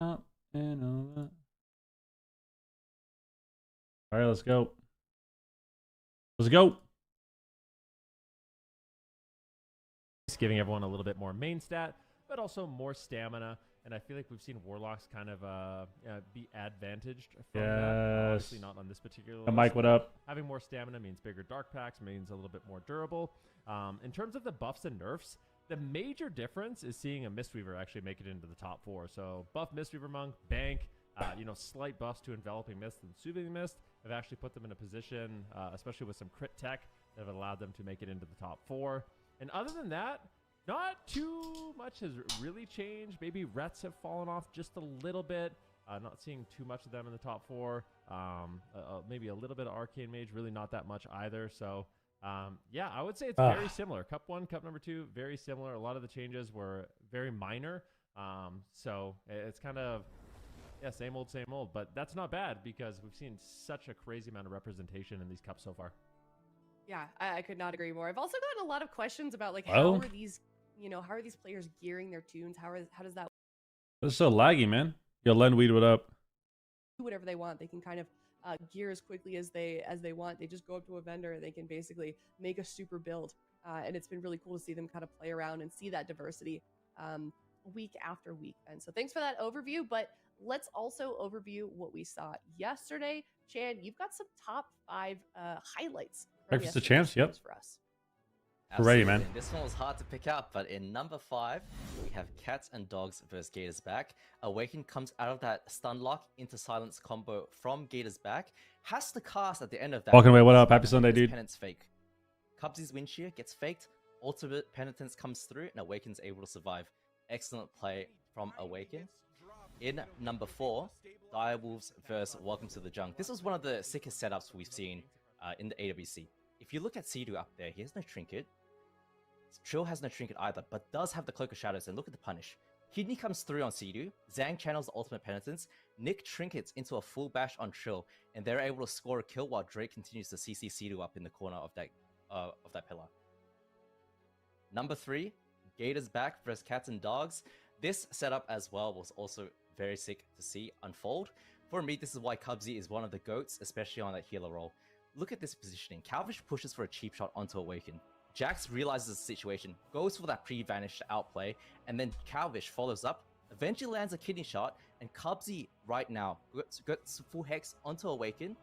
Up and over. All right, let's go. Let's go. It's giving everyone a little bit more main stat, but also more stamina. And I feel like we've seen Warlocks kind of be advantaged from that. Obviously not on this particular list. Mike, what up? Having more stamina means bigger dark packs, means a little bit more durable. In terms of the buffs and nerfs, the major difference is seeing a Mistweaver actually make it into the top 4. So buff Mistweaver Monk, Bank, slight buffs to Enveloping Mist and Soothing Mist have actually put them in a position, especially with some crit tech, that have allowed them to make it into the top 4. And other than that, not too much has really changed. Maybe Rets have fallen off just a little bit. Not seeing too much of them in the top 4. Maybe a little bit of Arcane Mage, really not that much either. So, yeah, I would say it's very similar. Cup 1, Cup number 2, very similar. A lot of the changes were very minor. So it's kind of, yeah, same old, but that's not bad because we've seen such a crazy amount of representation in these cups so far. Yeah, I could not agree more. I've also gotten a lot of questions about like how are these, how are these players gearing their tunes? How does that? It's so laggy, man. Yo, Lenweed, what up? Do whatever they want. They can kind of gear as quickly as they want. They just go up to a vendor and they can basically make a super build. And it's been really cool to see them kind of play around and see that diversity week after week. And so thanks for that overview. But let's also overview what we saw yesterday. Chan, you've got some top 5 highlights. Breakfast of Champs, yep. For us. We're ready, man. This one was hard to pick up, but in number 5, we have Cats and Dogs versus Gators Back. Awaken comes out of that stun lock into silence combo from Gators Back. Has to cast at the end of that. Walking away, what up? Happy Sunday, dude. Penance fake. Cubsy's wind shear gets faked. Ultimate Penitence comes through, and Awaken's able to survive. Excellent play from Awaken. In number 4, Direwolves versus Welcome to the Junk. This was one of the sickest setups we've seen in the AWC. If you look at Sea-Doo up there, he has no trinket. Trill has no trinket either, but does have the Cloak of Shadows, and look at the punish. Kidney comes through on Sea-Doo, Zhang channels the Ultimate Penitence, Nick trinkets into a full bash on Trill, and they're able to score a kill while Drake continues to CC Sea-Doo up in the corner of that pillar. Number 3, Gators Back versus Cats and Dogs. This setup as well was also very sick to see unfold. For me, this is why Cubsy is one of the GOATs, especially on that healer role. Look at this positioning. Calvish pushes for a cheap shot onto Awaken. Jax realizes the situation, goes for that pre-vanish outplay, and then Calvish follows up, eventually lands a kidney shot, and Cubsy right now gets full hex onto Awaken.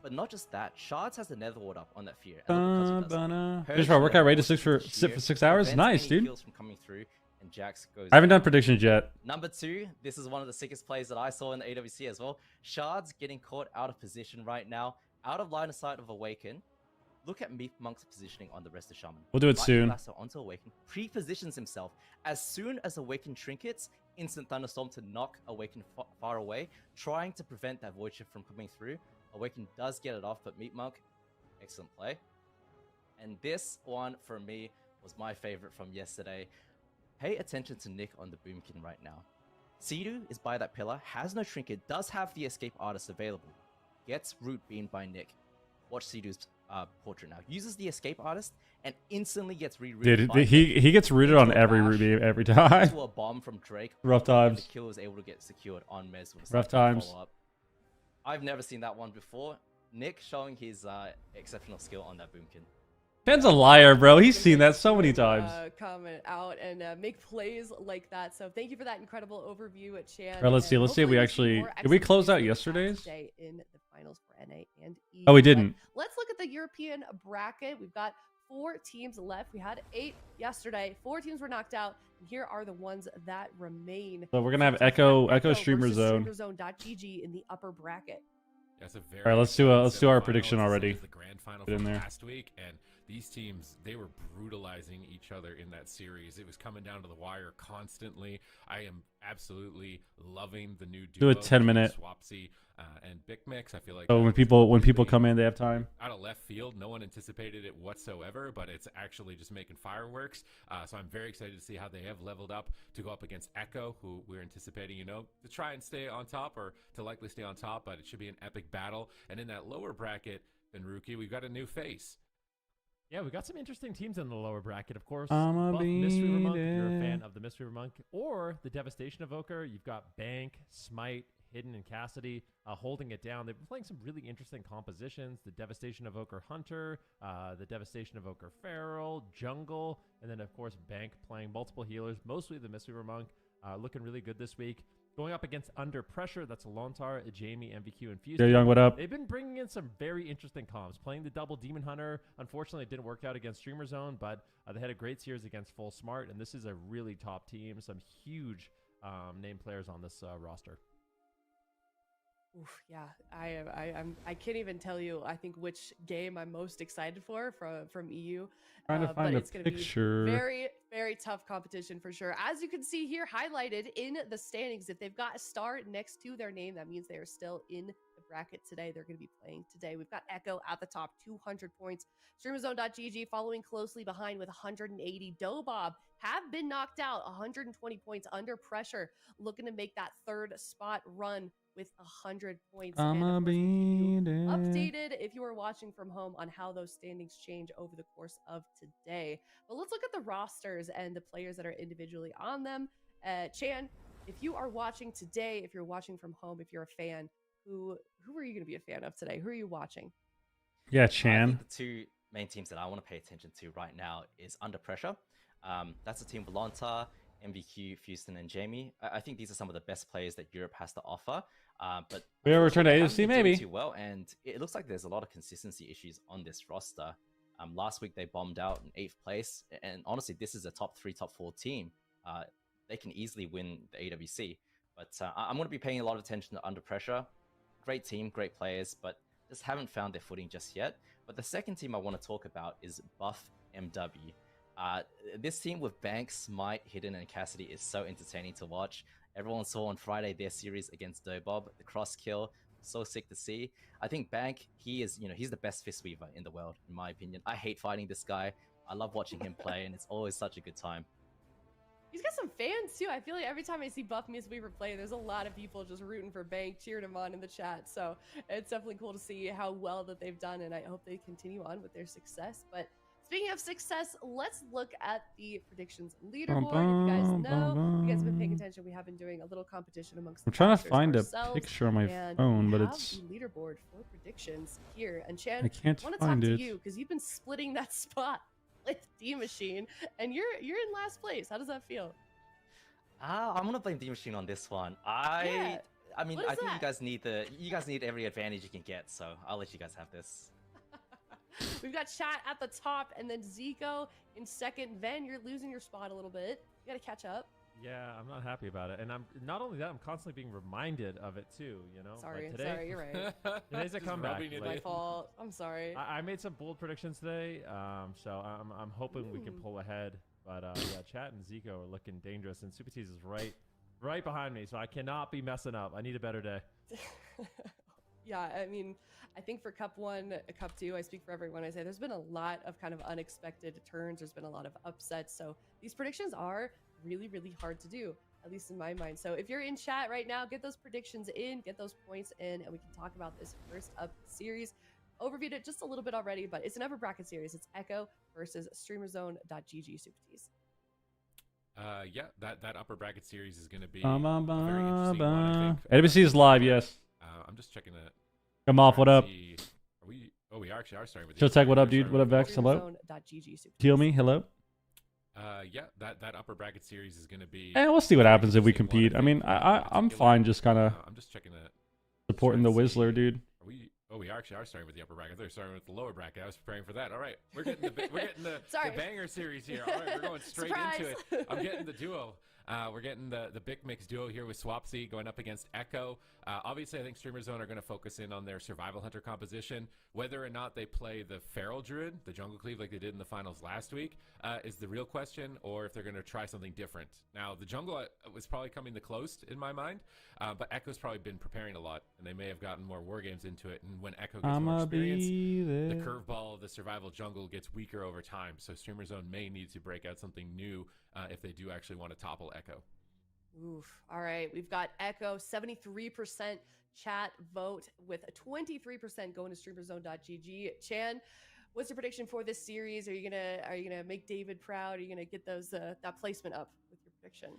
But not just that, Shards has the Nether Ward up on that fear. Finish my workout rate to 6 hours. Nice, dude. From coming through, and Jax goes. I haven't done predictions yet. Number 2, this is one of the sickest plays that I saw in the AWC as well. Shards getting caught out of position right now, out of line of sight of Awaken. Look at Meep Monk's positioning on the rest of Shaman. We'll do it soon. Onto Awaken, pre-positions himself. As soon as Awaken trinkets, instant Thunderstorm to knock Awaken far away, trying to prevent that Void Shift from coming through. Awaken does get it off, but Meep Monk, excellent play. And this one, for me, was my favorite from yesterday. Pay attention to Nick on the Boomkin right now. Sea-Doo is by that pillar, has no trinket, does have the Escape Artist available. Gets root beamed by Nick. Watch Sea-Doo's portrait now. Uses the Escape Artist and instantly gets re-rooted. Dude, he gets rooted on every root beam every time. To a bomb from Drake. Rough times. The kill is able to get secured on Mez with a rough times. I've never seen that one before. Nick showing his exceptional skill on that Boomkin. Ben's a liar, bro. He's seen that so many times. Comment out and make plays like that. So thank you for that incredible overview at Chan. All right, let's see. Let's see if we actually did we close out yesterday's? In the finals for NA and E. Oh, we didn't. Let's look at the European bracket. We've got 4 teams left. We had 8 yesterday. 4 teams were knocked out. And here are the ones that remain. So we're gonna have Echo Streamer Zone. StreamerZone.gg in the upper bracket. That's a very. All right, let's do our prediction already. The grand final in from there. last week, and these teams, they were brutalizing each other in that series. It was coming down to the wire constantly. I am absolutely loving the new duo. Do a 10-minute. Swapsy and Big Mix. I feel like So when people come in, they have time. Out of left field, no one anticipated it whatsoever, but it's actually just making fireworks. So I'm very excited to see how they have leveled up to go up against Echo, who we're anticipating, to try and stay on top, or to likely stay on top, but it should be an epic battle. And in that lower bracket, Benruki, we've got a new face. Yeah, we got some interesting teams in the lower bracket, of course. I'ma Buff beat Mystery Monk, if you're a fan fan of the Mistweaver Monk or the Devastation Evoker. You've got Bank, Smite, Hidden, and Cassidy holding it down. They've been playing some really interesting compositions. The Devastation Evoker Hunter, the Devastation Evoker Feral, Jungle, and then, of course, Bank playing multiple healers, mostly the Mistweaver Monk, looking really good this week. Going up against Under Pressure, that's Alontar, Jamie, MVQ, and Fuse. Yo, Young, what up? They've been bringing in some very interesting comps. Playing the double Demon Hunter. Unfortunately, it didn't work out against Streamer Zone, but they had a great series against Full Smart, and this is a really top team. Some huge name players on this roster. Oof, yeah, I can't even tell you. I think which game I'm most excited for from EU. Trying to find but a it's going to be picture. very tough competition for sure. As you can see here, highlighted in the standings, if they've got a star next to their name, that means they are still in the bracket today. They're going to be playing today. We've got Echo at the top, 200 points. StreamerZone.gg following closely behind with 180. Dobob have been knocked out, 120 points Under Pressure, looking to make that third spot run with 100 points. And of course, we'll keep you updated if you are watching from home on how those standings change over the course of today. But let's look at the rosters and the players that are individually on them. Chan, if you are watching today, if you're watching from home, if you're a fan, who are you going to be a fan of today? Who are you watching? Yeah, I Chan. think the two main teams that I want to pay attention to right now is Under Pressure. That's a team with Lontar, MVQ, Houston, and Jamie. I think these are some of the best players that Europe has to offer. But We ever return to they haven't AWC, been doing maybe. too well, and it looks like there's a lot of consistency issues on this roster. Last week they bombed out in 8th place, and honestly, this is a top 3, top 4 team. They can easily win the AWC. But I'm going to be paying a lot of attention to Under Pressure. Great team, great players, but just haven't found their footing just yet. But the second team I want to talk about is Buff MW. This team with Bank, Smite, Hidden, and Cassidy is so entertaining to watch. Everyone saw on Friday their series against Dobob, the cross kill. So sick to see. I think Bank, he's the best fist weaver in the world, in my opinion. I hate fighting this guy. I love watching him play, and it's always such a good time. He's got some fans too. I feel like every time I see Buff Mistweaver play, there's a lot of people just rooting for Bank, cheering him on in the chat. So it's definitely cool to see how well that they've done, and I hope they continue on with their success. But speaking of success, let's look at the predictions leaderboard. If you guys know, if you guys have been paying attention, we have been doing a little competition amongst the I'm trying to casters find a ourselves, picture on my and phone, we but have it's the leaderboard for predictions here. And Chan, I can't I want to talk find to it. you because you've been splitting that spot with D Machine, and you're in last place. How does that feel? I'm gonna blame D Machine on this one. Yeah. I mean, What is I think that? you guys need every advantage you can get, so I'll let you guys have this. We've got Chat at the top, and then Zico in second. Ven, you're losing your spot a little bit. You gotta catch up. Yeah, I'm not happy about it. And I'm not only that, I'm constantly being reminded of it too, you know? Sorry, Like today, sorry, you're right. Today's a Just comeback. rubbing it Like, My fault. I'm sorry. I made some bold predictions today, so I'm hoping we can Ooh. pull ahead. But yeah, Chat and Zico are looking dangerous, and Super Tease is right behind me, so I cannot be messing up. I need a better day. Yeah, I mean, I think for Cup 1, Cup 2, I speak for everyone. I say there's been a lot of kind of unexpected turns. There's been a lot of upsets. So these predictions are really, really hard to do, at least in my mind. So if you're in chat right now, get those predictions in, get those points in, and we can talk about this first up series. Overviewed it just a little bit already, but it's an upper bracket series. It's Echo versus StreamerZone.gg Super Tease. Yeah, that upper bracket series is going to be Ba, a ba, very interesting ba, one, I ba. think. AWC is live, yes. I'm just checking it. Come off, what up? Are we? Oh, we actually are starting with. Chill Tech, what up, dude? What up, Vex? Hello? StreamerZone.gg Super Heal Tease. me, hello? Yeah, that upper bracket series is going to be. Eh, we'll see what happens if we interesting one, compete. I mean, think, I'm particular. fine just kind of I'm just checking it. supporting the trying to Whistler, see. dude. Are we? Oh, we actually are starting with the upper bracket. They're starting with the lower bracket. I was preparing for that. All right, we're getting the Sorry. banger series here. All right, we're going straight into it. Surprise. I'm getting the duo. We're getting the big mix duo here with Swapsy going up against Echo. Obviously, I think Streamer Zone are going to focus in on their Survival Hunter composition. Whether or not they play the Feral Druid, the Jungle Cleave, like they did in the finals last week, is the real question, or if they're going to try something different. Now, the Jungle was probably coming the closest in my mind, but Echo's probably been preparing a lot, and they may have gotten more war games into it. And when Echo gets more experience, the curveball of the Survival Jungle gets weaker over time. So Streamer Zone may need to break out something new if they do actually want to topple Echo. Oof. All right. We've got Echo, 73% chat vote with a 23% going to StreamerZone.gg. Chan, what's your prediction for this series? Are you gonna make David proud? Are you gonna get those that placement up with your prediction?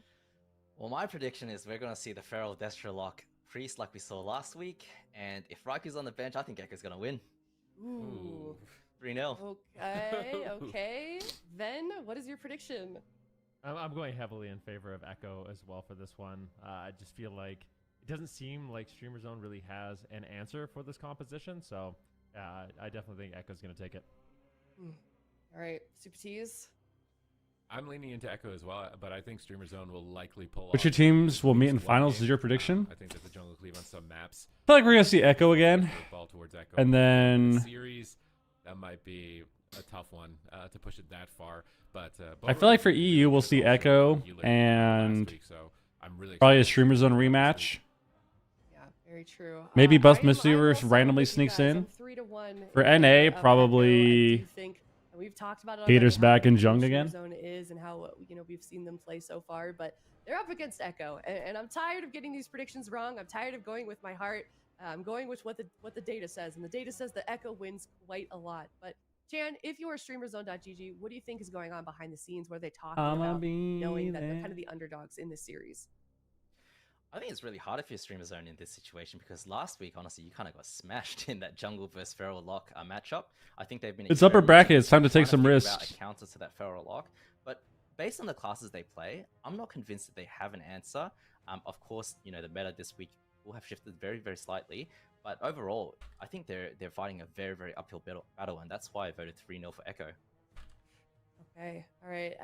Well, my prediction is we're going to see the Feral Destro lock Priest like we saw last week. And if Raiku's on the bench, I think Echo's going to win. Ooh. 3-0. Okay, okay. Then, what is your prediction? I'm going heavily in favor of Echo as well for this one. I just feel like it doesn't seem like Streamer Zone really has an answer for this composition. So I definitely think Echo's going to take it. All right, Super T's. I'm leaning into Echo as well, but I think Streamer Zone will likely pull Which off your teams will at meet least in one finals game. is your prediction? I think that the Jungle Cleave on some maps. I feel like we're gonna see Echo again, Ball towards Echo. and The then series, that might be a tough one to push it that far. But I feel like for EU we'll see Echo and so I'm really probably a excited Streamer Zone for this rematch. week. Yeah, very true. Maybe Buff I am Mistweaver also randomly with you sneaks guys. in. I'm 3-1 For in NA, favor of Echo. probably I do think, and we've talked about it Hater's already, how back in good Jung Streamer again. Zone is and how we've seen them play so far, but they're up against Echo, and I'm tired of getting these predictions wrong. I'm tired of going with my heart. I'm going with what the data says, and the data says that Echo wins quite a lot. But Chan, if you are StreamerZone.gg, what do you think is going on behind the scenes? What are they talking about, knowing that they're kind of the underdogs in this series? I think it's really hard if you're Streamer Zone in this situation because last week, honestly, you kind of got smashed in that Jungle versus Feral lock matchup. I think they've been. It's upper bracket. It's time to trying take some figure out risks. a counter to that Feral lock, but based on the classes they play, I'm not convinced that they have an answer. Of course, you know the meta this week will have shifted very, very slightly, but overall, I think they're fighting a very, very uphill battle, and that's why I voted 3-0 for Echo. Okay, all right,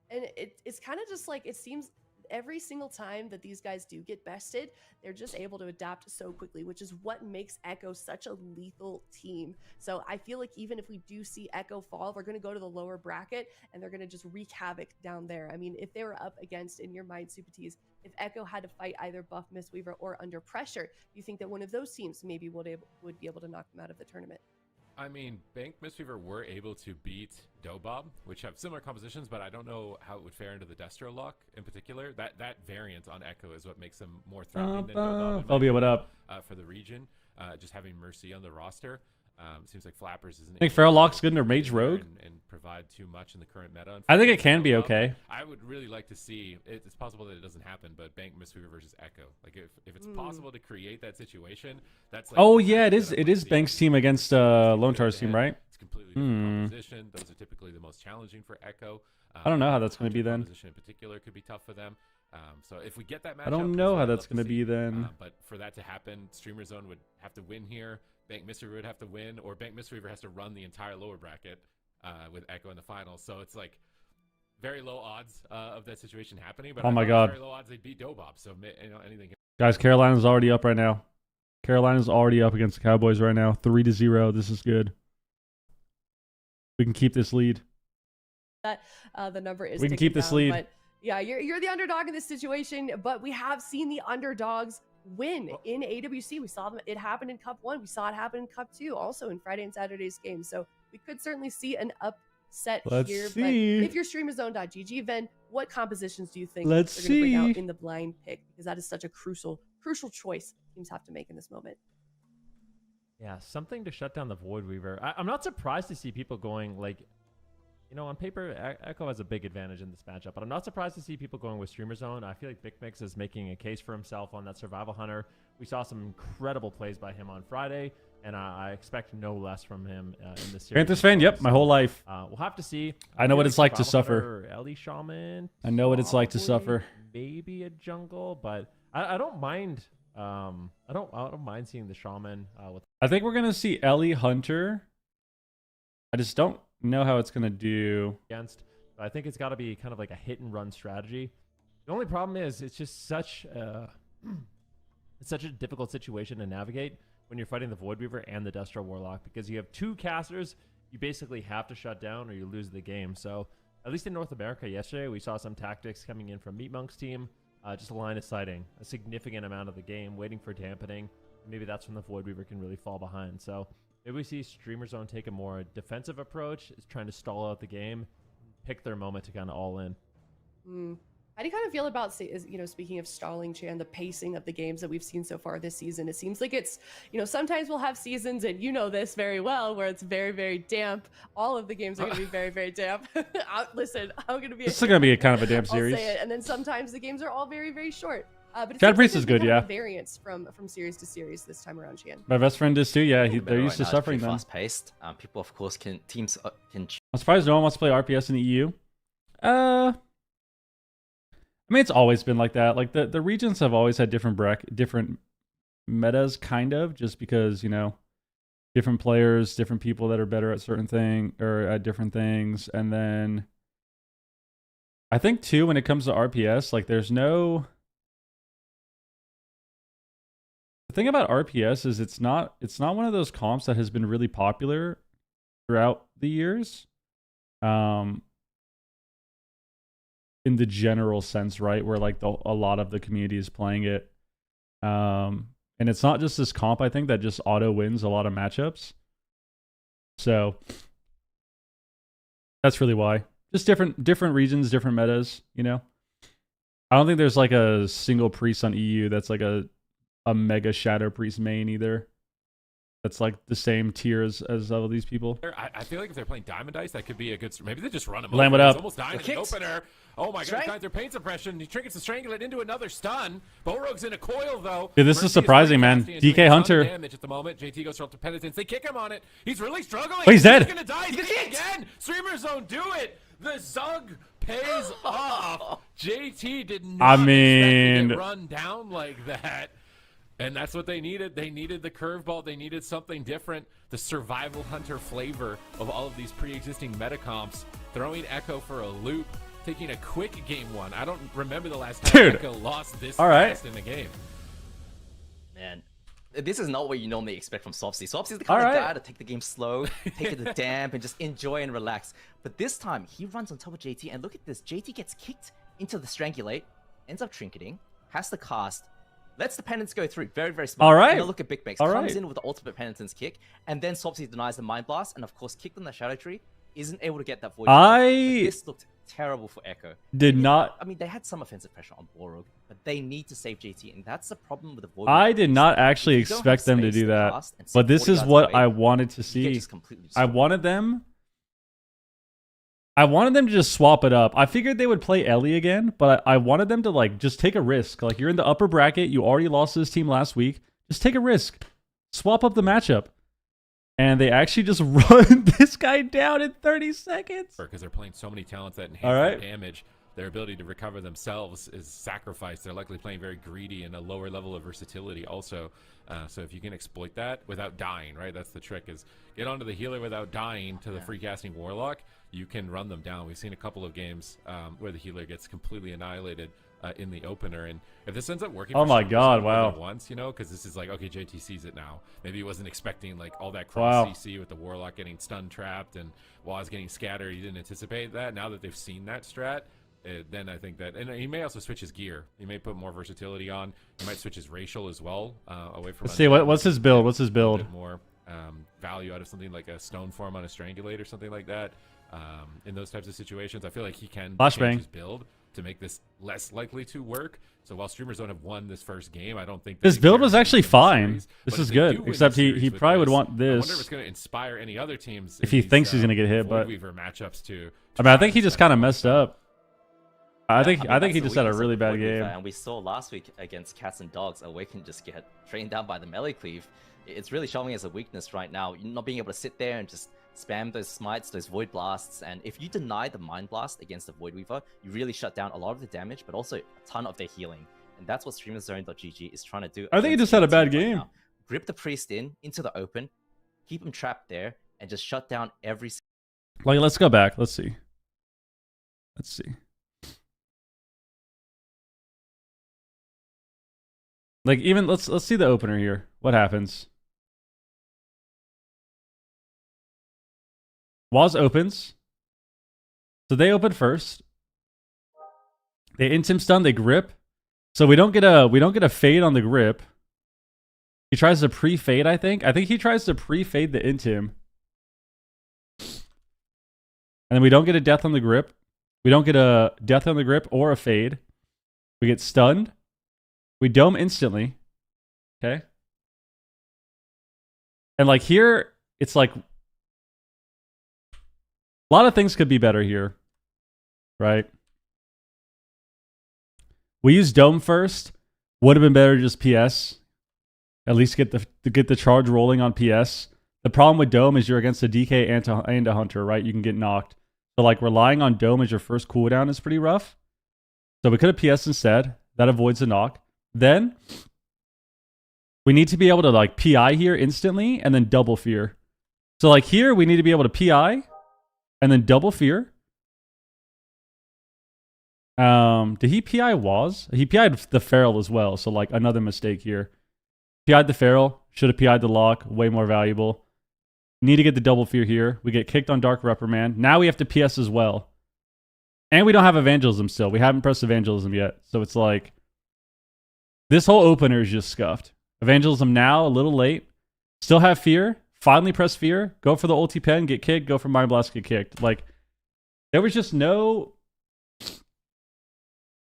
and it's kind of just like it seems every single time that these guys do get bested, they're just able to adapt so quickly, which is what makes Echo such a lethal team. So I feel like even if we do see Echo fall, we're going to go to the lower bracket and they're going to just wreak havoc down there. I mean, if they were up against, in your mind, Super T's, if Echo had to fight either Buff Mistweaver or Under Pressure, you think that one of those teams maybe would be able to knock them out of the tournament? I mean, Bank Mistweaver were able to beat Dobob, which have similar compositions, but I don't know how it would fare into the Destro lock in particular. That variant on Echo is what makes them more threatening than Dobob. Phobia, what up? For the region, just having Mercy on the roster. Seems like Flappers isn't. I think Feral Lock's good in Mage Rogue. And provide too much in the current meta. I think it can be okay. I would really like to see. It's possible that it doesn't happen, but Bank Mistweaver versus Echo. Like if it's possible to create that situation, that's. Like Oh yeah, it is. It is Bank's team against Lone Star's team, right? It's completely different composition. Those are typically the most challenging for Echo. I don't know how that's going to be then. Composition in particular could be tough for them. So if we get that matchup, I don't know how that's going to be then. But for that to happen, Streamer Zone would have to win here. Bank Mistweaver would have to win, or Bank Mistweaver has to run the entire lower bracket with Echo in the finals. So it's like very low odds of that situation happening. But Oh my God. very low odds they beat Dobob. So anything. Guys, Carolina's already up right now. Carolina's already up against the Cowboys right now, 3-0. This is good. We can keep this lead. That the number is. We can keep this down, lead. But yeah, you're the underdog in this situation, but we have seen the underdogs win in AWC. We saw them. It happened in Cup 1. We saw it happen in Cup 2, also in Friday and Saturday's game. So we could certainly see an upset Let's here. see. But if you're StreamerZone.gg, then what compositions do you think Let's they're going to bring see. out in the blind pick? Because that is such a crucial choice teams have to make in this moment. Yeah, something to shut down the Void Weaver. I'm not surprised to see people going like, you know, on paper, Echo has a big advantage in this matchup, but I'm not surprised to see people going with Streamer Zone. I feel like Big Mix is making a case for himself on that Survival Hunter. We saw some incredible plays by him on Friday, and I expect no less from him in this series. Panthers fan, yep, my whole life. We'll have to see. I know what it's like to Survival suffer. Hunter or Ellie Shaman. I know what it's like to probably suffer. Maybe a jungle, but I don't mind. I don't mind seeing the Shaman with. I think we're gonna see Ellie Hunter. I just don't know how it's gonna do. Against. But I think it's got to be kind of like a hit and run strategy. The only problem is it's just such it's such a difficult situation to navigate when you're fighting the Void Weaver and the Destro Warlock, because you have two casters you basically have to shut down or you lose the game. So at least in North America yesterday, we saw some tactics coming in from Meat Monk's team, just a line of sighting a significant amount of the game, waiting for dampening. Maybe that's when the Void Weaver can really fall behind. So maybe we see Streamer Zone take a more defensive approach, is trying to stall out the game, pick their moment to kind of all in. How do you kind of feel about, speaking of stalling, Chan, the pacing of the games that we've seen so far this season? It seems like it's, sometimes we'll have seasons, and you know this very well, where it's very, very damp. All of the games are going to be very, very damp. Listen, I'm going to be. This is going to be a kind of a damp series. I'll say it. And then sometimes the games are all very, very short. But Chad Priest is good, yeah. Variance from series to series this time around, Chan. My best friend is too. Yeah, they're used to now. suffering them. Fast paced. People, of course, teams can. I'm surprised no one wants to play RPS in the EU. I mean, it's always been like that. Like the regions have always had different metas, kind of, just because different players, different people that are better at certain thing or at different things, and then I think too when it comes to RPS, like there's no. The thing about RPS is it's not one of those comps that has been really popular throughout the years. In the general sense, right, where like a lot of the community is playing it, and it's not just this comp, I think, that just auto wins a lot of matchups. So that's really why. Just different regions, different metas. I don't think there's like a single priest on EU that's like a mega shadow priest main either. That's like the same tier as all of these people. I feel like if they're playing Diamond Dice, that could be a good. Maybe they just run him. Lamb over. it up. He's almost dying in the opener. Oh my god, guys, their pain suppression. He triggers the Strangulate into another stun. Bowrogue's in a coil though. Dude, this is surprising, man. DK Hunter. Damage at the moment. JT goes for penitence. They kick him on it. He's really struggling. Oh, he's dead. He's gonna die. He's gonna again. Streamer zone, do it. The Zug pays off. JT did not expect to get run down like that. And that's what they needed. They needed the curveball. They needed something different. The survival hunter flavor of all of these pre-existing metacomps. Throwing Echo for a loop. Taking a quick game one. I don't remember the last time Echo lost this fast in a game. Man, this is not what you normally expect from Swapsy. Swapsy's the kind of guy to take the game slow, take it to damp, and just enjoy and relax. But this time, he runs on top of JT, and look at this. JT gets kicked into the Strangulate, ends up trinketing, has the cast, lets the penance go through. Very, very smart. All right. And look at Big Bex. Comes in with the ultimate penitence kick, and then Swapsy denies the Mind Blast, and of course, kicked on the Shadow Tree. Isn't able to get that void. This looked terrible for Echo. Did not. I mean, they had some offensive pressure on Bowrogue, but they need to save JT, and that's the problem with the void. I did not actually expect them to do that, but this is what I wanted to see. I wanted them to just swap it up. I figured they would play Ellie again, but I wanted them to like just take a risk. Like, you're in the upper bracket, you already lost to this team last week. Just take a risk. Swap up the matchup. And they actually just run this guy down in 30 seconds. Because they're playing so many talents that enhance their damage. Their ability to recover themselves is sacrificed. They're likely playing very greedy and a lower level of versatility also. So if you can exploit that without dying, right? That's the trick, is get onto the healer without dying to the free casting Warlock. You can run them down. We've seen a couple of games where the healer gets completely annihilated in the opener, and if this ends up working oh my god, wow, once, because this is like, okay, JT sees it now. Maybe he wasn't expecting like all that cross CC with the Warlock getting stun trapped and Waz getting scattered. He didn't anticipate that. Now that they've seen that strat, then I think that, and he may also switch his gear. He may put more versatility on. He might switch his racial as well, away from. Let's see what's his build. What's his build? More value out of something like a stone form on a Strangulate or something like that. In those types of situations, I feel like he can change his build to make this less likely to work. So while Streamers don't have won this first game, I don't think this build was actually fine. This is good, except he probably would want this. I wonder if it's going to inspire any other teams if he thinks he's going to get hit. But Weaver matchups to I mean, I think he just kind of messed up. I think he just had a really bad game. And we saw last week against Cats and Dogs, Awaken just get trained down by the melee cleave. It's really showing as a weakness right now. You're not being able to sit there and just spam those smites, those void blasts, and if you deny the mind blast against the Void Weaver, you really shut down a lot of the damage, but also a ton of their healing. And that's what StreamerZone.gg is trying to do. I think he just had a bad game. Right, grip the priest into the open, keep him trapped there, and just shut down every. Like, let's go back. Let's see. Like, even let's see the opener here. What happens? Waz opens. So they open first. They int him stun, they grip. So we don't get a fade on the grip. He tries to pre-fade, I think. I think he tries to pre-fade the int him. And then we don't get a death on the grip. We don't get a death on the grip or a fade. We get stunned. We dome instantly. Okay. And like here, it's like a lot of things could be better here, right? We used dome first. Would have been better to just PS. At least get the charge rolling on PS. The problem with dome is you're against a DK and a hunter, right? You can get knocked. So like relying on dome as your first cooldown is pretty rough. So we could have PS instead. That avoids the knock. Then we need to be able to like PI here instantly and then double fear. So like here we need to be able to PI and then double fear. Did he PI Waz? He PI'd the Feral as well. So like another mistake here. PI'd the Feral. Should have PI'd the Lock. Way more valuable. Need to get the double fear here. We get kicked on Dark Reprimand. Now we have to PS as well. And we don't have Evangelism still. We haven't pressed Evangelism yet. So it's like this whole opener is just scuffed. Evangelism now, a little late. Still have fear. Finally press fear. Go for the ulti pen, get kicked. Go for Mind Blast, get kicked. Like, there was just no...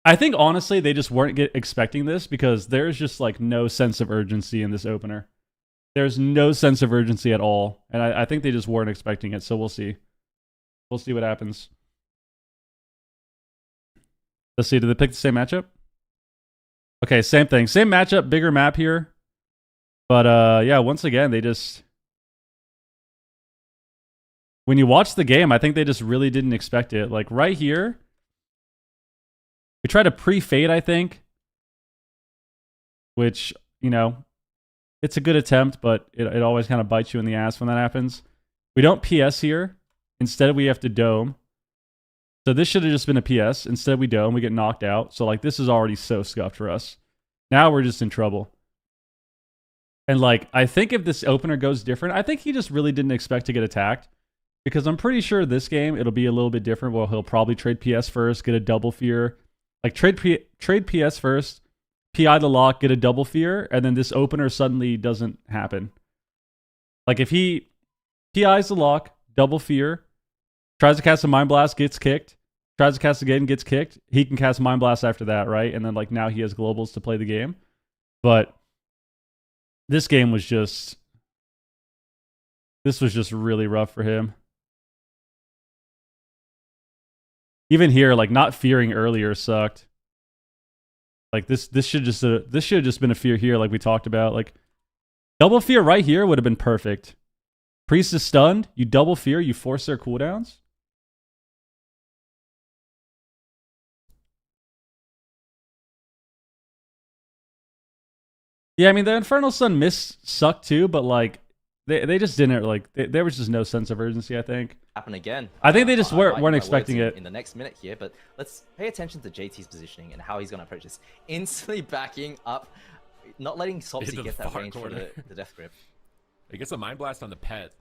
I think, honestly, they just weren't expecting this because there's just, like, no sense of urgency in this opener. There's no sense of urgency at all. And I think they just weren't expecting it, so we'll see. We'll see what happens. Let's see, did they pick the same matchup? Okay, same thing. Same matchup, bigger map here. But, yeah, once again, they just... When you watch the game, I think they just really didn't expect it. Like, right here, we tried to pre-fade, I think. Which, you know, it's a good attempt, but it always kind of bites you in the ass when that happens. We don't PS here. Instead, we have to dome. So this should have just been a PS. Instead, we dome. We get knocked out. So, like, this is already so scuffed for us. Now we're just in trouble. And, like, I think if this opener goes different, I think he just really didn't expect to get attacked. Because I'm pretty sure this game, it'll be a little bit different. Well, he'll probably trade PS first, get a double fear. Like, trade PS first, PI the lock, get a double fear, and then this opener suddenly doesn't happen. Like, if he PIs the lock, double fear, tries to cast a Mind Blast, gets kicked, tries to cast again, gets kicked, he can cast Mind Blast after that, right? And then, like, now he has globals to play the game. But this game was just... This was just really rough for him. Even here, like, not fearing earlier sucked. Like, this should have just been a fear here, like we talked about. Like, double fear right here would have been perfect. Priest is stunned. You double fear. You force their cooldowns. Yeah, I mean, the Infernal Sun miss sucked too, but, like, they just didn't, like, there was just no sense of urgency, I think. Happen again. I think they just weren't expecting it. In the next minute here, but let's pay attention to JT's positioning and how he's going to approach this. Instantly backing up, not letting Sopsy get that range for the death grip. He gets a Mind Blast on the pet.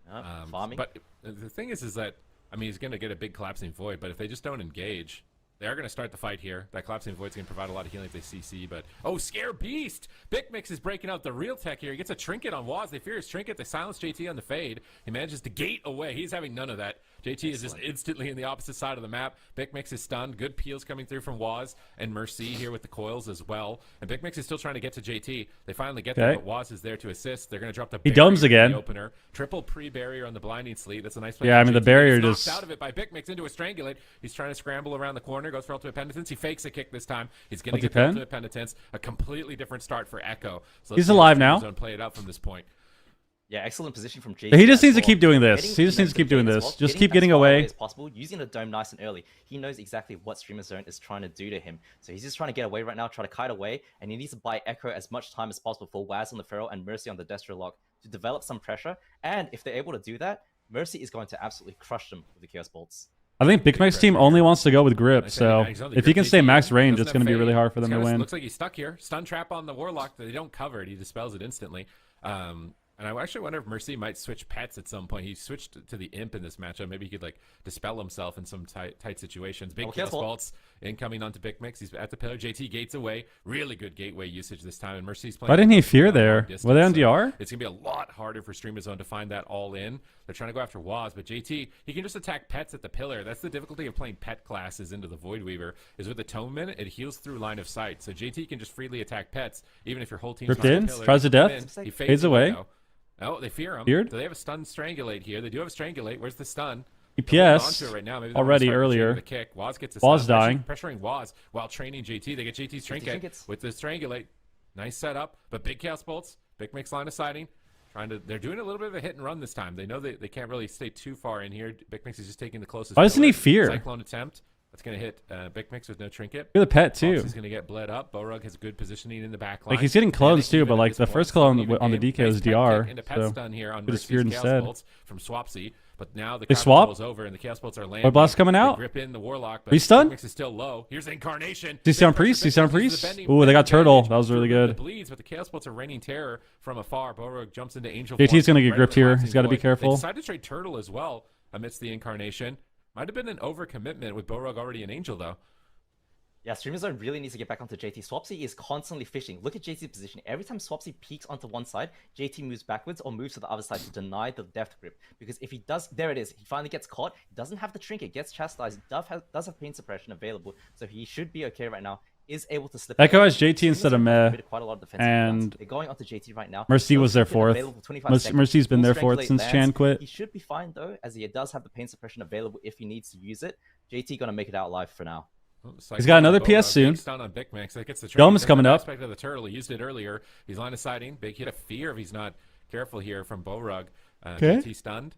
Farming. But the thing is that, I mean, he's going to get a big Collapsing Void, but if they just don't engage... They are going to start the fight here. That Collapsing Void's going to provide a lot of healing if they CC, but... Oh, Scare Beast! Big Mix is breaking out the real tech here. He gets a Trinket on Waz. They fear his Trinket. They silence JT on the fade. He manages to gate away. He's having none of that. JT is just instantly in the opposite side of the map. Big Mix is stunned. Good peels coming through from Waz and Mercy here with the coils as well. And Big Mix is still trying to get to JT. They finally get there, but Waz is there to assist. They're going to drop the He domes again. Opener. Triple pre-barrier on the Blinding Sleet. That's a nice play. Yeah, I mean, the barrier just... just... out of it by Big Mix into a Strangulate. He's trying to scramble around the corner. Goes for Ultimate Penitence. He fakes a kick this time. He's going to get the Ultimate Penitence. A completely different start for Echo. So he's alive now. Play it out from this point. Yeah, excellent position from JT. He just needs to keep doing this. He just needs to keep doing this. Just keep getting away. As possible, using the dome nice and early. He knows exactly what Streamer Zone is trying to do to him. So he's just trying to get away right now, try to kite away, and he needs to buy Echo as much time as possible for Waz on the Feral and Mercy on the Destro lock to develop some pressure. And if they're able to do that, Mercy is going to absolutely crush them with the Chaos Bolts. I think Big Mac's team only wants to go with grip, so if he can stay max range, it's going to be really hard for them to win. Looks like he's stuck here. Stun trap on the Warlock that they don't cover it. He dispels it instantly. And I actually wonder if Mercy might switch pets at some point. He switched to the Imp in this matchup. Maybe he could like dispel himself in some tight situations. Big Chaos Bolts incoming onto Big Mix. He's at the pillar. JT gates away. Really good gateway usage this time. And Mercy's playing. Why didn't he fear there? Were they on DR? It's going to be a lot harder for Streamer Zone to find that all in. They're trying to go after Waz, but JT, he can just attack pets at the pillar. That's the difficulty of playing pet classes into the Void Weaver, is with Atonement, it heals through line of sight. So JT can just freely attack pets, even if your whole team's Ripped on in, the pillar. tries to death, He fades away. Oh, they fear him. Feared? So they have a stun strangulate here. They do have a strangulate. Where's the stun? EPS Right now. Maybe already earlier. The kick. Waz gets a Waz stun. dying. Pressuring Waz while training JT. They get JT's trinket with the strangulate. Nice setup, but big Chaos Bolts. Big Mix line of sighting. They're doing a little bit of a hit and run this time. They know they can't really stay too far in here. Big Mix is just taking the closest. Why doesn't he fear? Cyclone attempt. That's going to hit Big Mix with no trinket. Fear the pet too. He's going to get bled up. Borug has good positioning in the back line. Like he's getting clones too, but like the first clone on the DK was DR. Into pet So stun here on could have feared Chaos instead. Bolts from Swapsy. But now the They Chaos swap? Bolts over and the Chaos Bolts are landing. Void Blast coming They out. grip in the Warlock, but Are you stunned? Big Mix is still low. Here's Incarnation. CC on Priest, CC on Priest. Ooh, they got Turtle. That was really The good. bleeds, but the Chaos Bolts are raining terror from afar. Borug jumps into Angel. JT's form, gonna get right gripped with here. Relaxing He's gotta be Void. careful. They decided to trade Turtle as well amidst the Incarnation. Might have been an overcommitment with Borug already an Angel though. Yeah, Streamer Zone really needs to get back onto JT. Swapsy is constantly fishing. Look at JT's position. Every time Swapsy peeks onto one side, JT moves backwards or moves to the other side to deny the death grip. Because if he does, there it is. He finally gets caught. He doesn't have the trinket, gets chastised, does have pain suppression available. So he should be okay right now. Is able to slip. Echo away. has JT instead of Meh. Quite a lot of defensive and rounds. They're going onto JT right now. Mercy was there Trinket fourth. available 25 seconds. Mercy's been Full there fourth strangulate since lands. Chan quit. He should be fine though, as he does have the pain suppression available if he needs to use it. JT gonna make it out alive for now. He's got another PS soon. Stun on Big Mix. That gets the Dome is coming up. Aspect of the turtle. He used it earlier. He's line of sighting. Big hit of fear if he's not careful here from Borug. Okay. JT stunned.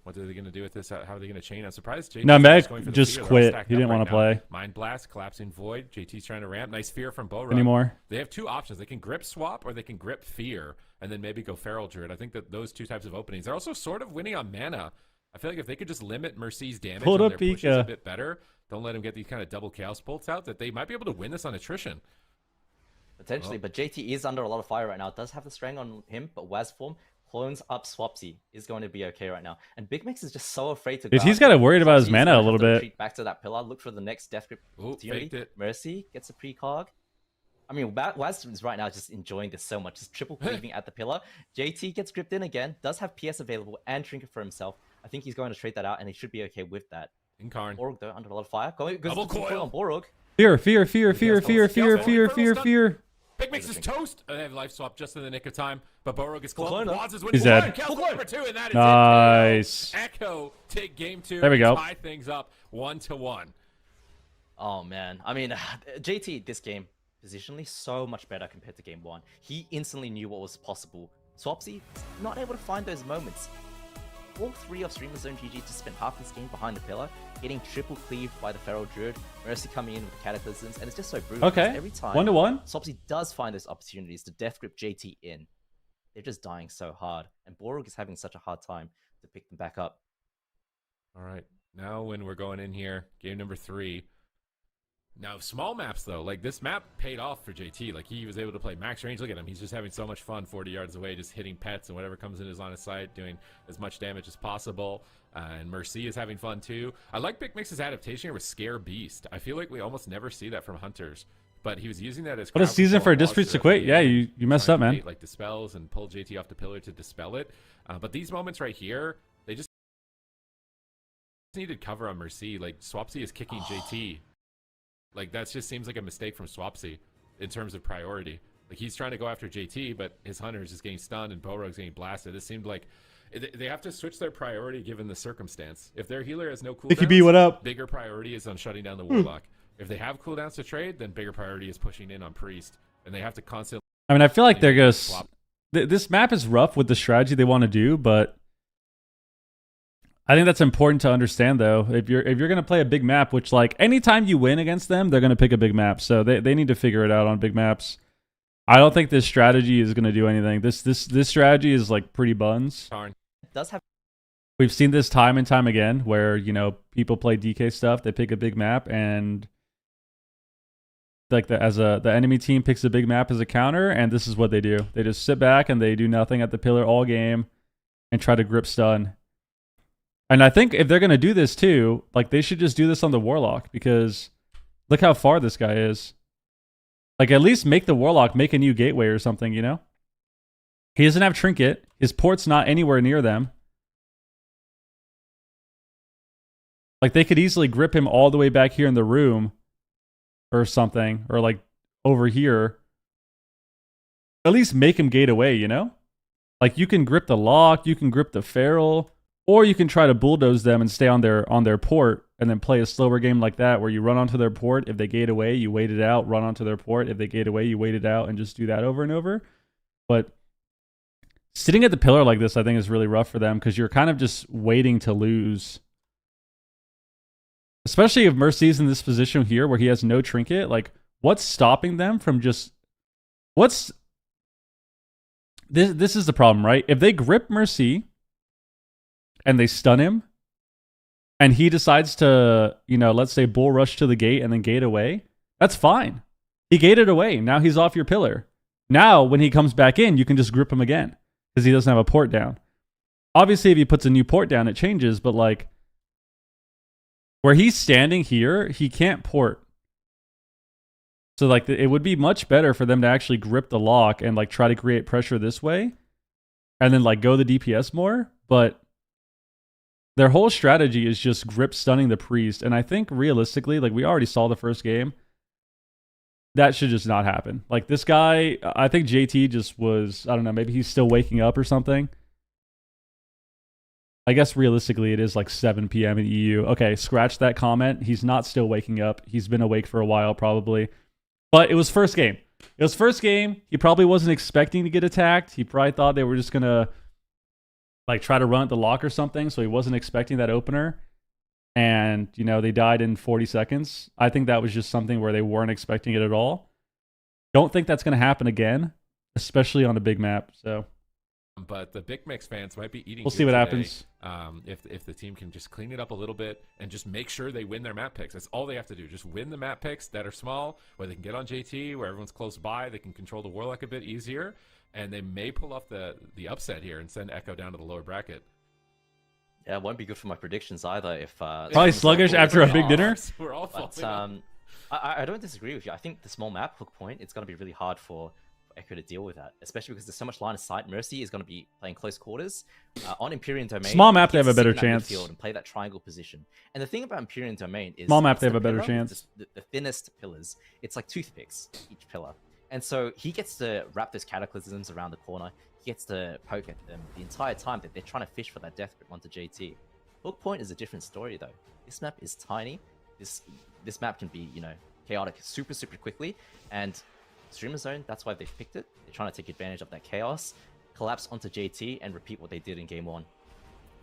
What are they going to do with this? How are they going to chain? I'm surprised JT No, Meg going for the just fear. They're all quit. stacked He up didn't right want to now. play Mind Blast, collapsing Void. JT's trying to ramp. Nice fear from Borug. anymore. They have two options. They can grip swap or they can grip fear and then maybe go feral druid. I think that those two types of openings. They're also sort of winning on mana. I feel like if they could just limit Mercy's damage Hold on up, their pushes Pika. a bit better, don't let him get these kind of double chaos bolts out, that they might be able to win this on attrition. Potentially, but JT is under a lot of fire right now. Does have the strength on him, but Waz form clones up Swapsy is going to be okay right now. And Big Mix is just so afraid to go. Dude, he's out got there. to worried about his Swapsy's mana gonna a have little to bit. retreat back to that pillar. Look for the next death grip Ooh, opportunity. faked it. Mercy gets a precog. I mean, Waz is right now just enjoying this so much. Just triple cleaving at the pillar. JT gets gripped in again. Does have PS available and trinket for himself. I think he's going to trade that out, and he should be okay with that. Incarn. Borug though under a lot of fire. Goes Double to the coil. on Borug. Fear, fear, fear, fear, fear, fear, fear, fear, fear. Big Mix is toast. They have life swap just in the nick of time, but Borug is close. Clone. Waz is winning. He's dead. Kill number 2, and that is Nice. it. Echo take game 2. There we go. Tie things up 1-1. Oh man, I mean, JT this game positionally so much better compared to game 1. He instantly knew what was possible. Swapsy not able to find those moments. All three of Streamer Zone GG just spent half this game behind the pillar, getting triple cleaved by the Feral Druid, Mercy coming in with the Cataclysms, and it's just so brutal. Okay. Every time 1-1. Swapsy does find those opportunities to death grip JT in, they're just dying so hard, and Borug is having such a hard time to pick them back up. All right. Now when we're going in here, game number 3. Now, small maps, though, like this map paid off for JT. Like, he was able to play max range. Look at him. He's just having so much fun 40 yards away, just hitting pets and whatever comes in his line of sight, doing as much damage as possible. And Mercy is having fun, too. I like Big Mix's adaptation here with Scare Beast. I feel like we almost never see that from Hunters. But he was using that as What a crowd season control for a and Waz Dispriest to throughout quit. the Yeah, game, you messed trying up, to man. bait, like, dispels and pull JT off the pillar to dispel it. But these moments right here, they just needed cover on Mercy. Like, Swapsy is kicking JT. Like, that just seems like a mistake from Swapsy in terms of priority. Like, he's trying to go after JT, but his Hunter is just getting stunned and Borug's getting blasted. It seemed like they have to switch their priority given the circumstance. If their healer has no cooldowns, AQB, what up? bigger priority is on shutting down the Warlock. If they have cooldowns to trade, then bigger priority is pushing in on Priest. And they have to constantly... I mean, I feel like they're going to... swap. This map is rough with the strategy they want to do, but I think that's important to understand, though. If you're going to play a big map, which, like, anytime you win against them, they're going to pick a big map. So they need to figure it out on big maps. I don't think this strategy is going to do anything. This strategy is, like, pretty buns. Darn. It does have We've seen this time and time again where, you know, people play DK stuff, they pick a big map, and like the enemy team picks a big map as a counter, and this is what they do. They just sit back and they do nothing at the pillar all game and try to grip stun. And I think if they're going to do this too, like they should just do this on the Warlock, because look how far this guy is. Like at least make the Warlock make a new gateway or something, you know? He doesn't have Trinket. His port's not anywhere near them. Like they could easily grip him all the way back here in the room or something, or like over here. At least make him gate away, you know? Like you can grip the lock, you can grip the feral, or you can try to bulldoze them and stay on their port and then play a slower game like that where you run onto their port. If they gate away, you wait it out, run onto their port. If they gate away, you wait it out, and just do that over and over. But sitting at the pillar like this, I think, is really rough for them, because you're kind of just waiting to lose. Especially if Mercy's in this position here where he has no trinket. Like, what's stopping them from just... This is the problem, right? If they grip Mercy and they stun him, and he decides to, you know, let's say bull rush to the gate and then gate away, that's fine. He gated away. Now he's off your pillar. Now, when he comes back in, you can just grip him again, because he doesn't have a port down. Obviously, if he puts a new port down, it changes, but like, where he's standing here, he can't port. So like, it would be much better for them to actually grip the lock and like try to create pressure this way, and then like go the DPS more. But their whole strategy is just grip stunning the priest. And I think realistically, like we already saw the first game, that should just not happen. Like this guy, I think JT just was, I don't know, maybe he's still waking up or something. I guess realistically it is like 7 p.m. in EU. Okay, scratch that comment. He's not still waking up. He's been awake for a while probably. But it was first game. It was first game. He probably wasn't expecting to get attacked. He probably thought they were just going to like try to run at the lock or something, so he wasn't expecting that opener. And, you know, they died in 40 seconds. I think that was just something where they weren't expecting it at all. Don't think that's going to happen again, especially on a big map. So, but the Big Mix fans might be eating. We'll see what happens. If the team can just clean it up a little bit and just make sure they win their map picks. That's all they have to do. Just win the map picks that are small, where they can get on JT, where everyone's close by. They can control the Warlock a bit easier, and they may pull off the upset here and send Echo down to the lower bracket. Yeah, it won't be good for my predictions either. If probably sluggish after a big dinner. We're all but, I don't disagree with you. I think the small map hook point, it's going to be really hard for Echo to deal with that, especially because there's so much line of sight. Mercy is going to be playing close quarters on Empyrean Domain. Small map, they have a better chance. And play that triangle position. And the thing about Empyrean Domain is small map, they have a better chance. The thinnest pillars, it's like toothpicks each pillar, and so he gets to wrap those cataclysms around the corner. He gets to poke at them the entire time that they're trying to fish for that death grip onto JT. Hook point is a different story though. This map is tiny. This map can be, you know, chaotic super quickly, and Streamer Zone, that's why they've picked it. They're trying to take advantage of that chaos, collapse onto JT, and repeat what they did in game 1.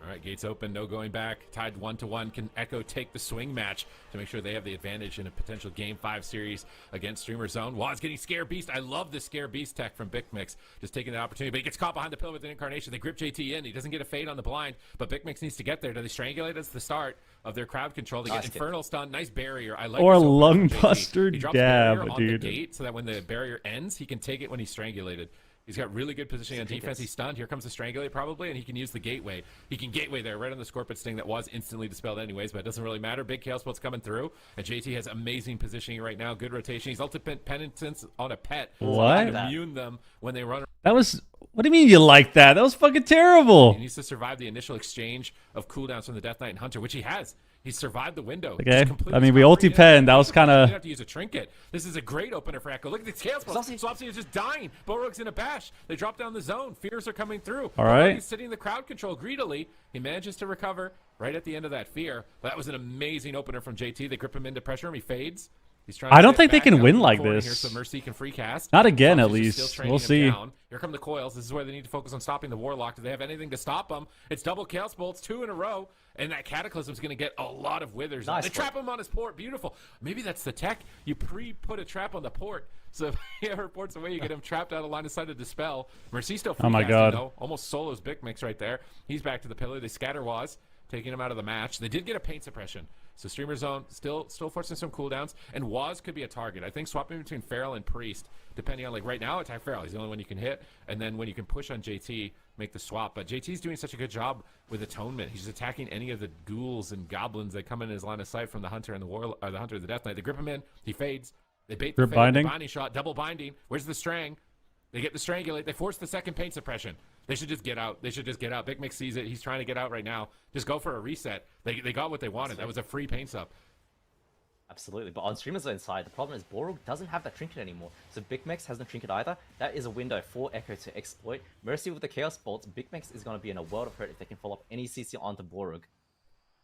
All right, gates open, no going back. Tied 1-1. Can Echo take the swing match to make sure they have the advantage in a potential Game 5 series against Streamer Zone? Waz getting Scare Beast. I love this Scare Beast tech from Big Mix. Just taking the opportunity, but he gets caught behind the pillar with an Incarnation. They grip JT in. He doesn't get a fade on the blind, but Big Mix needs to get there. Do they strangulate? That's the start of their crowd control. They get Infernal Stun. Nice barrier. I like or this Lungbuster he drops dab, barrier on dude. the gate so that when the barrier ends, he can take it when he's strangulated. He's got really good positioning on defense. He's stunned. Here comes the Strangulate probably, and he can use the Gateway. He can Gateway there right on the Scorpion Sting that was instantly dispelled anyways, but it doesn't really matter. Big Chaos Bolt's coming through, and JT has amazing positioning right now. Good rotation. He's ultimate penitence on a pet. What? So he can immune them when they run. That was... What do you mean you like that? That was fucking terrible. He needs to survive the initial exchange of cooldowns from the Death Knight and Hunter, which he has. He's survived the window. Okay. I mean, we ulti-pen. That was kind of... You have to use a trinket. This is a great opener for Echo. Look at the Chaos Bolt. Swapsy is just dying. Borog's in a bash. They drop down the zone. Fears are coming through. All right. He's sitting in the crowd control greedily. He manages to recover right at the end of that fear. But that was an amazing opener from JT. They grip him into pressure him. He fades. He's trying I to don't get think they back can out win in the like corner. this. Here's some Mercy can free cast. Not again, at Swapsy's still least. training We'll him see. down. Here come the coils. This is where they need to focus on stopping the Warlock. Do they have anything to stop them? It's double Chaos Bolts, 2 in a row. And that Cataclysm is going to get a lot of withers. Nice they trap him on his port. Beautiful. Maybe that's the tech. You put a trap on the port. So if he ever ports away, you get him trapped out of line of sight to dispel. Mercy still free Oh my casting, God. though. Almost solos Big Mix right there. He's back to the pillar. They scatter Waz, taking him out of the match. They did get a paint suppression. So Streamer Zone still forcing some cooldowns, and Waz could be a target. I think swapping between Feral and Priest, depending on, like, right now, attack Feral. He's the only one you can hit, and then when you can push on JT, make the swap. But JT's doing such a good job with Atonement. He's just attacking any of the ghouls and goblins that come in his line of sight from the Hunter and the War, or the Hunter of the Death Knight. They grip him in. He fades. They bait the Grip binding. binding shot, double binding. Where's the Strang? They get the Strangulate. They force the second paint suppression. They should just get out. They should just get out. Big Mix sees it. He's trying to get out right now. Just go for a reset. They got what they wanted. That was a free paint sub. Absolutely, but on Streamer Zone side, the problem is Borog doesn't have that trinket anymore. So Big Mex has no trinket either. That is a window for Echo to exploit. Mercy with the Chaos Bolts, Big Mex is going to be in a world of hurt if they can follow up any CC onto Borog.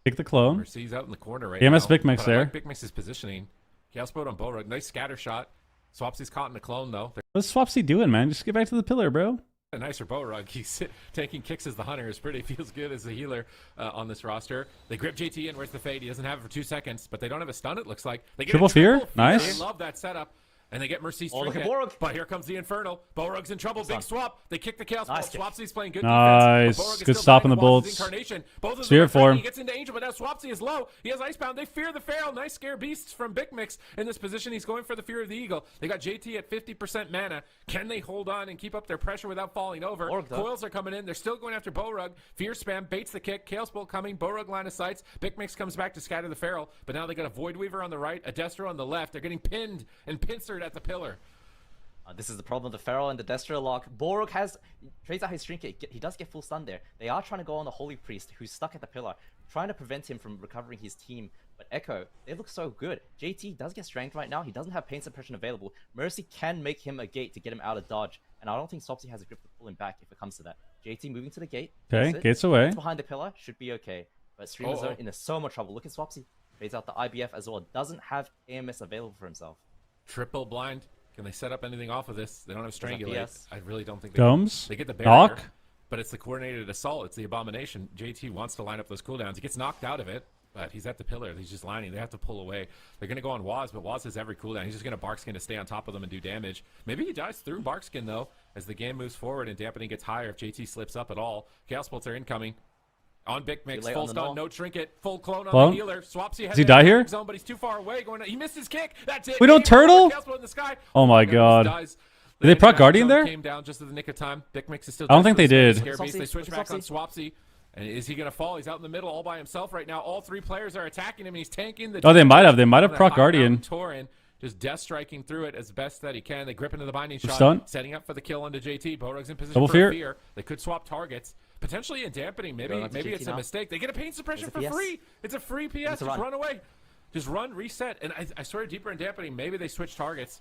Take the clone. Mercy's out in the corner right EMS now. Big Mix but I there. like Big Mix's positioning. Chaos Bolt on Borog. Nice scatter shot. Swapsy's caught in the clone, though. What's Swapsy doing, man? Just get back to the pillar, bro. A nicer Borog. He's taking kicks as the hunter. Is pretty feels good as a healer on this roster. They grip JT in. Where's the fade? He doesn't have it for 2 seconds, but they don't have a stun. It looks like they get Triple a fear? Nice. They love that setup. And they get Mercy's Oh, look at trinket. Borog. But here comes the Infernal. Borog's in trouble. Big swap. They kick the Chaos Nice Bolt. Swapsy's playing good Nice. defense. But Borog is Good still stop on the dying. Watch his bolts. Incarnation. Both of them Sphere are fighting. form. He gets into Angel, but now Swapsy is low. He has Icebound. They fear the Feral. Nice scare beasts from Big Mix in this position. He's going for the Fear of the Eagle. They got JT at 50% mana. Can they hold on and keep up their pressure without falling over? Borog, though. Coils are coming in. They're still going after Borog. Fear spam baits the kick. Chaos Bolt coming. Borog line of sights. Big Mix comes back to scatter the Feral. But now they got a Void Weaver on the right, a Destro on the left. They're getting pinned and pincered at the pillar. This is the problem, the Feral and the Destro lock. Borog trades out his trinket. He does get full stun there. They are trying to go on the Holy Priest, who's stuck at the pillar, trying to prevent him from recovering his team. But Echo, they look so good. JT does get strength right now. He doesn't have pain suppression available. Mercy can make him a gate to get him out of dodge. And I don't think Swapsy has a grip to pull him back if it comes to that. JT moving to the gate. Okay, Gets it, gates away. gets behind the pillar, should be okay. But Streamer Zone in so much trouble. Look at Swapsy. Trades out the IBF as well. Doesn't have AMS available for himself. Triple blind. Can they set up anything off of this? They don't have Strangulate. PS. I really don't think they Domes. They get the barrier, Knock. but it's the coordinated assault. It's the abomination. JT wants to line up those cooldowns. He gets knocked out of it, but he's at the pillar. He's just lining. They have to pull away. They're going to go on Waz, but Waz has every cooldown. He's just going to Barkskin to stay on top of them and do damage. Maybe he dies through Barkskin, though, as the game moves forward and dampening gets higher if JT slips up at all. Chaos Bolts are incoming. On Big Mix, full stun, no trinket, full clone on the healer. Swapsy has he die here? zone, but he's too far away. He missed his kick. That's it. We don't turtle? Chaos Bolt in the sky. Oh my god. Dies. Did they proc Guardian zone there? Came down just at the nick of time. Big Mix is still. I don't think they did. Scare beast. They Swapsy, switch back on Swapsy. Swapsy. And is he gonna fall? He's out in the middle all by himself right now. All three players are attacking him. And he's tanking the. Oh, they might have. They might have on that proc high Guardian. mountain Tauren, just death striking through it as best that he can. They grip into the binding shot, Stun. setting up for the kill onto JT. Borog's in position Double for fear. a fear. They could swap targets. Potentially in dampening, maybe Going on to maybe JT it's a now. mistake. They get a pain suppression There's for a PS. free. It's a free PS. Needs Just to run. run away. Just run, reset. And I swear deeper in dampening, maybe they switch targets.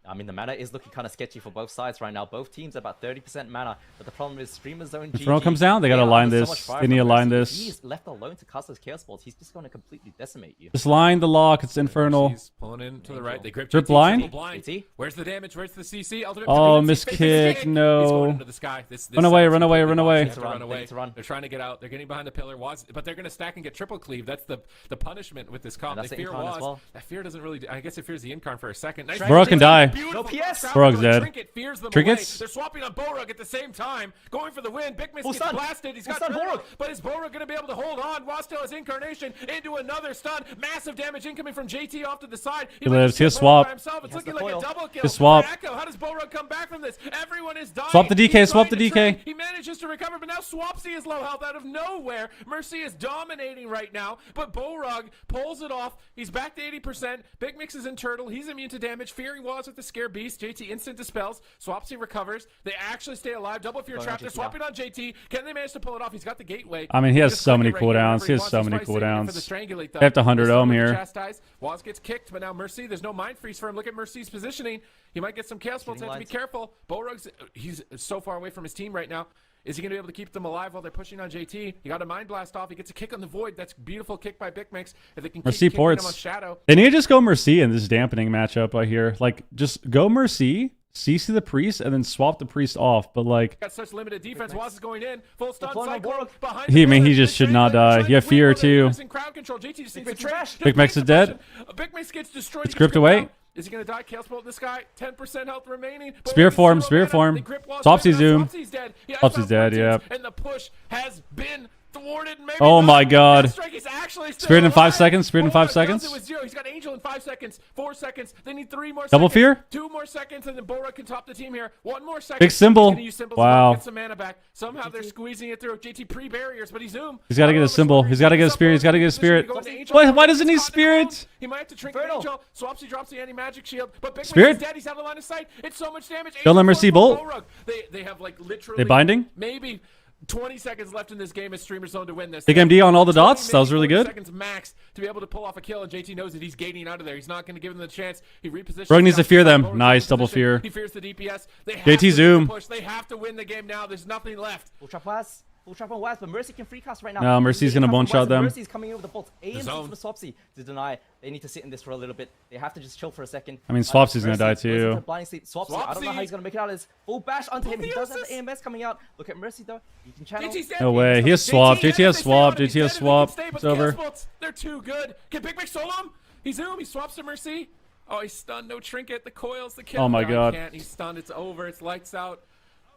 I mean, the mana is looking kind of sketchy for both sides right now. Both teams are about 30% mana, but the problem is Streamer Zone GG. Inferno comes down, they gotta are line under this. so much fire They need to from line Mercy. this. If he's left alone to cast those Chaos Bolts, he's just going to completely decimate you. Just line the lock. It's Infernal. He's pulling in to the right. They grip Drip JT, blind? triple blind. JT? Where's the damage? Where's the CC? Ultimate Oh, Pregnancy, miss fake kick, He's no. going into the sky. This Run away, sounds run away, completely run away. lost. They have to They need to run. They're trying to get out. They're getting behind the pillar. But they're going to stack and get triple cleave. That's the punishment with this comp. And that's They the fear Incarn as Waz. well. That fear doesn't really. I guess it fears the Incarn for a second. Nice Borog can die. Beautiful No PS. Borog's dead. Trinket fears them Trinkets? away. They're swapping on Borog at the same time, going for the win. Big Miss Full gets stun. blasted. He's Full got stun, turtle, Borog. but is Borog going to be able to hold on? Waz still has Incarnation into another stun. Massive damage incoming from JT off to the side. He might lives. just He get has Borog swap. by himself. It's He has looking the like a foil. double kill. His swap. For Echo. How does Borog come back from this? Everyone is dying. Swap the DK, He's swap trying the to DK. trade. He manages to recover, but now Swapsy is low health out of nowhere. Mercy is dominating right now, but Borog pulls it off. He's back to 80%. Big Mix is in Turtle. He's immune to damage. Fearing Waz with the Scare Beast. JT instant dispels. Swapsy recovers. They actually stay alive. Double Fear Going trap. on They're JT swapping on JT. Can they manage to pull it off? He's got the gateway. I mean, he has Just so click many it right here cooldowns. whenever He has wants. so He's many probably saving it for the cooldowns. Strangulate, though. They have to 100 They still ohm with the here. Chastise. Waz gets kicked, but now Mercy, there's no mind freeze for him. Look at Mercy's positioning. He might get some Chaos Bolts. Have to be lines. careful. Borog's, he's so far away from his team right now. Is he going to be able to keep them alive while they're pushing on JT? He got a Mind Blast off. He gets a kick on the Void. That's a beautiful kick by Big Mix. If they can keep Mercy kicking him ports. on Shadow. They need to just go Mercy in this dampening matchup right here. Like, just go Mercy, CC the Priest, and then swap the Priest off. But, like, Got such limited defense. Waz is going in. Full stun. Deploying on Cyclone Borog. behind He- the I mean, he pillar. just The should not Strangler die. trying You have to fear, win with it. too. Losing crowd control. JT just needs to Mix trade. trash. Big Mix is dead. Big Mix gets destroyed. It's He gets gripped away. down. Is he going to die? Chaos Bolt in the sky. 10% health remaining. Spear Borog is form, zero spear mana. form. They grip Waz Swapsy right now. zoom. Swapsy's dead. He has Swapsy's found dead, Fortunes, yeah. And the push has been Thwarted, maybe Oh not. my God. Deathstrike is actually still Spirit in 5 alive. seconds. Spirit in 5 Bora does seconds. it with 0. He's got Angel in 5 seconds. 4 seconds. They need 3 more Double seconds. fear? 2 more seconds, and then Bora can top the team here. 1 more second. Big symbol. He's gonna use symbols Wow. to get some mana back. Somehow they're squeezing it through. JT pre-barriers, but he's Zoom. He's got to get a symbol. He's got to get a spirit. He's got to get a spirit. Why doesn't he spirit? He might have to trinket Angel. Swapsy drops the anti-magic shield, but Big Spirit? is dead. He's out of line of sight. It's so much damage. Don't let Angel Mercy falls bolt. from Borog. They have like literally They binding? maybe 20 seconds left in this game as Streamer Zone to win this. Big MD on all the dots. 20, That was really maybe 40 good. Seconds max to be able to pull off a kill, and JT knows that he's gating out of there. He's not going to give him the chance. He repositions. Rogue needs to fear them. Borog's Nice, in double position. fear. He fears the DPS. They have JT to zoom. push. They have to win the game now. There's nothing left. Full trap Waz. Full trap on Waz, but Mercy can free cast right now. No, Mercy's gonna one-shot them. Mercy's coming in with the bolt. AMC zone. from Swapsy to deny. They need to sit in this for a little bit. They have to just chill for a second. I mean, Swapsy's gonna die Mercy too. to blinding sleep. Swapsy, I don't know how he's gonna make it out of this. Full bash onto him. He does have the AMS coming out. Look at Mercy though. He can channel. JT's dead. No way. He has swap. JT has swap. JT has swap. It's over. They're too good. Can Big Mick solo him? He's Zoom. He swaps to Mercy. Oh, he's stunned. No trinket. The coils. The kill. Oh my No, God. He can't. He's stunned. It's over. It's lights out.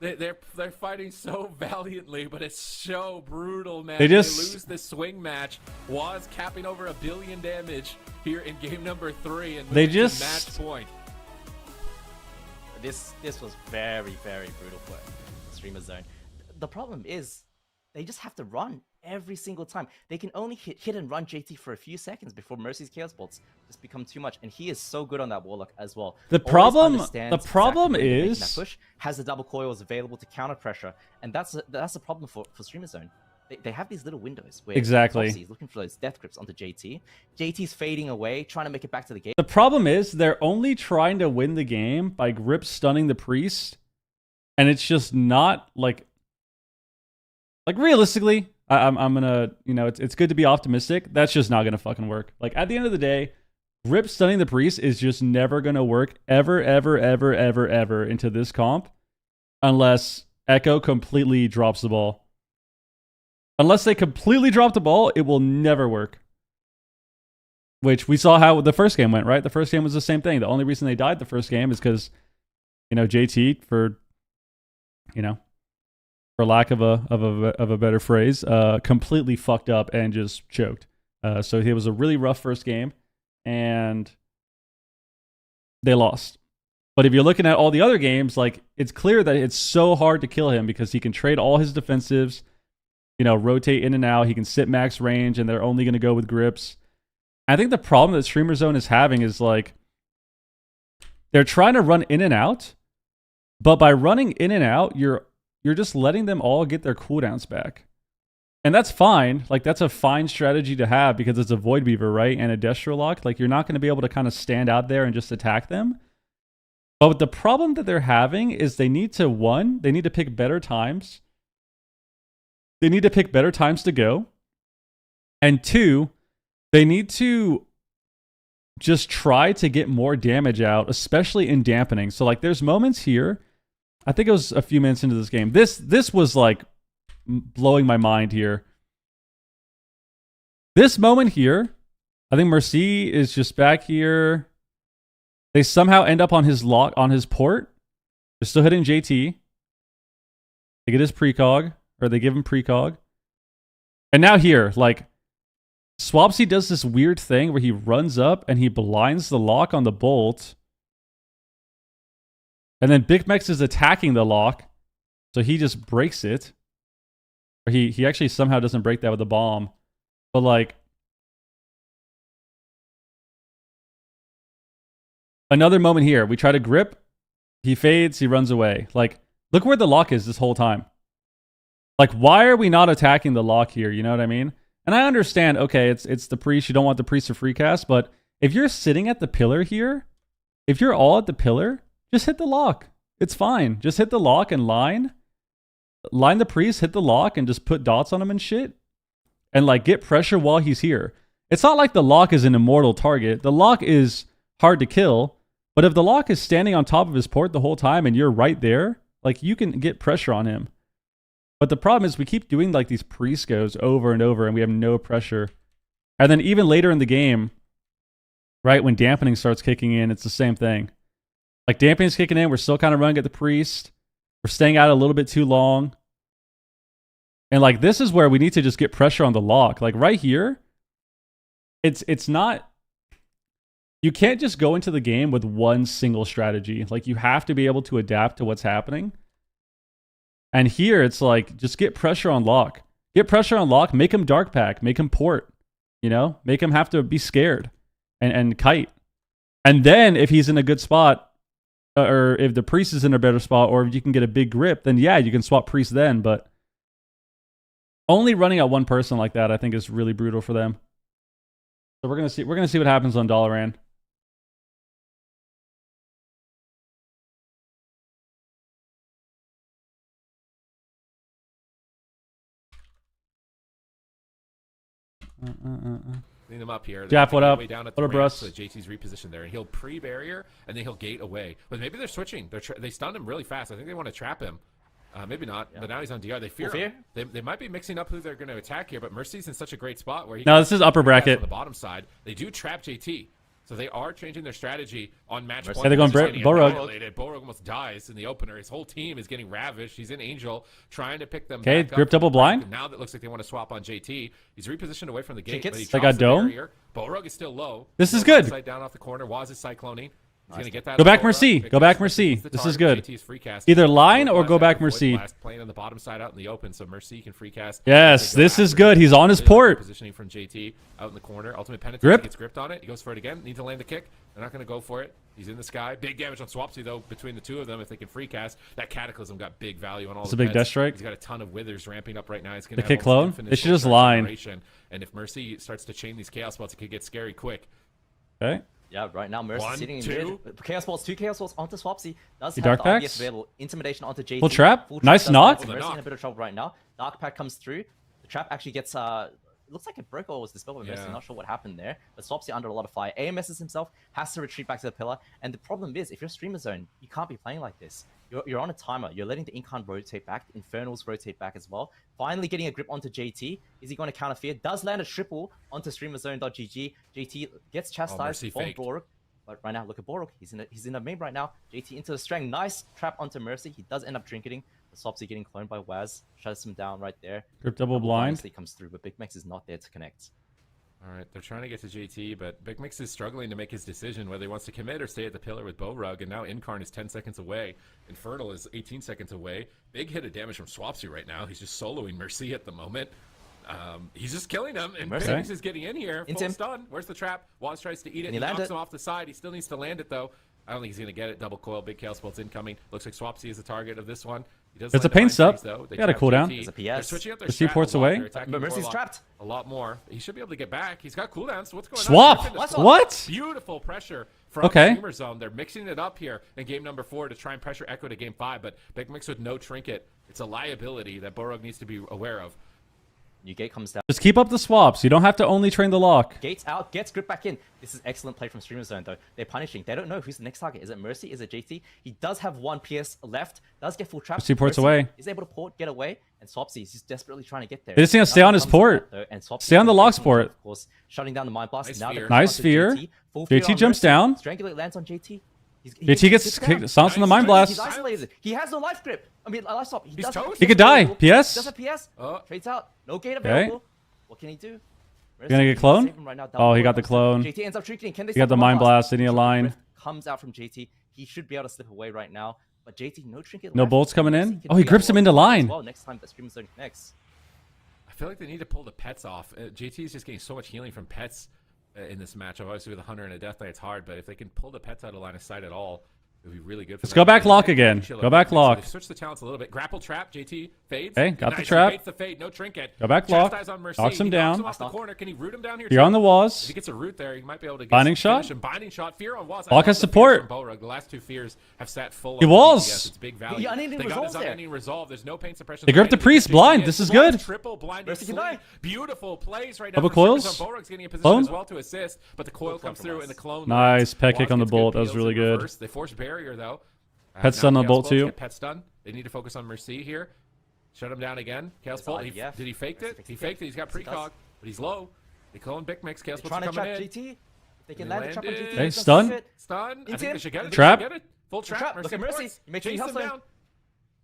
They're fighting so valiantly, but it's so brutal, man. They just- lose this swing match. Waz capping over 1 billion damage here in game number 3, and They losing to just- match point. This was very, very brutal for Streamer Zone. The problem is they just have to run every single time. They can only hit and run JT for a few seconds before Mercy's Chaos Bolts just become too much. And he is so good on that Warlock as well. The Always problem understands exactly when they're making is- that push, has the double coils available to counter pressure, and that's a problem for Streamer Zone. They have these little windows where Exactly. Swapsy's looking for those death grips onto JT. JT's fading away, trying to make it back to the game. The problem is they're only trying to win the game by grip stunning the priest, and it's just not like realistically. I'm gonna, it's good to be optimistic. That's just not gonna fucking work. Like at the end of the day, grip stunning the priest is just never gonna work ever into this comp, unless Echo completely drops the ball. Unless they completely drop the ball, it will never work. Which we saw how the first game went, right? The first game was the same thing. The only reason they died the first game is because, JT, for lack of a better phrase, completely fucked up and just choked. So it was a really rough first game, and they lost. But if you're looking at all the other games, like it's clear that it's so hard to kill him because he can trade all his defensives, rotate in and out. He can sit max range, and they're only going to go with grips. I think the problem that Streamer Zone is having is like they're trying to run in and out, but by running in and out, you're just letting them all get their cooldowns back. And that's fine. Like that's a fine strategy to have because it's a Void Beaver, right? And a Destro Lock. Like you're not going to be able to kind of stand out there and just attack them. But the problem that they're having is they need to pick better times. They need to pick better times to go. And 2, they need to just try to get more damage out, especially in dampening. So like there's moments here, I think it was a few minutes into this game. This was like blowing my mind here. This moment here, I think Mercy is just back here. They somehow end up on his port. They're still hitting JT. They get his precog, or they give him precog. And now here, like, Swapsy does this weird thing where he runs up and he blinds the lock on the bolt. And then Big Mex is attacking the lock, so he just breaks it. Or he actually somehow doesn't break that with a bomb. But like, another moment here. We try to grip. He fades. He runs away. Like, look where the lock is this whole time. Like, why are we not attacking the lock here? You know what I mean? And I understand, okay, it's the priest. You don't want the priest to free cast. But if you're sitting at the pillar here, if you're all at the pillar, just hit the lock. It's fine. Just hit the lock and line the priest, hit the lock, and just put dots on him and shit. And, like, get pressure while he's here. It's not like the lock is an immortal target. The lock is hard to kill. But if the lock is standing on top of his port the whole time and you're right there, like, you can get pressure on him. But the problem is we keep doing, like, these pre-scos over and over, and we have no pressure. And then even later in the game, right, when dampening starts kicking in, it's the same thing. Like, dampening's kicking in, we're still kind of running at the priest. We're staying out a little bit too long. And like this is where we need to just get pressure on the lock. Like right here, it's not. You can't just go into the game with one single strategy. Like you have to be able to adapt to what's happening. And here it's like just get pressure on lock. Get pressure on lock. Make him dark pack. Make him port. You know, make him have to be scared and kite. And then if he's in a good spot, or if the priest is in a better spot, or if you can get a big grip, then yeah, you can swap priest then. But only running at one person like that, I think, is really brutal for them. So we're gonna see what happens on Dalaran. Clean him up here. Jaff, what up? Way down at What the up, ramp, Russ? so JT's repositioned there, and he'll pre-barrier, and then he'll gate away. But maybe they're switching. They stunned him really fast. I think they want to trap him. Maybe not, but now he's on DR. They fear him. They might be mixing up who they're going to attack here, but Mercy's in such a great spot where he No, this is upper bracket. on the bottom side. They do trap JT. So they are changing their strategy on match Yeah, point. they're going Borog. Borog almost dies in the opener. His whole team is getting ravished. He's in Angel, trying to pick them Okay, back up grip double from the back. blind. And now that looks like they want to swap on JT. He's repositioned away from the gate. But he They drops got the dome. barrier. Borog is still low. This is Borog good. Side down off the corner. Waz is cycloning. He's going to get that. Go back Borog. Mercy. Big Go back Mercy. Mercy. The This is target. good. JT's free cast. Either line Void or go blast back after Void Mercy. blast, playing on the bottom side out in the open, so Mercy can free cast. Yes, They go this is after good. him. He's on his Really like port. the positioning from JT out in the corner. Ultimate penitence. Grip. He gets gripped on it. He goes for it again. Needs to land the kick. They're not going to go for it. He's in the sky. Big damage on Swapsy, though, between the two of them if they can free cast. That Cataclysm got big value on all It's the a big pets. death strike. He's got a ton of withers ramping up right now. He's going The to kick clone? They should just line. And if Mercy starts to chain these Chaos Balls, it could get scary quick. Okay. Yeah, right now Mercy One, sitting in two. mid. Chaos Balls, 2 Chaos Balls onto Swapsy. Does He have dark the RBS packs? available. Intimidation onto JT. Full trap? Nice does knock. have Mercy in a bit of trouble right now. Dark pack comes through. The trap actually gets it looks like it broke or was dispelled by Mercy. Yeah. Not sure what happened there. But Swapsy under a lot of fire. AMS's himself has to retreat back to the pillar. And the problem is, if you're streamer zone, you can't be playing like this. You're on a timer. You're letting the Incarn rotate back. The Infernals rotate back as well. Finally getting a grip onto JT. Is he going to counter fear? Does land a triple onto streamerzone.gg. JT gets chastised Mercy from faked. Borg. But right now, look at Borg. He's in a main right now. JT into the strang. Nice trap onto Mercy. He does end up trinketing. The Swapsy getting cloned by Waz. Shuts him down right there. Grip double blind. Honestly comes through, but Big Max is not there to connect. All right, they're trying to get to JT, but Big Mix is struggling to make his decision whether he wants to commit or stay at the pillar with Borog, and now Incarn is 10 seconds away. Infernal is 18 seconds away. Big hit of damage from Swapsy right now. He's just soloing Mercy at the moment. He's just killing him, and Big Mix is getting in here. Full stun. Where's the trap? Waz tries to eat it. He knocks him off the side. He still needs to land it, though. I don't think he's going to get it. Double coil. Big Chaos Bolt's incoming. Looks like Swapsy is the target of this one. He does It's a land pain mind sub. freeze, though. They Got a trap cooldown. JT. It's a PS. They're switching up their The strat seaport's a lot. away. They're attacking But Mercy's Warlock trapped. a lot more. He should be able to get back. He's got cooldowns. What's going Swap. on? Griffin, What? Beautiful pressure from Okay. Streamer Zone. They're mixing it up here in game number 4 to try and pressure Echo to game 5, but Big Mix with no trinket. It's a liability that Borog needs to be aware of. New gate comes down. Just keep up the swaps. You don't have to only train the lock. Gates out, gets grip back in. This is excellent play from Streamer Zone, though. They're punishing. They don't know who's the next target. Is it Mercy? Is it JT? He does have 1 PS left. Does get full trap. Mercy ports Mercy away. Is able to port, get away, and Swapsy is just desperately trying to get there. They just need to stay on his port. Stay on the lock's port. Of course, shutting down the Mind Blast. Nice Now fear. they're Nice onto fear. JT. Full fear JT on jumps Mercy. down. Strangulate lands on JT. JT gets kicked. Silence on the Mind Blast. He's isolated. He has no life grip. I mean, life stop. He's toast. He could die. Available. PS? Does have PS. Oh. Trades out. No gate available. What can he do? gonna get cloned? Oh, he got the clone. JT ends up shrinking. Can they He got stop the Mind Blast. They need a line. Rift comes out from JT. He should be able to slip away right now. But JT, no trinket. No left. bolts coming in? Mercy can Oh, he be grips him unlocked into as line. Well, next time that Streamer Zone connects. I feel like they need to pull the pets off. JT is just getting so much healing from pets in this matchup. Obviously, with a Hunter and a Death Knight, it's hard, but if they can pull the pets out of line of sight at all, it would be really good for Let's them. go back They lock can again. chill Go out. back So lock. they've switched the talents a little bit. Grapple trap. JT fades. Okay, got the Nice. trap. He baits the fade. No trinket. Go back lock. Chastise on Mercy. Knocks him He down. knocks him off the corner. Can he root him down here? You're too? on the If walls. he gets a root there, he might be able to get Binding some shot? finish him. Binding shot. Fear on walls. Block has support. Borog. The last 2 fears have sat full. He on walls. DPS. It's big value. He unending They got his resolves there. unending resolve. There's no pain suppression. They gripped the priest blind. This is good. Triple blinding Mercy can sleep. die. Beautiful plays right now. Double for Streamer coils. Zone. Borog's getting a position Clone. as well to assist, but the coil comes through and the clone. Nice. lands. Pet kick Waz on the gets good bolt. That was peels really in good. reverse. They force barrier though. Pet stun now on the Chaos bolt Bolts too. get Pet stun. They need to focus on Mercy here. Shut him down again. Chaos It's Bolt. IDF. Did he fake Mercy it? fakes He the faked kick. it. He's got Yes, he precog, but he's low. They clone Big Mix. Chaos They're Bolt's trying to coming trap in. JT. If they can They land the trap on landed. JT. Okay, that's stun. it. Stun. I think they should get it. Trap. They should get it. Full trap. Trap. Mercy Look at Mercy. ports. He makes sure he Chase helps them him. down.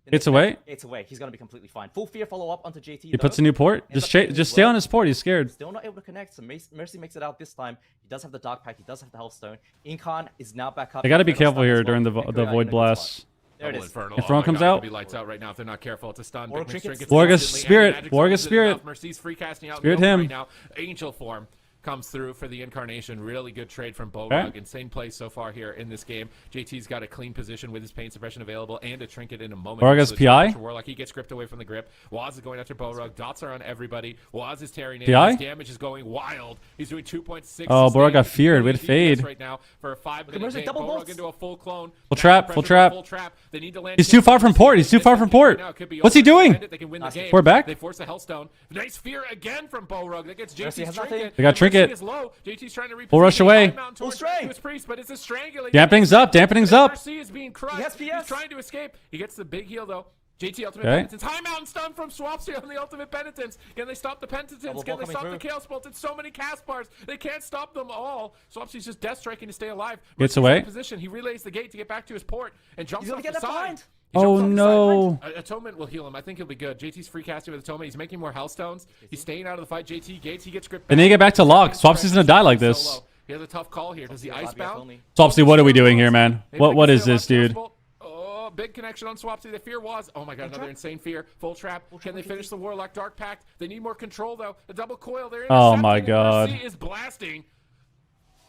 in Gates this away. match, Gates away. He's gonna be completely fine. Full fear follow up onto JT. He puts a new port. Just stay on his port. He's scared. Still not able to connect. So Mercy makes it out this time. He does have the Dark Pack. He does have the Healthstone. Incarn is now back up. They got to be Inferno careful stun here as well. during They the go out in a Void good Blast. spot. There it Double is. Infernal. Inferno Oh my comes God, it out. could be lights out right now if they're not careful. It's a stun. Warg Big Mix trinkets. trinkets Warg has instantly, Spirit. and Magic Warg has closes it Spirit. enough. Mercy's free casting out in Spirit the open him. right now. Angel form comes through for the Incarnation. Really good trade from Borog. Insane play so far here in this game. JT's got a clean position with his pain suppression available and a trinket in a moment. Borog has So the PI? challenge for Warlock, he gets gripped away from the grip. Waz is going after Borog. Dots are on everybody. Waz is tearing in. PI? His damage is going wild. He's doing 2.6. Oh, Borog got sustained. feared. Way to He's beating us fade. right now for a 5-minute Mercy game. double Borog bolts. into a full clone. Full Now trap, pressure full with a trap. full trap. They need to land. He's too far from port. He's too far from port. What's he doing? They can win the game. We're back. They force a Hellstone. Nice fear again from Borog. That gets Mercy JT's has nothing. trinket. They got And trinket. Mercy is low. JT's trying to reposition. Full rush away. Full strength. His priest, but it's a strangling. Dampening's up. Dampening's up. Mercy is being crushed. He has PS. He's trying to escape. He gets the big heal though. JT Ultimate Okay. Penitence. High Mountain stun from Swapsy on the Ultimate Penitence. Can they stop the Penitence? Double Can ball they coming stop the through. Chaos Bolt? It's so many cast bars. They can't stop them all. Swapsy's just death striking to stay alive. Gets Mercy's in away. Position. He relays the gate to get back to his port and jumps He's gonna off get the that side. behind. He jumps Oh off the no. side. Atonement will heal him. I think he'll be good. JT's free casting with Atonement. He's making more Hellstones. He's staying out of the fight. JT Gates. He gets gripped. They need to get back to lock. Swapsy's gonna die like this. Solo. He has a tough call here. Does he Swapsy icebound? only. Swapsy, what are we doing here, man? Maybe they What can is stay this, alive. dude? Oh, big connection on Swapsy. The fear was. Oh my god, another insane fear. Full trap. Can they finish the Warlock Dark Pact? They need more control though. The double coil. They're Oh my intercepting, and God. Mercy is blasting.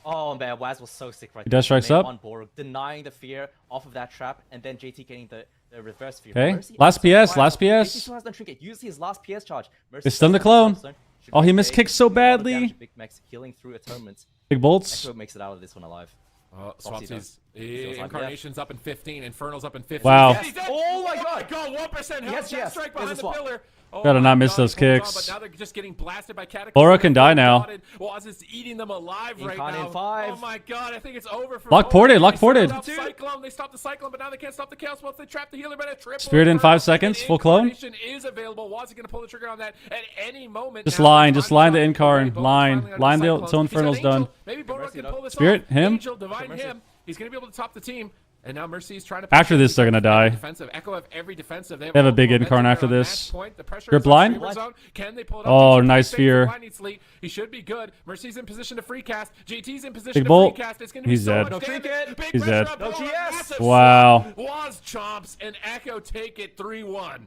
Oh man, Waz was so sick right He there. dash strikes Main up. on Borg, denying the fear off of that trap, and then JT getting the reverse fear. Okay. Mercy Last is PS, wild. last JT PS. still has no trinket. Use his last PS charge. Mercy They stunned the does have clone. his Healthstone. Should Oh, be he okay. miskicked so A lot of badly. damage. Big Max healing through atonements. Big bolts. Echo makes it out of this one alive. Oh, Swapsy Swapsy's Feels like Incarnation's up in 15. Infernal's up in 15. Wow. Yes, he's dead. Oh my God. 1% health. Yes, Death yes. strike There's behind a the swap. pillar. Oh Gotta my not miss God, those he holds on, kicks. but now they're just getting blasted by Cataclysm. Bora can die now. Waz is eating them alive right Incarn in now. 5. Oh my God, I think it's over for Lock Bora. ported, lock They ported. stopped Cyclone. They stopped the Cyclone, but now they can't stop the Chaos Bolt. They trap the healer, but a triple. Spirit in Inferno. 5 seconds, And full clone. Incarnation is available. Waz is going to pull the trigger on that at any moment. Just now. line, Time just to line the stop. Incarn. Okay, Bora's Line. finally under Line the Cyclone. till He's got Infernal's Angel. done. Maybe Bora Mercy can though. pull this Spirit, off. him. Angel, divine Mercy. him. He's going to be able to top the team. And now Mercy's trying to. After this, they're gonna die. Defensive. Echo have every defensive. They They have a all big momentum. Incarn They're after on this. match point. The pressure Grip is on line? Streamer Zone. Can they pull it Oh, up? JT nice stays fear. for Lightning Sleet. He should be good. Mercy's in position to free cast. JT's in position Big to bolt. free cast. It's going to be He's so dead. much No damage. trinket. Big He's pressure dead. up No Bora. GS. Massive Wow. swap. Waz chomps and Echo take it 3-1.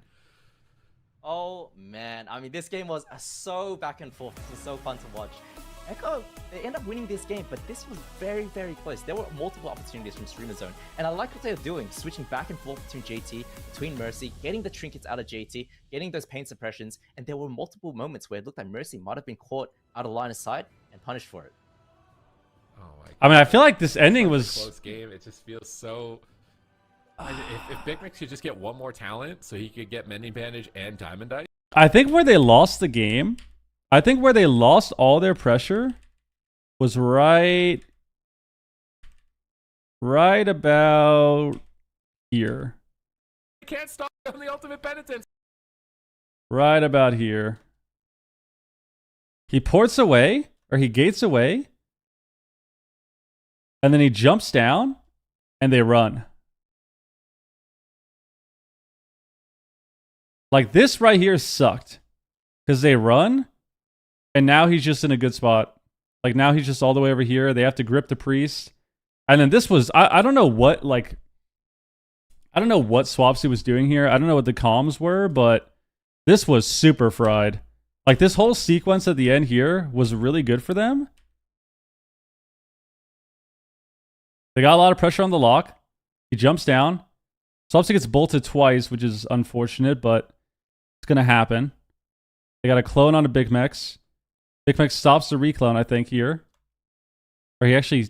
Oh man, I mean this game was so back and forth. It was so fun to watch. Echo, they end up winning this game, but this was very, very close. There were multiple opportunities from Streamer Zone, and I like what they're doing, switching back and forth between JT, between Mercy, getting the trinkets out of JT, getting those pain suppressions, and there were multiple moments where it looked like Mercy might have been caught out of line of sight and punished for it. Oh my God. I mean, I feel like this ending Such a was. close game. It just feels so. If Big Mix could just get one more talent, so he could get Mending Bandage and Diamond Dice. I think where they lost the game, I think where they lost all their pressure was right about here. They can't stop on the Ultimate Penitence. Right about here. He ports away, or he gates away, and then he jumps down, and they run. Like this right here sucked. Because they run, and now he's just in a good spot. Like now he's just all the way over here. They have to grip the priest. And then this was, I don't know what, like, I don't know what Swapsy was doing here. I don't know what the comms were, but this was super fried. Like this whole sequence at the end here was really good for them. They got a lot of pressure on the lock. He jumps down. Swapsy gets bolted twice, which is unfortunate, but it's going to happen. They got a clone on a Big Mex. Big Mex stops the reclone, I think, here. Or he actually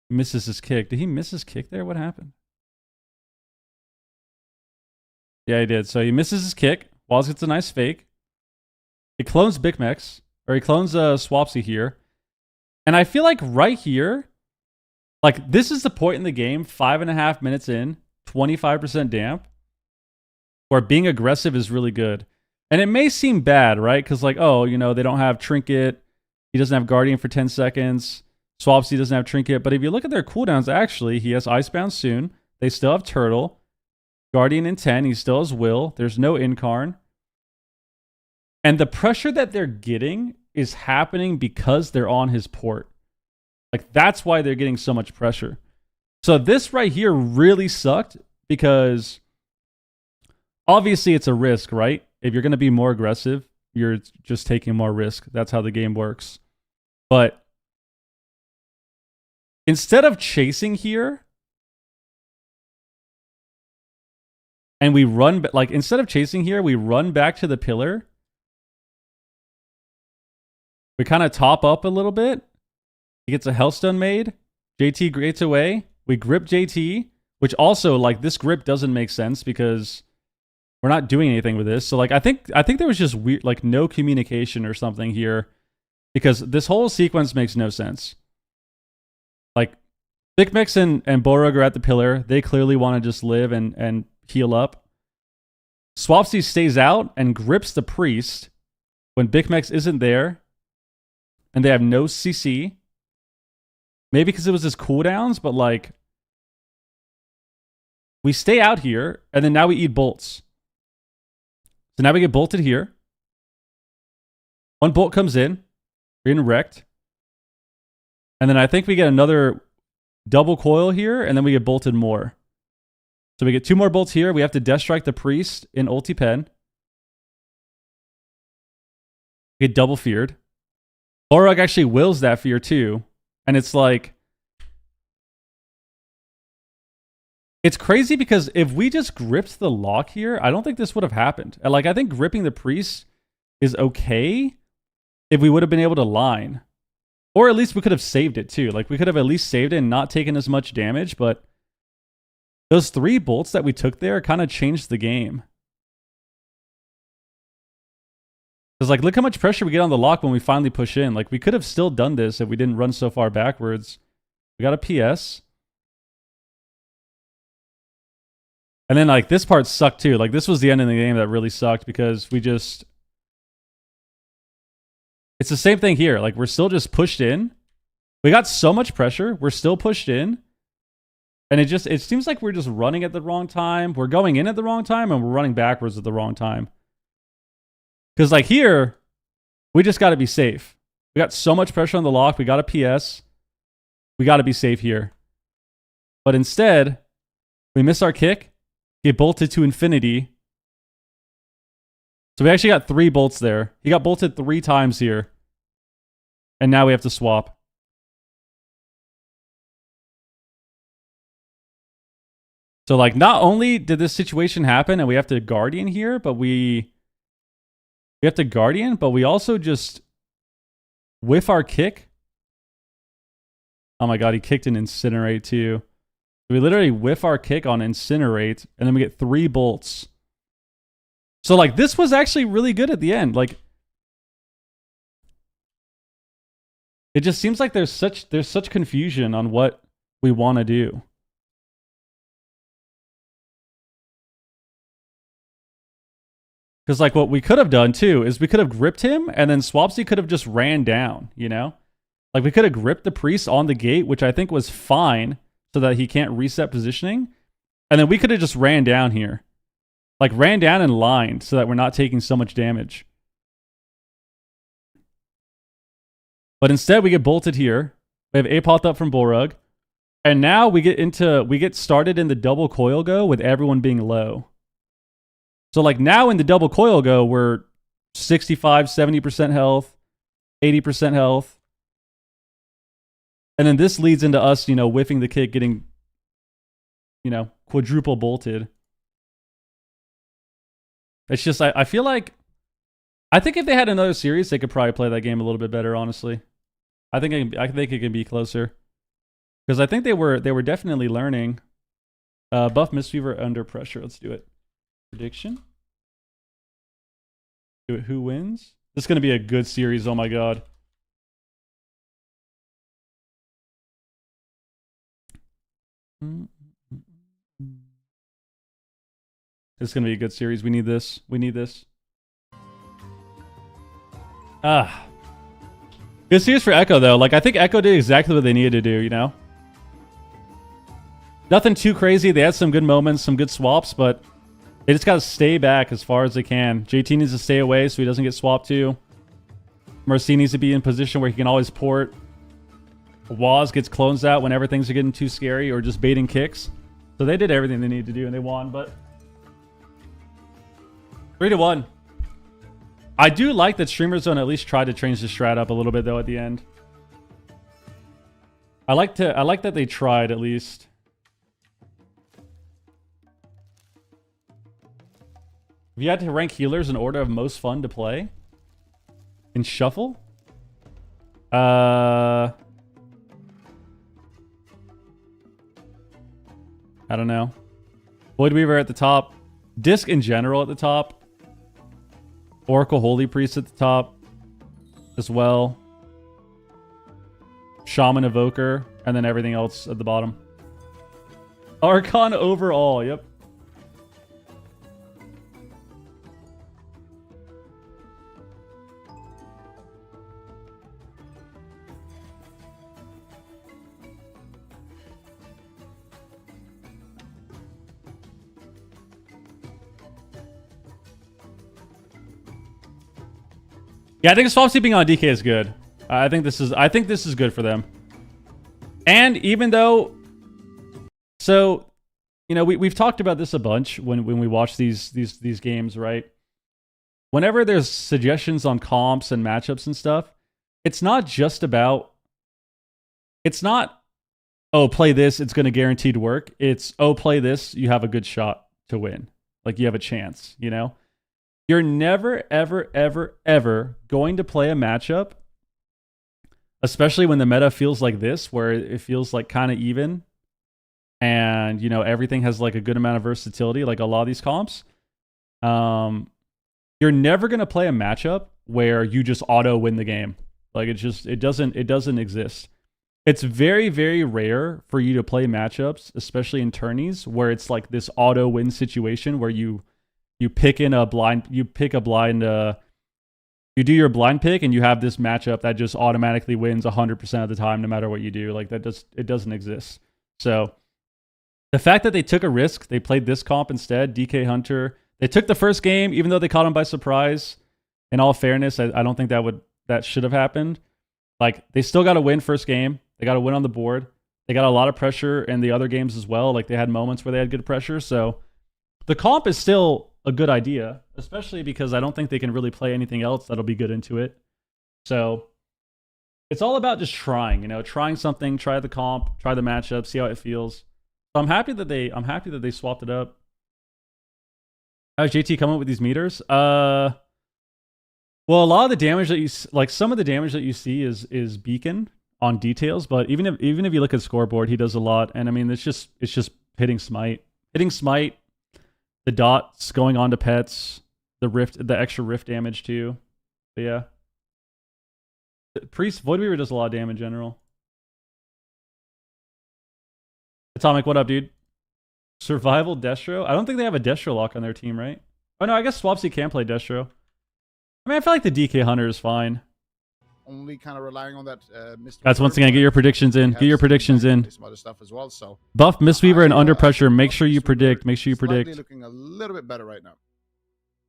misses his kick. Did he miss his kick there? What happened? Yeah, he did. So he misses his kick. Walls gets a nice fake. He clones Big Mex. Or he clones Swapsy here. And I feel like right here, like this is the point in the game, 5.5 minutes in, 25% damp, where being aggressive is really good. And it may seem bad, right? Because like, oh, you know, they don't have Trinket. He doesn't have Guardian for 10 seconds. Swapsy doesn't have Trinket. But if you look at their cooldowns, actually, he has Icebound soon. They still have Turtle. Guardian in 10. He still has Will. There's no Incarn. And the pressure that they're getting is happening because they're on his port. Like, that's why they're getting so much pressure. So this right here really sucked because obviously it's a risk, right? If you're going to be more aggressive, you're just taking more risk. That's how the game works. But instead of chasing here, and we run, like, instead of chasing here, we run back to the pillar. We kind of top up a little bit. He gets a Hellstone made. JT grates away. We grip JT, which also, like, this grip doesn't make sense because we're not doing anything with this. So, like, I think there was just weird, like, no communication or something here because this whole sequence makes no sense. Like, Big Mix and Borug are at the pillar. They clearly want to just live and heal up. Swapsy stays out and grips the priest when Big Mex isn't there. And they have no CC. Maybe because it was his cooldowns, but like, we stay out here, and then now we eat bolts. So now we get bolted here. One bolt comes in. We're getting wrecked. And then I think we get another double coil here, and then we get bolted more. So we get 2 more bolts here. We have to death strike the priest in ulti pen. We get double feared. Borug actually wills that fear too. And it's like, it's crazy because if we just gripped the lock here, I don't think this would have happened. Like, I think gripping the priest is okay if we would have been able to line. Or at least we could have saved it too. Like, we could have at least saved it and not taken as much damage, but those 3 bolts that we took there kind of changed the game. Because, like, look how much pressure we get on the lock when we finally push in. Like, we could have still done this if we didn't run so far backwards. We got a PS. And then, like, this part sucked too. Like, this was the end of the game that really sucked because we just... It's the same thing here. Like, we're still just pushed in. We got so much pressure. We're still pushed in. And it seems like we're just running at the wrong time. We're going in at the wrong time, and we're running backwards at the wrong time. Because, like, here, we just got to be safe. We got so much pressure on the lock. We got a PS. We got to be safe here. But instead, we miss our kick, get bolted to infinity. So we actually got 3 bolts there. He got bolted 3 times here. And now we have to swap. So, like, not only did this situation happen and we have to Guardian here, but we have to Guardian, but we also just whiff our kick. Oh my god, he kicked an Incinerate too. We literally whiff our kick on Incinerate, and then we get 3 bolts. So, like, this was actually really good at the end. Like, it just seems like there's such confusion on what we want to do. Because, like, what we could have done, too, is we could have gripped him, and then Swapsy could have just ran down, you know? Like, we could have gripped the priest on the gate, which I think was fine, so that he can't reset positioning. And then we could have just ran down here. Like, ran down and lined, so that we're not taking so much damage. But instead, we get bolted here. We have Apoth up from Borug. And now we get started in the double coil go with everyone being low. So, like, now in the double coil go, we're 65, 70% health, 80% health. And then this leads into us, you know, whiffing the kick, getting, you know, quadruple bolted. It's just, I feel like, I think if they had another series, they could probably play that game a little bit better, honestly. I think it can be closer. Because I think they were definitely learning. Buff Mistweaver under pressure. Let's do it. Prediction. Do it. Who wins? This is going to be a good series. Oh my god. It's going to be a good series. We need this. We need this. Good series for Echo, though. Like, I think Echo did exactly what they needed to do, you know? Nothing too crazy. They had some good moments, some good swaps, but they just got to stay back as far as they can. JT needs to stay away so he doesn't get swapped too. Mercy needs to be in position where he can always port. Waz gets clones out whenever things are getting too scary or just baiting kicks. So they did everything they needed to do and they won, but 3-1. I do like that Streamer Zone at least tried to change the strat up a little bit though at the end. I like that they tried at least. If you had to rank healers in order of most fun to play in Shuffle, I don't know. Void Weaver at the top. Disc in general at the top. Oracle Holy Priest at the top as well. Shaman Evoker. And then everything else at the bottom. Archon overall. Yep. Yeah, I think swap sleeping on DK is good. I think this is good for them. And even though, so, you know, we've talked about this a bunch when we watch these games, right? Whenever there's suggestions on comps and matchups and stuff, it's not just about, it's not, oh, play this, it's going to guaranteed work. It's, oh, play this, you have a good shot to win. Like, you have a chance, you know? You're never, ever, ever, ever going to play a matchup, especially when the meta feels like this, where it feels like kind of even and, you know, everything has like a good amount of versatility, like a lot of these comps. You're never going to play a matchup where you just auto win the game. Like it doesn't exist. It's very, very rare for you to play matchups, especially in tourneys, where it's like this auto win situation where you pick a blind, you do your blind pick and you have this matchup that just automatically wins 100% of the time, no matter what you do. Like it doesn't exist. So the fact that they took a risk, they played this comp instead, DK Hunter. They took the first game, even though they caught him by surprise. In all fairness, I don't think that should have happened. Like, they still got to win first game. They got to win on the board. They got a lot of pressure in the other games as well. Like, they had moments where they had good pressure. So the comp is still a good idea, especially because I don't think they can really play anything else that'll be good into it. So it's all about just trying, you know, trying something, try the comp, try the matchup, see how it feels. So I'm happy that they swapped it up. How's JT come up with these meters? Well, a lot of the damage that some of the damage that you see is beacon on details, but even if you look at scoreboard, he does a lot. And I mean, it's just hitting smite, the dots going on to pets, the extra rift damage too. But yeah, Priest Void Weaver does a lot of damage in general. Atomic, what up, dude? Survival Destro? I don't think they have a Destro lock on their team, right? Oh no, I guess Swapsy can play Destro. I mean, I feel like the DK Hunter is fine. Only kind of relying on that Mr. That's once again, get your predictions in. Get your predictions in. Some other stuff as well, so Buff Mistweaver and under pressure. Make sure you predict. Make sure you predict. Looking a little bit better right now.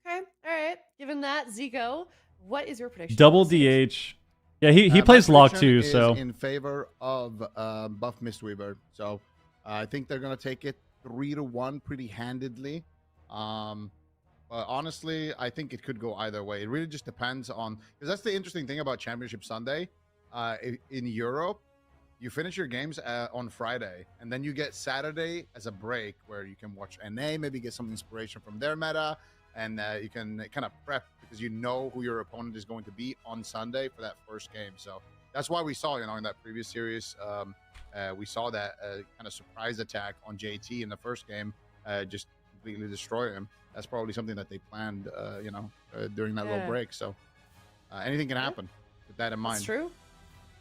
Okay, all right. Given that, Zico, what is your prediction? Double DH. Yeah, he plays lock too, so in favor of Buff Mistweaver. So I think they're gonna take it 3-1 pretty handedly. But honestly, I think it could go either way. It really just depends on, because that's the interesting thing about Championship Sunday. In Europe, you finish your games on Friday, and then you get Saturday as a break where you can watch NA, maybe get some inspiration from their meta, and you can kind of prep because you know who your opponent is going to be on Sunday for that first game. So that's why we saw, in that previous series, we saw that kind of surprise attack on JT in the first game, just completely destroy him. That's probably something that they planned, during that little break. So anything can happen. With that in mind. That's true.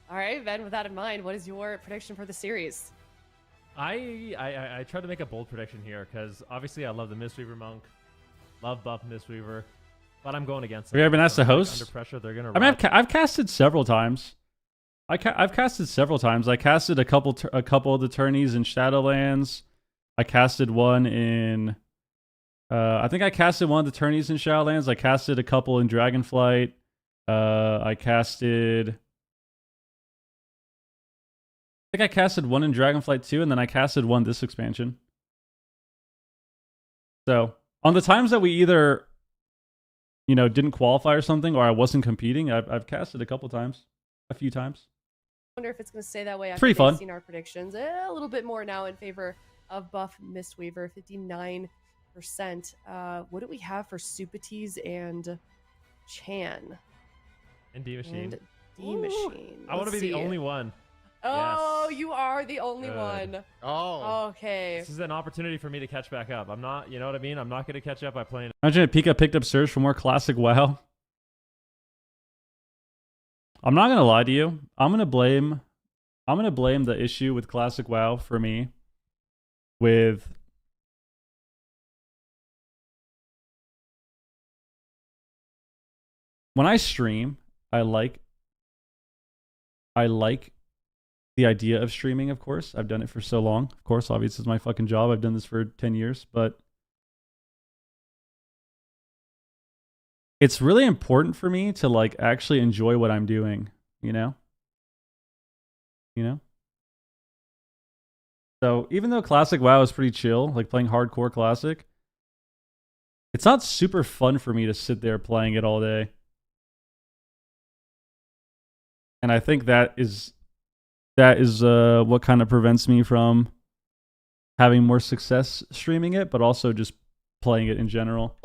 All right, Ben, with that in mind, what is your prediction for the series? I try to make a bold prediction here because obviously I love the Mistweaver Monk, love Buff Mistweaver, but I'm going against it. Have you ever been asked to host? Under pressure, they're gonna. I mean, I've casted several times. I've casted several times. I casted a couple of the tourneys in Shadowlands. I casted one in. I think I casted one of the tourneys in Shadowlands. I casted a couple in Dragonflight. I casted one in Dragonflight 2, and then I casted one this expansion. So on the times that we either, didn't qualify or something, or I wasn't competing, I've casted a few times. I wonder if it's going to stay that way after Pretty fun. we've seen our predictions. A little bit more now in favor of buff Mistweaver, 59%. What do we have for Supatees and Chan? And D Machine. And D Machine. I want to be the only one. Oh, Yes. you are the only Good. one. Oh. Okay. This is an opportunity for me to catch back up. I'm not, you know what I mean? I'm not going to catch up by playing. Imagine if Pika picked up Surge for more classic WoW. I'm not gonna lie to you. I'm gonna blame the issue with classic WoW for me with when I stream, I like the idea of streaming, of course. I've done it for so long. Of course, obviously it's my fucking job. I've done this for 10 years, but it's really important for me to like actually enjoy what I'm doing, you know? So even though classic WoW is pretty chill, like playing hardcore classic, it's not super fun for me to sit there playing it all day. And I think that is what kind of prevents me from having more success streaming it, but also just playing it in general.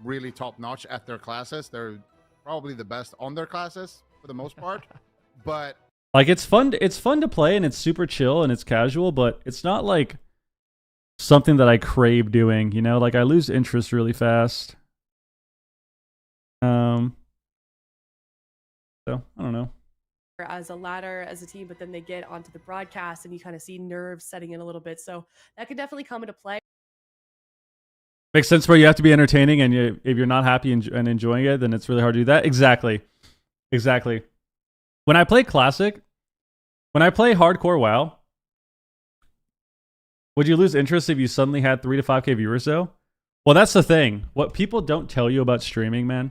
Really top notch at their classes. They're probably the best on their classes for the most part. But like it's fun to play and it's super chill and it's casual, but it's not like something that I crave doing, like I lose interest really fast. So I don't know. As a ladder, as a team, but then they get onto the broadcast and you kind of see nerves setting in a little bit. So that could definitely come into play. Makes sense where you have to be entertaining, and if you're not happy and enjoying it, then it's really hard to do that. Exactly. When I play hardcore WoW, would you lose interest if you suddenly had 3 to 5K viewers though? Well, that's the thing. What people don't tell you about streaming, man.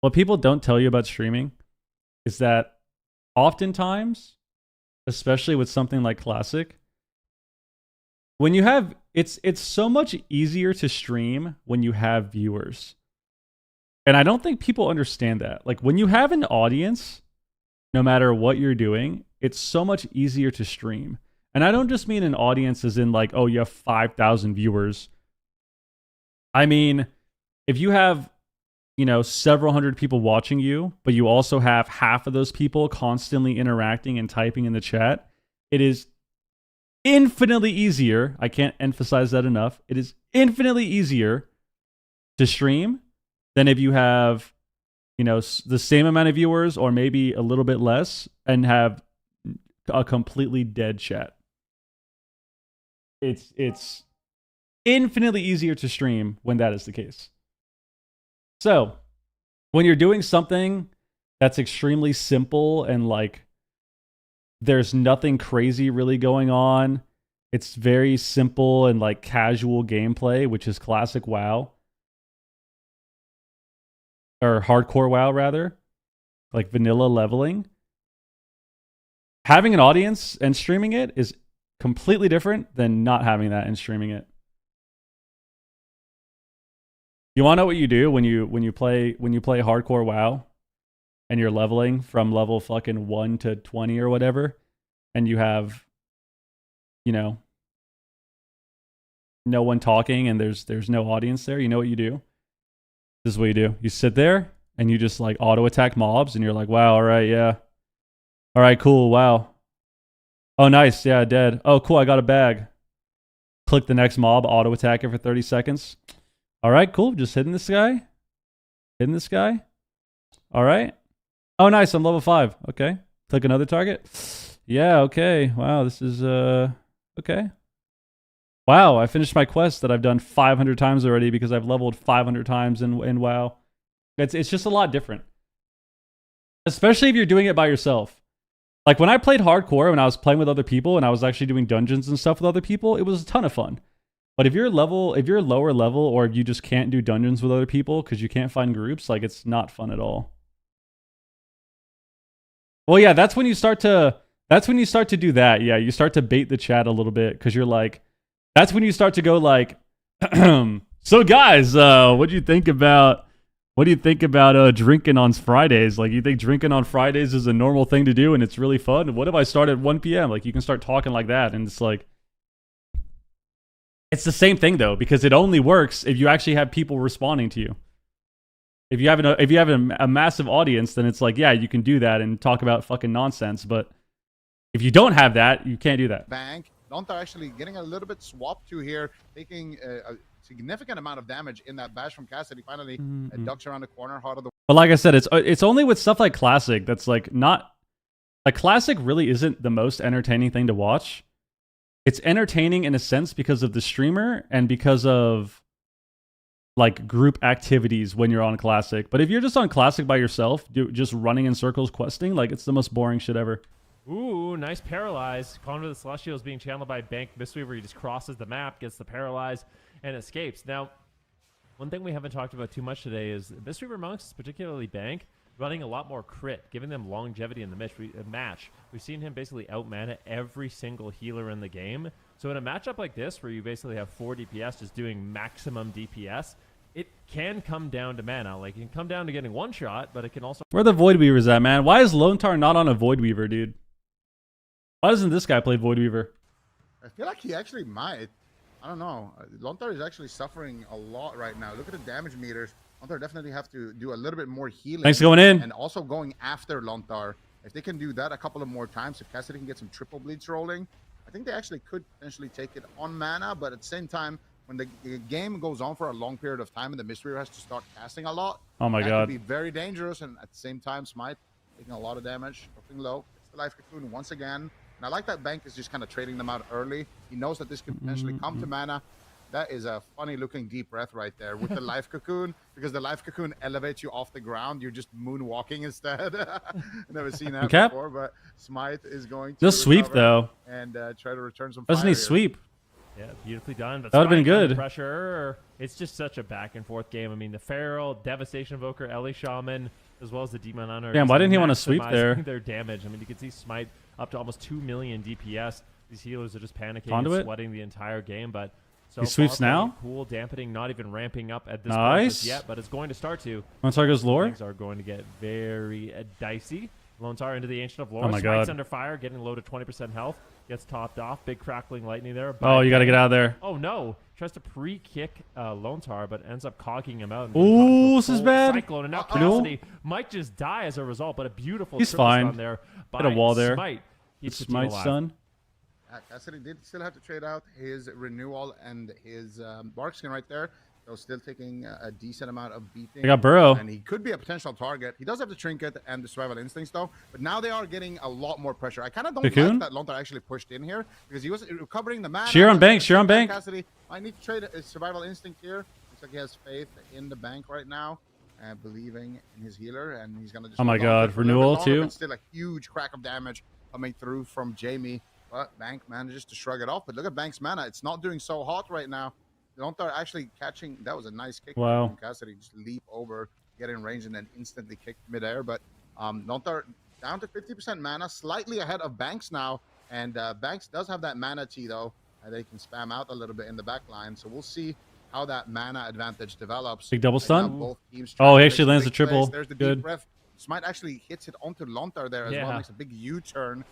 What people don't tell you about streaming is that oftentimes, especially with something like classic, when you have it's so much easier to stream when you have viewers. And I don't think people understand that. Like when you have an audience, no matter what you're doing, it's so much easier to stream. And I don't just mean an audience as in like, oh, you have 5,000 viewers. I mean, if you have, several hundred people watching you, but you also have half of those people constantly interacting and typing in the chat, it is infinitely easier. I can't emphasize that enough. It is infinitely easier to stream than if you have, the same amount of viewers or maybe a little bit less and have a completely dead chat. It's infinitely easier to stream when that is the case. So, when you're doing something that's extremely simple and like there's nothing crazy really going on, it's very simple and like casual gameplay, which is classic WoW. Or hardcore WoW rather, like vanilla leveling. Having an audience and streaming it is completely different than not having that and streaming it. You want to know what you do when you play hardcore WoW and you're leveling from level fucking 1 to 20 or whatever, and you have, no one talking and there's no audience there. You know what you do? This is what you do. You sit there and you just like auto attack mobs and you're like, wow, all right, yeah. All right, cool, wow. Oh, nice, yeah, dead. Oh, cool, I got a bag. Click the next mob, auto attack it for 30 seconds. All right, cool, just hitting this guy. All right. Oh, nice, I'm level 5. Okay. Click another target. Yeah, okay. Wow, this is, okay. Wow, I finished my quest that I've done 500 times already because I've leveled 500 times in WoW. It's just a lot different. Especially if you're doing it by yourself. Like when I played hardcore, when I was playing with other people and I was actually doing dungeons and stuff with other people, it was a ton of fun. But if you're lower level, or if you just can't do dungeons with other people because you can't find groups, like it's not fun at all. Well, yeah, that's when you start to do that. Yeah, you start to bait the chat a little bit because you're like, that's when you start to go like, so guys, what do you think about drinking on Fridays? Like, you think drinking on Fridays is a normal thing to do and it's really fun? What if I start at 1 p.m.? Like, you can start talking like that, and it's like, it's the same thing though, because it only works if you actually have people responding to you. If you have a massive audience, then it's like, yeah, you can do that and talk about fucking nonsense. But if you don't have that, you can't do that. Bank. Lontar actually getting a little bit swapped to here, taking a significant amount of damage in that bash from Cassidy. Finally, ducks around the corner, heart of the. But like I said, it's only with stuff like Classic that's like not. Like Classic really isn't the most entertaining thing to watch. It's entertaining in a sense because of the streamer and because of like group activities when you're on Classic. But if you're just on Classic by yourself, just running in circles questing, like it's the most boring shit ever. Ooh, nice paralyze. Conduit of the Celestial is being channeled by Bank Mistweaver. He just crosses the map, gets the paralyze, and escapes. Now, one thing we haven't talked about too much today is Mistweaver Monks, particularly Bank, running a lot more crit, giving them longevity in the match. We've seen him basically out-mana every single healer in the game. So in a matchup like this, where you basically have 4 DPS just doing maximum DPS, it can come down to mana. Like, it can come down to getting one shot, but it can also... Where are the Void Weavers at, man? Why is Lontar not on a Void Weaver, dude? Why doesn't this guy play Void Weaver? I feel like he actually might. I don't know. Lontar is actually suffering a lot right now. Look at the damage meters. Lontar definitely have to do a little bit more healing. Thanks for going in. And also going after Lontar. If they can do that a couple of more times, if Cassidy can get some triple bleeds rolling, I think they actually could potentially take it on mana. But at the same time, when the game goes on for a long period of time and the Mistweaver has to start casting a lot, oh my that god, could be very dangerous. And at the same time, Smite taking a lot of damage, dropping low. It's the life cocoon once again. And I like that Bank is just kind of trading them out early. He knows that this could potentially come to mana. That is a funny looking deep breath right there with the life cocoon, because the life cocoon elevates you off the ground. You're just moonwalking instead. Never seen that before, but Smite is going to just sweep though and try to return some doesn't fire he here. sweep? Yeah, beautifully done. But that would have been good. Pressure. It's just such a back and forth game. I mean, the Feral, Devastation Invoker, Ellie Shaman, as well as the Demon Hunter. Damn, why didn't he want to sweep there? Their damage. I mean, you can see Smite up to almost 2 million DPS. These healers are just panicking Conduit? and sweating the entire game, but so he sweeps now. Cool, dampening, not even ramping up at this nice. point yet, but it's going to start to. Lontar goes lore. Things are going to get very dicey. Lontar into the Ancient of Lore. Oh my Smite's god. under fire, getting low to 20% health. Gets topped off. Big crackling lightning there. Oh, you got to get out of there. Oh no. Tries to pre-kick Lontar, but ends up cogging him out. Ooh, this is bad. Cyclone, and now Cassidy might just die as a result, but a beautiful He's fine. On there by Hit a wall there. Smite. Smite stun. Cassidy did still have to trade out his renewal and his bark skin right there. So still taking a decent amount of beating. They got Burrow. And he could be a potential target. He does have the trinket and the survival instincts though. But now they are getting a lot more pressure. I kind of don't Cocoon? like that Lontar actually pushed in here, because he was recovering the mana. Sheer on Bank, sheer on Bank. Cassidy, I need to trade his survival instinct here. Looks like he has faith in the Bank right now. Believing in his healer, and he's gonna just. Oh my god, renewal too. But still a huge crack of damage coming through from Jamie. But Bank manages to shrug it off. But look at Bank's mana. It's not doing so hot right now. Lontar actually catching. That was a nice kick. Wow. From Cassidy just leap over, get in range, and then instantly kick midair. But Lontar down to 50% mana, slightly ahead of Banks now. And Banks does have that mana T though. They can spam out a little bit in the back line. So we'll see how that mana advantage develops. Big double stun. Both teams oh, he actually lands the triple. There's the good. Deep breath. Smite actually hits it onto Lontar there as well. Makes a big U-turn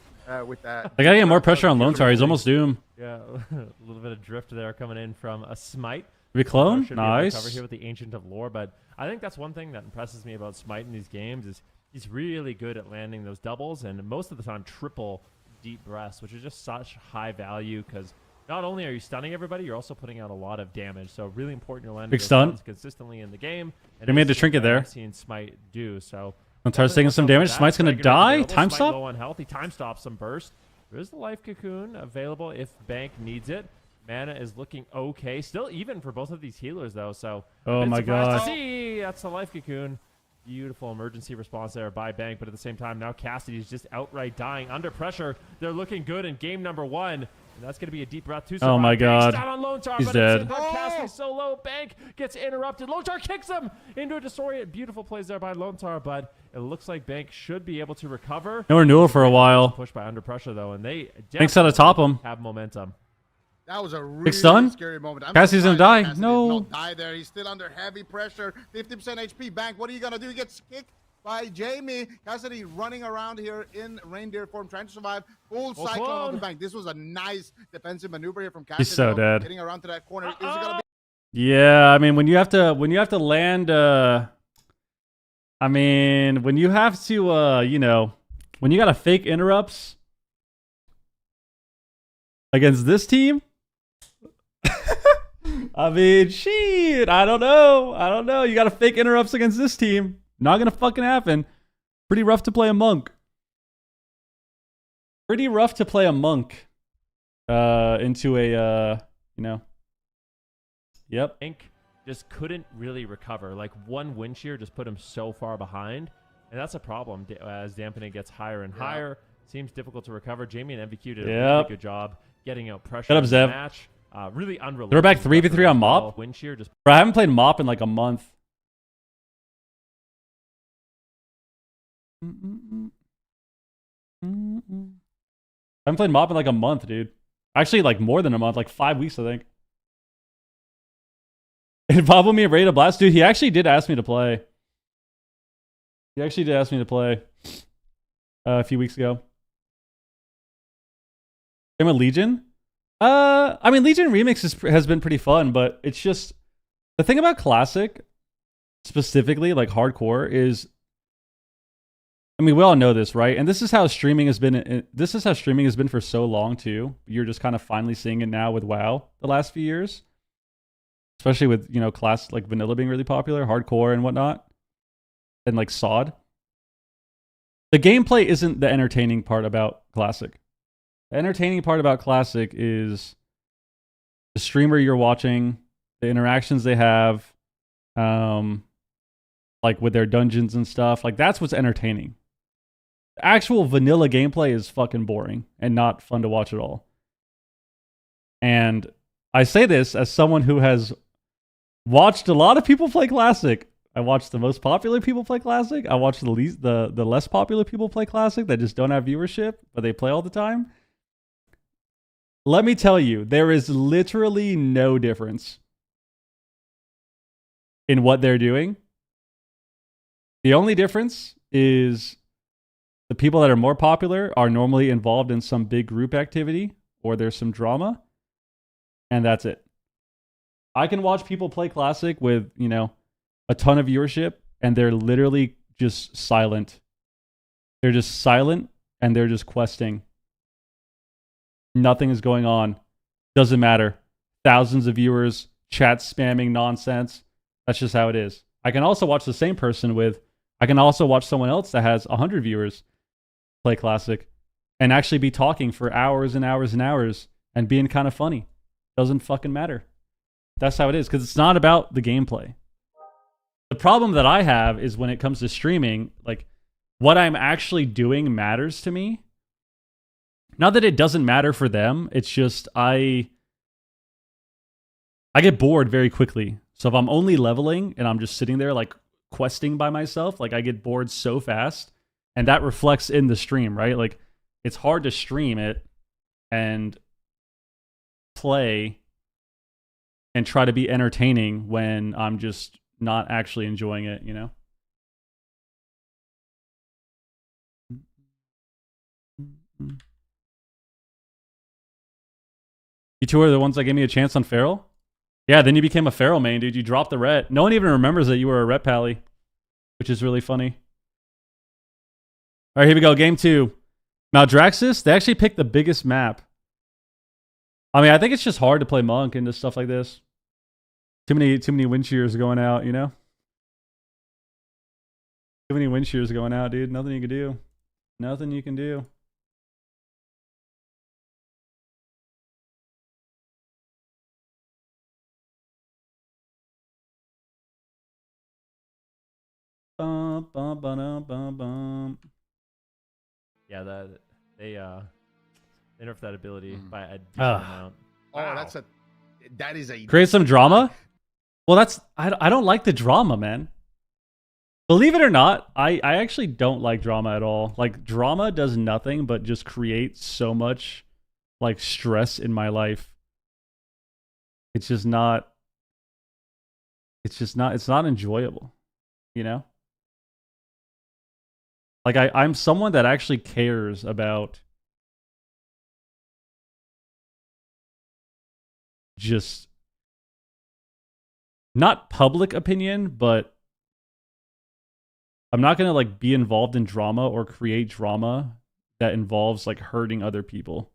with that. They gotta get more pressure on Lontar. He's almost doomed. Yeah, a little bit of drift there coming in from a Smite. We clone? Nice. Cover here with the Ancient of Lore, but I think that's one thing that impresses me about Smite in these games is he's really good at landing those doubles and most of the time triple deep breaths, which is just such high value because not only are you stunning everybody, you're also putting out a lot of damage. So really important to land big stun consistently in the game. And they made the trinket there. I've seen Smite do so. Lontar's taking some damage. Smite's gonna die. Time stop. Low on health. He time stops some burst. There is the life cocoon available if Bank needs it. Mana is looking okay. Still even for both of these healers though. So oh my god. See, that's the life cocoon. Beautiful emergency response there by Bank, but at the same time, now Cassidy's just outright dying under pressure. They're looking good in game number 1. And that's going to be a deep breath to survive. Oh my God. Down on Lone Star, He's but at the dead. same time, Cassidy's so low. Bank gets interrupted. Lone Star kicks him into a destroy. Beautiful plays there by Lone Star, but it looks like Bank should be able to recover. No renewal for a while. Pushed by under pressure, though, and they Bank's out to top him. have momentum. That was a really stun? scary moment. Cassie's gonna die. Cassie No. did not die there. He's still under heavy pressure. 50% HP. Bank, what are you gonna do? He gets kicked by Jamie. Cassidy running around here in reindeer form, trying to survive. Full cyclone on the Bank. This was a nice defensive maneuver here from Cassidy. He's so dead. Getting around to that corner. Is it gonna be? Yeah, I mean, when you have to land, I mean, when you have to, you know, when you got to fake interrupts against this team, I mean, shit, I don't know. You got to fake interrupts against this team. Not gonna fucking happen. Pretty rough to play a monk. Into a, you know. Yep. Bank just couldn't really recover. Like, one wind shear just put him so far behind, and that's a problem as dampening gets higher and higher. Seems difficult to recover. Jamie and MVQ did a really good job getting out pressure Shut up, in Zev. the match. Really unrelenting. They're back 3v3 on Mop. Wind shear just. Bro, I haven't played Mop in like a month. I haven't played Mop in like a month, dude. Actually, like more than a month, like 5 weeks, I think. And Pablo me ready to blast, dude. He actually did ask me to play. A few weeks ago. Same with Legion. I mean, Legion Remix has been pretty fun, but it's just the thing about Classic, specifically like hardcore, is, I mean, we all know this, right? And this is how streaming has been. This is how streaming has been for so long too. You're just kind of finally seeing it now with WoW the last few years, especially with, you know, class like vanilla being really popular, hardcore and whatnot, and like SOD. The gameplay isn't the entertaining part about Classic. The entertaining part about Classic is the streamer you're watching, the interactions they have, like with their dungeons and stuff. Like, that's what's entertaining. The actual vanilla gameplay is fucking boring and not fun to watch at all. And I say this as someone who has watched a lot of people play Classic. I watched the most popular people play Classic. I watched the less popular people play Classic that just don't have viewership, but they play all the time. Let me tell you, there is literally no difference in what they're doing. The only difference is the people that are more popular are normally involved in some big group activity or there's some drama, and that's it. I can watch people play Classic with, you know, a ton of viewership, and they're literally just silent. They're just silent, and they're just questing. Nothing is going on. Doesn't matter. Thousands of viewers, chat spamming nonsense. That's just how it is. I can also watch the same person I can also watch someone else that has 100 viewers play Classic and actually be talking for hours and hours and hours and being kind of funny. Doesn't fucking matter. That's how it is, because it's not about the gameplay. The problem that I have is when it comes to streaming, like, what I'm actually doing matters to me. Not that it doesn't matter for them, it's just I get bored very quickly. So if I'm only leveling and I'm just sitting there like questing by myself, like, I get bored so fast, and that reflects in the stream, right? Like, it's hard to stream it and play and try to be entertaining when I'm just not actually enjoying it, you know? You two are the ones that gave me a chance on Feral? Yeah, then you became a Feral main, dude. You dropped the ret. No one even remembers that you were a ret pally, which is really funny. All right, here we go. Game 2. Maldraxxus, they actually picked the biggest map. I mean, I think it's just hard to play Monk into stuff like this. Too many wind shears going out, you know? Too many wind shears going out, dude. Nothing you can do. Nothing you can do. bum, bum, ba-dum, bum, bum. Yeah, they nerfed that ability by a decent Ah. amount. Oh, Wow. that is a Create some drama? Well, I don't like the drama, man. Believe it or not, I actually don't like drama at all. Like, drama does nothing but just create so much, like, stress in my life. It's not enjoyable, you know? Like, I'm someone that actually cares about just not public opinion, but I'm not going to like be involved in drama or create drama that involves like hurting other people.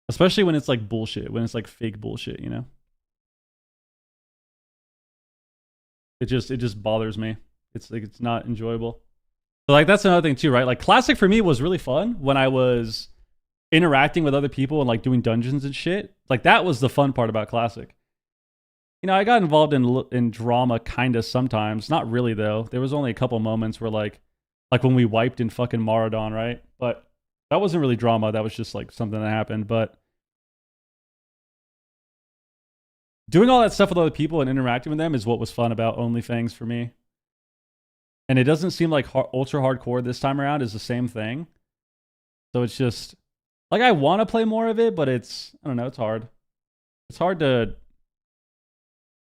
Especially when it's like bullshit, when it's like fake bullshit, you know? It just bothers me. It's like it's not enjoyable. So like that's another thing too, right? Like Classic for me was really fun when I was interacting with other people and like doing dungeons and shit. Like that was the fun part about Classic. You know, I got involved in drama kind of sometimes. Not really though. There was only a couple moments where like when we wiped in fucking Maradon, right? But that wasn't really drama. That was just like something that happened. But doing all that stuff with other people and interacting with them is what was fun about OnlyFans for me. And it doesn't seem like ultra hardcore this time around is the same thing. So it's just like I want to play more of it, but it's I don't know. It's hard. It's hard to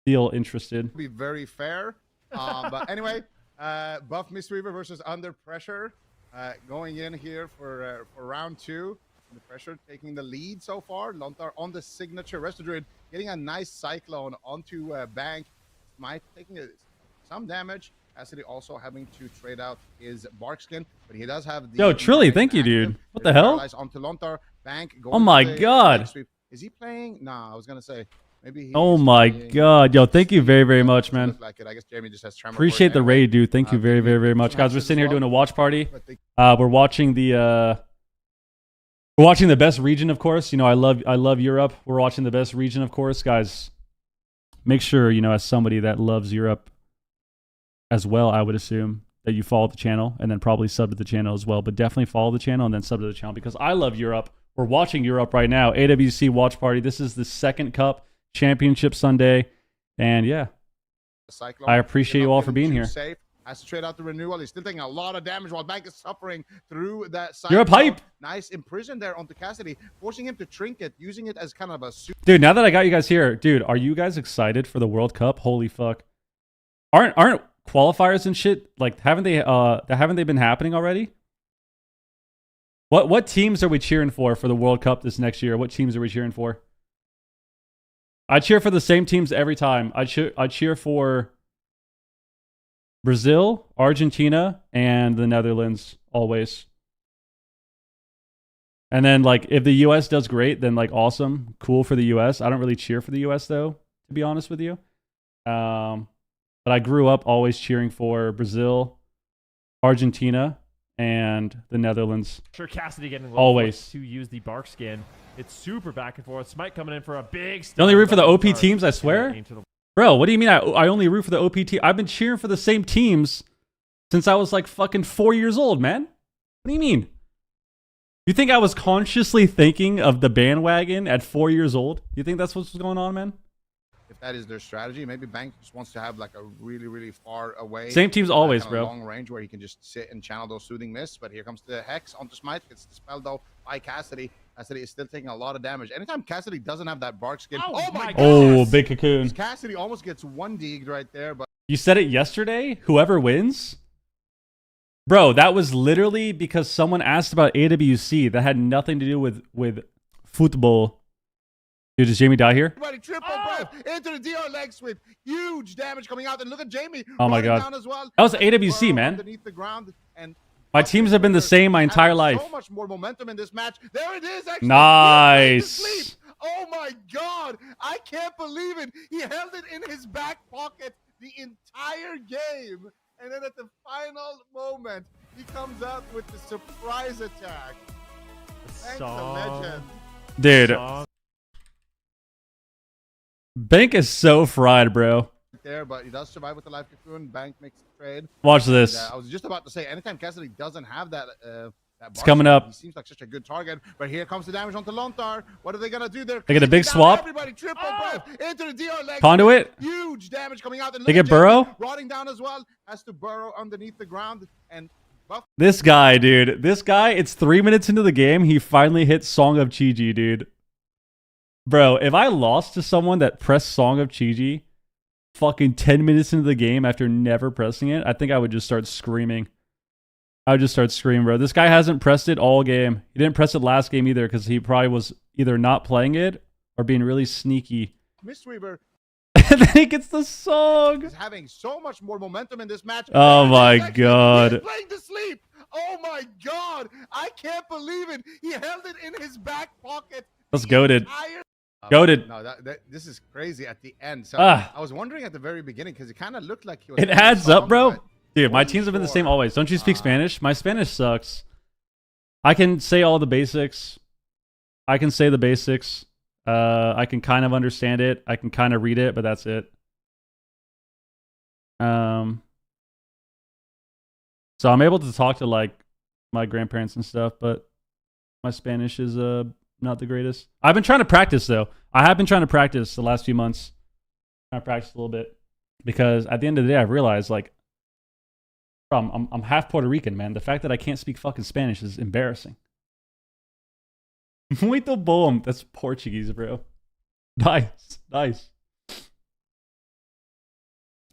feel interested. Be very fair. But anyway, Buff Mistweaver versus Under Pressure. Going in here for round 2. Under Pressure taking the lead so far. Lontar on the signature. Resto Druid getting a nice Cyclone onto Bank. Smite taking some damage. Cassidy also having to trade out his Bark Skin, but he does have the... Yo, Trilly, thank you, dude. What the hell? Onto Lontar. Bank Oh my god. Is he playing? Nah, I was going to say... Maybe oh my god. Yo, thank you very, very much, man. Like it. I guess Jamie just has tremor. Appreciate the raid, dude. Thank you very, very, very much. Guys, we're sitting here doing a watch party. We're watching the best region, of course. You know, I love Europe. We're watching the best region, of course. Guys, make sure, you know, as somebody that loves Europe as well, I would assume that you follow the channel and then probably sub to the channel as well. But definitely follow the channel and then sub to the channel because I love Europe. We're watching Europe right now. AWC watch party. This is the second cup. Championship Sunday, and yeah, I appreciate you all for being here. Safe. Has to trade out the renewal. He's still taking a lot of damage while Bank is suffering through that. You're a pipe. Nice imprison there onto Cassidy, forcing him to trinket, using it as kind of a suit. Dude, now that I got you guys here, dude, are you guys excited for the World Cup? Holy fuck! Aren't qualifiers and shit like haven't they been happening already? What teams are we cheering for the World Cup this next year? What teams are we cheering for? I cheer for the same teams every time. I cheer for Brazil, Argentina, and the Netherlands always. And then like if the US does great, then like awesome, cool for the US. I don't really cheer for the US though, to be honest with you. But I grew up always cheering for Brazil, Argentina, and the Netherlands. Sure, Cassidy getting always to use the Bark Skin. It's super back and forth. Smite coming in for a big... You only root for the OP teams, I swear? Bro, what do you mean I only root for the OP team? I've been cheering for the same teams since I was like fucking 4 years old, man. What do you mean? You think I was consciously thinking of the bandwagon at 4 years old? You think that's what's going on, man? If that is their strategy, maybe Bank just wants to have like a really, really far away. Same teams always, bro. Long range where he can just sit and channel those soothing mists. But here comes the Hex onto Smite. It's dispelled though by Cassidy. Cassidy is still taking a lot of damage. Anytime Cassidy doesn't have that Bark Skin. Oh my god! Oh, big cocoon. Cassidy almost gets 1-degged right there. But you said it yesterday. Whoever wins. Bro, that was literally because someone asked about AWC. That had nothing to do with football. Dude, does Jamie die here? Everybody triple breath into the DR leg sweep. Huge damage coming out. And look at Jamie. Oh my god. Down as well. That was AWC, man. Underneath the ground. And my teams have been the same my entire life. So much more momentum in this match. There it is. Actually. Nice. Oh my god. I can't believe it. He held it in his back pocket the entire game. And then at the final moment, he comes out with the surprise attack. Thanks to legend. Dude. Bank is so fried, bro. there, but he does survive with the life cocoon. Bank makes the trade. Watch And, this. I was just about to say, anytime Cassidy doesn't have that, It's coming up. He seems like such a good target, but here comes the damage onto Lontar. What are they gonna do there? They get a big Down swap. Everybody triple breath into the DR leg. Conduit. Huge damage coming out. And They look get at burrow. Jason rotting down as well. Has to burrow underneath the ground and buff. This guy, dude. This guy, it's 3 minutes into the game. He finally hit Song of Chi-Ji, dude. Bro, if I lost to someone that pressed Song of Chi-Ji fucking 10 minutes into the game after never pressing it, I think I would just start screaming. I would just start screaming, bro. This guy hasn't pressed it all game. He didn't press it last game either because he probably was either not playing it or being really sneaky. Mistweaver And then he gets the song. is having so much more momentum in this match. Oh And my he's actually- God. He's playing to sleep. Oh my God. I can't believe it. He held it in his back pocket. That's goated. Entire- Goated. No, this is crazy at the end. So Ah. I was wondering at the very beginning because it kind of looked like he was. It playing adds up, some, bro. but- Dude, my teams have been the same 44. always. Don't you speak Spanish? My Spanish sucks. I can say all the basics. I can say the basics. I can kind of understand it. I can kind of read it, but that's it. So I'm able to talk to like my grandparents and stuff, but my Spanish is not the greatest. I've been trying to practice though. I have been trying to practice the last few months. I practiced a little bit because at the end of the day, I realized like, bro, I'm half Puerto Rican, man. The fact that I can't speak fucking Spanish is embarrassing. Muito bom. That's Portuguese, bro. Nice. Nice.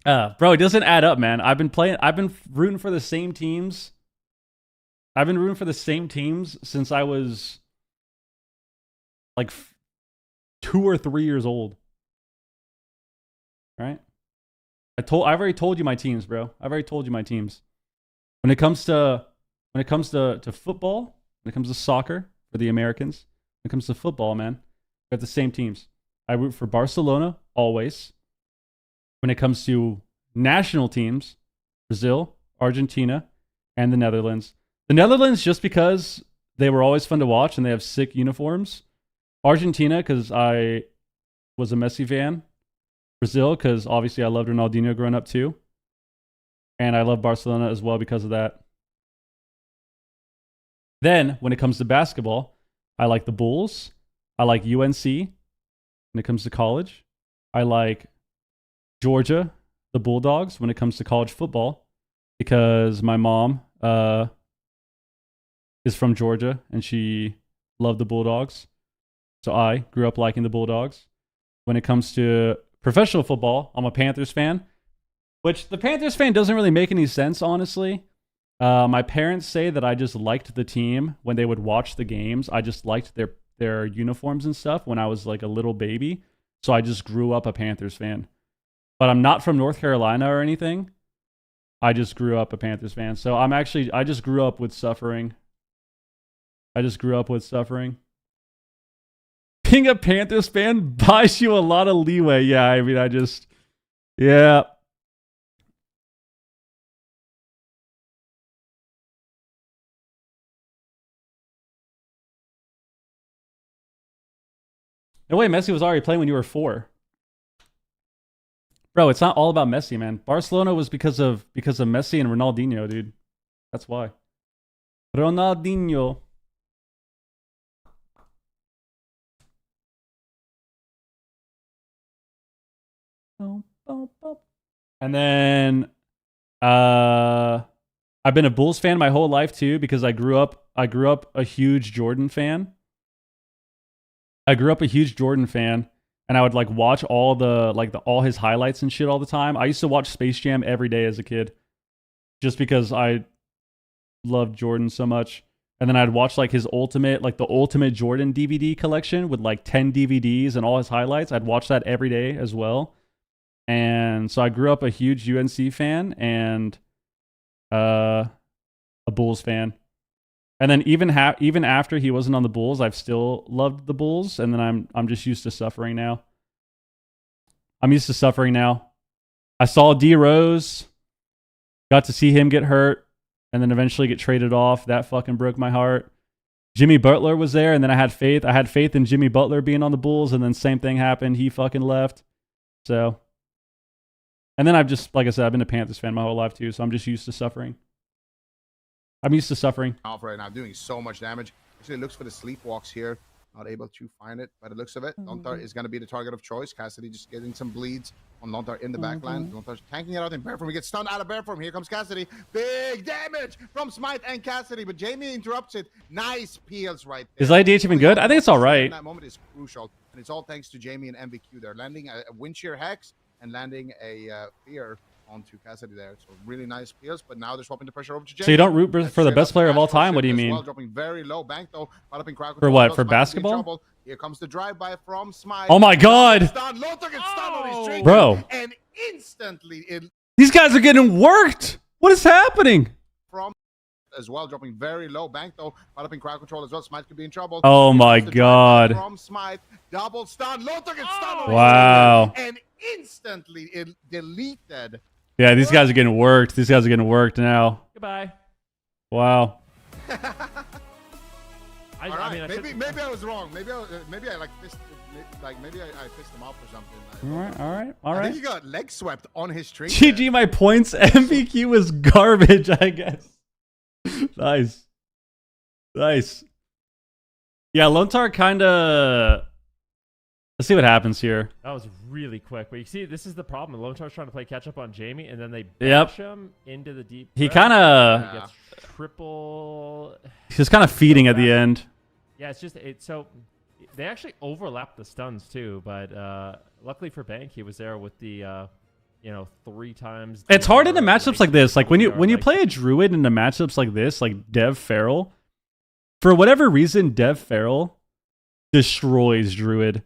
Bro, it doesn't add up, man. I've been rooting for the same teams. I've been rooting for the same teams since I was like 2 or 3 years old. Right? I've already told you my teams, bro. I've already told you my teams. When it comes to football, when it comes to soccer for the Americans, when it comes to football, man, we got the same teams. I root for Barcelona always. When it comes to national teams, Brazil, Argentina, and the Netherlands. The Netherlands just because they were always fun to watch and they have sick uniforms. Argentina because I was a Messi fan. Brazil because obviously I loved Ronaldinho growing up too. And I love Barcelona as well because of that. Then, when it comes to basketball, I like the Bulls. I like UNC when it comes to college. I like Georgia, the Bulldogs, when it comes to college football because my mom is from Georgia and she loved the Bulldogs. So I grew up liking the Bulldogs. When it comes to professional football, I'm a Panthers fan, which the Panthers fan doesn't really make any sense, honestly. My parents say that I just liked the team when they would watch the games. I just liked their uniforms and stuff when I was like a little baby. So I just grew up a Panthers fan. But I'm not from North Carolina or anything. I just grew up a Panthers fan. So I just grew up with suffering. Being a Panthers fan buys you a lot of leeway. Yeah, I mean, yeah. No way, Messi was already playing when you were 4. Bro, it's not all about Messi, man. Barcelona was because of Messi and Ronaldinho, dude. That's why. Ronaldinho. And then I've been a Bulls fan my whole life too because I grew up a huge Jordan fan. And I would like watch all his highlights and shit all the time. I used to watch Space Jam every day as a kid just because I loved Jordan so much. And then I'd watch like the Ultimate Jordan DVD collection with like 10 DVDs and all his highlights. I'd watch that every day as well. And so I grew up a huge UNC fan and a Bulls fan. And then even after he wasn't on the Bulls, I've still loved the Bulls. And then I'm just used to suffering now. I saw D Rose, got to see him get hurt, and then eventually get traded off. That fucking broke my heart. Jimmy Butler was there, and then I had faith. I had faith in Jimmy Butler being on the Bulls, and then same thing happened. He fucking left. So And then I've just, like I said, I've been a Panthers fan my whole life too, so I'm just used to suffering. I'm used to suffering. Off right now, doing so much damage. Actually looks for the sleepwalks here. Not able to find it by the looks of it. Lontar is going to be the target of choice. Cassidy just getting some bleeds on Lontar in the backline. Lontar's tanking it out in bear form. He gets stunned out of bear form. Here comes Cassidy. Big damage from Smite and Cassidy, but Jamie interrupts it. Nice peels right there. Is IDH even good? I think it's all right. That moment is crucial, and it's all thanks to Jamie and MVQ. They're landing a wind shear hex and landing a fear onto Cassidy there. So really nice peels, but now they're swapping the pressure over to Jamie. So you don't root for the best player of all time? What do you mean? Well, dropping very low bank though. For what? For basketball? Here comes the drive-by from Smite. Oh my god! Lontar gets stunned on his trigger, bro. And instantly These guys are getting worked! What is happening? from as well, dropping very low bank though. Developing crowd control as well. Smite could be in trouble. Oh my The drive-by god. From Smite, double stun. Lontar gets stunned on his Wow. trigger, and instantly it deleted. Yeah, these guys are getting worked. These guys are getting worked now. Goodbye. Wow. All right, maybe I was wrong. Maybe I like pissed, like maybe I pissed him off or something. All I right. think he got leg swept on his string. GG, my points. MVQ was garbage, I guess. Nice. Yeah, Lontar kind of... Let's see what happens here. That was really quick. But you see, this is the problem. Lontar's trying to play catch up on Jamie, and then they Yep. bash him into the deep. He breath. kind He of... gets triple. He's kind of feeding at the end. Yeah, it's just so they actually overlapped the stuns too, but luckily for Bank, he was there with the 3 times. It's hard in the DR, matchups like this. Like when you DR, play a druid in the matchups like this, like Dev Feral, for whatever reason, Dev Feral destroys druid.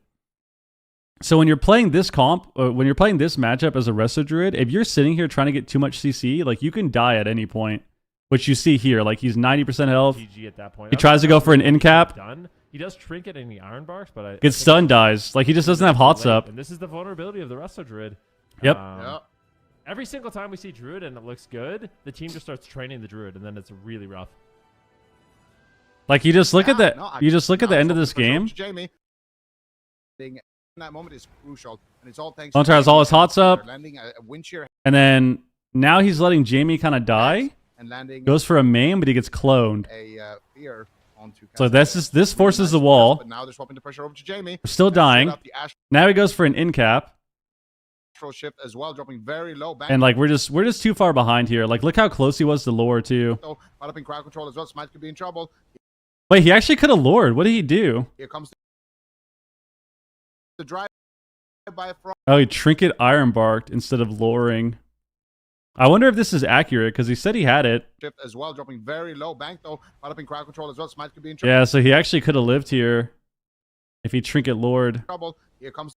So when you're playing this comp, when you're playing this matchup as a Resto Druid, if you're sitting here trying to get too much CC, like you can die at any point, which you see here. Like he's 90% health. GG at that point. He tries to go for an in cap. Done. He does trinket in the Iron Barks, but I Gets stunned, dies. Like he just doesn't have hots up. And this is the vulnerability of the Resto Druid. Yep. Yep. Every single time we see Druid and it looks good, the team just starts training the Druid, and then it's really rough. Like you just look at the No, you just look at the end of this pressure over game. to Jamie. In that moment is crucial, and it's all thanks. Lontar has all his hots up. Landing a wind shear And then now he's letting Jamie kind of die. and landing Goes for a main, but he gets cloned. a fear onto. So Cassidy. this forces Really the nice wall. But now they're swapping the pressure over to Jamie. We're still Set dying. up the Now he goes for an in cap. astral shift as well, dropping very low back. And like we're just too far behind here. Like look how close he was to lure too. So, developing crowd control as well. Smite could be in trouble. Wait, he actually could have lured. What did he do? Here comes the drive by from. Oh, he trinket iron barked instead of luring. I wonder if this is accurate because he said he had it. Shift as well, dropping very low bank though. Developing crowd control as well. Smite could be in Yeah, so he actually could have lived here if he trinket lured. trouble. Here comes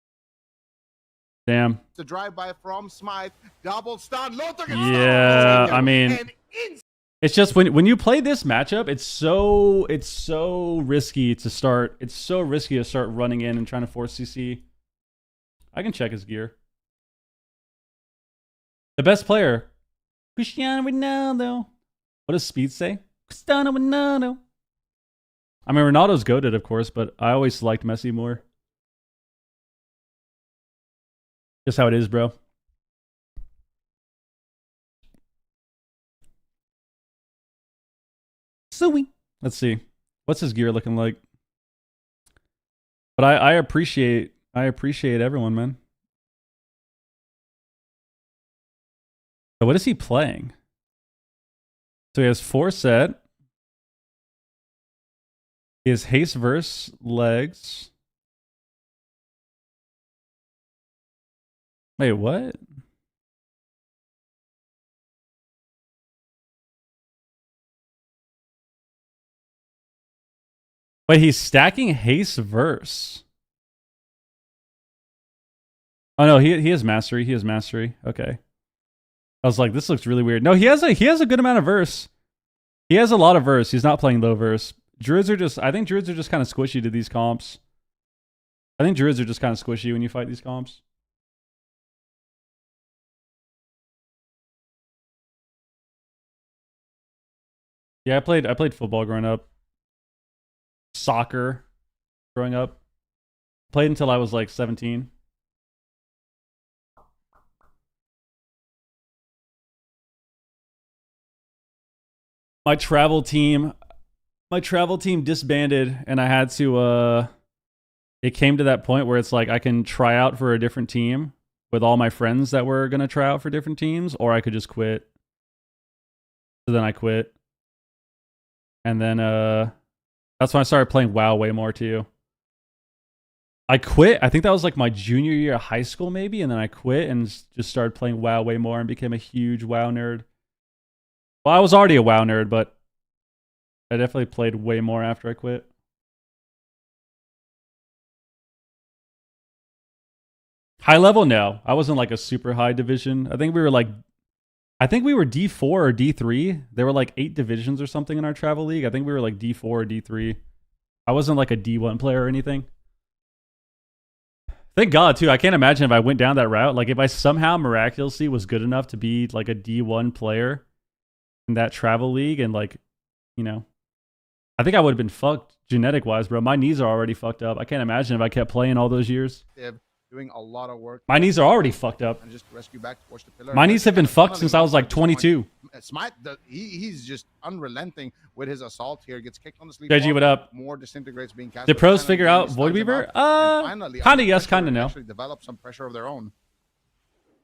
Damn. the drive-by from Smite. Double stun. Lontar gets Yeah, stunned. I mean, And it's just when you play this matchup, it's so risky to start. It's so risky to start running in and trying to force CC. I can check his gear. The best player, Cristiano Ronaldo. What does Speed say? Cristiano Ronaldo. I mean, Ronaldo's goated, of course, but I always liked Messi more. Just how it is, bro. Let's see. What's his gear looking like? But I appreciate everyone, man. So what is he playing? So he has 4 set. He has haste verse legs. Wait, what? Wait, he's stacking haste verse. Oh no, he has mastery. He has mastery. Okay. I was like, this looks really weird. No, he has a good amount of verse. He has a lot of verse. He's not playing low verse. I think druids are just kind of squishy to these comps. I think druids are just kind of squishy when you fight these comps. Yeah, I played football growing up. Soccer growing up. Played until I was like 17. my travel team disbanded, and I had to it came to that point where it's like I can try out for a different team with all my friends that were going to try out for different teams, or I could just quit. So then I quit. And then that's when I started playing WoW way more too. I quit. I think that was like my junior year of high school maybe, and then I quit and just started playing WoW way more and became a huge WoW nerd. Well, I was already a WoW nerd, but I definitely played way more after I quit. High level, no. I wasn't like a super high division. I think we were D4 or D3. There were like 8 divisions or something in our travel league. I think we were like D4 or D3. I wasn't like a D1 player or anything. Thank God, too. I can't imagine if I went down that route. Like, if I somehow miraculously was good enough to be like a D1 player in that travel league and like, you know, I think I would have been fucked genetic-wise, bro. My knees are already fucked up. I can't imagine if I kept playing all those years. Doing a lot of work. My knees are already fucked up. And just rescue back towards the pillar. My knees have been fucked since I was like 22. Smite, he's just unrelenting with his assault here. Gets kicked on the sleep. JG, what up? More disintegrates being cast. Did pros figure out Void Weaver? Kind of yes, kind of no. Actually develop some pressure of their own.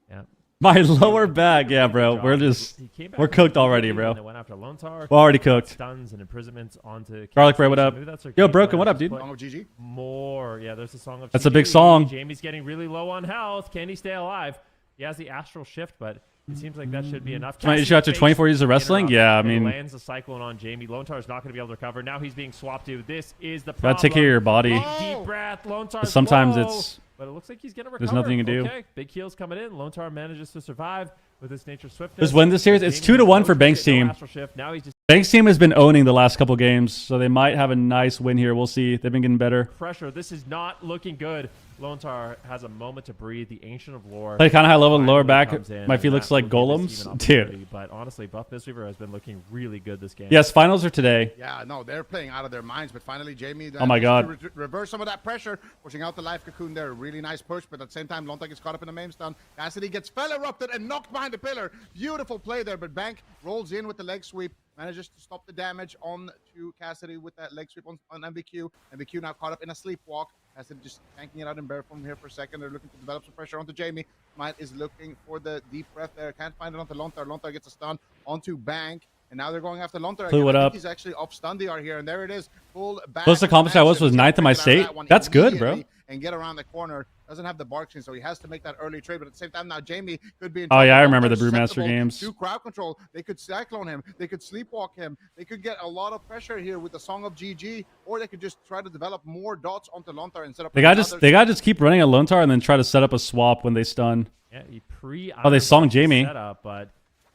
Yeah. My lower back, yeah, bro. We're cooked already, bro. Went after Lontar, we're already cooked. Stuns and imprisonments onto Garlic Bread, what up? Yo, Broken, what up, dude? Song of GG? More. Yeah, there's a song of That's a GG. big song. Jamie's getting really low on health. Can he stay alive? He has the astral shift, but it seems like that should be enough. You shot after 24 years of wrestling? Yeah, I mean, lands a cyclone on Jamie. Lontar is not going to be able to recover. Now he's being swapped to. This is the problem. gotta take care of your body. Deep breath. Lontar. Sometimes it's. But it looks like he's going to recover. There's nothing you can do. Okay, big heals coming in. Lontar manages to survive with his nature swiftness. Just win this series. It's 2-1 for Banks' team. Now he's just Banks' team has been owning the last couple games, so they might have a nice win here. We'll see. They've been getting better. pressure. This is not looking good. Lontar has a moment to breathe. The Ancient of Lore. Play kind of high level, lower back. My feet and looks that like will give this team golems. an Dude. opportunity. But honestly, Buff Mistweaver has been looking really good this game. Yes, finals are today. Yeah, no, they're playing out of their minds, but finally Jamie Oh my God. to reverse some of that pressure, pushing out the life cocoon there. Really nice push, but at the same time, Lontar gets caught up in the main stun. Cassidy gets fell erupted and knocked behind the pillar. Beautiful play there, but Bank rolls in with the leg sweep, manages to stop the damage on to Cassidy with that leg sweep on MVQ. MVQ now caught up in a sleepwalk. Cassidy just tanking it out in bear form here for a second. They're looking to develop some pressure onto Jamie. Smite is looking for the deep breath there. Can't find it onto Lontar. Lontar gets a stun onto Bank. And now they're going after Lontar. Clue, what I think up? he's actually off stun DR here, and there it is. Full back. Closest accomplishment I was 9th in my state. That's good, bro. And get around the corner. Doesn't have the bark skin, so he has to make that early trade. But at the same time, now Jamie could be in Oh, yeah, trouble. I remember the Lontar's Brewmaster susceptible games. to crowd control. They could cyclone him. They could sleepwalk him. They could get a lot of pressure here with the Song of GG, or they could just try to develop more dots onto Lontar and set up. They gotta just keep running a Lone Tar and then try to set up a swap when they stun. Yeah, he pre. Oh, they song Jamie. Setup, but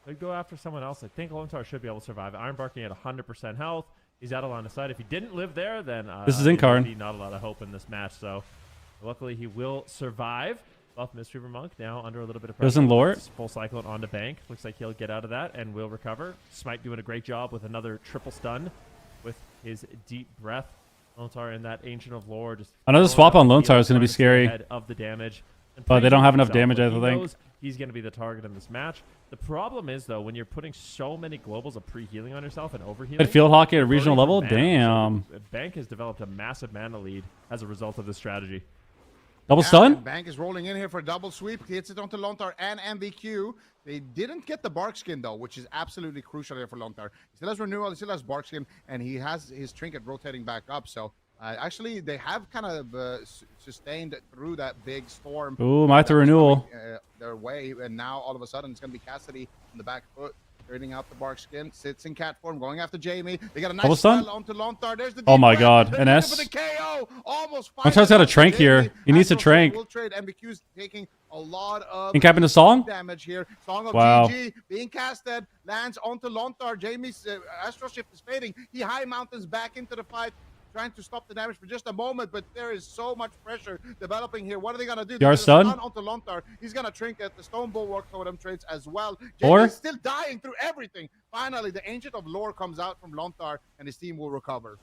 could go after someone else. I think Lontar should be able to survive. Iron Barking at 100% health. He's out of line of sight. If he didn't live there, then This is there Incarn. would be not a lot of hope in this match. So luckily he will survive. Buff Mistweaver Monk now under a little bit of pressure. Doesn't lure it. Full cyclone onto Bank. Looks like he'll get out of that and will recover. Smite doing a great job with another triple stun with his deep breath. Lontar in that Ancient of Lore. Just Another swap on Lone Tar is going gonna be scary. Of the damage. But they don't have enough himself. damage, I He think. knows he's going to be the target in this match. The problem is, though, when you're putting so many globals of pre-healing on yourself and overhealing. At field hockey at a regional burning level? for mana, Damn. so Bank has developed a massive mana lead as a result of this strategy. Double Yeah, stun? and Bank is rolling in here for a double sweep. He hits it onto Lontar and MVQ. They didn't get the bark skin, though, which is absolutely crucial here for Lontar. He still has renewal, he still has bark skin, and he has his trinket rotating back up. So actually, they have kind of sustained through that big storm. Ooh, might that the was renewal. coming, their way, and now all of a sudden it's going to be Cassidy on the back foot. Trading out the bark skin, sits in cat form, going after Jamie. They got a Double nice stun? spell onto Lontar. There's the Oh deep my breath. God, They're NS. looking for the KO. Almost Lontar's got a trank here. He needs to trank. Will trade. MBQ's taking a lot of Think happened to Song? damage here. Song of Wow. GG being casted, lands onto Lontar. Jamie's astral shift is fading. He high mountains back into the fight, trying to stop the damage for just a moment, but there is so much pressure developing here. What are they gonna do? Yar stun? Onto Lontar. He's gonna trinket. The stone bulwark totem trades as well. Or? Jamie's still dying through everything. Finally, the Ancient of Lore comes out from Lontar, and his team will recover.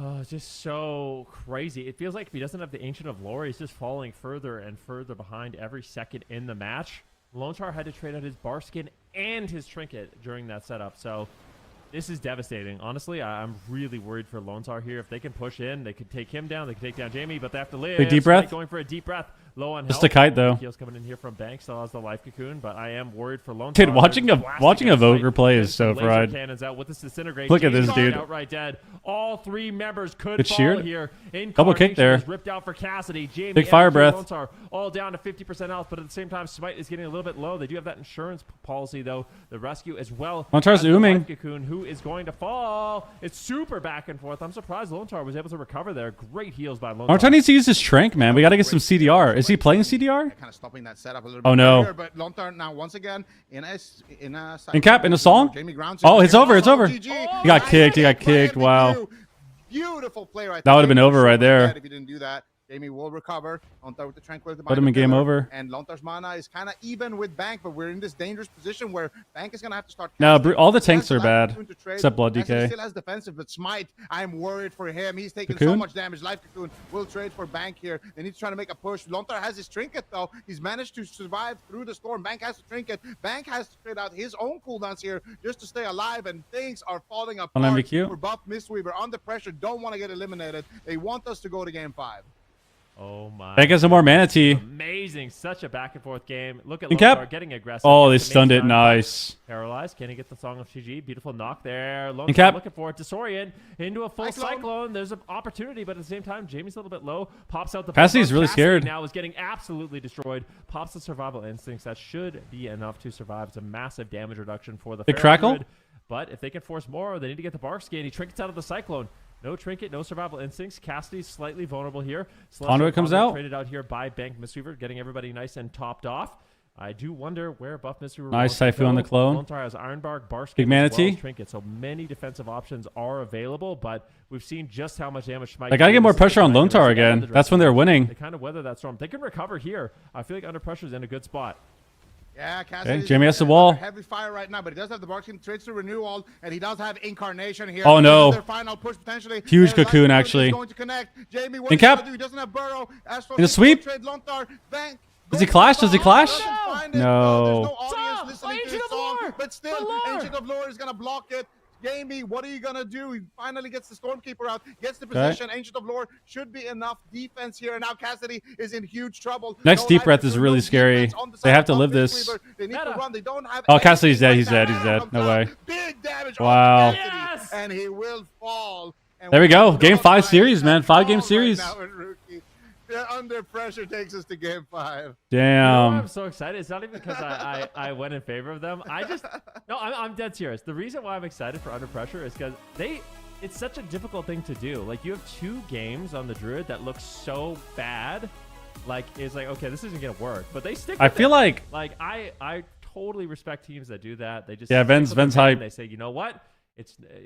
Oh, it's just so crazy. It feels like if he doesn't have the Ancient of Lore, he's just falling further and further behind every second in the match. Lontar had to trade out his bar skin and his trinket during that setup, so This is devastating. Honestly, I'm really worried for Lone Star here. If they can push in, they could take him down. They could take down Jamie, but they have to live. Big deep breath. Going for a deep breath. Low on Just health. a kite, though. Heals coming in here from Bank. Still has the life cocoon, but I am worried for Lone Dude, Star. watching They're a blasting Voker Smite. play is Some so laser fried. Cannons out with this disintegrate. Look at this Jamie's dude. outright dead. All 3 members could Good fall sheared. here. Double kick Incarnation there. is ripped out for Cassidy. Jamie, Big fire MQ, breath. Lone Star all down to 50% health, but at the same time, Smite is getting a little bit low. They do have that insurance policy, though. The rescue as well. Lone Star's as the ooming. life cocoon, who is going to fall. It's super back and forth. I'm surprised Lone Star was able to recover there. Great heals by Lone Lone Star Star. needs to use his Trank, man. We got to get some CDR. Is he playing CDR? Kind of stopping that setup a little Oh, bit no. earlier, but Lontar now once again in a In cap, in a song? Jamie Grounds Oh, it's over, it's over. GG. He got kicked, he got kicked, wow. Beautiful play right That there. would've been Jamie over was right so there. dead if he didn't do that. Jamie will recover. Lontar with the tranquility. Would've been game over. And Lontar's mana is kind of even with Bank, but we're in this dangerous position where Bank is going to have to start. No, casting. all the He tanks has are bad, Life Cocoon to trade. except Blood Cassidy DK. still has defensive, but Smite, I'm worried for him. He's taking so Cocoon? much damage. Life Cocoon will trade for Bank here. They need to try to make a push. Lontar has his trinket, though. He's managed to survive through the storm. Bank has to trinket. Bank has to trade out his own cooldowns here just to stay alive, and things are falling apart MVQ. for Buff Mistweaver. Under pressure, don't want to get eliminated. They want us to go to game 5. Oh my. Bank has some more Mana Tea. Amazing. Such a back and forth game. Look at In Lone cap. Star getting aggressive. Oh, they Gets the stunned main it. stun. Nice. Paralyzed. Can he get the Song of GG? Beautiful knock there. Lone In Star cap. looking for it. Disorient into a full Cyclone. cyclone. There's an opportunity, but at the same time, Jamie's a little bit low. Pops out the Cassidy's Bulldogs. really Cassidy scared. now is getting absolutely destroyed. Pops the survival instincts. That should be enough to survive. It's a massive damage reduction for the Big Pharaoh crackle. Druid. But if they can force more, they need to get the Bark Scan. He trinkets out of the Cyclone. No trinket, no survival instincts. Cassidy's slightly vulnerable here. Conduit comes out. Traded out here by Bank Mistweaver, getting everybody nice and topped off. I do wonder where Buff Mistweaver Nice wants to Typhoon on go. the clone. Lone Star has Ironbark, Barsk, Big Mana Tea. Trinket. So many defensive options are available, but we've seen just how much damage Smite. They got to get more pressure on Lone Star Regulars. again. That's when they're winning. They kind of weather that storm. They can recover here. I feel like Under Pressure is in a good spot. Yeah, Cassidy. Jamie has the wall. Heavy fire right now, but he does have the Barkskin trades to renewal, and he does have Incarnation here. Oh, no. This is their final push potentially. Huge And Life cocoon, is actually. Going to connect. Jamie, what In is he cap. gonna do? He doesn't have Burrow. Astro In a sweep. Trade Lontar. Bank. Does he clash? Does he clash? Doesn't find it. No. There's no audience Stop. listening to Ancient his of song, Lore. but still, The Lore. Ancient of Lore is gonna block it. Jamie, what are you gonna do? He finally gets the Stormkeeper out, gets the Okay. position. Ancient of Lore should be enough defense here, and now Cassidy is in huge trouble. Next No deep life breath is cocoon, really no scary. defense on the They side have of to Buff live this. Mistweaver. They need to Meta. run. They don't have. Oh, Cassidy's dead. anything He's right dead. now. He's dead. Comes No out. way. Big damage. Wow. On Cassidy, Yes. and he will fall. And There we go. don't Game 5 mind series, man. at 5-game all series. Right now in Rookie. Under pressure takes us to game 5. You know why I'm Damn. so excited. It's not even because I went in favor of them. I'm dead serious. The reason why I'm excited for Under Pressure is because it's such a difficult thing to do. Like, you have 2 games on the Druid that look so bad. Like, it's like, okay, this isn't gonna work, but they stick. I with feel it. like I totally respect teams that do that. They just Yeah, stick Ven's- with their Ven's game. hype. They say, you know what,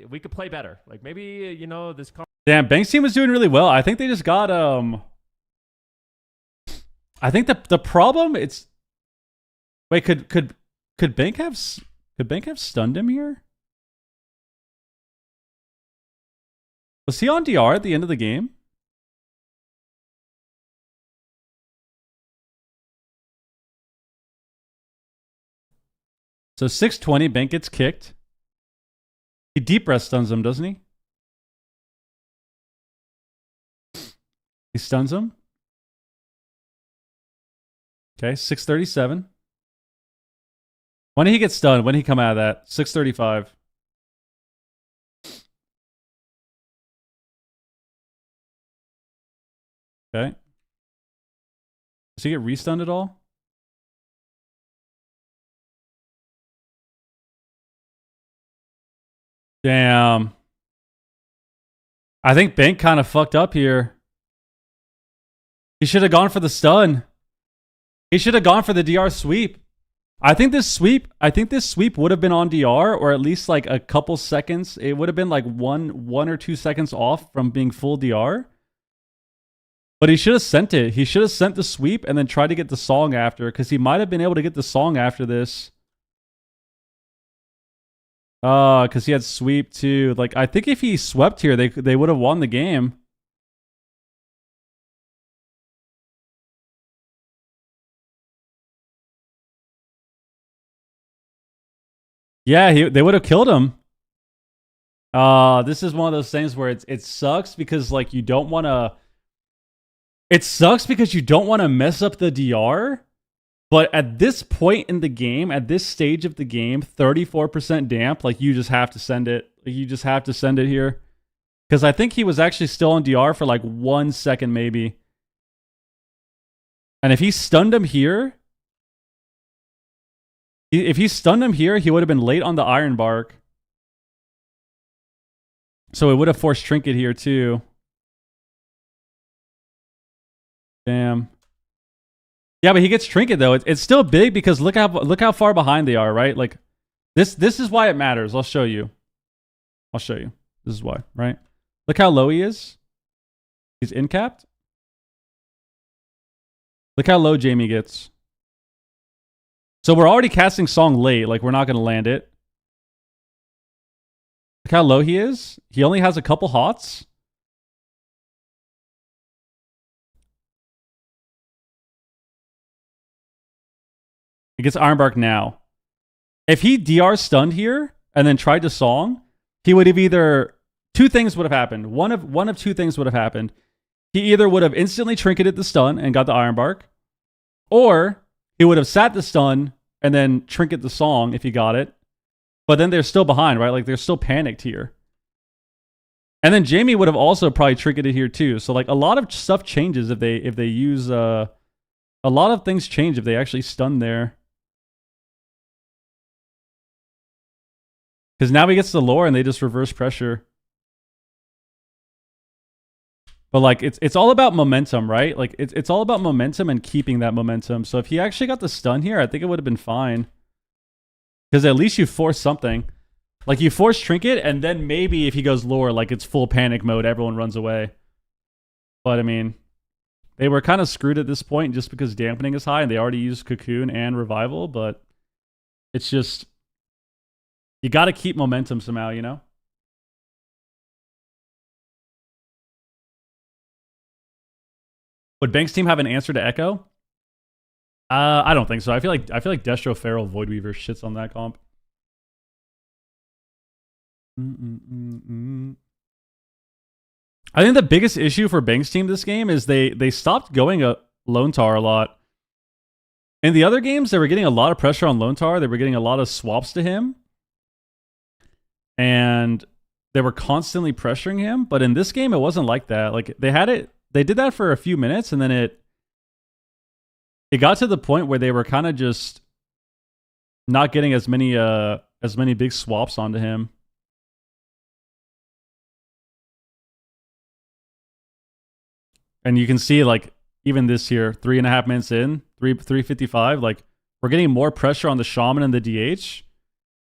we could play better. Like, maybe this. damn, Bank's team was doing really well. I think they just got I think the problem it's wait, could Bank have stunned him here? Was he on DR at the end of the game? So 620, Bank gets kicked. He deep breath stuns him, doesn't he? He stuns him. Okay, 637. When did he get stunned? When did he come out of that? 635. Okay. Does he get restunned at all? Damn. I think Bank kind of fucked up here. He should have gone for the stun. He should have gone for the DR sweep. I think this sweep would have been on DR, or at least like a couple seconds. It would have been like one or 2 seconds off from being full DR. But he should have sent it. He should have sent the sweep and then tried to get the song after, because he might have been able to get the song after this. Because he had sweep too. Like, I think if he swept here, they would have won the game. Yeah, they would have killed him. This is one of those things where it sucks because like you don't want to. It sucks because you don't want to mess up the DR. But at this point in the game, at this stage of the game, 34% damp, like you just have to send it. You just have to send it here. Because I think he was actually still on DR for like 1 second maybe. And if he stunned him here, he would have been late on the Iron Bark. So it would have forced Trinket here too. Damn. Yeah, but he gets Trinket though. It's still big because look how far behind they are, right? Like this is why it matters. I'll show you. This is why, right? Look how low he is. He's incapped. Look how low Jamie gets. So we're already casting Song late, like we're not going to land it. Look how low he is. He only has a couple hots. He gets Ironbark now. If he DR stunned here and then tried to Song, he would have either... Two things would have happened. One of two things would have happened. He either would have instantly trinketed the stun and got the Ironbark, or he would have sat the stun and then trinket the Song if he got it. But then they're still behind, right? Like they're still panicked here. And then Jamie would have also probably trinketed here too. So like a lot of stuff changes if they use a lot of things change if they actually stun there. Because now he gets the lore and they just reverse pressure. But like it's all about momentum, right? Like it's all about momentum and keeping that momentum. So if he actually got the stun here, I think it would have been fine. Because at least you force something. Like you force Trinket, and then maybe if he goes lore, like it's full panic mode, everyone runs away. But I mean, they were kind of screwed at this point just because dampening is high and they already used Cocoon and Revival, but it's just you got to keep momentum somehow, you know? Would Banks' team have an answer to Echo? I don't think so. I feel like Destro Feral Voidweaver shits on that comp. I think the biggest issue for Banks' team this game is they stopped going a Lone Tar a lot. In the other games, they were getting a lot of pressure on Lone Tar. They were getting a lot of swaps to him. And they were constantly pressuring him. But in this game, it wasn't like that. Like they did that for a few minutes, and then it got to the point where they were kind of just not getting as many big swaps onto him. And you can see, like, even this here, 3.5 minutes in, 355, like, we're getting more pressure on the Shaman and the DH,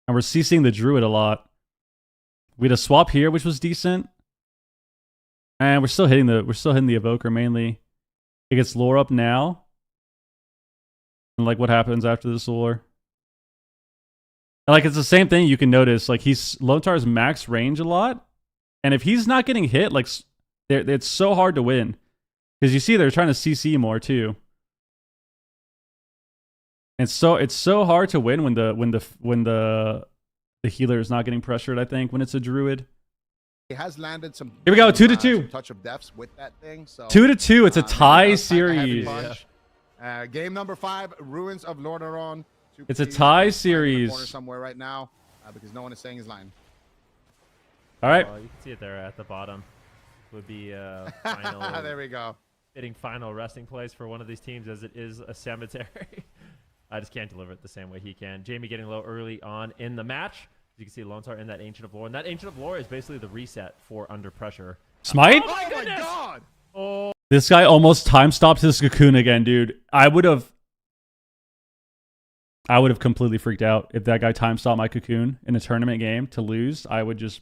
and we're CCing the Druid a lot. We had a swap here, which was decent. And we're still hitting the Evoker mainly. It gets lore up now. And like what happens after this lore. And like it's the same thing you can notice. Like Lone Tar's max range a lot. And if he's not getting hit, like it's so hard to win. Because you see they're trying to CC more too. And so it's so hard to win when the healer is not getting pressured, I think, when it's a Druid. He has landed some. Here we go, 2-2. Touch of deaths with that thing. So 2-2. It's a tie series. Game number 5, Ruins of Lordaeron. It's a tie series. Somewhere right now, because no one is saying his line. All right. You can see it there at the bottom. Would be final. There we go. Fitting final resting place for one of these teams, as it is a cemetery. I just can't deliver it the same way he can. Jamie getting low early on in the match. You can see Lone Tar in that Ancient of Lore. And that Ancient of Lore is basically the reset for Under Pressure. Smite? Oh my God! Oh. This guy almost time stopped his Cocoon again, dude. I would have completely freaked out if that guy time stopped my Cocoon in a tournament game to lose. I would just...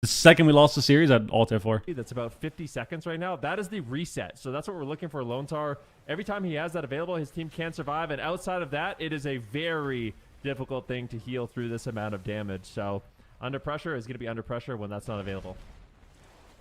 The second we lost the series, I'd alt F4. That's about 50 seconds right now. That is the reset. So that's what we're looking for Lone Tar. Every time he has that available, his team can survive. And outside of that, it is a very difficult thing to heal through this amount of damage. So Under Pressure is going to be Under Pressure when that's not available.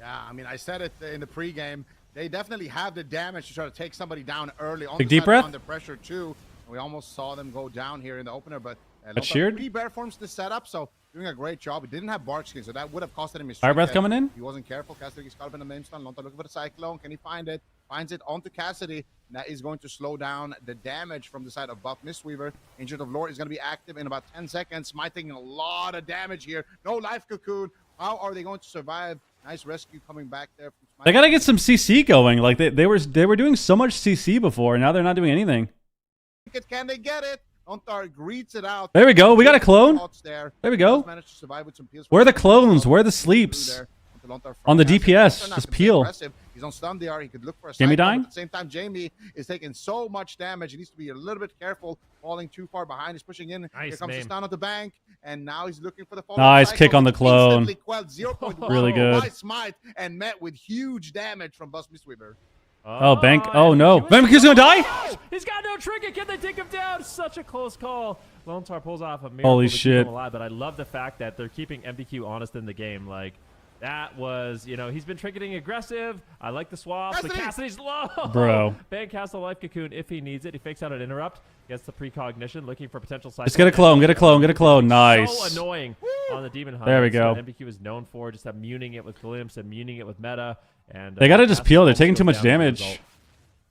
Yeah, I mean, I said it in the pregame. They definitely have the damage to try to take somebody down early. On Big deep breath. Under pressure too. We almost saw them go down here in the opener, but That's sheared. Pretty bare forms to set up, so doing a great job. He didn't have bark skin, so that would have costed him his Fire breath trinket. coming in. He wasn't careful. Cassidy gets caught up in the main stun. Lontar looking for the cyclone. Can he find it? Finds it onto Cassidy. And that is going to slow down the damage from the side of buff Mistweaver. Ancient of Lore is going to be active in about 10 seconds. Smite taking a lot of damage here. No life cocoon. How are they going to survive? Nice rescue coming back there from Smite. They gotta get some CC going. Like they were doing so much CC before, and now they're not doing anything. Can they get it? Lontar greets it out. There we go. We got a clone. There we go. Managed to survive with some peels. Where are the clones? Where are the sleeps? On the DPS, just peel. He's on stun DR. He could look for a Jamie cyclone, dying? but at the same time, Jamie is taking so much damage. He needs to be a little bit careful, falling too far behind. He's pushing in. Here comes the stun on the bank, and now he's looking for the fall. Nice kick on the clone. Instantly quelled 0.1 Really good. by Smite and met with huge damage from Buzz Mistweaver. Oh, bank. Oh no. MVQ's gonna die? Oh, he's got no trinket. Can they take him down? Such a close call. Lontar pulls off a miracle Holy to keep shit. him alive, but I love the fact that they're keeping MVQ honest in the game. Like, that was, you know, he's been tricketing aggressive. I like the swaps. But Cassidy's low. Bro. Ban casts a life cocoon if he needs it. He fakes out an interrupt. Gets the precognition, looking for potential cycle. Just get a clone. Get a clone. Get a clone. Nice. So annoying on the demon hunt. There we That's go. what MVQ is known for, just immuning it with glimpse, immuning it with meta. And They gotta just Cassidy peel. They're also taking too goes much down as a result. damage.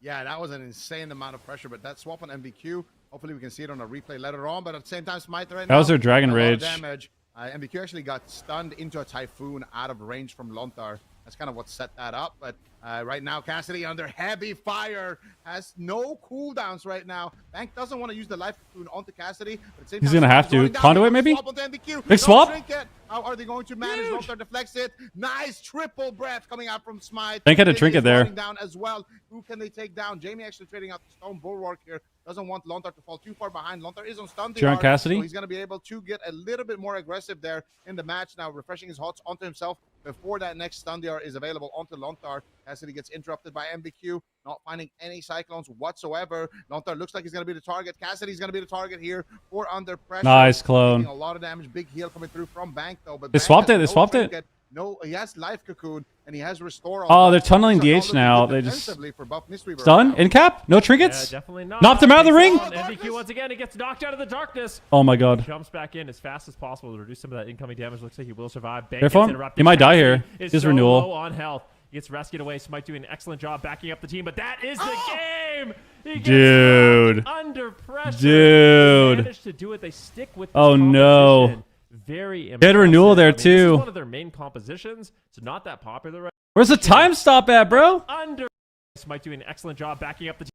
Yeah, that was an insane amount of pressure, but that swap on MVQ, hopefully we can see it on a replay later on, but at the same time, Smite right now. That was their Dragon a lot of Rage. damage. MVQ actually got stunned into a Typhoon out of range from Lontar. That's kind of what set that up, but right now, Cassidy under heavy fire, has no cooldowns right now. Bank doesn't want to use the life cocoon onto Cassidy, but at the same He's time, gonna have to. going down. Conduit, maybe? Swap onto MVQ. Big swap? Trinket. How are they going to manage? Lontar deflects it. Nice triple breath coming out from Smite. Bank had a Jamie trinket is there. falling down as well. Who can they take down? Jamie actually trading out the Stone Bulwark here. Doesn't want Lontar to fall too far behind. Lontar is on stun DR, Sharon Cassidy? so he's going to be able to get a little bit more aggressive there in the match now, refreshing his hots onto himself before that next stun DR is available onto Lontar. Cassidy gets interrupted by MVQ, not finding any cyclones whatsoever. Lontar looks like he's going to be the target. Cassidy's going to be the target here for under pressure. Nice clone. Taking a lot of damage. Big heal coming through from Bank though. But They Bank swapped has it. They no swapped it. trinket. No, he has life cocoon and he has restore. Oh, they're tunneling Things are not DH now. looking good They just defensively for Buff Mistweaver stun. right now. In cap. No Yeah, trinkets. definitely not. Knocked him out of the ring. And MVQ once again, he gets knocked out of the darkness. Oh my god. Jumps back in as fast as possible to reduce some of that incoming damage. Looks like he will survive. Bank Careful. gets interrupted. He might die Cassidy here. is His so renewal. low on health. He gets rescued away. Smite doing an excellent job backing up the team, but that is the game. He gets Dude. knocked under pressure. Dude. They managed to do it. They stick with this Oh, no. composition. Very They had a renewal impressive. there, I mean, This too. is one of their main compositions. It's not that popular right Where's the time stop at, bro? under. Smite doing an excellent job backing up the team.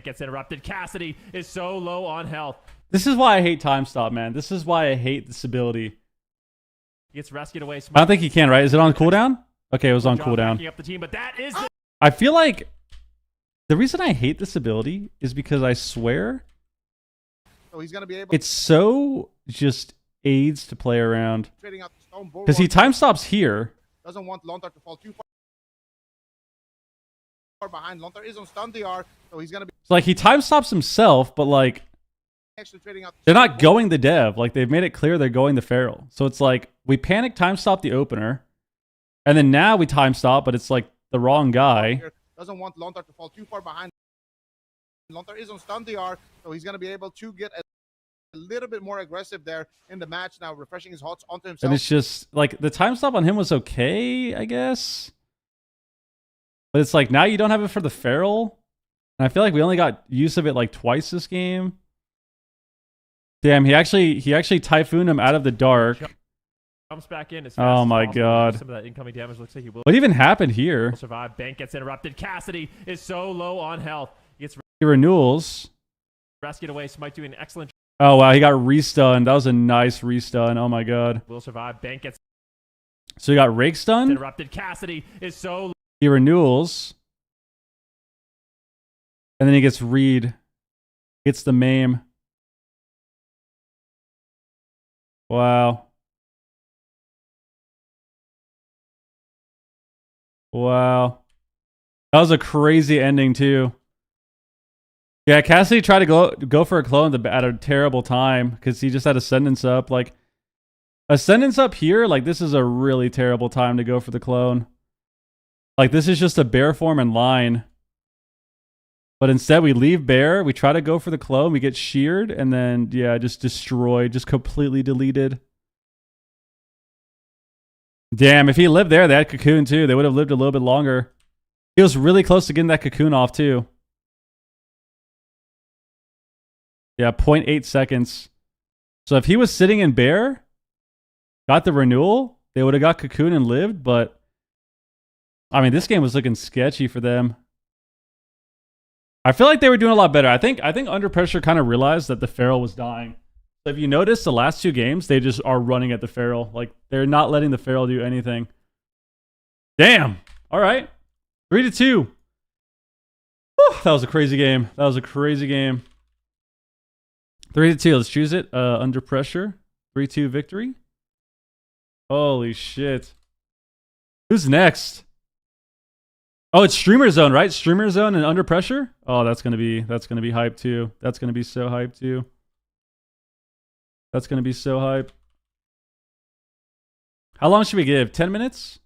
Gets interrupted. Cassidy is so low on health. This is why I hate time stop, man. This is why I hate this ability. He gets rescued away. I don't think he can, right? Is it on cooldown? Okay, it was on Job cooldown. backing up the team, but that is the I feel like the reason I hate this ability is because I swear So he's going to be able it's so just aids to play around. trading out the Stone Bulwark. Because he time stops here. Doesn't want Lontar to fall too far behind. Lontar is on stun DR, so he's going to be It's like he time stops himself, but like actually trading out the they're Stone not going the dev. Like they've made it clear they're going the feral. So it's like we panic time stop the opener, and then now we time stop, but it's like the wrong guy. here. Doesn't want Lontar to fall too far behind. Lontar is on stun DR, so he's going to be able to get a little bit more aggressive there in the match now, refreshing his hots onto himself. And it's just like the time stop on him was okay, I guess. But it's like now you don't have it for the feral. And I feel like we only got use of it like twice this game. Damn, he actually typhooned him out of the dark. jumps back in as fast Oh as my possible. God. Some of that incoming damage looks like he will What even happened here? survive. Bank gets interrupted. Cassidy is so low on health. He gets He renewals. rescued away. Smite doing an excellent Oh wow, he got restunned. That was a nice restun. Oh my god. will survive. Bank gets So he got rake stun. interrupted. Cassidy is so He renewals. And then he gets read. Gets the maim. Wow. Wow. That was a crazy ending too. Yeah, Cassidy tried to go for a clone at a terrible time because he just had Ascendance up. Like, Ascendance up here, like, this is a really terrible time to go for the clone. Like, this is just a bear form in line. But instead, we leave bear, we try to go for the clone, we get sheared, and then, yeah, just destroyed, just completely deleted. Damn, if he lived there, they had cocoon too. They would have lived a little bit longer. He was really close to getting that cocoon off too. Yeah, 0.8 seconds. So if he was sitting in bear, got the renewal, they would have got cocoon and lived, but I mean, this game was looking sketchy for them. I feel like they were doing a lot better. I think Under Pressure kind of realized that the Feral was dying. So if you notice, the last 2 games, they just are running at the Feral. Like, they're not letting the Feral do anything. Damn. All right. 3-2. Whew, that was a crazy game. 3-2. Let's choose it. Under Pressure. 3-2 victory. Holy shit. Who's next? Oh, it's Streamer Zone, right? Streamer Zone and Under Pressure? Oh, that's gonna be hype too. That's gonna be so hype too. That's gonna be so hype. How long should we give? 10 minutes?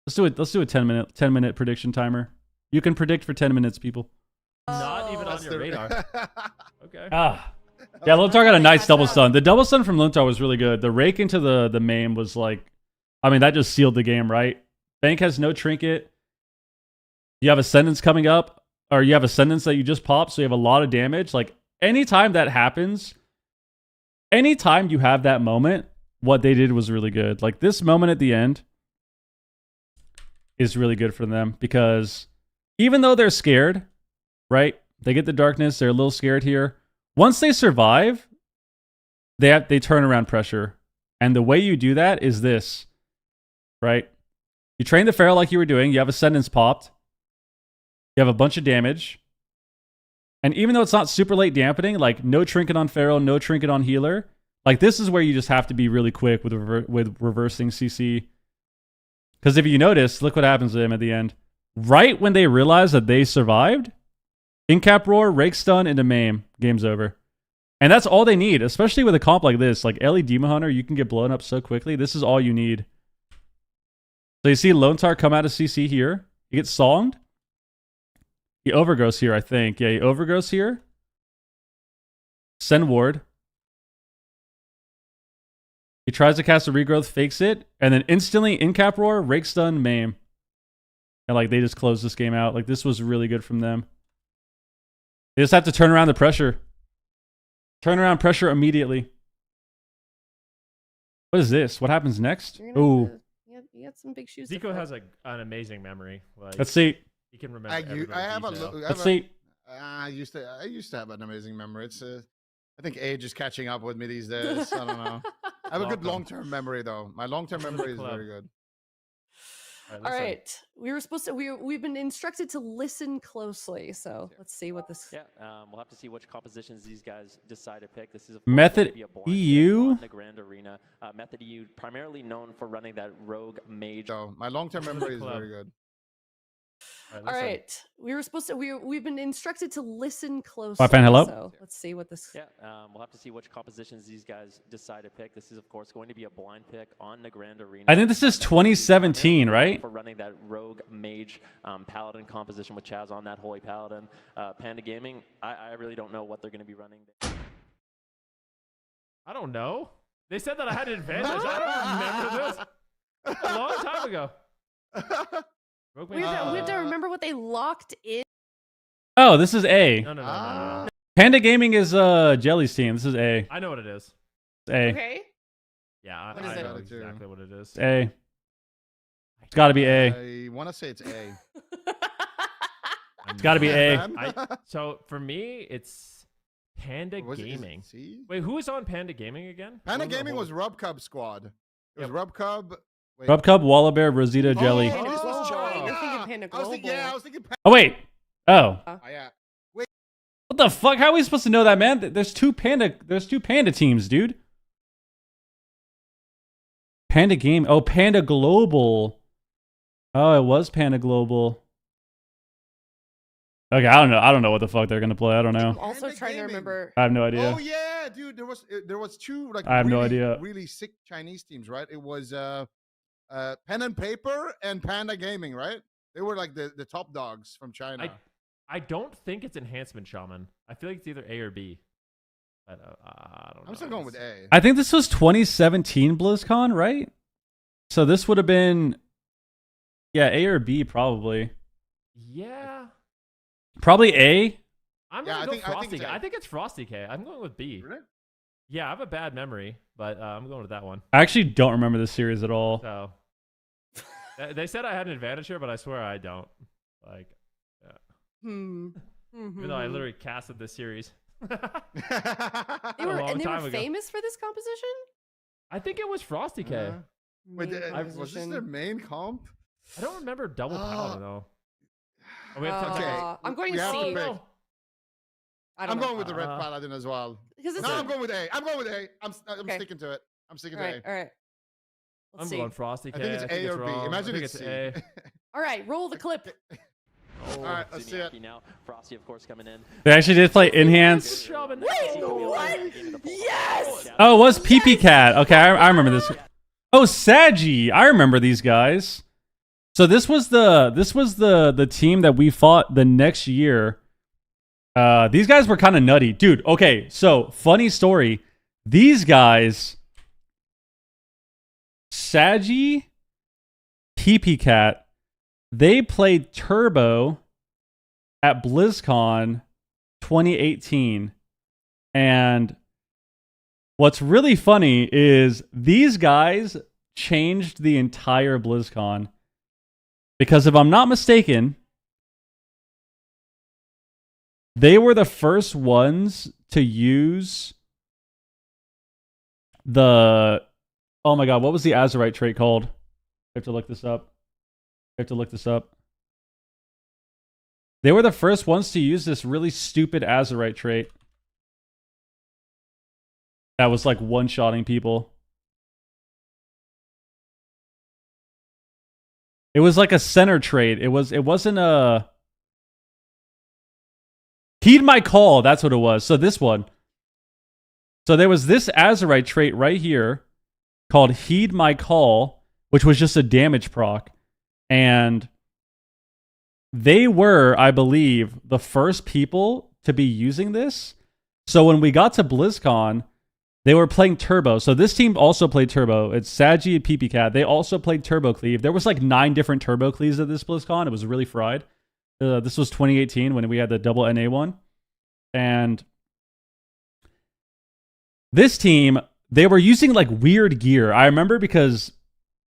Let's do a 10 minute prediction timer. You can predict for 10 minutes, people. Not even on your radar. Okay. Yeah, Lontar got a nice double stun. The double stun from Lontar was really good. The rake into the maim was like, I mean, that just sealed the game, right? Bank has no trinket. You have Ascendance coming up, or you have Ascendance that you just popped, so you have a lot of damage. Like, anytime that happens, anytime you have that moment, what they did was really good. Like, this moment at the end is really good for them, because even though they're scared, right? They get the darkness, they're a little scared here. Once they survive, they turn around pressure. And the way you do that is this, right? You train the Feral like you were doing, you have Ascendance popped, you have a bunch of damage. And even though it's not super late dampening, like no trinket on Feral, no trinket on healer, like this is where you just have to be really quick with reversing CC. Because if you notice, look what happens to them at the end. Right when they realize that they survived, Incap Roar, Rake Stun into Maim. Game's over. And that's all they need, especially with a comp like this. Like Ellie Demon Hunter, you can get blown up so quickly. This is all you need. So you see Lontar come out of CC here. He gets songed. He overgrows here, I think. Yeah, he overgrows here. Send ward. He tries to cast a regrowth, fakes it, and then instantly Incap Roar, Rake Stun, Maim. And like they just closed this game out. Like this was really good from them. They just have to turn around the pressure. Turn around pressure immediately. What is this? What happens next? Oh, You got some big shoes. to Zico fill. has an amazing memory. Like, let's see. he can remember. Let's see. I used to have an amazing memory. It's I think age is catching up with me these days. I don't know. I have a good long-term memory though. My long-term memory is very good. All right, we've been instructed to listen closely. So let's see what this. Yeah, we'll have to see which compositions these guys decide to pick. This is Method EU. The Grand Arena. Method EU, primarily known for running that rogue mage. So my long-term memory is very good. All right, we've been instructed to listen closely. Wi-Fi, hello? So let's see what this. Yeah, we'll have to see which compositions these guys decide to pick. This is, of course, going to be a blind pick on the Grand Arena. I think this is 2017, right? For running that rogue mage paladin composition with Chaz on that holy paladin. Panda Gaming, I really don't know what they're going to be running. I don't know. They said that I had an advantage. I don't remember this. A long time ago. We have to remember what they locked in. Oh, this is A. No. Panda Gaming is Jelly's team. This is A. I know what it is. It's A. Okay. Yeah, What is I it? know exactly what it is. It's A. It's got to be A. I want to say it's A. It's got to be A. So for me, it's Panda Gaming. Wait, who is on Panda Gaming again? Panda Gaming was Rub Cub Squad. It was Rub Cub. Wait. Rub Cub, Wallabear, Rosita, Jelly. Panda Oh, Global. You're yeah. thinking Panda I was thinking, Global. I was thinking. Oh, wait. Oh. Yeah. What the fuck? How are we supposed to know that, man? There's two Panda teams, dude. Panda Game. Oh, Panda Global. Oh, it was Panda Global. Okay, I don't know what the fuck they're gonna play. I don't know. I'm also Panda trying to Gaming. remember. I have no idea. Oh yeah, dude. There was two like. I have no really, idea. Really sick Chinese teams, right? It was Pen and Paper and Panda Gaming, right? They were like the top dogs from China. I don't think it's Enhancement Shaman. I feel like it's either A or B. I don't know. I'm still going with A. I think this was 2017 BlizzCon, right? So this would have been, yeah, A or B probably. Yeah. Probably A. I'm Yeah, gonna I go think- I think Frosty it's K. A. I think it's Frosty K. I'm going with B. Really? Yeah, I have a bad memory, but I'm going with that one. I actually don't remember this series at all. So they said I had an advantage here, but I swear I don't. Like, even though I literally casted this series. They a were, long and they time were ago. famous for this composition. I think it was Frosty K. Wait, Main was this composition. their main comp? I don't remember double paladin though. Oh, we have to Okay. check. I'm going We have to C. pick. I don't I'm know. going with the red paladin as well. Because it's No, a- I'm going with A. I'm going with A. I'm Okay. sticking to it. I'm sticking all to right, A. all right. Let's I'm see. going Frosty K. I think it's A or B. wrong. Imagine I think it's C. A. All right, roll the clip. All right, let's see it. Now, Frosty, of course, coming in. They actually did play Enhance. Good job in Wait, that. what? Yes! Oh, it was PP Cat. Okay, I remember this. Oh, Sagi. I remember these guys. So this was the team that we fought the next year. These guys were kind of nutty, dude. Okay, so funny story. These guys, Sagi, PP Cat, they played Turbo at BlizzCon 2018, and what's really funny is these guys changed the entire BlizzCon. Because if I'm not mistaken, they were the first ones to use the... Oh my god, what was the Azerite trait called? I have to look this up. They were the first ones to use this really stupid Azerite trait. That was like one-shotting people. It was like a center trait. It wasn't a... Heed My Call, that's what it was. So this one. So there was this Azerite trait right here called Heed My Call, which was just a damage proc. And they were, I believe, the first people to be using this. So when we got to BlizzCon, they were playing Turbo. So this team also played Turbo. It's Sagi and PP Cat. They also played Turbo Cleave. There was like 9 different Turbo Cleaves at this BlizzCon. It was really fried. This was 2018 when we had the double NA one. And this team, they were using like weird gear. I remember because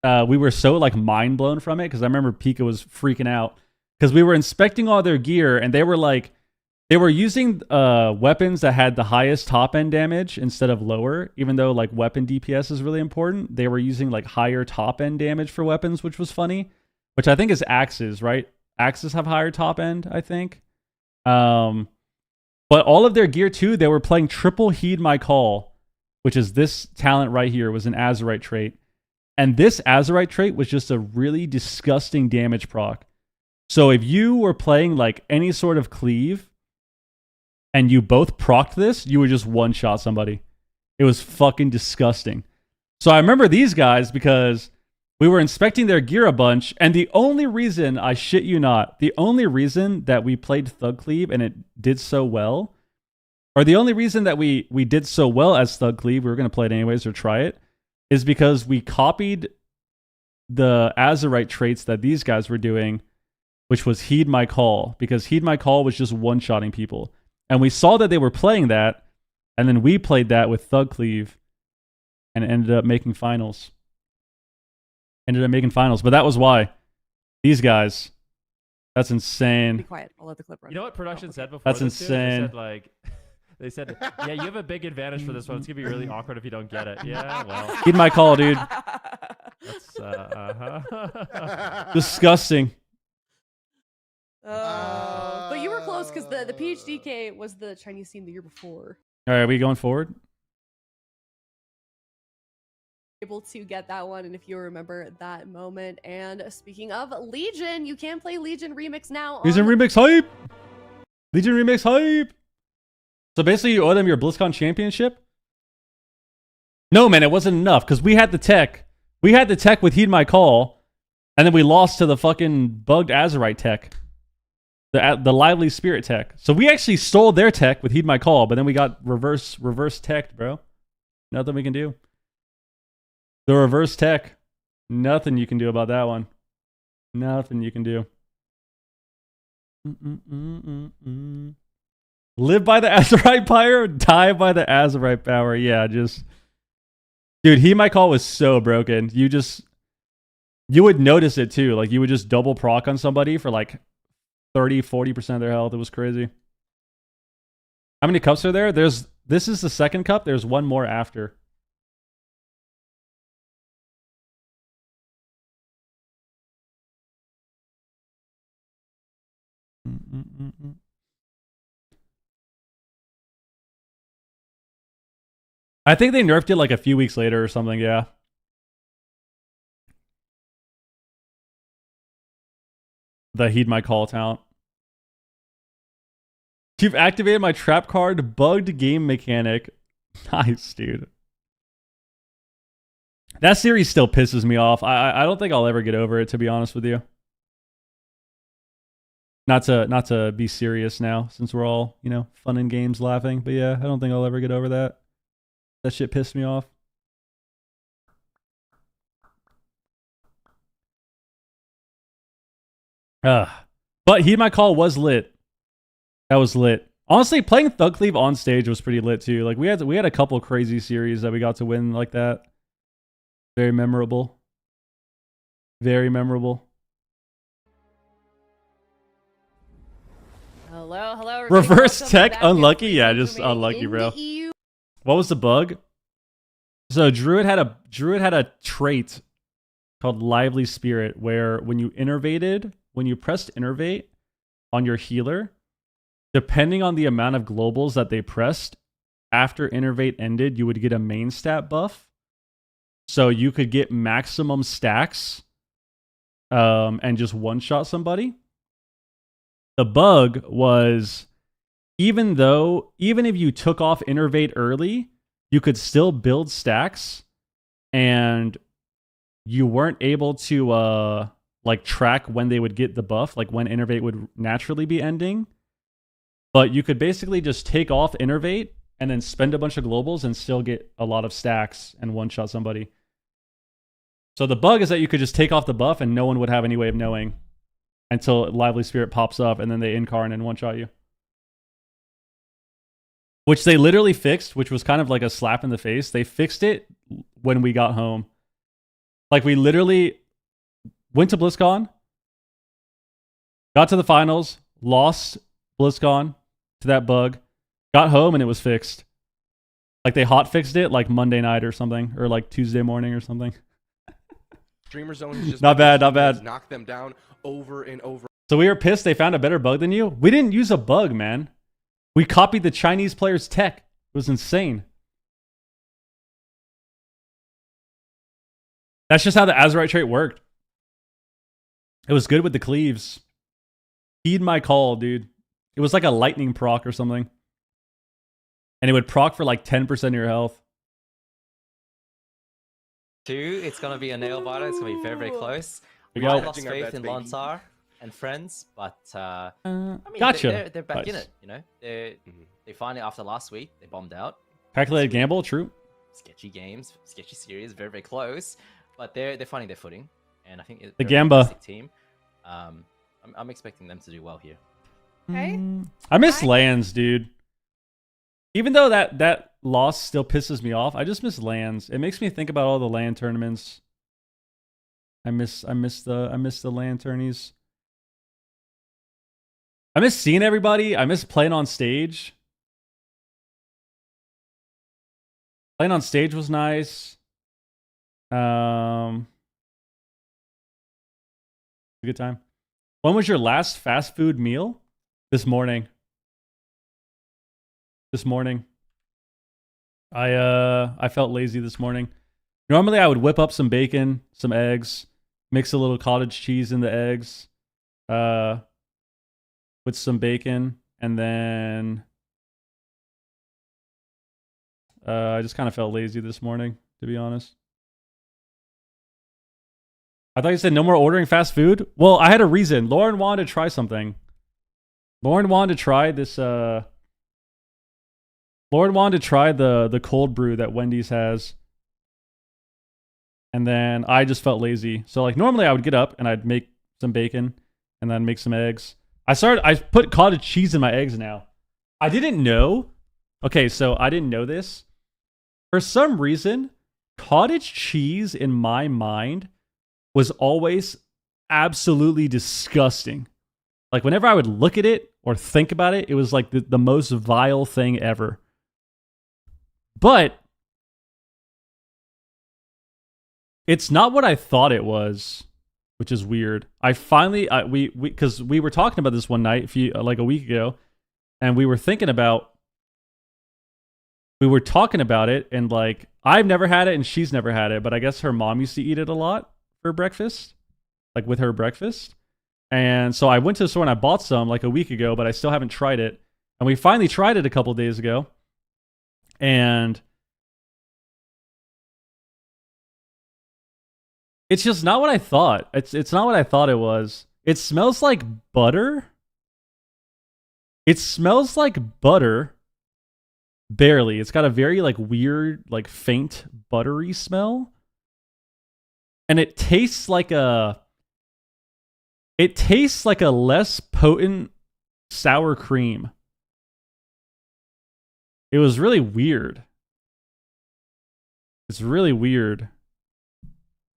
we were so like mind blown from it, because I remember Pika was freaking out because we were inspecting all their gear and they were using weapons that had the highest top end damage instead of lower, even though like weapon DPS is really important. They were using like higher top end damage for weapons, which was funny, which I think is axes, right? Axes have higher top end, I think. But all of their gear too, they were playing triple Heed My Call, which is this talent right here, was an Azerite trait. And this Azerite trait was just a really disgusting damage proc. So if you were playing like any sort of cleave and you both procced this, you would just one-shot somebody. It was fucking disgusting. So I remember these guys because we were inspecting their gear a bunch, and the only reason, I shit you not, the only reason that we played Thug Cleave and it did so well, or the only reason that we did so well as Thug Cleave, we were going to play it anyways or try it, is because we copied the Azerite traits that these guys were doing, which was Heed My Call, because Heed My Call was just one-shotting people. And we saw that they were playing that, and then we played that with Thug Cleave, and it ended up making finals. But that was why. These guys. That's Be insane. quiet. I'll let the clip run. You know what production said before? That's this, too? insane. They said, yeah, you have a big advantage for this one. It's gonna be really awkward if you don't get it. Yeah, well, Heed My Call, dude. that's Disgusting. But you were close because the PhDK was the Chinese team the year before. All right, are we going forward? Able to get that one, and if you remember that moment. And speaking of Legion, you can play Legion Remix now. Legion Remix hype! Legion Remix hype! So basically you owe them your BlizzCon championship? No, man, it wasn't enough, because we had the tech. We had the tech with Heed My Call, and then we lost to the fucking bugged Azerite tech. The Lively Spirit tech. So we actually stole their tech with Heed My Call, but then we got reverse teched, bro. Nothing we can do. The reverse tech. Nothing you can do about that one. Nothing you can do. Live by the Azerite Pyre, die by the Azerite Power. Yeah, just... Dude, He My Call was so broken. You would notice it too. Like, you would just double proc on somebody for like 30-40% of their health. It was crazy. How many cups are there? This is the second cup. There's one more after. I think they nerfed it like a few weeks later or something, yeah. The Heed My Call talent. You've activated my trap card, bugged game mechanic. Nice, dude. That series still pisses me off. I don't think I'll ever get over it, to be honest with you. Not to be serious now, since we're all, you know, fun and games laughing. But yeah, I don't think I'll ever get over that. That shit pissed me off. But Heed My Call was lit. That was lit. Honestly, playing Thug Cleave on stage was pretty lit too. Like we had a couple crazy series that we got to win like that. Very memorable. Very memorable. Hello, hello. everybody. Reverse Welcome tech back to unlucky? Free Yeah, just Information unlucky, in bro. the EU. What was the bug? So Druid had a trait called Lively Spirit where when you pressed innervate on your healer, depending on the amount of globals that they pressed, after innervate ended, you would get a main stat buff. So you could get maximum stacks and just one-shot somebody. The bug was, even if you took off innervate early, you could still build stacks and you weren't able to like track when they would get the buff, like when innervate would naturally be ending. But you could basically just take off innervate and then spend a bunch of globals and still get a lot of stacks and one-shot somebody. So the bug is that you could just take off the buff and no one would have any way of knowing until Lively Spirit pops up and then they incarn and one-shot you. Which they literally fixed, which was kind of like a slap in the face. They fixed it when we got home. Like, we literally went to BlizzCon, got to the finals, lost BlizzCon to that bug, got home, and it was fixed. Like, they hot fixed it like Monday night or something, or like Tuesday morning or something. Streamer Zone is just Not bad, not bad. Knock them down over and over. So we were pissed they found a better bug than you. We didn't use a bug, man. We copied the Chinese player's tech. It was insane. That's just how the Azerite trait worked. It was good with the cleaves. Heed My Call, dude. It was like a lightning proc or something. And it would proc for like 10% of your health. 2, it's going to be a nail biter. It's going to be very, very close. We I go. lost Hedging our faith bets, in baby. Lontar and friends, but I mean, Gotcha. they're back in Nice. it, you know? They finally, after last week, they bombed out. Calculated gamble, true. Sketchy games, sketchy series, very, very close. But they're finding their footing. And I think The they're a Gamba. fantastic team. I'm expecting them to do well here. Okay. I miss lands, dude. Even though that loss still pisses me off, I just miss lands. It makes me think about all the land tournaments. I miss the land tourneys. I miss seeing everybody. I miss playing on stage. Playing on stage was nice. A good time. When was your last fast food meal? This morning. I felt lazy this morning. Normally I would whip up some bacon, some eggs, mix a little cottage cheese in the eggs, with some bacon, and then I just kind of felt lazy this morning, to be honest. I thought you said no more ordering fast food. Well, I had a reason. Lauren wanted to try something. Lauren wanted to try this. Lauren wanted to try the cold brew that Wendy's has. And then I just felt lazy. So like normally I would get up and I'd make some bacon and then make some eggs. I put cottage cheese in my eggs now. I didn't know. Okay, so I didn't know this. For some reason, cottage cheese in my mind was always absolutely disgusting. Like whenever I would look at it or think about it, it was like the most vile thing ever. But it's not what I thought it was, which is weird. I finally, because we were talking about this one night, like a week ago, and we were talking about it, and like I've never had it, and she's never had it, but I guess her mom used to eat it a lot for breakfast, like with her breakfast. And so I went to the store and I bought some like a week ago, but I still haven't tried it. And we finally tried it a couple days ago, and it's just not what I thought. It's not what I thought it was. It smells like butter. It smells like butter. Barely. It's got a very like weird, like faint buttery smell. And it tastes like a less potent sour cream. It was really weird. It's really weird.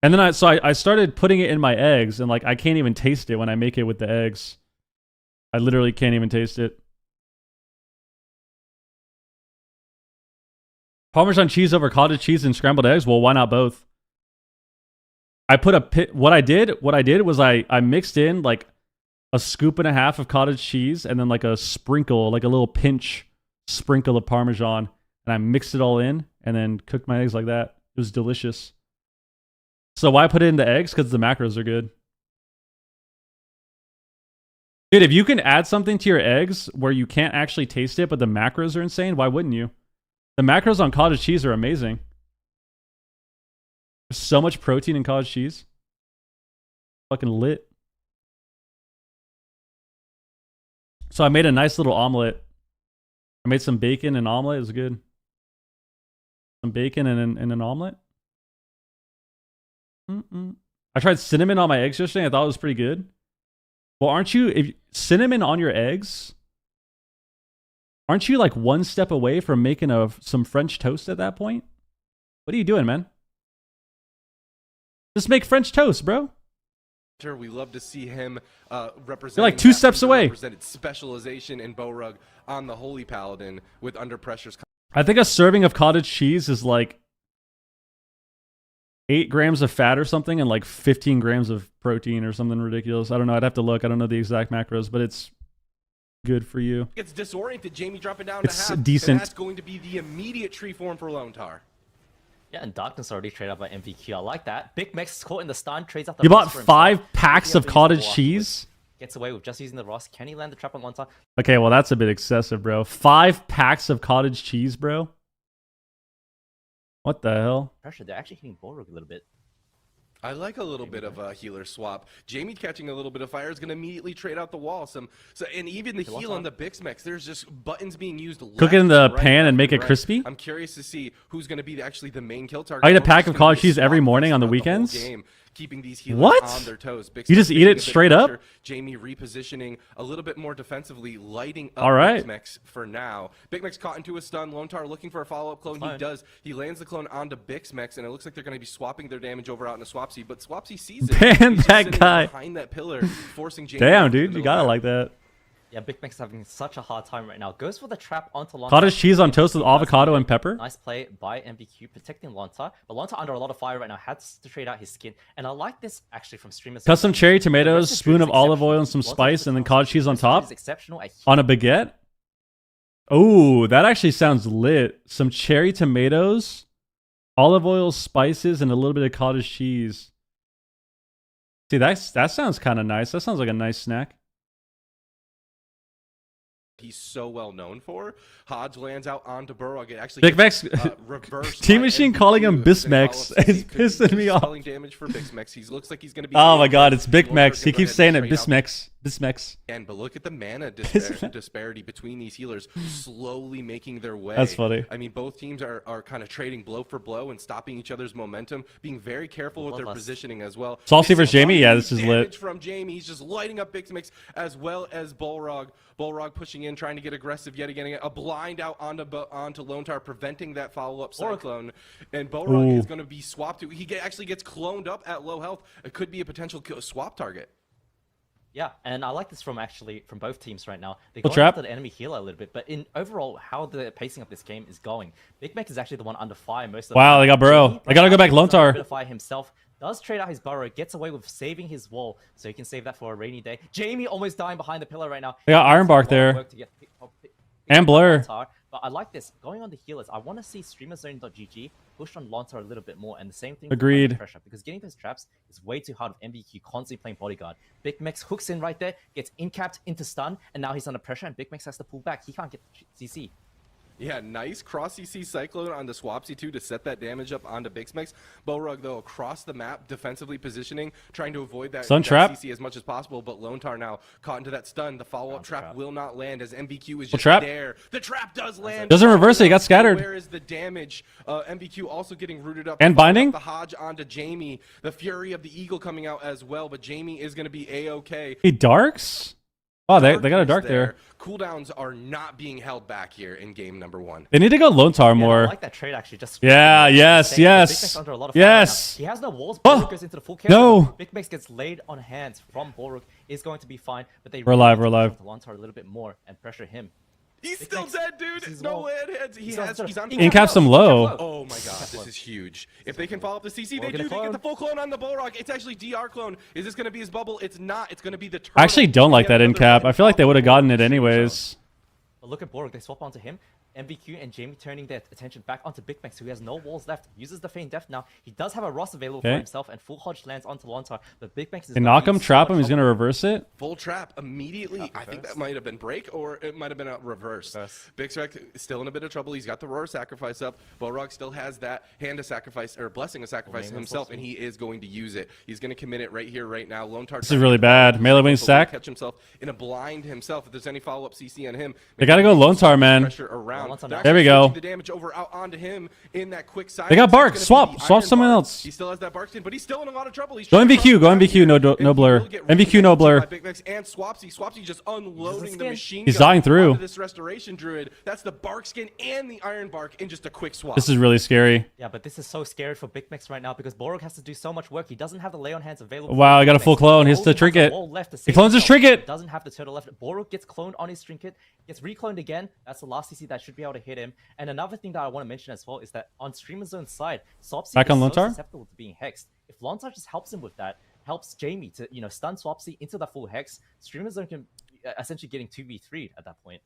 And then I started putting it in my eggs, and like I can't even taste it when I make it with the eggs. I literally can't even taste it. Parmesan cheese over cottage cheese and scrambled eggs? Well, why not both? What I did was I mixed in like a scoop and a half of cottage cheese and then like a sprinkle, like a little pinch sprinkle of Parmesan, and I mixed it all in and then cooked my eggs like that. It was delicious. So why put it in the eggs? Because the macros are good. Dude, if you can add something to your eggs where you can't actually taste it, but the macros are insane, why wouldn't you? The macros on cottage cheese are amazing. There's so much protein in cottage cheese. Fucking lit. So I made a nice little omelet. I made some bacon and omelet. It was good. Some bacon and an omelet. I tried cinnamon on my eggs yesterday. I thought it was pretty good. Well, aren't you cinnamon on your eggs? Aren't you like one step away from making some French toast at that point? What are you doing, man? Just make French toast, bro. We love to see him represent. You're like 2 steps away. Represented specialization in bow rug on the Holy Paladin with under pressures. I think a serving of cottage cheese is like 8 grams of fat or something and like 15 grams of protein or something ridiculous. I don't know. I'd have to look. I don't know the exact macros, but it's good for you. It's disoriented. Jamie dropping down it's to half. Decent. And that's going to be the immediate tree form for Lone Tar. Yeah, and Darkness already traded up by MVQ. I like that. Big Max caught in the stun, trades out the You bought Ross for 5 himself. packs of cottage cheese? Gets away with just using the Ross. Can he land the trap on Lone Tar? Okay, well, that's a bit excessive, bro. 5 packs of cottage cheese, bro? What the hell? Pressure, they're actually hitting Borog a little bit. I like a little bit of a healer swap. Jamie catching a little bit of fire is going to immediately trade out the wall. And even the heal on the Bixmex, there's just buttons being used. Cook it in the right, pan and left, make it right. crispy? I'm curious to see who's going to be actually the main kill target. I eat a Or pack who's of gonna cottage be cheese every swapping morning on the throughout whole weekends? game, keeping these healers What? on their toes. You just eat getting a it bit straight of up? pressure. Jamie repositioning a little bit more defensively, lighting up All right. Bixmex for now. Bixmex caught into a stun. Lone Tar looking for a follow-up clone. He does. He lands the clone onto Bixmex, and it looks like they're going to be swapping their damage over out into Swapsy, but Swapsy sees it. Man, He's just that sitting guy. behind that pillar, forcing Jamie Damn, into the dude. You middle gotta lane. like that. Yeah, Big Mac's having such a hard time right now. Goes for the trap onto Lontar. Cottage cheese on toast with avocado and pepper? Nice play by MBQ, protecting Lontar. But Lontar under a lot of fire right now, has to trade out his skin. And I like this actually from streamers. Cut some cherry tomatoes, spoon of olive oil and some spice, and then cottage cheese on top? On a baguette? Oh, that actually sounds lit. Some cherry tomatoes, olive oil, spices, and a little bit of cottage cheese. See, that sounds kind of nice. That sounds like a nice snack. He's so well known for. Hodge lands out onto Burrow. It actually Big gets, Max, reversed Team by Machine MVQ, calling him and then Bismex follows is CC, pissing me off. Spelling damage for Bixmex. He looks like he's going to be. Oh my god, it's Big Lone Max. Tar He can go keeps ahead saying and it. trade out Bismex. This Mex. But look at the mana disparity between these healers slowly making their way. That's funny. I mean, both teams are kind of trading blow for blow and stopping each other's momentum, being very careful with their positioning as well. Salty versus Jamie? Yeah, this is lit. From Jamie, he's just lighting up Big Mix as well as Bullrog. Bullrog pushing in, trying to get aggressive yet again. A blind out onto Lone Tar, preventing that follow-up Cyclone. And Bullrog is going to be swapped to. He actually gets cloned up at low health. It could be a potential swap target. Yeah, and I like this from both teams right now. They're Full going trap. after the enemy healer a little bit, but in overall, how the pacing of this game is going, Big Mac is actually the one under fire most of the time. Wow, they got Burrow. Jamie They gotta go back Lone Tar. Bit of fire himself, does trade out his burrow, gets away with saving his wall, so he can save that for a rainy day. Jamie almost dying behind the pillar right now. They got Ironbark there. And Blur. But I like this. Going on the healers, I want to see StreamerZone.gg push on Lontar a little bit more, and the same thing Agreed. with pressure, because getting those traps is way too hard with MVQ constantly playing bodyguard. Big Mex hooks in right there, gets in-capped into stun, and now he's under pressure, and Big Mex has to pull back. He can't get CC. Yeah, nice cross CC Cyclone on the Swapsy too to set that damage up onto Big Smex. Bullrug though across the map, defensively positioning, trying to avoid that trap. CC as much as possible, but Lone Tar now caught into that stun. The follow-up trap will not land as MVQ is just trap. there. The trap does land. Doesn't reverse it, he got scattered. Where is the damage? MVQ also getting rooted up. And binding? The Hodge onto Jamie. The Fury of the Eagle coming out as well, but Jamie is going to be A-okay. He darks? Oh, they got a dark there. Cooldowns are not being held back here in game number 1. They need to go Lone Tar more. I like that trade actually. Just Yeah, yes. Big Mex under a lot of fire right now. He has no walls. Boruk goes into the full chaos. No. Big Mex gets laid on hands from Boruk. Is going to be fine, but they We're alive, we're alive. to Lontar a little bit more and pressure him. He's still dead, dude. No land heads. He's on. In-caps him low. Oh my god, this is huge. If they can follow up the CC, they do. They get the full clone on the Bullrog. It's actually DR clone. Is this going to be his bubble? It's not. It's going to be the turtle. I actually don't like that in-cap. I feel like they would have gotten it anyways. But look at Boruk. They swap onto him. MVQ and Jamie turning their attention back onto Big Max, who has no walls left. Uses the Feign Death now. He does have a Ross available for himself, and full Hodge lands onto Lontar. But Big Max is They knock him, trap him, he's going to reverse it. Full trap immediately. I think that might have been break, or it might have been a reverse. Big Shrek is still in a bit of trouble. He's got the Roar Sacrifice up. Bullrog still has that Hand of Sacrifice, or Blessing of Sacrifice himself, and he is going to use it. He's going to commit it right here, right now. Lone Tar. This is really bad. Melee wing sack. Catch himself in a blind himself. If there's any follow-up CC on him, they got to go Lone Tar, man. Pressure around. There we go. The damage over out onto him in that quick side. They got Bark. Swap someone else. He still has that Bark skin, but he's still in a lot of trouble. He's go MVQ. Go MVQ. No blur. MVQ. No blur. Big Max and Swapsy. Swapsy just unloading the machine. He's dying through. This restoration druid. That's the Bark skin and the Iron Bark in just a quick swap. This is really scary. Yeah, but this is so scary for Big Max right now because Boruk has to do so much work. He doesn't have the lay on hands available. Wow, he got a full clone. He has the trinket. He clones his trinket. Doesn't have the turtle left. Boruk gets cloned on his trinket. Gets recloned again. That's the last CC that should be able to hit him. And another thing that I want to mention as well is that on Streamer's Zone side, Swapsy back on is Lone Tar? so susceptible to being hexed. If Lone Tar just helps him with that, helps Jamie to stun Swapsy into the full hex, Streamer's Zone can essentially getting 2v3'd at that point.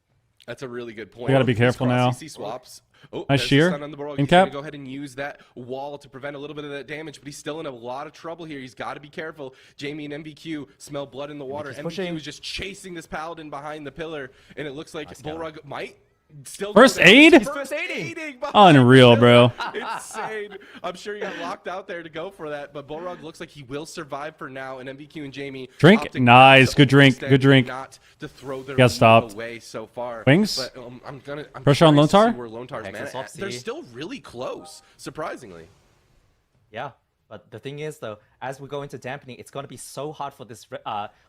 That's a really good point. We gotta be careful now. CC swaps. Oh, nice shear. He's gonna go ahead and use that wall to prevent a little bit of that damage, but he's still in a lot of trouble here. He's got to be careful. Jamie and MVQ smell blood in the water. MVQ is just chasing this paladin behind the pillar, and it looks like Bullrug might still first aid. He's first aiding. Unreal, bro. Insane. I'm sure he got locked out there to go for that, but Bullrug looks like he will survive for now, and MVQ and Jamie drink. Nice, good drink, good drink. Not to throw their got stopped away so far. Wings. But I'm pressure on Lone Tar. Where Lone Tar's mana. They're still really close, surprisingly. Yeah. But the thing is, though, as we go into dampening, it's going to be so hard for this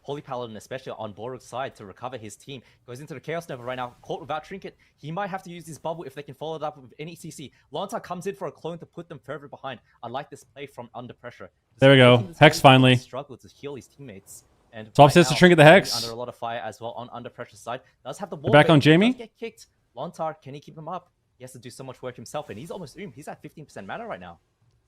Holy Paladin, especially on Boruk's side, to recover his team. Goes into the Chaos Nova right now, caught without Trinket. He might have to use this bubble if they can follow it up with any CC. Lontar comes in for a clone to put them further behind. I like this play from under pressure. There we go. Hex finally. Struggle to heal his teammates. And Swapsy has to Trinket the Hex. Under a lot of fire as well on under pressure side. Does have the wall. Back on Jamie. Get kicked. Lontar, can he keep him up? He has to do so much work himself, and he's almost He's at 15% mana right now.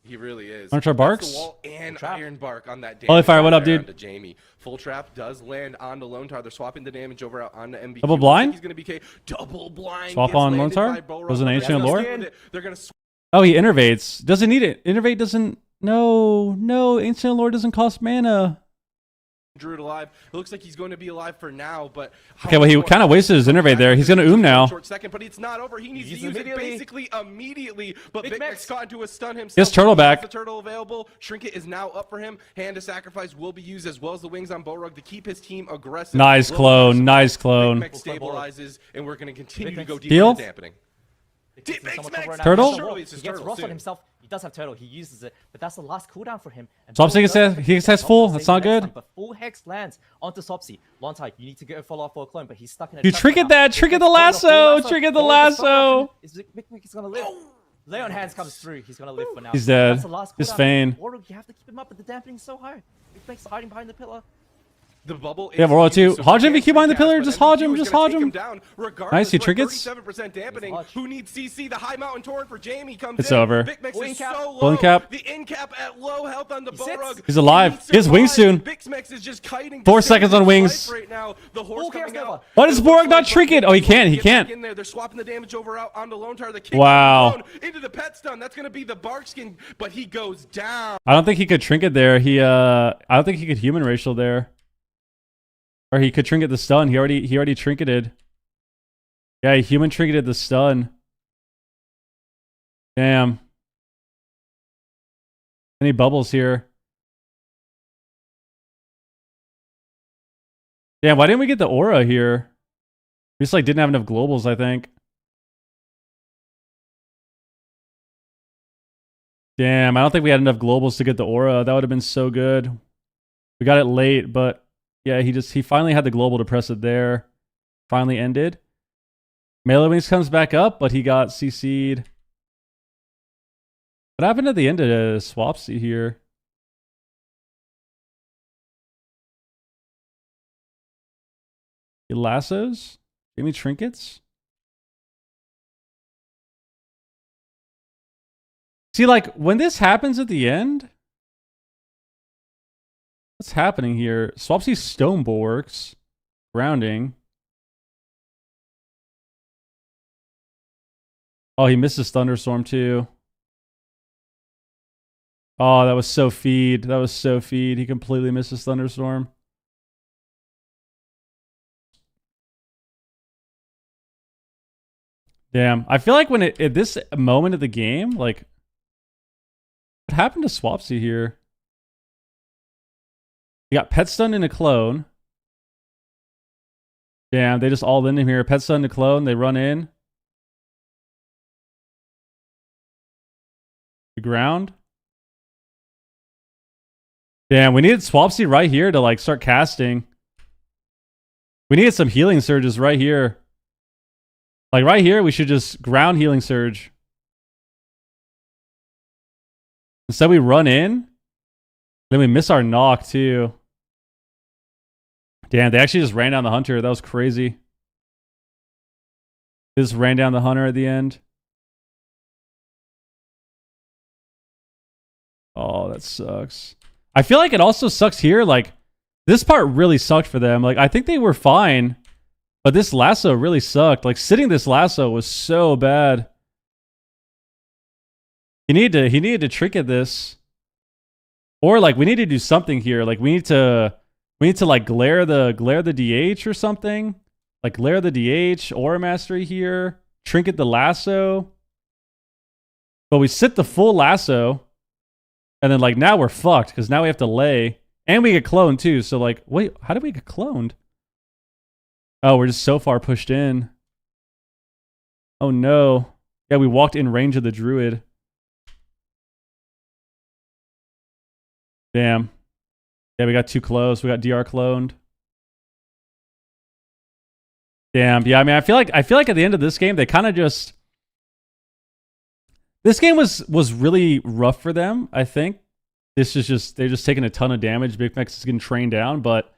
He really is. Lone Tar barks. The wall and Iron Bark on that damage. Holy fire, what up, dude? Jamie. Full trap does land onto Lone Tar. They're swapping the damage over out onto MB. Double blind? He's going to be double blind. Swap on Lone Tar? Was an ancient lore? They're going to oh, he innervates. Doesn't need it. Innervate doesn't. No, ancient lore doesn't cost mana. Druid alive. It looks like he's going to be alive for now, but Okay, well, he kind of wasted his innervate there. He's going to now. Short second, but it's not over. He needs to use it basically immediately. But Big Max caught into a stun himself. He has turtle back. The turtle available. Trinket is now up for him. Hand of sacrifice will be used as well as the wings on Borog to keep his team aggressive. Nice clone. Nice clone. Big Max stabilizes, and we're going to continue to go deep Heal? into dampening. Turtle? Surely it's his He gets turtle Ross on soon. himself. He does have turtle. He uses it, but that's the last cooldown for him. And Swapsy Borog gets does he gets full. That's not good. But full hex lands onto Swapsy. Lontai, you need to go follow up for a clone, but he's stuck in a You trap trinket right now. that. Trinket the Big Mac's going lasso. full Trinket the Borog is stuck lasso. up. Big Mac is gonna live. Leon Hands comes through. He's gonna live for now. He's dead. That's the last Just cooldown. feign. Borog, you have to keep him up, but the dampening's so high. Big Mac's hiding behind the pillar. The bubble Yeah, is Aurora used, too. so Hodge he him if can't you behind the free pillar. cast, Just but hodge MVP him. was Just gonna hodge take him. Down regardless, Nice, he but trinkets. 37% dampening. Hodge. Who needs CC? The high mountain torrent for Jamie comes It's in. over. Big Mix Full is in-cap. so Full low. in-cap. The in-cap at low health on the He sits. Borog. He's alive. He has wings soon. Big Mix is just kiting. 4 to save seconds on his wings. life right now. The horse Full chaos coming Nova. out. Why does It looks Borog not like trinket? Oh, he can't. He Get back can't. in there. They're swapping the damage over out onto Lone Tar. The kick Wow. down into the pet stun. That's going to be the bark skin, but he goes down. I don't think he could trinket there. I don't think he could human racial there. Or he could trinket the stun. He already trinketed. Yeah, he human trinketed the stun. Damn. Any bubbles here? Damn, why didn't we get the aura here? We just like didn't have enough globals, I think. Damn, I don't think we had enough globals to get the aura. That would have been so good. We got it late, but yeah, he finally had the global to press it there. Finally ended. Melee Wings comes back up, but he got CC'd. What happened at the end of Swapsy here? He lassos? Give me trinkets? See, like, when this happens at the end, what's happening here? Swapsy's Stone Bulwarks. Grounding. Oh, he misses Thunderstorm too. Oh, that was so feed. That was so feed. He completely misses Thunderstorm. Damn. I feel like when at this moment of the game, like, what happened to Swapsy here? He got pet stun and a clone. Damn, they just all in him here. Pet stun to clone. They run in. The ground. Damn, we needed Swapsy right here to like start casting. We needed some healing surges right here. Like right here, we should just ground healing surge. Instead we run in. Then we miss our knock too. Damn, they actually just ran down the hunter. That was crazy. They just ran down the hunter at the end. Oh, that sucks. I feel like it also sucks here. Like, this part really sucked for them. Like, I think they were fine. But this lasso really sucked. Like, sitting this lasso was so bad. He needed to trinket this. Or, like, we need to do something here. Like, we need to like glare the DH or something. Like glare the DH, Aura Mastery here, trinket the lasso. But we sit the full lasso, and then like now we're fucked because now we have to lay, and we get cloned too. So like, wait, how did we get cloned? Oh, we're just so far pushed in. Oh no. Yeah, we walked in range of the druid. Damn. Yeah, we got too close. We got DR cloned. Damn. Yeah, I mean, I feel like at the end of this game, they kind of just. This game was really rough for them. I think this is just they're just taking a ton of damage. Big Mex is getting trained down, but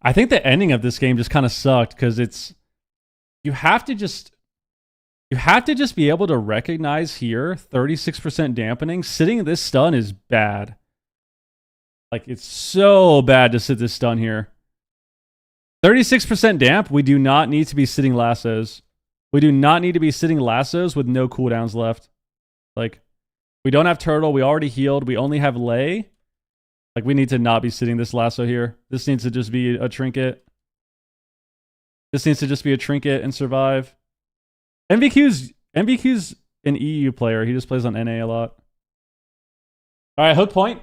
I think the ending of this game just kind of sucked because it's you have to just be able to recognize here 36% dampening. Sitting this stun is bad. Like, it's so bad to sit this stun here. 36% damp. We do not need to be sitting lassos. We do not need to be sitting lassos with no cooldowns left. Like, we don't have turtle. We already healed. We only have lay. Like, we need to not be sitting this lasso here. This needs to just be a trinket. This needs to just be a trinket and survive. MVQ's an EU player. He just plays on NA a lot. All right, hook point.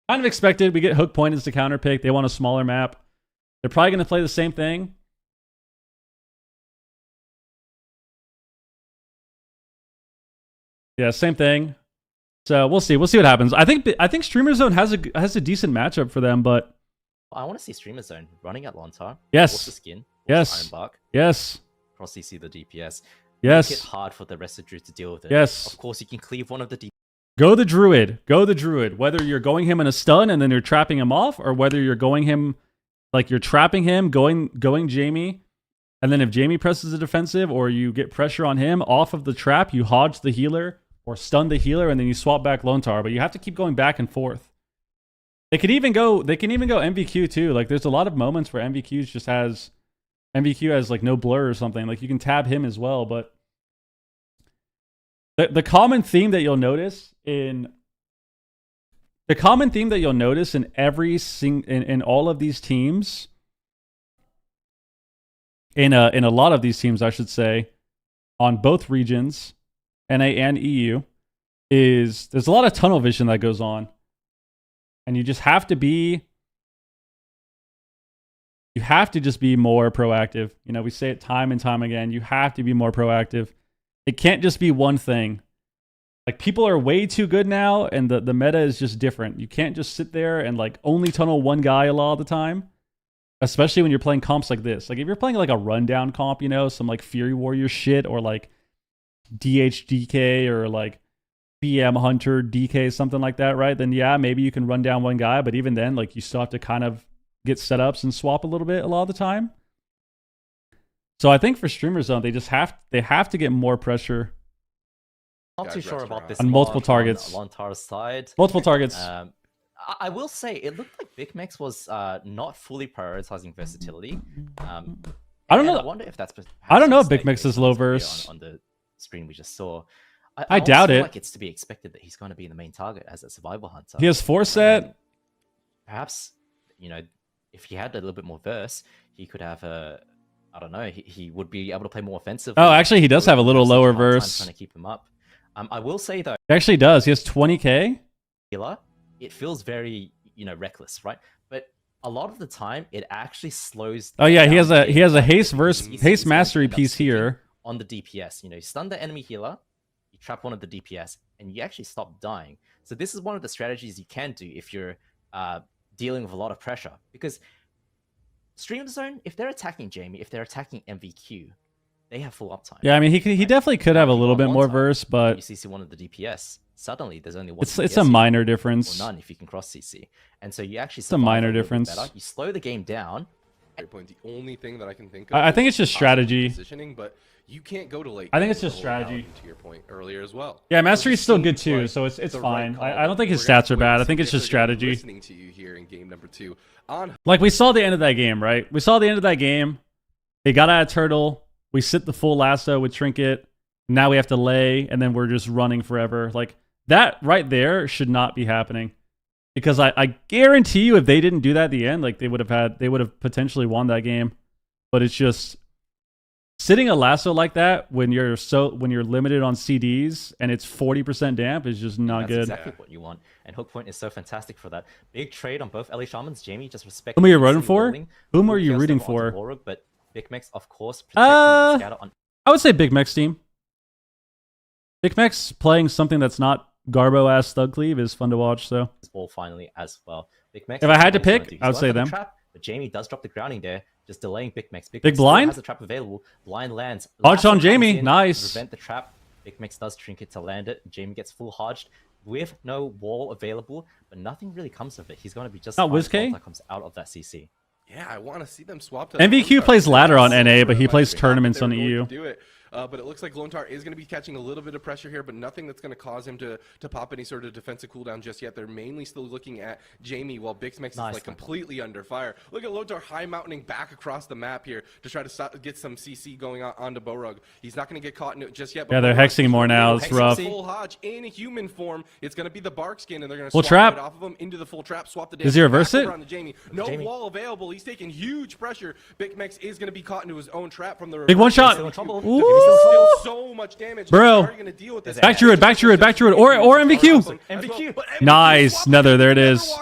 Kind of expected. We get hook point as the counter pick. They want a smaller map. They're probably going to play the same thing. Yeah, same thing. So we'll see. We'll see what happens. I think Streamer Zone has a decent matchup for them, but I want to see Streamer Zone running at Lontar. Yes. Force the skin. Yes. Ironbark. Yes. Cross CC the DPS. Yes. Make it hard for the rest of Druid to deal with it. Yes. Of course, you can cleave one of the DPS. Go the Druid. Go the Druid. Whether you're going him in a stun and then you're trapping him off, or whether you're going him, like you're trapping him, going Jamie, and then if Jamie presses a defensive or you get pressure on him off of the trap, you hodge the healer or stun the healer, and then you swap back Lone Tar. But you have to keep going back and forth. They can even go MVQ too. Like there's a lot of moments where MVQ has like no blur or something. Like you can tab him as well, but the common theme that you'll notice in every in all of these teams, in a lot of these teams, I should say, on both regions, NA and EU, is there's a lot of tunnel vision that goes on, and you just have to just be more proactive. You know, we say it time and time again. You have to be more proactive. It can't just be one thing. Like, people are way too good now, and the meta is just different. You can't just sit there and, like, only tunnel one guy a lot of the time, especially when you're playing comps like this. Like, if you're playing, like, a rundown comp, you know, some, like, Fury Warrior shit, or, like, DHDK, or, like, BM Hunter DK, something like that, right? Then, yeah, maybe you can run down one guy, but even then, like, you still have to kind of get setups and swap a little bit a lot of the time. So I think for Streamer Zone, they have to get more pressure. Not too sure about this on multiple targets. On Lontar's side. Multiple targets. I will say it looked like Big Mex was not fully prioritizing versatility. I don't know. I wonder if that's. I don't know if Big Mex is low verse. On the screen we just saw. I doubt it. Like it's to be expected that he's going to be the main target as a survival hunter. He has 4 set. Perhaps, you know, if he had a little bit more verse, he could have a. I don't know. He would be able to play more offensive. Oh, actually, he does have a little lower verse. Trying to keep him up. I will say though. He actually does. He has 20k. It feels very, you know, reckless, right? But a lot of the time, it actually slows. Oh yeah, he has a haste mastery piece here on the DPS. You know, you stun the enemy healer, you trap one of the DPS, and you actually stop dying. So this is one of the strategies you can do if you're dealing with a lot of pressure, because Stream Zone, if they're attacking Jamie, if they're attacking MVQ, they have full uptime. Yeah, I mean, he definitely could have a little bit more verse, but you CC one of the DPS. Suddenly, there's only one. It's a minor difference. Or none if you can cross CC, and so you actually. It's a minor difference. Better. You slow the game down. Point. The only thing that I can think of. I think it's just strategy. Positioning, but you can't go to late. I think it's just strategy. To your point earlier as well. Yeah, mastery is still good too, so it's fine. I don't think his stats are bad. I think it's just strategy. Listening to you here in game number 2. Like, we saw the end of that game, right? We saw the end of that game. They got out of turtle. We sit the full lasso with trinket. Now we have to lay, and then we're just running forever. Like, that right there should not be happening, because I guarantee you, if they didn't do that at the end, like, they would have potentially won that game. But it's just sitting a lasso like that when you're limited on CDs and it's 40% damp is just not good. That's exactly what you want, and Hook Point is so fantastic for that. Big trade on both Ellie Shamans. Jamie just respect. Whom are you rooting for? Whom are you rooting for? Warwick, but Big Mex, of course. I would say Big Mex team. Big Mex playing something that's not Garbo ass Thug Cleave is fun to watch. So ball finally as well. Big Mex. If I had to pick, I would say them. Trap, but Jamie does drop the grounding there, just delaying Big Mex. Big blind has a trap available. Blind lands. Hodged on Jamie. Nice. Prevent the trap. Big Mex does trinket to land it. Jamie gets full hodged with no wall available, but nothing really comes of it. He's going to be just not WizK that comes out of that CC. Yeah, I want to see them swap to MVQ plays ladder on NA, but he plays tournaments on EU. Do it. but it looks like Lontar is going to be catching a little bit of pressure here, but nothing that's going to cause him to pop any sort of defensive cooldown just yet. They're mainly still looking at Jamie, while Bixmex is like completely under fire. Look at Lontar high mounting back across the map here to try to get some CC going on onto Borug. He's not going to get caught in it just yet. But Yeah, they're hexing more now. It's rough. Full Hodge in human form. It's going to be the bark skin, and they're going to full swap trap right off of him into the full trap. Swap the. Does he reverse it? On the Jamie. No wall available. He's taking huge pressure. Bixmex is going to be caught into his own trap from the big one shot. Still so much damage, bro. How are you gonna deal with this? Back druid, back druid, back druid, or MVQ. Nice, Nether. There it is.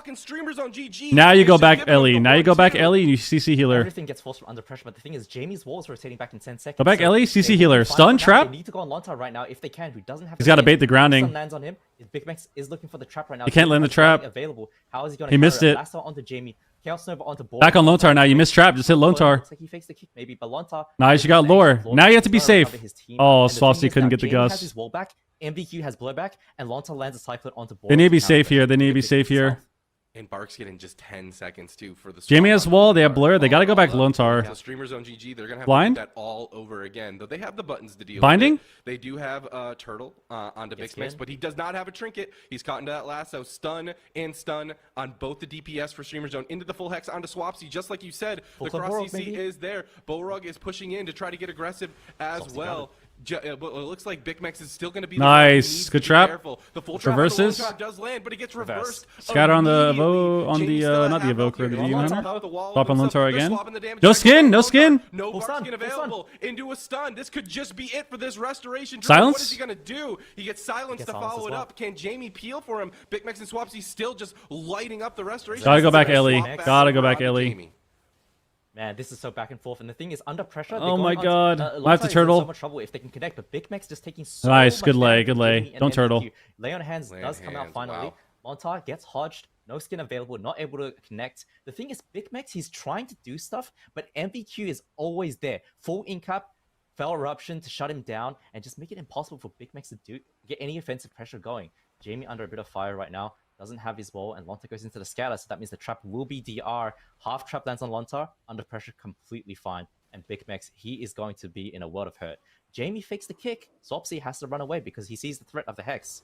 Now you go back Ellie. Now you go back Ellie and you CC healer. Everything gets forced from under pressure, but the thing is, Jamie's walls rotating back in 10 seconds. Go back Ellie, CC healer. Stun trap. They need to go on Lontar right now if they can. Who doesn't have? He's got to bait the grounding. Lands on him. Bigmex is looking for the trap right now. He can't land the trap. Available. How is he going to? He missed it. Lasso onto Jamie. Chaos Nova onto Ball. Back on Lontar now. You missed trap. Just hit Lontar. Looks like he fakes the kick maybe, but Lontar. Nice, you got lore. Now you have to be safe. Oh, Swapsy couldn't get the Jamie has Gus. his wall back. MVQ has blowback, and Lontar lands a cyclone onto Ball. They need to be safe here. They need to be safe here. And Bark's getting just 10 seconds too for the. Jamie has wall. They have blur. They got to go back Lontar. So Streamer Zone GG, they're gonna have Blind? to do that all over again. Though they have the buttons to deal Binding? with it. They do have Turtle onto Bixmex, but he does not have a trinket. He's caught into that lasso. Stun and stun on both the DPS for Streamer Zone into the full hex onto Swapsy. Just like you said, the cross CC is there. Borug is pushing in to try to get aggressive as well. It looks like Bixmex is still going to be nice. Good trap. Careful. The full trap reverses. does land, but it gets reversed. Scatter on the not the evoker, the demon. Swap on Lontar again. No skin, no skin. No bark skin available. Into a stun. This could just be it for this restoration. Silence. What is he going to do? He gets silenced to follow it up. Can Jamie peel for him? Bixmex and Swapsy still just lighting up the restoration. Gotta go back Ellie. Gotta go back Ellie. Man, this is so back and forth, and the thing is, under pressure. Oh my god! I have to turtle. So much trouble if they can connect, but Bigmex just taking so nice. much Good lay. damage. Good lay. Don't turtle. Lay on hands does come out finally. Wow. Lontar gets hodged. No skin available. Not able to connect. The thing is, Bigmex, he's trying to do stuff, but MVQ is always there. Full incap, fell eruption to shut him down, and just make it impossible for Bigmex to get any offensive pressure going. Jamie under a bit of fire right now. Doesn't have his wall, and Lontar goes into the scatter, so that means the trap will be DR. Half trap lands on Lontar, under pressure, completely fine. And Bigmex, he is going to be in a world of hurt. Jamie fakes the kick. Swapsy has to run away because he sees the threat of the hex.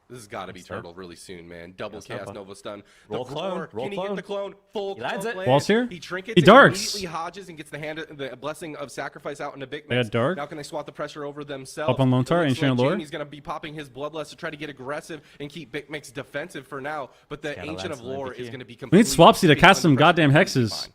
This has got to be Turtle really soon, man. Double Chaos Nova stun. Roll clone. Can he get the clone? Full he lands clone it. Wall's here. He trinkets. He darks. Immediately hodges and gets the blessing of sacrifice out into Bigmex. They had dark. Now can they swap the pressure over themselves? Up on Lontar, ancient lore. Jamie's gonna be popping his bloodlust to try to get aggressive and keep Bigmex defensive for now. But the ancient of lore is gonna be completely. We need Swapsy to cast some goddamn hexes.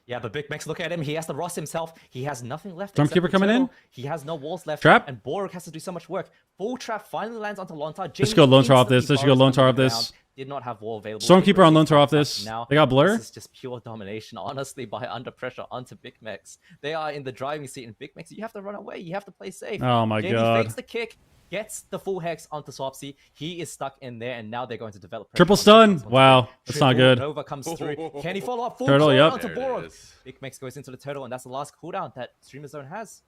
Yeah, but Bigmex, look at him. He has to Ross himself. He has nothing left. Stormkeeper coming in. He has no walls left. Trap. And Borg has to do so much work. Full trap finally lands onto Lontar. Let's go Lontar off this. Let's go Lontar off this. Did not have wall available. Stormkeeper on Lontar off this. Now, they got blur. This is just pure domination, honestly, by under pressure onto Bigmex. They are in the driving seat, and Bigmex, you have to run away. You have to play safe. Oh my Jamie god. fakes the kick. Gets the full hex onto Swapsy. He is stuck in there, and now they're going to develop pressure. Triple stun. Wow, that's not good. Nova comes through. Can he follow up? Full Turtle, yep. onto Borg. Bigmex goes into the turtle, and that's the last cooldown that Streamer Zone has.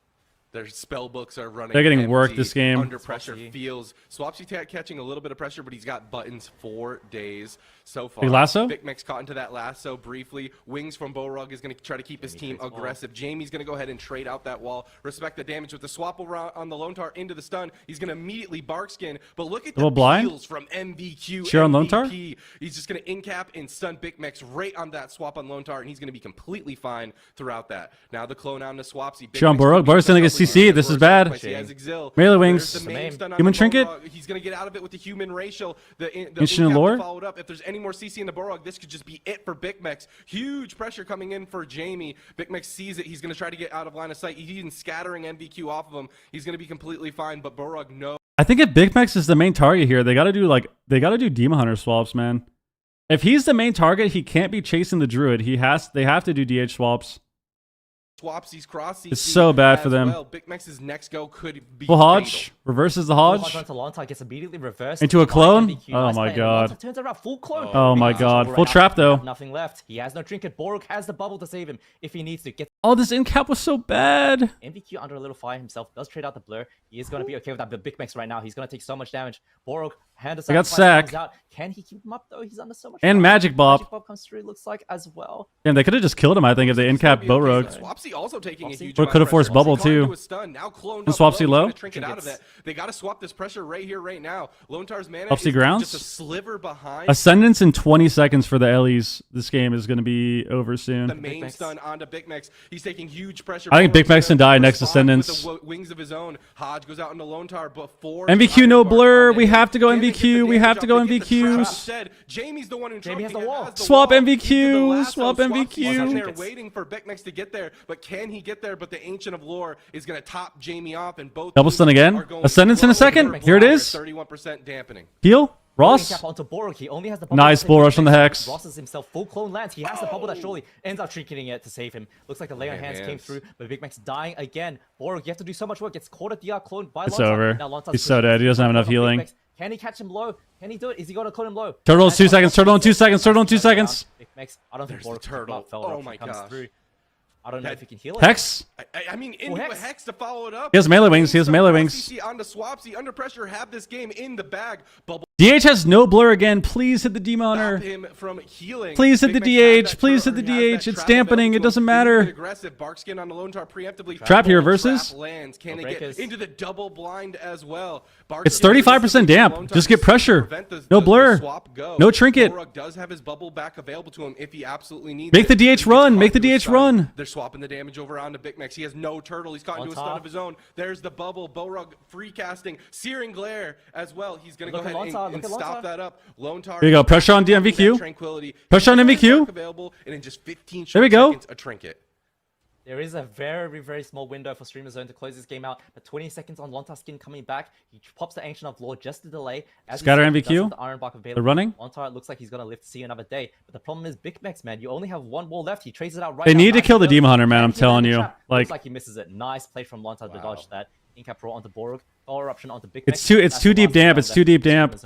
Their spell books are running. They're getting empty. worked this game. Under pressure feels. Swapsy catching a little bit of pressure, but he's got buttons 4 days so far. Big lasso? Bigmex caught into that lasso briefly. Wings from Borug is going to try to keep his team aggressive. Jamie's going to go ahead and trade out that wall. Respect the damage with the swap around on the Lontar into the stun. He's going to immediately bark skin. But look at the peels from MVQ. Cheer on Lontar? He's just going to incap and stun Bigmex right on that swap on Lontar, and he's going to be completely fine throughout that. Now the clone on to Swapsy. Cheer on Borug. Borug's going to get CC. This is bad. Melee wings. Human trinket. He's going to get out of it with the human racial. The Ancient lore. Followed up. If there's any more CC in the Borug, this could just be it for Bigmex. Huge pressure coming in for Jamie. Bigmex sees it. He's going to try to get out of line of sight. He's even scattering MVQ off of him. He's going to be completely fine, but Borug, no. I think if Bigmex is the main target here, they got to do Demon Hunter swaps, man. If he's the main target, he can't be chasing the Druid. They have to do DH swaps. Swapsy's cross CC. It's so bad for them. Well. Bigmex's next go could be full Hodge. fatal. Reverses the Hodge. Onto Lontar gets immediately reversed. Into a clone? MVQ. Oh Nice my play. god. Lontar turns around. Full clone. Oh my god. Right Full now, trap though. Nothing left. He has no trinket. Borg has the bubble to save him if he needs to. Gets Oh, this in cap was so bad. MVQ under a little fire himself. Does trade out the blur. He is going to be okay with that. But Bigmex right now, he's going to take so much damage. Borg Hand I got sack. out. Can he keep him up though? He's under so much. And fire. Magic Bop. Magic Bop comes through. Looks like as well. Damn, they could have just killed him, I think, if they in-capped Bow Rogue. Swapsy also taking a Swapsy. huge Or amount could have of forced pressure. bubble, Swapsy caught into too. a stun. Now cloned And up Swapsy low. low? He's gonna trinket out of that. They got to swap this pressure right here, right now. Lone Tar's mana Swapsy is grounds? just a sliver behind. Ascendance in 20 seconds for the Ellies. This game is going to be over soon. The main stun onto Big Mex. He's taking huge pressure. I think Big Mex can die next respond with Ascendance. the wings of his own. Hodge goes out into Lone Tar before MVQ no Iron Bark blur. onto We him. have to go Can they get the MVQ. We damage have to up? go They get the trap MVQs. instead. Jamie's the one who Jamie has the wall. Swap Into the MVQ. lasso. Swap Swapsy's MVQ. in there waiting for Big Mex to get there, but can he get there? But the Ancient of Lore is going to top Jamie off, and both Double stun teams again. are going Ascendance in a slow. second. They're Here it blind. is. 31% dampening. Heal. Ross. Cap onto Borg. He only has the Nice bull rush on the Hex. Ross is himself full clone lands. He has the bubble that surely ends up trinketing it to save him. Looks like the lay on hands came through, but Big Mac's dying again. Borg, you have to do so much work. Gets caught at DR clone by It's Lontar. over. Now Lontar's He's so pushing dead. He doesn't have enough on Big healing. Mac. Can he catch him low? Can he do it? Is he going to clone him low? Turtle in 2 seconds. Turtle in 2 seconds. Turtle in 2 seconds. Big Macs. I don't think There's the Borg turtle. Oh my comes gosh. through. I don't know if he can heal it. Hex. I mean, into a Hex. Hex to follow it up. He has melee wings. He has melee wings. CC onto Swapsy. Under pressure, have this game in the bag. Bubble DH has no blur again. Please hit the Demon stop Hunter. him from healing. Please hit Big the Mac has DH. that Please turtle. hit the He has DH. that It's trap dampening. available It doesn't to him. They need to matter. get aggressive. Barkskin on the Lone Tar preemptively. Trap here Double versus? trap lands. Can No they get breakers. into the double blind as well? It's Barkskin 35% damp. Lone Tar Just get to pressure. prevent the- No the blur. swap go. No trinket. Borog does have his bubble back available to him if he absolutely needs Make it. the DH He's run. caught Make the into a DH stun. run. They're swapping the damage over onto Big Max. He has no turtle. He's caught into a On stun top. of his own. There's the bubble. Borog free casting. Searing glare as well. He's going to go Look at ahead Lone and Tar, look at stop Lone Tar. that up. Lone Tar. Here you go. Pressure on MVQ. Tranquility. Pressure on MVQ. Available, and in just 15 There we short go. seconds, a trinket. There is a very, very small window for Streamer Zone to close this game out, but 20 seconds on Lontar skin coming back. He pops the Ancient of Law just to delay. As Scatter he does MVQ. have the Iron Bark available. They're running. Lontar, it looks like he's going to live to see another day. But the problem is Big Max, man. You only have one wall left. He traces it out right They now. need to Nice kill the kill. Demon Hunter, man. I'm Can he telling land the you. trap? Like, Looks like he misses it. Nice play from Lontar to dodge that. Incap Pro onto Borg. Power eruption onto Big Max. It's too deep damp. It's too deep damp. He's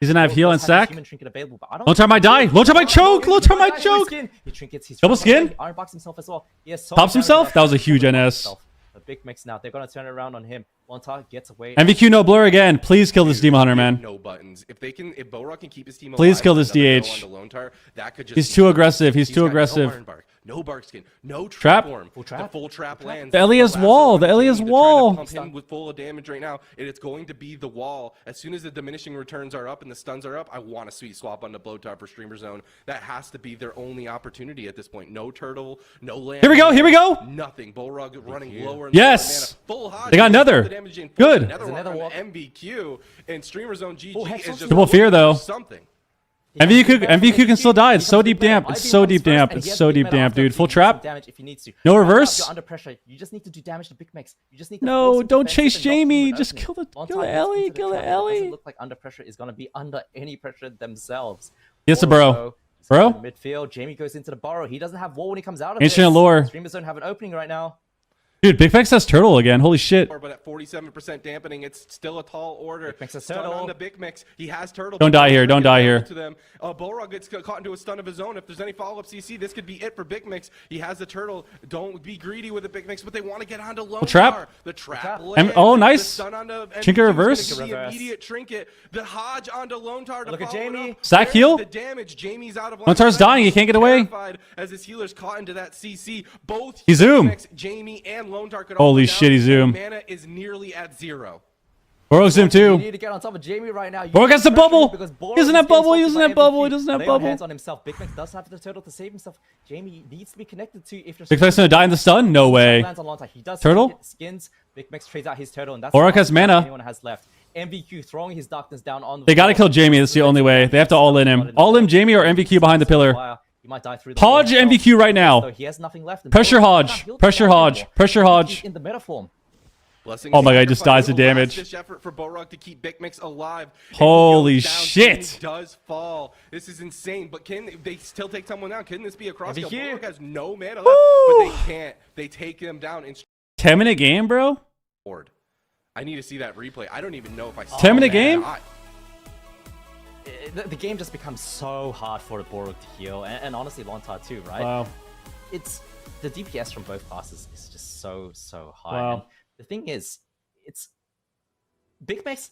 gonna have heal and sack. Lone Tar might die. Lone Tar might choke. Lone Tar might choke. He trinkets. He's Double skin? Iron box himself as well. He has so Pops much himself? damage That was a left. huge He doesn't NS. himself. The Big Mix now. They're gonna turn it around on him. Lontar gets away. MVQ no blur again. Please kill this Demon Hunter, man. No buttons. If Borog can keep his team alive, Please kill this another DH. go onto Lone Tar, that could just He's be too huge. aggressive. He's too got aggressive. No Iron Bark, no Barkskin, no Trap? form. Full trap? The full trap lands. The Elias lasso wall. on The Elias Jamie to try to wall. Pump him with full of damage right now, and it's going to be the wall. As soon as the diminishing returns are up and the stuns are up, I want a sweet swap onto Blowtar for Streamer Zone. That has to be their only opportunity at this point. No turtle, no land. Here we go. Here we go. Nothing. Bullrug running lower. And Yes. lower mana. Full Hodge. They got another. The damage in. Good. Another There's another walk walk. on MVQ, and Streamer Zone GG Full Hex is on just Triple fear, though. something. MVQ can still die. It's so deep damp. It's so deep damp. It's so deep damp, dude. Full trap. Damage if he needs to. No Right now, reverse? you're under pressure. You just need to do damage to Big Max. You just need to No, force him don't defensive chase and not give him Jamie. an Just opening. kill the Lontar kill the gets Ellie. into the Kill the trap, and it doesn't Ellie. look like under pressure is going to be under any pressure themselves. Yes, bro. Also, Bro? in midfield, Jamie goes into the burrow. He doesn't have wall when he comes out of Ancient this. Lore. Streamers don't have an opening right now. Dude, Big Max has turtle again. Holy shit. But at 47% dampening, it's still a tall order. Big Mix has Stun turtle. on the Big Mix. He has turtle. Don't die here, don't die here. To them. Bolrog gets caught into a stun of his own. If there's any follow-up CC, this could be it for Big Mix. He has the turtle. Don't be greedy with the Big Mix, but they want to get onto Lone trap. Tar. The trap. And- oh, nice. The stun onto Trinket MVQ is reverse. gonna be the Reverse. immediate trinket. The Hodge onto Lone Tar to Look at follow it Jamie. up. Sack There's heal. The damage. Jamie's out of line Lone Tar's of sight. dying. He can't get away. Terrified as his healer's caught into that CC. Both He zoom. Big Mix, Jamie and Lone Tar could Holy all go shit, he down. zoom. Mana is nearly at 0. Borog zoom You too. need to get on top of Jamie right now. You Borg need has to the pressure him bubble. because He Borg doesn't is have bubble. getting He doesn't salted have by bubble. He MVQ. doesn't have Lay on bubble. hands on himself. Big Max does have the turtle to save himself. Jamie needs to be connected to. If you're Big Max gonna die in the stun? No way. lands on Lontar. He does Turtle? get skins. Big Max trades out his turtle, and that's Borg the has last mana. anyone has left. MVQ throwing his darkness down on. They gotta kill Jamie. That's the only way. They have to all in him. All in Jamie or MVQ behind the pillar. He might die through the Hodge wall himself. MVQ right So now. he has nothing left. and Pressure Borg cannot Hodge. heal Pressure the guy Hodge. anymore. Pressure He's Hodge. in the meta form. Oh my God, he just dies to damage. This effort for Borog to keep Big Mix alive. And he Holy goes down. shit. Jamie does fall. This is insane. But can they still take someone down? Can this be a cross kill? MVQ. Borog has no mana left, but they can't. They take him down in 10-minute game, bro. board. I need to see that replay. I don't even know if I saw 10-minute that. game? The game just becomes so hard for the Borog to heal, and honestly, Lontar too, right? Wow. It's the DPS from both classes is just so high. Wow. And the thing is, it's Big Max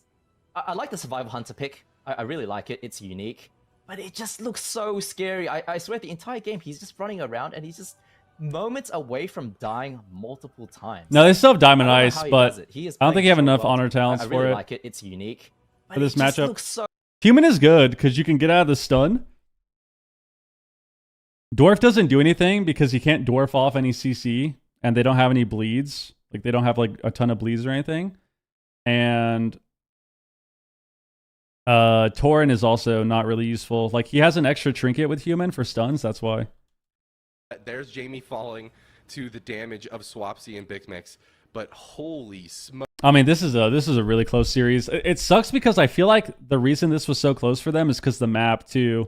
I like the Survival Hunter pick. I really like it. It's unique. But it just looks so scary. I swear the entire game, he's just running around and he's just moments away from dying multiple times. No, they still have Diamond I don't know Ice, how he but does it. He is I don't think playing you have so enough well. honor talents I for really it. like it. It's unique. But For this it just matchup. looks so Human is good because you can get out of the stun. Dwarf doesn't do anything because he can't dwarf off any CC, and they don't have any bleeds. Like, they don't have like a ton of bleeds or anything. And Tauren is also not really useful. Like, he has an extra trinket with Human for stuns, that's why. There's Jamie falling to the damage of Swapsy and Big Mix, but holy smoke. I mean, this is a really close series. It sucks because I feel like the reason this was so close for them is because the map too.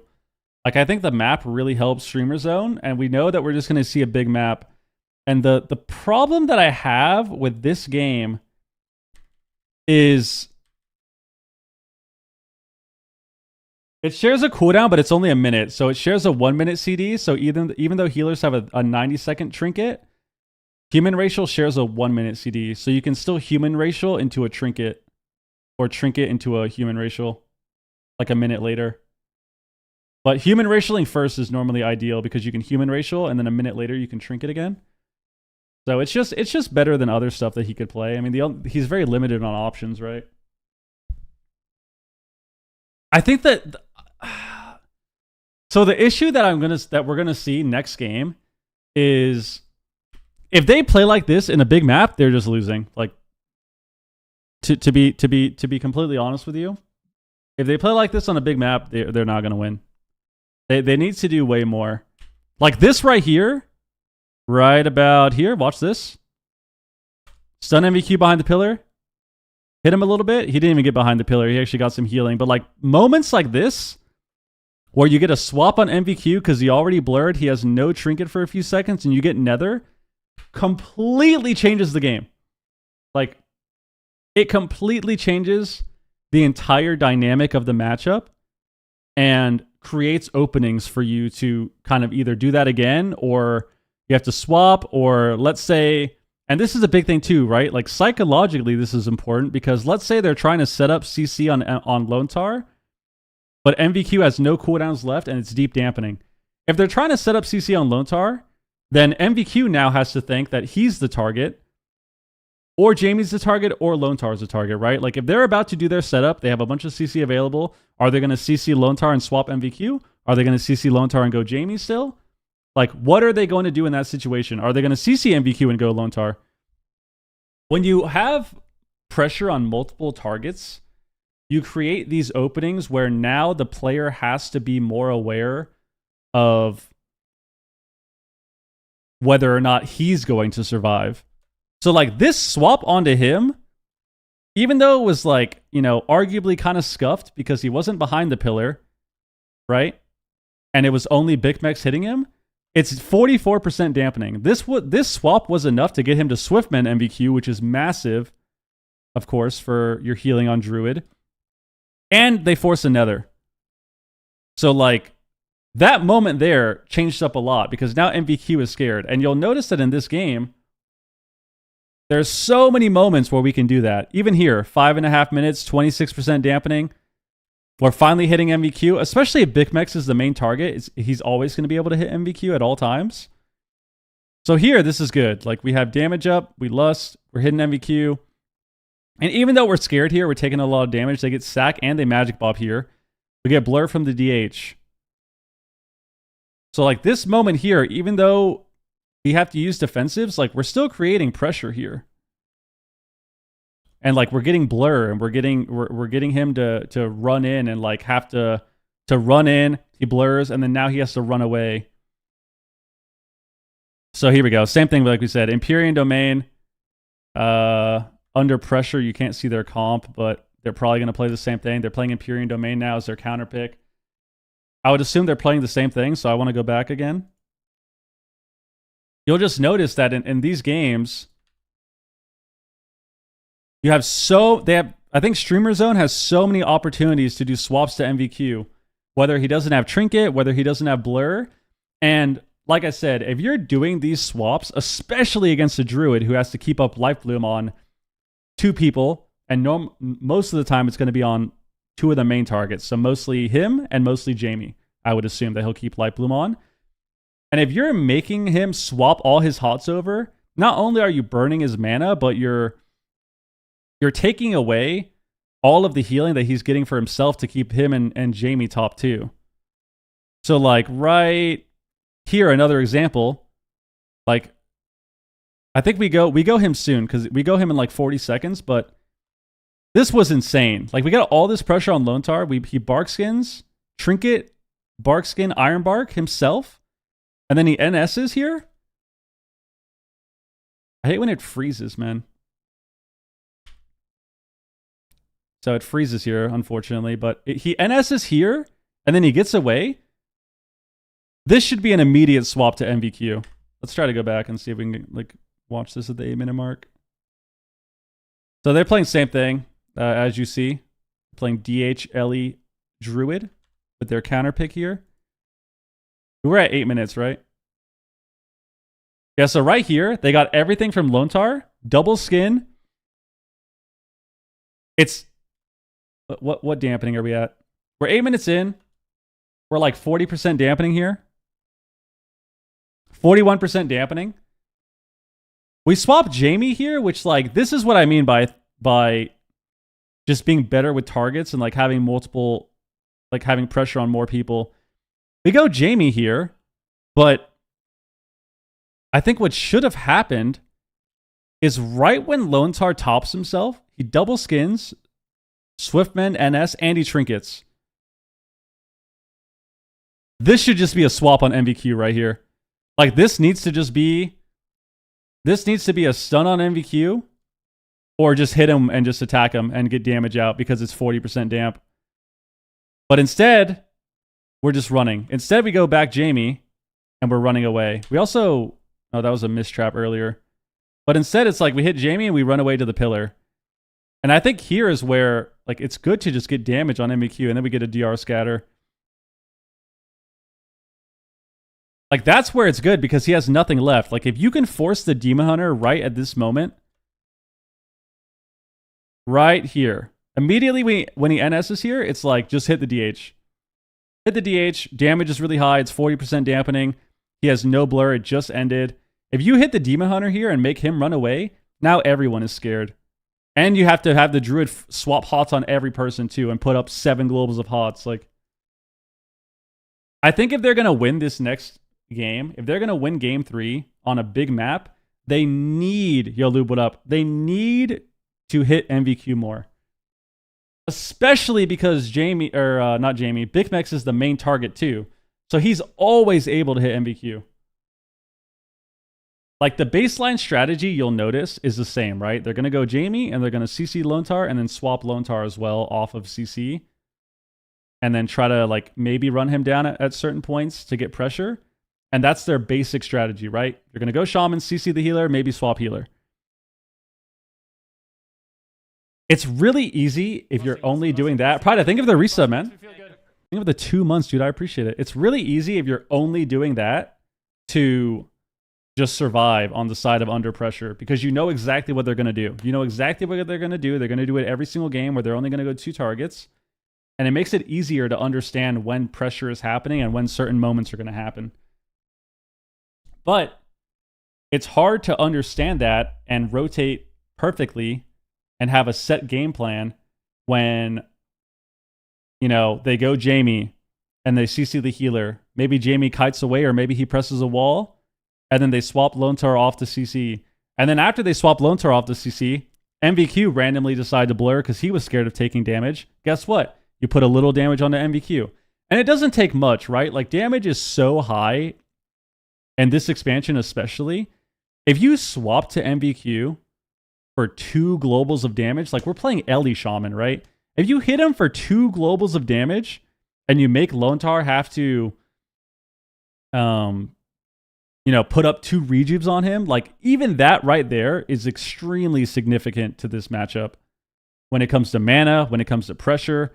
Like, I think the map really helps Streamer Zone, and we know that we're just going to see a big map. And the problem that I have with this game is it shares a cooldown, but it's only a minute. So it shares a 1 minute CD. So even though healers have a 90-second trinket, human racial shares a 1 minute CD. So you can still human racial into a trinket, or trinket into a human racial like a minute later. But human racialing first is normally ideal because you can human racial and then a minute later you can trinket again. So it's just better than other stuff that he could play. I mean, he's very limited on options, right? I think that so the issue that we're gonna see next game is if they play like this in a big map, they're just losing. Like, to be completely honest with you, if they play like this on a big map, they're not gonna win. They need to do way more. Like this right here, right about here. Watch this. Stun MVQ behind the pillar. Hit him a little bit. He didn't even get behind the pillar. He actually got some healing. But like moments like this, where you get a swap on MVQ because he already blurred, he has no trinket for a few seconds, and you get Nether, completely changes the game. Like, it completely changes the entire dynamic of the matchup and creates openings for you to kind of either do that again, or you have to swap, or let's say, and this is a big thing too, right? Like, psychologically, this is important because let's say they're trying to set up CC on Lone Tar, but MVQ has no cooldowns left and it's deep dampening. If they're trying to set up CC on Lone Tar, then MVQ now has to think that he's the target, or Jamie's the target, or Lone Tar's the target, right? Like, if they're about to do their setup, they have a bunch of CC available. Are they going to CC Lone Tar and swap MVQ? Are they going to CC Lone Tar and go Jamie still? Like, what are they going to do in that situation? Are they going to CC MVQ and go Lone Tar? When you have pressure on multiple targets, you create these openings where now the player has to be more aware of whether or not he's going to survive. So, like, this swap onto him, even though it was, like, you know, arguably kind of scuffed because he wasn't behind the pillar, right? And it was only Big Mex hitting him, it's 44% dampening. This swap was enough to get him to Swiftman MVQ, which is massive, of course, for your healing on Druid. And they force a Nether. So, like, that moment there changed up a lot because now MVQ is scared. And you'll notice that in this game, there's so many moments where we can do that. Even here, 5.5 minutes, 26% dampening. We're finally hitting MVQ, especially if Big Mex is the main target. He's always going to be able to hit MVQ at all times. So here, this is good. Like, we have damage up, we lust, we're hitting MVQ. And even though we're scared here, we're taking a lot of damage. They get sack and they magic bob here. We get blur from the DH. So, like, this moment here, even though we have to use defensives, like, we're still creating pressure here. And, like, we're getting blur, and we're getting him to run in and, like, have to run in. He blurs, and then now he has to run away. So here we go. Same thing, like we said. Empyrean Domain. Under pressure, you can't see their comp, but they're probably going to play the same thing. They're playing Empyrean Domain now as their counter pick. I would assume they're playing the same thing, so I want to go back again. You'll just notice that in these games, you have I think Streamer Zone has so many opportunities to do swaps to MVQ, whether he doesn't have Trinket, whether he doesn't have Blur. And like I said, if you're doing these swaps, especially against a Druid who has to keep up Life Bloom on 2 people And most of the time, it's going to be on 2 of the main targets. So mostly him and mostly Jamie. I would assume that he'll keep Light Bloom on. And if you're making him swap all his hots over, not only are you burning his mana, but you're taking away all of the healing that he's getting for himself to keep him and Jamie top 2. So like right here, another example, like I think we go him soon because we go him in like 40 seconds, but this was insane. Like we got all this pressure on Lontar. He bark skins, Trinket, bark skin, Iron Bark himself, and then he NS's here. I hate when it freezes, man. So it freezes here, unfortunately, but he NS's here, and then he gets away. This should be an immediate swap to MVQ. Let's try to go back and see if we can like watch this at the 8-minute mark. So they're playing the same thing, as you see. Playing DHLE Druid with their counter pick here. We're at 8 minutes, right? Yeah, so right here, they got everything from Lontar, double skin. It's... What dampening are we at? We're 8 minutes in. We're like 40% dampening here. 41% dampening. We swapped Jamie here, which like this is what I mean by just being better with targets and like having multiple, like having pressure on more people. We go Jamie here, but I think what should have happened is right when Lontar tops himself, he double skins, Swiftman, NS, and he trinkets. This should just be a swap on MVQ right here. Like this needs to be a stun on MVQ or just hit him and just attack him and get damage out because it's 40% damp. But instead, we're just running. Instead, we go back Jamie and we're running away. We also, oh, that was a mistrap earlier. But instead, it's like we hit Jamie and we run away to the pillar. And I think here is where like it's good to just get damage on MVQ and then we get a DR scatter. Like, that's where it's good because he has nothing left. Like, if you can force the Demon Hunter right at this moment, right here, immediately when he NS's here, it's like, just hit the DH. Hit the DH, damage is really high, it's 40% dampening. He has no blur, it just ended. If you hit the Demon Hunter here and make him run away, now everyone is scared. And you have to have the Druid swap hots on every person too and put up 7 globals of hots. Like, I think if they're going to win this next game, if they're going to win game 3 on a big map, they need, yo, Lube, what up? They need to hit MVQ more. Especially because Jamie, or not Jamie, Bigmex is the main target too. So he's always able to hit MVQ. Like the baseline strategy, you'll notice, is the same, right? They're going to go Jamie and they're going to CC Lontar and then swap Lontar as well off of CC. And then try to like maybe run him down at certain points to get pressure. And that's their basic strategy, right? You're going to go Shaman, CC the healer, maybe swap healer. It's really easy if you're only doing that. Pride, I think of the resub, man. Think of the 2 months, dude. I appreciate it. It's really easy if you're only doing that to just survive on the side of under pressure because you know exactly what they're going to do. You know exactly what they're going to do. They're going to do it every single game where they're only going to go 2 targets. And it makes it easier to understand when pressure is happening and when certain moments are going to happen. But it's hard to understand that and rotate perfectly and have a set game plan when, you know, they go Jamie and they CC the healer. Maybe Jamie kites away or maybe he presses a wall and then they swap Lontar off to CC. And then after they swap Lontar off to CC, MVQ randomly decided to blur because he was scared of taking damage. Guess what? You put a little damage on the MVQ. And it doesn't take much, right? Like damage is so high. And this expansion especially, if you swap to MVQ for 2 globals of damage, like we're playing Ellie Shaman, right? If you hit him for 2 globals of damage and you make Lontar have to, you know, put up 2 rejuves on him, like even that right there is extremely significant to this matchup. When it comes to mana, when it comes to pressure,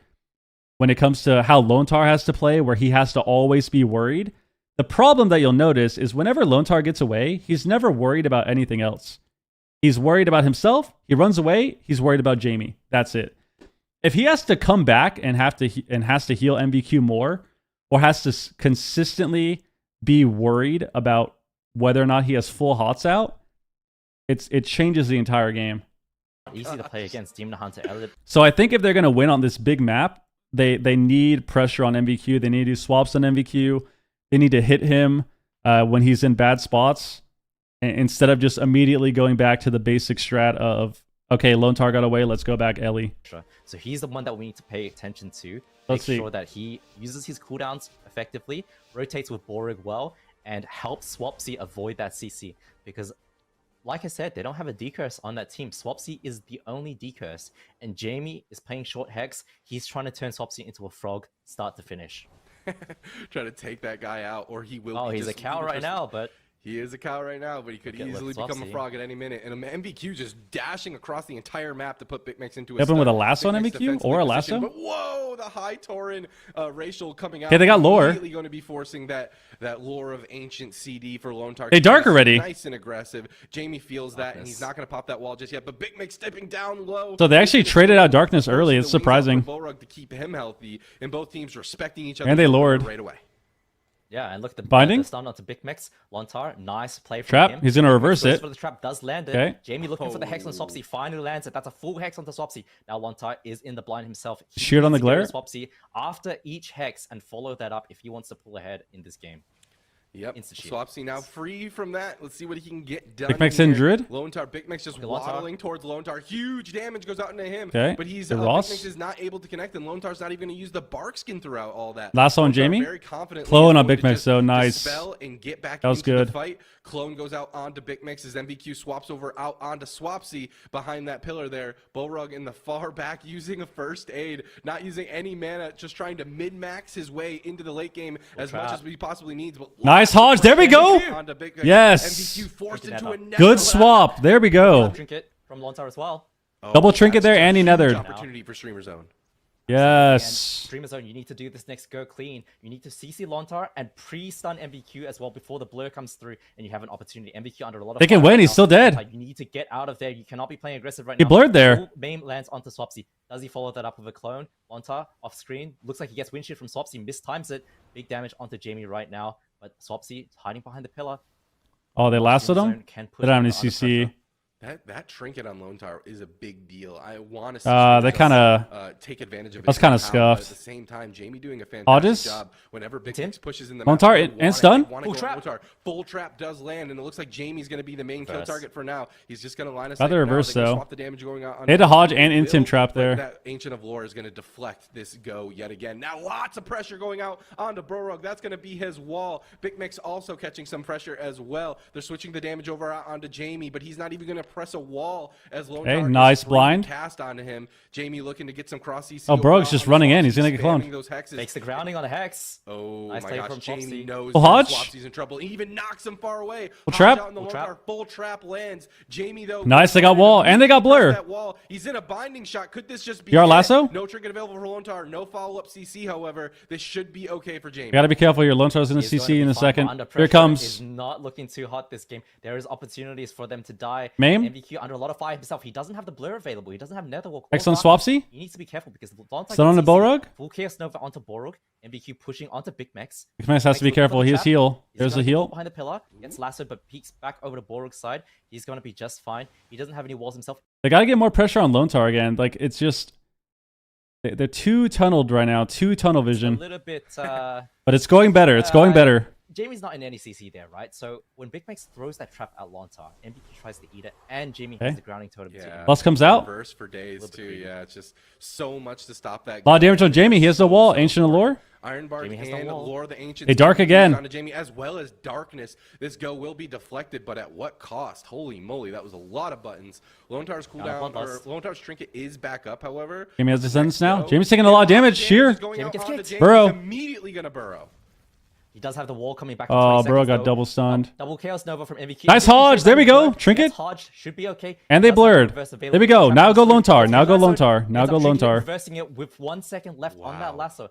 when it comes to how Lontar has to play, where he has to always be worried. The problem that you'll notice is whenever Lontar gets away, he's never worried about anything else. He's worried about himself. He runs away. He's worried about Jamie. That's it. If he has to come back and has to heal MVQ more, or has to consistently be worried about whether or not he has full hots out, it changes the entire game. Easy to play against Demon Hunter Elliot. So I think if they're gonna win on this big map, they need pressure on MVQ. They need to do swaps on MVQ. They need to hit him when he's in bad spots, instead of just immediately going back to the basic strat of, okay, Lone Tar got away, let's go back Ellie. So he's the one that we need to pay attention to. Let's see. Make sure that he uses his cooldowns effectively, rotates with Borg well, and helps Swapsy avoid that CC. Because, like I said, they don't have a decurse on that team. Swapsy is the only decurse, and Jamie is playing short hex. He's trying to turn Swapsy into a frog, start to finish. Try to take that guy out, or he will. Oh, be he's a just cow right now, but he is a cow right now, but he could easily become a frog at any minute. And MVQ just dashing across the entire map to put BitMix into a Happened with a stun. lasso on BitMix MVQ or a lasso? position, but whoa, the high Tauren racial coming out. Okay, they got lore. Immediately going to be forcing that lore of ancient CD for Lone Tar. They dark already. Nice and aggressive. Jamie feels that, and he's not going to pop that wall just yet. But BitMix stepping down low. So they actually traded out darkness early. It's surprising. Bolrug to keep him healthy, and both teams respecting each other. And they lured right away. yeah, and look, the Binding? the stun onto BitMix. Lontar, nice play from Trap. him. He's gonna reverse Goes it. for the trap, does land it. Okay. Jamie looking for the hex on Swapsy, finally lands it. That's a full hex onto Swapsy. Now Lontar is in the blind himself. He Sheared on needs the to go to glare? Swapsy after each hex and follow that up if he wants to pull ahead in this game. Yep. Insta shield. Swapsy now free from that. Let's see what he can get done. BitMix in here. Druid? Lone Tar, BitMix just Okay, Lone Tar. waddling towards Lone Tar. Huge damage goes out into him. Okay. But he's The Ross? BitMix is not able to connect, and Lone Tar's not even going to use the bark skin throughout all that. Lasso on Lone Tar Jamie? very confidently Clone is on going to BitMix, just so nice. dispel and get back That was into good. the fight. Clone goes out onto BitMix as MVQ swaps over out onto Swapsy behind that pillar there. Bolrug in the far back using a first aid, not using any mana, just trying to min-max his way into the late game as much as he possibly needs. But Nice Hodge. There we go. onto BitMix. Yes. MVQ forced Trinket into a nether. nether Good lap. swap. There we go. Trinket from Lontar as well. Oh, Double trinket that's there, a and he huge nethered. opportunity for Streamer Zone. Yes. Streamer Zone, you need to do this next go clean. You need to CC Lontar and pre-stun MVQ as well before the blur comes through, and you have an opportunity. MVQ under a lot of They can fire win, right he's now. still dead. You need to get out of there. You cannot be playing aggressive right He now. blurred there. Full main lands onto Swapsy. Does he follow that up with a clone? Lontar off screen. Looks like he gets windshield from Swapsy. Mistimes it. Big damage onto Jamie right now, but Swapsy hiding behind the pillar. Oh, they lassoed Streamer him? Zone can push They don't have him any under CC. pressure. That trinket on Lone Tar is a big deal. I want to see They kind of... take advantage of it. That's kinda somehow, but scuffed. At the same time, Jamie doing a fantastic Hodges? job. Whenever Big Tim? X pushes in the Lone map, Tar they and wanna- stun? they wanna Full go trap. Lone Tar. Full trap does land, and it looks like Jamie's going to be the main kill Reverse. target for now. He's just going to line us Rather up now. reverse, They can though. swap the damage going out on They had a Hodge and Will, Instant trap but there. That Ancient of Lore is going to deflect this go yet again. Now lots of pressure going out onto Borog. That's going to be his wall. Big Mix also catching some pressure as well. They're switching the damage over out onto Jamie, but he's not even going to press a wall as Lone Okay, Tar is nice straight blind. cast onto him. Jamie looking to get some cross CC. Oh, over Borog's out just on running in. Swapsy, He's gonna get cloned. spamming those hexes. Takes the grounding on a hex. Oh Nice my play gosh, from Jamie Swapsy. knows Full that Hodge? Swapsy's in trouble. He even knocks him far away. Full Hodge trap? out in the Full Lone trap. Tar. Full trap lands. Jamie though. Nice, they got wall, and they got blur. That wall. He's in a binding shot. Could this just be Your it? lasso? No trinket available for Lone Tar. No follow-up CC, however. This should be okay for Jamie. You gotta be careful here. Lone Tar's in the He's going to CC in be a fine, but second. under Here it pressure comes. Is not looking too hot this game. There is opportunities for them to die. Maim? MVQ under a lot of fire himself. He doesn't have the blur available. He doesn't have Netherwalk. X on or Dark. Swapsy? He needs to be careful because Lontar Stun on the gets CC. Borog? Full Chaos Nova onto Borog. MVQ pushing onto Big Max. Big Max has to be looking for careful. the He has trap. heal. He's There's a gonna heal. behind the pillar. Gets lassoed but peeks back over to Borog's side. He's going to be just fine. He doesn't have any walls himself. They gotta get more pressure on Lone Tar again. Like, it's just... They're too tunneled right now. Too tunnel A vision. little bit... But it's going better. It's going better. Jamie's not in any CC there, right? So when Big Max throws that trap at Lontar, MVQ tries to eat it, and Jamie Okay. has the grounding totem too. Yeah. Plus comes out. Reverse for days Little bit too. greedy. Yeah, it's just so much to stop that. A lot of go. damage on Jamie. He has the wall. Ancient Allure. Ironbark Jamie has the and wall. Lore the Ancient. Hey, dark again. Onto Jamie as well as darkness. This go will be deflected, but at what cost? Holy moly, that was a lot of buttons. Lone Tar's cooldown or bloodlust. Lone Tar's trinket is back up, however. Jamie has descendants now. Go. Jamie's taking a lot of damage. Sheer. Going Jamie out gets onto kicked. Jamie. Burrow. He's immediately gonna burrow. He does have the wall coming back. In Oh, 20 bro, seconds, got though. double stunned. Double Chaos Nova from MVQ. Nice Hodge. There we go. Trinket. Hodge should be okay. And they Does have blurred. reverse available. There we go. Trap Now comes go through. Lone Tar. Gets Now go Lone lassoed. Tar. Now Ends go up Lone Trinket Tar. Reversing it with 1 second left on that Wow. lasso.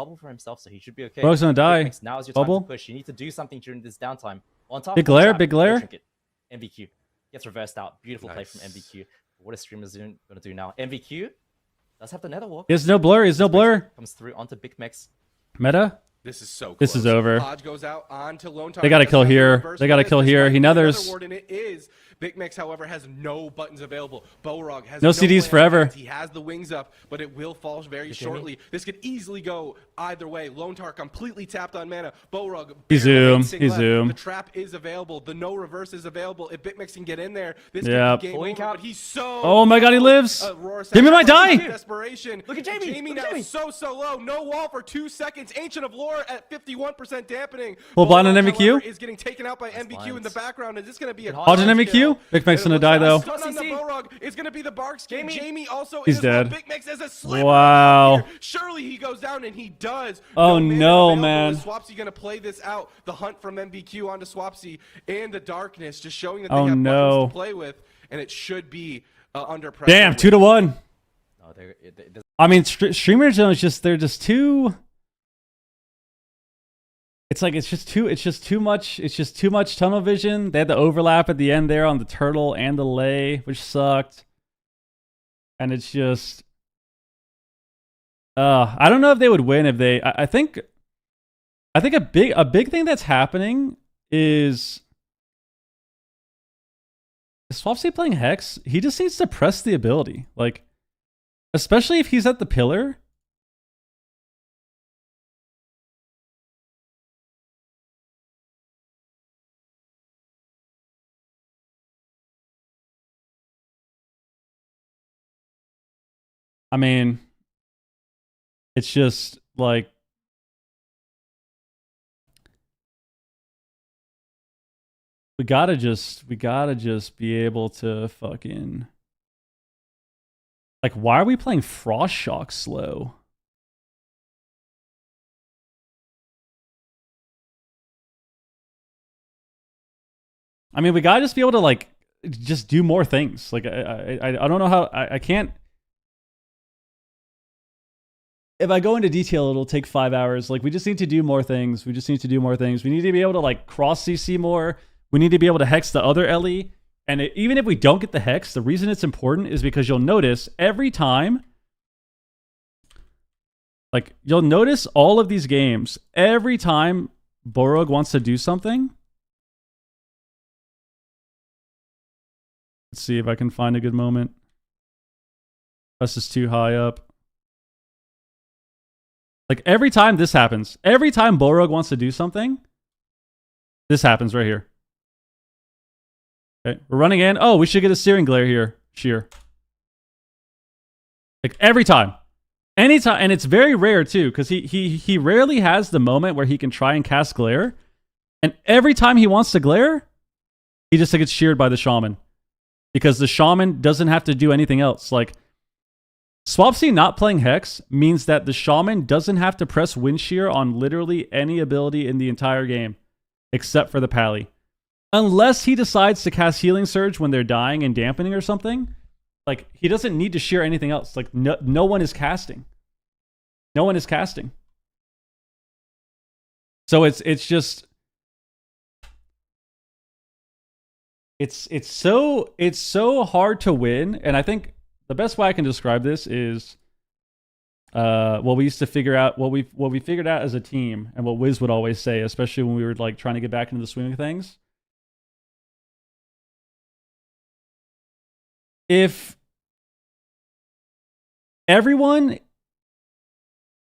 bubble for himself, so he should be okay. Bro's gonna die. Mix, now is your Bubble. time to push. You need to do something during this downtime. On top, Big on glare, trap, big glare. trinket. MBQ gets reversed out. Beautiful play from Nice. MBQ. What is streamers going to do now? MVQ does have the nether walk. There's no blur. There's no blur. Comes through onto Big Mex. Meta. This is so close. This is over. Hodge goes out onto Lone Tar. They got to kill here. They got to kill here. He nethers. It is. Big Mix, however, has no buttons available. Borog has no CDs forever. He has the wings up, but it will fall very shortly. This could easily go either way. Lone Tar completely tapped on mana. Borog. He zoomed. He zoomed. The trap is available. The no reverse is available. If Big Mix can get in there, this yep. could be game over, but he's so. Oh my God, he lives. Give me my die. Desperation. Look at Jamie. Jamie now so low. No wall for 2 seconds. Ancient of Lore at 51% dampening. Full blind on MVQ. Is getting taken out by MVQ in the background. Is this going to be a Hodge on MVQ? Big Mix gonna die though. It's going to be the Barks. Jamie also He's is dead. Big Mix as a sliver. Wow. Surely he goes down, and he does. Oh no, man. Swapsy going to play this out. The hunt from MVQ onto Swapsy and the darkness, just showing that they have buttons to play with, and it should be under pressure. Damn, 2-1. No, I mean, streamers are they're just too. It's like it's just too much tunnel vision. They had the overlap at the end there on the turtle and the lay, which sucked. And it's just I don't know if they would win if they I think a big thing that's happening is Swapsy playing Hex. He just needs to press the ability. Like, especially if he's at the pillar. I mean, it's just like we gotta just be able to fucking like, why are we playing Frost Shock slow? I mean, we gotta just be able to like just do more things. Like I don't know how I can't. If I go into detail, it'll take 5 hours. Like, we just need to do more things. We need to be able to, like, cross CC more. We need to be able to hex the other LE. And even if we don't get the hex, the reason it's important is because you'll notice every time, like, you'll notice all of these games, every time Borog wants to do something. Let's see if I can find a good moment. This is too high up. Like, every time this happens, every time Borog wants to do something, this happens right here. Okay, we're running in. Oh, we should get a Searing Glare here. Sheer. Like, every time. Anytime. And it's very rare, too, because he rarely has the moment where he can try and cast Glare. And every time he wants to Glare, he just gets sheared by the Shaman. Because the Shaman doesn't have to do anything else. Like, Swapsy not playing Hex means that the Shaman doesn't have to press Wind Shear on literally any ability in the entire game, except for the Pally. Unless he decides to cast Healing Surge when they're dying and dampening or something, like, he doesn't need to shear anything else. Like, no one is casting. No one is casting. So it's just... It's so hard to win, and I think the best way I can describe this is what we used to figure out, what we figured out as a team, and what Wiz would always say, especially when we were like trying to get back into the swing of things. If everyone,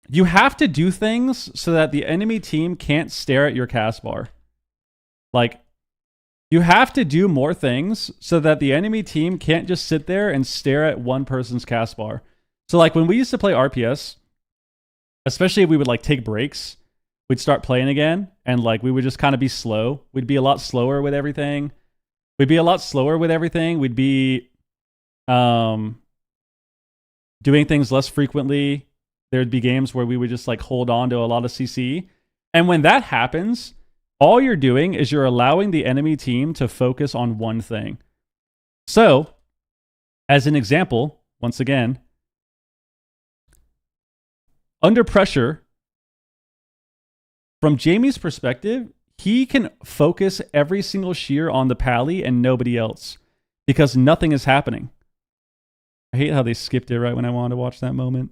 you have to do things so that the enemy team can't stare at your cast bar. Like, you have to do more things so that the enemy team can't just sit there and stare at one person's cast bar. So, like, when we used to play RPS, especially if we would, like, take breaks, we'd start playing again, and, like, we would just kind of be slow. We'd be a lot slower with everything. We'd be doing things less frequently. There'd be games where we would just, like, hold on to a lot of CC. And when that happens, all you're doing is you're allowing the enemy team to focus on one thing. So, as an example, once again, under pressure, from Jamie's perspective, he can focus every single shear on the Pally and nobody else because nothing is happening. I hate how they skipped it right when I wanted to watch that moment.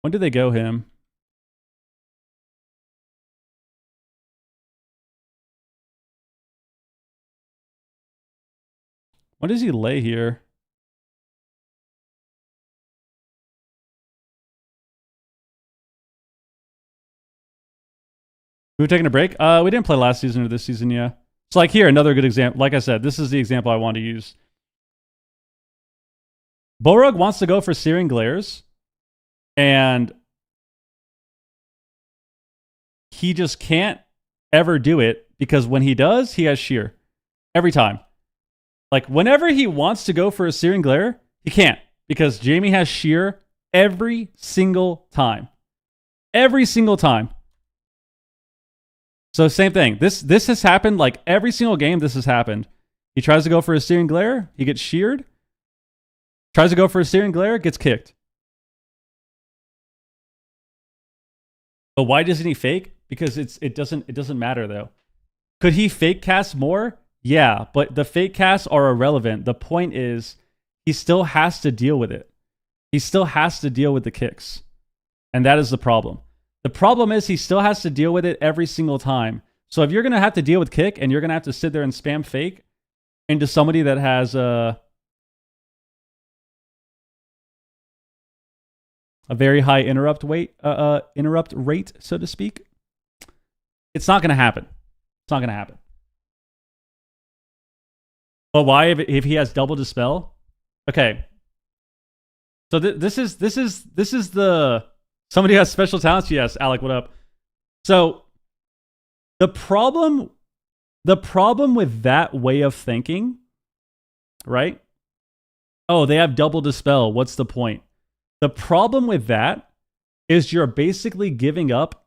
When did they go him? When does he lay here? We were taking a break? We didn't play last season or this season, yeah. It's like here, another good example. Like I said, this is the example I want to use. Borug wants to go for Searing Glares, and he just can't ever do it because when he does, he has sheer. Every time. Like, whenever he wants to go for a Searing Glare, he can't because Jamie has sheer every single time. Every single time. So same thing. This has happened like every single game this has happened. He tries to go for a Searing Glare, he gets sheared. Tries to go for a Searing Glare, gets kicked. But why doesn't he fake? Because it doesn't matter though. Could he fake cast more? Yeah, but the fake casts are irrelevant. The point is he still has to deal with it. He still has to deal with the kicks. And that is the problem. The problem is he still has to deal with it every single time. So if you're going to have to deal with kick and you're going to have to sit there and spam fake into somebody that has a very high interrupt rate, so to speak, it's not going to happen. It's not going to happen. But why if he has double dispel? Okay. So this is the somebody has special talents. Yes, Alec, what up? So the problem with that way of thinking, right? Oh, they have double dispel. What's the point? The problem with that is you're basically giving up.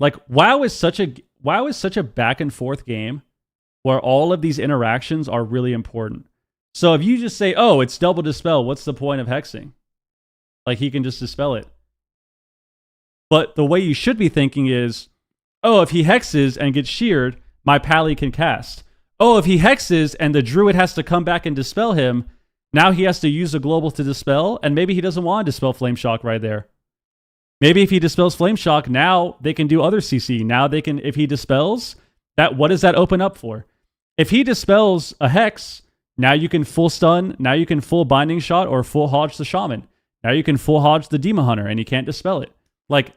Like WoW is such a back and forth game where all of these interactions are really important. So if you just say, "Oh, it's double dispel," what's the point of hexing? Like he can just dispel it. But the way you should be thinking is, "Oh, if he hexes and gets sheared, my pally can cast. Oh, if he hexes and the druid has to come back and dispel him, now he has to use a global to dispel, and maybe he doesn't want to dispel Flame Shock right there. Maybe if he dispels Flame Shock, now they can do other CC. Now they can, if he dispels, what does that open up for? If he dispels a hex, now you can full stun, now you can full binding shot or full hodge the shaman. Now you can full hodge the demon hunter and you can't dispel it. Like,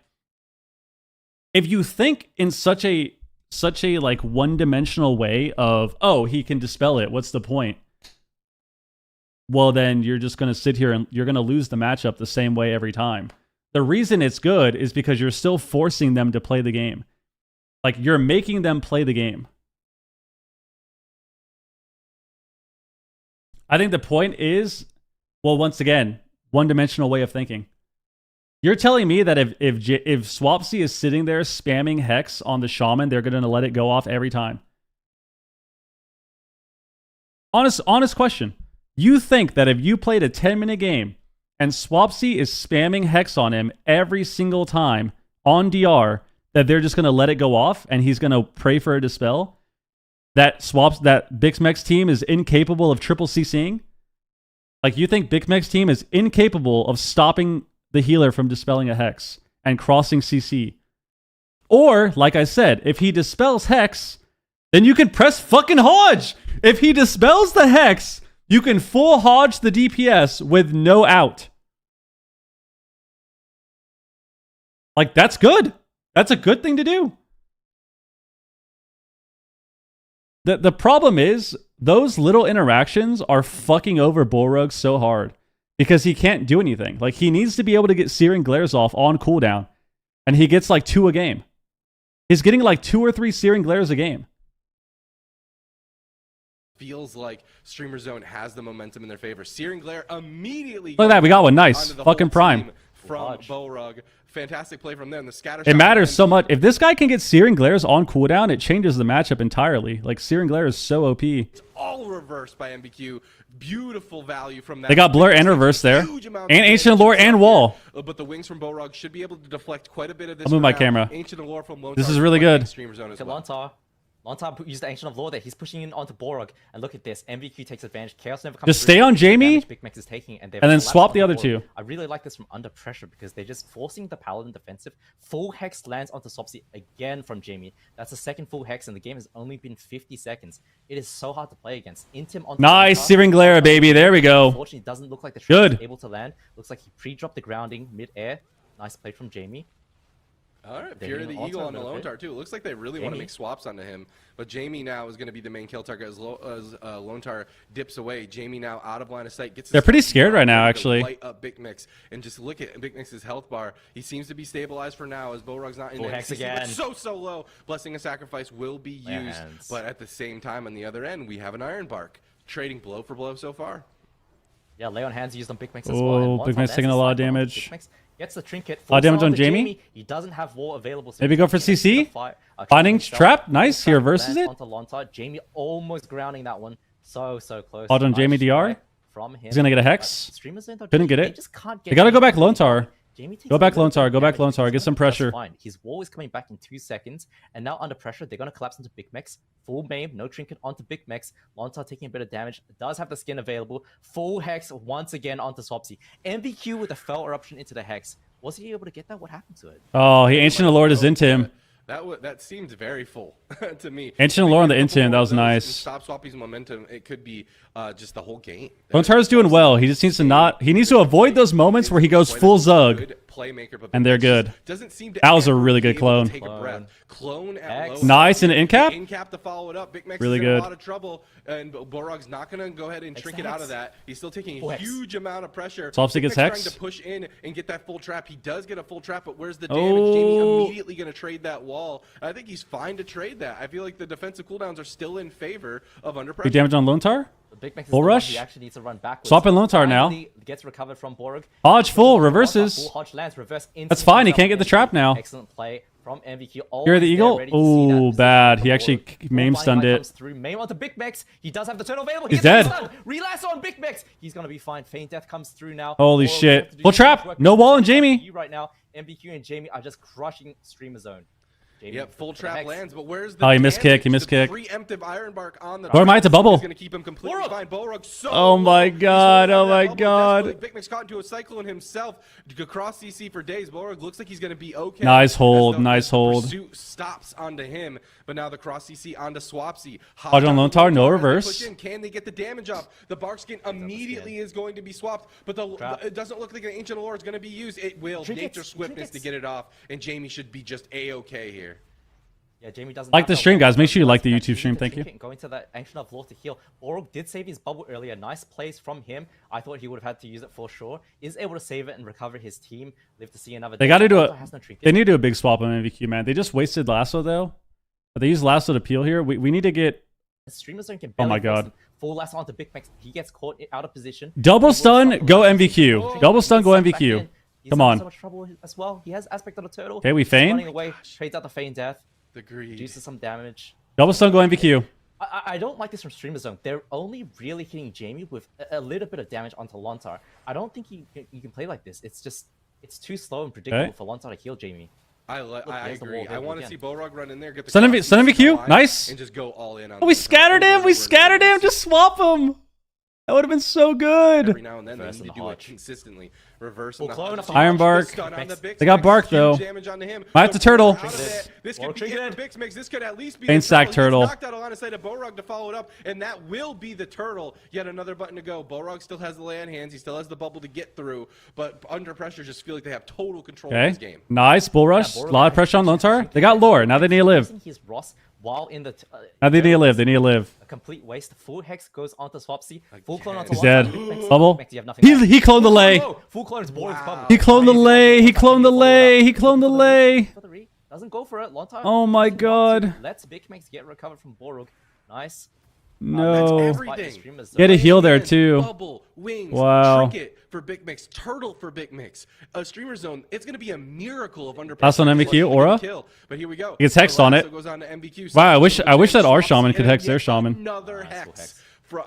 if you think in such a like one-dimensional way of, oh, he can dispel it, what's the point? Well, then you're just going to sit here and you're going to lose the matchup the same way every time. The reason it's good is because you're still forcing them to play the game. Like, you're making them play the game. I think the point is, well, once again, one-dimensional way of thinking. You're telling me that if Swapsy is sitting there spamming Hex on the Shaman, they're going to let it go off every time? Honest question. You think that if you played a 10-minute game and Swapsy is spamming Hex on him every single time on DR, that they're just going to let it go off and he's going to pray for a dispel? That Bixmex team is incapable of triple CCing? Like, you think Bixmex team is incapable of stopping the healer from dispelling a Hex and crossing CC? Or, like I said, if he dispels Hex, then you can press fucking Hodge! If he dispels the Hex, you can full Hodge the DPS with no out. Like, that's good. That's a good thing to do. The problem is, those little interactions are fucking over Borug so hard. Because he can't do anything. Like, he needs to be able to get Searing Glares off on cooldown. And he gets like 2 a game. He's getting like 2 or 3 Searing Glares a game. Feels like Streamer Zone has the momentum in their favor. Searing Glare immediately. Look at that, we got one. Nice. Fucking prime. From Borug. Fantastic play from there. And the scatter it matters so much. If this guy can get Searing Glares on cooldown, it changes the matchup entirely. Like, Searing Glare is so OP. It's all reversed by MBQ. Beautiful value from that. They got Blur and Reverse there. And Ancient Allure and Wall. But the wings from Borug should be able to deflect quite a bit of this. I'll move my camera. Ancient Allure from Lone this is really good. Streamer Zone as Look at well. Lontar. Lontar used the Ancient of Law there. He's pushing in onto Borog. And look at this. MVQ takes advantage. Chaos never comes Just through. stay on The Jamie, damage Big Max is taking, and and then swap the other two. I really like this from under pressure because they're just forcing the Paladin defensive. Full Hex lands onto Swapsy again from Jamie. That's the second full Hex, and the game has only been 50 seconds. It is so hard to play against. Intim onto Nice, Lontar. Searing Glare, baby. There we go. Unfortunately, it doesn't look like the trap Good. is able to land. Looks like he pre-dropped the grounding mid-air. Nice play from Jamie. All right, They're Fury of hitting the onto Eagle a on the little Lone bit. Tar too. It looks like they really want to Jamie. make swaps onto him, but Jamie now is going to be the main kill target as Lone Tar dips away. Jamie now out of line of sight. Gets. They're his pretty stealth scared bar right now, ready to actually. Light up Big Mix and just look at Big Mix's health bar. He seems to be stabilized for now as Borog's not in Full there. Hex but again. so low. Blessing of Sacrifice will be used, Lands. but at the same time on the other end we have an Iron Bark trading blow for blow so far. Yeah, Lay on Hands used on Big Mix as Oh, well. and Big Lontar Mix lands taking the a lot of cycle onto damage. Big Mix, gets the trinket. A lot of damage full on onto Jamie. He doesn't have wall available. So Maybe he go for can't get CC? into the fight. Finding himself. trap. Nice. He Trap reverses lands it. onto Lontar. Jamie almost grounding that one. So close. Hold on, Nice Jamie DR. strike from him. He's gonna get a But Hex. Streamers in, though, Couldn't get they it. just can't They get gotta it. go back Lone Tar. Jamie takes Go a back little Lone bit Tar, of go back damage, Lone but Tar, he's get some gonna be just pressure. fine. His wall is coming back in 2 seconds, and now under pressure, they're gonna collapse into Big Mex. Full maim, no trinket onto Big Mex. Lontar taking a bit of damage, does have the skin available. Full Hex once again onto Swapsy. MVQ with a Fell Eruption into the Hex. Was he able to get that? What happened to it? Oh, he Ancient of Lord is into him. That seemed very full to me. Ancient Lore on the intent, that was nice. Stop Swappy's momentum. It could be just the whole game. Lone Tar's doing well. He just needs to not. He needs to avoid those moments where he goes full Zug. Good playmaker, but And they're Big Mix good. just doesn't seem to That was a ever really be good able to clone. Take a breath. Clone at X. low. Nice, and an in-cap? In-cap to follow it up. Big Max Really is in good. a lot of trouble, and Borog's not going to go ahead and trinket out of that. He's still taking a X. huge amount of pressure. Swapsy Big gets Max Hex. trying to push in and get that full trap. He does get a full trap, but where's the damage? Jamie Oh. immediately going to trade that wall. I think he's fine to trade that. I feel like the defensive cooldowns are still in favor of under pressure. Big damage on Lone Tar. The Big Mex is Full the one rush? he actually needs to run backwards. Swap in Lone Tar now. Finally gets recovered from Borog. Hodge full, Full reverses. Hodge lands, reverse That's fine, he can't get the trap now. Excellent play from MVQ. Here the Always Eagle. there, ready to see that Ooh, position bad. from He actually Borog. maim Full stunned binding it. comes through. Maim onto Big Mex. He does have the turn available. He's He gets dead. the stun. Relapse on Big Mex. He's gonna be fine. Feign Death comes through now. Holy Borog shit. has to do Full so much trap. work. No wall on Jamie. Right now, MVQ and Jamie are just crushing Streamer Zone. Jamie Yep, full for the trap Hex. lands, but where's the Oh, he missed damage? kick, he missed The kick. preemptive Iron Bark on the Lord might have to bubble. He's going to keep him completely Borog. fine. Borog so Oh my low. He's God, holding on oh to my that bubble God. desperately. Big Mix caught into a Cyclone himself. Across CC for days. Borog looks like he's going to be okay. Nice as hold, the nice hold. Pursuit stops onto him, but now the cross CC onto Swapsy. Hodge on Lone Tar, no reverse. Can they get the damage off? The Bark skin immediately is going to be swapped, but it doesn't look like an Ancient Lore is going to be used. It will. Trinkets, Nature Swiftness to trinkets. get it off, and Jamie should be just A-okay here. Yeah, Jamie doesn't Like have the that stream, wall. guys. Make sure you like the Actually, YouTube stream. the Thank you. trinket Going to that Ancient of Law to heal. Borog did save his bubble earlier. Nice plays from him. I thought he would have had to use it for sure. Is able to save it and recover his team. Live to see another They day. got to do Lontar a. has no trinket. They need to do a big swap on MVQ, man. They just wasted Lasso though. But they used Lasso to peel here. We need to get Streamer Zone can Oh my barely force God. him. Full lasso onto Big Max. He gets caught out of position. double He stun. will Go stun. MVQ. Oh, Double stun. he Go gets sucked back MVQ. in. He's Come in on. So much trouble as well. He has aspect of the turtle. Okay, we He's feign. running away. Trades out the feign death. The greed. Reduces some damage. Double stun. Go MVQ. I don't like this from Streamer Zone. They're only really hitting Jamie with a little bit of damage onto Lontar. I don't think you can play like this. It's too slow and predictable Okay. for Lontar to heal Jamie. I there's the agree. wall I there want to again. see Borog run in there, get the Stun cross Stun CC MVQ. line, Nice. and just go all in on. Oh, we Lontar scattered over him. and We over and scattered over. him. Just swap him. That would have been so good. Every now and then they Reverse need on to the do it Hodge. consistently. Reverse Full on the clone Hodge. off the Iron The Bark. stun on the Bix They got Mix, Bark, huge though. damage onto him. Might have to The turtle. Borog out of there. This could be it for Bix Mix. This could at least be Pain the sack turtle. He's knocked out a line of sight of Borog to follow it up, and that will be the turtle. Yet another button to go. Borog still has the land hands. He still has the bubble to get through, but under pressure, just feel like they have total control of Okay. this game. Nice. Bull rush. Borog A lot of has pressure on Lone Tar. trinket. They got lore. Now they need to live. Using his Ross while in the Now they need to live. They need to live. a complete waste. Full hex goes onto Swapsy. Full clone onto He's Lontar. dead. Big Max- Bubble. Big Max, you have nothing back. He cloned the lay. Oh, full clone is Borog's bubble. He cloned the lay. He cloned the lay. He cloned the lay. For the re. Doesn't go for it. Lontar. Oh my doesn't want to. God. Let's Big Max get recovered from Borog. Nice. No. everything. Get a heal there Hands, too. Bubble, wings, Wow. trinket for Big Mix, turtle for Big Mix. A Streamer Zone, it's going to be a miracle of under That's on pressure MVQ, to Aura? kill. But here we go. He gets hexed on it. Goes on to MVQ. Wow, I wish that our Swapsy shaman could and hex their yet shaman. Another Nice, full hex. hex.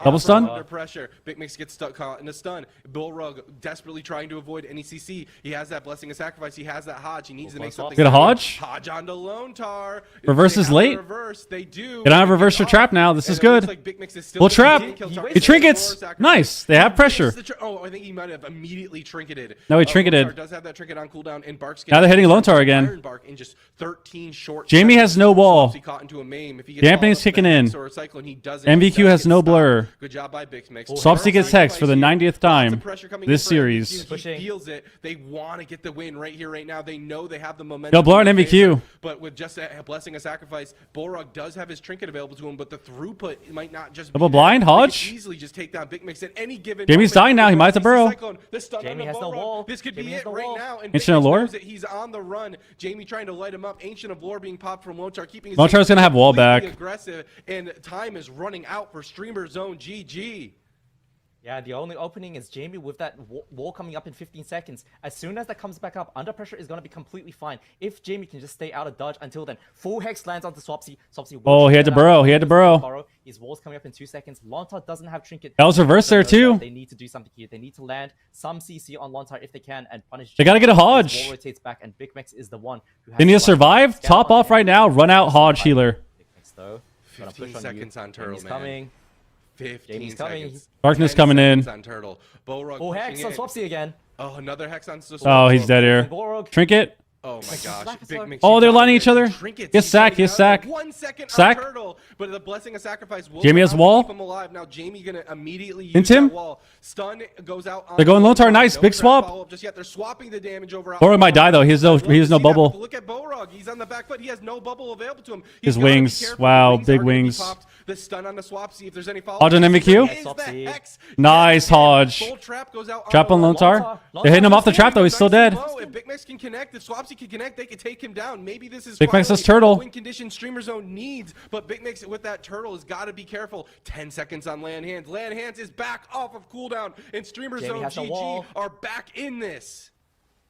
Double stun? Under pressure. Big Mix gets stuck caught in a stun. Bullrug desperately trying to avoid any CC. He has that Blessing of Sacrifice. He has that Hodge. He needs to make something. Get a Hodge? Hodge onto Lone Tar. Reverse is late. Reverse. They do. They don't have reverse for trap now. This is good. Like Big Mix is still Full trap. He He trinkets. Nice. They have pressure. I think he might have immediately trinketed. No, he trinketed. Lone Tar does have that trinket on cooldown, and Bark's Now they're hitting Lone Tar again. Iron Bark in just 13 short Jamie has no wall. He caught into a maim. If he gets Dampening's followed up kicking with a in. Hex or a Cyclone, he doesn't. MVQ He does has get no stopped. blur. Good job by Big Mix. Swapsy gets hexed for the 90th time this series. He feels it. They want to get the win right here, right now. They know they have the momentum. They'll blow an in their MVQ. favor, but with just a Blessing of Sacrifice, Bullrug does have his trinket available to him, but the throughput might not just Double be blind, there. They could Hodge? easily just take down Big Mix at any given Jamie's moment. dying now. He might have to burrow. Cyclone, the stun Jamie on has no Bullrug. wall. This could Jamie be has it no right wall. now. And Ancient Big of Mix Lore? knows that he's on the run. Jamie trying to light him up. Ancient of Lore being popped from Lone Tar, keeping his Lone Tar's gonna have wall completely back. aggressive, and time is running out for Streamer Zone. GG. Yeah, the only opening is Jamie with that wall coming up in 15 seconds. As soon as that comes back up, under pressure is going to be completely fine. If Jamie can just stay out of dodge until then. Full Hex lands onto Swapsy. Swapsy Oh, he had to burrow. He had to burrow. His wall's coming up in 2 seconds. Lontar doesn't have Trinket. That was reverse there, too. They need to do something here. They need to land some CC on Lontar if they can and punish. They gotta get a His Hodge. wall rotates back, and Big Max is the one who has They need to to survive. Top off right now. Run out Hodge healer. Big Max, though. Gonna 15 push on seconds you. on Turtle, Jamie's man. coming. 15 Jamie's coming. seconds. Darkness 10 coming in. seconds on Turtle. Bullrug Full pushing Hex on in. Swapsy again. Oh, another Hex on Swapsy. Oh, he's dead here. Bullrug. Trinket. Oh my gosh. Big Mix, Oh, you they're got lining it. each other. Trinkets, Yes, he's sack, getting yes, out sack. of 1 second Sack. on Turtle, but the Blessing of Sacrifice will Jamie has allow wall. to keep him alive. Now Jamie gonna immediately use Into him. that wall. Stun goes out. They're going Lone Tar, nice, No big trap swap. follow-up just yet. They're swapping the damage over. Bullrug might die, though. He has no bubble. Look at Bullrug. He's on the back foot. He has no bubble available to him. His He's gotta be wings. careful. Wow, The big are gonna be wings. popped. The stun on the swap. See if there's any follow. Hodge on MVQ? Nice, Hodge. Full trap goes out. Trap on Lone Tar. They're hitting him off the trap, though. He's still dead. If Big Max can connect, if Swapsy can connect, they can take him down. Maybe this is Big Max has finally Turtle. the win condition Streamer Zone needs, but Big Max with that Turtle has got to be careful. 10 seconds on Land Hands. Land Hands is back off of cooldown, and Streamer Jamie Zone has no GG wall. are back in this.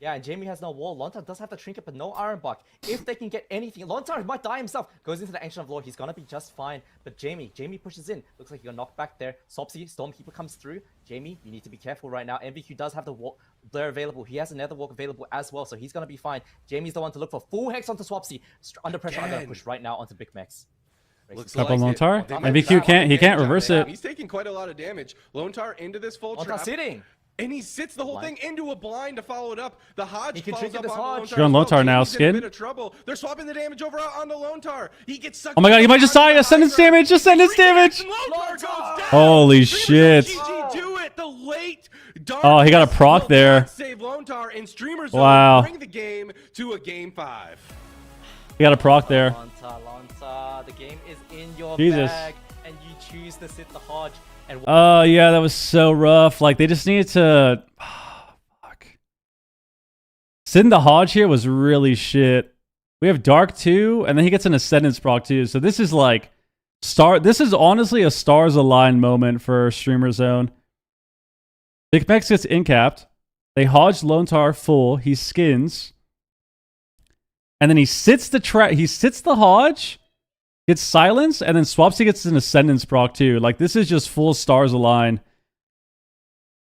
Yeah, and Jamie has no wall. Lontar does have the Trinket, but no Iron Buck. If they can get anything, Lontar might die himself. Goes into the Ancient of Lore. He's gonna be just fine. But Jamie pushes in. Looks like he got knocked back there. Swapsy, Stormkeeper comes through. Jamie, you need to be careful right now. MVQ does have the blur available. He has another walk available as well, so he's gonna be fine. Jamie's the one to look for. Full Hex onto Swapsy. Under pressure, I'm gonna Again. push right now onto Big Max. Trap on Lone it. Tar. They might MVQ be can't. He can't damage on reverse him. it. He's taking quite a lot of damage. Lone Tar into this full Lontar trap. sitting. And he sits the whole Blind. thing into a blind to follow it up. The Hodge He can follows trinket up this on Hodge. Lone Tar. You're on as Lone well. Tar now, Jamie's in a Skid. bit of trouble. They're swapping the damage over onto Lone Tar. He gets sucked. Oh my god, he might just die. onto the Ascendance high ground. damage. Ascendance damage. And Lone Tar goes down. Holy Streamer shit. GG do it. The late dark Oh, he got a proc will there. not save Lone Tar, and Streamer Zone Wow. bring the game to a game 5. He got a proc there. Lontar, the game is in your Jesus. bag, and you choose to sit the Hodge. And Oh, yeah, that was so rough. Like, they just needed to... fuck. Sitting the Hodge here was really shit. We have Dark too, and then he gets an Ascendance proc too. So this is like... This is honestly a stars aligned moment for Streamer Zone. Big Max gets incapped. They Hodge Lone Tar full. He skins. And then he sits the Hodge, gets silence, and then Swapsy gets an Ascendance proc too. Like, this is just full stars align.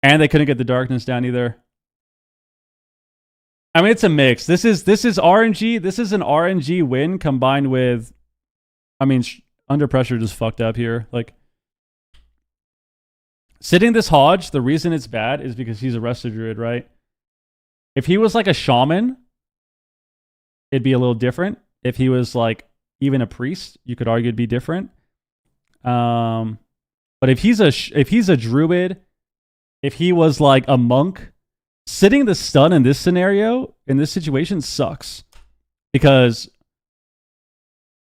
And they couldn't get the darkness down either. I mean, it's a mix. This is RNG. This is an RNG win combined with... I mean, Under Pressure just fucked up here. Like, sitting this Hodge, the reason it's bad is because he's a Resto Druid, right? If he was like a Shaman... it'd be a little different. If he was like even a priest, you could argue it'd be different. But if he's a druid, if he was like a monk, sitting the stun in this scenario, in this situation, sucks. Because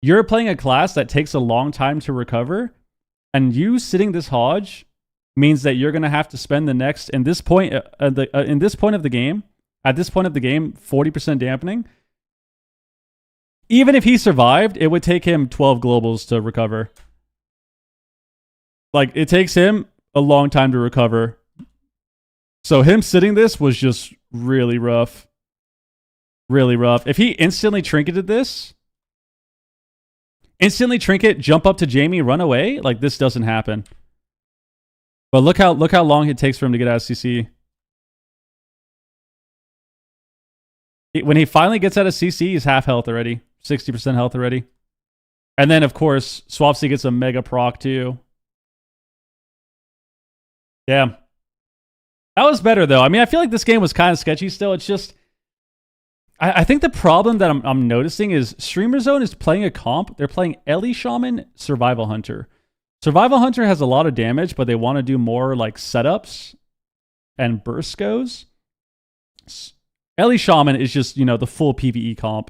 you're playing a class that takes a long time to recover, and you sitting this Hodge means that you're gonna have to spend the next in this point of the game, 40% dampening. Even if he survived, it would take him 12 globals to recover. Like, it takes him a long time to recover. So him sitting this was just really rough. Really rough. If he instantly trinketed this, jump up to Jamie, run away, like, this doesn't happen. But look how long it takes for him to get out of CC. When he finally gets out of CC, he's half health already. 60% health already. And then, of course, Swapsy gets a mega proc too. Damn. That was better, though. I mean, I feel like this game was kind of sketchy still. It's just... I think the problem that I'm noticing is Streamer Zone is playing a comp. They're playing Ellie Shaman, Survival Hunter. Survival Hunter has a lot of damage, but they want to do more like setups and burst goes. Ellie Shaman is just, you know, the full PvE comp.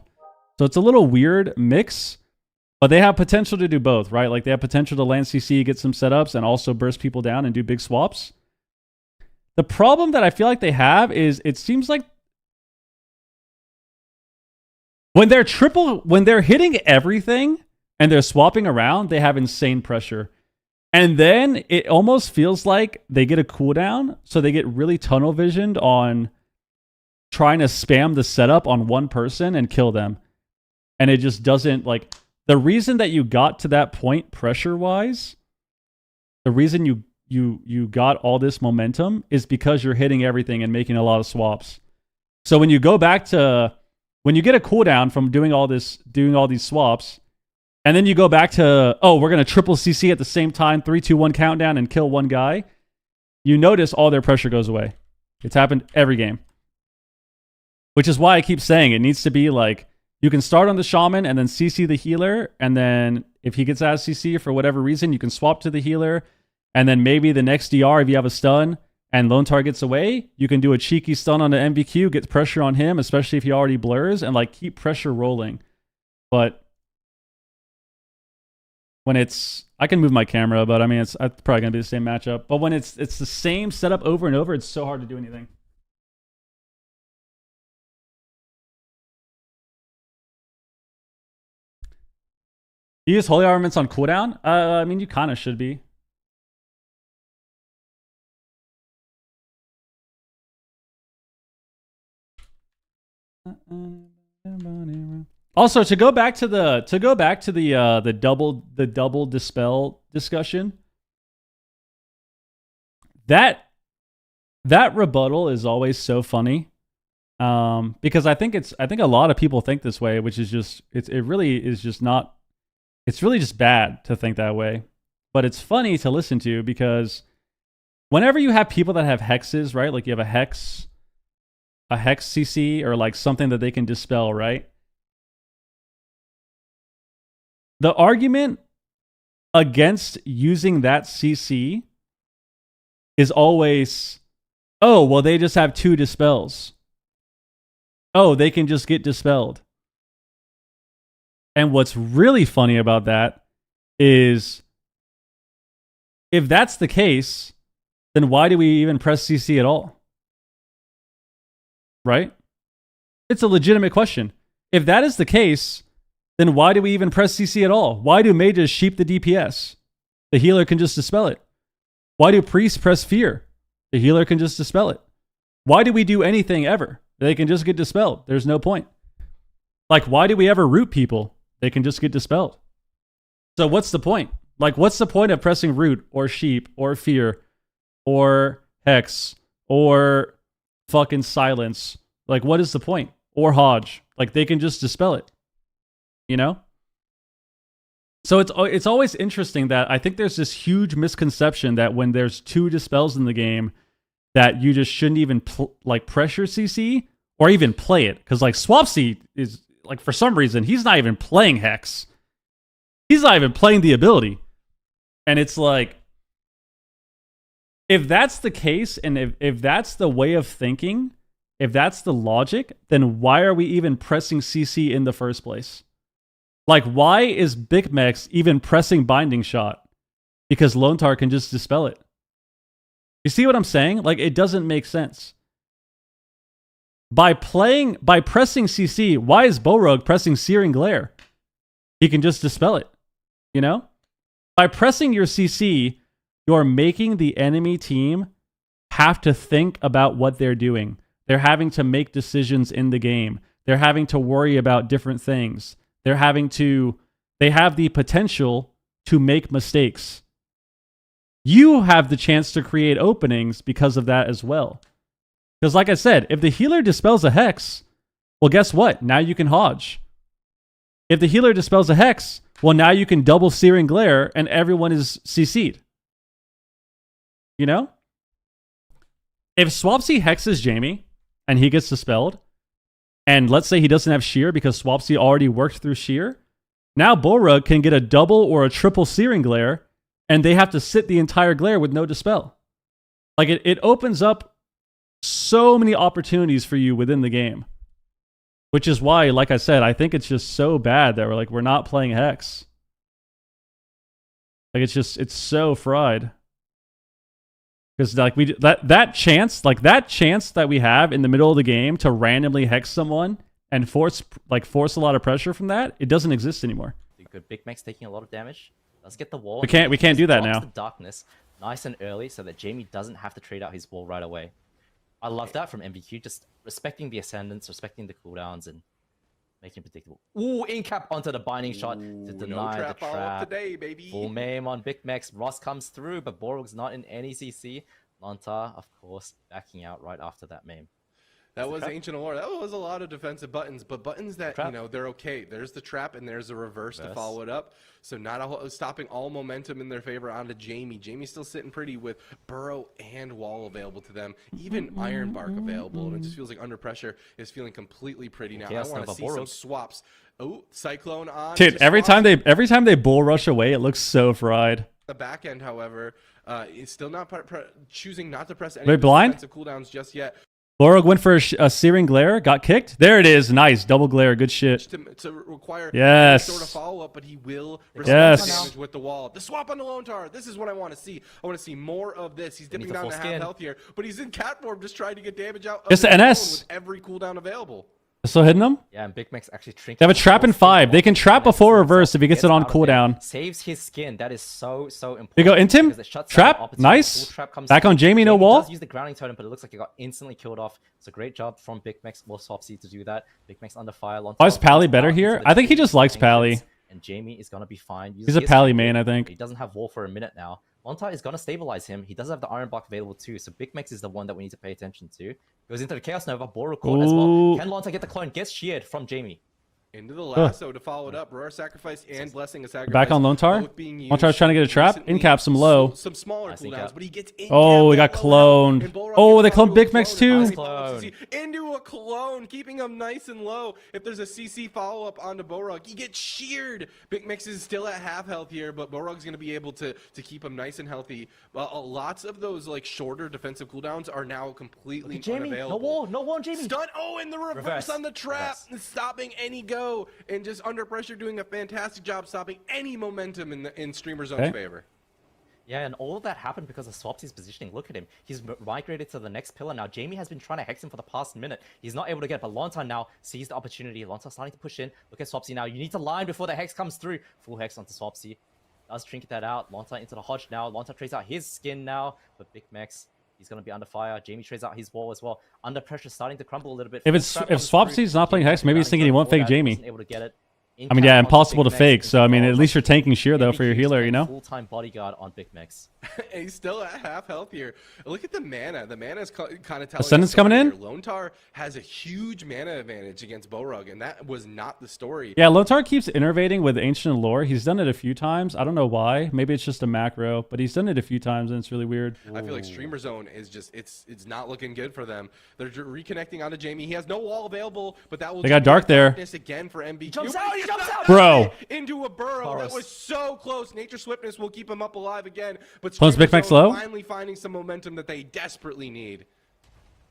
So it's a little weird mix, but they have potential to do both, right? Like they have potential to land CC, get some setups, and also burst people down and do big swaps. The problem that I feel like they have is it seems like when they're hitting everything and they're swapping around, they have insane pressure. And then it almost feels like they get a cooldown, so they get really tunnel visioned on trying to spam the setup on one person and kill them. And it just doesn't, like, the reason that you got to that point pressure-wise, the reason you got all this momentum is because you're hitting everything and making a lot of swaps. So when you go back to... When you get a cooldown from doing all these swaps, and then you go back to, oh, we're going to triple CC at the same time, 3, 2, 1 countdown and kill one guy, you notice all their pressure goes away. It's happened every game. Which is why I keep saying it needs to be like, you can start on the Shaman and then CC the healer, and then if he gets out of CC for whatever reason, you can swap to the healer, and then maybe the next DR, if you have a stun, and Lone Tar gets away, you can do a cheeky stun on the MVQ, get pressure on him, especially if he already blurs, and like keep pressure rolling. But when it's... I can move my camera, but I mean, it's probably going to be the same matchup. But when it's the same setup over and over, it's so hard to do anything. You use Holy Armaments on cooldown? I mean, you kind of should be. Also, to go back to the double dispel discussion, that rebuttal is always so funny, because I think a lot of people think this way, which is just it really is just not. It's really just bad to think that way, but it's funny to listen to because whenever you have people that have hexes, right? Like you have a hex CC or like something that they can dispel, right? The argument against using that CC is always, oh, well, they just have 2 dispels. Oh, they can just get dispelled. And what's really funny about that is if that's the case, then why do we even press CC at all? Right? It's a legitimate question. If that is the case, then why do we even press CC at all? Why do mages sheep the DPS? The healer can just dispel it. Why do priests press fear? The healer can just dispel it. Why do we do anything ever? They can just get dispelled. There's no point. Like, why do we ever root people? They can just get dispelled. So what's the point? Like, what's the point of pressing root or sheep or fear or hex or fucking silence? Like, what is the point? Or Hodge. Like, they can just dispel it. You know? So it's always interesting that I think there's this huge misconception that when there's 2 dispels in the game, that you just shouldn't even pressure CC or even play it. Because like Swapsy is like, for some reason, he's not even playing Hex. He's not even playing the ability. And it's like, if that's the case, and if that's the way of thinking, if that's the logic, then why are we even pressing CC in the first place? Like, why is Big Mex even pressing Binding Shot? Because Lone Tar can just dispel it. You see what I'm saying? Like, it doesn't make sense. By pressing CC, why is Borog pressing Searing Glare? He can just dispel it. You know? By pressing your CC, you're making the enemy team have to think about what they're doing. They're having to make decisions in the game. They're having to worry about different things. They have the potential to make mistakes. you have the chance to create openings because of that as well. Because like I said, if the healer dispels a hex, well, guess what? Now you can Hodge. If the healer dispels a hex, well, now you can double Searing Glare and everyone is CC'd. You know? If Swapsy hexes Jamie and he gets dispelled, and let's say he doesn't have Shear because Swapsy already worked through Shear, now Bolrug can get a double or a triple Searing Glare, and they have to sit the entire glare with no dispel. Like, it opens up so many opportunities for you within the game. Which is why, like I said, I think it's just so bad that we're not playing Hex. Like, it's so fried. Because like that chance that we have in the middle of the game to randomly hex someone and force a lot of pressure from that, it doesn't exist anymore. Good. Big Mac's taking a lot of damage. Let's get the wall. We can't do that now. The darkness nice and early so that Jamie doesn't have to trade out his wall right away. I love that from MVQ, just respecting the ascendants, respecting the cooldowns, and making it predictable. Ooh, in cap onto the binding shot to deny the trap. Today, baby. Full meme on Big Max. Ross comes through, but Borog's not in any CC. Lontar, of course, backing out right after that meme. That was Ancient Allure. That was a lot of defensive buttons, but buttons that, you know, they're okay. There's the trap and there's a reverse to follow it up. So not a whole, stopping all momentum in their favor onto Jamie. Jamie's still sitting pretty with Burrow and Wall available to them. Even Iron Bark available. And it just feels like under pressure is feeling completely pretty now. I want to see some swaps. Oh, Cyclone on. Dude, every time they bull rush away, it looks so fried. The back end, however, is still not choosing not to press any defensive cooldowns just yet. Borog went for a Searing Glare, got kicked. There it is. Nice. Double Glare. Good shit. To require any sort of follow-up, but he will receive damage with the wall. The swap on the Lone Tar. This is what I want to see. I want to see more of this. He's dipping down to half health here, but he's in cat form just trying to get damage out of the NS with every cooldown available. Still hitting them? Yeah, and Big Mac's actually trinket. They have a trap in 5. They can trap before reverse if he gets it on cooldown. Saves his skin. That is so important. They go into him. Trap. Nice. Back on Jamie. No wall. Does use the grounding totem, but it looks like he got instantly killed off. It's a great job from Big Max or Swapsy to do that. Big Max under fire. Why is Pally better here? I think he just likes Pally. And Jamie is gonna be fine. He's a Pally main, I think. He doesn't have wall for a minute now. Lontar is gonna stabilize him. He does have the Iron Block available too, so Big Max is the one that we need to pay attention to. Goes into the Chaos Nova, Boru caught as well. Can Lontar get the clone? Gets sheared from Jamie. Into the lasso to follow it up. Rare sacrifice and blessing a sacrifice. Back on Lone Tar. Lone Tar's trying to get a trap. In caps him low. Some smaller cooldowns, but he gets in. Oh, he got cloned. Oh, they cloned Big Max too. Into a clone, keeping him nice and low. If there's a CC follow-up onto Borog, he gets sheared. Big Max is still at half health here, but Borog's going to be able to keep him nice and healthy. Lots of those like shorter defensive cooldowns are now completely unavailable. No wall on Jamie. Stun. Oh, and the reverse on the trap, stopping any go. And just under pressure doing a fantastic job stopping any momentum in Streamer Zone's favor. Yeah, and all of that happened because of Swapsy's positioning. Look at him. He's migrated to the next pillar now. Jamie has been trying to hex him for the past minute. He's not able to get it, but Lontar now sees the opportunity. Lontar starting to push in. Look at Swapsy now. You need to line before the hex comes through. Full hex onto Swapsy. Does trinket that out. Lontar into the Hodge now. Lontar trades out his skin now, but Big Max, he's going to be under fire. Jamie trades out his wall as well. Under pressure, starting to crumble a little bit. If Swapsy's not playing Hex, maybe he's thinking he won't fake Jamie. Able to get it. I mean, yeah, impossible to fake. So, I mean, at least you're tanking shear, though, for your healer, you know? Full-time bodyguard on Big Max. He's still at half health here. Look at the mana. The mana is kind of telling Ascendant's coming in? Lone Tar has a huge mana advantage against Borog, and that was not the story. Yeah, Lone Tar keeps innovating with Ancient Allure. He's done it a few times. I don't know why. Maybe it's just a macro, but he's done it a few times, and it's really weird. I feel like Streamer Zone is just, it's not looking good for them. They're reconnecting onto Jamie. He has no wall available, but that will They got dark there. Again for MBQ. He jumps out! Bro. Into a burrow. That was so close. Nature Swiftness will keep him up alive again. But Close Big Max low. Finally finding some momentum that they desperately need.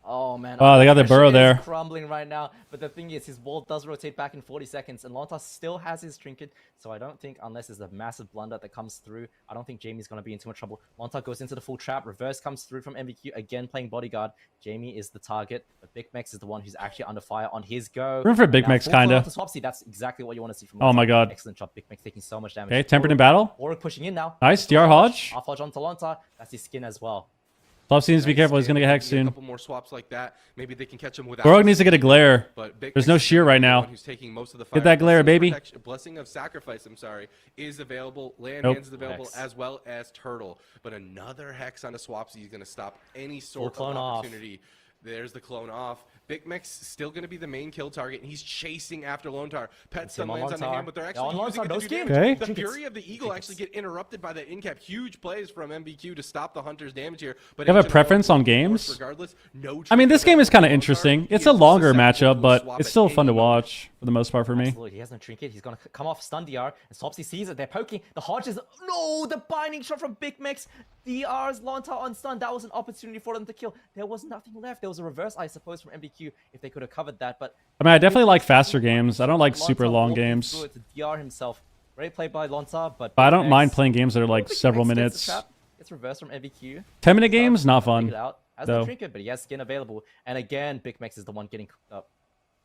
Oh man. Oh, they got their burrow there. Crumbling right now. But the thing is, his wall does rotate back in 40 seconds, and Lontar still has his trinket. So I don't think, unless there's a massive blunder that comes through, I don't think Jamie's going to be in too much trouble. Lontar goes into the full trap. Reverse comes through from MVQ, again playing bodyguard. Jamie is the target, but Big Max is the one who's actually under fire on his go. Room for Big Max, kind of. That's exactly what you want to see from Lontar. Oh my god. Excellent job. Big Max taking so much damage. Okay, tempered in battle. Or pushing in now. Nice, DR Hodge. Half Hodge onto Lontar. That's his skin as well. Swapsy needs to be Nice careful. He's stand. gonna get hexed Maybe soon. A couple more swaps like that. Maybe they can catch him without. Borog needs to get a glare. But Big There's Mix no is shear gonna right be the now. one who's taking most of the Get that fire. glare, baby. Blessing of Sacrifice, I'm sorry, is available. Land Nope. Hands is available Hex. as well as Turtle. But another Hex on a Swapsy is going to stop any sort of clone off. opportunity. There's the clone off. Big Mix still going to be the main kill target, and he's chasing after Lontar. Pet stun lands on the Lontar. hand, but they're Yeah, actually on using Lontar, it no to do skin. damage. Okay. The Fury of the Eagle actually get interrupted by that in-cap. Huge plays from MBQ to stop the Hunter's damage here. But You have a Ancient preference Evolve on will force games? Regardless, no I mean, this game is kind of Lontar. interesting. He It's is a just longer susceptible matchup, to but swap it's at still fun to any moment. watch for the most part for me. Absolutely, he has no trinket. He's gonna come off stun DR, and Swapsy sees it. They're poking. The Hodge is no. The binding shot from Big Mix. DR's Lontar on stun. That was an opportunity for them to kill. There was nothing left. There was a reverse, I suppose, from MBQ if they could have covered that. But I mean, I definitely like faster games. I don't like super Lontar long walking games. through it to DR himself. Great play by Lontar, but But I Big don't mind Mix- playing games that are like Big several Mix gets the minutes. trap, gets reversed from MBQ. 10-minute games, not Figure fun. it out. Has though. no trinket, but he has skin available. And again, Big Mix is the one getting cooked up.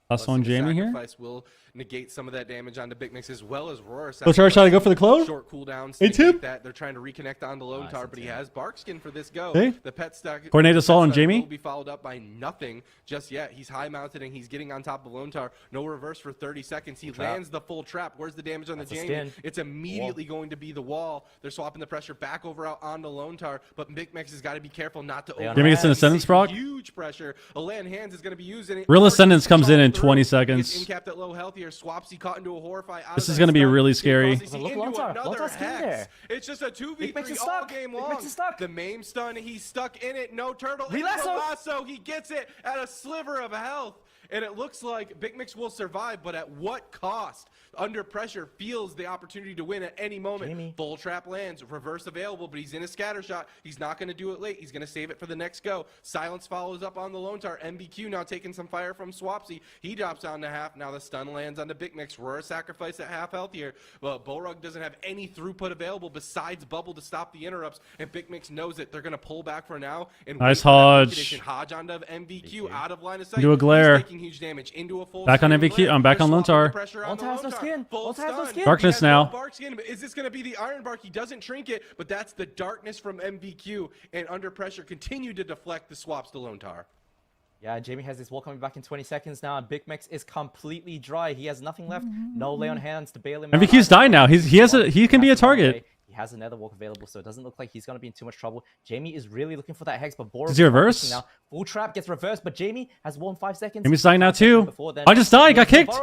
Last one, Blessing of Jamie here. Sacrifice will negate some of that damage onto Big Mix as well as Roar. Let's try to go for the clone. Short cooldowns. Hey, to Tim. negate that. They're trying to reconnect on the Lone Tar, but he has Barkskin for this go. Hey. The pet stack. Coordinate assault on pet stack Jamie. will be followed up by nothing just yet. He's high mounted and he's getting on top of Lone Tar. No reverse for 30 seconds. He lands the full trap. Where's the damage on That's the a Jamie? skin. It's immediately going to be the wall. They're swapping the pressure back over out onto Lone Tar, but Big Mix has got to be careful not to. Leon Jamie gets an He's ascendance taking proc. Huge pressure. Alan Hands is going to be using it. Real Or Ascendance comes in shot through. 20 He gets seconds. incapped at low health here. Swapsy caught into a horrify. This is gonna be really scary. Into Look, Lontar. another Lontar's in hex. there. It's just a Big Mix 2v3 is all stuck. game Big long. Mix is stuck. The main stun, he's stuck in it. No turtle. It's Relasso. the lasso. He gets it at a sliver of health. And it looks like Big Mix will survive, but at what cost? Under pressure, feels the opportunity to win at any moment. Jamie. Full trap lands, reverse available, but he's in a scatter shot. He's not going to do it late. He's going to save it for the next go. Silence follows up on the Lone Tar. MBQ now taking some fire from Swapsy. He drops down to half. Now the stun lands on the Big Mix. Roar sacrifice at half health here. But Bolrug doesn't have any throughput available besides Bubble to stop the interrupts, and Big Mix knows it. They're going to pull back for now. And Nice wait for that Hodge. liquidation. Hodge onto MVQ out of line of sight. Do a glare. He's taking huge damage into a full Back on screen MVQ. glare. I'm back They're on Lone swapping the Tar. pressure on the Lone Tar has no Lone Tar. skin. Full Lone Tar has no stun. skin. Darkness He has no now. bark skin, but is this going to be the Iron Bark? He doesn't trinket, but that's the darkness from MVQ, and under pressure continue to deflect the swaps to Lone Tar. Yeah, Jamie has his wall coming back in 20 seconds now, and Big Mix is completely dry. He has nothing left. No lay on hands to bail him out. MVQ's dying now. He can be a target. He has another walk available, so it doesn't look like he's going to be in too much trouble. Jamie is really looking for that hex, but Boris Does he reverse? now. Full trap gets reversed, but Jamie has won 5 seconds. Jamie's dying now 5 seconds too. before then. I just died. Got kicked.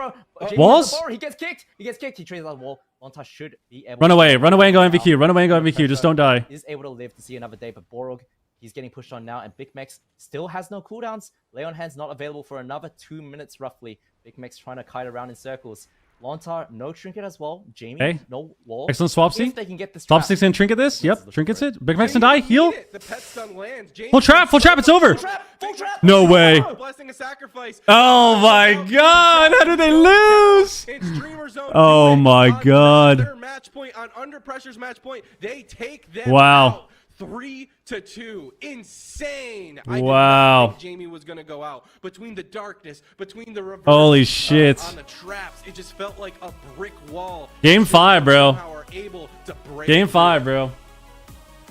Walls? He gets kicked. He gets kicked. He trades that wall. Lontar should be able Run to away. Run away and go now. MVQ. Run away and go Under MVQ. Just pressure, don't die. Is able to live to see another day, but Borog, he's getting pushed on now, and Big Mex still has no cooldowns. Leon Hand's not available for another 2 minutes roughly. Big Mex trying to kite around in circles. Lontar, no trinket as well. Jamie, Okay. no wall. Excellent Swapsy. If they can get this trap, Swapsy's gonna trinket this. Yep. looking Trinkets for it. Big Max and die. Jamie Heal. beat it. The pet stun lands. Jamie Full trap. Full trap. It's over. full trap. No way. Blessing a sacrifice. Oh my god. How did they lose? In Streamer Zone, Oh do it my on God. Their match point on Under Pressure's match point. They take them Wow. out 3-2. Insane. I did Wow. not think Jamie was gonna go out between the darkness, between the reverse. Holy shit. On the traps, it just felt like a brick wall. Game 5, bro. Somehow are able to break Game through 5, it. bro.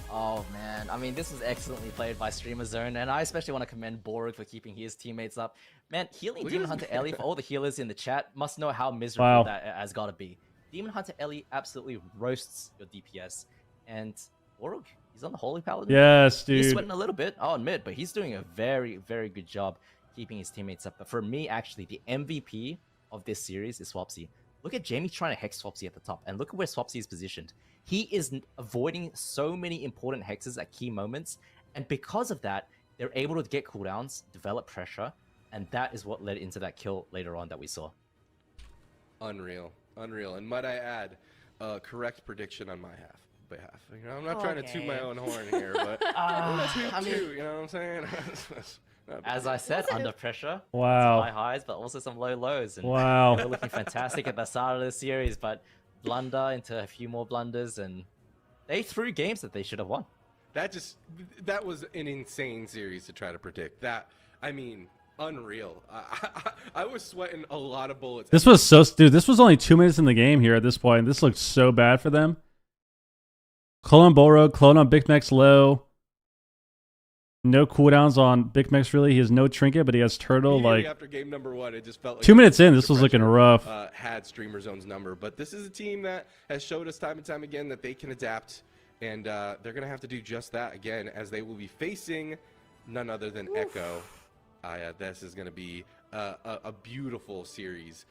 Oh man, I mean this was excellently played by Streamer Zone, and I especially want to commend Borg for keeping his teammates up. Man, healing Look at Demon his Hunter man. Ellie, for all the healers in the chat, must know how miserable Wow. that has got to be. Demon Hunter Ellie absolutely roasts your DPS, and Borg, he's on the Holy Paladin. Yes, He's dude. sweating a little bit, I'll admit, but he's doing a very, very good job keeping his teammates up. But for me, actually, the MVP of this series is Swapsy. Look at Jamie trying to hex Swapsy at the top, and look at where Swapsy is positioned. He is avoiding so many important hexes at key moments, and because of that, they're able to get cooldowns, develop pressure, and that is what led into that kill later on that we saw. Unreal, unreal, and might I add, correct prediction on my behalf. You know, I'm not trying to toot my own horn here, but toot, you know what I'm saying? As I said, under pressure, Wow. some high highs, but also some low lows. And Wow. they were looking fantastic at the start of the series, but blunder into a few more blunders, and they threw games that they should have won. That was an insane series to try to predict. I mean, unreal. I was sweating a lot of bullets. This was so, dude. This was only 2 minutes in the game here at this point. This looked so bad for them. Clone on Borog, clone on Big Max low. No cooldowns on Big Mex really. He has no trinket, but he has turtle. Immediately Like after game number 1, it just felt like 2 minutes in, the this was looking pressure, rough. Had Streamer Zone's number, but this is a team that has showed us time and time again that they can adapt, and they're gonna have to do just that again, as they will be facing none other than Echo. This is gonna be a beautiful series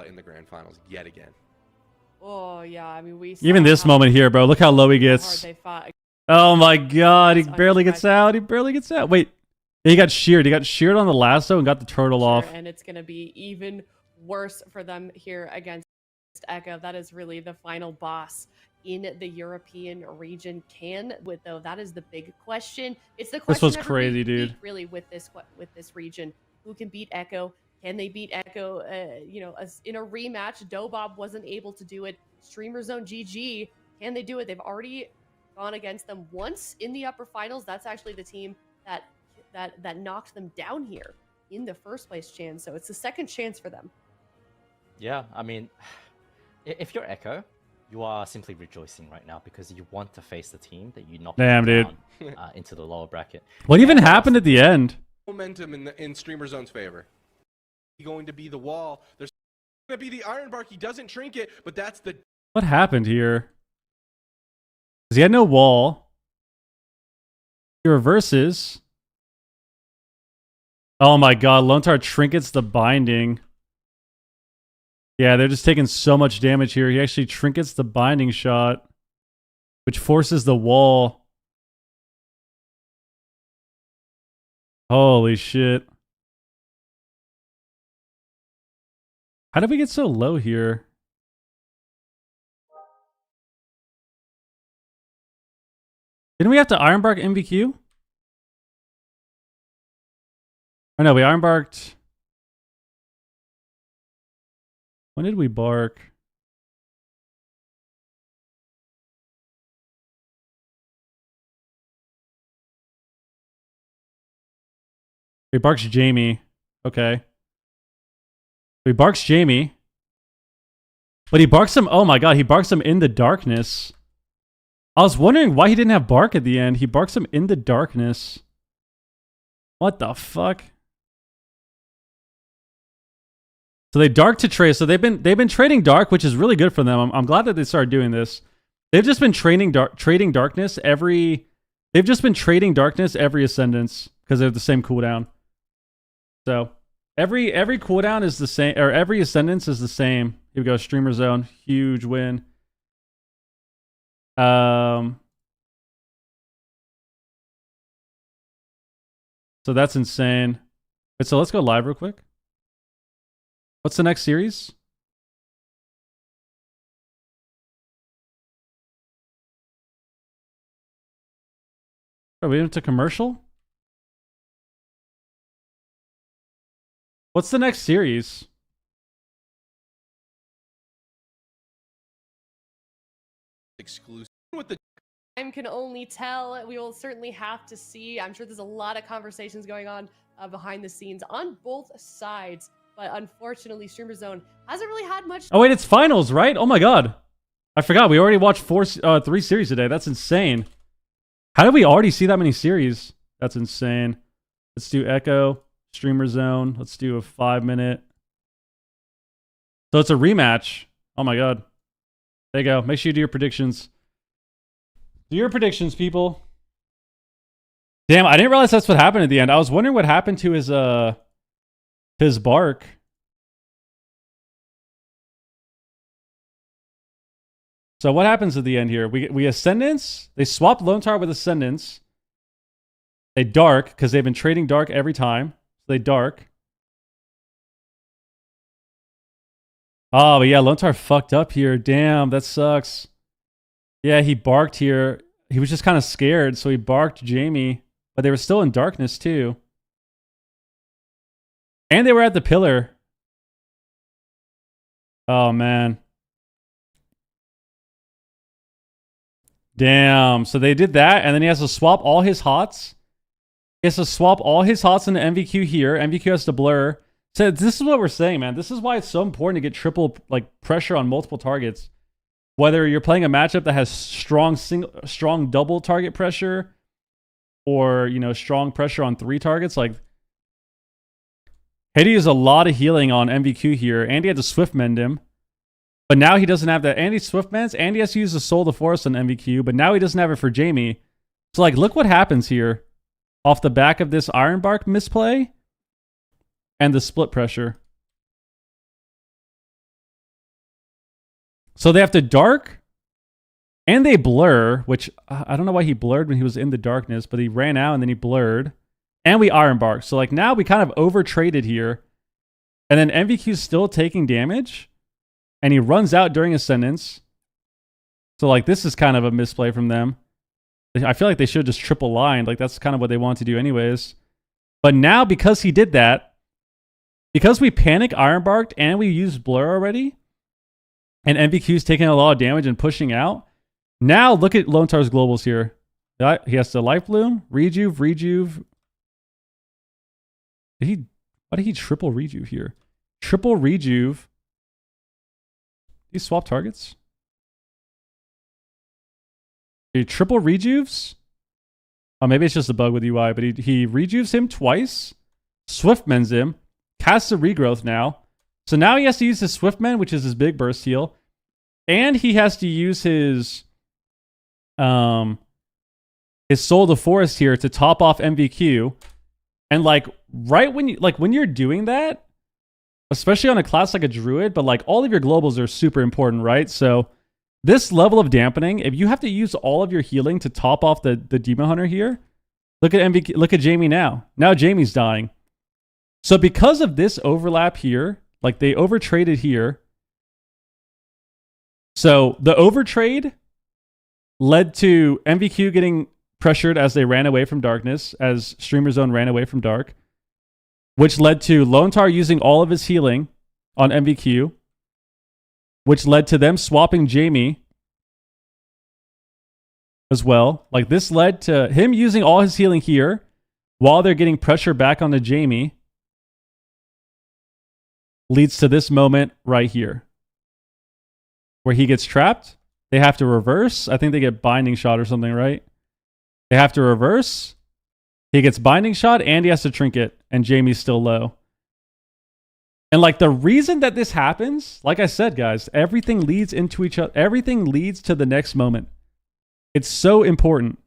in the grand finals yet again. Oh yeah, I mean Even this moment here, bro. Look how low he gets. They fought. Oh my god, he That's barely gets out. He barely gets out. Wait, he got sheared. He got sheared on the lasso and got the turtle off. And it's going to be even worse for them here against Echo. That is really the final boss in the European region. Though that is the big question. It's the question. This was crazy, dude. Really, with this region, who can beat Echo? Can they beat Echo? In a rematch, Dobob wasn't able to do it. Streamer Zone GG. Can they do it? They've already gone against them once in the upper finals. That's actually the team that knocked them down here in the first place chance. So it's the second chance for them. Yeah, I mean, if you're Echo, you are simply rejoicing right now because you want to face the team that you knocked Damn, down into the lower bracket. What even happened at the end? Momentum in Streamer Zone's favor. Going to be the wall. There's going to be the Iron Bark. He doesn't shrink it, but that's the... What happened here? Because he had no wall. He reverses. Oh my god, Lontar trinkets the binding. Yeah, they're just taking so much damage here. He actually trinkets the binding shot, which forces the wall. Holy shit. How did we get so low here? Didn't we have to Ironbark MVQ? Oh no, we Ironbarked. When did we bark? He barks Jamie. Okay. He barks Jamie. But he barks him. Oh my god, he barks him in the darkness. I was wondering why he didn't have bark at the end. He barks him in the darkness. What the fuck? So they dark to Trace. So they've been trading dark, which is really good for them. I'm glad that they started doing this. They've just been trading darkness every. They've just been trading darkness every ascendance because they have the same cooldown. So every cooldown is the same, or every ascendance is the same. Here we go, Streamer Zone, huge win. So that's insane. But so let's go live real quick. What's the next series? Are we into commercial? What's the next series? Exclusive with the... Time can only tell. We will certainly have to see. I'm sure there's a lot of conversations going on behind the scenes on both sides. But unfortunately, Streamer Zone hasn't really had much. Oh wait, it's finals, right? Oh my god, I forgot. We already watched 3 series today. That's insane. How did we already see that many series? That's insane. Let's do Echo, Streamer Zone. Let's do a 5-minute. So it's a rematch. Oh my god. There you go. Make sure you do your predictions. Do your predictions, people. Damn, I didn't realize that's what happened at the end. I was wondering what happened to his bark. So what happens at the end here? We Ascendance. They swap Lone Tar with Ascendance. They dark, because they've been trading dark every time. So they dark. Oh, but yeah, Lone Tar fucked up here. Damn, that sucks. Yeah, he barked here. He was just kind of scared, so he barked Jamie. But they were still in darkness, too. And they were at the pillar. Oh, man. Damn. So they did that, and then he has to swap all his hots. He has to swap all his hots into MVQ here. MVQ has to blur. So this is what we're saying, man. This is why it's so important to get triple pressure on multiple targets. Whether you're playing a matchup that has strong double target pressure, or, you know, strong pressure on 3 targets. Like, Haiti is a lot of healing on MVQ here. Andy had to Swift Mend him. But now he doesn't have that. Andy Swift Mends. Andy has to use the Soul of the Forest on MVQ, but now he doesn't have it for Jamie. So, like, look what happens here off the back of this Ironbark misplay and the split pressure. So they have to Dark and they blur, which I don't know why he blurred when he was in the darkness, but he ran out and then he blurred. And we Ironbark. So, like, now we kind of over-traded here. And then MVQ's still taking damage. And he runs out during Ascendance. So, like, this is kind of a misplay from them. I feel like they should have just triple lined. Like, that's kind of what they want to do anyways. But now, because he did that, because we panic Ironbarked and we used Blur already, and MVQ's taking a lot of damage and pushing out, now look at Lontar's globals here. He has to Life Bloom, Rejuve. Why did he triple Rejuve here? Triple Rejuve. He swap targets? He triple Rejuves? Oh, maybe it's just a bug with UI, but he Rejuves him twice, Swift Mends him, casts a Regrowth now. So now he has to use his Swift Mend, which is his big burst heal, and he has to use his Soul of the Forest here to top off MVQ. And like right when you're doing that, especially on a class like a Druid, but like all of your globals are super important, right? So this level of dampening, if you have to use all of your healing to top off the Demon Hunter here, look at MVQ, look at Jamie now. Now Jamie's dying. So because of this overlap here, like they overtraded here. So the overtrade led to MVQ getting pressured as they ran away from darkness, as Streamer Zone ran away from dark, which led to Lontar using all of his healing on MVQ, which led to them swapping Jamie as well. Like this led to him using all his healing here while they're getting pressure back onto Jamie, leads to this moment right here where he gets trapped. They have to reverse. I think they get Binding Shot or something, right? They have to reverse. He gets Binding Shot and he has to Trinket, and Jamie's still low. And like the reason that this happens, like I said, guys, everything leads into each other. Everything leads to the next moment. It's so important.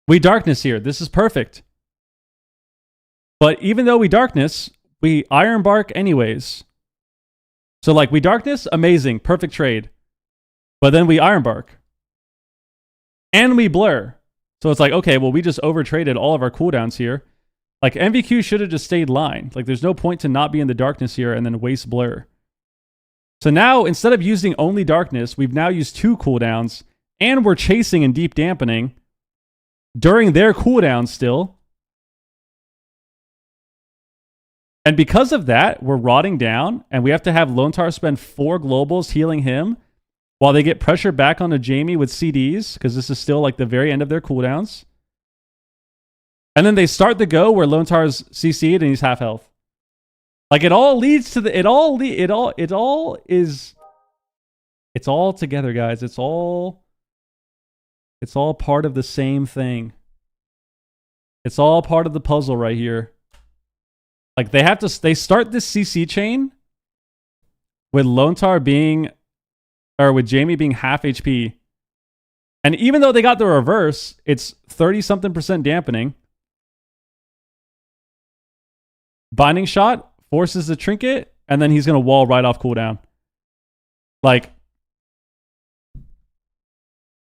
We Darkness here. This is perfect. But even though we Darkness, we Ironbark anyways. So like we Darkness, amazing, perfect trade. But then we Ironbark. And we Blur. So it's like, okay, well, we just overtraded all of our cooldowns here. Like, MVQ should have just stayed lined. Like, there's no point to not be in the darkness here and then waste Blur. So now, instead of using only darkness, we've now used 2 cooldowns, and we're chasing and deep dampening during their cooldown still. And because of that, we're rotting down, and we have to have Lontar spend 4 globals healing him while they get pressure back onto Jamie with CDs, because this is still like the very end of their cooldowns. And then they start the go where Lontar's CC'd and he's half health. Like it all leads to the, it's all together, guys. It's all part of the same thing. It's all part of the puzzle right here. Like they start this CC chain with Lontar being, or with Jamie being half HP. And even though they got the reverse, it's 30-something% dampening. Binding Shot forces the Trinket, and then he's going to wall right off cooldown. Like,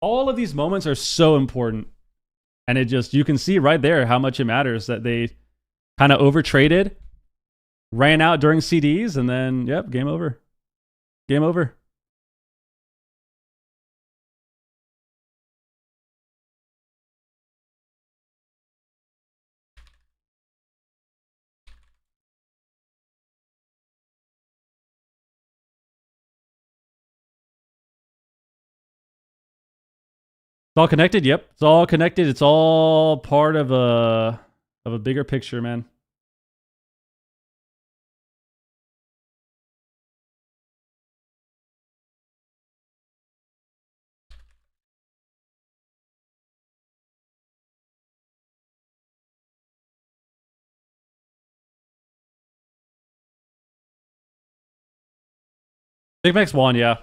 all of these moments are so important. And it just, you can see right there how much it matters that they kind of overtraded, ran out during CDs, and then, yep, game over. Game over. It's all connected. Yep, it's all connected. It's all part of a bigger picture, man. Big Max won, yeah.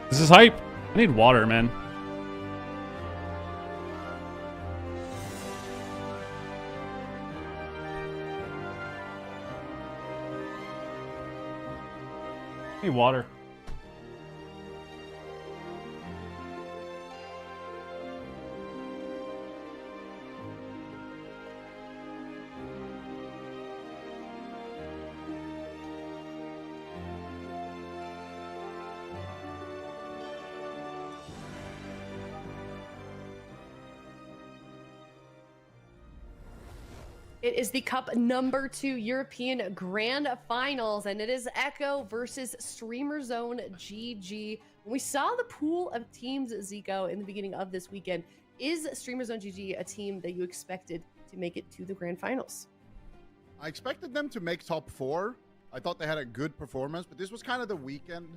This is hype. I need water, man. I need water. It is the Cup number 2 European Grand Finals, and it is Echo versus Streamer Zone GG. When we saw the pool of teams, Zico, in the beginning of this weekend, is Streamer Zone GG a team that you expected to make it to the Grand Finals? I expected them to make top 4. I thought they had a good performance, but this was kind of the weekend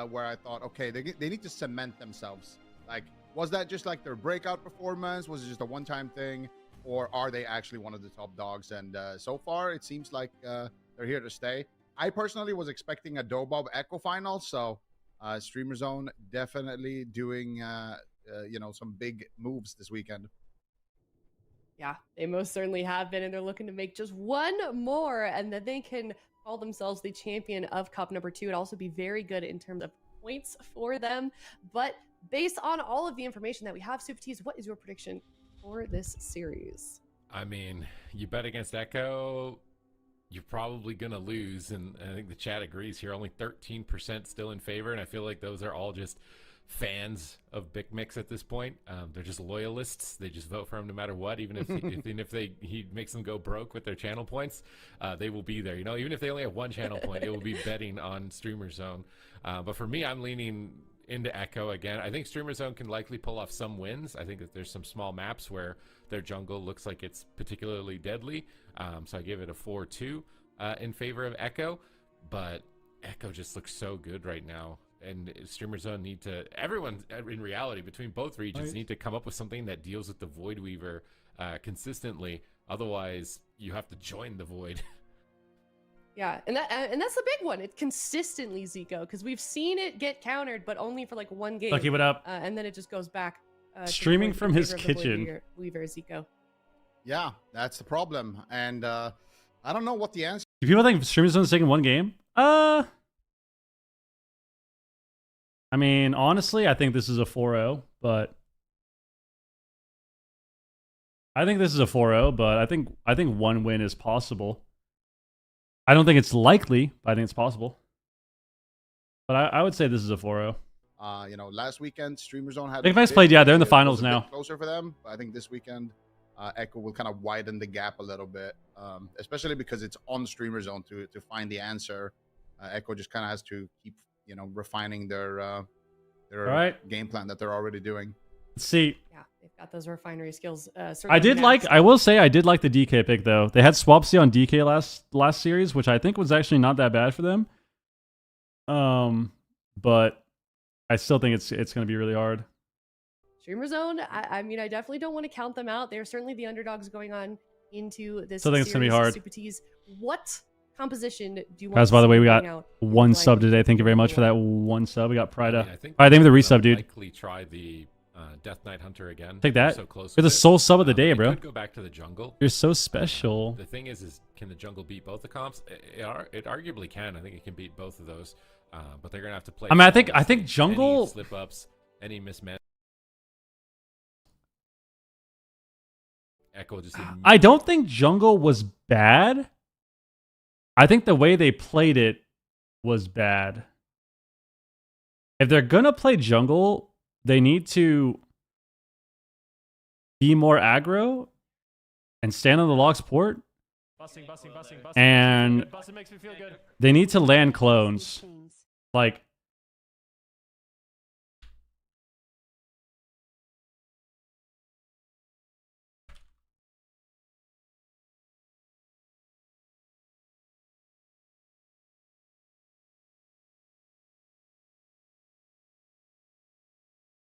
where I thought, okay, they need to cement themselves. Like, was that just like their breakout performance? Was it just a one-time thing? Or are they actually one of the top dogs? And so far, it seems like they're here to stay. I personally was expecting a Dobob Echo final, so Streamer Zone definitely doing some big moves this weekend. Yeah, they most certainly have been, and they're looking to make just one more, and then they can call themselves the champion of Cup number 2. It'd also be very good in terms of points for them. But based on all of the information that we have, Super Tees, what is your prediction for this series? I mean, you bet against Echo, you're probably going to lose, and I think the chat agrees here. Only 13% still in favor, and I feel like those are all just fans of Big Mix at this point. They're just loyalists. They just vote for him no matter what, even if he makes them go broke with their channel points, they will be there. You know, even if they only have one channel point, it will be betting on Streamer Zone. But for me, I'm leaning into Echo again. I think Streamer Zone can likely pull off some wins. I think that there's some small maps where their jungle looks like it's particularly deadly. So I give it a 4-2 in favor of Echo. But Echo just looks so good right now. And Streamer Zone need to, everyone in reality between both regions need to come up with something that deals with the Void Weaver consistently. Otherwise, you have to join the Void. Yeah, and that's the big one. It's consistently Zico, because we've seen it get countered, but only for like one game. Lucky, what up? And then it just goes back. Streaming from his kitchen. Weaver Zico. Yeah, that's the problem. And I don't know what the answer. Do people think Streamer Zone's taking one game? I mean, honestly, I think this is a 4-0, but I think one win is possible. I don't think it's likely, but I think it's possible. But I would say this is a 4-0. Last weekend, Streamer Zone had. Big Max played, yeah, they're in the finals now. Closer for them, but I think this weekend, Echo will kind of widen the gap a little bit, especially because it's on Streamer Zone to find the answer. Echo just kind of has to keep, refining their game plan that they're already doing. Let's see. Yeah, they've got those refinery skills. I will say I did like the DK pick though. They had Swapsy on DK last series, which I think was actually not that bad for them. But I still think it's going to be really hard. Streamer Zone, I mean, I definitely don't want to count them out. They're certainly the underdogs going on into this. Still think it's going to be hard. Super Tees. What composition do you want? Guys, by the way, we got one sub today. Thank you very much for that one sub. We got Prida. I think thank you for the resub, dude. Likely try the Death Knight Hunter again. Take that. So close. You're the sole sub of the day, bro. Could go back to the jungle. You're so special. The thing is can the jungle beat both the comps? It arguably can. I think it can beat both of those. But they're gonna have to play. I mean, I think jungle slip ups, any mismatch. Echo just. I don't think jungle was bad. I think the way they played it was bad. If they're gonna play jungle, they need to be more aggro and stand on the Locks port. Busting. And Busting makes me feel good. they need to land clones. Like,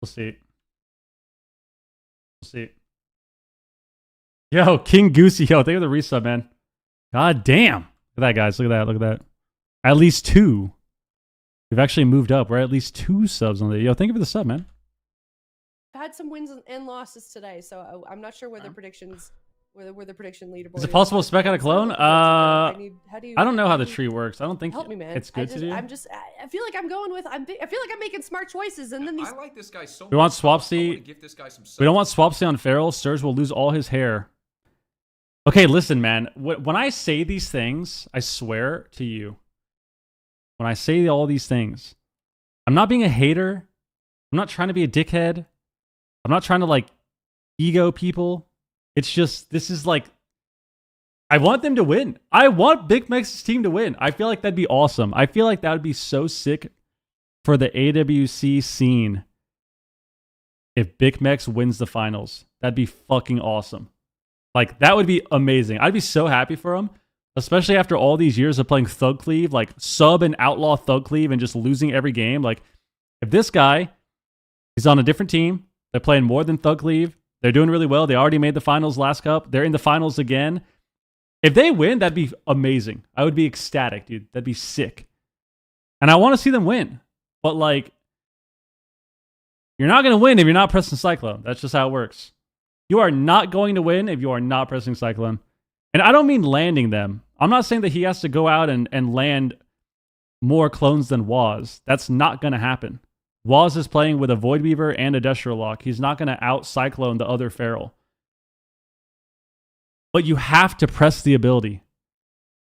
we'll see. We'll see. Yo, King Goosey, yo, thank you for the resub, man. God damn. Look at that, guys. Look at that. At least 2. We've actually moved up. We're at least 2 subs on the. Yo, thank you for the sub, man. I've had some wins and losses today, so I'm not sure where the predictions, where the prediction leaderboard. Is it possible to spec out a clone? I don't know how the do you- tree works. I don't think Help me, man. it's good to do. I feel like I'm going with. I feel like I'm making smart choices, and then these. I like this guy so much. We want I wanna Swapsy. give this guy some We don't subs. want Swapsy on Feral. Surge will lose all his hair. Okay, listen, man. When I say these things, I swear to you, when I say all these things, I'm not being a hater. I'm not trying to be a dickhead. I'm not trying to, like, ego people. It's just, this is like, I want them to win. I want Big Mex's team to win. I feel like that'd be awesome. I feel like that would be so sick for the AWC scene if Big Mex wins the finals. That'd be fucking awesome. Like, that would be amazing. I'd be so happy for him, especially after all these years of playing Thug Cleave, like sub and outlaw Thug Cleave and just losing every game. Like, if this guy is on a different team, they're playing more than Thug Cleave, they're doing really well, they already made the finals last cup, they're in the finals again. If they win, that'd be amazing. I would be ecstatic, dude. That'd be sick. And I want to see them win. But, like, you're not going to win if you're not pressing Cyclone. That's just how it works. You are not going to win if you are not pressing Cyclone. And I don't mean landing them. I'm not saying that he has to go out and land more clones than Waz. That's not going to happen. Waz is playing with a Void Weaver and a Destro Lock. He's not going to out-Cyclone the other Feral. But you have to press the ability.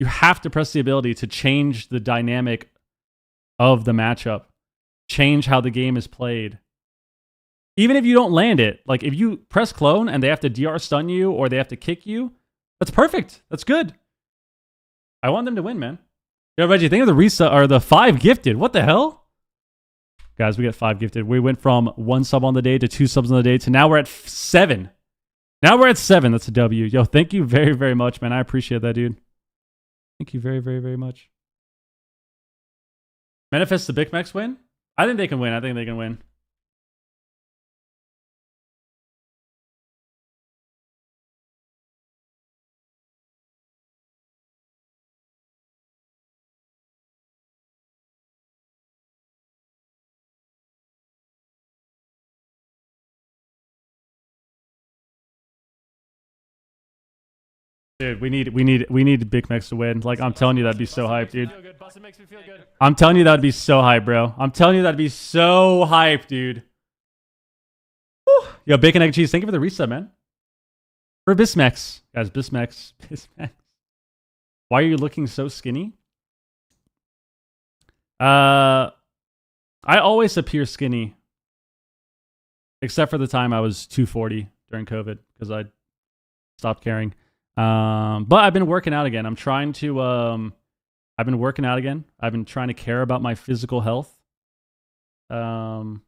You have to press the ability to change the dynamic of the matchup. Change how the game is played. Even if you don't land it, like if you press clone and they have to DR stun you or they have to kick you, that's perfect. That's good. I want them to win, man. Yo, Reggie, think of the reset or the 5 gifted. What the hell? Guys, we got 5 gifted. We went from 1 sub on the day to 2 subs on the day to now we're at 7. Now we're at 7. That's a W. Yo, thank you very, very much, man. I appreciate that, dude. Thank you very, very, very much. Manifest the Big Max win? I think they can win. I think they can win. Dude, we need Big Mex to win. Like, I'm telling you, that'd be so hype, dude. Busting makes me feel good. I'm telling you, that'd be so hype, bro. I'm telling you, that'd be so hype, dude. Woo. Yo, Bacon Egg Cheese, thank you for the reset, man. For Bismex. Guys, Bismex. Why are you looking so skinny? I always appear skinny. Except for the time I was 240 during COVID, because I stopped caring. But I've been working out again. I've been working out again. I've been trying to care about my physical health. Trying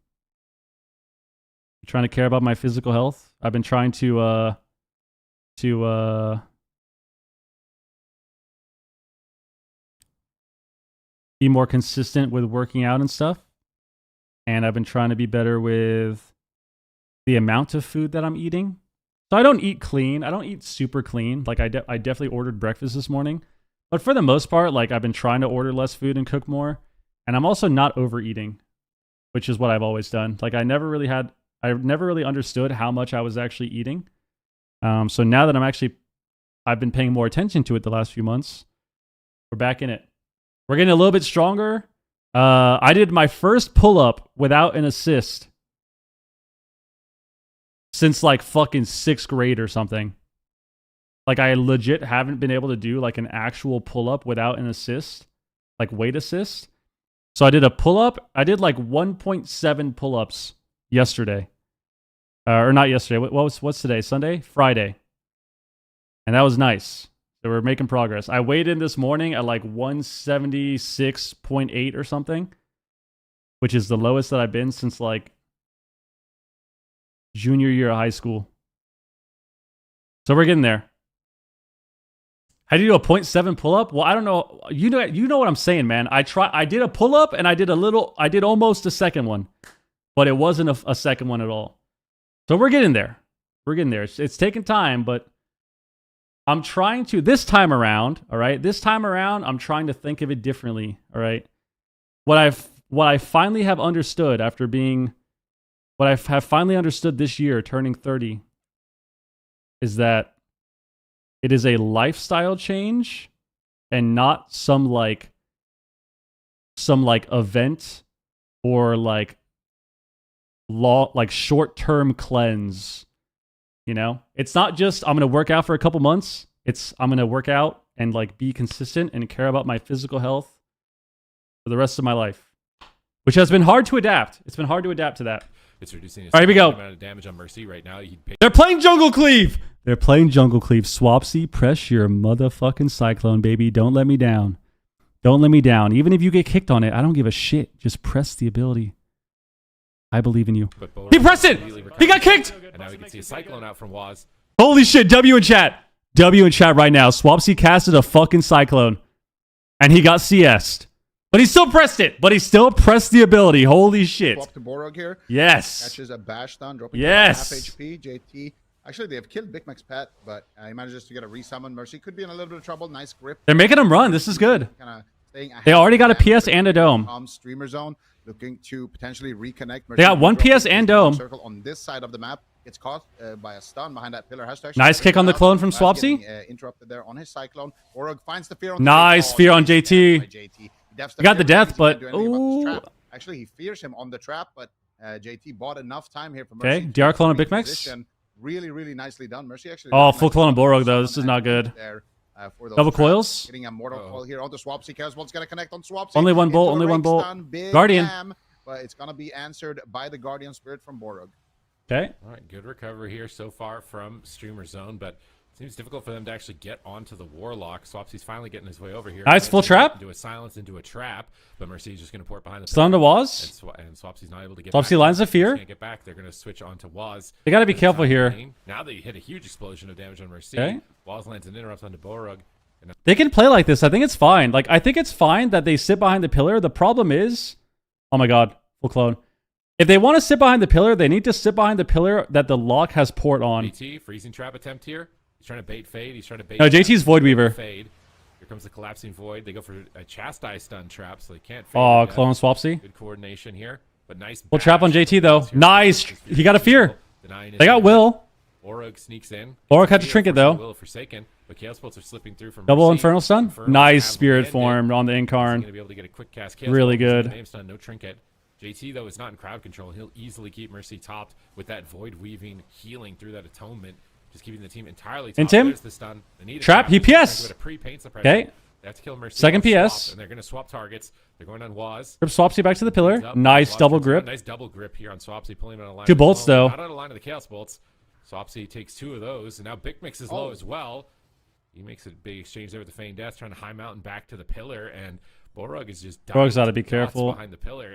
to care about my physical health. I've been trying to be more consistent with working out and stuff. And I've been trying to be better with the amount of food that I'm eating. So I don't eat clean. I don't eat super clean. Like I definitely ordered breakfast this morning. But for the most part, like I've been trying to order less food and cook more. And I'm also not overeating, which is what I've always done. Like I never really understood how much I was actually eating. So now that I've been paying more attention to it the last few months, we're back in it. We're getting a little bit stronger. I did my first pull-up without an assist since like fucking 6th grade or something. Like I legit haven't been able to do like an actual pull up without an assist, like weight assist. So I did a pull up. I did like 1.7 pull ups yesterday, or not yesterday. What's today? Sunday, Friday, and that was nice. So we're making progress. I weighed in this morning at like 176.8 or something, which is the lowest that I've been since like junior year of high school. So we're getting there. How do you do a 0.7 pull-up? Well, I don't know. You know what I'm saying, man. I did a pull-up and I did almost a second one, but it wasn't a second one at all. So we're getting there. We're getting there. It's taking time, but I'm trying to, this time around, all right? This time around, I'm trying to think of it differently, all right? What I finally have understood what I have finally understood this year, turning 30, is that it is a lifestyle change and not some event or like short-term cleanse. You know, it's not just I'm going to work out for a couple months. It's I'm going to work out and like be consistent and care about my physical health for the rest of my life, which has been hard to adapt. It's been hard to adapt to that. It's reducing All right, here we go. amount of damage on Mercy right now. They're playing Jungle Cleave. They're playing Jungle Cleave. Swapsy, press your motherfucking Cyclone, baby. Don't let me down. Don't let me down. Even if you get kicked on it, I don't give a shit. Just press the ability. I believe in you. He pressed it. He got kicked. And now we can see a Cyclone out from Waz. Holy shit. W in chat. W in chat right now. Swapsy casted a fucking Cyclone. And he got CS'd. But he still pressed it. But he still pressed the ability. Holy shit. Swap to Borog here. Yes. Catches a bash stun, dropping Yes. half HP. JT. Actually, they have killed Big Mac's pet, but he manages to get a resummon. Mercy could be in a little bit of trouble. Nice grip. They're making him run. This is good. Kinda staying ahead They already got a of them. PS and a dome. Streamer zone, looking to potentially reconnect. They got one PS and dome. Circle on this side of the map. Gets caught by a stun behind that pillar. Has to actually Nice kick on the clone from Swapsy. Interrupted there on his Cyclone. Borog finds the fear on Nice fear on JT. JT. He got the death, but ooh. Actually, he fears him on the trap, but JT bought enough time here for Mercy. Okay, DR clone on Big Max. Position. Really, really nicely done. Mercy actually. Oh, full clone on Borog though. This is not good. There, for Double coils. Getting a mortal coil here onto Swapsy. Caswell's gonna connect on Swapsy. Only one bolt. Only one bolt. Guardian. But it's gonna be answered by the Guardian Spirit from Borog. Okay. All right, good recovery here so far from Streamer Zone, but it seems difficult for them to actually get onto the Warlock. Swapsy's finally getting his way over here. Nice full trap. Into a silence, into a trap, but Mercy's just going to port behind the Stun to Waz. and Swapsy's not able to get Swapsy back. lines of fear. Can't get back. They're going to switch onto Waz. They got to be careful here. Now they hit a huge explosion of damage on Mercy. Okay. Waz lands an interrupt onto Borog. They can play like this. I think it's fine. Like I think it's fine that they sit behind the pillar. The problem is, oh my god, full clone. If they want to sit behind the pillar, they need to sit behind the pillar that the lock has port on. JT, freezing trap attempt here. He's trying to bait Fade. He's trying to bait. No, JT's Void Weaver. Fade. Here comes the collapsing Void. They go for a Chastise stun trap, so they can't fade. Oh, clone Swapsy. Good coordination here, but nice. Full trap on JT though. Nice. He got a fear. They got Will. Borog sneaks in. Borog had to trinket though. Will Forsaken, but Chaos Bolts are slipping through from Double Mercy. Infernal Stun. Infernal Nice have Spirit landed. Form on the He's Incarn. gonna be able to get a quick cast. Chaos Really Bolts, good. Name stun, no trinket. JT though is not in crowd control. He'll easily keep Mercy topped with that Void Weaving healing through that atonement, just keeping the team entirely topped. Into him. There's the stun. They need a Trap. He PS. With a pre-paint suppression. Okay. They have to kill Mercy. Second They'll PS. swap, and they're gonna swap targets. They're going on Waz. Grip Swapsy back to the pillar. Up. Nice Waz double turns around. grip. Nice double grip here on Swapsy, pulling him out of line. 2 of his bolts, own. though. Not out of line of the Chaos Bolts. Swapsy takes 2 of those, and now Big Mix is low as well. He makes a big exchange there with the Feigned Death, trying to high mountain back to the pillar, and Borog is just Borog's dying gotta be to dots careful. behind the pillar.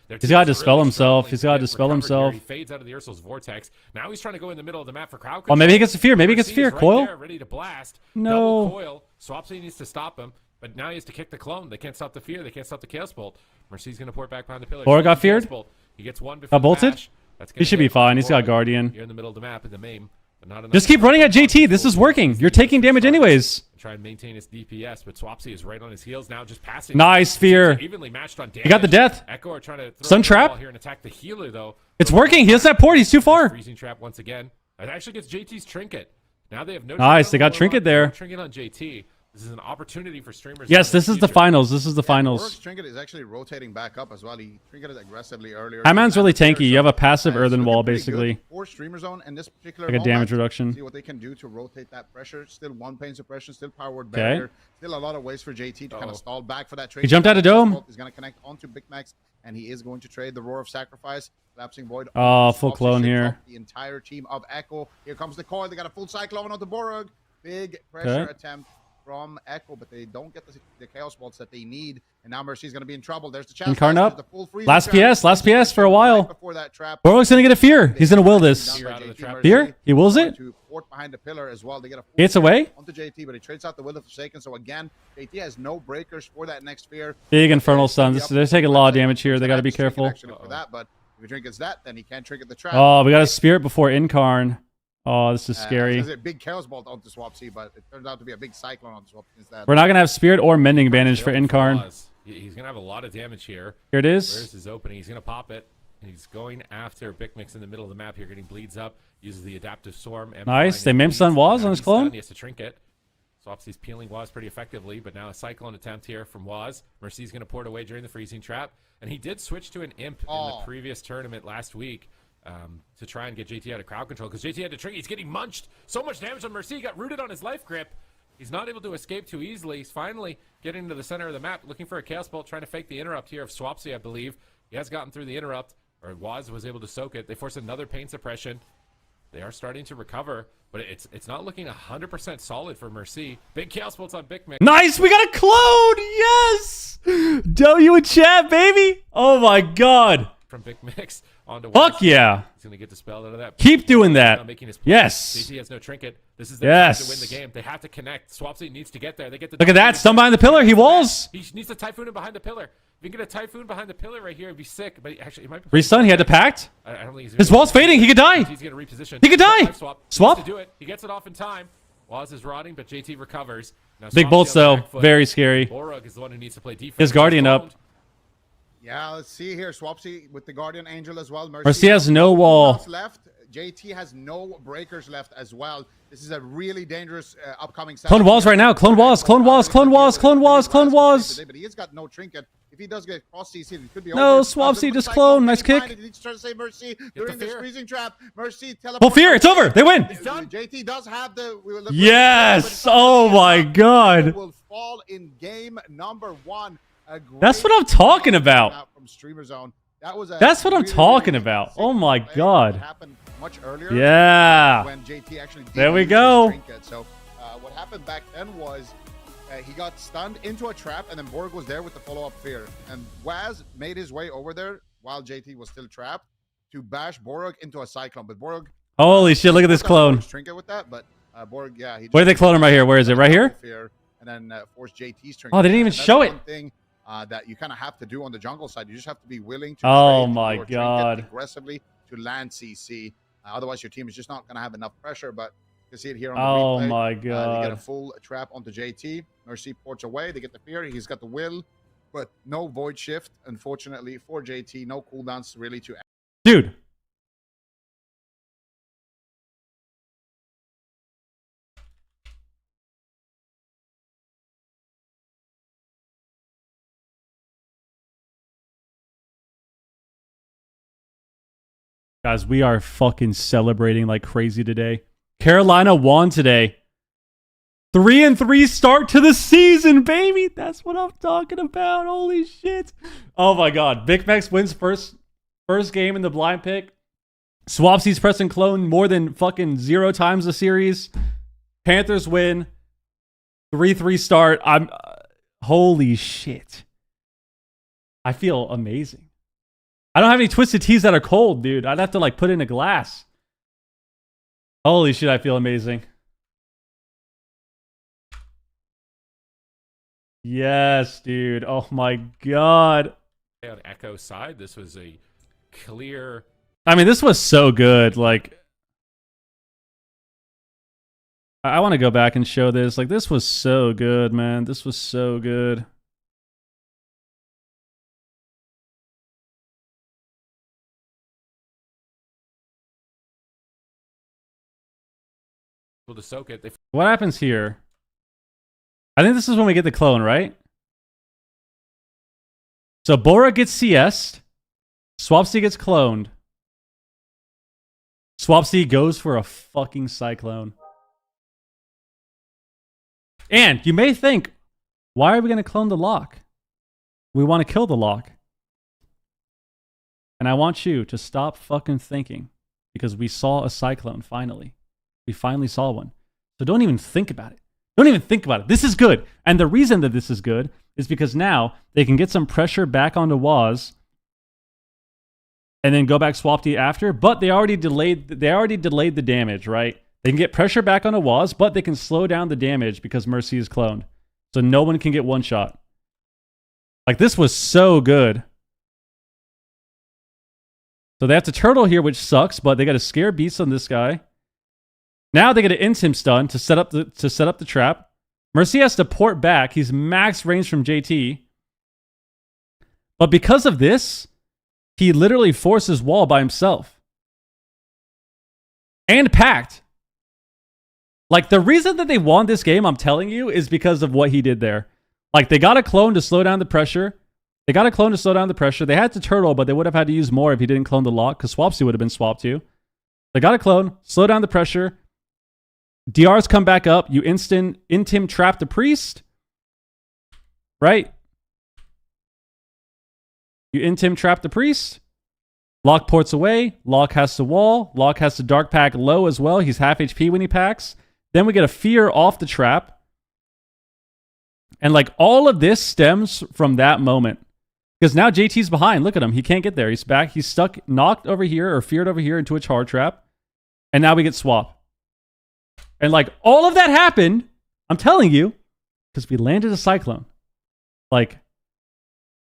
He's gotta dispel himself. He's gotta dispel himself. He fades out of the Ursul's vortex. Now he's trying to go in the middle of the map for crowd Oh, maybe he control. gets a fear. Maybe he gets a Mercy fear. is right Coil. there, ready to blast. No. Double coil. Swapsy needs to stop him, but now he has to kick the clone. They can't stop the fear. They can't stop the Chaos Bolt. Mercy's gonna port back behind the pillar. Borog got Chaos feared. Bolt. He gets one before Got the bolted. bash. That's He gonna should be hit fine. He's got Borog. Guardian. Here in the middle of the map in the main. But not enough Just keep running at JT. This is working. You're taking damage anyways. Try and maintain his DPS, but Swapsy is right on his heels now, just passing. Nice fear. Evenly matched on damage. He got the death. Echo are trying to throw Stun the trap. ball here and attack the healer though. It's working. He has that port. He's too far. Freezing trap once again. It actually gets JT's trinket. Now they have no. Nice. Trinket They on got the trinket Warlock, there. no trinket on JT. This is an opportunity for streamers. Yes, in this is the future. finals. This is the Borg's finals. trinket is actually rotating back up as well. He trinketed aggressively earlier. Highman's really Here, tanky. You have a passive it's earthen looking wall, pretty basically. good for Streamer Zone in this particular Like a moment. damage reduction. See what they can do to rotate that pressure. Still one pain suppression, still power word Okay. barrier. Still a lot of ways for JT to kind of stall back for that trade. He jumped out of dome. He's going to connect onto Big Max, and he is going to trade the Roar of Sacrifice. Collapsing Void. Oh, onto full Swapsy, clone shakes here. off the entire team of Echo. Here comes the coil. They got a full Cyclone onto Borog. Big pressure attempt from Echo, but they don't get the Chaos Bolts that they need. And now Mercy's going to be in trouble. There's the chance. Incarn up. The full freeze Last trap. PS. Last PS for a while. Before that trap. Borog's going to get a fear. He's going to will this. Fear out of the trap. Fear? He wills it? To port behind the pillar as well. They get a full It's fear away. onto JT, but he trades out the Will of Forsaken. So again, JT has no breakers for that next fear. Big Infernal Suns. They're taking a lot of damage here. They got to be careful. Actually, for that, but if he trinkets that, then he can't trinket the trap. Oh, we got a Spirit before Incarn. Oh, this is scary. There's a big Chaos Bolt onto Swapsy, but it turns out to be a big Cyclone on Swapsy instead. We're not going to have Spirit or Mending Bandage for Incarn. He's going to have a lot of damage here. Here it is. Where's his opening? He's going to pop it. And he's going after Big Mix in the middle of the map here, getting bleeds up. Uses the Adaptive Swarm. Nice. They Mimps on Waz on his clone. He has to trinket. Swapsy's peeling Waz pretty effectively, but now a Cyclone attempt here from Waz. Mercy's going to port away during the freezing trap. And he did switch to an Imp in the previous tournament last week. To try and get JT out of crowd control, because JT had to trigger. He's getting munched. So much damage on Mercy. He got rooted on his life grip. He's not able to escape too easily. He's finally getting to the center of the map, looking for a Chaos Bolt, trying to fake the interrupt here of Swapsy, I believe. He has gotten through the interrupt, or Waz was able to soak it. They force another pain suppression. They are starting to recover, but it's not looking 100% solid for Mercy. Big Chaos Bolts on Big Mix. Nice. We got a clone. Yes. W in chat, baby. Oh, my God. From Big Mix onto Fuck Waz. yeah. He's going to get dispelled out of that. Keep doing that. Not making his point. Yes. JT has no trinket. This is their time to win the Yes. game. They have to connect. Swapsy needs to get there. They get the Look at that. Stun behind the pillar. He walls. He needs a Typhoon in behind the pillar. If you can get a Typhoon behind the pillar right here, it'd be sick. But actually, it might be Restun. He had to pact. I don't think he's His wall's fading. He could die. He's going to reposition. He could die. Life swap. Swap. Needs to do it. He gets it off in time. Waz is rotting, but JT recovers. Now Big Swapsy bolts, on the though. back foot. Very scary. Borog is the one who needs to play defense. His Guardian up. Cloned. Yeah, let's see here. Swapsy with the Guardian Angel as well. Mercy has no wall. cooldowns left. JT has no breakers left as well. This is a really dangerous upcoming. Clone walls right now. Clone walls. Clone walls. Clone walls. Clone walls. Clone walls. But he has got no trinket. If he does get cross CC, it could be No, over. Swapsy just clone. Nice kick. He needs to try to save Mercy during this fear. freezing trap. Mercy Full teleport. fear. It's over. They win. done. JT does have the. Yes. Oh, my God. Will fall in game number 1. That's what I'm talking about. From Streamer Zone. That was a That's what I'm really, talking really about. sick Oh, my play God. that happened much earlier. Yeah. When JT actually did There we use his go. trinket. So what happened back then was he got stunned into a trap, and then Borg was there with the follow-up fear. And Waz made his way over there while JT was still trapped to bash Borg into a Cyclone. But Borg Holy shit. Look at this clone. trinket with that, but Borg, yeah, he Where did they clone him right here? Where is it? Right here? Fear, and then forced JT's trinket. Oh, they didn't even And that's show it. one thing that you kind of have to do on the jungle side. You just have to be willing to Oh trade my your trinket God. aggressively to land CC. Otherwise, your team is just not going to have enough pressure. But you can see it here on the Oh replay. my They get a God. full trap onto JT. Mercy ports away. They get the fear. He's got the will, but no void shift, unfortunately, for JT. No cooldowns really to. Dude. Guys, we are fucking celebrating like crazy today. Carolina won today. 3-3 start to the season, baby. That's what I'm talking about. Holy shit. Oh my God. Big Max wins first game in the blind pick. Swapsy's pressing clone more than fucking 0 times the series. Panthers win. 3-3 start. Holy shit. I feel amazing. I don't have any twisted teas that are cold, dude. I'd have to like put it in a glass. Holy shit, I feel amazing. Yes, dude. Oh my God. On Echo side, this was a clear. I mean, this was so good. Like, I want to go back and show this. Like, this was so good, man. This was so good. Able to soak it. They What happens here? I think this is when we get the clone, right? So Bora gets CS'd. Swapsy gets cloned. Swapsy goes for a fucking Cyclone. And you may think, why are we going to clone the lock? We want to kill the lock. And I want you to stop fucking thinking, because we saw a Cyclone finally. We finally saw one. So don't even think about it. Don't even think about it. This is good. And the reason that this is good is because now they can get some pressure back onto Waz and then go back Swapty after, but they already delayed the damage, right? They can get pressure back onto Waz, but they can slow down the damage because Mercy is cloned. So no one can get one shot. Like, this was so good. So they have to turtle here, which sucks, but they got a scare beast on this guy. Now they get an Intim stun to set up the trap. Mercy has to port back. He's max range from JT. But because of this, he literally forces wall by himself. And packed. Like, the reason that they won this game, I'm telling you, is because of what he did there. Like, they got a clone to slow down the pressure. They had to turtle, but they would have had to use more if he didn't clone the lock, because Swapsy would have been swapped too. They got a clone, slow down the pressure. DRs come back up. You Intim trap the priest. Right? You Intim trap the priest. Lock ports away. Lock has to wall. Lock has to dark pack low as well. He's half HP when he packs. Then we get a fear off the trap. And like, all of this stems from that moment. Because now JT's behind. Look at him. He can't get there. He's back. He's stuck, knocked over here or feared over here into a char trap. And now we get swap. And like, all of that happened, I'm telling you, because we landed a Cyclone. Like,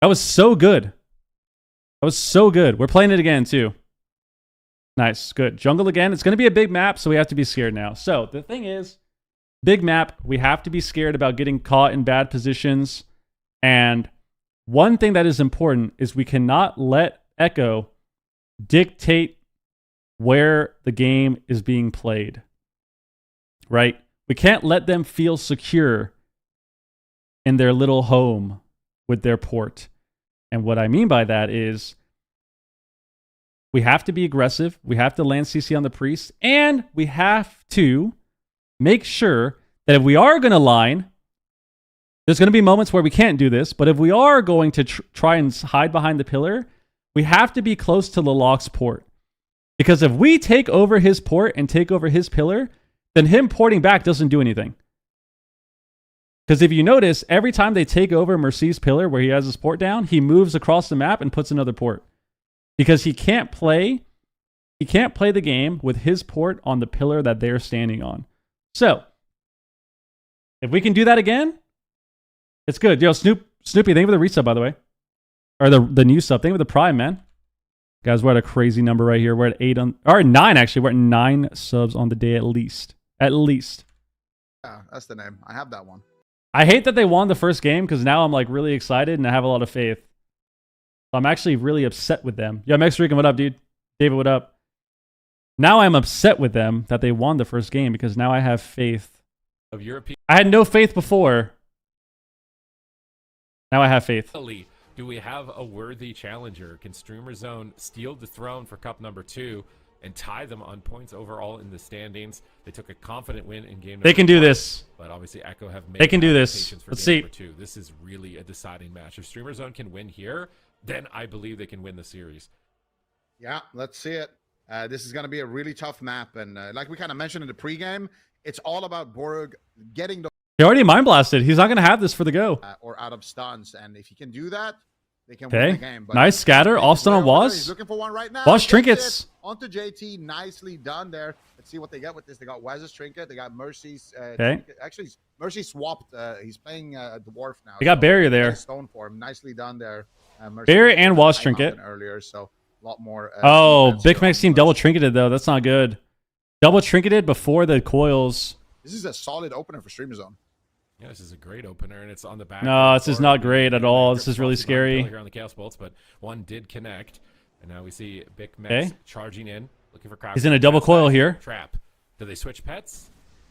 that was so good. That was so good. We're playing it again too. Nice. Good. Jungle again. It's going to be a big map, so we have to be scared now. So the thing is, big map, we have to be scared about getting caught in bad positions. And one thing that is important is we cannot let Echo dictate where the game is being played. Right? We can't let them feel secure in their little home with their port. And what I mean by that is we have to be aggressive. We have to land CC on the priest. And we have to make sure that if we are going to line, there's going to be moments where we can't do this, but if we are going to try and hide behind the pillar, we have to be close to the lock's port. Because if we take over his port and take over his pillar, then him porting back doesn't do anything. Because if you notice, every time they take over Mercy's pillar where he has his port down, he moves across the map and puts another port. Because he can't play the game with his port on the pillar that they're standing on. So, if we can do that again, it's good. Yo, Snoopy, thank you for the resub, by the way. Or the new sub. Thank you for the prime, man. Guys, we're at a crazy number right here. We're at 9, actually. We're at 9 subs on the day at least. At least. Yeah, that's the name. I have that one. I hate that they won the first game because now I'm like really excited and I have a lot of faith. So I'm actually really upset with them. Yo, Mex Rican, what up, dude? David, what up? Now I'm upset with them that they won the first game because now I have faith. Of European. I had no faith before. Now I have faith. Do we have a worthy challenger? Can Streamer Zone steal the throne for Cup number 2 and tie them on points overall in the standings? They took a confident win in game number They can do 1, this. But obviously Echo have made They can do this. applications for Let's game see. number 2. This is really a deciding match. If Streamer Zone can win here, then I believe they can win the series. Yeah, let's see it. This is going to be a really tough map. And like we kind of mentioned in the pregame, it's all about Borg getting the He already mind blasted. He's not going to have this for the go. or out of stuns. And if he can do that, they can win the Okay. game. But Nice scatter. Off stun on He's Waz. looking for one right now. Waz Gets trinkets. it. Onto JT. Nicely done there. Let's see what they get with this. They got Waz's trinket. They got Mercy's Okay. trinket. Actually, Mercy swapped. He's playing Dwarf now. They got barrier there. Stone form. Nicely done there. Mercy Barrier and was Waz high trinket. mountain earlier, so a lot more. Oh, defense Big here Max on team Mercy. double trinketed though. That's not good. Double trinketed before the coils. This is a solid opener for Streamer Zone. Yeah, this is a great opener, and it's on the back. No, this is not great at all. This is really Swapsy scary. here on the Chaos Bolts, but one did connect, and now we see Big Max Okay. charging in, looking for crowd. He's in a double coil here. Trap. Do they switch pets?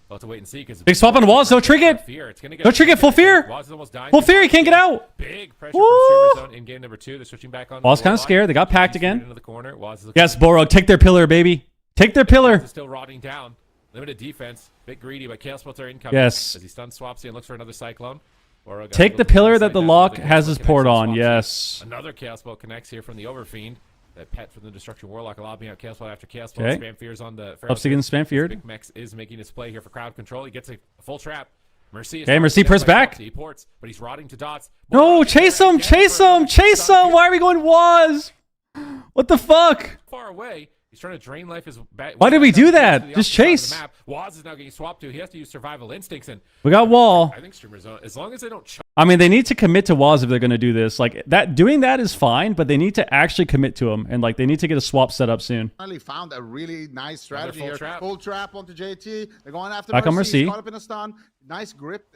We'll have to wait and see because Big swap on Waz, no trinket. Fear. It's gonna get No trinket, full fear. Waz is almost dying. Full fear, he can't get out. Big pressure Woo! from Streamer Zone in game number 2. They're switching back on. Waz kind of scared. They got packed He's again. into the corner. Waz is Yes, Borog, take their pillar, baby. Take their pillar. Is still rotting down. Limited defense. Bit greedy, but Chaos Bolts are incoming. Yes. As he stuns Swapsy and looks for another Cyclone. Borog Take able the to pillar slide that the down. lock Another has Chaos his Bolt port connects on. Swapsy. Yes. Another Chaos Bolt connects here from the Overfiend. That pet from the Destruction Warlock lobbing out Chaos Bolt after Chaos Bolt. Okay. Spam Fears on the Ups against Spam Feared. Big Mex is making his play here for crowd control. He gets a full trap. Mercy is Okay, Mercy press back. He ports, but he's rotting to dots. No, chase him, chase him, chase him. Why are we going Waz? What the fuck? Far away. He's trying to drain life as back. Why did we do that? Just chase. Waz is now getting swapped to. He has to use survival instincts, and We got wall. I think Streamer Zone, as long as they don't I mean, they need to commit to Waz if they're going to do this. Like that, doing that is fine, but they need to actually commit to him, and like they need to get a swap set up soon. Finally found a really nice strategy full here. trap. Full trap onto JT. They're going after Back on Mercy. He's Mercy. caught up in a stun. Nice grip,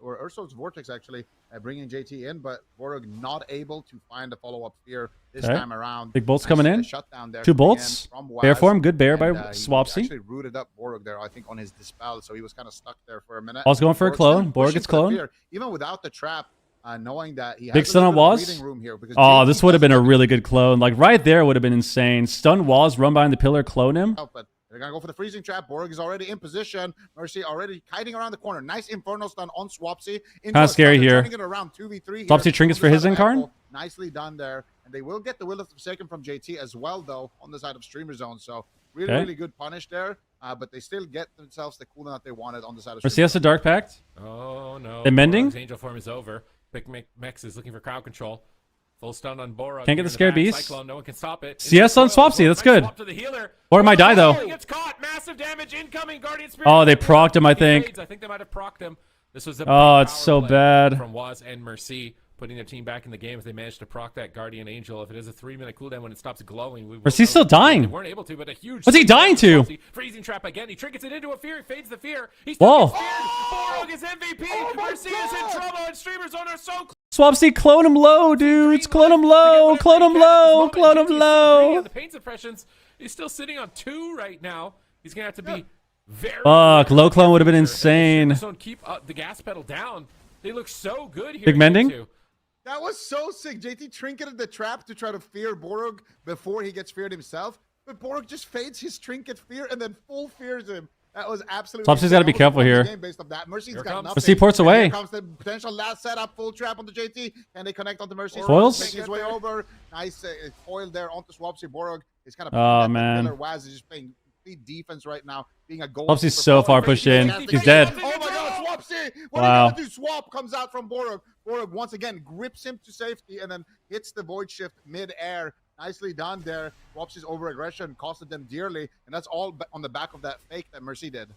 or Urso's Vortex actually, bringing JT in, but Borog not able to find a follow-up fear this Okay. time around. Big bolts Nice, coming in. Shutdown there 2 from bolts. the end from Bear Waz. form. Good bear by And, he Swapsy. actually rooted up Borog there, I think, on his dispel, so he was kind of stuck there for a minute. Waz going for a Borog's clone. still Borog pushing gets for the clone. fear, even without the trap, knowing that he has Big a stun little on bit of Waz. breathing room here because Oh, JT this would have does been a have really good clone. Like right there would have been insane. Stun Waz, run behind the pillar, clone him. out, but they're gonna go for the freezing trap. Borg is already in position. Mercy already kiting around the corner. Nice Inferno stun on Swapsy. Kinda scary here. Turning it around 2v3. Swapsy here trinkets on for the his side of Incarn. Apple. Nicely done there. And they will get the Will of the Forsaken from JT as well, though, on the side of Streamer Zone. So really, Okay. really good punish there. But they still get themselves the cooldown that they wanted on the side of Mercy Streamer has a Dark Pact. Oh no. They mending? Borog's Angel form is over. Big Mex is looking for crowd control. Full stun on Borog. Can't get the Here in Scared back. Beast. Cyclone, no one can stop it. CS on Swapsy, that's good. Swap to the healer. Or might die, though. He gets caught. Massive damage incoming. Guardian Spirit. Oh, they procced him, I think. I think they might have procced him. This was a Oh, big it's power so play bad. from Waz and Mercy, putting their team back in the game as they managed to proc that Guardian Angel. If it is a 3-minute cooldown when it stops glowing, we will Mercy's know. still dying. They weren't able to, but a huge. What's he dying to? Swapsy. Freezing trap again. He trinkets it into a fear. He fades the fear. He's Whoa. Borog is MVP. Mercy is in trouble, and Streamers on are so close. Swapsy, clone him low, dudes. Clone him low. Clone him low. Clone him low. The pain suppressions. He's still sitting on 2 right now. He's gonna have to be very. Fuck, low clone would have been And insane. Don't keep the gas pedal down. They look so good here. Big mending? Too. That was so sick. JT trinketed the trap to try to fear Borog before he gets feared himself. But Borog just fades his trinket fear and then full fears him. That was absolutely. Swapsy's gotta be insane. careful Almost won here. the game based off that. Mercy's Here got comes- nothing. Mercy ports And away. Here comes the potential last setup, full trap onto JT. Can they connect onto Mercy? Foils? Making his way over. Nice foil there onto Swapsy. Borog is kind of. Oh, man. Waz is just playing complete defense right now, being a goal. Swapsy's so far pushed in. He's dead. Oh my God, Swapsy! What Wow. are you gonna do? Swap comes out from Borog. Borog once again grips him to safety and then hits the void shift mid-air. Nicely done there. Swapsy's over aggression costed them dearly, and that's all on the back of that fake that Mercy did.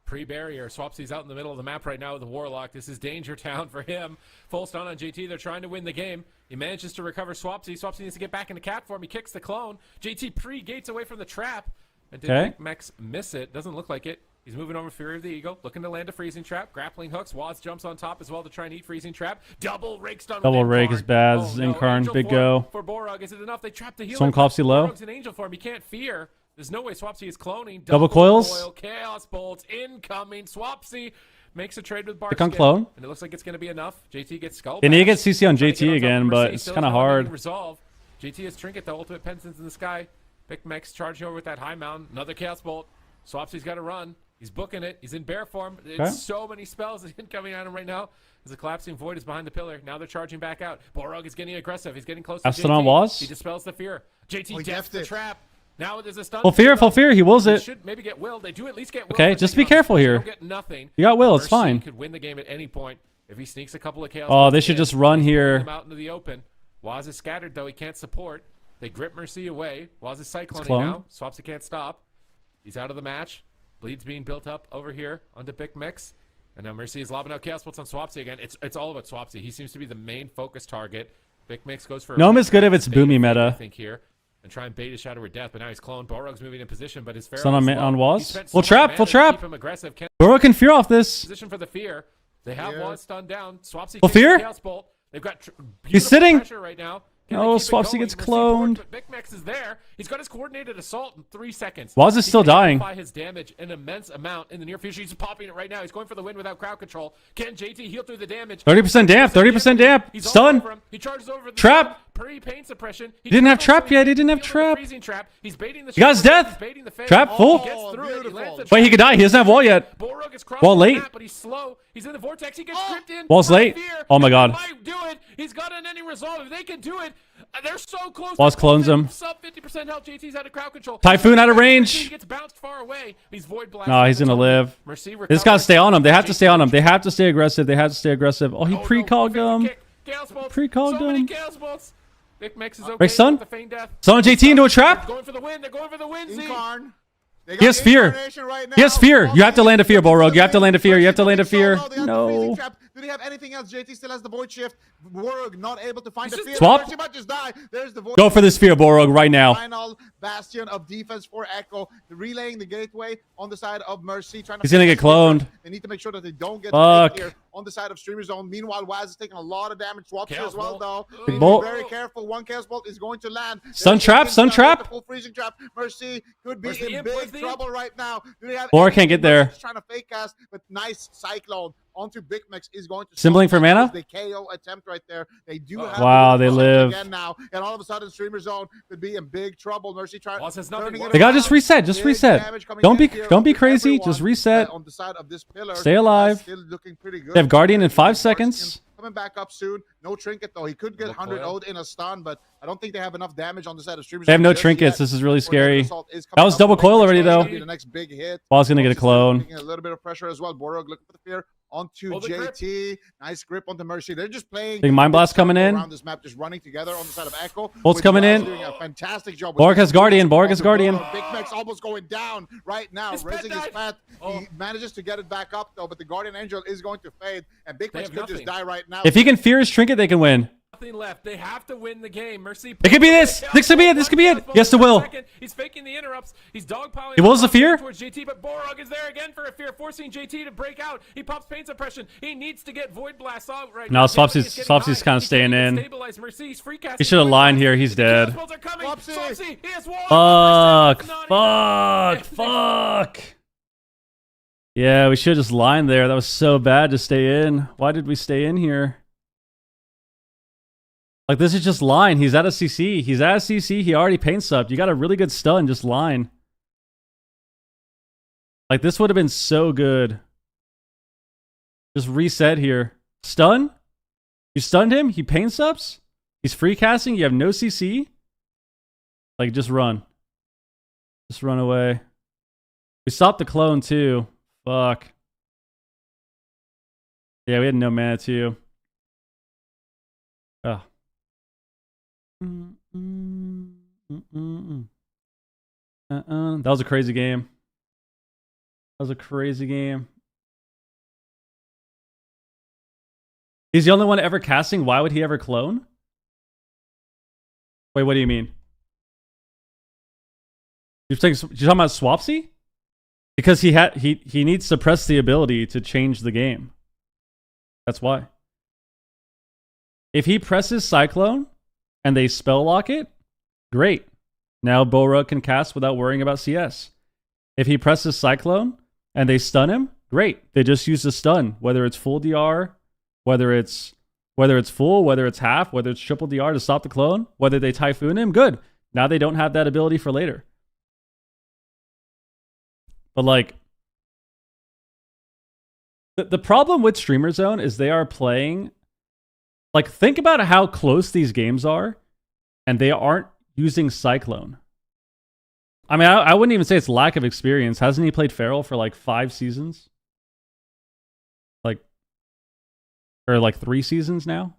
Pre-barrier. Swapsy's out in the middle of the map right now with the Warlock. This is danger town for him. Full stun on JT. They're trying to win the game. He manages to recover Swapsy. Swapsy needs to get back into cat form. He kicks the clone. JT pre-gates away from the trap. And did Okay. Big Mex miss it? Doesn't look like it. He's moving over Fury of the Eagle, looking to land a freezing trap. Grappling hooks. Waz jumps on top as well to try and eat freezing trap. Double rake stun. with Double rake Incarn. is bad. Oh, This is no. Incarn, Angel big form go. for Borog. Is it enough? They trapped the healer. Someone Clopsy low. Borog's in angel form. He can't fear. There's no way Swapsy is cloning. Double coils. Coil, Chaos bolts incoming. Swapsy makes a trade with Bark. Click on clone. And it looks like it's going to be enough. JT gets skull. They need to bash. get CC on Trying to get JT on top again, of but Mercy. it's Still kind of not letting hard. Resolve. JT has Trinket, the ultimate penitence in the sky. Big Mex charging over with that high mountain. Another Chaos bolt. Swapsy's got to run. He's booking it. He's in bear form. It's Okay. so many spells incoming at him right now. As the collapsing void is behind the pillar. Now they're charging back out. Borog is getting aggressive. He's getting close to Aston on JT. Waz. He dispels the fear. JT he deaths deffed the it. trap. Now there's a stun. Full fear, full fear. He wills They it. should maybe get will. They do at least get will. Okay, for just taking be on this careful push. They here. don't get nothing. You got will. It's Mercy fine. could win the game at any point if he sneaks a couple of chaos. Oh, they bolts should in. just run He's here. pulling them out into the open. Waz is scattered though. He can't support. They grip Mercy away. Waz is cycloning cloned. now. Swapsy can't stop. He's out of the match. Bleed's being built up over here onto Big Mix. And now Mercy is lobbing out chaos bolts on Swapsy again. It's all about Swapsy. He seems to be the main focus target. Big Mix goes for a Gnome is good if it's bait boomy feed, meta. I think here. And try and bait his Shadow of Death, but now he's cloned. Borog's moving in position, but his Pharaoh Stun on is ma- low. on Waz. He spent Full so much trap, mana full to trap. keep him aggressive. Can't Boro can fear off this. position for the fear. They have Yeah. Waz stunned down. Swapsy Full kicks the fear? Chaos bolt. They've got He's beautiful sitting. pressure right now. Can Oh, they keep it Swapsy going? gets Mercy forward, cloned. but Big Max is there. He's got his coordinated assault in 3 seconds. Waz is He still can dying. amplify his damage an immense amount in the near future. He's popping it right now. He's going for the win without crowd control. Can JT heal through the damage? 30% damp. 30% damp. He's all Stun. over him. He charges over the Trap. Pre-pain suppression. He didn't have charges trap also- yet. He didn't have healed with the trap. freezing trap. He's baiting the He got his Shadow, death. he's baiting the Fang. Trap full. He gets through it. He lands the Wait, he could die. He doesn't have wall yet. Borog is crossing Wall the late. map, but he's slow. He's in the vortex. He gets tripped in. Wall's by late. Fear, Oh my and God. They might do it. He's got an ending resolve. If they can do it, they're so close. Wall's to clones him. Sub 50% health. JT's out of crowd control. Typhoon out of Mercy range. gets bounced far away. He's void blast. No, he's gonna live. Mercy They just recovers. gotta stay on him. They have to stay on him. They have to stay aggressive. They have to stay aggressive. Oh, he Oh, no. pre-called 50 him. kick. Chaos bolts. Pre-called so many him. chaos bolts. Big Max is okay. Break stun. with the feign death. Stun JT into a trap. Going for the win. They're going for the win. Z. Incarn. They He got has fear. Incarnation right He has now. fear. You have to land a fear, Mercy Borog. You have to still land a fear. You have to land a Mercy fear. solo. They have the freezing No. trap. Do they have anything else? JT still has the void shift. Borog not able to find the He's fear. just- Swap. Mercy might just die. There's the void. Go for this fear, Borog, right now. Final bastion of defense for Echo, relaying the gateway on the side of Mercy. Trying to He's gonna get cloned. They need to make sure that they don't get Fuck. here on the side of Streamer Zone. Meanwhile, Waz is taking a lot of damage. Swapsy Chaos as well, Bolt. though. Big They need to Bolt. be very careful. One Chaos Bolt is going to land. Stun There's trap, the stun trap. Full freezing trap. Mercy could be Where's the in imp? Where's big the trouble right now. Do they have Or anything? can't get Mercy's there. just trying to fake cast, but nice Cyclone onto Big Mix is going to Symboling stop for that. mana? That was the KO attempt right there. They do have Wow, the they Mercy live. again now, and all of a sudden Streamer Zone could be in big trouble. Mercy trying. Waz has nothing. turning it They gotta around. just reset. Just Big reset. damage coming Don't in be here don't be with crazy. everyone, Just reset. on the side of this pillar. Stay alive. Still looking pretty good. They have Guardian in 5 Marksman seconds. Coming back up soon. No trinket though. He could get Look 100 loyal. ode in a stun, but I don't think they have enough damage on the side of Streamers. They have no just trinkets. yet. This is really Before the scary. assault is That coming was up. double Big coil Mix already, is gonna though. be the next big hit. Ball's gonna get a Foxy still clone. taking a little bit of pressure as well. Borog looking for the fear onto Hold the grip. JT. Nice grip onto Mercy. They're just playing. Big Mind Blast coming in. Around this map, just running together on the side of Echo. Bolt's with coming Waz in. Doing a fantastic job. with Borg this has Guardian. Borg onto has Guardian. Borog. Big Max almost going down right now. His pet Raising his died. pet. Oh. He manages to get it back up though, but the Guardian Angel is going to fade, and Big They Max have could just nothing. die right now. If he can fear his trinket, they can win. Nothing left. They have to win the game. Mercy. It could be this. This could be it. This could be it. Yes, it will. He's faking the interrupts. He's dogpiling. He wills the fear. towards JT, but Borog is there again for a fear, forcing JT to break out. He pops pain suppression. He needs to get void blast out right No, now. Swapsy's kinda staying in. He should have lined here. He's dead. Swapsy. Fuck. Yeah, we should have just lined there. That was so bad to stay in. Why did we stay in here? Like, this is just line. He's at a CC. He's at a CC. He already paint subbed. You got a really good stun. Just line. Like, this would have been so good. Just reset here. Stun? You stunned him? He paint subs? He's free casting? You have no CC? Like, just run. Just run away. We stopped the clone, too. Fuck. Yeah, we had no mana, too. Oh. That was a crazy game. That was a crazy game. He's the only one ever casting. Why would he ever clone? Wait, what do you mean? You're talking about Swapsy? Because he needs to suppress the ability to change the game. That's why. If he presses Cyclone and they spell lock it, great. Now Borog can cast without worrying about CS. If he presses Cyclone and they stun him, great. They just use the stun, whether it's full DR, whether it's full, whether it's half, whether it's triple DR to stop the clone, whether they Typhoon him, good. Now they don't have that ability for later. But like, the problem with Streamer Zone is they are playing, like, think about how close these games are, and they aren't using Cyclone. I mean, I wouldn't even say it's lack of experience. Hasn't he played Feral for like 5 seasons? Or like 3 seasons now?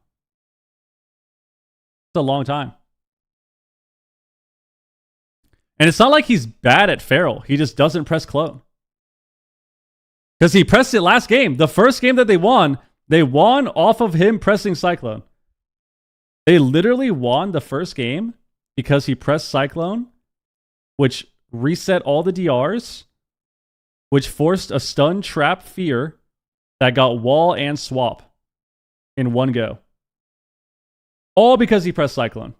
It's a long time. And it's not like he's bad at Feral. He just doesn't press clone. Because he pressed it last game. The first game that they won off of him pressing Cyclone. They literally won the first game because he pressed Cyclone, which reset all the DRs, which forced a stun trap fear that got wall and swap in one go. All because he pressed Cyclone.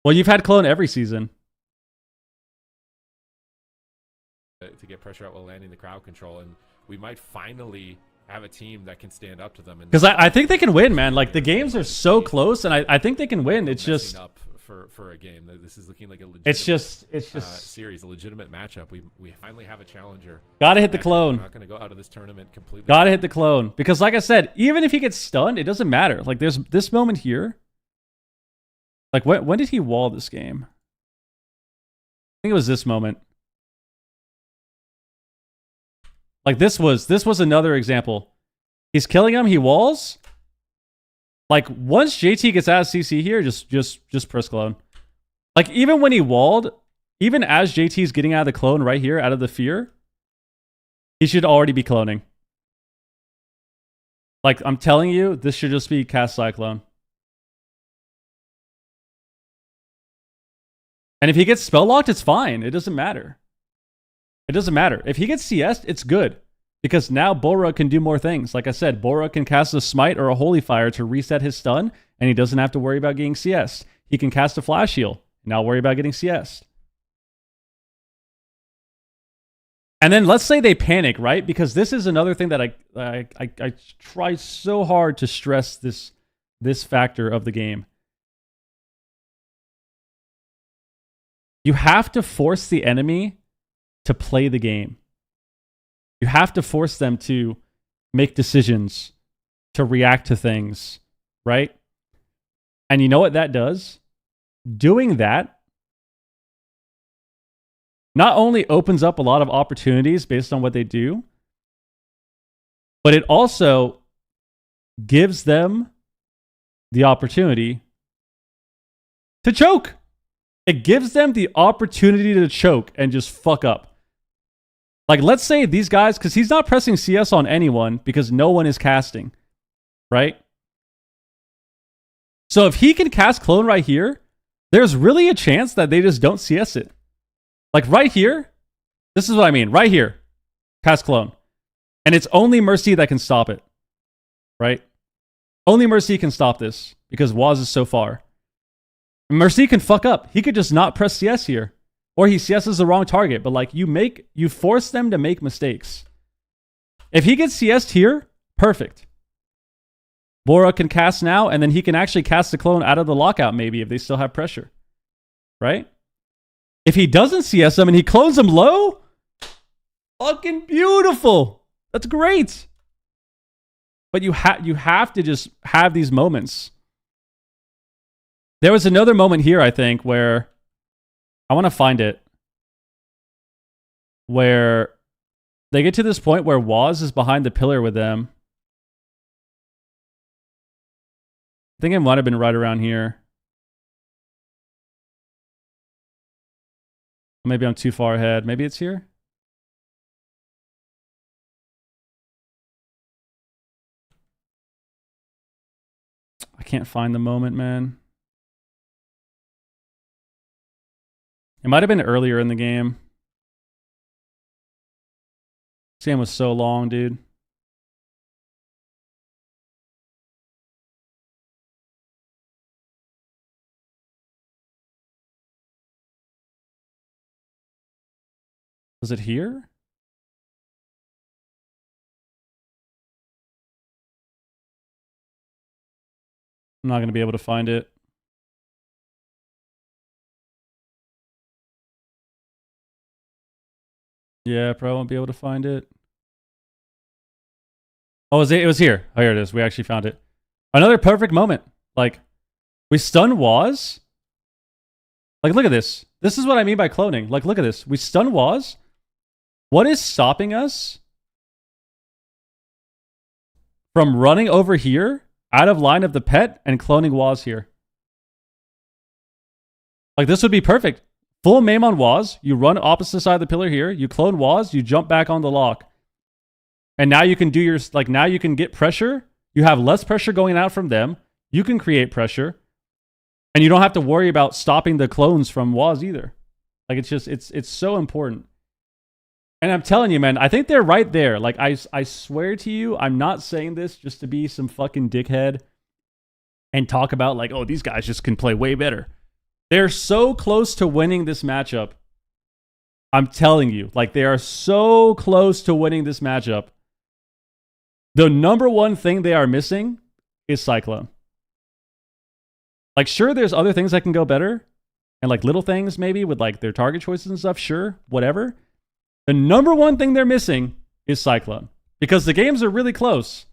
Well, you've had clone every season. To get pressure out while landing the crowd control, and we might finally have a team that can stand up to them. Because I think they can win, man. Like, the games are so close, and I think they can win. It's just up for a game. This is looking like a legitimate it's just series, a legitimate matchup. We finally have a challenger. gotta hit the clone. We're not going to go out of this tournament completely. Gotta hit the clone. Because like I said, even if he gets stunned, it doesn't matter. Like, there's this moment here. Like, when did he wall this game? I think it was this moment. Like, this was another example. He's killing him, he walls. Like, once JT gets out of CC here, just press clone. Like, even when he walled, even as JT's getting out of the clone right here, out of the fear, he should already be cloning. Like, I'm telling you, this should just be cast Cyclone. And if he gets spell locked, it's fine. It doesn't matter. It doesn't matter. If he gets CS'd, it's good. Because now Bora can do more things. Like I said, Bora can cast a Smite or a Holy Fire to reset his stun, and he doesn't have to worry about getting CS'd. He can cast a Flash Heal, and not worry about getting CS'd. And then let's say they panic, right? Because this is another thing that I try so hard to stress this factor of the game. You have to force the enemy to play the game. You have to force them to make decisions, to react to things, right? And you know what that does? Doing that not only opens up a lot of opportunities based on what they do, but it also gives them the opportunity to choke. It gives them the opportunity to choke and just fuck up. Like, let's say these guys, because he's not pressing CS on anyone because no one is casting, right? So if he can cast clone right here, there's really a chance that they just don't CS it. Like right here, this is what I mean. Right here, cast clone. And it's only Mercy that can stop it, right? Only Mercy can stop this because Waz is so far. Mercy can fuck up. He could just not press CS here. Or he CS's the wrong target. But like, you force them to make mistakes. If he gets CS'd here, perfect. Bora can cast now, and then he can actually cast the clone out of the lockout maybe if they still have pressure. Right? If he doesn't CS them and he clones them low, fucking beautiful. That's great. But you have to just have these moments. There was another moment here, I think, where I want to find it, where they get to this point where Waz is behind the pillar with them. I think it might have been right around here. Maybe I'm too far ahead. Maybe it's here. I can't find the moment, man. It might have been earlier in the game. This game was so long, dude. Was it here? I'm not going to be able to find it. Yeah, probably won't be able to find it. Oh, it was here. Oh, here it is. We actually found it. Another perfect moment. Like, we stun Waz. Like, look at this. This is what I mean by cloning. Like, look at this. We stun Waz. What is stopping us from running over here, out of line of the pet, and cloning Waz here? Like, this would be perfect. Full maim on Waz. You run opposite side of the pillar here. You clone Waz. You jump back on the lock. And now you can do your, like, now you can get pressure. You have less pressure going out from them. You can create pressure. And you don't have to worry about stopping the clones from Waz either. Like, it's just, it's so important. And I'm telling you, man, I think they're right there. Like, I swear to you, I'm not saying this just to be some fucking dickhead and talk about, like, oh, these guys just can play way better. They're so close to winning this matchup. I'm telling you, like they are so close to winning this matchup. The number one thing they are missing is Cyclone. Like, sure, there's other things that can go better. And like little things maybe with like their target choices and stuff. Sure, whatever. The number one thing they're missing is Cyclone. Because the games are really close.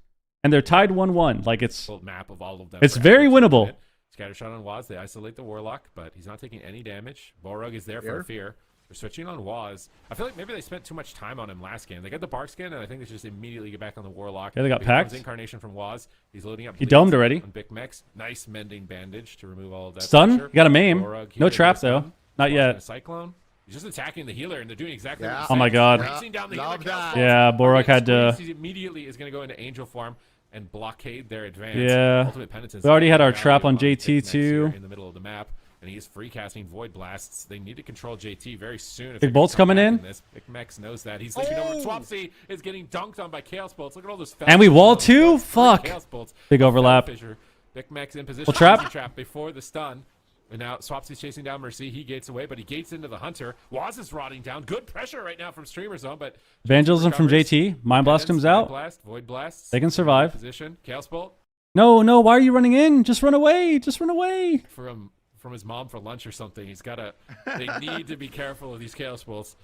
And they're tied 1-1. Like it's map of all of them. It's very winnable. Scattershot on Waz. They isolate the Warlock, but he's not taking any damage. Balrog is there for a fear. They're switching on Waz. I feel like maybe they spent too much time on him last game. They got the Bark skin, and I think they should just immediately get back on the Warlock. Yeah, they got Here comes packed. Incarnation from Waz. He's loading up. He domed already. On Big Mex. Nice mending bandage to remove all of that. Stun. pressure. You got a maim. Balrog No here, trap, stun. though. Not Waz yet. in a Cyclone. He's just attacking the healer, and they're doing exactly what Yeah. he Oh said. my God. Racing down the Love healer. that. Yeah, Borak had to... He immediately is going to go into Angel Farm and blockade their advance. Yeah. Ultimate Penitence. We already had our Value trap on Big JT Mex too. here in the middle of the map, and he is free casting Void Blasts. They need to control JT very soon. If Big they're gonna Bolt's come coming back in. This. Big Mex knows that. He's looking over. Swapsy is getting dunked on by Chaos Bolts. Look at all those. And we wall fellas. too? Three Fuck. Chaos Bolts. Big overlap. Fissure. Big Mex in position. Well, trap? Easy trap before the stun. And now Swapsy's chasing down Mercy. He gates away, but he gates into the Hunter. Waz is rotting down. Good pressure right now from Streamer Zone, but Evangelism from recovers. JT. Mind Blast comes Mind out. Blast, Void Blast. They can survive. Position. Chaos Bolt No, why are you running in? Just run away. Just run away. from his mom for lunch or something. He's got to. They need to be careful of these Chaos Bolts.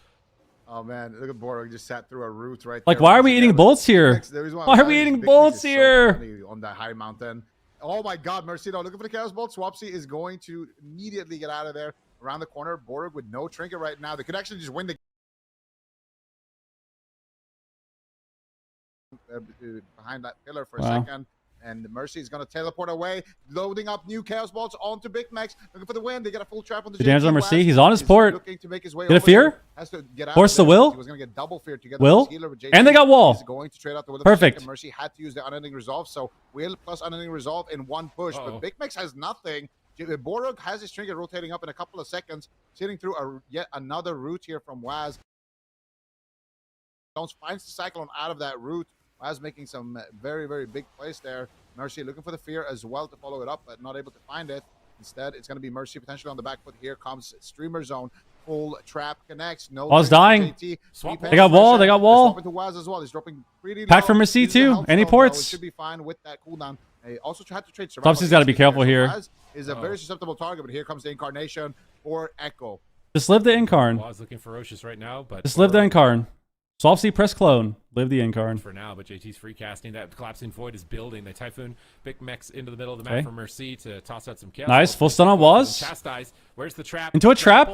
Oh man, look at Borg just sat through a root right Like, there. why are we eating bolts here? Why Why are we eating bolts here? On that high mountain. Oh my God, Mercy! Looking for the Chaos Bolt. Swapsy is going to immediately get out of there around the corner. Borg with no trinket right now. They could actually just win the behind that pillar for a Wow. second. And Mercy is going to teleport away, loading up new Chaos Bolts onto Big Max. Looking for the win. They got a full trap on the The damage JT on Mercy. Blast. He's on his port. Looking to make his way Get a over fear? there. Has to get out Force of the there. will? He was going to get double fear together Will? with his healer with JT. And they got wall. He's going to trade out the will. Perfect. Mercy had to use the unending resolve. So will plus unending resolve in one push. Uh-oh. But Big Max has nothing. Borog has his trinket rotating up in a couple of seconds, sitting through yet another route here from Waz. Jones finds the Cyclone out of that route. Waz making some very, very big plays there. Mercy looking for the fear as well to follow it up, but not able to find it. Instead, it's going to be Mercy potentially on the back foot. Here comes Streamer Zone. Full trap connects. No. Waz trinket dying. JT. Swap He They got wall, pressure. they got They're wall. swapping to Waz as well. He's dropping pretty Pack low. from Mercy Uses the too. health Any stone, though. ports? It should be fine with that cooldown. They also had to trade Swapsy's gotta be careful here. Waz is a very susceptible target, but here comes the Incarnation for Echo. Just live the Incarn. Waz looking ferocious right now, but Just live the Incarn. Swapsy, press clone. Live the Incarn. for now, but JT's free casting. That collapsing void is building. They Typhoon Big Mex into the middle of the map Okay. for Mercy to toss out some chaos. Nice. Bolts. Full stun on Waz. Chastise. Where's the trap? Into a trap.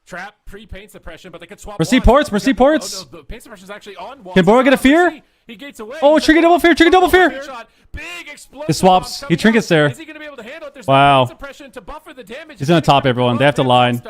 Trap pre-paint suppression, but they could swap. Mercy Waz. ports, Mercy ports. Oh, no, the paint suppression is actually on Waz. Can Bora get a fear? Mercy. He gates away. Oh, He's trigger like, double fear, trigger double fear. Shot. Big explosive He swaps. bomb He coming trinkets out. there. Is he going to be able to handle it? There's Wow. no paint suppression to buffer the damage. He's gonna top everyone. They have to line.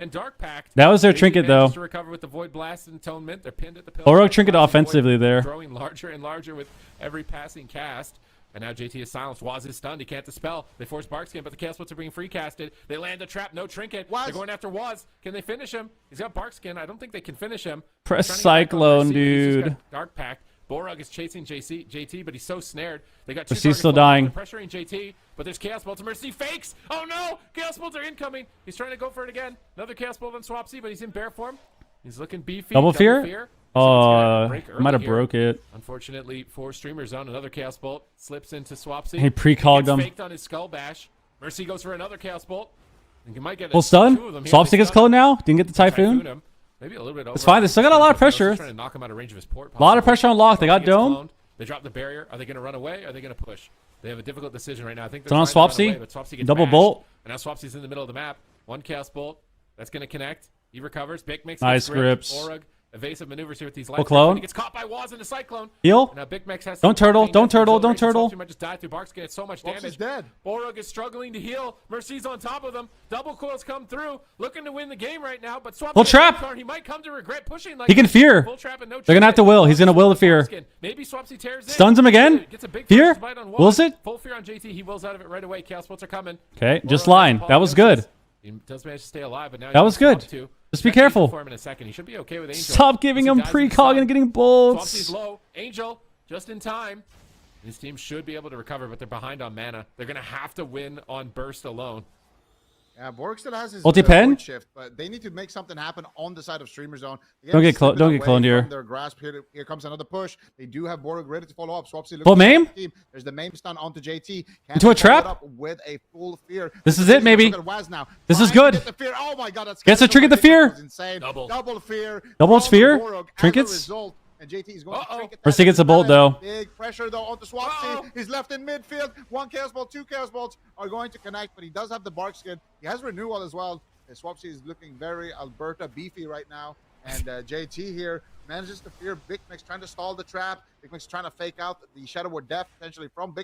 And Dark Pact. That was their JT trinket, manages though. To recover with the Void Blast and Atonement. They're pinned at the pillar. Borog trinket Void offensively there. Growing larger and larger with every passing cast. And now JT is silenced. Waz is stunned. He can't dispel. They force Barkskin, but the Chaos Bolts are being free casted. They land a trap. No trinket. Waz. They're going after Waz. Can they finish him? He's got Barkskin. I don't think they can finish him. Press They're trying to get back on Cyclone, Mercy, but he's just dude. got Dark Pact. Borog is chasing JT, but he's so snared. They got two Mercy's targets still focused. dying. They're pressuring JT, but there's Chaos Bolts. Mercy fakes. Oh no! Chaos Bolts are incoming. He's trying to go for it again. Another Chaos Bolt on Swapsy, but he's in bear form. He's looking beefy. Double fear? Might have broke it. Unfortunately for Streamer Zone, another Chaos Bolt slips into Swapsy. He pre-cogged Gets him. faked on his Skull Bash. Mercy goes for another Chaos Bolt. And he might get Full stun. two of them here. Swapsy They gets stun clone him. now. Didn't get the Typhoon. him. Maybe a little bit over. It's fine. They still got a lot of pressure. Trying to knock him out of range of his port. A lot of possibly. pressure on lock. They got Swapsy gets dome. cloned. They drop the barrier. Are they going to run away? Are they going to push? They have a difficult decision right now. I think It's they're on trying to run Swapsy. away, but Swapsy gets Double bashed. bolt. And now Swapsy's in the middle of the map. One Chaos Bolt. That's going to connect. He recovers. Big Mix Nice gets gripped. grips. Orug evasive maneuvers here with these Full lights. clone. He gets caught by Waz in the Cyclone. Heal. And now Big Mex has Don't some turtle, blocking. don't That's turtle, don't exhilarating. turtle. Swapsy might just die through Barkskin. It's so much Swapsy's damage. dead. Borog is struggling to heal. Mercy's on top of them. Double coils come through, looking to win the game right now. But Swapsy Full trap. He might come to regret pushing. Like He can fear. Full trap and no They're gonna have to will. He's gonna will the fear. Barkskin. Maybe Swapsy tears in. Stuns him again. Gets a big Fear. first bite on Waz. Wills it. Full fear on JT. He wills out of it right away. Chaos Bolts are coming. Okay, just Borog line. has That was good. Apolognosis. He does manage to stay alive, but now That was good. Just Just be careful. For him in a second. He should be okay with Angel. Stop giving Once him he dies in the pre-cog sun. and getting Swapsy's bolts. low. Angel, just in time. His team should be able to recover, but they're behind on mana. They're going to have to win on Burst alone. Yeah, Borg still has his Ulti pen? void shift, but they need to make something happen on the side of Streamer Zone. Don't get cloned away here. from their grasp. Here comes another push. They do have Borg ready to follow up. Swapsy Full maim? team. There's the maim stun onto JT. Into a trap? Up with a full fear. This is it, maybe. Now. This is good. Get the fear. Oh my god, that's Gets a trigger the fear. Insane. Double fear. Double fear. Borg. Trinkets. As a result, and JT is going to trinket Mercy gets a bolt though. Big pressure though onto Swapsy. He's left in midfield. 1 chaos bolt, 2 chaos bolts are going to connect, but he does have the bark skin. He has renewal as well. Swapsy is looking very Alberta beefy right now, and JT here manages to fear Big Mix, trying to stall the trap. Big Mix trying to fake out the Shadow Word Death potentially from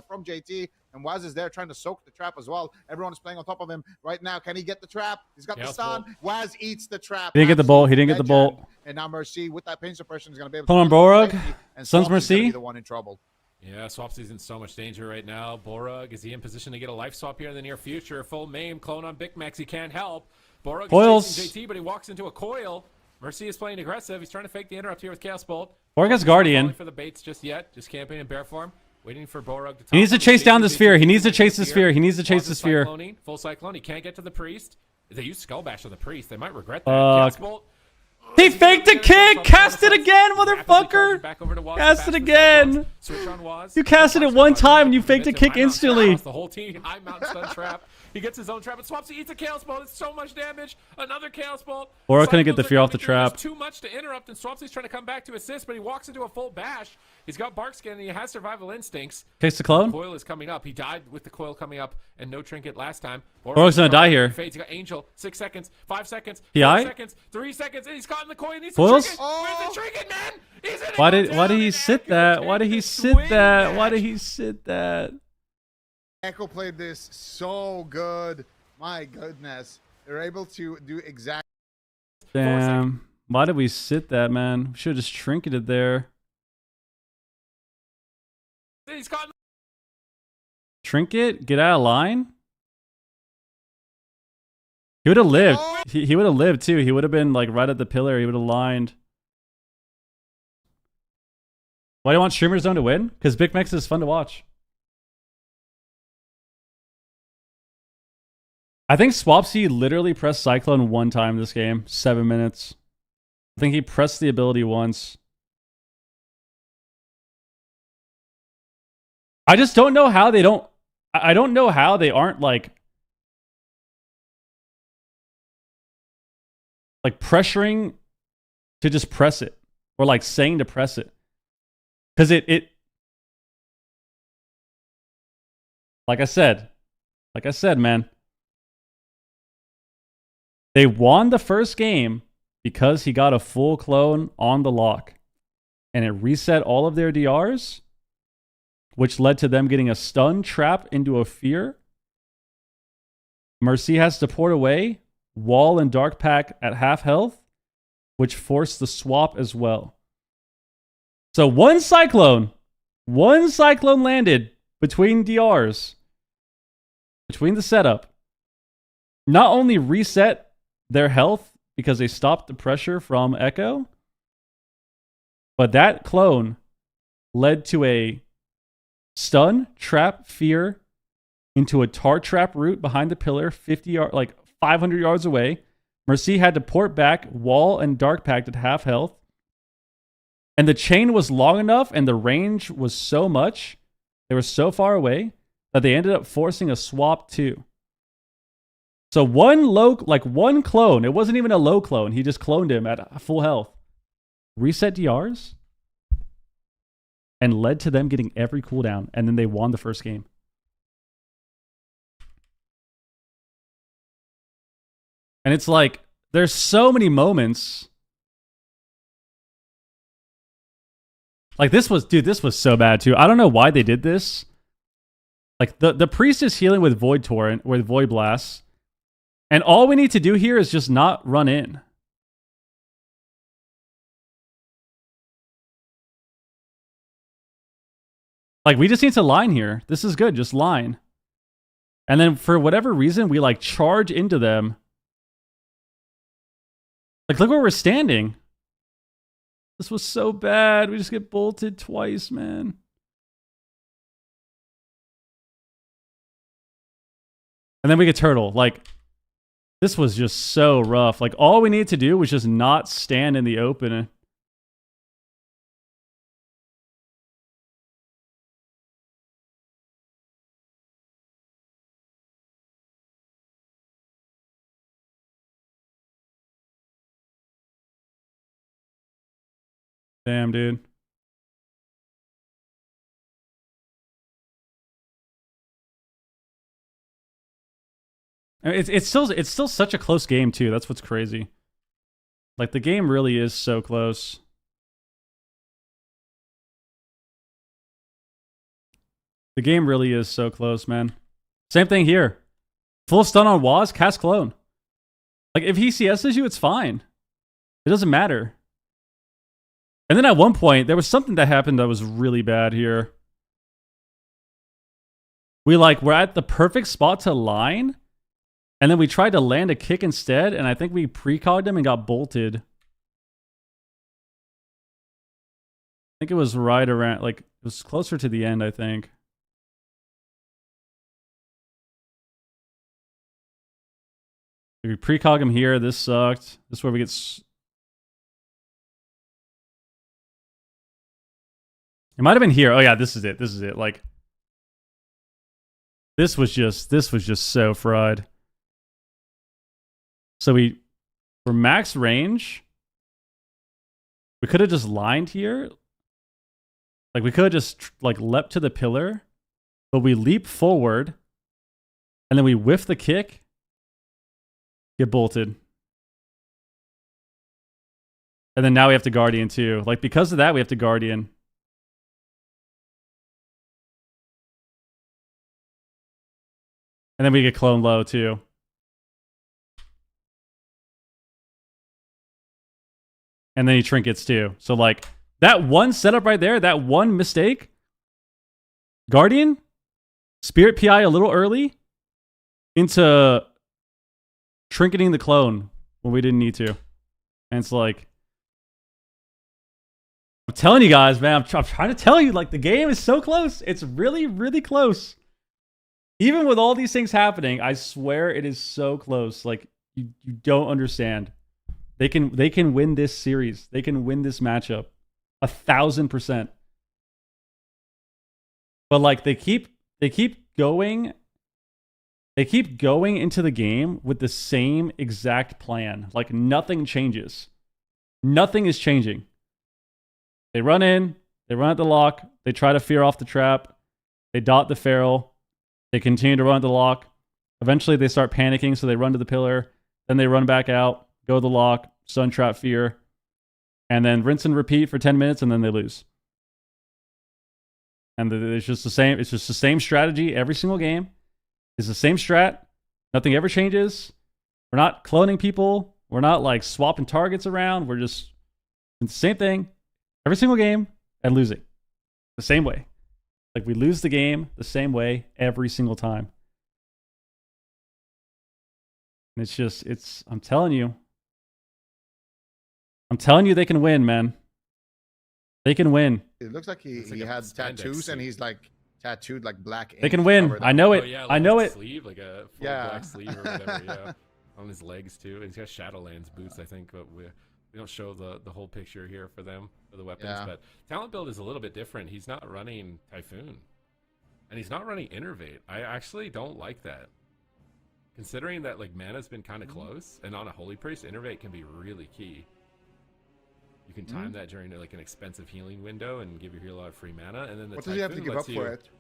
from JT, and Waz is there trying to soak the trap as well. Everyone is playing on top of him right now. Can he get the trap? He's got the stun. Waz eats the trap. He didn't get the bolt. He didn't get the bolt. And now Mercy with that pain suppression is going to be able Hold on, to Borog. and Sun's Swapsy's Mercy. gonna be the one in trouble. Yeah, Swapsy's in so much danger right now. Borug, is he in position to get a life swap here in the near future? Full maim, clone on Big Max, he can't help. Borug is chasing JT, but he walks into a coil. Mercy is playing aggressive. He's trying to fake the interrupt here with Chaos Bolt. Borg has Guardian. Not falling for the baits just yet, just camping in bear form, waiting for Borug to. He needs to chase down this fear. He needs to chase this fear. He needs to chase this fear. Full cyclone. He can't get to the priest. If they use Skull Bash on the priest, they might regret that. Chaos Bolt. He faked a kick! Cast it again, motherfucker! Cast it again! You casted it one time and you faked a kick instantly. The whole team, high mount stun trap. He gets his own trap, and Swapsy eats a Chaos Bolt. It's so much damage. Another Chaos Bolt. Or couldn't get the fear off the trap. There's too much to interrupt, and Swapsy's trying to come back to assist, but he walks into a full bash. He's got bark skin, and he has survival instincts. Takes the clone. Coil is coming up. He died with the coil coming up, and no trinket last time. Borg's gonna die here. Fades. He got Angel. 6 seconds. 5 seconds. 4 PI? seconds. 3 seconds. And he's caught in the coil. He needs Foils? the trinket. Where's the trinket, man? He's in it. Why did he sit that? Why did he sit that? Why did he sit that? Echo played this so good. My goodness. They're able to do exactly. Damn. Why did we sit that, man? We should have just trinketed there. He's caught in Trinket? Get out of line? He would have lived. He would have lived too. He would have been like right at the pillar. He would have lined. Why do you want Streamer Zone to win? Because Big Mex is fun to watch. I think Swapsy literally pressed Cyclone one time this game. 7 minutes. I think he pressed the ability once. I just don't know how they don't... I don't know how they aren't like pressuring to just press it. Or like saying to press it. Because it... Like I said, man. They won the first game because he got a full clone on the lock. And it reset all of their DRs, which led to them getting a stun trap into a fear. Mercy has to port away, wall and dark pack at half health, which forced the swap as well. So one cyclone landed between DRs, between the setup. Not only reset their health because they stopped the pressure from Echo, but that clone led to a stun, trap, fear into a tar trap route behind the pillar, 500 yards away. Mercy had to port back, wall and dark packed at half health. And the chain was long enough and the range was so much, they were so far away that they ended up forcing a swap too. So one clone, it wasn't even a low clone, he just cloned him at full health. Reset DRs and led to them getting every cooldown, and then they won the first game. And it's like, there's so many moments. Like this was so bad too. I don't know why they did this. Like the priest is healing with Void Torrent, with Void Blast. And all we need to do here is just not run in. Like, we just need to line here. This is good. Just line. And then for whatever reason, we like charge into them. Like, look where we're standing. This was so bad. We just get bolted twice, man. And then we get turtle. Like, This was just so rough. Like, all we needed to do was just not stand in the open. Damn, dude. It's still such a close game too. That's what's crazy. Like, the game really is so close. The game really is so close, man. Same thing here. Full stun on Waz, cast clone. Like, if he CS's you, it's fine. It doesn't matter. And then at one point, there was something that happened that was really bad here. We're at the perfect spot to line, and then we tried to land a kick instead, and I think we precogged him and got bolted. I think it was right around, like, it was closer to the end, I think. We precog him here. This sucked. This is where we get... It might have been here. Oh yeah, this is it. This is it. Like, this was just so fried. So for max range, we could have just lined here. Like, we could have just like leapt to the pillar, but we leap forward, and then we whiff the kick, get bolted. And then now we have to Guardian too. Like, because of that, we have to Guardian. And then we get clone low too. And then he trinkets too. So, like, that one setup right there, that one mistake, Guardian, Spirit PI a little early into trinketing the clone when we didn't need to. And it's like, I'm telling you guys, man, I'm trying to tell you, like, the game is so close. It's really, really close. Even with all these things happening, I swear it is so close. Like, you don't understand. They can win this series. They can win this matchup 1,000%. But like, they keep going into the game with the same exact plan. Like, nothing changes. Nothing is changing. They run in, they run at the lock, they try to fear off the trap, they dot the feral. They continue to run at the lock. Eventually, they start panicking, so they run to the pillar. Then they run back out, go to the lock, stun trap fear, and then rinse and repeat for 10 minutes, and then they lose. And it's just the same. It's just the same strategy every single game. It's the same strat. Nothing ever changes. We're not cloning people. We're not like swapping targets around. We're just doing the same thing every single game and losing the same way. Like, we lose the game the same way every single time. And it's just, I'm telling you they can win, man. They can win. It looks like he had tattoos, and he's like tattooed like black ink. They can win. I know it. Oh, yeah, I know it. Sleeve, like a full black sleeve or whatever, yeah. On his legs too. And he's got Shadowlands boots, I think, but we don't show the whole picture here for them, for the weapons. Yeah. But talent build is a little bit different. He's not running Typhoon. And he's not running Innervate. I actually don't like that. Considering that, like, mana's been kind of close, and on a Holy Priest, Innervate can be really key. You can time that during, like, an expensive healing window and give your healer free mana, and then the What does he have to give up for it?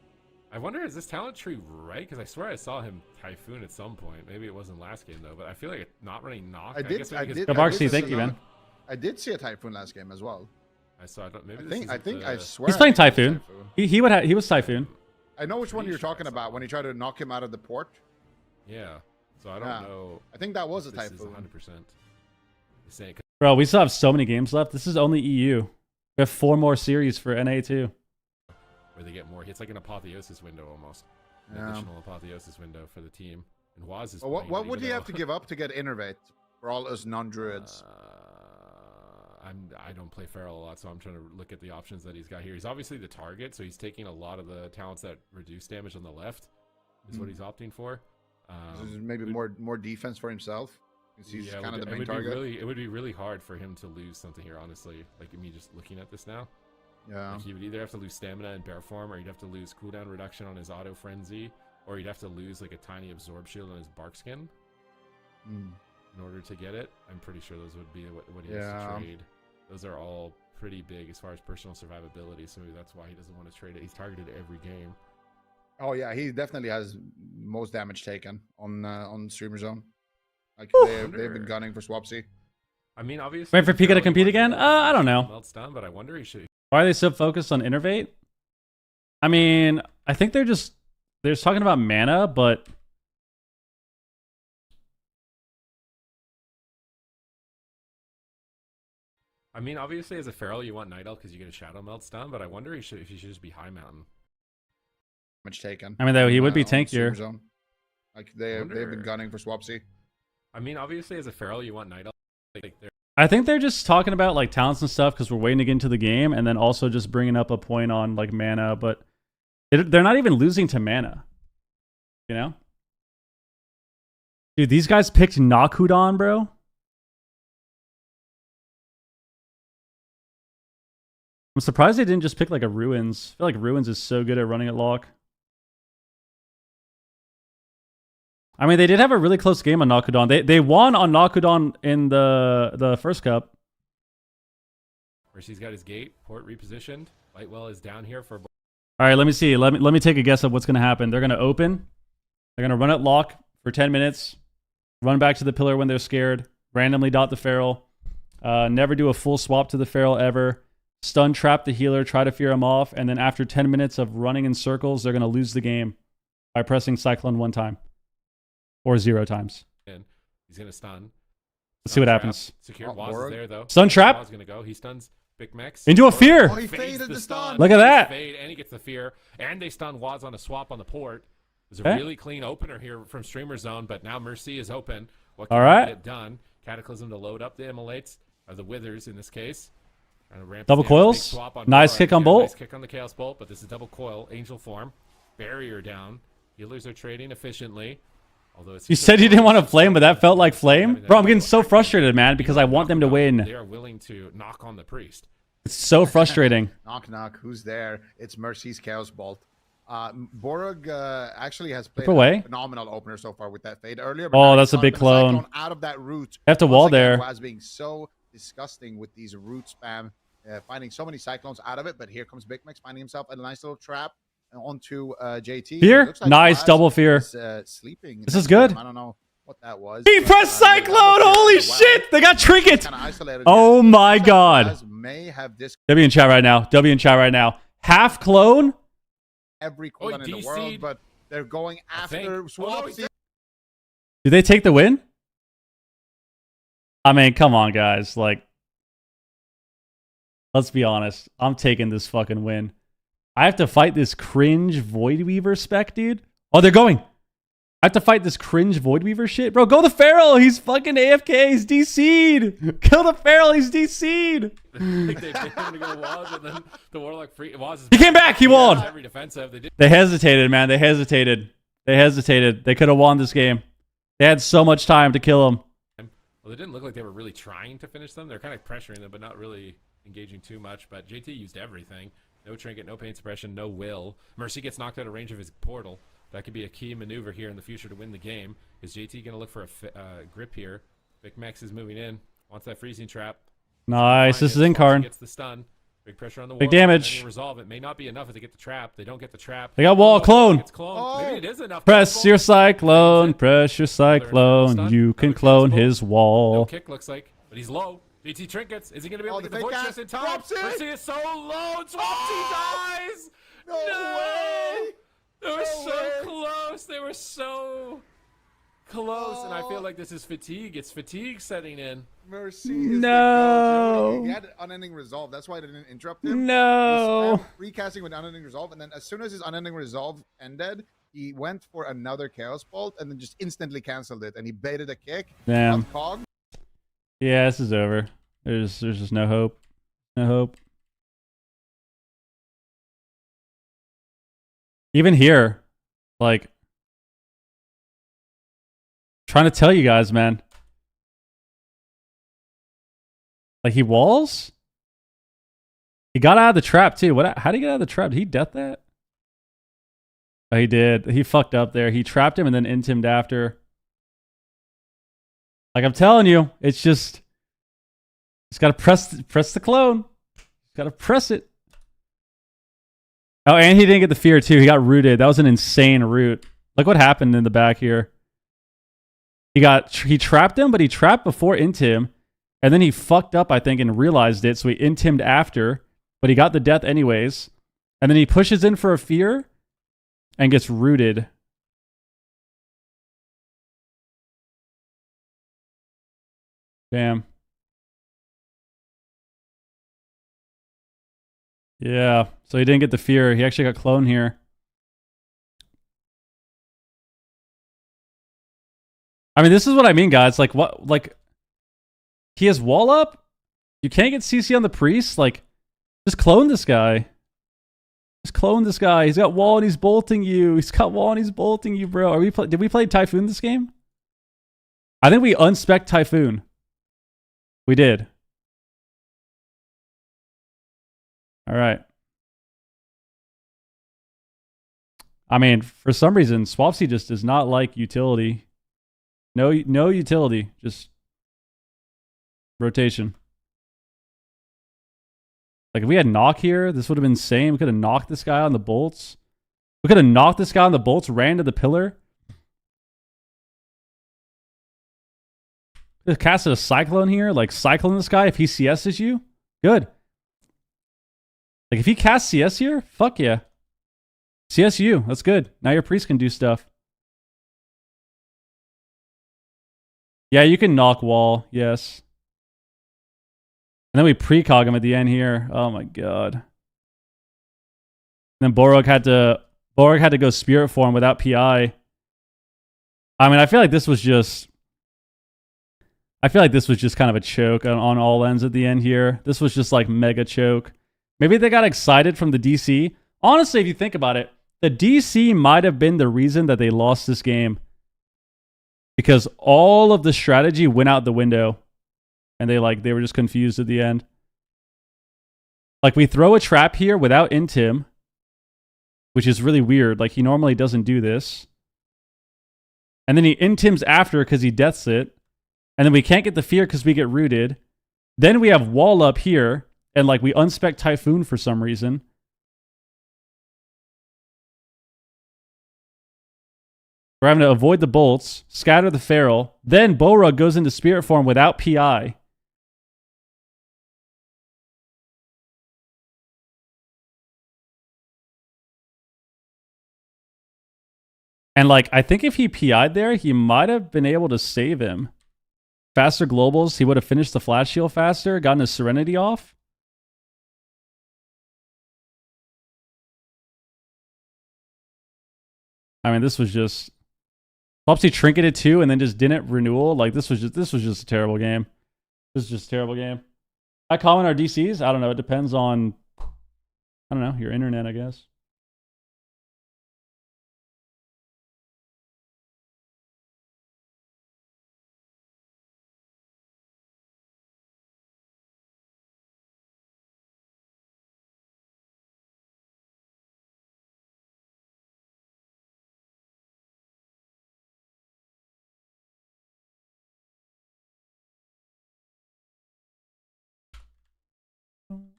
I wonder, is this talent tree right? Because I swear I saw him Typhoon at some point. Maybe it wasn't last game, though, but I feel like it's not running Knock. Gabarksy, thank you, man. I did see a Typhoon last game as well. I saw. I swear. He's playing Typhoon. He was Typhoon. I know which one you're talking about when you try to knock him out of the port. Yeah. So I don't know. I think that was a Typhoon. 100%. Bro, we still have so many games left. This is only EU. We have 4 more series for NA too. Where they get more. It's like an apotheosis window almost. An additional apotheosis window for the team. And Waz is. Well, what would he have to give up to get Innervate for all us non-druids? I don't play Feral a lot, so I'm trying to look at the options that he's got here. He's obviously the target, so he's taking a lot of the talents that reduce damage on the left, is what he's opting for. This is maybe more defense for himself. He's yeah, kind of the main it target. it would be really hard for him to lose something here, honestly. Like me just looking at this now. Yeah. Like he would either have to lose stamina in bear form, or he'd have to lose cooldown reduction on his auto frenzy, or he'd have to lose like a tiny absorb shield on his bark skin in order to get it. I'm pretty sure those would be what he has to trade. Those are all pretty big as far as personal survivability, so maybe that's why he doesn't want to trade it. He's targeted every game. Oh yeah, he definitely has most damage taken on Streamer Zone. Like they've been gunning for Swapsy. I mean, obviously. Wait for Pika to compete again? I don't know. Melts down, but I wonder he should. Why are they so focused on Innervate? I mean, I think they're talking about mana, but I mean, obviously, as a feral, you want Night Elf because you get a Shadow Melt stun, but I wonder if he should just be High Mountain. Damage taken. I mean, though he would be on Streamer tankier. Zone. Like they've been gunning for Swapsy. I mean, obviously, as a feral, you want Night Elf. I think they're just talking about like talents and stuff because we're waiting to get into the game, and then also just bringing up a point on like mana. But they're not even losing to mana. You know, dude, these guys picked Nakudan, bro. I'm surprised they didn't just pick like a Ruins. I feel like Ruins is so good at running at lock. I mean, they did have a really close game on Nakudan. They won on Nakudan in the first cup. Mercy's got his gate port repositioned. Lightwell is down here for. All right, let me see. Let me take a guess of what's going to happen. They're going to open. They're going to run at lock for 10 minutes. Run back to the pillar when they're scared. Randomly dot the feral. Never do a full swap to the feral ever. Stun trap the healer. Try to fear him off. And then after 10 minutes of running in circles, they're going to lose the game by pressing Cyclone 1 time. Or 0 times. And he's going to stun. Let's see what happens. Secure. Waz is there, though. Stun trap. Waz is going to go. He stuns Big Mex. Into a fear. Oh, he faded the stun. Look at that. Fade, and he gets the fear. And they stun Waz on a swap on the port. There's a Okay. really clean opener here from Streamer Zone, but now Mercy is open. What All can right. get done? Cataclysm to load up the Immolates, or the Withers in this case. Trying to ramp Double this down. Big coils. swap on Nice Borak. kick on Yeah, Bolt. Nice kick on the Chaos Bolt, but this is double coil. Angel form. Barrier down. Healers are trading efficiently. Although it's You said you didn't want to flame, but that felt like flame? Bro, I'm getting so frustrated, man, because I want them to win. They are willing to knock on the priest. It's so frustrating. Knock knock. Who's there? It's Mercy's Chaos Bolt. Borg actually has played away. a phenomenal opener so far with that fade earlier. But Oh, now that's he's a big got the Cyclone clone. out of that route. They have to Once wall again, there. Waz being so disgusting with these root spam, finding so many cyclones out of it. But here comes Big Max finding himself a nice little trap onto JT. Fear? It looks like Nice, Waz double fear. is, sleeping. This is good. I don't know what that was. He but, pressed double Cyclone! fear Holy as well. shit! They got Trinket! Kinda isolated Oh here. my Looks like god. Waz may have this W in chat right now. W in chat right now. Half clone? every cooldown in the DC'd. world, but they're going after think. Oh, no, Swapsy. he's- Did they take the win? I mean, come on, guys. Like, let's be honest. I'm taking this fucking win. I have to fight this cringe Voidweaver spec, dude. Oh, they're going. I have to fight this cringe Voidweaver shit. Bro, go the Feral. He's fucking AFK. He's DC'd. Kill the Feral. He's DC'd. Like they picked him to go Waz, and then the Warlock free. Waz is He came back. He won. Every defensive. They did. They hesitated, man. They hesitated. They could have won this game. They had so much time to kill him. Well, they didn't look like they were really trying to finish them. They're kind of pressuring them, but not really engaging too much. But JT used everything. No trinket, no pain suppression, no will. Mercy gets knocked out of range of his portal. That could be a key maneuver here in the future to win the game. Is JT going to look for a grip here? Big Max is moving in. Wants that freezing trap. Nice. This is Incarn. Gets the stun. Big pressure on the Big wall. damage. Resolve. It may not be enough if they get the trap. They don't get the trap. They got wall. Clone. It's clone. Oh. Maybe it is enough. Press your cyclone. Press your Stun. cyclone. You can Another clone cancel. his No wall. kick looks like, but he's low. JT trinkets. Is he going to be able Oh, to the get the fake voice cast. just in time? Drops it. Mercy is so low. Swapsy dies. No way. They were No so way. close. They were so close. And I feel like this is fatigue. It's fatigue setting in. Mercy is No. the go-to. He had unending resolve. That's why I didn't interrupt him. No. He spammed recasting with unending resolve, and then as soon as his unending resolve ended, he went for another chaos bolt and then just instantly canceled it. And he baited a kick. Damn. on Cog. Yeah, this is over. There's just no hope. No hope. Even here, like, Trying to tell you guys, man. Like, he walls? He got out of the trap, too. How did he get out of the trap? Did he death that? Oh, he did. He fucked up there. He trapped him and then intimed after. Like, I'm telling you, it's just... It's got to press the clone. Got to press it. Oh, and he didn't get the fear, too. He got rooted. That was an insane root. Look what happened in the back here. He trapped him, but he trapped before intim. And then he fucked up, I think, and realized it. So he intimed after. But he got the death anyways. And then he pushes in for a fear and gets rooted. Damn. Yeah. So he didn't get the fear. He actually got clone here. I mean, this is what I mean, guys. Like, what? Like, he has wall up? You can't get CC on the priest? Like, just clone this guy. Just clone this guy. He's got wall and he's bolting you. He's got wall and he's bolting you, bro. Did we play Typhoon this game? I think we unspec Typhoon. We did. All right. I mean, for some reason, Swapsy just does not like utility. No utility. Just rotation. Like, if we had knock here, this would have been insane. We could have knocked this guy on the bolts. We could have knocked this guy on the bolts, ran to the pillar. Could have casted a Cyclone here. Like, Cyclone this guy if he CS's you. Good. Like, if he casts CS here, fuck yeah. CSU, that's good. Now your priest can do stuff. Yeah, you can knock wall, yes. And then we precog him at the end here. Oh my god. And then Borog had to go spirit form without PI. I mean, I feel like this was just kind of a choke on all ends at the end here. This was just like mega choke. Maybe they got excited from the DC. Honestly, if you think about it, the DC might have been the reason that they lost this game. Because all of the strategy went out the window. And they were just confused at the end. Like, we throw a trap here without intim. Which is really weird. Like, he normally doesn't do this. And then he intims after because he deaths it. And then we can't get the fear because we get rooted. Then we have wall up here. And, like, we unspec Typhoon for some reason. We're having to avoid the bolts, scatter the feral. Then Borug goes into spirit form without PI. And, like, I think if he PI'd there, he might have been able to save him. Faster globals, he would have finished the flash shield faster, gotten his Serenity off. I mean, this was just... Flopsy trinketed too and then just didn't renewal. Like, this was just a terrible game. This is just a terrible game. I comment our DCs? I don't know. It depends on, I don't know, your internet, I guess.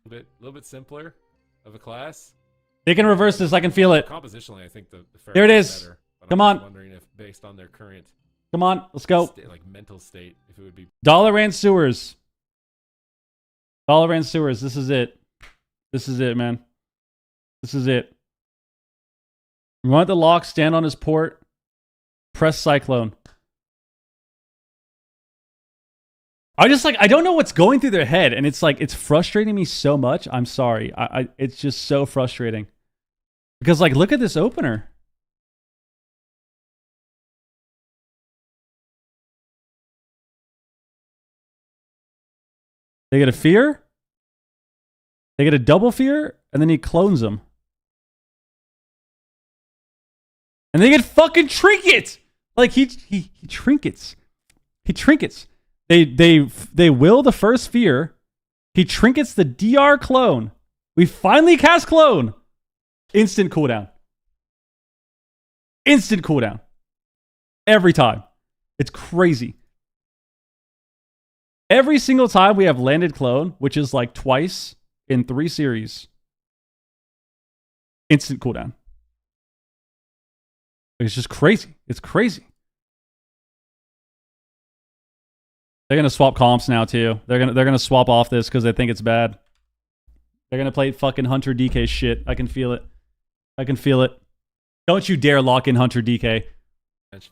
A little bit simpler of a class. They can reverse this. I can feel it. Compositionally, I think the there it is. Better, but Come I'm on. Wondering if, based on their current, come on, let's go. Like mental state, if it would be Dollar Sewers. Dollar Sewers. This is it. This is it, man. This is it. We want the lock. Stand on his port. Press Cyclone. I don't know what's going through their head, and it's frustrating me so much. I'm sorry. It's just so frustrating. Because, like, look at this opener. They get a fear. They get a double fear, and then he clones them. And they get fucking trinket! Like he trinkets. He trinkets. They will the first fear. He trinkets the DR clone. We finally cast clone. Instant cooldown. Instant cooldown. Every time. It's crazy. Every single time we have landed clone, which is like twice in 3 series, instant cooldown. It's just crazy. It's crazy. They're gonna swap comps now too. They're gonna swap off this because they think it's bad. They're gonna play fucking Hunter DK shit. I can feel it. I can feel it. Don't you dare lock in Hunter DK.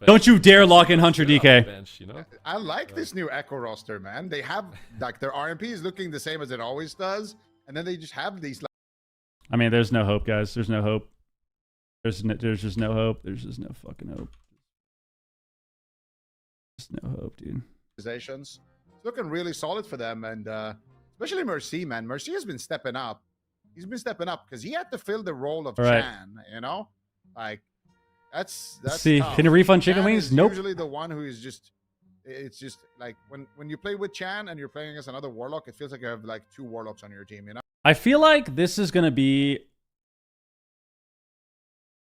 Don't you dare lock in Hunter DK. Bench, you know? I like this new Echo roster, man. They have like their RMP is looking the same as it always does, and then they just have these. I mean, there's no hope, guys. There's no hope. There's just no hope. There's just no fucking hope. There's no hope, dude. It's looking really solid for them, and especially Mercy, man. Mercy has been stepping up. He's been stepping up because he had to fill the role of Chan. You know, like that's. See, tough. can you refund chicken Chan wings? is Nope. Usually the one who is just. It's just like when you play with Chan and you're playing against another warlock, it feels like you have like 2 warlocks on your team. You know. I feel like this is gonna be.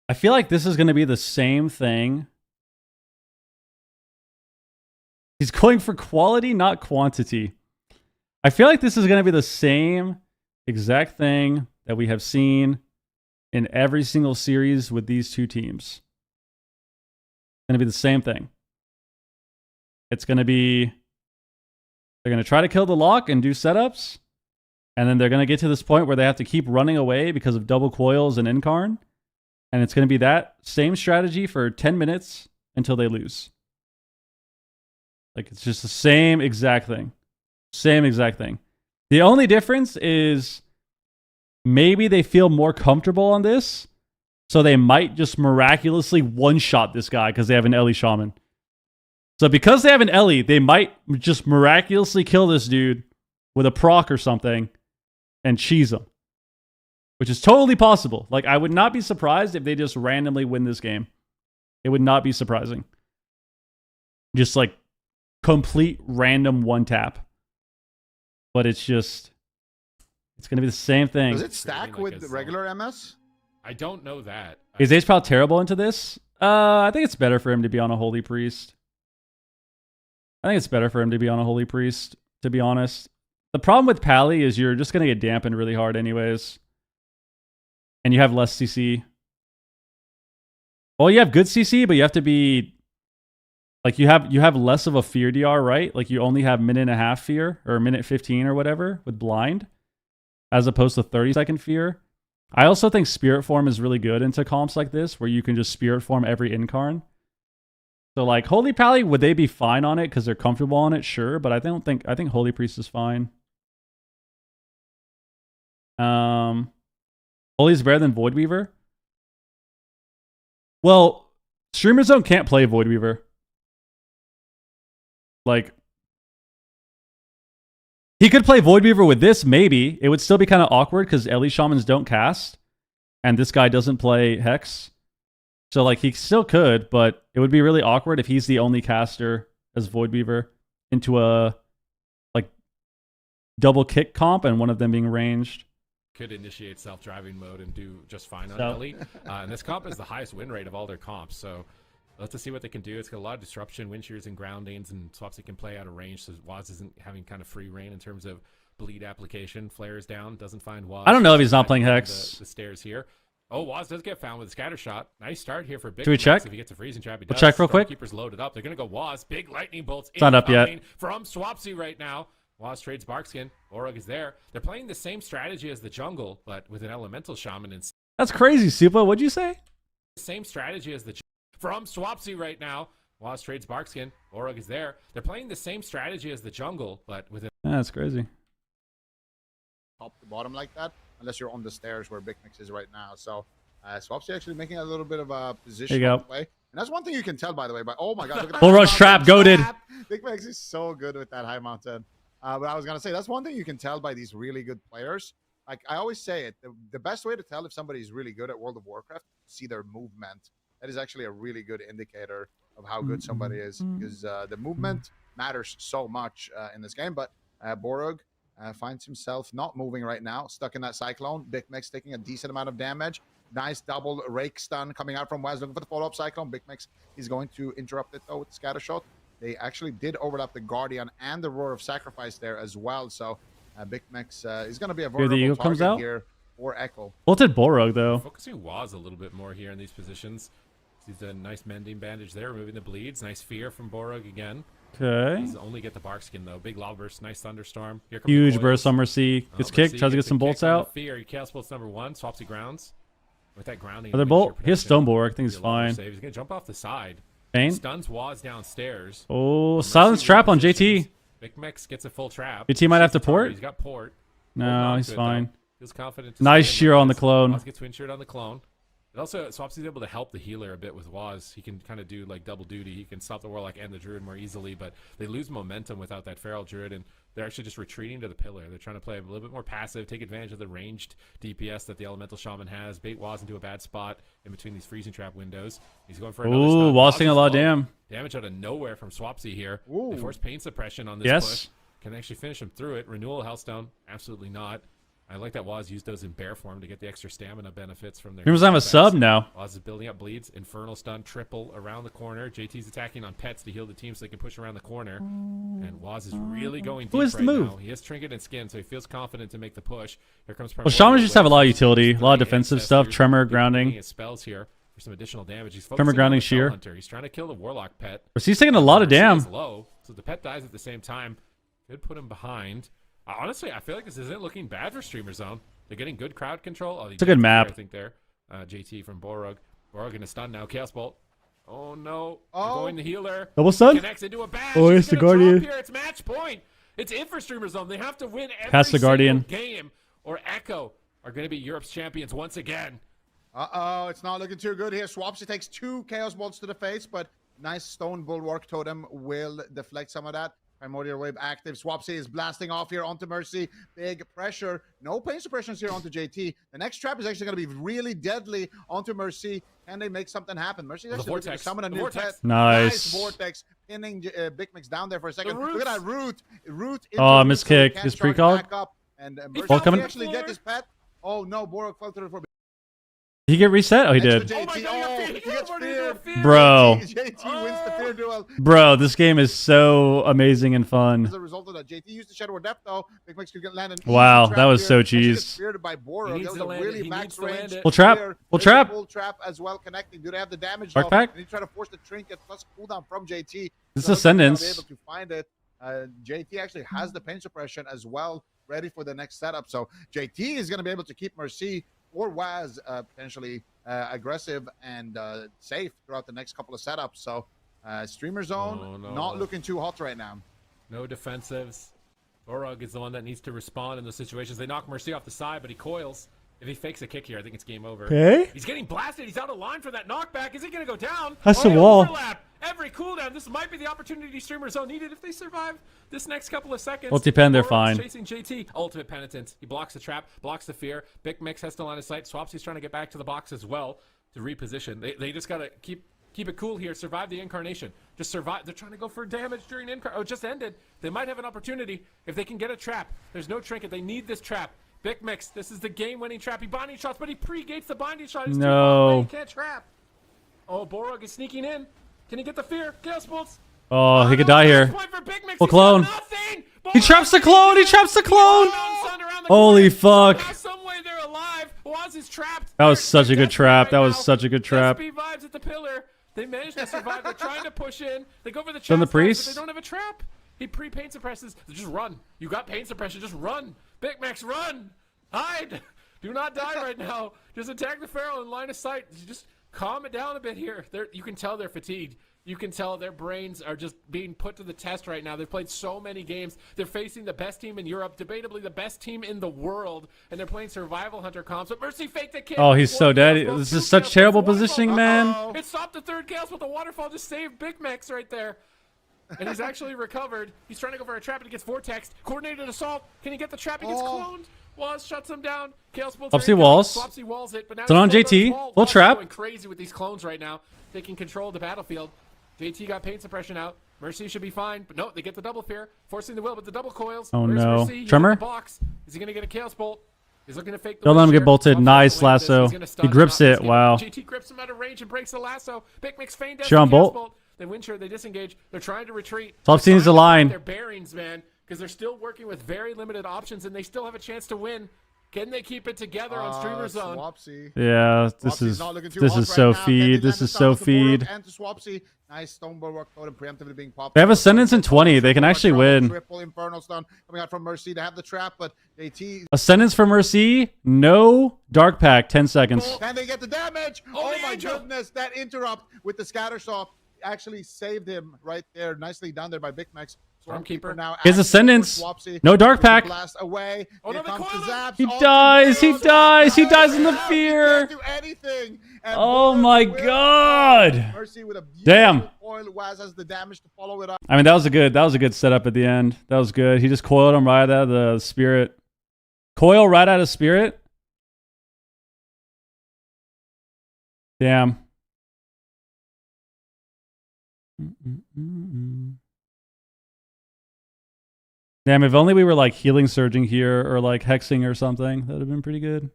I feel like this is gonna be the same thing. He's going for quality, not quantity. I feel like this is going to be the same exact thing that we have seen in every single series with these 2 teams. It's going to be the same thing. It's going to be, they're going to try to kill the lock and do setups, and then they're going to get to this point where they have to keep running away because of double coils and Incarn, and it's going to be that same strategy for 10 minutes until they lose. Like, it's just the same exact thing. Same exact thing. The only difference is maybe they feel more comfortable on this, so they might just miraculously one-shot this guy because they have an Ellie Shaman. So because they have an Ellie, they might just miraculously kill this dude with a proc or something and cheese him. Which is totally possible. Like, I would not be surprised if they just randomly win this game. It would not be surprising. Just like complete random one tap. But it's just, it's going to be the same thing. Does it stack with the regular MS? I don't know that. Is H-Pal terrible into this? I think it's better for him to be on a Holy Priest. I think it's better for him to be on a Holy Priest, to be honest. The problem with Pally is you're just going to get dampened really hard anyways. And you have less CC. Well, you have good CC, but you have to be... Like, you have less of a fear DR, right? Like, you only have 1.5 fear, or 1:15 or whatever, with blind, as opposed to 30-second fear. I also think Spirit Form is really good into comps like this, where you can just Spirit Form every Incarn. So, like, Holy Pally, would they be fine on it because they're comfortable on it? Sure, but I think Holy Priest is fine. Holy is better than Void Weaver? Well, Streamer Zone can't play Void Weaver. Like, he could play Void Weaver with this, maybe. It would still be kind of awkward because Ellie Shamans don't cast, and this guy doesn't play Hex. So, like, he still could, but it would be really awkward if he's the only caster as Void Weaver into a, like, double kick comp and one of them being ranged. Could initiate self-driving mode and do just fine on Ellie. And this comp is the highest win rate of all their comps, so let's see what they can do. It's got a lot of disruption, wind shears and groundings, and swaps that can play out of range, so Waz isn't having kind of free reign in terms of bleed application. Flares down, doesn't find Waz. I don't know if he's not playing Hex. The stairs here. Oh, Waz does get found with a scatter shot. Nice start here for Big. Should we check? If he gets a freezing trap, he We'll does. check real quick. Keepers loaded up. They're going to go Waz. Big lightning bolts. It's not up yet. From Swapsy right now. Waz trades Barkskin. Orug is there. They're playing the same strategy as the jungle, but with an elemental shaman instead. That's crazy, Supa. What'd you say? Same strategy as the from Swapsy right now. Waz trades Barkskin. Orug is there. They're playing the same strategy as the jungle, but with That's crazy. Top to bottom like that, unless you're on the stairs where Big Mix is right now. So Swapsy actually making a little bit of a position play. And that's one thing you can tell, by the way. But oh my god, look at that. Bull Rush Trap, goated. Big Mix is so good with that high mountain. But I was gonna say that's one thing you can tell by these really good players. Like I always say it, the best way to tell if somebody's really good at World of Warcraft, see their movement. That is actually a really good indicator of how good somebody is, because the movement matters so much in this game. But Borog finds himself not moving right now, stuck in that Cyclone. Big Mix taking a decent amount of damage. Nice double rake stun coming out from Waz, looking for the follow-up Cyclone. Big Mix is going to interrupt it though with the scatter shot. They actually did overlap the Guardian and the Roar of Sacrifice there as well. So Big Mix is going to be a vulnerable Eagle target comes out here for Echo. Ulted Borog though. Focusing Waz a little bit more here in these positions. Sees a nice mending bandage there, removing the bleeds. Nice fear from Borog again. Okay. He's only get the bark skin though. Big lob burst, nice thunderstorm. Here comes Huge the burst coils. on Mercy. Gets Mercy kicked. Tries to get gets a some bolts kick on the out. Fear. Chaos Bolt's number 1. Swapsy grounds. With that grounding. Another it makes bolt. your He has protection Stone Borog. I think he's be a lot more fine. safe. He's gonna jump off the side. Pain. Stuns Waz downstairs. Oh, Mercy silence in trap on positions. JT. Big Mix gets a full trap. JT might have to Shoots the target. port. He's got port. No, Holding on he's to it, fine. though. Feels confident. To Nice stay in shear on the Waz. clone. Waz gets wind sheared on the clone. It also, Swapsy's able to help the healer a bit with Waz. He can kind of do like double duty. He can stop the Warlock and the Druid more easily, but they lose momentum without that Feral Druid, and they're actually just retreating to the pillar. They're trying to play a little bit more passive, take advantage of the ranged DPS that the Elemental Shaman has, bait Waz into a bad spot in between these freezing trap windows. He's going for another Ooh, stun. Waz Waz taking a is lot of low. damn. Damage out of nowhere from Swapsy here. Ooh. They force pain suppression on this Yes. push. Can actually finish him through it. Renewal Hellstone, absolutely not. I like that Waz used those in bear form to get the extra stamina benefits from their. Dreamers have a defense. sub now. Waz is building up bleeds. Infernal stun, triple around the corner. JT's attacking on pets to heal the team so they can push around the corner. And Waz is really going deep Who is the right move? now. He has Trinket and Skin, so he feels confident to make the push. Here comes Well, Shamans just have a lot of utility, a lot of defensive Ancestors, stuff. Tremor, bringing grounding. his spells here for some additional damage. He's Tremor, focusing on grounding, the Spell shear. Hunter. He's trying to kill the Warlock pet. Mercy's taking a lot of Mercy damn. is low, so the pet dies at the same time. Could put him behind. Honestly, I feel like this isn't looking bad for Streamer Zone. They're getting good crowd control. Oh, It's a good map. I think there. JT from Borog. Borog in a stun now. Chaos Bolt. Oh no! Oh. They're going the healer. Double stun? Connects into a bash. Oh, He's it's the gonna drop Guardian. Here. It's match point. It's in for Streamer Zone. They have to win every Pass the single Guardian. game, or Echo are going to be Europe's champions once again. Uh-oh, it's not looking too good here. Swapsy takes 2 Chaos Bolts to the face, but nice Stone Bulwark Totem will deflect some of that. Primordial Wave active. Swapsy is blasting off here onto Mercy. Big pressure. No pain suppressions here onto JT. The next trap is actually going to be really deadly onto Mercy. Can they make something happen? Mercy is The actually looking to vortex. summon a The new vortex. pet. Nice. Vortex pinning Big Mix down there for a second. The Look at that roots. root. Oh, into miss Root, so he kick. can't His charge precog? back up. And Mercy Ball can coming. actually get his pet. Oh no, Borok fell through for Did he get reset? Oh, he did. Extra Oh my JT. God, Oh, he he got gets feared. feared. Bro. JT wins the fear duel. Bro, this game is so amazing and fun. As a result of that, JT used the Shadow of Depth though. Big Mix could land an easy Wow, trap that was here. so Actually gets cheese. feared by Borok. He needs That was to a land it. really He max needs to land range. it. Full trap. Fear. Full There's trap. a Full trap as well connecting. Do they have the damage Dark though? pack. And he try to force the trinket plus cooldown from JT. This So Ascendance. they'll be able to find it. JT actually has the pain suppression as well, ready for the next setup. So JT is going to be able to keep Mercy or Waz potentially aggressive and safe throughout the next couple of setups. So Streamer Zone Oh, no. not looking too hot right now. No defensives. Borog is the one that needs to respond in those situations. They knock Mercy off the side, but he coils. If he fakes a kick here, I think it's game over. Okay. He's getting blasted. He's out of line for that knockback. Is he going to go down? That's the Oh, wall. Overlap. Every cooldown. This might be the opportunity Streamer Zone needed if they survive this next couple of seconds. Ulti pen, they're Borog's fine. Chasing JT. Ultimate Penitence. He blocks the trap, blocks the fear. Big Mix has to line of sight. Swapsy's trying to get back to the box as well to reposition. They just got to keep it cool here. Survive the incarnation. Just survive. They're trying to go for damage during incarnation. Oh, it just ended. They might have an opportunity if they can get a trap. There's no trinket. They need this trap. Big Mix, this is the game-winning trap. He binding shots, but he pre-gates the binding shot. He's too far away. No. He can't trap. Oh, Borog is sneaking in. Can he get the fear? Chaos Bolts. Oh, he could die Match here. point for Big Mix. Full He's got clone. nothing. He traps the clone. He traps the clone. Holy fuck. Somehow, some way they're alive. Waz is trapped. That was They're such a good desperate trap. right That was now. such a good trap. SP vibes at the pillar. They managed to survive. They're trying to push in. They go for the Done the chest, priest. but they don't have a trap. He pre-pain suppresses. Just run. You got pain suppression. Just run. Big Max, run. Hide. Do not die right now. Just attack the Pharaoh in line of sight. Just calm it down a bit here. You can tell they're fatigued. You can tell their brains are just being put to the test right now. They've played so many games. They're facing the best team in Europe, debatably the best team in the world, and they're playing survival hunter comps. But Mercy faked the kill. Oh, he's so One dead. chaos bolt, This two is such chaos terrible bolts, positioning, waterfall. man. It stopped the third chaos, but the waterfall just saved Big Max right there. And he's actually recovered. He's trying to go for a trap, and he gets vortexed. Coordinated assault. Can he get the trap? He gets cloned. Waz shuts him down. Chaos bolts. Swapsy walls. Swapsy walls it, but now It's on he's JT. Wall. Full Waz is trap. going crazy with these clones right now, taking control of the battlefield. JT got paint suppression out. Mercy should be fine, but no, they get the double fear, forcing the will, but the double coils. Oh, Where's no. Mercy? He's in Tremor? the box. Is he going to get a Chaos Bolt? He's looking to fake the Don't let him wish get here. bolted. Swamps Nice to land this. lasso. He's gonna stun He grips not it. miss him. Wow. GT grips him out of range and breaks the lasso. Big Mix feign does Sure the on Chaos bolt. They win sure, they disengage. They're trying to retreat. Top They're teams trying to align. find their bearings, man, because they're still working with very limited options, and they still have a chance to win. Can they keep it together on Streamer Zone? Swapsy. Yeah, this Swapsy's is not looking too this hot is right so now. Can they feed. land This the is stun so as the Borog feed. and to Swapsy. Nice stone bulwark totem preemptively being popped. They have Ascendance in 20. They can actually win. Triple Infernal Stun coming out from Mercy to have the trap, but JT. Ascendance for Mercy. No Dark Pack. 10 seconds. Can they get the damage? Oh, Oh the my angel. goodness, that interrupt with the scatter shot actually saved him right there. Nicely done there by Big Max. Stormkeeper. now. His acting Ascendance. for Swapsy. No Dark Pack. Blast away. Oh, no, Here the comes the coil. zaps. He Oh, dies. He kills. dies. He dies in the He fear. can't do anything. And Oh Borog my will- God. Mercy with a Damn. beautiful coil. Waz has the damage to follow it up. I mean, that was a good setup at the end. That was good. He just coiled him right out of the spirit. Coil right out of spirit. Damn. Damn, if only we were like healing surging here or like hexing or something. That would have been pretty good.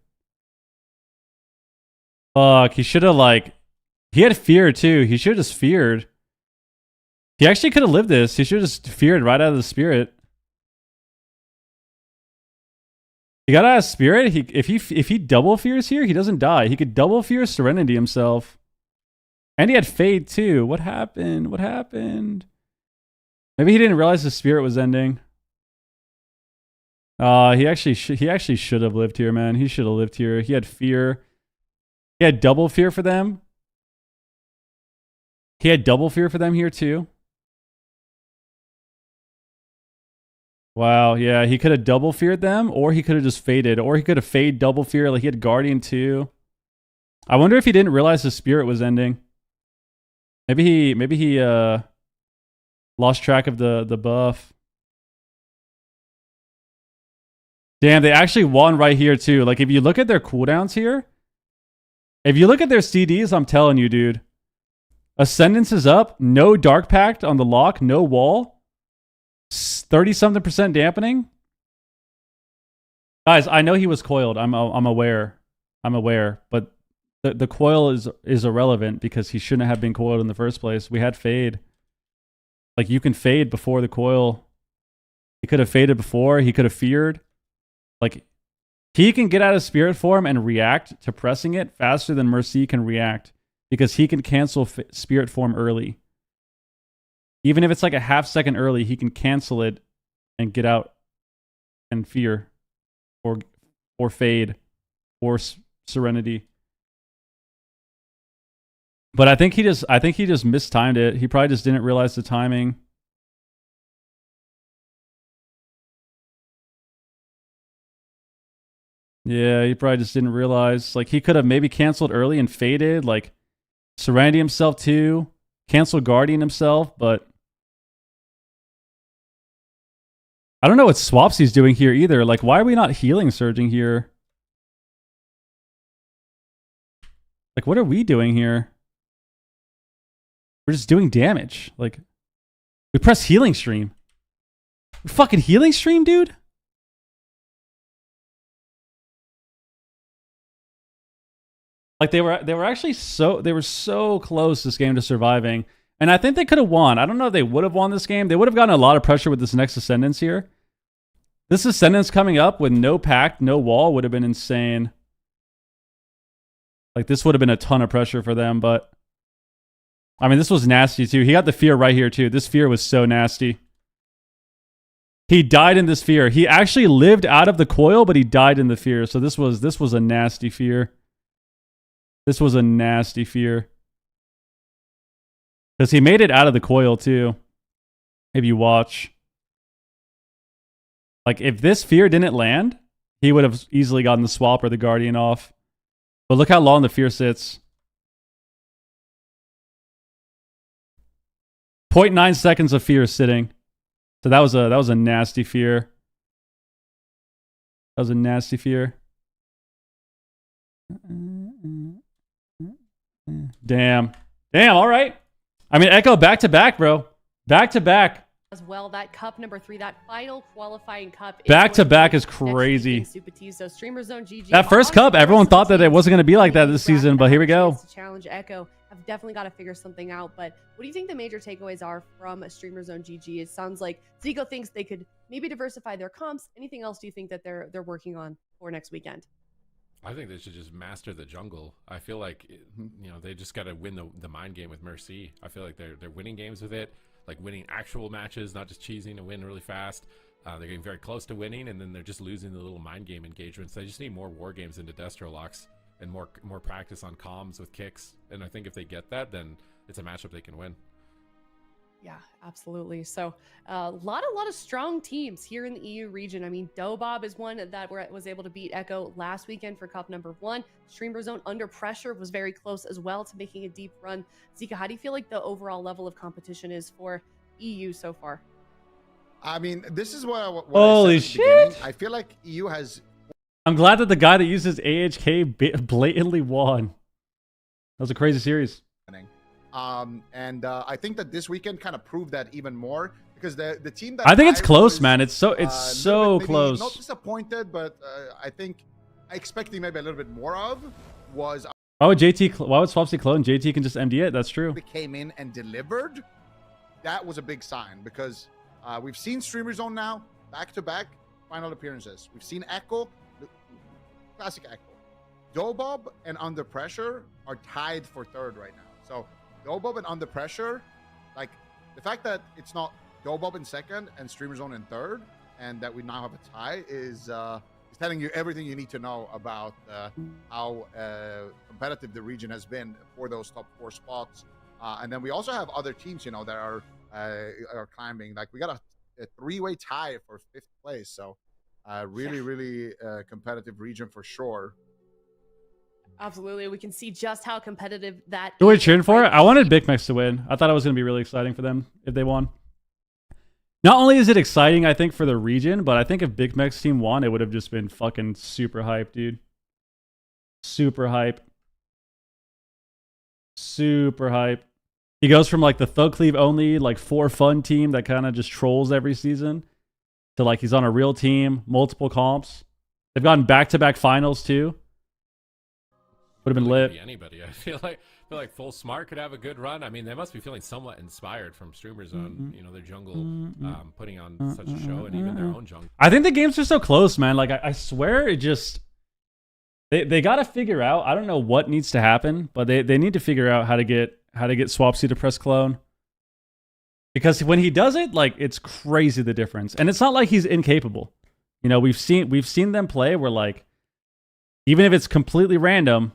Fuck, he should have like... He had fear too. He should have just feared. He actually could have lived this. He should have just feared right out of the spirit. He got out of spirit. If he double fears here, he doesn't die. He could double fear Serenity himself. And he had Fade too. What happened? What happened? Maybe he didn't realize the spirit was ending. He actually should have lived here, man. He should have lived here. He had fear. He had double fear for them. He had double fear for them here too. Wow, yeah, he could have double feared them, or he could have just faded, or he could have fade double fear. Like he had Guardian too. I wonder if he didn't realize the spirit was ending. Maybe he lost track of the buff. Damn, they actually won right here too. Like if you look at their cooldowns here, if you look at their CDs, I'm telling you, dude. Ascendance is up, no Dark Pact on the lock, no wall. 30-something% dampening. Guys, I know he was coiled. I'm aware. I'm aware, but the coil is irrelevant because he shouldn't have been coiled in the first place. We had fade. Like you can fade before the coil. He could have faded before. He could have feared. Like he can get out of spirit form and react to pressing it faster than Mercy can react because he can cancel spirit form early. Even if it's like a half second early, he can cancel it and get out and fear or fade or Serenity. But I think he just mistimed it. He probably just didn't realize the timing. Yeah, he probably just didn't realize. Like he could have maybe canceled early and faded, like Serenity himself too, cancel Guardian himself, but I don't know what Swapsy's doing here either. Like, why are we not healing surging here? Like, what are we doing here? We're just doing damage. Like, we press healing stream. We fucking healing stream, dude? Like, they were actually so close this game to surviving. And I think they could have won. I don't know if they would have won this game. They would have gotten a lot of pressure with this next Ascendance here. This Ascendance coming up with no pact, no wall would have been insane. Like, this would have been a ton of pressure for them, but... I mean, this was nasty, too. He got the fear right here, too. This fear was so nasty. He died in this fear. He actually lived out of the coil, but he died in the fear. So this was a nasty fear. This was a nasty fear. Because he made it out of the coil, too. If you watch. Like, if this fear didn't land, he would have easily gotten the swap or the Guardian off. But look how long the fear sits. 0.9 seconds of fear sitting. So that was a nasty fear. That was a nasty fear. Damn. Damn, all right. I mean, Echo back to back, bro. Back to back. As well, that cup number 3, that final qualifying cup. Back to back is next week in crazy. Supatizo. So Streamer Zone GG. That first cup, everyone thought that it wasn't going to be like that this season, but here we go. To challenge Echo. I've definitely got to figure something out. But what do you think the major takeaways are from Streamer Zone GG? It sounds like Zico thinks they could maybe diversify their comps. Anything else do you think that they're working on for next weekend? I think they should just master the jungle. I feel like they just got to win the mind game with Mercy. I feel like they're winning games with it, like winning actual matches, not just cheesing to win really fast. They're getting very close to winning, and then they're just losing the little mind game engagements. They just need more war games into Destro locks and more practice on comms with kicks. And I think if they get that, then it's a matchup they can win. Yeah, absolutely. So a lot of strong teams here in the EU region. I mean, Dobob is one that was able to beat Echo last weekend for cup number 1. Streamer Zone Under Pressure was very close as well to making a deep run. Zika, how do you feel like the overall level of competition is for EU so far? I mean, this is what Holy I said at the shit. beginning. I feel like EU has... I'm glad that the guy that uses AHK blatantly won. That was a crazy series. I think that this weekend kind of proved that even more, because the team that I think it's close, was, man. It's so maybe close. Not disappointed, but I think expecting maybe a little bit more of was Why would Swapsy clone? JT can just MD it. That's true. came in and delivered. That was a big sign, because we've seen Streamer Zone now back-to-back final appearances. We've seen Echo, classic Echo. Dobob and Under Pressure are tied for 3rd right now. So Dobob and Under Pressure, like the fact that it's not Dobob in 2nd and Streamer Zone in 3rd, and that we now have a tie is telling you everything you need to know about how competitive the region has been for those top 4 spots. And then we also have other teams, that are climbing. Like we got a 3-way tie for 5th place. So really competitive region for sure. Absolutely. We can see just how competitive that Who are we is cheering for? right I wanted Big Mex to win. I thought it was going to be really exciting for them if they won. Not only is it exciting, I think, for the region, but I think if Big Mex team won, it would have just been fucking super hype, dude. Super hype. Super hype. He goes from like the Thug Cleave only, like for fun team that kind of just trolls every season to like he's on a real team, multiple comps. They've gotten back-to-back finals too. Would have been lit. Be anybody. I feel like Full Smart could have a good run. I mean, they must be feeling somewhat inspired from Streamer Zone. Their jungle putting on such a show, and even their own jungle. I think the games are so close, man. Like I swear, it just they got to figure out. I don't know what needs to happen, but they need to figure out how to get Swapsy to press clone. Because when he does it, like it's crazy the difference, and it's not like he's incapable. We've seen them play where like even if it's completely random.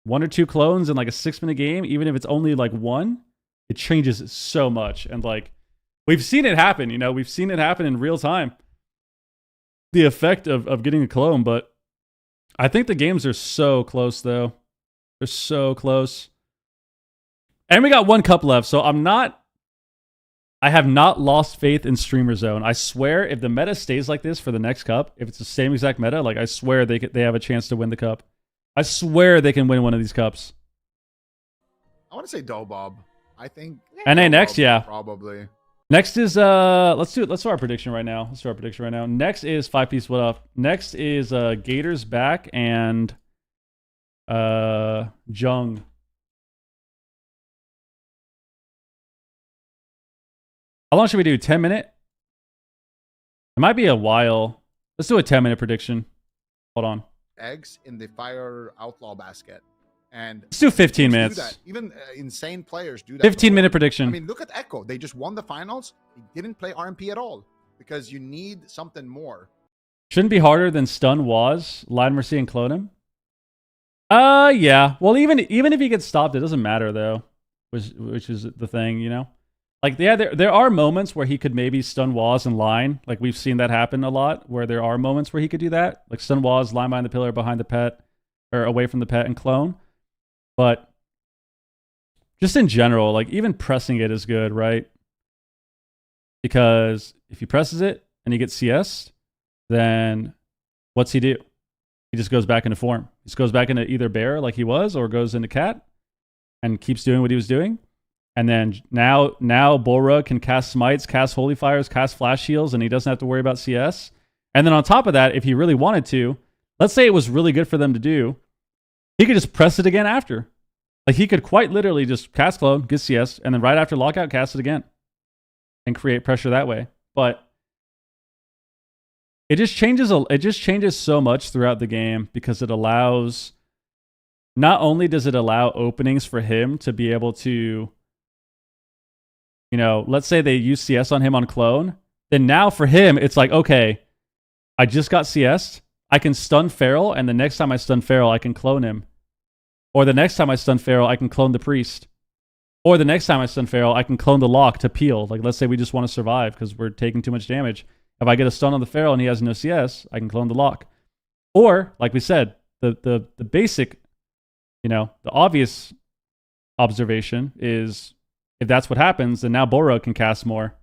1 or 2 clones in like a 6-minute game, even if it's only like 1, it changes so much. And like we've seen it happen, we've seen it happen in real time. The effect of getting a clone, but I think the games are so close though. They're so close. And we got 1 cup left, so I have not lost faith in Streamer Zone. I swear if the meta stays like this for the next cup, if it's the same exact meta, like I swear they have a chance to win the cup. I swear they can win one of these cups. I want to say Dobob. I think NA next, yeah. Probably. Next is let's do our prediction right now. Next is 5-piece what up. Next is Gators back and Jung. How long should we do? 10-minute? It might be a while. Let's do a 10-minute prediction. Hold on. Eggs in the Fire Outlaw basket. And let's do 15 minutes. Do that. Even insane players do that. 15-minute prediction. I mean, look at Echo. They just won the finals. They didn't play RMP at all because you need something more. Shouldn't be harder than stun Waz, line Mercy, and clone him. Yeah. Well, even if he gets stopped, it doesn't matter though, which is the thing, Like, yeah, there are moments where he could maybe stun Waz and line. Like, we've seen that happen a lot, where there are moments where he could do that. Like, stun Waz, line behind the pillar, behind the pet, or away from the pet, and clone. But just in general, like, even pressing it is good, right? Because if he presses it and he gets CS, then what's he do? He just goes back into form. He just goes back into either bear like he was, or goes into cat and keeps doing what he was doing. And then now Bullrug can cast smites, cast holy fires, cast flash heals, and he doesn't have to worry about CS. And then on top of that, if he really wanted to, let's say it was really good for them to do, he could just press it again after. Like he could quite literally just cast clone, get CS, and then right after lockout, cast it again. And create pressure that way. But it just changes so much throughout the game because it allows, not only does it allow openings for him to be able to, let's say they use CS on him on clone, then now for him, it's like, okay, I just got CS'd, I can stun Feral, and the next time I stun Feral, I can clone him. Or the next time I stun Feral, I can clone the Priest. Or the next time I stun Feral, I can clone the Lock to peel. Like, let's say we just want to survive because we're taking too much damage. If I get a stun on the Feral and he has no CS, I can clone the Lock. Or, like we said, the basic, the obvious observation is if that's what happens, then now Bullrug can cast more.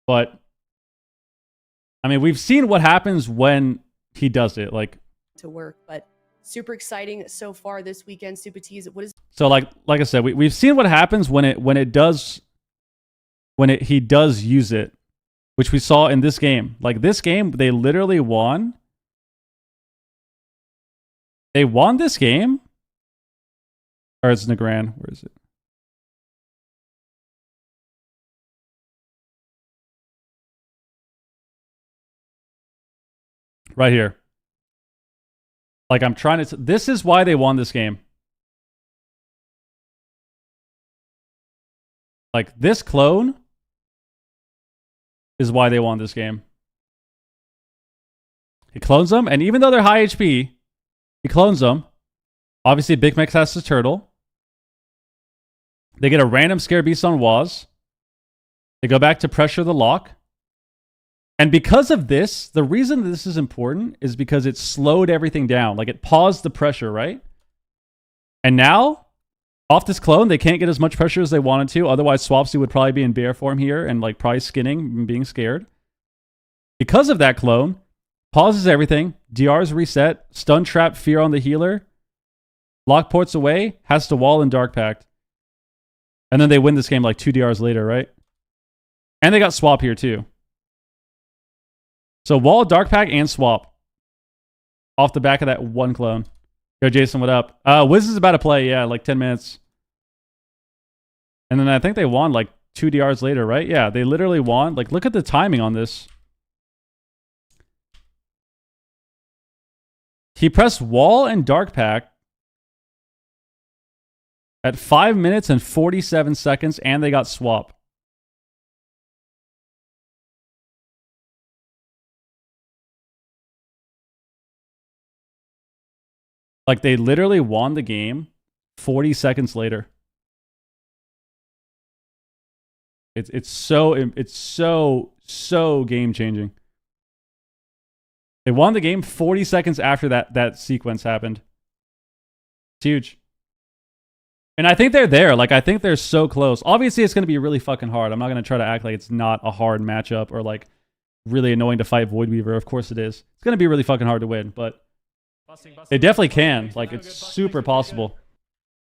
But, I mean, we've seen what happens when he does it. Like, to work, but super exciting so far this weekend. Super Tease. What is so like I said, we've seen what happens when he does use it, which we saw in this game. Like this game, they literally won. They won this game. Or it's Negran. Where is it? Right here. Like I'm trying to... This is why they won this game. Like this clone is why they won this game. He clones them, and even though they're high HP, he clones them. Obviously, Big Mex has his turtle. They get a random Scare Beast on Waz. They go back to pressure the Lock. And because of this, the reason this is important is because it slowed everything down. Like it paused the pressure, right? And now, off this clone, they can't get as much pressure as they wanted to. Otherwise, Swapsy would probably be in bear form here and like probably skinning and being scared. Because of that clone, pauses everything. DR's reset. Stun trap fear on the healer. Lock ports away. Has to wall in Dark Pact. And then they win this game like 2 DRs later, right? And they got swap here too. So wall, Dark Pact, and swap. Off the back of that one clone. Yo, Jason, what up? Wiz is about to play, yeah, like 10 minutes. And then I think they won like 2 DRs later, right? Yeah, they literally won. Like, look at the timing on this. He pressed wall and Dark Pact at 5 minutes and 47 seconds, and they got swap. Like, they literally won the game 40 seconds later. It's so game changing. They won the game 40 seconds after that sequence happened. It's huge. And I think they're there. Like, I think they're so close. Obviously, it's going to be really fucking hard. I'm not going to try to act like it's not a hard matchup or, like, really annoying to fight Voidweaver. Of course it is. It's going to be really fucking hard to win, but they definitely can. Like, it's super possible.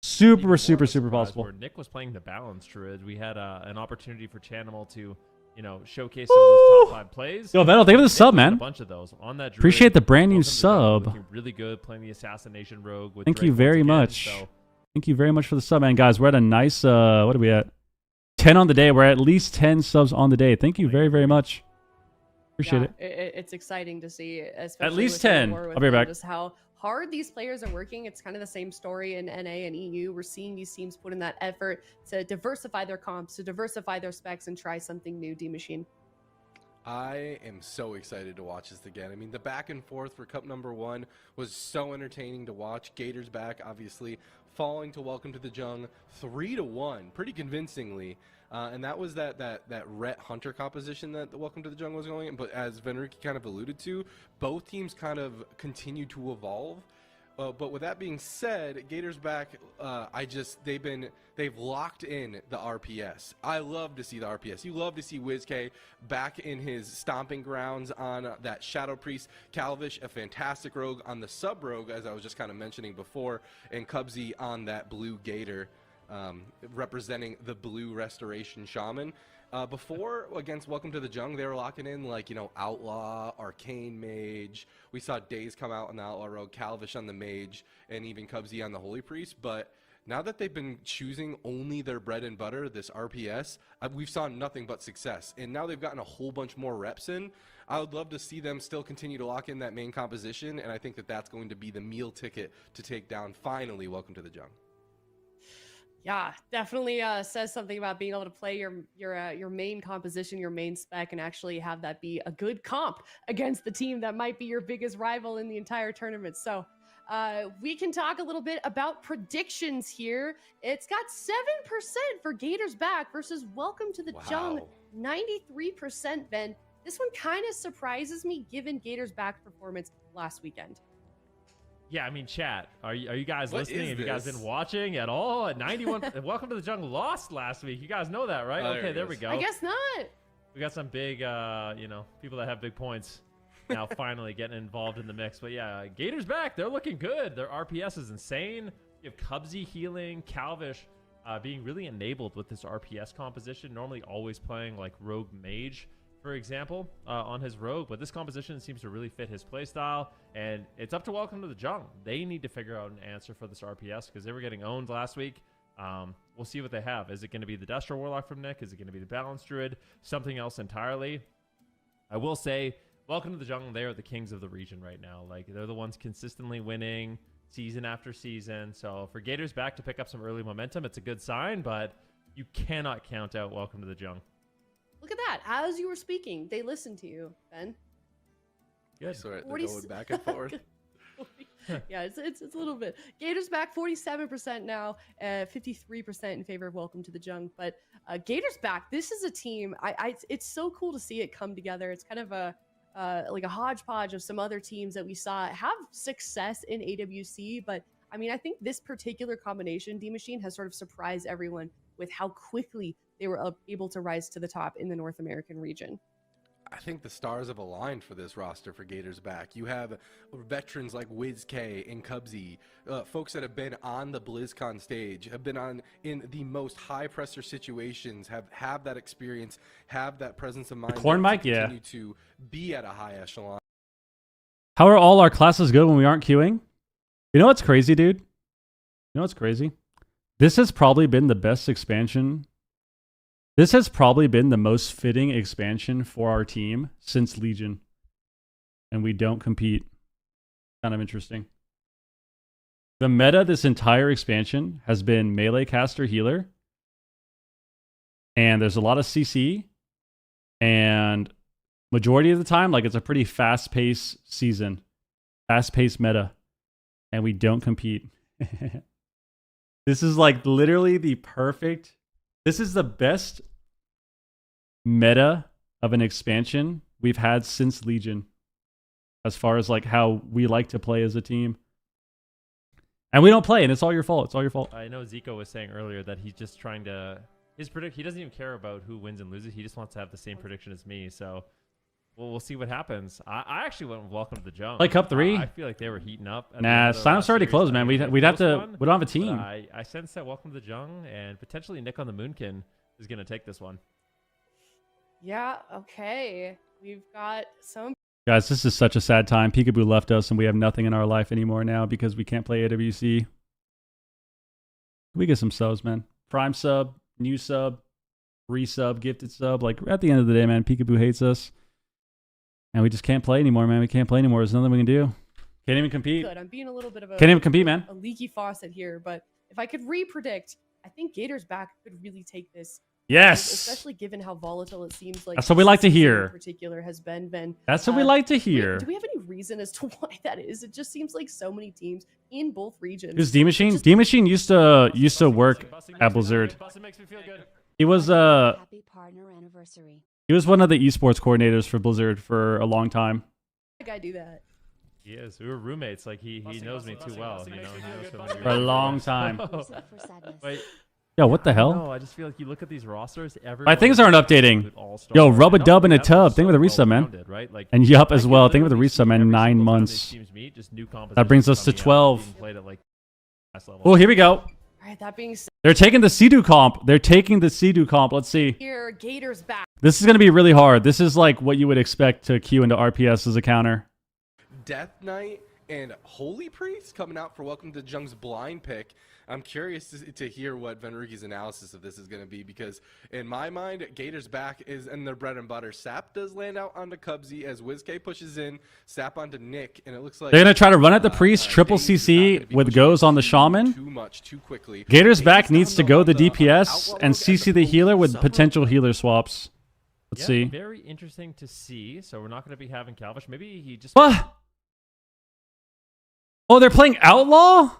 Super possible. Where Nick was playing the Balance Druid, we had an opportunity for Chanimal to, showcase some of those top 5 plays. Yo, Vettel, thank you for the sub, man. A bunch of those on that Druid. Appreciate the brand new sub. Looking really good playing the Assassination Rogue. With Thank you very much. Thank you very much for the sub, man. Guys, we're at a nice, what are we at? 10 on the day. We're at least 10 subs on the day. Thank you very much. Appreciate it. It's exciting to see, especially at least with 10. I'll be right back. Just how hard these players are working. It's kind of the same story in NA and EU. We're seeing these teams put in that effort to diversify their comps, to diversify their specs, and try something new. D-Machine. I am so excited to watch this again. I mean, the back and forth for Cup number 1 was so entertaining to watch. Gators back, obviously, falling to Welcome to the Jung 3-1, pretty convincingly. And that was that Rhett Hunter composition that the Welcome to the Jung was going in. But as Venriki kind of alluded to, both teams kind of continue to evolve. But with that being said, Gators back. They've locked in the RPS. I love to see the RPS. You love to see WizK back in his stomping grounds on that Shadow Priest. Calvish, a fantastic rogue on the sub rogue, as I was just kind of mentioning before, and Cubsy on that blue Gator. representing the blue restoration shaman. Before, against Welcome to the Jung, they were locking in, like, you know, Outlaw, Arcane Mage. We saw Daze come out on the Outlaw Road, Calvish on the Mage, and even Cubsy on the Holy Priest. But now that they've been choosing only their bread and butter, this RPS, we've saw nothing but success. And now they've gotten a whole bunch more reps in. I would love to see them still continue to lock in that main composition, and I think that that's going to be the meal ticket to take down, finally, Welcome to the Jung. Yeah, definitely says something about being able to play your main composition, your main spec, and actually have that be a good comp against the team that might be your biggest rival in the entire tournament. So we can talk a little bit about predictions here. It's got 7% for Gators back versus Welcome to the Jung, 93%, Ben. This one kind of surprises me given Gators back performance last weekend. Yeah, I mean, chat. Are you guys What listening? is Have you guys this? been watching at all? At 91, Welcome to the Jungle lost last week. You guys know that, right? Oh, Okay, there we go. I guess not. We got some big, people that have big points now finally getting involved in the mix. But yeah, Gators back. They're looking good. Their RPS is insane. You have Cubsy healing, Calvish being really enabled with this RPS composition. Normally always playing like Rogue Mage, for example, on his Rogue. But this composition seems to really fit his playstyle. And it's up to Welcome to the Jung. They need to figure out an answer for this RPS because they were getting owned last week. We'll see what they have. Is it going to be the Destro Warlock from Nick? Is it going to be the Balance Druid? Something else entirely? I will say, Welcome to the Jungle, they are the kings of the region right now. Like, they're the ones consistently winning season after season. So for Gators back to pick up some early momentum, it's a good sign, but you cannot count out Welcome to the Jung. Look at that. As you were speaking, they listened to you, Ben. Good. Sorry, they're going back and forth. Yeah, it's a little bit. Gators back 47% now, 53% in favor of Welcome to the Jung. But Gators back, this is a team. It's so cool to see it come together. It's kind of like a hodgepodge of some other teams that we saw have success in AWC. But I mean, I think this particular combination, D Machine, has sort of surprised everyone with how quickly they were able to rise to the top in the North American region. I think the stars have aligned for this roster for Gators back. You have veterans like Wiz K and Cubsy, folks that have been on the BlizzCon stage, have been on in the most high pressure situations, have that experience, have that presence of mind. Corn mic, to yeah. continue to be at a high echelon. How are all our classes good when we aren't queuing? You know what's crazy, dude? You know what's crazy? This has probably been the best expansion. This has probably been the most fitting expansion for our team since Legion. And we don't compete. Kind of interesting. The meta this entire expansion has been melee caster healer. And there's a lot of CC. And majority of the time, like, it's a pretty fast-paced season. Fast-paced meta. And we don't compete. This is like literally the perfect... This is the best meta of an expansion we've had since Legion, as far as like how we like to play as a team. And we don't play, and it's all your fault. It's all your fault. I know Zico was saying earlier that he's just trying to... He doesn't even care about who wins and loses. He just wants to have the same prediction as me. So we'll see what happens. I actually went with Welcome to the Jung. Play Cup 3? I feel like they were heating up. Nah, sign-up's already closed, man. We'd have to... We don't have a team. I sense that Welcome to the Jung and potentially Nick on the Moonkin is going to take this one. Yeah, okay. We've got some... Guys, this is such a sad time. Peekaboo left us, and we have nothing in our life anymore now because we can't play AWC. We get some subs, man. Prime sub, new sub, resub, gifted sub. Like, at the end of the day, man, Peekaboo hates us. And we just can't play anymore, man. We can't play anymore. There's nothing we can do. Can't even compete. Good. I'm being a little bit of a... Can't even compete, man. A leaky faucet here, but if I could re-predict, I think Gators back could really take this. Yes! Especially given how volatile it seems like... That's what we like to hear. In particular has been. That's what we like to hear. Do we have any reason as to why that is? It just seems like so many teams in both regions. Who's D Machine? D Machine used to work at Blizzard. He was Happy partner anniversary. He was one of the esports coordinators for Blizzard for a long time. That guy do that. He is. We were roommates. Like he knows me too well. You know, he knows so many For a long time. Wait. Yo, what the hell? No, I just feel like you look at these rosters. My things aren't updating. Yo, rub a dub in a tub. Think of the resub, man. Right? Like, and yup as well. Think of the resub, man. 9 months. That brings us to 12. Oh, here we go. All All right, that being said, They're taking the Sea-Doo comp. They're taking the Sea-Doo comp. Let's see. here, Gators back. This is going to be really hard. This is like what you would expect to queue into RPS as a counter. Death Knight and Holy Priest coming out for Welcome to Jung's blind pick. I'm curious to hear what Venrugi's analysis of this is going to be, because in my mind, Gators back is in their bread and butter. Sap does land out onto Cubsy as WizK pushes in, Sap onto Nick, and it looks like They're going to try to run at the Priest, triple Daze is not CC gonna be with pushing goes on the too Shaman. much, too quickly. Gators Daze back is needs to down go low the on the DPS Outlaw and Rogue CC and the full healer with Summer potential healer swaps. Let's Yeah, see. Very interesting to see. So we're not going to be having Calvish. Maybe he just. What? Oh, they're playing Outlaw?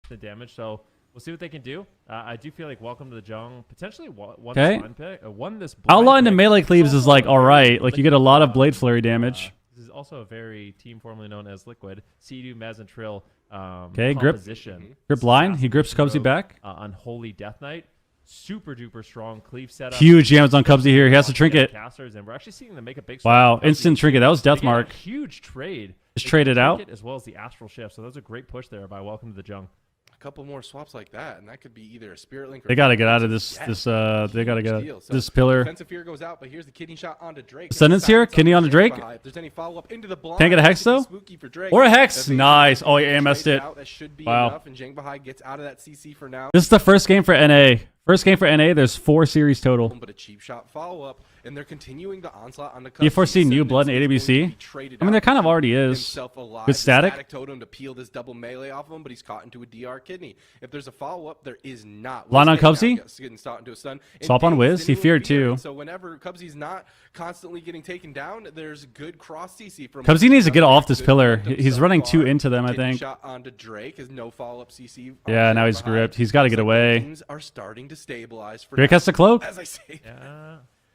The damage. So we'll see what they can do. I do feel like Welcome to the Jung potentially won Okay. this blind pick. Won this blind Outlaw into pick. melee It's cleaves is also like a all very right. Like you get a lot of liquid, blade flurry damage. This is also a very team formerly known as Liquid. Sea-Doo, Maz, and Trill. Okay, grip. Composition. Grip line. He Assassin grips Cubsy Rogue, back. Unholy Death Knight. Super duper strong cleave setup. Huge jams on Cubsy here. He has to trinket. Casters, and we're actually seeing them make a big. Wow, swing. instant trinket. That was They death get a mark. huge trade. Just They get traded the out. trinket as well as the astral shift. So that was a great push there by Welcome to the Jung. A couple more swaps like that, and that could be either a Spirit Link or They got to get out of this. Yeah, They got to get out deal. of So this pillar. Defensive fear goes out, but here's the kidney shot onto Drake. Ascendance here, kidney onto Drake. If there's any follow-up into the blind, Can I get a hex, that could be though? spooky for Drake. Or a hex. As they Nice. traded Oh, he AMS'd it. out, that should be Wow. enough, and Jang Bahai gets out of that CC for now. This is the first game for NA. First game for NA. There's 4 series total. But a cheap shot follow-up, and they're continuing the onslaught on the. Do you foresee new blood in AWC? I mean, there kind of already is. Good static. Totem to peel this double melee off of him, but he's caught into a DR kidney. If there's a follow-up, there is not. Line on Wiz now Cubsy? getting caught into a stun. And Swap on Daze Wiz. He didn't feared fear, too. and so whenever Cubsy's not constantly getting taken down, there's good cross CC from. Cubsy needs to get off this Good pillar. momentum He's so running far. 2 into them, I Kidney think. Shot onto Drake is no follow-up CC. Yeah, on now Jang he's Bahai. gripped. He's got to get Looks like away. Things are starting to stabilize for Drake now. has the cloak. As I say,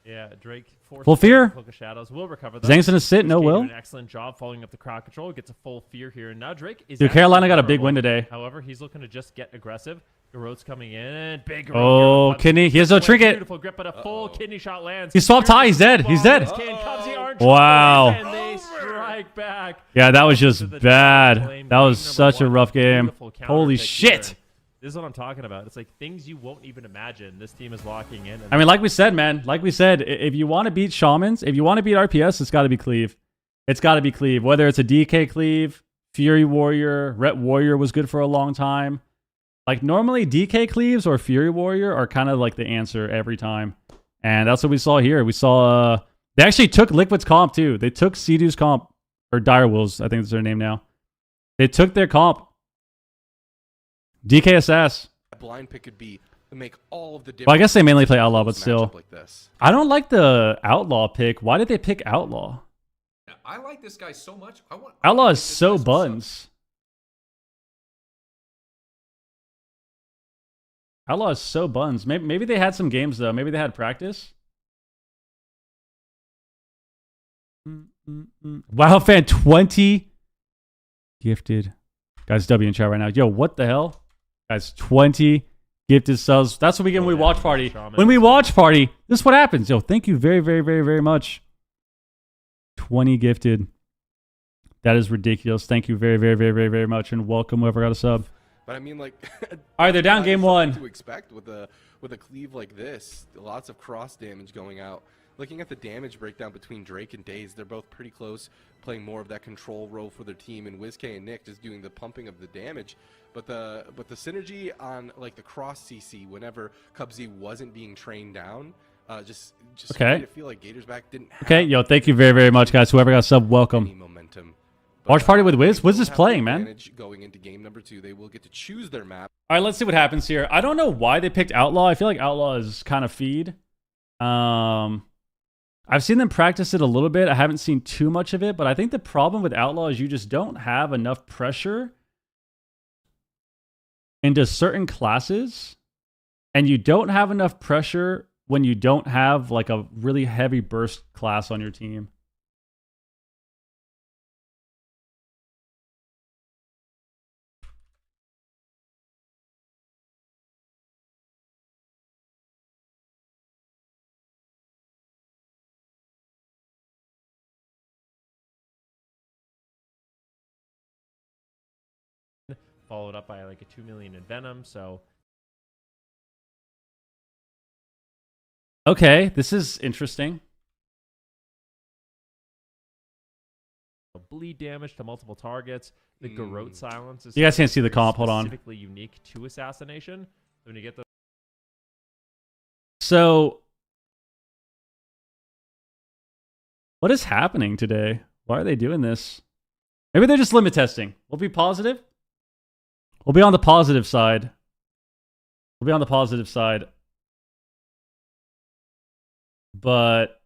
Yeah, Drake. Full fear. Cloak of Shadows will recover. Though. Zang's gonna sit. No Skate will. doing an excellent job following up the crowd control. Gets a full fear here, and now Drake is. Dude, actually Carolina got a big vulnerable. win today. However, he's looking to just get aggressive. Garot's coming in. Big Garot Oh, here with kidney. He has no Cubsy. trinket. Beautiful grip, but a full kidney shot lands. He swapped high. He's dead. He's dead. Wow. And they strike back. Yeah, that was just To the bad. flame. That was Game such a number rough one. game. Beautiful counter Holy pick shit. here. This is what I'm talking about. It's like things you won't even imagine. This team is locking in. I mean, like we said, man. Like we said, if you want to beat Shamans, if you want to beat RPS, it's got to be Cleave. It's got to be Cleave. Whether it's a DK Cleave, Fury Warrior, Ret Warrior was good for a long time. Like normally DK Cleaves or Fury Warrior are kind of like the answer every time. And that's what we saw here. We saw they actually took Liquid's comp too. They took Sea-Doo's comp, or Direwolves, I think that's their name now. They took their comp. DKSS. blind pick could be to make all of the difference. Well, I guess they mainly play Outlaw, but matchup still. like this. I don't like the Outlaw pick. Why did they pick Outlaw? Yeah, I like this guy so much. Outlaw is so buns. Outlaw is so buns. Maybe they had some games, though. Maybe they had practice. Wow, fan 20 gifted. Guys, W in chat right now. Yo, what the hell? Guys, 20 gifted subs. That's what we get when we watch party. When we watch party, this is what happens. Yo, thank you very, very, very, very much. 20 gifted. That is ridiculous. Thank you very, very, very, very, very much. And welcome whoever got a sub. But I mean, like, all right, they're down that's game something 1. To expect with a cleave like this, lots of cross damage going out. Looking at the damage breakdown between Drake and Daze, they're both pretty close, playing more of that control role for their team, and WizK and Nick just doing the pumping of the damage. But the synergy on like the cross CC whenever Cubsy wasn't being trained down, just Okay. made it feel like Gators back didn't have Okay, yo, thank you very, very much, guys. Whoever got a sub, any welcome. momentum. Watch party with Wiz? they Wiz will is have playing, the man. advantage Going into game number 2, they will get to choose their map. All right, let's see what happens here. I don't know why they picked Outlaw. I feel like Outlaw is kind of feed. I've seen them practice it a little bit. I haven't seen too much of it, but I think the problem with Outlaw is you just don't have enough pressure into certain classes, and you don't have enough pressure when you don't have like a really heavy burst class on your team. followed up by like a 2 million in Venom. So Okay, this is interesting. bleed damage to multiple targets. The Garrote silence is You guys can't see the comp. Hold on. specifically unique to assassination. So when you get the So, what is happening today? Why are they doing this? Maybe they're just limit testing. We'll be positive. We'll be on the positive side. We'll be on the positive side. But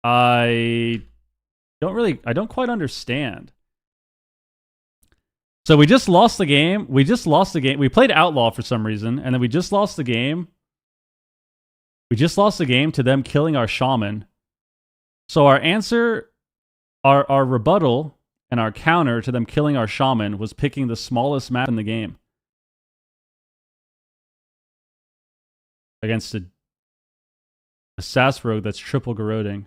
I don't quite understand. So we just lost the game. We played Outlaw for some reason, and then we just lost the game. We just lost the game to them killing our shaman. So our answer, our rebuttal, and our counter to them killing our shaman was picking the smallest map in the game. Against a SAS rogue that's triple garroting.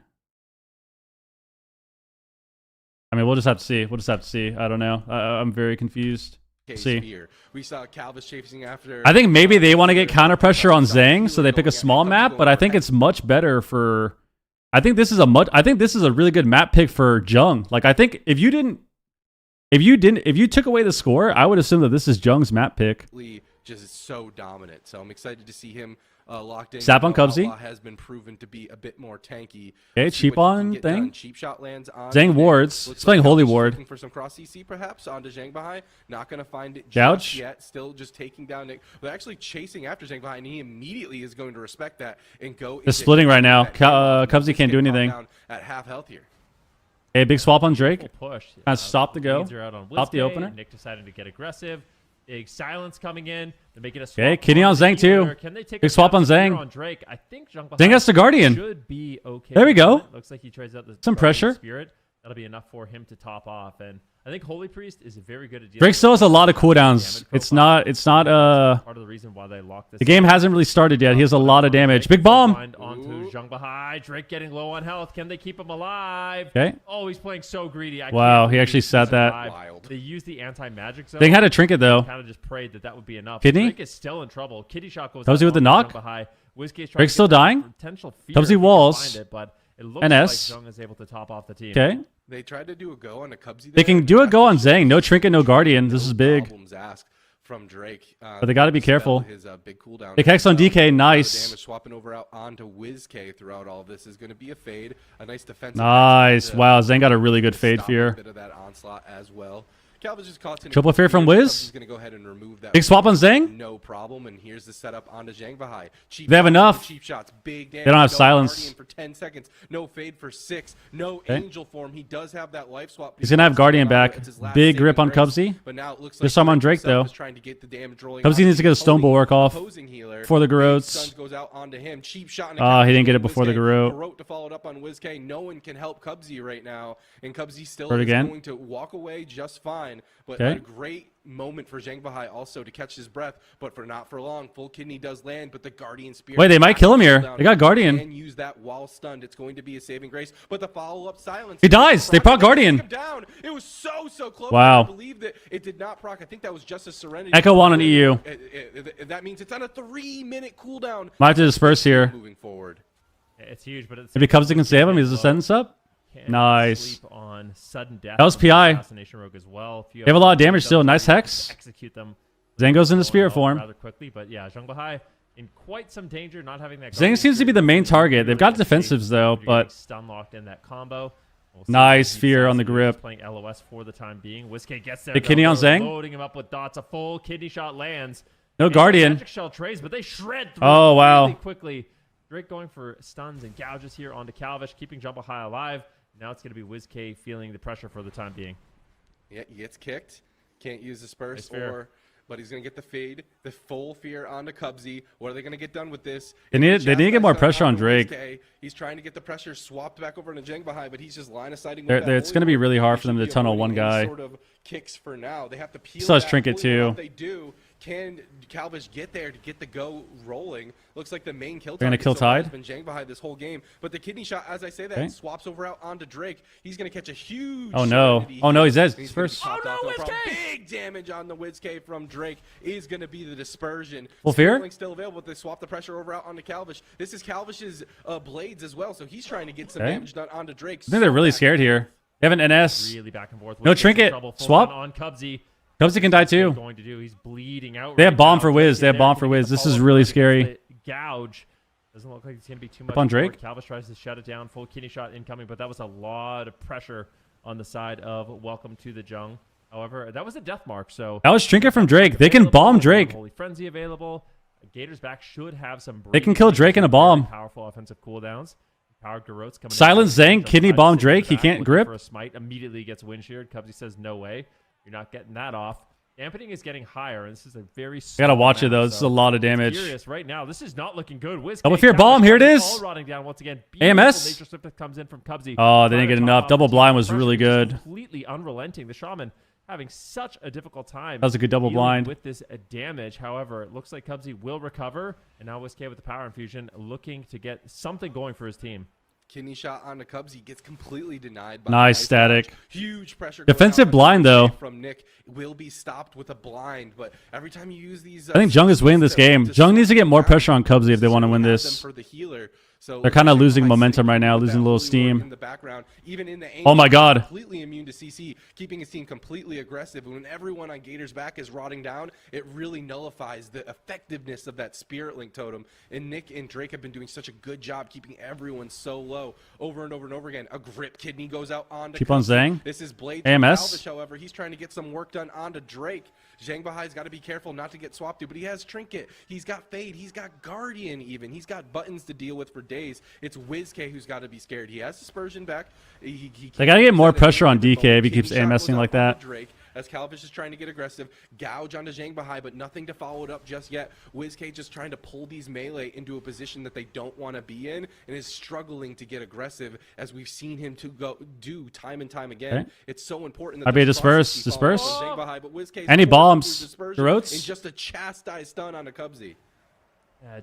I mean, we'll just have to see. I don't know. I'm very confused. See. Here. We saw Calvis chasing after. I think maybe they want to get counter pressure on Zhang, so they pick a small map. But I think it's much better for. I think this is a really good map pick for Jung. Like, I think if you took away the score, I would assume that this is Jung's map pick. Just so dominant. So I'm excited to see him locked in. Sap on Cubsy. Outlaw has been proven to be a bit more tanky. Okay, cheap on thing. Cheap shot lands on Zhang wards. He's playing Holy Ward. Looking for some cross CC perhaps onto Zhang Bahai. Not going to find it Gouge. just yet. Still just taking down Nick. They're actually chasing after Zhang Bahai, and he immediately is going to respect that and go. They're splitting right now. Cubsy can't do anything. At half health here. A big swap on Drake. push. Kind of stop the go. Leads are out on Stop the Whiskey. opener. Nick deciding to get aggressive. Big silence coming in. They're making a swap. Okay, Kitty on Zhang too. Can they take Big a swap on down here Zhang. On Drake? I think Zhang has the Guardian. Should be okay. There we go. Looks like he trades out the Some Guardian pressure. Spirit. That'll be enough for him to top off. And I think Holy Priest is very good at dealing Drake still has a lot of with cooldowns. damage It's profile. not Part of the reason why they locked this. the game hasn't really started yet. He has a lot of damage. Big bomb. Onto Zhang Bahai. Drake getting low on health. Can they keep him alive? Okay. Oh, he's playing so greedy. I Wow, can't he believe actually he's said that. alive. Wild. They used the anti-magic zone. They had a trinket though. Kind of just prayed that would be enough. Kidney? Drake is still in trouble. Kitty shot goes. Cubsy out with the onto knock? Zhang Bahai. Whiskey's trying Drake's to still get that dying? Potential fear Cubsy if he can walls. find it, but it looks NS. like Zhang is able to top off the team. Okay. They tried to do a go on a Cubsy. They can do a go on Zhang. No trinket, no Guardian. This is big. Problems asked from Drake. But they gotta be careful. His big cooldown. Big hex on DK. Nice. Damage swapping over out onto WizK throughout all of this is going to be a fade. A nice defensive. Nice. Wow, Zhang got a really good fade stop fear. A bit of that onslaught as well. Calvin's just caught in Triple fear from Wiz. He's going to go ahead and remove that. Big swap on Zhang. No problem. And here's the setup onto Zhang Bahai. Cheap They have shots, enough. Cheap shots. Big damage. They don't have no silence. Guardian for 10 seconds. No fade for 6. No Okay. angel form. He does have that life swap. He's gonna have Guardian back. It's his last Big saving grip on grace. Cubsy. But now it looks Just like some on Drake, himself though. is trying to get the damage rolling. Cubsy needs to get a stone bulwark off Opposing healer. for the Big Garrotes. Suns goes out onto him. Cheap shot. He didn't get it before the Garrote. Garrote to follow it up on WizK. No one can help Cubsy right now, and Cubsy still Hurt is again. going to walk away just fine. But Okay. a great moment for Zhang Bahai also to catch his breath, but for not for long. Full kidney does land, but the Guardian Spirit. Wait, they might kill him here. cooldown They got Guardian. And use that while stunned. It's going to be a saving grace, but the follow-up silence. He dies. They proc Guardian. Took him down. It was so close. Wow. I believe that it did not proc. I think that was just a Serenity. Echo 1 on EU. That means it's on a 3-minute cooldown. Might have to disperse here. Moving forward. It's huge, but it's Maybe Cubsy can save him. He's a sentence up. Nice. Sleep on sudden death. That was from the PI. Assassination Rogue as well. They have a lot of damage still. Nice hex. Execute them. Zhang goes into going spirit off form. rather quickly, but yeah, Zhang Bahai in quite some danger, not having that. Zhang seems to be the main target. They've got defensives though, but stun locked in that combo. We'll see nice if he fear decides on the to grip. just playing LOS for the time being. Whiskey gets there. Big though, kidney on they're Zhang. Loading him up with dots. A full kidney shot lands. No And Guardian. Magic shell trays, but they shred through Oh, wow. really quickly. Drake going for stuns and gouges here onto Calvish, keeping Jumbo High alive. Now it's going to be WizK feeling the pressure for the time being. Yeah, he gets kicked. Can't use the Nice Spurs fear. but he's going to get the fade, the full fear onto Cubsy. What are they going to get done with this? They need to get more pressure on Drake. He's trying to get the pressure swapped back over to Zhang Bahai, but he's just line of sighting. It's going to be really hard for them to tunnel one guy. Sort of kicks for now. They have to peel Still has back trinket fully. too. What they do, Can Calvish get there to get the go rolling? Looks like the main kill They're gonna kill Tide? has been Zhang behind this whole game, but the kidney shot, as I say that, Okay. swaps over out onto Drake. He's gonna catch a huge. Oh no! serenity Oh no! here. He's dead. He's First. gonna be popped off, no problem. WizK! Big damage on the WizK from Drake is gonna be the dispersion. Full fear? Sterling's still available. They swap the pressure over out onto Calvish. This is Calvish's blades as well, so he's trying to get some Okay. damage done onto Drake. I think they're really scared here. They have an NS. Really back and forth. No WizK's in trinket. trouble. Full Swap. on Cubsy. Cubsy can die What's he too. going to do? He's bleeding out. They have right bomb now. for Wiz. Drake They have in bomb there. for Can he Wiz. get the This is follow-up? really Does he get scary. the Gouge. Doesn't look like it's gonna be too much. on more. Drake. Calvish tries to shut it down. Full kidney shot incoming, but that was a lot of pressure on the side of Welcome to the Jung. However, that was a death mark. So That was trinket from Drake. They can bomb Drake. Holy Frenzy available. Gators back should have some. They can kill Drake in a bomb. Powerful offensive cooldowns. Powered Garrotes coming. Silence Zhang, kidney bomb Drake. He can't grip. For a smite, immediately gets wind sheared. Cubsy says no way. You're not getting that off. Dampening is getting higher, and this is a very. I gotta watch it though. This is a lot of damage. Furious right now. This is not looking good. Wiz Double fear bomb. Here it is. All rotting down once again. AMS. Nature Swift comes in from Cubsy. Oh, they didn't Trying to get top enough. off Double the blind team. was Pressure really is good. Completely unrelenting. The Shaman having such a difficult time. That was a good double dealing blind. with this damage. However, it looks like Cubsy will recover, and now WizK with the power infusion, looking to get something going for his team. Kidney shot on the Cubsy gets completely denied. By Nice Ice static. Dodge. Huge pressure. Defensive going out blind, though. from Nick will be stopped with a blind, but every time you use these, I think Jung is winning this game. Jung needs to get more pressure on Cubsy if they want to win this. For the healer. So They're kinda Zhang losing Bahai momentum sitting right now, with losing a that little holy ward steam. in the background, even in the aim, Oh my God. completely immune to CC, keeping his team completely aggressive. When everyone on Gator's back is rotting down, it really nullifies the effectiveness of that Spirit Link totem. And Nick and Drake have been doing such a good job keeping everyone so low over and over and over again. A grip kidney goes out onto Keep on Cubsy. Zhang. This is Blade AMS. Calvish, however, he's trying to get some work done onto Drake. Zhang Bahai's got to be careful not to get swapped to, but he has Trinket. He's got Fade. He's got Guardian even. He's got buttons to deal with for days. It's WizK who's got to be scared. He has Dispersion back. He They gotta get more can't pressure on use that DK if he kidney keeps shot goes AMSing out like onto that. Drake, as Calvish is trying to get aggressive. Gouge onto Zhang Bahai, but nothing to follow it up just yet. WizK just trying to pull these melee into a position that they don't want to be in and is struggling to get aggressive, as we've seen him do time and time again. Okay. It's so important that Might be a those crosses disperse. keep following up on Zhang Bahai, but WizK Any forces bombs? through dispersion Garrotes? and just a chastised stun on a Cubsy.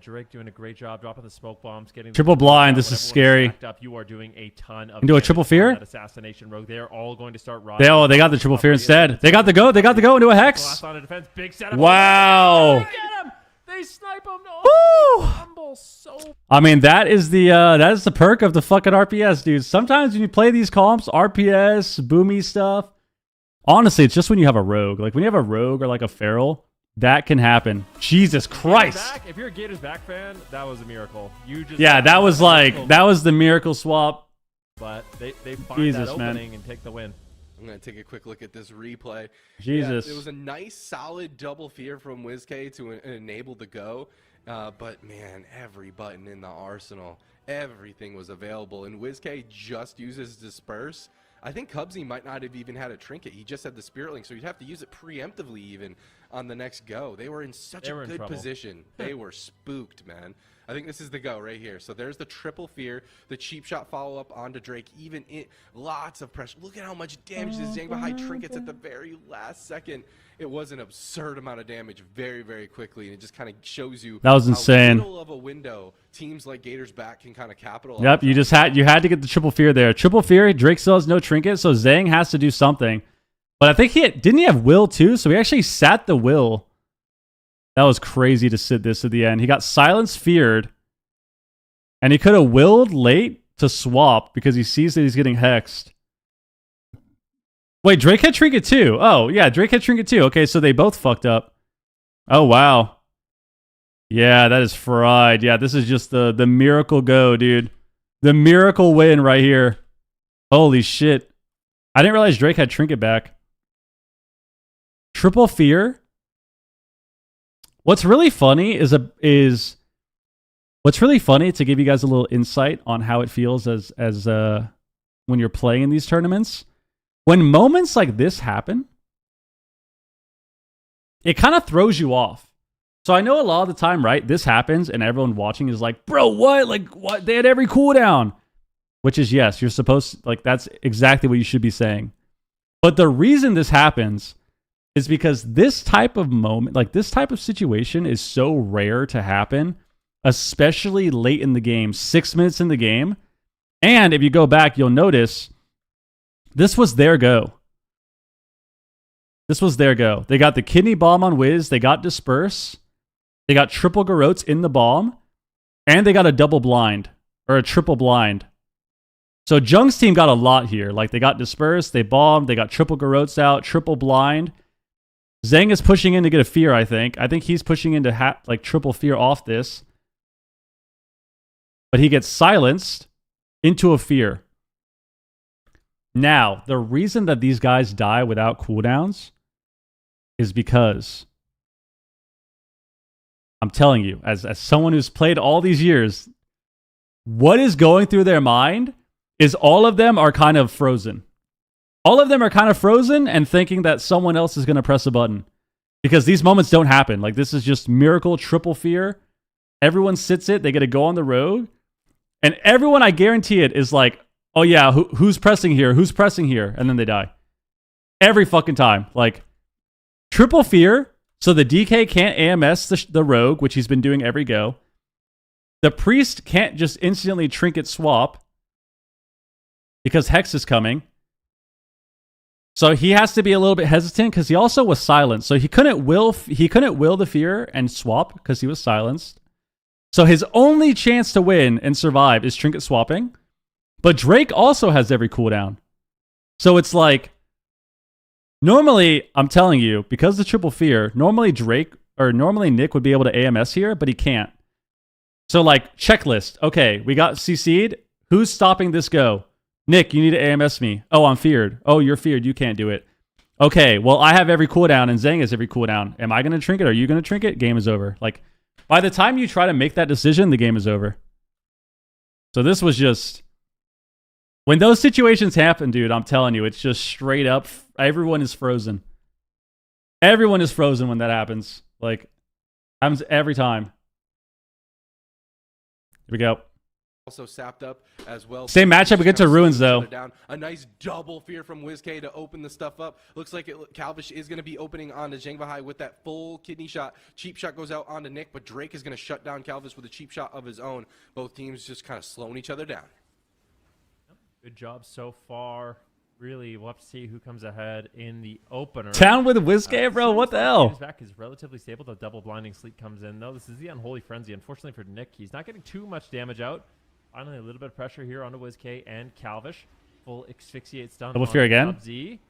Drake doing a great job dropping the smoke bombs, getting the Triple people blind, down. this is When everyone's scary. stacked Up, you are doing a ton of And do a damage triple on fear? that assassination rogue. They're all going to start They rotting. they got the triple fear instead. They got the go. They got the go into a hex. Glass on a defense, big setup. Wow. They get him. They snipe him. Oh, Woo! fumble so. I mean, that is the perk of the fucking RPS, dude. Sometimes when you play these comps, RPS, boomy stuff, honestly, it's just when you have a rogue. Like when you have a rogue or like a feral, that can happen. Jesus Christ. Back, if you're a Gators back fan, that was a miracle. You just Yeah, that was the miracle swap. But they find Jesus, that man. opening and take the win. I'm going to take a quick look at this replay. Jesus. Yeah, it was a nice, solid double fear from WizK to enable the go. But, man, every button in the arsenal, everything was available. And WizK just uses Disperse. I think Cubsy might not have even had a Trinket. He just had the Spirit Link, so you'd have to use it preemptively even on the next go. They were in such a good position. They were spooked, man. I think this is the go right here. So there's the triple fear, the cheap shot follow-up onto Drake, even in lots of pressure. Look at how much damage this Zhang Bahai trinkets at the very last second. It was an absurd amount of damage very, very quickly, and it just kind of shows you That was insane. how little of a window teams like Gators back can kind of capitalize. Yep, you had to get the triple fear there. Triple fear, Drake still has no trinket, so Zhang has to do something. But I think didn't he have will too? So he actually sat the will. That was crazy to sit this at the end. He got silence feared, and he could have willed late to swap because he sees that he's getting hexed. Wait, Drake had trinket too. Oh, yeah, Drake had trinket too. Okay, so they both fucked up. Oh, wow. Yeah, that is fried. Yeah, this is just the miracle go, dude. The miracle win right here. Holy shit. I didn't realize Drake had trinket back. Triple fear. What's really funny what's really funny to give you guys a little insight on how it feels as when you're playing in these tournaments. When moments like this happen, it kind of throws you off. So I know a lot of the time, right? This happens and everyone watching is like, bro, what? Like, what? They had every cooldown. Which is, yes, you're supposed to, like, that's exactly what you should be saying. But the reason this happens is because this type of moment, like this type of situation is so rare to happen, especially late in the game, 6 minutes in the game. And if you go back, you'll notice this was their go. This was their go. They got the kidney bomb on Wiz. They got Disperse. They got triple Garrotes in the bomb. And they got a double blind. Or a triple blind. So Jung's team got a lot here. Like, they got Disperse. They bombed. They got triple Garrotes out. Triple blind. Zhang is pushing in to get a fear, I think. I think he's pushing in to like triple fear off this. But he gets silenced into a fear. Now, the reason that these guys die without cooldowns is because I'm telling you, as someone who's played all these years, what is going through their mind is all of them are kind of frozen. All of them are kind of frozen and thinking that someone else is going to press a button. Because these moments don't happen. Like, this is just miracle triple fear. Everyone sits it. They get to go on the road. And everyone, I guarantee it, is like, oh yeah, who's pressing here? Who's pressing here? And then they die. Every fucking time. Like, triple fear. So the DK can't AMS the rogue, which he's been doing every go. The priest can't just instantly trinket swap because Hex is coming. So he has to be a little bit hesitant because he also was silenced. So he couldn't will the fear and swap because he was silenced. So his only chance to win and survive is trinket swapping. But Drake also has every cooldown. So it's like, normally, I'm telling you, because of triple fear, normally Nick would be able to AMS here, but he can't. So like, checklist. Okay, we got CC'd. Who's stopping this go? Nick, you need to AMS me. Oh, I'm feared. Oh, you're feared. You can't do it. Okay, well, I have every cooldown and Zhang has every cooldown. Am I going to trinket? Are you going to trinket? Game is over. Like, by the time you try to make that decision, the game is over. So this was just... When those situations happen, dude, I'm telling you, it's just straight up, everyone is frozen. Everyone is frozen when that happens. Like, happens every time. Here we go. Also sapped up as well. Same matchup, we get to Ruins, though. Down. A nice double fear from WizK to open the stuff up. Looks like Calvish is going to be opening onto Zhang Bahai with that full kidney shot. Cheap shot goes out onto Nick, but Drake is going to shut down Calvish with a cheap shot of his own. Both teams just kind of slowing each other down. Good job so far. Really, we'll have to see who comes ahead in the opener. Down with WizK, bro. What the hell? His back is relatively stable. The double blinding sleep comes in, though. This is the Unholy Frenzy. Unfortunately for Nick, he's not getting too much damage out. Finally, a little bit of pressure here onto WizK and Calvish. Full asphyxiate stun. Double fear again. Need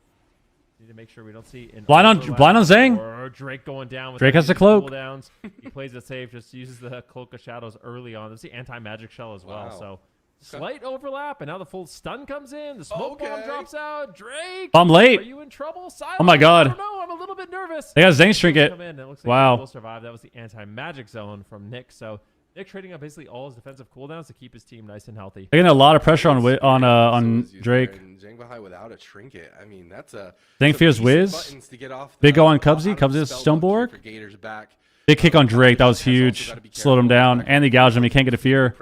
to make sure we don't see blind on Zhang. Or Drake going down. With Drake has the cloak. Cooldowns. He plays it safe. Just uses the Cloak of Shadows early on. There's the anti-magic shell as well. Wow. So slight overlap, and now the full stun comes in. The smoke bomb drops out. Drake, bomb late. Are you in trouble? Silence. Oh my god. I don't know. I'm a little bit nervous. They got Zhang's trinket. Come in. It looks like wow. he will survive. That was the anti-magic zone from Nick. So Nick trading up basically all his defensive cooldowns to keep his team nice and healthy. They're getting a lot of pressure on Drake. Zhang Bahai without a trinket. I mean, that's a Zhang fears Wiz. Big go on Cubsy. Cubsy is Stoneborg. Big kick on Drake. That was huge. Slowed him down. And they gouged him. He can't get a fear.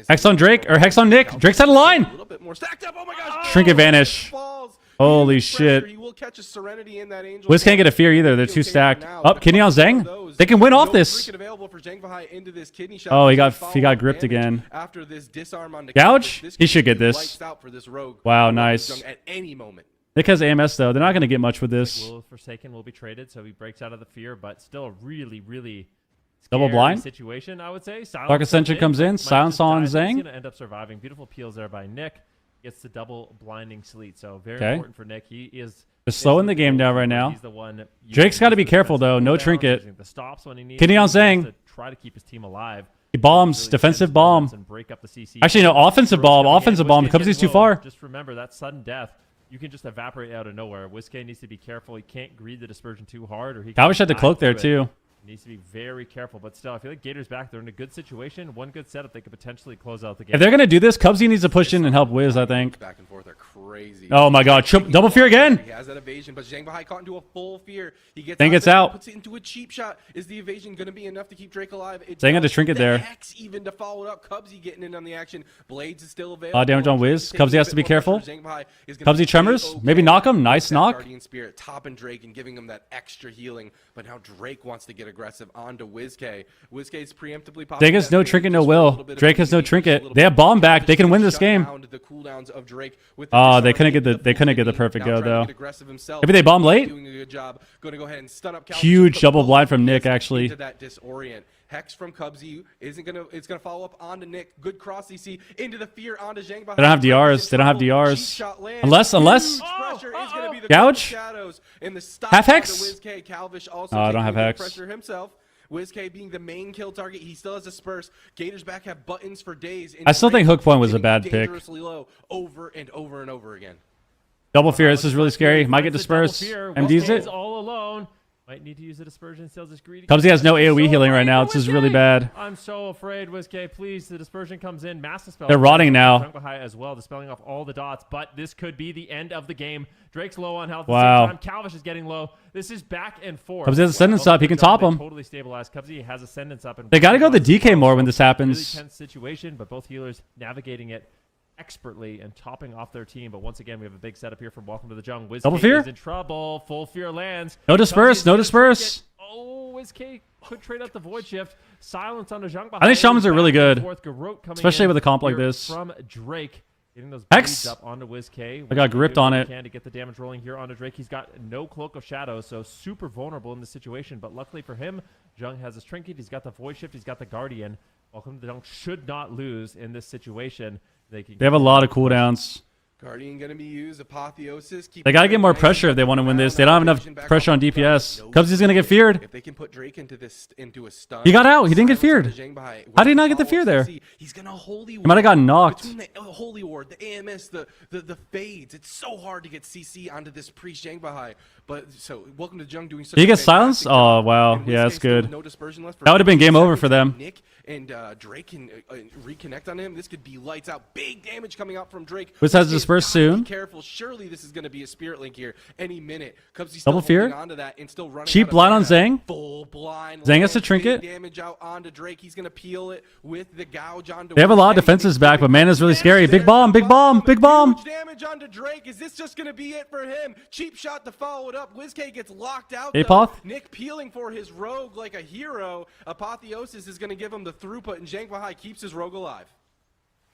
Hex on Drake, or Hex on Nick. Drake's out of line. A little bit more stacked up. Oh my gosh. Trinket vanish. Holy shit. Wiz can't get a fear either. They're too stacked. Up, kidney on Zhang. They can win off this. Oh, he got gripped again. Gouge? He should get this. Wow, nice. Nick has AMS though. They're not going to get much with this. Forsaken will be traded, so he breaks out of the fear, but still a really, really double blind situation, I would say. Dark Ascension comes in. Silence on Zhang. He's going to end up surviving. Beautiful peels there by Nick. Gets the double blinding sleet, so very important for Nick. He is just slowing the game down right now. He's the one. Drake's got to be careful though. No trinket. The stops when he needs. Kidney on Zhang. To try to keep his team alive. He bombs. Really defensive bomb. And break up the CC. Actually, no. Offensive bomb. Offensive bomb. Because he's too far. Just remember that sudden death. You can just evaporate out of nowhere. WizK needs to be careful. He can't greed the dispersion too hard, or he. Calvish had the cloak there too. Needs to be very careful, but still, I feel like Gator's back. They're in a good situation. One good setup, they could potentially close out the game. If they're gonna do this, Cubsy needs to push in and help Wiz, I think. Back and forth are crazy. Oh my god, double fear again! He has that evasion, but Zhang Bahai caught into a full fear. He gets Zhang gets out. Puts it into a cheap shot. Is the evasion going to be enough to keep Drake alive? Zhang had to trinket there. Hex even to follow it up. Cubsy getting in on the action. Blades is still available. Damage on Wiz. Cubsy has to be careful. Cubsy tremors. Maybe knock him. Nice knock. Guardian Spirit topping Drake and giving him that extra healing. But now Drake wants to get aggressive onto WizK. WizK's preemptively popping. Drake has no trinket, no will. Drake has no trinket. They have bomb back. They can win this game. They couldn't get the perfect go though. Maybe they bomb late. Huge double blind from Nick actually. Hex from Cubsy it's gonna follow up onto Nick. Good cross CC into the fear onto Zhang. They don't have DRs. They don't have DRs. Unless Gouge? Half Hex? I don't have Hex. Pressure himself. WizK being the main kill target, he still has a Disperse. Gators back have buttons for days. I still think Hook Point was a bad pick. Dangerously low over and over and over again. Double fear. This is really scary. Might get dispersed. MD's it. All alone. Might need to use the dispersion. Still just greedy. Cubsy has no AoE healing right now. This is really bad. I'm so afraid, WizK. Please, the dispersion comes in. Massive spell. They're rotting now. As well, dispelling off all the dots. But this could be the end of the game. Drake's low on health. Wow. At the same time. Calvish is getting low. This is back and forth. Cubsy has Ascendance up. He can top him. Totally stabilized. Cubsy has Ascendance up. And they got to go the DK more when this happens. Really tense situation, but both healers navigating it expertly and topping off their team. But once again, we have a big setup here from Welcome to the Jungle. WizK Double fear is in trouble. Full fear lands. No disperse. No disperse. Oh, WizK could trade out the Void Shift. Silence on the Jungle. I think Shamans are really good, especially in with a comp like this. From Drake. Getting those Hex. up onto WizK. I got gripped on it. Can to get the damage rolling here onto Drake. He's got no Cloak of Shadows, so super vulnerable in this situation. But luckily for him, Jung has his Trinket. He's got the Void Shift. He's got the Guardian. Welcome to the Jungle should not lose in this situation. They have a lot of cooldowns. Guardian gonna be used. Apotheosis. They gotta get more pressure if they want to win this. They don't have enough pressure on DPS. Cubsy's gonna get feared. If they can put Drake into a stun. He got out. He didn't get feared. How did he not get the fear there? He's gonna holy. He might have gotten knocked. Between the Holy Ward, the AMS, the fades. It's so hard to get CC onto this priest Zhang Bahai. But so welcome to Jung doing. Did he get silenced? Oh wow, yeah, that's good. No dispersion left. That would have been game over for them. Nick and Drake can reconnect on him. This could be lights out. Big damage coming out from Drake. Wiz has disperse soon. Careful. Surely this is going to be a Spirit Link here any minute. Cubsy Double fear. onto that and still running. Cheap blind on Zhang. Full blind. Zhang has a trinket. Damage out onto Drake. He's going to peel it with the gouge onto. They have a lot of defenses back, but man is really scary. Big bomb. Big bomb. Big bomb. Huge damage onto Drake. Is this just going to be it for him? Cheap shot to follow it up. WizK gets locked out. Apoth. Nick peeling for his rogue like a hero. Apotheosis is going to give him the throughput, and Zhang Bahai keeps his rogue alive.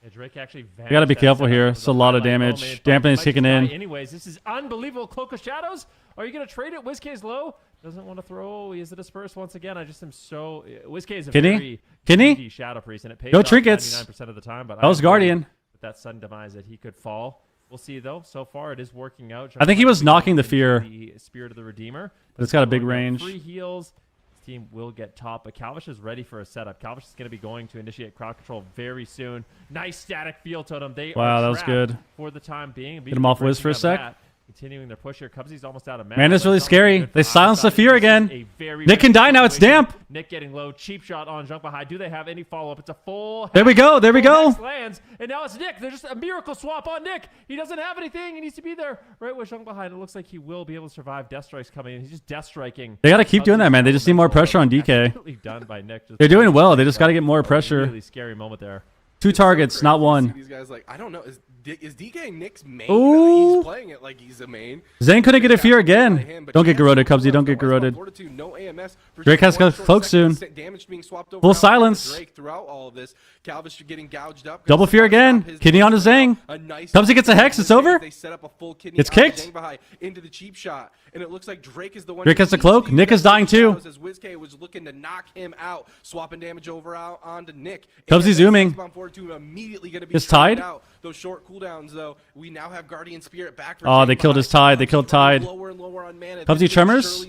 Yeah, Drake actually you gotta be careful here. It's a lot of damage. Dampening's kicking in. Anyways, this is unbelievable. Cloak of Shadows. Are you gonna trade it? WizK's low. Doesn't want to throw. He is a disperse once again. I just am so. WizK is a very greedy Shadow Priest, and it pays no off trinkets. 99% of the time. But that was Guardian. With that sudden demise, that he could fall. We'll see though. So far, it is working out. I think he was knocking the fear. The Spirit of the Redeemer. But it's got a big range. Free heals. Team will get top, but Calvish is ready for a setup. Calvish is going to be going to initiate crowd control very soon. Nice static field totem. Wow, that was good. For the time being. Get him off Wiz for a sec. Continuing their push here. Cubsy's almost out of mana. Man, it's really scary. They silenced the fear again. Nick can die now. It's damp. Nick getting low. Cheap shot on Junk Bahai. Do they have any follow-up? It's a full. There we go. There we go. Lands, and now it's Nick. There's just a miracle swap on Nick. He doesn't have anything. He needs to be there right with Junk Bahai. It looks like he will be able to survive. Death Strike's coming in. He's just death striking. They got to keep doing that, man. They just need more pressure on DK. Done by Nick. They're doing well. They just got to get more pressure. Really scary moment there. 2 targets, not 1. These guys, like, I don't know. Is DK Nick's main? Ooh. He's playing it like he's a main. Zhang couldn't get a fear again. Don't get corroded, Cubsy. Don't get corroded. Drake has cloak soon. Full silence. Drake throughout all of this. Calvish getting gouged up. Double fear again. Kidney on to Zhang. Cubsy gets a hex. It's over. They set up a full kidney. It's kicked. Into the cheap shot, and it looks like Drake is the one. Drake has the cloak. Nick is dying too. As WizK was looking to knock him out, swapping damage over out onto Nick. Cubsy zooming. It's tied. Those short cooldowns, though, we now have Guardian Spirit back. Oh, they killed his Tide. They killed Tide. Cubsy Tremors.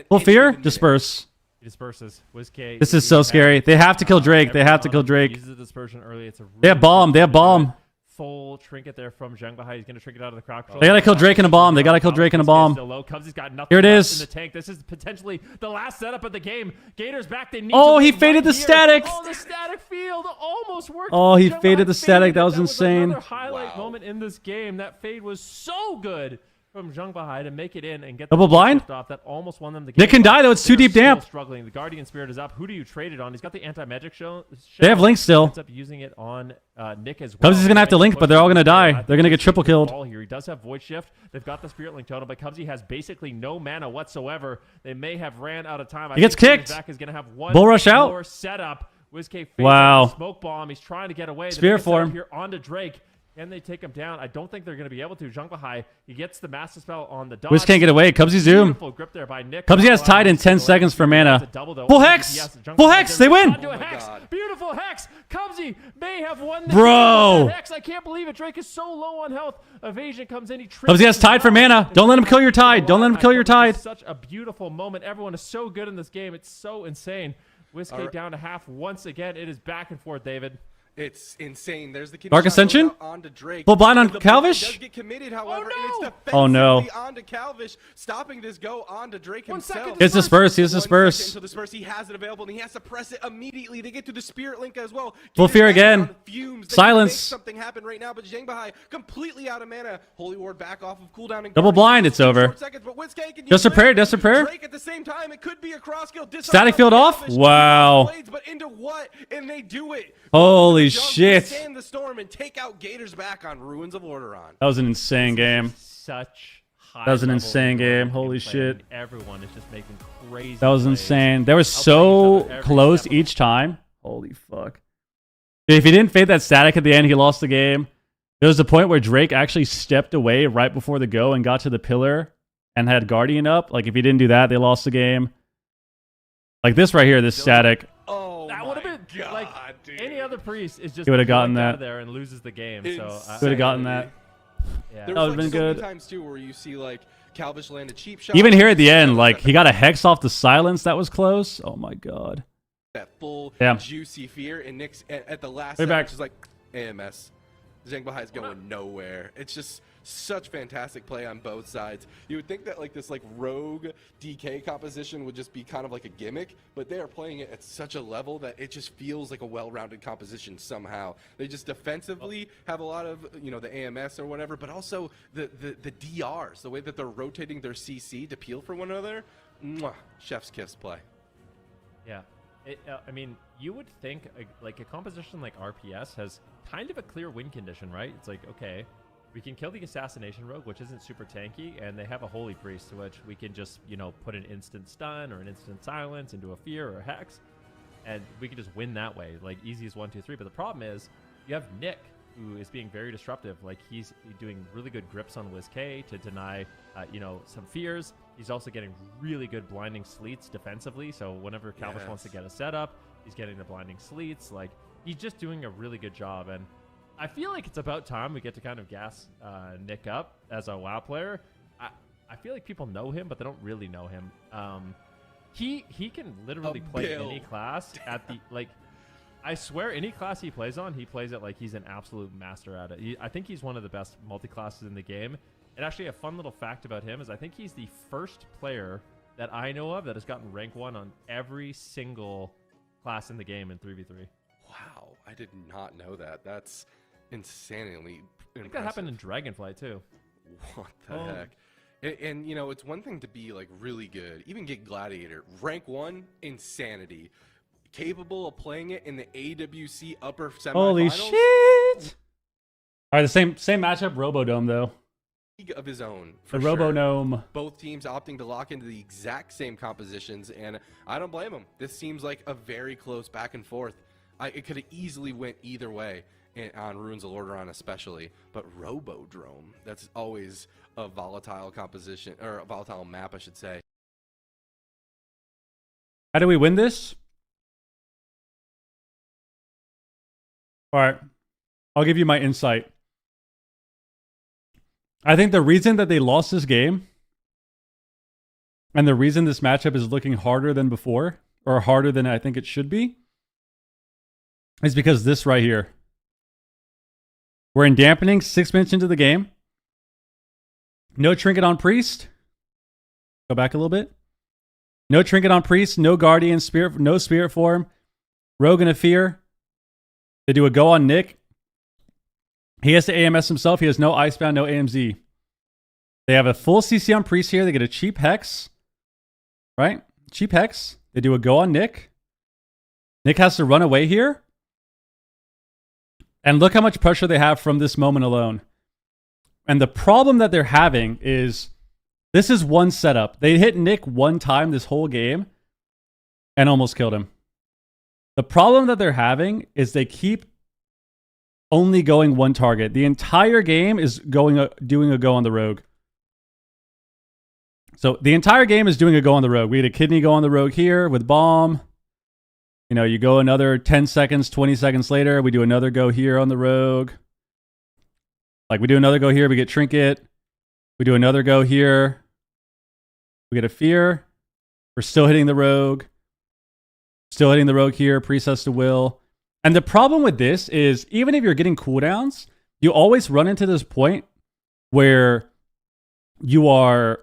Full fear. Disperse. He disperses. WizK. This is so scary. They have to kill Drake. They have to kill Drake. Uses the dispersion early. It's a they have bomb. They have bomb. Full trinket there from Zhenghua. He's going to trinket out of the crowd control. They gotta kill Drake in a bomb. They gotta kill Drake in a bomb. Still low. Cubsy's got nothing Here it left is. in the tank. This is potentially the last setup of the game. Gators back. They need Oh, to he win faded right the here. static. Oh, the static field almost worked. Oh, he Zhenghua faded the static. That was it. insane. Another highlight moment in this game. That fade was so good from Zhenghua to make it in and get the Double blind? shift off. That almost won them the game. They can die though. It's too They're deep damp. still struggling. The Guardian Spirit is up. Who do you trade it on? He's got the anti-magic show. They have Link still. Ends up using it on Nick as well. Cubsy's gonna have to Link, but they're all gonna die. They're gonna get triple killed. Here. He does have Void Shift. They've got the Spirit Link totem, but Cubsy has basically no mana whatsoever. They may have ran out of time. He gets kicked. Zach is gonna have one Bull rush out. more setup. WizK Wow. Smoke bomb. He's trying to get away. Spirit form. Here onto Drake. Can they take him down? I don't think they're going to be able to. Zhenghua, he gets the Master Spell on the dodge. Wiz can't get away. Cubsy zoom. Beautiful grip there by Nick. Cubsy has tied in 10 seconds for mana. Double, Full hex! Full hex! They win! Onto a hex. Beautiful hex. Cubsy may have won the Bro. game with that hex. I can't believe it. Drake is so low on health. Evasion comes in. He tricks Cubsy has him tied for out. mana. Don't let him kill your tide. Don't let him kill your tide. It's such a beautiful moment. Everyone is so good in this game. It's so insane. WizK down to half once again. It is back and forth, David. It's insane. There's the kid Dark Ascension? onto Drake. Full blind on The blue does Calvish? get committed, however, no! and it's Oh, no. defensively onto Calvish, stopping this go onto Drake 1 himself. second. It's disperse. He has 1 disperse. second until disperse. He has it available, and he has to press it immediately. They get to the Spirit Link as well. Full Gators fear back again. on fumes. They Silence. can make something happen right now, but Zhenghua completely out of mana. Holy Ward back off of cooldown. And Double Guardian blind, just it's over. short seconds, but WizK can Just use a prayer, it. just a prayer. Drake at the same time. It could be a cross kill. Static field off? Wow. Blades, but into what? And they do it. Holy Jump, shit. Stand the storm and take out Gators back on Ruins of Lordaeron. That was an insane game. Such high. That was an level insane game. gameplay, Holy and shit. Everyone is just making crazy. That was plays. insane. They were Outplaying each so other every close step of each time. Holy fuck. If he didn't fade that static at the end, he lost the game. There was a point where Drake actually stepped away right before the go and got to the pillar and had Guardian up. Like, if he didn't do that, they lost the game. Like this right here, this static. Oh, That would have been God, like dude. any other priest is just He would've gotten out that. of there and loses the game. So Insane. Would have gotten that. yeah. There That was would've been so many good. times too where you see like Calvish land a cheap shot. Even here at the end, like, he got a hex off the silence that was close. Oh my god. that full Yeah. juicy fear, and Nick's at the last Way second, back. which is like AMS. Zhenghua is going nowhere. It's just such fantastic play on both sides. You would think that like this like rogue DK composition would just be kind of like a gimmick, but they are playing it at such a level that it just feels like a well-rounded composition somehow. They just defensively have a lot of, you know, the AMS or whatever, but also the DRs, the way that they're rotating their CC to peel for one another. Mwah, chef's kiss play. Yeah. I mean, you would think like a composition like RPS has kind of a clear win condition, right? It's like, okay, we can kill the Assassination Rogue, which isn't super tanky, and they have a Holy Priest, to which we can just, you know, put an instant stun or an instant silence into a fear or a hex, and we can just win that way, like easy as 1, 2, 3. But the problem is, you have Nick, who is being very disruptive. Like, he's doing really good grips on WizK to deny, you know, some fears. He's also getting really good blinding sleets defensively. So whenever Calvish wants to get a setup, he's getting the blinding sleets. Like, he's just doing a really good job. And I feel like it's about time we get to kind of gas Nick up as a WoW player. I feel like people know him, but they don't really know him. He can literally play any class at the, like, I swear any class he plays on, he plays it like he's an absolute master at it. I think he's one of the best multi-classes in the game. And actually, a fun little fact about him is I think he's the first player that I know of that has gotten rank 1 on every single class in the game in 3v3. Wow, I did not know that. That's insanely I think that happened in Dragonflight too. What the heck? And you know, it's one thing to be like really good, even get Gladiator, rank 1, insanity. Capable of playing it in the AWC upper semifinals. Holy shit. All right, the same matchup, Robodome, though. League of his own. The For sure. Robonome. Both teams opting to lock into the exact same compositions, and I don't blame them. This seems like a very close back and forth. It could have easily went either way on Ruins of Lordaeron especially, but Robodrome, that's always a volatile composition, or a volatile map, I should say. How do we win this? All right. I'll give you my insight. I think the reason that they lost this game and the reason this matchup is looking harder than before, or harder than I think it should be, is because this right here. We're in dampening 6 minutes into the game. No trinket on priest. Go back a little bit. No trinket on priest. No guardian spirit. No spirit form. Rogue and a fear. They do a go on Nick. He has to AMS himself. He has no Icebound, no AMZ. They have a full CC on priest here. They get a cheap hex. Right? Cheap hex. They do a go on Nick. Nick has to run away here. And look how much pressure they have from this moment alone. And the problem that they're having is this is one setup. They hit Nick one time this whole game and almost killed him. The problem that they're having is they keep only going one target. The entire game is doing a go on the rogue. So the entire game is doing a go on the rogue. We had a kidney go on the rogue here with bomb. You know, you go another 10 seconds, 20 seconds later, we do another go here on the rogue. Like we do another go here, we get trinket. We do another go here. We get a fear. We're still hitting the rogue. Still hitting the rogue here, priestess to will. And the problem with this is even if you're getting cooldowns, you always run into this point where you are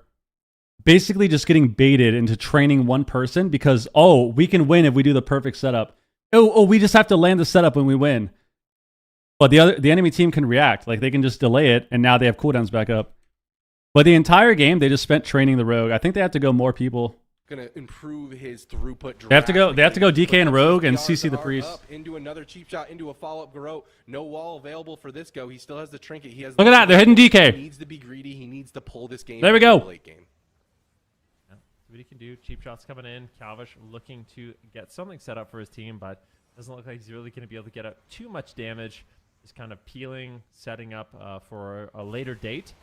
basically just getting baited into training one person because, oh, we can win if we do the perfect setup. Oh, we just have to land the setup when we win. But the enemy team can react. Like they can just delay it and now they have cooldowns back up. But the entire game, they just spent training the rogue. I think they have to go more people. Gonna improve his throughput. They have to go DK and rogue and CC the priest. Into another cheap shot, into a follow-up Garrote. No wall available for this go. He still has the trinket. He has. Look at that. They're hitting DK. He needs to be greedy. He needs to pull this game. There we go. The late game. What he can do, cheap shots coming in. Calvish looking to get something set up for his team, but doesn't look like he's really going to be able to get out too much damage. Just kind of peeling, setting up for a later date.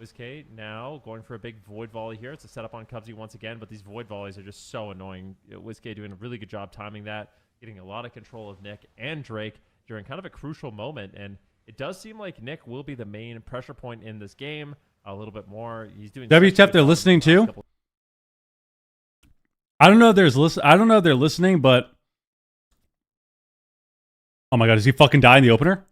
WizK now going for a big void volley here. It's a setup on Cubsy once again, but these void volleys are just so annoying. WizK doing a really good job timing that, getting a lot of control of Nick and Drake during kind of a crucial moment. And it does seem like Nick will be the main pressure point in this game a little bit more. He's doing WTF, they're listening too. I don't know if they're listening, but oh my god, is he fucking die in the opener?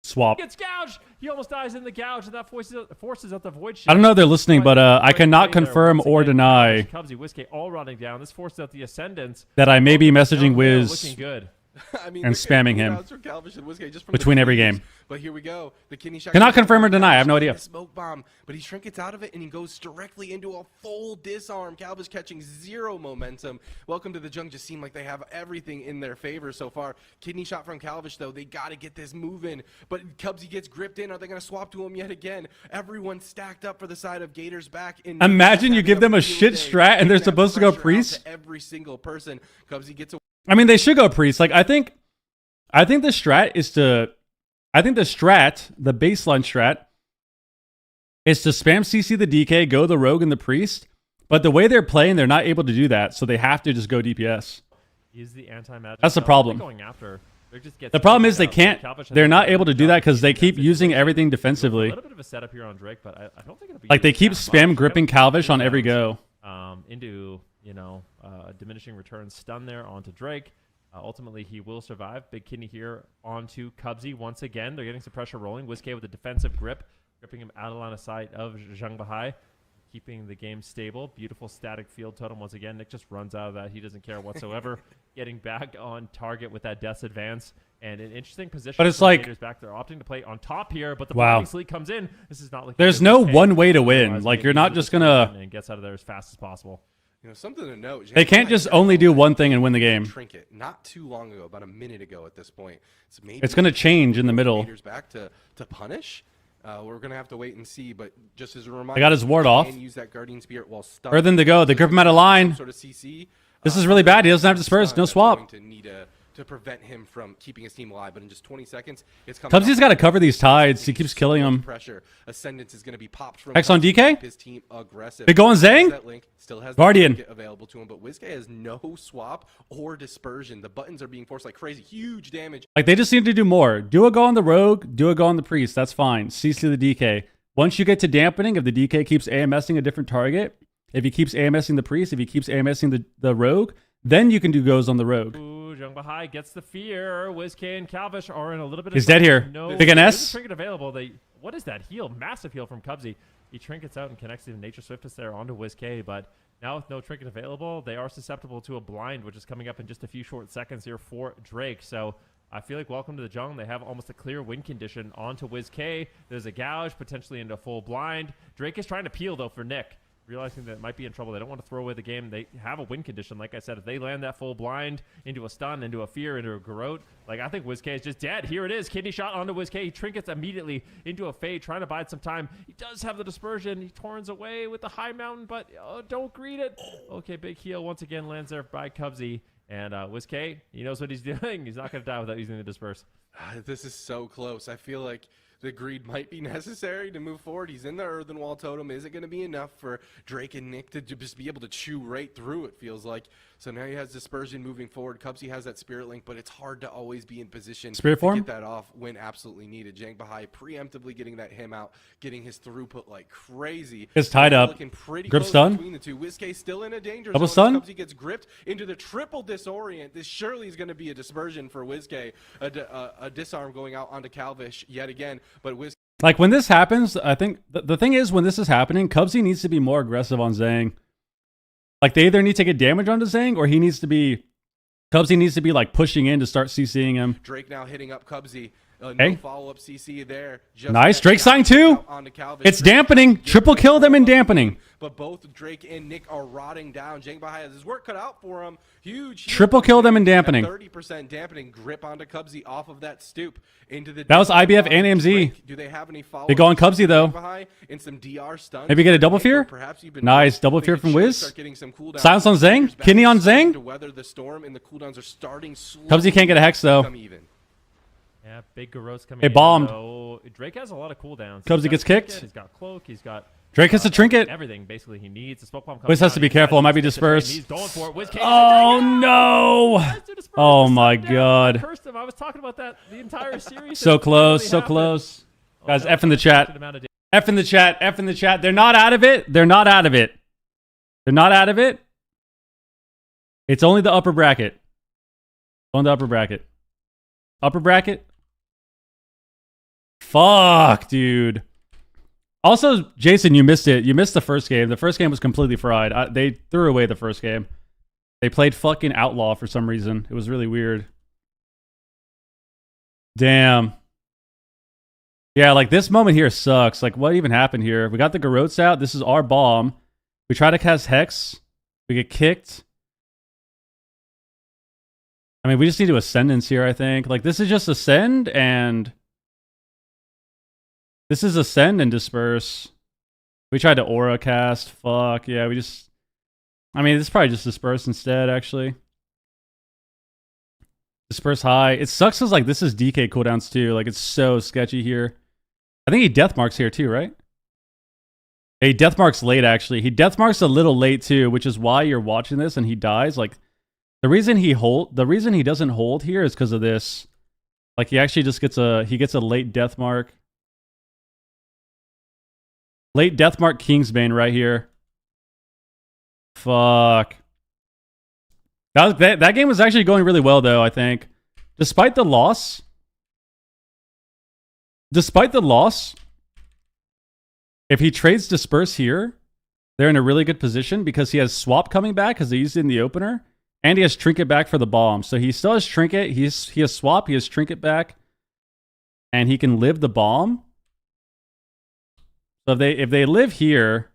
Swap. Gets gouged. He almost dies in the gouge, and that forces out the void shield. I don't know if they're listening, but I cannot confirm or deny Cubsy, WizK all running down. This forces out the ascendants. that I may be messaging Wiz looking good. I mean, and spamming him just between every game. But here we go. The kidney shot Cannot confirm or deny. I have no idea. Smoke bomb, but he trinkets out of it and he goes directly into a full disarm. Calvish catching zero momentum. Welcome to the Jung. Just seem like they have everything in their favor so far. Kidney shot from Calvish though. They got to get this moving. But Cubsy gets gripped in. Are they going to swap to him yet again? Everyone stacked up for the side of Gators back. Imagine you give them a shit strat and they're supposed to go priest. Every single person. Cubsy gets a. I mean, they should go priest. Like I think the strat is to. I think the baseline strat, is to spam CC the DK, go the rogue and the priest. But the way they're playing, they're not able to do that, so they have to just go DPS. He's the anti-magic. That's the problem. Going after. The problem is they can't. They're not able to do that because they keep using everything defensively. A little bit of a setup here on Drake, but I don't think it'll be like they keep spam gripping Calvish on every go. Into diminishing return stun there onto Drake. Ultimately, he will survive. Big kidney here onto Cubsy once again. They're getting some pressure rolling. WizK with a defensive grip, gripping him out of line of sight of Zhang Bahai, keeping the game stable. Beautiful static field totem once again. Nick just runs out of that. He doesn't care whatsoever. Getting back on target with that Death's Advance. And an interesting position. But it's like back. They're opting to play on top here, but the wow. sleep comes in. This is not like there's no one way to win. Like you're not just gonna and gets out of there as fast as possible. You know, something to note. They can't just only do one thing and win the game. Trinket not too long ago, about a minute ago at this point. So maybe it's going to change in the middle. Back to punish. We're going to have to wait and see. But just as a reminder, they got his ward off. Use that guardian spirit while stuck. Or then they go. They grip him out of line. Sort of CC. This is really bad. He doesn't have disperse. No swap. To prevent him from keeping his team alive, but in just 20 seconds, it's coming. Cubsy's got to cover these tides. He keeps killing them. Pressure. Ascendance is going to be popped from Hex on DK. His team aggressive. Big go on Zhang. Still has Guardian available to him, but WizK has no swap or dispersion. The buttons are being forced like crazy. Huge damage. Like they just need to do more. Do a go on the rogue. Do a go on the priest. That's fine. CC the DK. Once you get to dampening, if the DK keeps AMSing a different target, if he keeps AMSing the priest, if he keeps AMSing the rogue, then you can do goes on the rogue. Jung Bahai gets the fear. WizK and Calvish are in a little bit He's of dead here. No, Big there's NS. a trinket available. What is that heal? Massive heal from Cubsy. He trinkets out and connects the Nature Swiftness there onto WizK, but now with no trinket available, they are susceptible to a blind, which is coming up in just a few short seconds here for Drake. So I feel like welcome to the jungle. They have almost a clear win condition onto WizK. There's a gouge, potentially into full blind. Drake is trying to peel, though, for Nick, realizing that it might be in trouble. They don't want to throw away the game. They have a win condition. Like I said, if they land that full blind into a stun, into a fear, into a garrote, like I think WizK is just dead. Here it is. Kidney shot onto WizK. He trinkets immediately into a fade, trying to bide some time. He does have the dispersion. He torns away with the high mountain, but don't greet it. Okay, big heal once again lands there by Cubsy. And WizK, he knows what he's doing. He's not going to die without using the disperse. This is so close. I feel like the greed might be necessary to move forward. He's in the Earthen Wall totem. Is it going to be enough for Drake and Nick to just be able to chew right through it, feels like. So now he has Dispersion moving forward. Cubsy has that Spirit Link, but it's hard to always be in position Spirit to form? get that off when absolutely needed. Jang Bahai preemptively getting that him out, getting his throughput like crazy. It's tied up. Looking pretty Grip close stun? between the two. WizK still in a danger Double zone. stun? Cubsy gets gripped into the triple disorient. This surely is going to be a dispersion for WizK. A disarm going out onto Calvish yet again, but WizK. Like, when this happens, I think the thing is, when this is happening, Cubsy needs to be more aggressive on Zhang. Like, they either need to get damage onto Zhang, or Cubsy needs to be, like, pushing in to start CCing him. Drake now hitting up Cubsy. No Hey. follow-up CC there. Just Nice. that Drake sign shot too. out onto Calvish. It's Drake dampening. gets Triple the kill them and follow-up dampening. team, but both Drake and Nick are rotting down. Jang Bahai has his work cut out for him. Huge. heal Triple kill them and dampening. 30% dampening grip onto Cubsy off of that stoop into the. That was distance IBF of and AMZ. Drake. Do they have any follow-up? They go on Cubsy, though. In some DR stuns. Maybe get a double fear? Perhaps even Nice. Double they fear could from surely Wiz. start getting some cooldowns. Silence on Zhang. Players back Kidney on starting Zhang. to weather the storm, and the cooldowns are starting slowly Cubsy can't get a hex, though. to become even. Yeah, big Garrote's coming It in, bombed. though. Drake has a lot of cooldowns. Cubsy He's got gets trinket, kicked. He's got cloak. He's got Drake has a trinket. everything basically he needs. The smoke bomb comes Wiz has down, to be he careful. It might be tries to train, dispersed. He's going for it. WizK Oh, no. Oh, my God. I cursed him. I was talking about that the entire series. So It close. finally So happened. close. Guys, no, F in the chat. amount of F in the chat. F in the chat. They're not out of it. They're not out of it. They're not out of it. It's only the upper bracket. On the upper bracket. Upper bracket. Fuck, dude. Also, Jason, you missed it. You missed the first game. The first game was completely fried. They threw away the first game. They played fucking Outlaw for some reason. It was really weird. Damn. Yeah, like this moment here sucks. Like, what even happened here? We got the Garrotes out. This is our bomb. We try to cast Hex. We get kicked. I mean, we just need to Ascendance here, I think. Like, this is just Ascend and... This is Ascend and Disperse. We tried to Aura cast. Fuck. Yeah, we just... I mean, this is probably just Disperse instead, actually. Disperse high. It sucks because, like, this is DK cooldowns, too. Like, it's so sketchy here. I think he Deathmarks here, too, right? He Deathmarks late, actually. He Deathmarks a little late, too, which is why you're watching this and he dies. Like, the reason he doesn't hold here is because of this. Like, he actually just gets a late Deathmark. Late Deathmark Kingsbane right here. Fuck. That game was actually going really well, though, I think. Despite the loss, if he trades Disperse here, they're in a really good position because he has Swap coming back because they used it in the opener, and he has Trinket back for the bomb. So he still has Trinket, he has Swap, he has Trinket back, and he can live the bomb. So if they live here,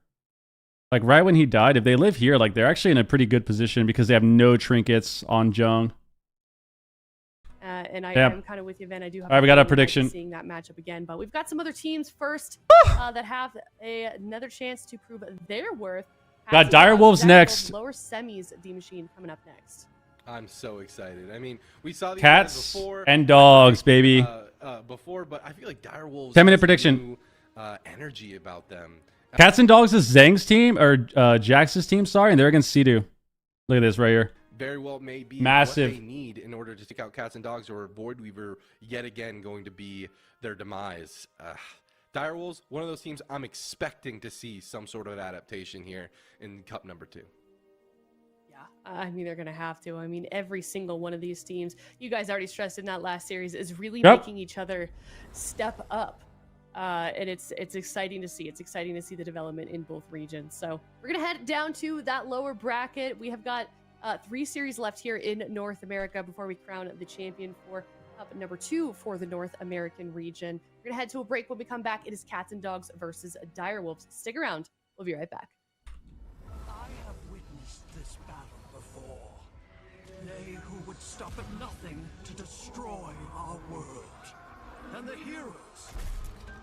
like right when he died, if they live here, like they're actually in a pretty good position because they have no trinkets on Jung. And Yeah. I'm kind of with you, Van. I do have. All right, we got a feeling we might be prediction. Seeing that matchup again, but we've got some other teams first that have another chance to prove their worth. Got As Dire well, Wolves Dire next. Lower semis D Machine coming up next. I'm so excited. I mean, we saw these Cats guys before and dogs, baby. Before, but I feel like Dire Wolves 10-minute has prediction. new, energy about them. Cats and Dogs is Zhang's team, or Jax's team, sorry, and they're against Sidu. Look at this right here. Very well may be Massive. what they need in order to take out Cats and Dogs, or Voidweaver yet again going to be their demise. Dire Wolves, one of those teams I'm expecting to see some sort of adaptation here in Cup number 2. Yeah, I mean, they're going to have to. I mean, every single one of these teams, you guys already stressed in that last series, is really Yep. making each other step up. And it's exciting to see. It's exciting to see the development in both regions. So we're going to head down to that lower bracket. We have got 3 series left here in North America before we crown the champion for Cup number 2 for the North American region. We're going to head to a break. When we come back, it is Cats and Dogs versus Direwolves. Stick around. We'll be right back. I have witnessed this battle before. They who would stop at nothing to destroy our world. And the heroes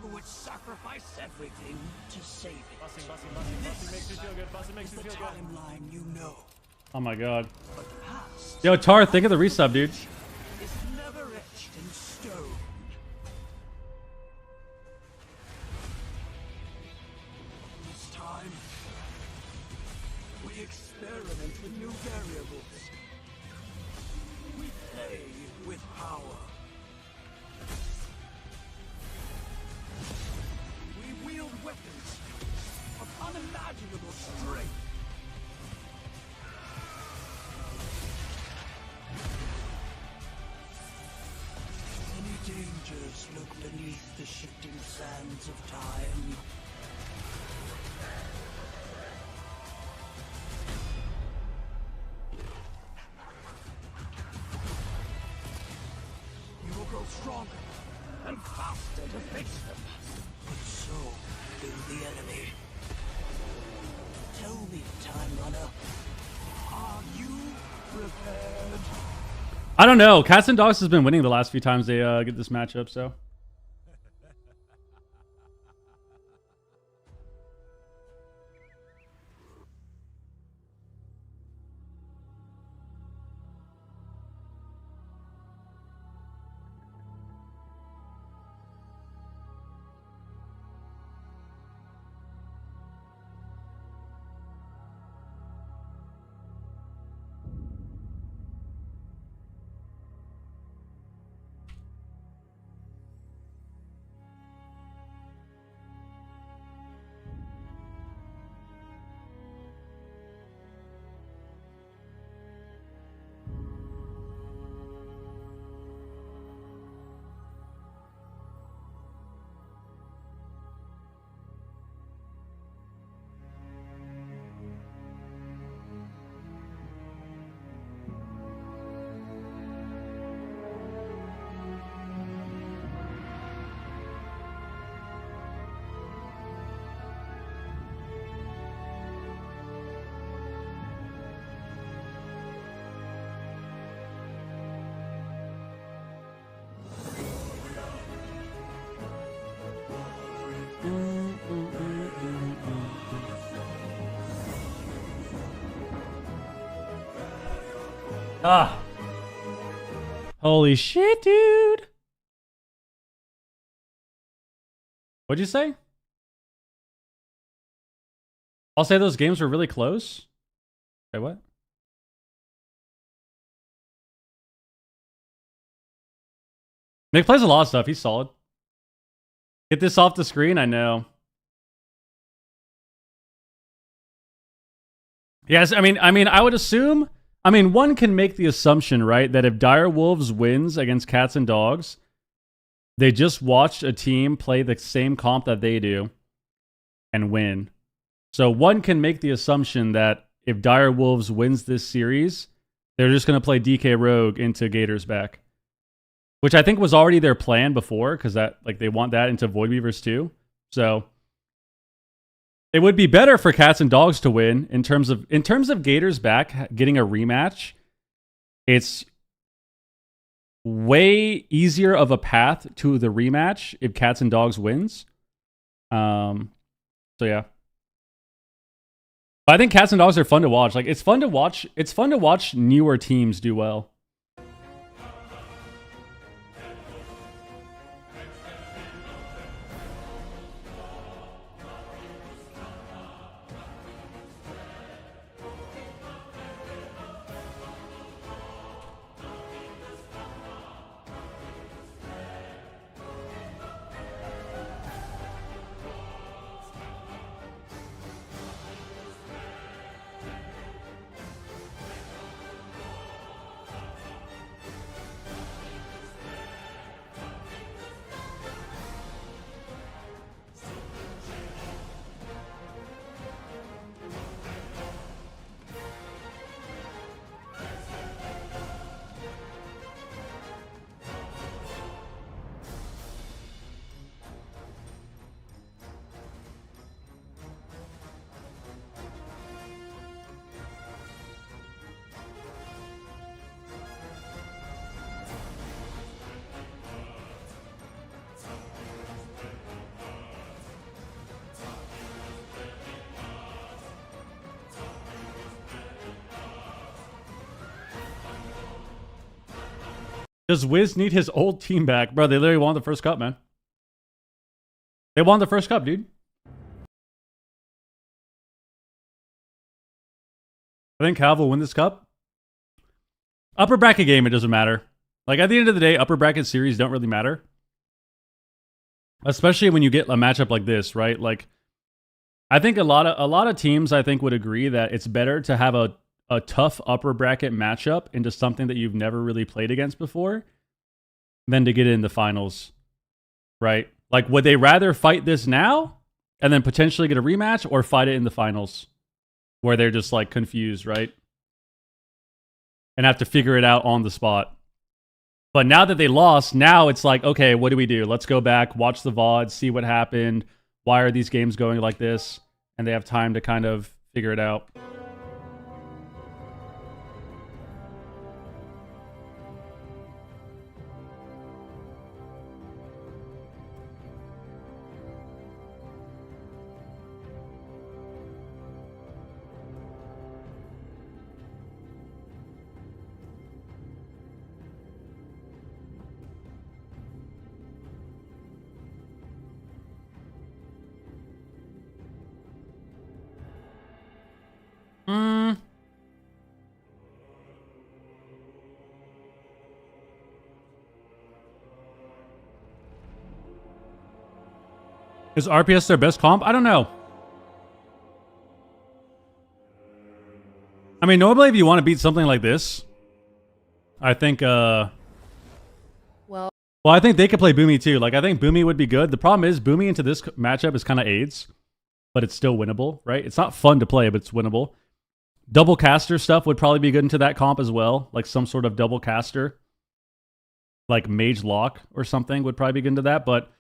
who would sacrifice everything to save it. Bussing makes me feel good. Bussing makes me The feel good. timeline you know. Oh my god. But the past Yo, Tar, think of the resub, dude. is never etched in stone. This time, we experiment with new variables. We play with power. We wield weapons of unimaginable strength. Many dangers look beneath the shifting sands of time. You will grow stronger and faster to face them. But so will the enemy. Tell me, Time Runner, are you prepared? I don't know. Cats and Dogs has been winning the last few times they get this matchup, so. Ah. Holy shit, dude. What'd you say? I'll say those games were really close. Wait, what? Nick plays a lot of stuff. He's solid. Get this off the screen, I know. Yes, I mean, I would assume. I mean, one can make the assumption, right, that if Direwolves wins against Cats and Dogs, they just watched a team play the same comp that they do and win. So one can make the assumption that if Direwolves wins this series, they're just going to play DK Rogue into Gator's back, which I think was already their plan before, because that they want that into Void Weavers too. So it would be better for Cats and Dogs to win in terms of Gator's back getting a rematch. It's way easier of a path to the rematch if Cats and Dogs wins. So yeah. But I think Cats and Dogs are fun to watch. Like it's fun to watch newer teams do well. Does Wiz need his old team back? Bro, they literally won the first cup, man. They won the first cup, dude. I think Cav will win this cup. Upper bracket game, it doesn't matter. Like, at the end of the day, upper bracket series don't really matter. Especially when you get a matchup like this, right? Like, I think a lot of teams, I think, would agree that it's better to have a tough upper bracket matchup into something that you've never really played against before than to get in the finals, right? Like, would they rather fight this now and then potentially get a rematch, or fight it in the finals where they're just, like, confused, right? And have to figure it out on the spot. But now that they lost, now it's like, okay, what do we do? Let's go back, watch the VOD, see what happened. Why are these games going like this? And they have time to kind of figure it out. Is RPS their best comp? I don't know. I mean, normally if you want to beat something like this, I think, well, I think they could play Boomy too. Like, I think Boomy would be good. The problem is, Boomy into this matchup is kind of AIDS, but it's still winnable, right? It's not fun to play, but it's winnable. Double caster stuff would probably be good into that comp as well. Like some sort of double caster. Like Mage Lock or something would probably be good into that, but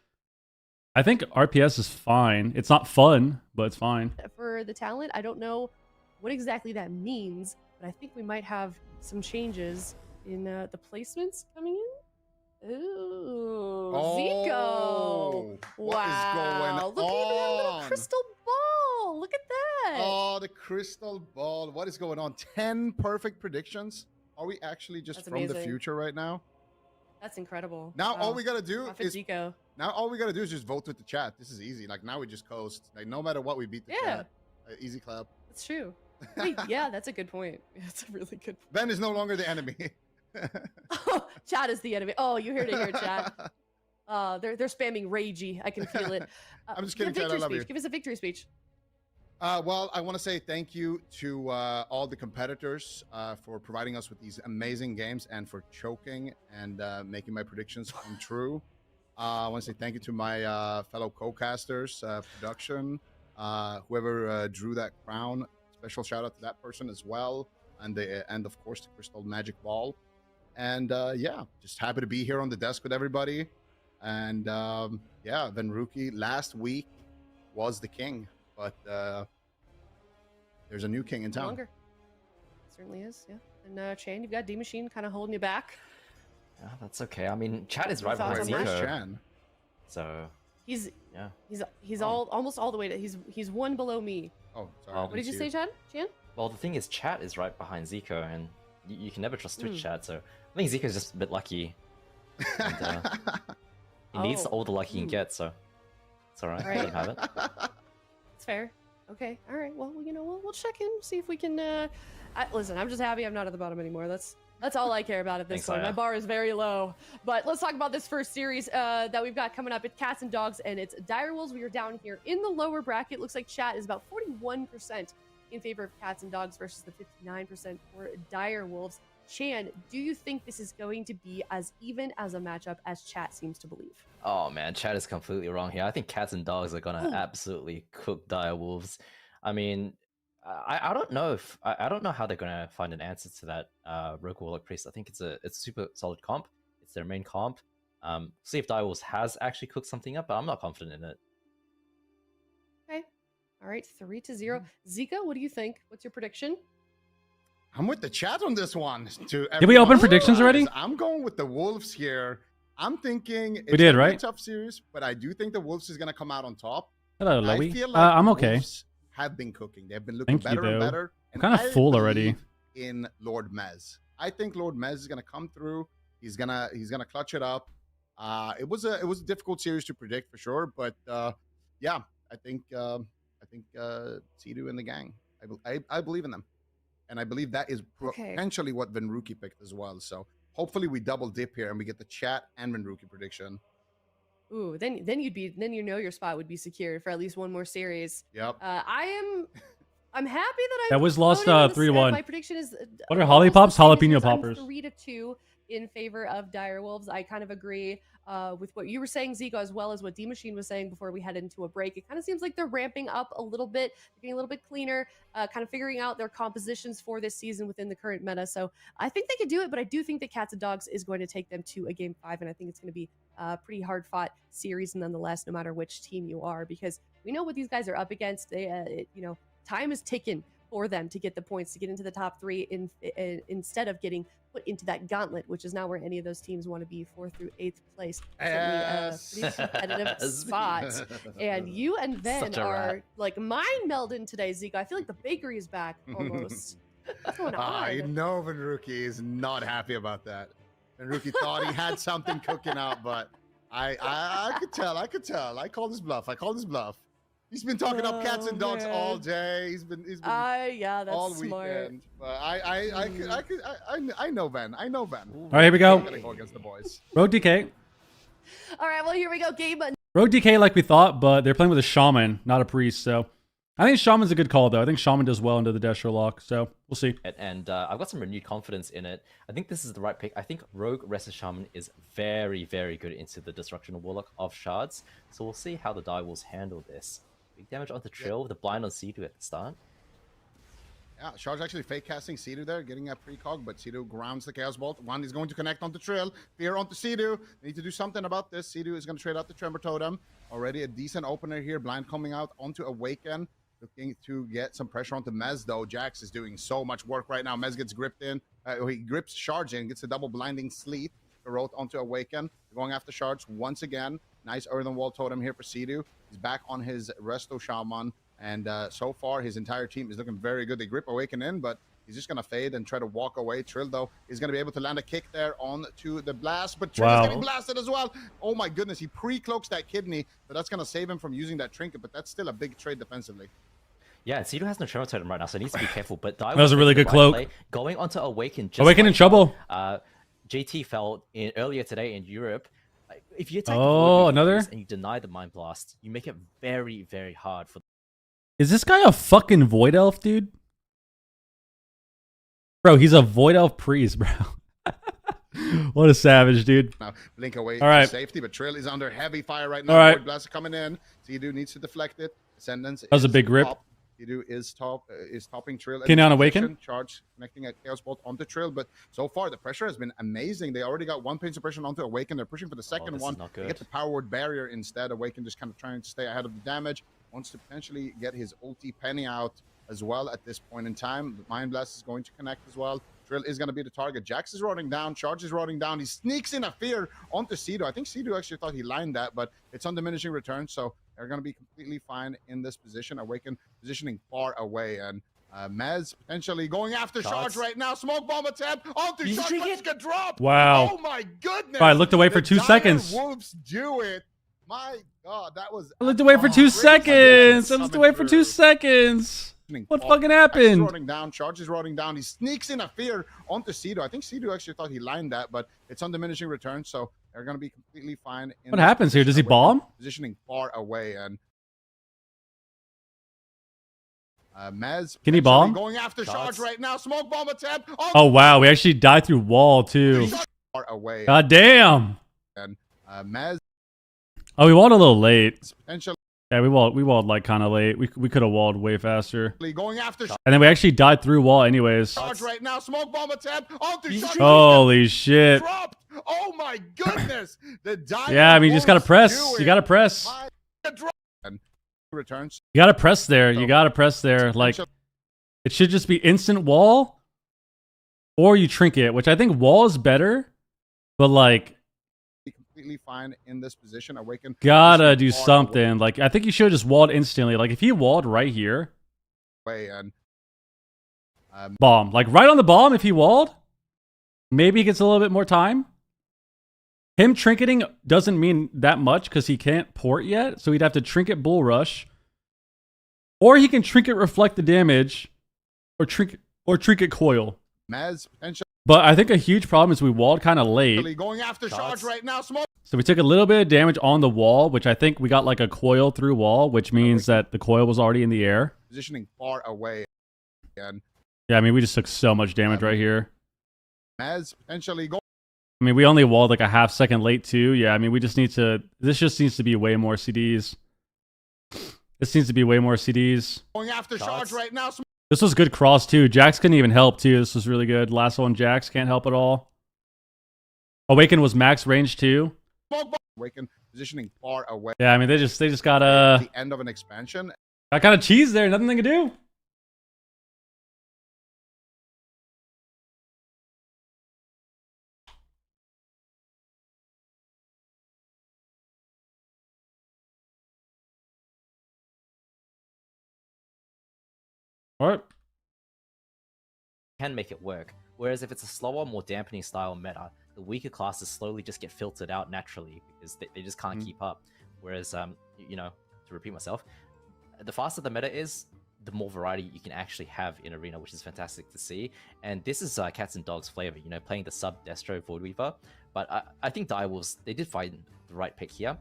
I think RPS is fine. It's not fun, but it's fine. For the talent, I don't know what exactly that means, but I think we might have some changes in the placements coming in. Ooh, Zico! What is going Look at even that little on? crystal ball. Look at that. Oh, the crystal ball. What is going on? 10 perfect predictions. Are we actually just That's from the amazing. future right now? That's incredible. Now Wow. all we gotta do Prophet is Zico. now all we gotta do is just vote with the chat. This is easy. Like, now we just coast. Like, no matter what, we beat the Yeah. chat. Easy clap. That's true. Wait, yeah, that's a good point. That's a really good point. Ben is no longer the enemy. Chat is the enemy. Oh, you heard it here, chat. They're spamming ragey. I can feel it. I'm just give a kidding, chat. I victory love speech. you. Give us a victory speech. Well, I want to say thank you to all the competitors for providing us with these amazing games and for choking and making my predictions come true. I want to say thank you to my fellow co-casters, production, whoever drew that crown. Special shout out to that person as well, and of course the Crystal Magic Ball. And yeah, just happy to be here on the desk with everybody. And yeah, Venruki last week was the king. But there's a new king in No town. longer. Certainly is, yeah. And Chan, you've got D Machine kind of holding you back. Yeah, that's okay. I mean, Chad is Your right thoughts behind on that? Zico. Chan? So He's yeah. he's Oh. almost all the way to he's one below me. Oh, sorry. Oh. I What did didn't you see say, Chan? Chan? Well, the thing is, chat is right behind Zico, and you can never trust Twitch Mm. chat. So I think Zico's just a bit lucky. And, he needs Oh. all the luck he can Mm. get, so it's all right. Right. Let him have it. It's fair. Okay. All right. Well, you know, we'll check in, see if we can. Listen, I'm just happy I'm not at the bottom anymore. That's all I care about at this Thanks, point. My Aya. bar is very low. But let's talk about this first series that we've got coming up. It's Cats and Dogs, and it's Direwolves. We are down here in the lower bracket. Looks like chat is about 41% in favor of Cats and Dogs versus the 59% for Direwolves. Chan, do you think this is going to be as even as a matchup as chat seems to believe? Oh man, Chad is completely wrong here. I think Cats and Dogs are gonna Ooh. absolutely cook Dire Wolves. I mean, I don't know if I don't know how they're gonna find an answer to that Rogue Warlock Priest. I think it's a super solid comp. It's their main comp. See if Dire Wolves has actually cooked something up, but I'm not confident in it. Okay. All right. 3-0. Zika, what do you think? What's your prediction? I'm with the chat on this one. Did we open everyone's predictions surprise. already? I'm going with the Wolves here. I'm thinking it's did, gonna be right? a tough series, but I do think the Wolves is going to come out on top. Hello, I Loey. feel like I'm the okay. Wolves have been cooking. They've been looking Thank you, better and though. better. I'm kinda I full already. believe in Lord Mez. I think Lord Mez is going to come through He's gonna clutch it up. It was a difficult series to predict for sure, but yeah, I think Sea-Doo and the gang. I believe in them, and I believe that is Okay. potentially what Venruki picked as well. So hopefully we double dip here and we get the chat and Venruki prediction. Ooh, then you know your spot would be secured for at least one more series. Yep. I'm happy that I That was lost, voted on the 3-1. My prediction is What are almost Hollypops? the same as Jalapeno yours. I'm poppers. 3-2 in favor of Direwolves. I kind of agree with what you were saying, Zico, as well as what D Machine was saying before we head into a break. It kind of seems like they're ramping up a little bit, they're getting a little bit cleaner, kind of figuring out their compositions for this season within the current meta. So I think they could do it, but I do think that Cats and Dogs is going to take them to a game 5, and I think it's going to be a pretty hard fought series nonetheless, no matter which team you are, because we know what these guys are up against. They, time is ticking for them to get the points to get into the top 3 instead of getting put into that gauntlet, which is now where any of those teams want to be, 4th through 8th place. Yes. Pretty competitive spot. And you and Ben are like mind melding today, Zico. I feel like the bakery is back almost. What's going on? I know Venruki is not happy about that. Venruki thought he had something cooking out, but I could tell. I called his bluff. He's been talking up Cats and Dogs all day. He's been yeah, that's all smart. weekend. But I know Ben. All right, here we go. I'm gonna go against the boys. Rogue DK. All right, well, here we go. Game Rogue DK like we thought, but they're playing with a Shaman, not a Priest. So I think Shaman's a good call, though. I think Shaman does well into the Destro lock. So we'll see. And I've got some renewed confidence in it. I think this is the right pick. I think Rogue Restless Shaman is very, very good into the Destruction Warlock of Shards. So we'll see how the Direwolves handle this. Big damage onto Trill, the blind on Sea-Doo at the start. Yeah, Shards actually fake casting Sea-Doo there, getting a precog, but Sea-Doo grounds the Chaos Bolt. One is going to connect onto Trill, Fear onto Sea-Doo. They need to do something about this. Sea-Doo is going to trade out the Tremor Totem. Already a decent opener here. Blind coming out onto Awaken. Looking to get some pressure onto Mez, though. Jax is doing so much work right now. Mez gets gripped in. He grips Shards in, gets a double blinding sleep. The road onto Awaken. Going after Shards once again. Nice Earthen Wall Totem here for Sea-Doo. He's back on his Resto Shaman. And so far, his entire team is looking very good. They grip Awaken in, but he's just going to fade and try to walk away. Trill, though, is going to be able to land a kick there onto the blast. But Trill is getting blasted as well. Oh, my goodness. He pre-cloaks that kidney, but that's going to save him from using that trinket. But that's still a big trade defensively. Yeah, Sea-Doo has no Tremor Totem right now, so he needs to be careful. But that was a really good cloak. Going onto Awaken. Awaken in trouble. JT fell earlier today in Europe. If you attack another and you deny the Mind Blast, you make it very, very hard for. Is this guy a fucking Void Elf, dude? Bro, he's a Void Elf priest, bro. What a savage, dude. Now, blink away all right. to safety, but Trill is under heavy fire right now. All right. Void Blast coming in. Sea-Doo needs to deflect it. Ascendance. That was a big rip. Sea-Doo is topping Trill. Can on Awaken. Charge connecting a Chaos Bolt onto Trill, but so far the pressure has been amazing. They already got one pain suppression onto Awaken. They're pushing for the second one. They get the Power Word Barrier instead. Awaken just kind of trying to stay ahead of the damage. Wants to potentially get his ulti Penny out as well at this point in time. The Mind Blast is going to connect as well. Trill is going to be the target. Jax is rolling down. Charge is rolling down. He sneaks in a Fear onto Sea-Doo. I think Sea-Doo actually thought he lined that, but it's on diminishing return, so they're going to be completely fine in this position. Awaken positioning far away, and Mez potentially going after Charge right now. Smoke bomb attempt onto Charge. Let's get dropped. Wow. Oh my goodness. I looked away for 2 seconds. Wolves do it. My God, that was. I looked away for 2 seconds. I looked away for 2 seconds. What fucking happened? Rolling down. Charge is rolling down. He sneaks in a Fear onto Sea-Doo. I think Sea-Doo actually thought he lined that, but it's on diminishing return, so they're going to be completely fine. What happens here? Does he bomb? Positioning far away, and Mez. Can he bomb? Going after Charge right now. Smoke bomb attempt. Oh wow, we actually died through wall too. Far away. God damn. And Mez. Oh, we walled a little late. Potentially. Yeah, we walled like kind of late. We could have walled way faster. Going after. And then we actually died through wall anyways. Charge right now. Smoke bomb attempt onto Charge. Holy shit. Dropped. Oh my goodness. Yeah, I mean, you just gotta press. You gotta press. Returns. You gotta press there. You gotta press there. Like, it should just be instant wall, or you trinket, which I think wall is better. But like, completely fine in this position. Awaken. Gotta do something. Like, I think you should have just walled instantly. Like, if he walled right here, and bomb. Like right on the bomb. If he walled, maybe he gets a little bit more time. Him trinketing doesn't mean that much because he can't port yet. So he'd have to trinket Bull Rush. Or he can trinket reflect the damage. Or trinket coil. Mez potentially But I think a huge problem is we walled kind of late. going after charge right now. Smoke. So we took a little bit of damage on the wall, which I think we got like a coil through wall, which means that the coil was already in the air. Positioning far away. Again. Yeah, I mean, we just took so much damage right here. Mez potentially going. I mean, we only walled like a half second late too. Yeah, I mean, we just need to... This just needs to be way more CDs. This needs to be way more CDs. Going after charge right now. This was good cross too. Jax couldn't even help too. This was really good. Lasso and Jax can't help at all. Awaken was max range too. Awaken positioning far away. Yeah, I mean, they just got the end of an expansion. got kind of cheese there. Nothing they can do. What? Can make it work. Whereas if it's a slower, more dampening style meta, the weaker classes slowly just get filtered out naturally because they just can't keep up. Whereas, you know, to repeat myself, the faster the meta is, the more variety you can actually have in Arena, which is fantastic to see. And this is Cats and Dogs flavor, you know, playing the sub Destro Voidweaver. But I think Direwolves, they did find the right pick here.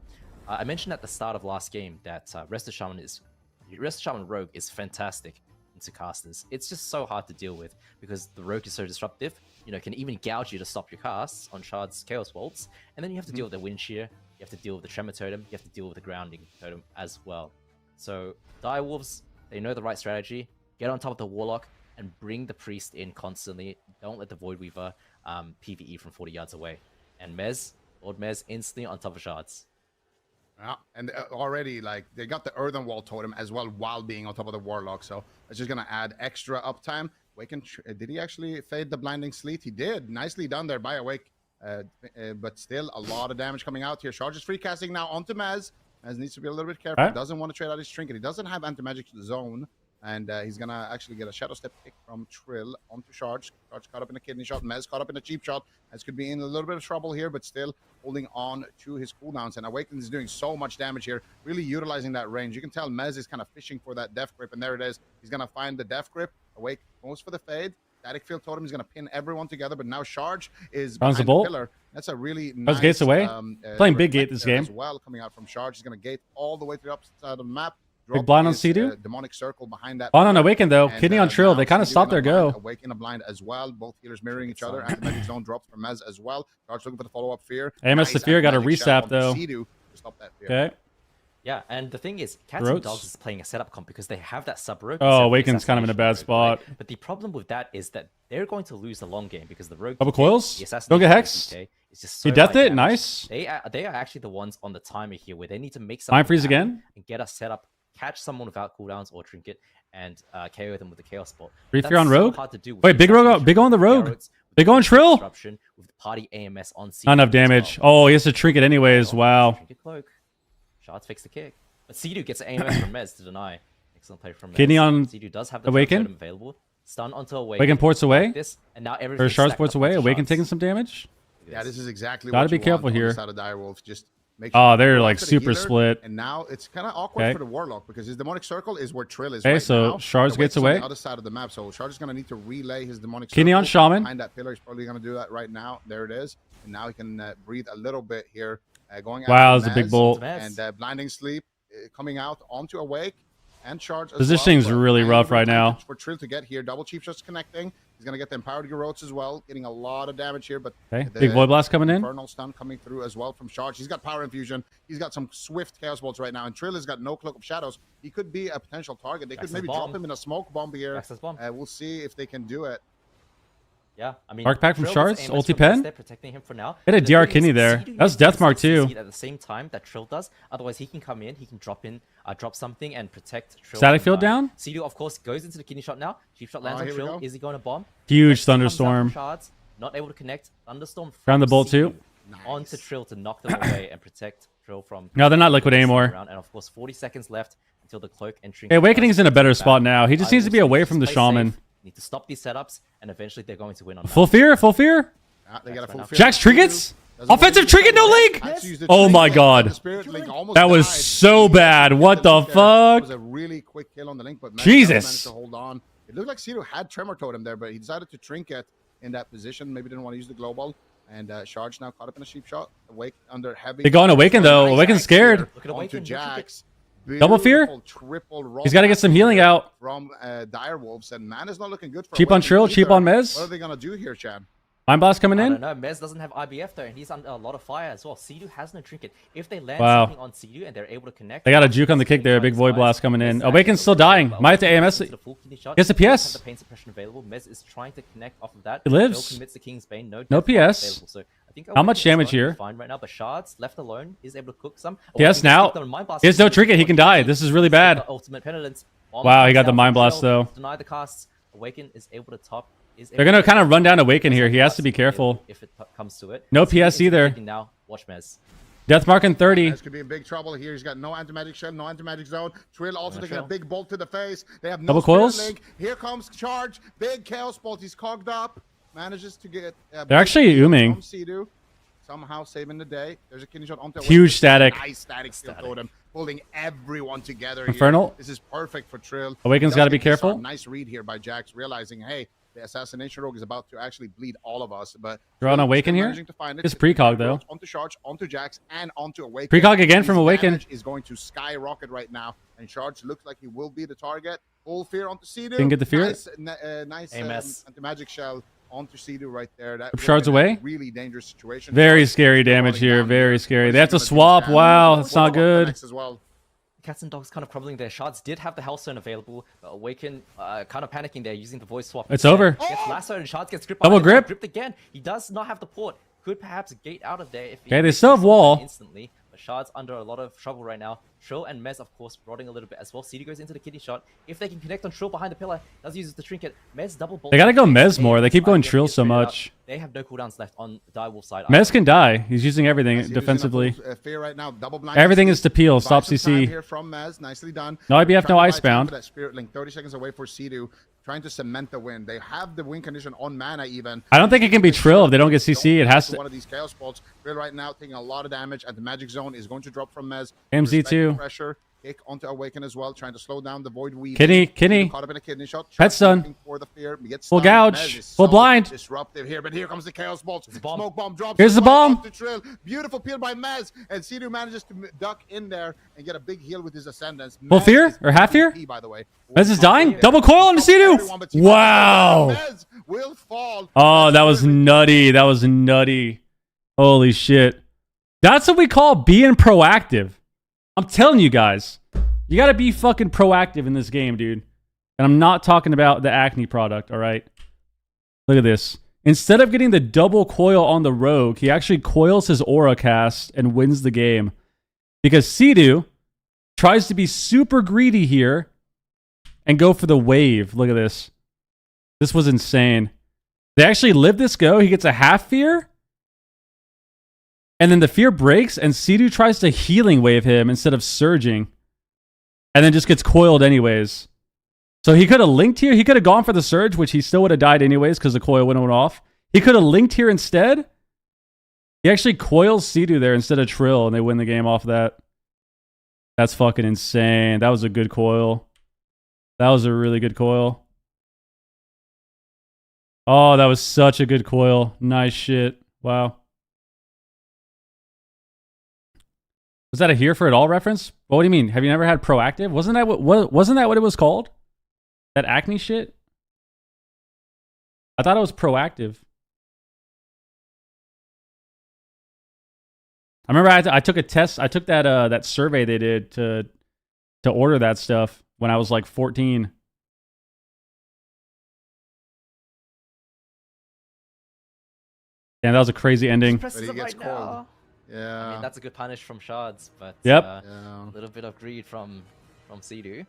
I mentioned at the start of last game that Rest of Shaman Rogue is fantastic into casters. It's just so hard to deal with because the Rogue is so disruptive, you know, can even gouge you to stop your casts on Shard's Chaos Waltz, and then you have to deal with the Wind Shear, you have to deal with the Tremor Totem, you have to deal with the Grounding Totem as well. So Direwolves, they know the right strategy, get on top of the Warlock, and bring the Priest in constantly. Don't let the Voidweaver PvE from 40 yards away. And Mez, Lord Mez, instantly on top of Shards. Yeah, and already, like, they got the Earthen Wall Totem as well while being on top of the Warlock, so it's just going to add extra uptime. Waken, did he actually fade the Blinding Sleet? He did. Nicely done there by Awake, but still a lot of damage coming out here. Charge is free casting now onto Maz. Maz needs to be a little bit careful. Doesn't want to trade out his Trinket. He doesn't have Anti-Magic Zone, and he's going to actually get a Shadow Step kick from Trill onto Charge. Charge caught up in a Kidney Shot. Mez caught up in a Cheap Shot. Mez could be in a little bit of trouble here, but still holding on to his cooldowns. And Awaken is doing so much damage here, really utilizing that range. You can tell Mez is kind of fishing for that Death Grip, and there it is. He's going to find the Death Grip. Awake goes for the fade. Static Field Totem is going to pin everyone together, but now Charge is behind the pillar. That's a really nice... Gates away. Playing big gate this game. As well, coming out from Charge. He's going to gate all the way to the upside of the map. Big blind on Sea-Doo. Demonic Circle behind that. On Awaken though. Kidney on Trill. They kind of stopped their go. Awaken a blind as well. Both healers mirroring each other. Anti-Magic Zone drops from Mez as well. Charge looking for the follow-up Fear. AMS the Fear got a resap though. Sea-Doo to stop that Fear. Okay. Yeah, and the thing is, Cats and Dogs is playing a setup comp because they have that sub-rogue. Oh, Awaken's kind of in a bad spot. Right? But the problem with that is that they're going to lose the long game because the rogue... Double coils? Don't get Hex. Is just so he deathed it? Nice. They are actually the ones on the timer here where they need to make Mind Freeze again? And get us set up, catch someone without cooldowns or Trinket, and KO them with the Chaos Bolt. Free Fear on Rogue? Hard to do wait, big on the Rogue. Big on Trill? With the party AMS on Not enough damage. Oh, he has to Trinket anyways. Wow. Trinket Cloak. Shards fix the kick. But Sea-Doo gets an AMS from Mez to deny. Excellent play from Mez. Kidney on Sea-Doo does have the Awaken. Available. Stun onto Awaken. Awaken ports away. This, and now everything. Or Shards ports away. Awaken taking some damage. Yeah, this is exactly Gotta what be you careful want here. On the side of Direwolf. Just make sure they're you like for the super healer, split. And now it's kind of awkward for the Warlock because his Demonic Circle is where Trill is. Okay, right so now. Shards gets On away. the other side of the map, so Shards is going to need to relay his Demonic Kidney Circle on Shaman. behind that pillar. He's probably going to do that right now. There it is. And now he can breathe a little bit here. Going wow, that's a big bolt. And Blinding Sleep coming out onto Awake and Charge. Positioning's really rough right now. For Trill to get here, double Chief Shots connecting. He's going to get the Empowered Garrotes as well, getting a lot of damage here. But big Void Blast coming in. Infernal Stun coming through as well from Charge. He's got Power Infusion. He's got some swift Chaos Bolts right now. And Trill has got no Cloak of Shadows. He could be a potential target. They could maybe drop him in a Smoke Bomb here. We'll see if they can do it. Yeah, I mean, Arc Pack from Shards, ulti pen. They're protecting him for now. Hit a DR Kidney there. That's Deathmark too. At the same time that Trill does, otherwise he can come in, he can drop something and protect Trill. Static Field down. Sea-Doo, of course, goes into the Kidney Shot now. Cheap Shot lands on Trill. Is he going to bomb? Huge Thunderstorm. Shards, not able to connect. Thunderstorm. Found the bolt too. Onto Trill to knock them away and protect Trill from. No, they're not liquid anymore. And of course, 40 seconds left until the cloak entry. Hey, Awakening's in a better spot now. He just needs to be away from the Shaman. Need to stop these setups, and eventually they're going to win on Full Fear. They got a full fear. Jax Trinkets. Offensive trinket, no link! Oh my god. That was so bad. What the fuck? It was a really quick kill on the link, but Jesus. managed to hold on. It looked like Cito had Tremor Totem there, but he decided to trinket in that position. Maybe didn't want to use the global. And Charge now caught up in a sheep shot. Awake under heavy. They go on Awaken though. Awaken's scared. Look at Awaken. Jax. Double fear? He's got to get some healing out. From Direwolves, and man is not looking good for Cheap on Trill, cheap on Mez. What are they going to do here, Chad? Mind Blast coming in? I don't know. Mez doesn't have IBF though, and he's under a lot of fire as well. Sea-Doo has no trinket. If they land something on Sea-Doo and they're able to connect, they got a juke on the kick there. Big Void Blast coming in. Awaken's still dying. Might have to AMS. Gets a PS. The pain suppression available. Mez is trying to connect off of that. He lives. Commits the King's Bane. No PS. So I think how much damage here? Fine right now, but Shards left alone is able to cook some. PS now. He has no trinket. He can die. This is really bad. Ultimate penitence. Wow, he got the Mind Blast though. Deny the casts. Awaken is able to top. They're going to kind of run down Awaken here. He has to be careful. If it comes to it. No PS either. Now, watch Mez. Death mark in 30. Mez could be in big trouble here. He's got no anti-magic shell, no anti-magic zone. Trill also taking a big bolt to the face. They have no double coils. Link. Here comes Charge. Big Chaos Bolt. He's cogged up. Manages to get. They're actually ooming. Somehow saving the day. There's a kidney shot onto huge static. Nice static skill totem, holding everyone together. Infernal. Here. This is perfect for Trill. Awaken's got to be careful. Nice read here by Jax, realizing, hey, the assassination rogue is about to actually bleed all of us. But they're on Awaken here. It's precog though. Onto Charge, onto Jax, and onto Awaken. Precog again from Awaken. Is going to skyrocket right now, and Charge looks like he will be the target. Full fear onto Sea-Doo. Didn't get the fear. Nice anti-magic shell onto Sea-Doo right there. That Shards away. Really dangerous situation. Very scary damage here. Very scary. They have to swap. Wow, that's not good. As well. Cats and Dogs kind of crumbling there. Shards did have the Hellstone available, but Awaken kind of panicking there using the voice swap. It's over. Gets lassoed and Shards gets gripped. Double grip. Gripped again. He does not have the port. Could perhaps gate out of there if he they still have wall. Instantly, but Shards under a lot of trouble right now. Trill and Mez, of course, rotting a little bit as well. CD goes into the kidney shot. If they can connect on Trill behind the pillar, does use the trinket. Mez double bolt. They gotta go Mez more. They keep going Trill so much. They have no cooldowns left on the Direwolf side. Mez can die. He's using everything defensively. Fear right now. Double blind. Everything is to peel. Stop CC. Here from Mez. Nicely done. No IBF, no Icebound. That Spirit Link 30 seconds away for Sea-Doo. Trying to cement the win. They have the win condition on mana even. I don't think it can be Trill if they don't get CC. It has to. One of these Chaos Bolts. Trill right now taking a lot of damage, and the Magic Zone is going to drop from Mez. MZ2. Pressure. Kick onto Awaken as well, trying to slow down the Void Weave. Kidney. Caught up in a kidney shot. Pet stun. For the fear. Full gouge. Full blind. Disruptive here, but here comes the Chaos Bolt. Smoke bomb drops. Here's the bomb. Trill. Beautiful peel by Mez, and Sea-Doo manages to duck in there and get a big heal with his Ascendance. Full fear or half fear? By the way. Mez is dying. Double coil on the Sea-Doo. Wow. Mez will fall. Oh, that was nutty. That was nutty. Holy shit. That's what we call being proactive. I'm telling you guys. You got to be fucking proactive in this game, dude. And I'm not talking about the Acne product, all right? Look at this. Instead of getting the double coil on the rogue, he actually coils his aura cast and wins the game. Because Sea-Doo tries to be super greedy here and go for the wave. Look at this. This was insane. They actually live this go. He gets a half fear. And then the fear breaks and Sea-Doo tries to healing wave him instead of surging. And then just gets coiled anyways. So he could have linked here. He could have gone for the surge, which he still would have died anyways because the coil went off. He could have linked here instead. He actually coils Sea-Doo there instead of Trill, and they win the game off that. That's fucking insane. That was a good coil. That was a really good coil. Oh, that was such a good coil. Nice shit. Wow. Was that a Here for It All reference? Well, what do you mean? Have you never had proactive? Wasn't that what it was called? That acne shit? I thought it was proactive. I remember I took a test. I took that that survey they did to order that stuff when I was like 14. Damn, that was a crazy ending. But he gets cold. Yeah. I mean, that's a good punish from Shards, but yep. A little bit of greed from Sea-Doo.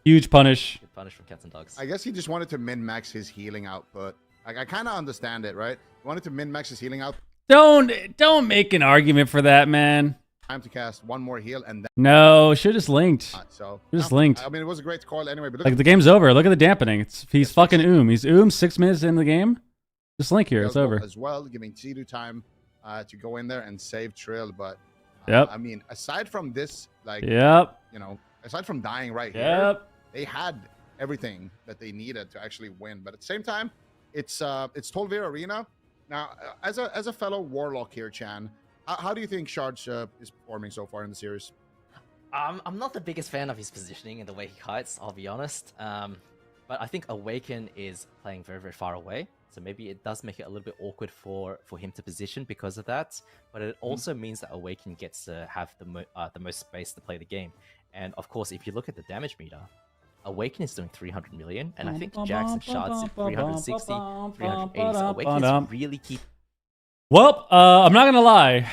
Huge punish. Good punish from Cats and Dogs. I guess he just wanted to min-max his healing output. Like, I kind of understand it, right? He wanted to min-max his healing output. Don't make an argument for that, man. Time to cast one more heal and then... No, should just linked. Just linked. I mean, it was a great call anyway, but... Like, the game's over. Look at the dampening. He's fucking He's 6 minutes in the game. Just link here. It's over. As well, giving Sea-Doo time to go in there and save Trill. But Yep. I mean, aside from this, like, Yep. you know, aside from dying right here, Yep. they had everything that they needed to actually win. But at the same time, it's Tolvir Arena. Now, as a fellow Warlock here, Chan, how do you think Sharge is performing so far in the series? I'm not the biggest fan of his positioning and the way he kites, I'll be honest. But I think Awaken is playing very, very far away. So maybe it does make it a little bit awkward for him to position because of that. But it also means that Awaken gets to have the most space to play the game. And of course, if you look at the damage meter, Awaken is doing 300 million, and I think Jax and Shards at 360, 380. So Awaken is really keep. Well, I'm not gonna lie.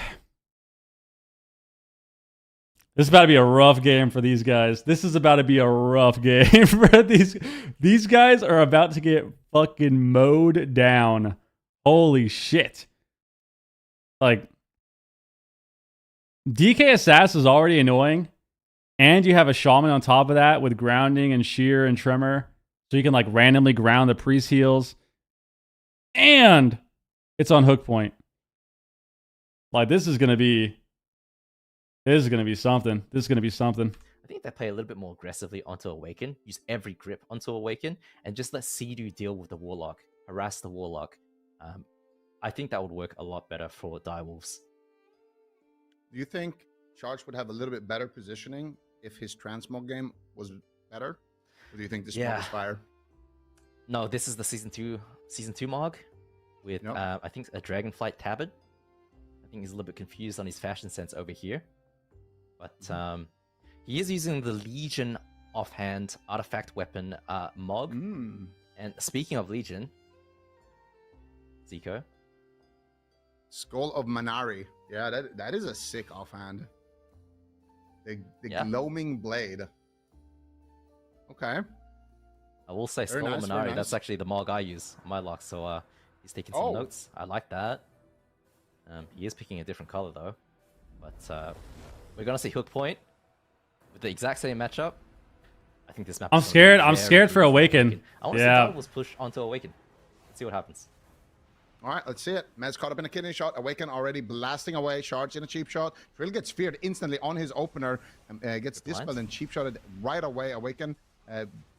This is about to be a rough game for these guys. This is about to be a rough game for these guys are about to get fucking mowed down. Holy shit. Like, DK Assass is already annoying. And you have a Shaman on top of that with grounding and shear and tremor. So you can like randomly ground the priest heals. And it's on hook point. Like, this is gonna be something. This is gonna be something. I think they play a little bit more aggressively onto Awaken, use every grip onto Awaken, and just let Sea-Doo deal with the Warlock, harass the Warlock. I think that would work a lot better for Direwolves. Do you think Charge would have a little bit better positioning if his transmog game was better? Or do you think this mod is fire? No, this is the season two Mog with I think a Dragonflight Tabard. I think he's a little bit confused on his fashion sense over here. But he is using the Legion offhand artifact weapon Mog. And speaking of Legion, Zico. Skull of Manari. Yeah, that is a sick offhand. The gloaming blade. Okay. I will say Skull of Manari, that's actually the Mog I use on my lock, so he's taking some notes. I like that. He is picking a different color though. But we're gonna see hook point with the exact same matchup. I think this map I'm scared. I'm scared for Awaken. I want to see Direwolves push onto Awaken. Let's see what happens. All right, let's see it. Mez caught up in a kidney shot. Awaken already blasting away. Shards in a cheap shot. Trill gets feared instantly on his opener. Gets dispelled and cheap shotted right away. Awaken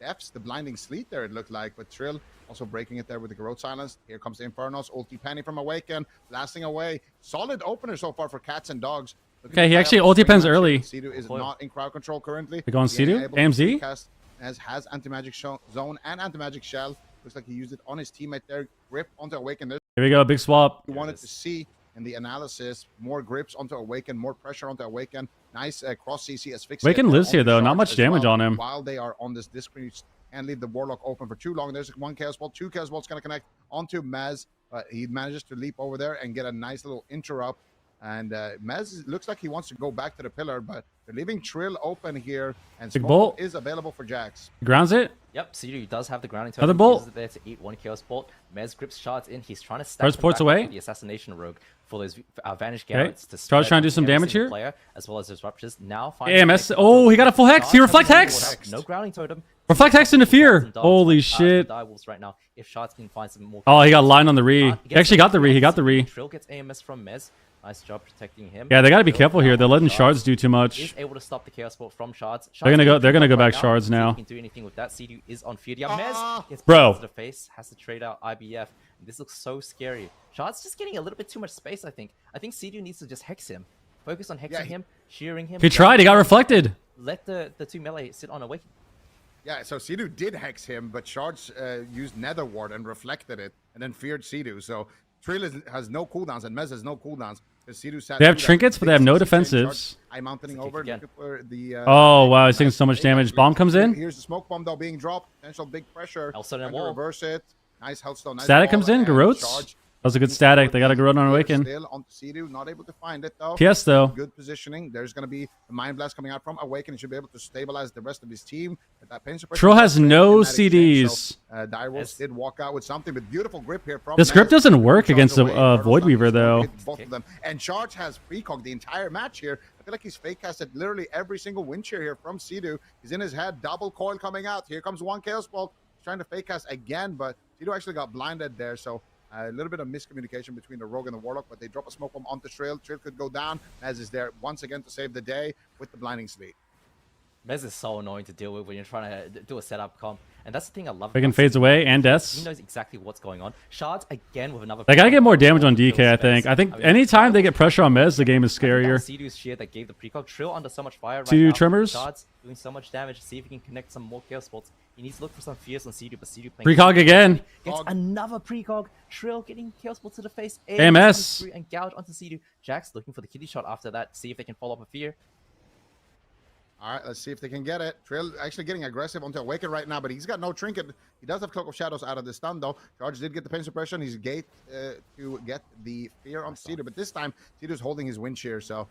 F's the blinding sleet there, it looked like. But Trill also breaking it there with the Garrote Silence. Here comes the Infernos. Ulti Penny from Awaken. Blasting away. Solid opener so far for Cats and Dogs. Okay, he actually ulti pens early. Sea-Doo is not in crowd control currently. They're going Sea-Doo? AMZ? Has anti-magic zone and anti-magic shell. Looks like he used it on his teammate there. Grip onto Awaken. Here we go, big swap. We wanted to see in the analysis more grips onto Awaken, more pressure onto Awaken. Nice cross CC asphyxia. Awaken lives here though, not much damage on him. While they are on this disc, and leave the Warlock open for too long. There's one Chaos Bolt, two Chaos Bolts going to connect onto Mez. He manages to leap over there and get a nice little interrupt. And Mez looks like he wants to go back to the pillar, but they're leaving Trill open here. And Big Smoke bolt is available for Jax. Grounds it. Yep, Sea-Doo does have the grounding totem. Another bolt. He uses it there to eat one Chaos Bolt. Mez grips Shards in. He's trying to stack Charge ports away. the Assassination Rogue for those Vanish Garrets to Charge trying to do some damage here. Player, as well as those Ruptures. Now AMS. Oh, he got a full hex. He reflect hex. No grounding totem. Reflect hex into fear. Holy shit. Direwolves right now. If Shards can find some more. Oh, he got lined on the re. He actually got the re. He got the re. Trill gets AMS from Mez. Nice job protecting him. Yeah, they got to be careful here. They're letting Shards do too much. Is able to stop the Chaos Bolt from Shards. They're gonna go back Shards now. Can do anything with that. Sea-Doo is on fear. Mez gets bro to the face, has to trade out IBF. This looks so scary. Shards just getting a little bit too much space. I think Sea-Doo needs to just hex him. Focus on hexing him, shearing him. He tried. He got reflected. Let the two melee sit on Awaken. Yeah, so Sea-Doo did hex him, but Shards used Nether Ward and reflected it, and then feared Sea-Doo. So Trill has no cooldowns, and Mez has no cooldowns. They have trinkets, but they have no defensives. I'm mounting over the. Oh wow, he's taking so much damage. Bomb comes in. Here's the smoke bomb though being dropped. Potential big pressure. Hellstone and wall. Reverse it. Nice Hellstone. Nice static comes in. Garrotes. That was a good static. They got a Garrote on Awaken. Still on Sea-Doo, not able to find it though. PS though. Good positioning. There's going to be a Mind Blast coming out from Awaken. He should be able to stabilize the rest of his team. Trill has no CDs. Direwolves did walk out with something, but beautiful grip here from. This grip doesn't work against a Void Weaver though. Both of them. And Charge has precog the entire match here. I feel like he's fake casted literally every single win share here from Sea-Doo. He's in his head. Double coil coming out. Here comes one Chaos Bolt. He's trying to fake cast again, but Sea-Doo actually got blinded there. So A little bit of miscommunication between the Rogue and the Warlock, but they drop a smoke bomb onto Trill. Trill could go down. Mez is there once again to save the day with the blinding sleep. Mez is so annoying to deal with when you're trying to do a setup comp. And that's the thing I love. Waken fades away and deaths. He knows exactly what's going on. Shards again with another. They gotta get more damage on DK, I think. I think anytime they get pressure on Mez, the game is scarier. Seedu's shear that gave the precog. Trill under so much fire right Seedu now. Tremors. Shards doing so much damage. See if he can connect some more Chaos Bolts. He needs to look for some fears on Seedu, but Seedu playing Precog again. Gets another precog. Trill getting Chaos Bolts to the face. AMS. And gouge onto Seedu. Jax looking for the kidney shot after that. See if they can follow up a fear. All right, let's see if they can get it. Trill actually getting aggressive onto Awaken right now, but he's got no trinket. He does have Cloak of Shadows out of the stun, though. Charge did get the pain suppression. He's gate to get the fear on Seedu, but this time, Seedu's holding his wind shear, so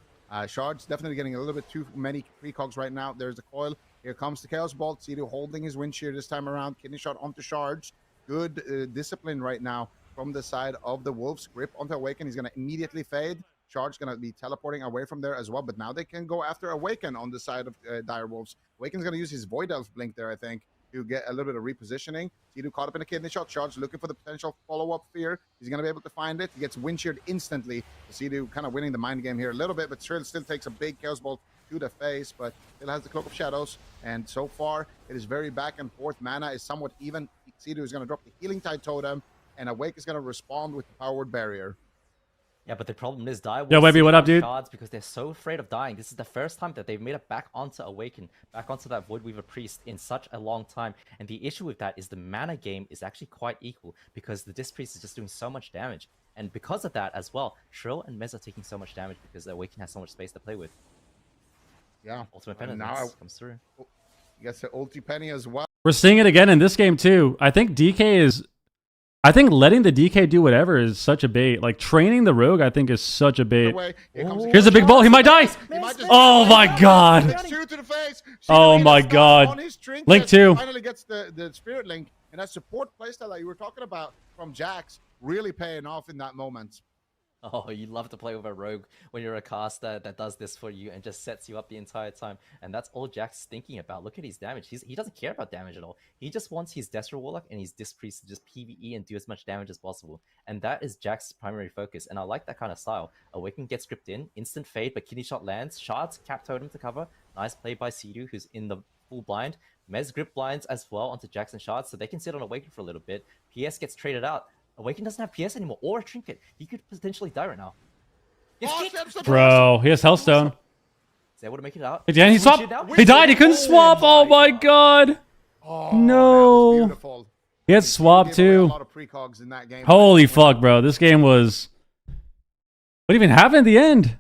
Shard's definitely getting a little bit too many precogs right now. There's the coil. Here comes the Chaos Bolt. Seedu holding his wind shear this time around. Kidney shot onto Shards. Good discipline right now from the side of the Wolves. Grip onto Awaken. He's going to immediately fade. Charge going to be teleporting away from there as well, but now they can go after Awaken on the side of Dire Wolves. Awaken's going to use his Void Elf Blink there, I think, to get a little bit of repositioning. Seedu caught up in a kidney shot. Charge looking for the potential follow-up fear. He's going to be able to find it. He gets wind sheared instantly. Seedu kind of winning the mind game here a little bit, but Trill still takes a big Chaos Bolt to the face, but still has the Cloak of Shadows, and so far it is very back and forth. Mana is somewhat even. Seedu is going to drop the Healing Tide Totem, and Awake is going to respond with the Power Word Barrier. Yeah, but the problem is Dire Yo, Webby, what up, dude? Shards because they're so afraid of dying. This is the first time that they've made it back onto Awaken, back onto that Voidweaver Priest in such a long time. And the issue with that is the mana game is actually quite equal because the Disc Priest is just doing so much damage. And because of that as well, Trill and Mez are taking so much damage because the Awaken has so much space to play with. Yeah. Ultimate Penitence comes through. He gets the ulti penny as well. We're seeing it again in this game, too. I think letting the DK do whatever is such a bait. Like, training the Rogue, I think, is such a bait. Here's a big ball. He might die. Oh, my God. Oh, my God. Link 2. Finally gets the Spirit Link, and that support playstyle that you were talking about from Jax really paying off in that moment. Oh, you love to play with a rogue when you're a caster that does this for you and just sets you up the entire time. And that's all Jack's thinking about. Look at his damage. He doesn't care about damage at all. He just wants his Destro Warlock and his Disc Priest to just PvE and do as much damage as possible. And that is Jack's primary focus. And I like that kind of style. Awaken gets gripped in, instant fade, but kidney shot lands. Shards, Cap Totem to cover. Nice play by Seedu, who's in the full blind. Mez grip blinds as well onto Jax and Shards, so they can sit on Awaken for a little bit. PS gets traded out. Awaken doesn't have PS anymore, or a trinket. He could potentially die right now. Bro, he has Hellstone. Is able to make it out? Yeah, he swapped. He died. He couldn't swap. Oh my God. No. He had swap too. Holy fuck, bro. This game was. What even happened at the end?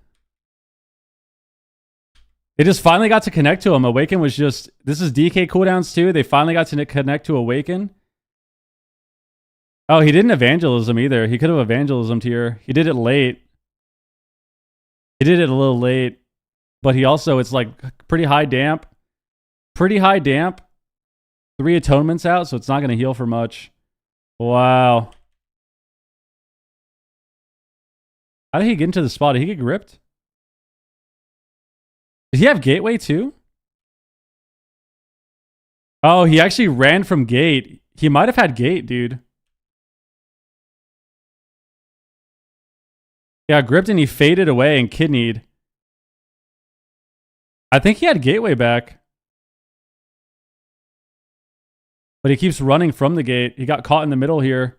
They just finally got to connect to him. Awaken was just. This is DK cooldowns too. They finally got to connect to Awaken. Oh, he didn't evangelism either. He could have evangelismed here. He did it late. He did it a little late. But he also, it's like pretty high damp. Pretty high damp. 3 atonements out, so it's not going to heal for much. Wow. How did he get into the spot? Did he get gripped? Did he have gateway too? Oh, he actually ran from gate. He might have had gate, dude. Yeah, gripped and he faded away and kidneyed. I think he had gateway back. But he keeps running from the gate. He got caught in the middle here.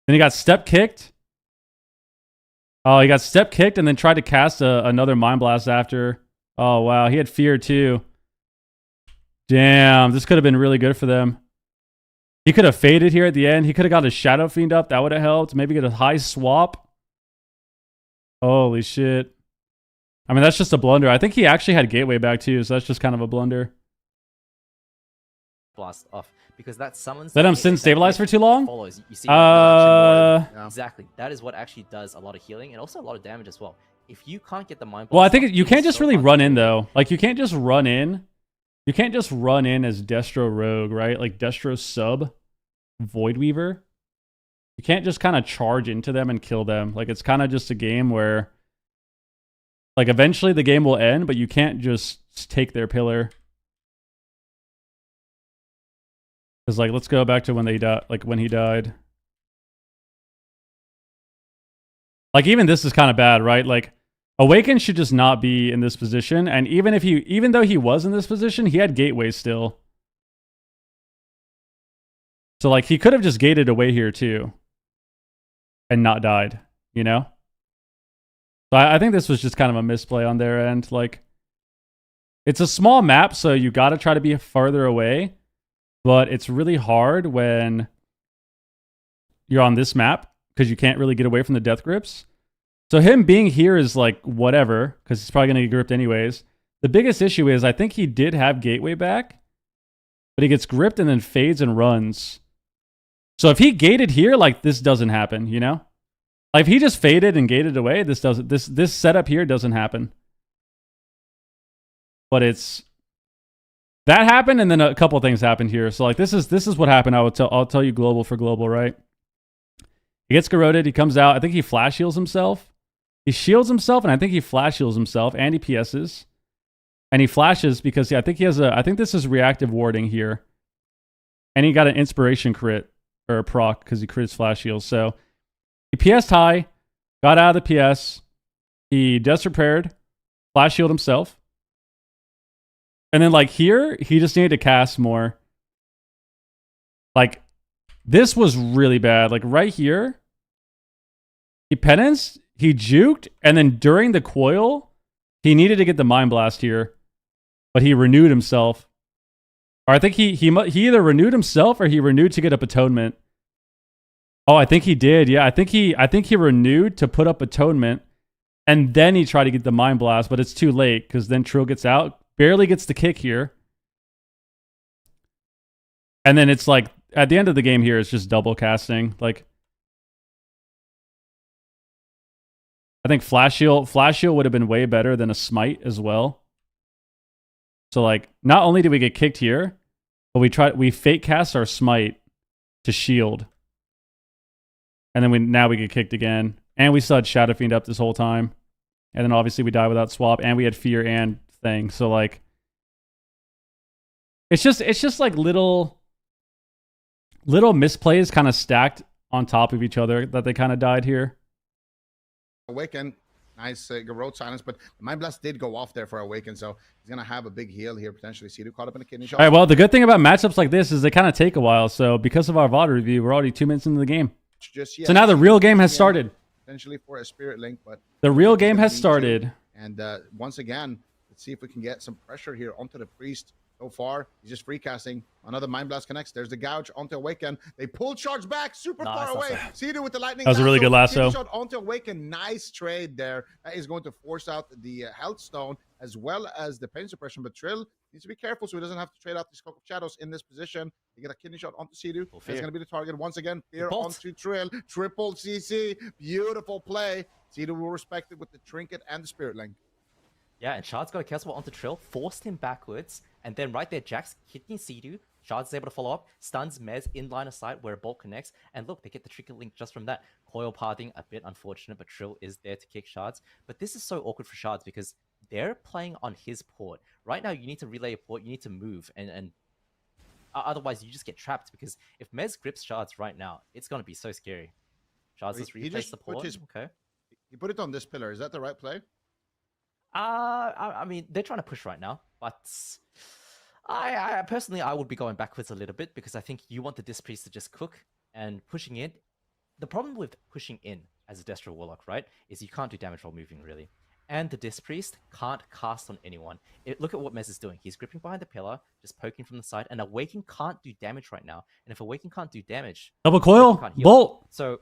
Then he got step kicked. Oh, he got step kicked and then tried to cast another Mind Blast after. Oh, wow. He had fear too. Damn, this could have been really good for them. He could have faded here at the end. He could have got a Shadow Fiend up. That would have helped. Maybe get a high swap. Holy shit. I mean, that's just a blunder. I think he actually had gateway back too, so that's just kind of a blunder. Blast off. Because that summons... Let him sin stabilize for too long? Follows. You see exactly. That is what actually does a lot of healing and also a lot of damage as well. If you can't get the Mind Blast... Well, I think you can't just really run in, though. Like, you can't just run in. You can't just run in as Destro Rogue, right? Like Destro Sub, Voidweaver. You can't just kind of charge into them and kill them. Like, it's kind of just a game where, like, eventually the game will end, but you can't just take their pillar. Because like, let's go back to when they died. Like when he died. Like even this is kind of bad, right? Like Awaken should just not be in this position. And even though he was in this position, he had gateway still. So like he could have just gated away here too. And not died, you know? So I think this was just kind of a misplay on their end. Like, it's a small map, so you got to try to be farther away. But it's really hard when you're on this map because you can't really get away from the death grips. So him being here is like whatever, because he's probably going to get gripped anyways. The biggest issue is I think he did have gateway back, but he gets gripped and then fades and runs. So if he gated here, like this doesn't happen, you know? Like if he just faded and gated away, this setup here doesn't happen. But it's that happened, and then a couple things happened here. So like this is what happened. I'll tell you global for global, right? He gets corroded, he comes out, I think he flash heals himself. He shields himself, and I think he flash heals himself, and he PS's. And he flashes because I think this is reactive warding here. And he got an inspiration crit, or a proc, because he crit his flash heals. So he PS'd high, got out of the PS, he disrepaired, flash shield himself. And then like here, he just needed to cast more. Like, this was really bad. Like right here, he penanced, he juked, and then during the coil, he needed to get the Mind Blast here. But he renewed himself. Or I think he either renewed himself or he renewed to get up Atonement. Oh, I think he did. Yeah, I think he renewed to put up Atonement, and then he tried to get the Mind Blast, but it's too late because then Trill gets out, barely gets the kick here, and then it's like at the end of the game here, it's just double casting. Like I think Flash Shield would have been way better than a Smite as well. So like, not only did we get kicked here, but we fake cast our Smite to shield. And then now we get kicked again. And we still had Shadow Fiend up this whole time. And then obviously we die without swap, and we had Fear and thing. So like, it's just like little misplays kind of stacked on top of each other that they kind of died here. Awaken, nice Garrote silence, but the Mind Blast did go off there for Awaken, so he's gonna have a big heal here potentially. Sidu caught up in a kidney shot. All right, well, the good thing about matchups like this is they kind of take a while. So because of our VOD review, we're already 2 minutes into the game. So now the real game has started. Potentially for a Spirit Link, but the real game has started. And once again, let's see if we can get some pressure here onto the Priest. So far, he's just free casting. Another Mind Blast connects. There's the gouge onto Awaken. They pull charge back super far away. Sidu with the lightning. That was a really good lasso. Shot onto Awaken. Nice trade there. That is going to force out the health stone as well as the pain suppression. But Trill needs to be careful so he doesn't have to trade out the Cloak of Shadows in this position. You get a kidney shot onto Sidu. That's going to be the target once again. Fear onto Trill. Triple CC. Beautiful play. Sidu will respect it with the trinket and the Spirit Link. Yeah, and Shard's got a Chaos Ball onto Trill, forced him backwards, and then right there, Jax kidney Sidu. Shard's able to follow up, stuns Mez in line of sight where a bolt connects, and look, they get the Trinket Link just from that. Coil pathing, a bit unfortunate, but Trill is there to kick Shards. But this is so awkward for Shards because they're playing on his port. Right now, you need to relay a port, you need to move, and otherwise you just get trapped, because if Mez grips Shards right now, it's going to be so scary. Shards just replace the port. Okay. He put it on this pillar. Is that the right play? I mean, they're trying to push right now, but I personally, I would be going backwards a little bit because I think you want the Disc Priest to just cook and pushing in. The problem with pushing in as a Destro Warlock, right, is you can't do damage while moving, really. And the Disc Priest can't cast on anyone. Look at what Mez is doing. He's gripping behind the pillar, just poking from the side, and Awaken can't do damage right now. And if Awaken can't do damage... Double coil! Bolt! So...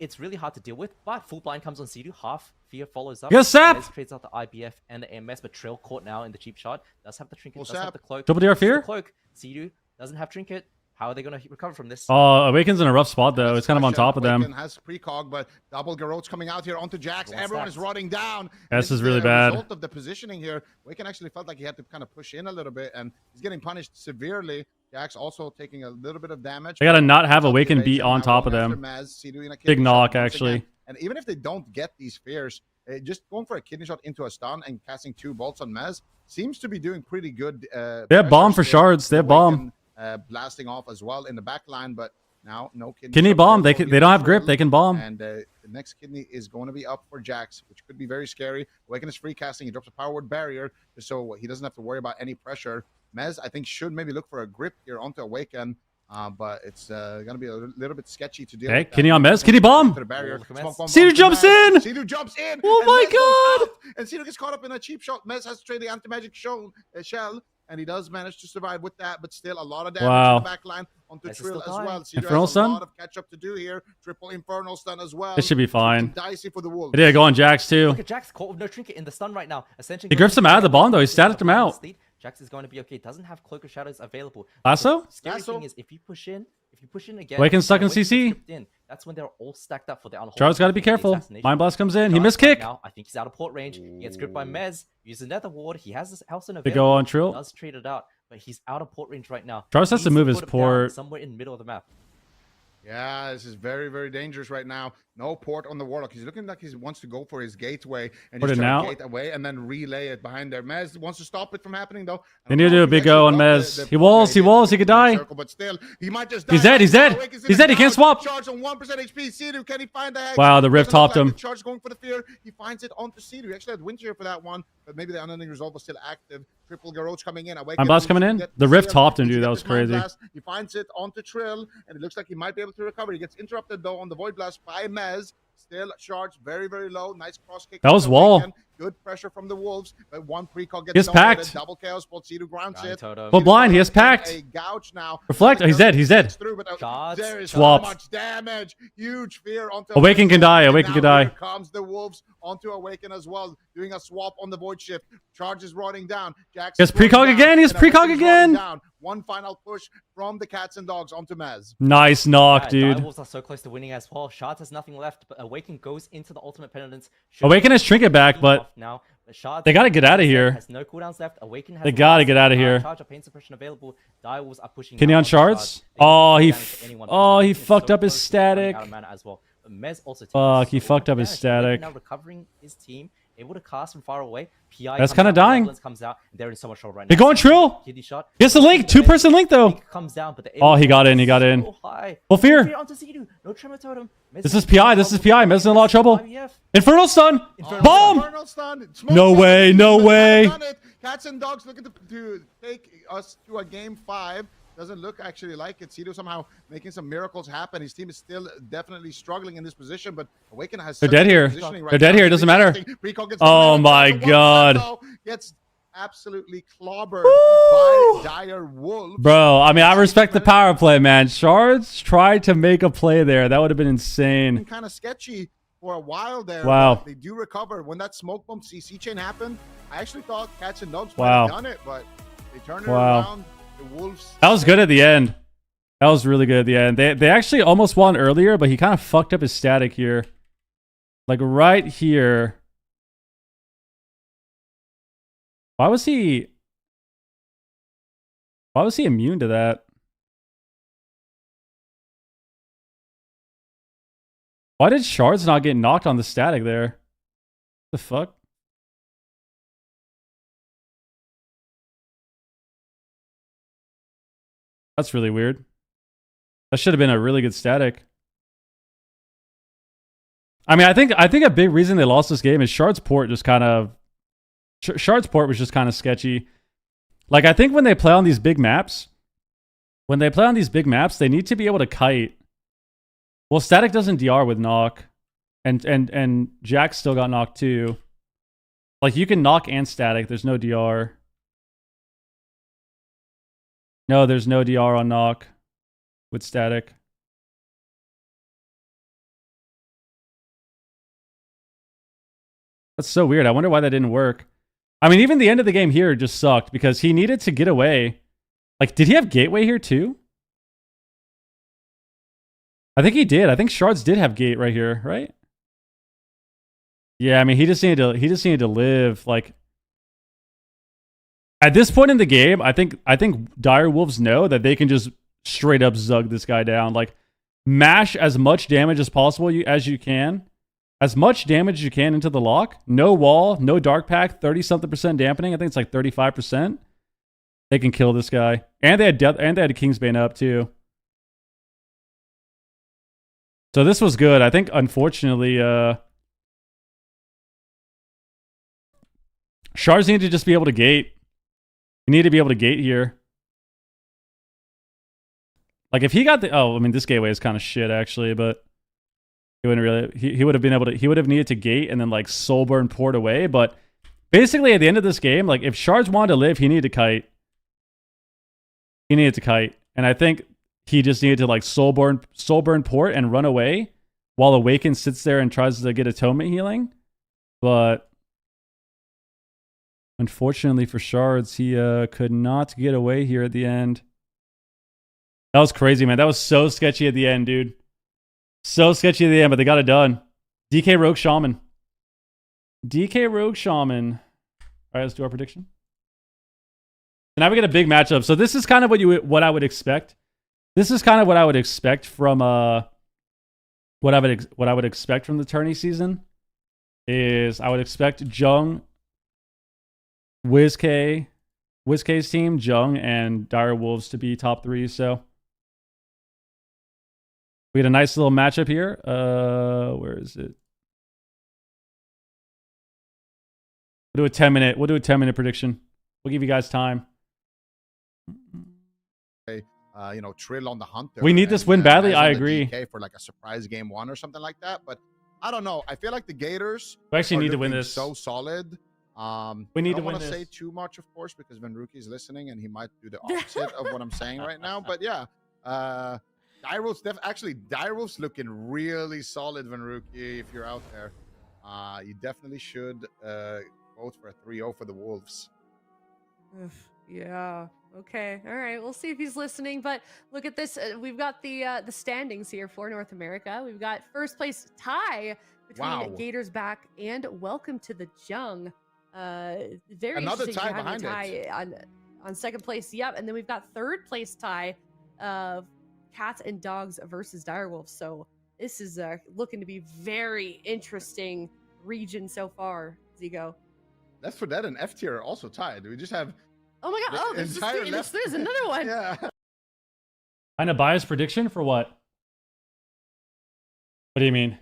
it's really hard to deal with, but full blind comes on Sidu. Half Fear follows up. Yes, Sap! Mez trades out the IBF and the AMS, but Trill caught now in the cheap shot. Does have the trinket, does Sap. have the cloak. Double DR Fear? Cloak. Sidu doesn't have trinket. How are they going to recover from this? Awaken's in a rough spot, though. It's kind of on top of them. Awaken has precog, but double Garrote's coming out here onto Jax. Everyone is rotting down. This is really bad. Result of the positioning here, Awaken actually felt like he had to kind of push in a little bit, and he's getting punished severely. Jax also taking a little bit of damage. They got to not have Awaken beat on top of them. Big knock, actually. And even if they don't get these fears, just going for a kidney shot into a stun and casting 2 bolts on Mez seems to be doing pretty good. They have bomb for Shards. They have bomb. blasting off as well in the back line, but now no kidney. Kidney shot bomb. They available. don't have grip. They can bomb. And the next kidney is going to be up for Jax, which could be very scary. Awaken is free casting. He drops a power word barrier just so he doesn't have to worry about any pressure. Mez, I think, should maybe look for a grip here onto Awaken. But it's going to be a little bit sketchy to deal with. Kidney on Mez. Kidney bomb. Cedar jumps in. Cedar jumps in. Oh my god. And Cedar gets caught up in a cheap shot. Mez has to trade the anti-magic shell. And he does manage to survive with that, but still a lot of damage in the back line onto Trill as well. Cedar Infernal has a stun? lot of catch up to do here. Triple Infernal stun as well. It should be fine. Dicey for the Wolves. It did go on Jax too. Look at Jax caught with no trinket in the stun right now. Essentially, He grips him out of the bomb though. He static him out. Jax is going to be okay. Doesn't have Cloak of Shadows available. Lasso? The scary thing is if you push in again, Awaken's stuck in Awaken's CC. stripped in, that's when they're all stacked up for the unholy. Charles got to be careful. Mind Blast comes in. He missed kick. Now I think he's out of port range. He gets gripped by Mez. Uses Nether Ward. He has this house in They available. go on Trill. Does trade it out, but he's out of port range right now. Charles has to Needs move his put it down port. somewhere in the middle of the map. Yeah, this is very, very dangerous right now. No port on the Warlock. He's looking like he wants to go for his gateway and Put just it try now. to gate away and then relay it behind there. Mez wants to stop it from happening though. They need to do a big O on Mez. He walls. He walls. He could die. But still, he might just He's die. dead. He's dead. He's dead. He can't swap. Charge on 1% HP. Cedar, can he find the hex? Wow, the Rift Doesn't look topped like him. the charge going for the fear. He finds it onto Cedar. He actually had Wind Shear for that one, but maybe the Unending Resolve was still active. Triple Garrote coming in. Mind Blast coming in. The Rift topped him, dude. That was crazy. He finds it onto Trill, and it looks like he might be able to recover. He gets interrupted though on the Void Blast by Mez. Still charged very, very low. Nice cross kick. That was wall. Good pressure from the Wolves, but one precog gets He's packed. Double chaos. Cedar grounds it. Full blind. He has packed. A gouge now. Reflect. Oh, he's dead. He's dead. Through, but there is Swapped. so much damage. Huge fear onto Awaken can die. And Awaken now can die. Here comes the Wolves onto Awaken as well, doing a swap on the Void Shift. Charges running down. Jackson. He has precog again. He has precog again. Down. One final push from the Cats and Dogs onto Mez. Nice knock, dude. Direwolves are so close to winning as well. Shards has nothing left, but Awaken goes into the ultimate penitence. Awaken has trinket back, but now Shards they gotta get out of here. Has no cooldowns left. Awaken has They gotta get out of here. Charge of pain suppression available. Direwolves are pushing. Can he down on onto shards? They can Oh, do he damage to anyone. he Awaken is fucked so up his close to running static. out of mana as well. But Mez also takes Fuck, he so fucked much up his damage. static. Awaken now recovering his team, able to cast from far away. PI That's comes kinda out, dying. Malevolence comes out. They're in so much trouble right now. They're going Trill. Kidney shot. He has the link. 2-person link though. Link comes down, but the Oh, he got in. He got so in. high. Full fear. Onto Zedu. No tremor totem. This is PI. This is PI. Mez in a lot of trouble. IVF. Infernal stun. Infernal Bomb. Infernal stun. Smoke No bomb. way, no They way. haven't done it. Cats and Dogs looking to take us to a game 5. Doesn't look actually like it. Cedar somehow making some miracles happen. His team is still definitely struggling in this position, but Awaken has. They're such dead good here. positioning right They're dead now. here. It doesn't matter. Precog gets Oh the my one god. though, gets absolutely clobbered by Dire Wolves. Bro, I mean, I respect the power play, man. Shards tried to make a play there. That would have been insane. Kind of sketchy for a while there. Wow. but they do recover. When that smoke bomb CC chain happened, I actually thought Cats and Dogs Wow. might have done it, but they turned it Wow. around. The Wolves. That was good at the end. That was really good at the end. They actually almost won earlier, but he kind of fucked up his static here. Like right here. Why was he immune to that? Why did Shards not get knocked on the static there? The fuck? That's really weird. That should have been a really good static. I mean, I think a big reason they lost this game is Shard's port just kind of Shard's port was just kind of sketchy. Like I think when they play on these big maps, they need to be able to kite. Well, static doesn't DR with knock, and Jack still got knocked too. Like you can knock and static. There's no DR. No, there's no DR on knock with static. That's so weird. I wonder why that didn't work. I mean, even the end of the game here just sucked because he needed to get away. Like, did he have gateway here too? I think he did. I think Shards did have gate right here, right? Yeah, I mean, he just needed to live. Like, at this point in the game, I think Dire Wolves know that they can just straight up zug this guy down. Like, mash as much damage as possible as you can. As much damage as you can into the lock. No wall, no dark pack, 30-something% dampening. I think it's like 35%. they can kill this guy. And they had Kingsbane up too. So this was good. I think unfortunately Shards need to just be able to gate. You need to be able to gate here. Like if he got the I mean this gateway is kind of shit actually, but he wouldn't really he would have been able to he would have needed to gate and then like Soulburn port away, but basically at the end of this game, like if Shards wanted to live, he needed to kite. He needed to kite. And I think he just needed to like Soulburn port and run away while Awaken sits there and tries to get atonement healing. But unfortunately for Shards, he could not get away here at the end. That was crazy, man. That was so sketchy at the end, dude. So sketchy at the end, but they got it done. DK Rogue Shaman. DK Rogue Shaman. All right, let's do our prediction. And now we get a big matchup. So this is kind of what I would expect. This is kind of what I would expect from what I would expect from the tourney season. Is I would expect Jung, WizK's team, Jung and Dire Wolves to be top 3. So we had a nice little matchup here. Where is it? We'll do a 10-minute. We'll do a 10-minute prediction. We'll give you guys time. Trill on the hunter. We need this win badly. I agree. DK for like a surprise game 1 or something like that. But I don't know. I feel like the Gators. We actually need to win this. So solid. We need to win this. I don't want to say too much, of course, because Venruki is listening and he might do the opposite of what I'm saying right now. But yeah, Direwolf's looking really solid, Venruki. If you're out there, you definitely should vote for a 3-0 for the Wolves. Yeah. Okay. All right. We'll see if he's listening. But look at this. We've got the standings here for North America. We've got first place tie between Gators Back and Welcome to the Jung. Very another interesting tie to have behind a tie on second place. Yep. And then we've got third place tie of Cats and Dogs versus Direwolves. So this is looking to be very interesting region so far, Zigo. Left 4 Dead and F tier are also tied. We just have. Oh my god! Oh, there's another one. Yeah. Kind of biased prediction for what? What do you mean?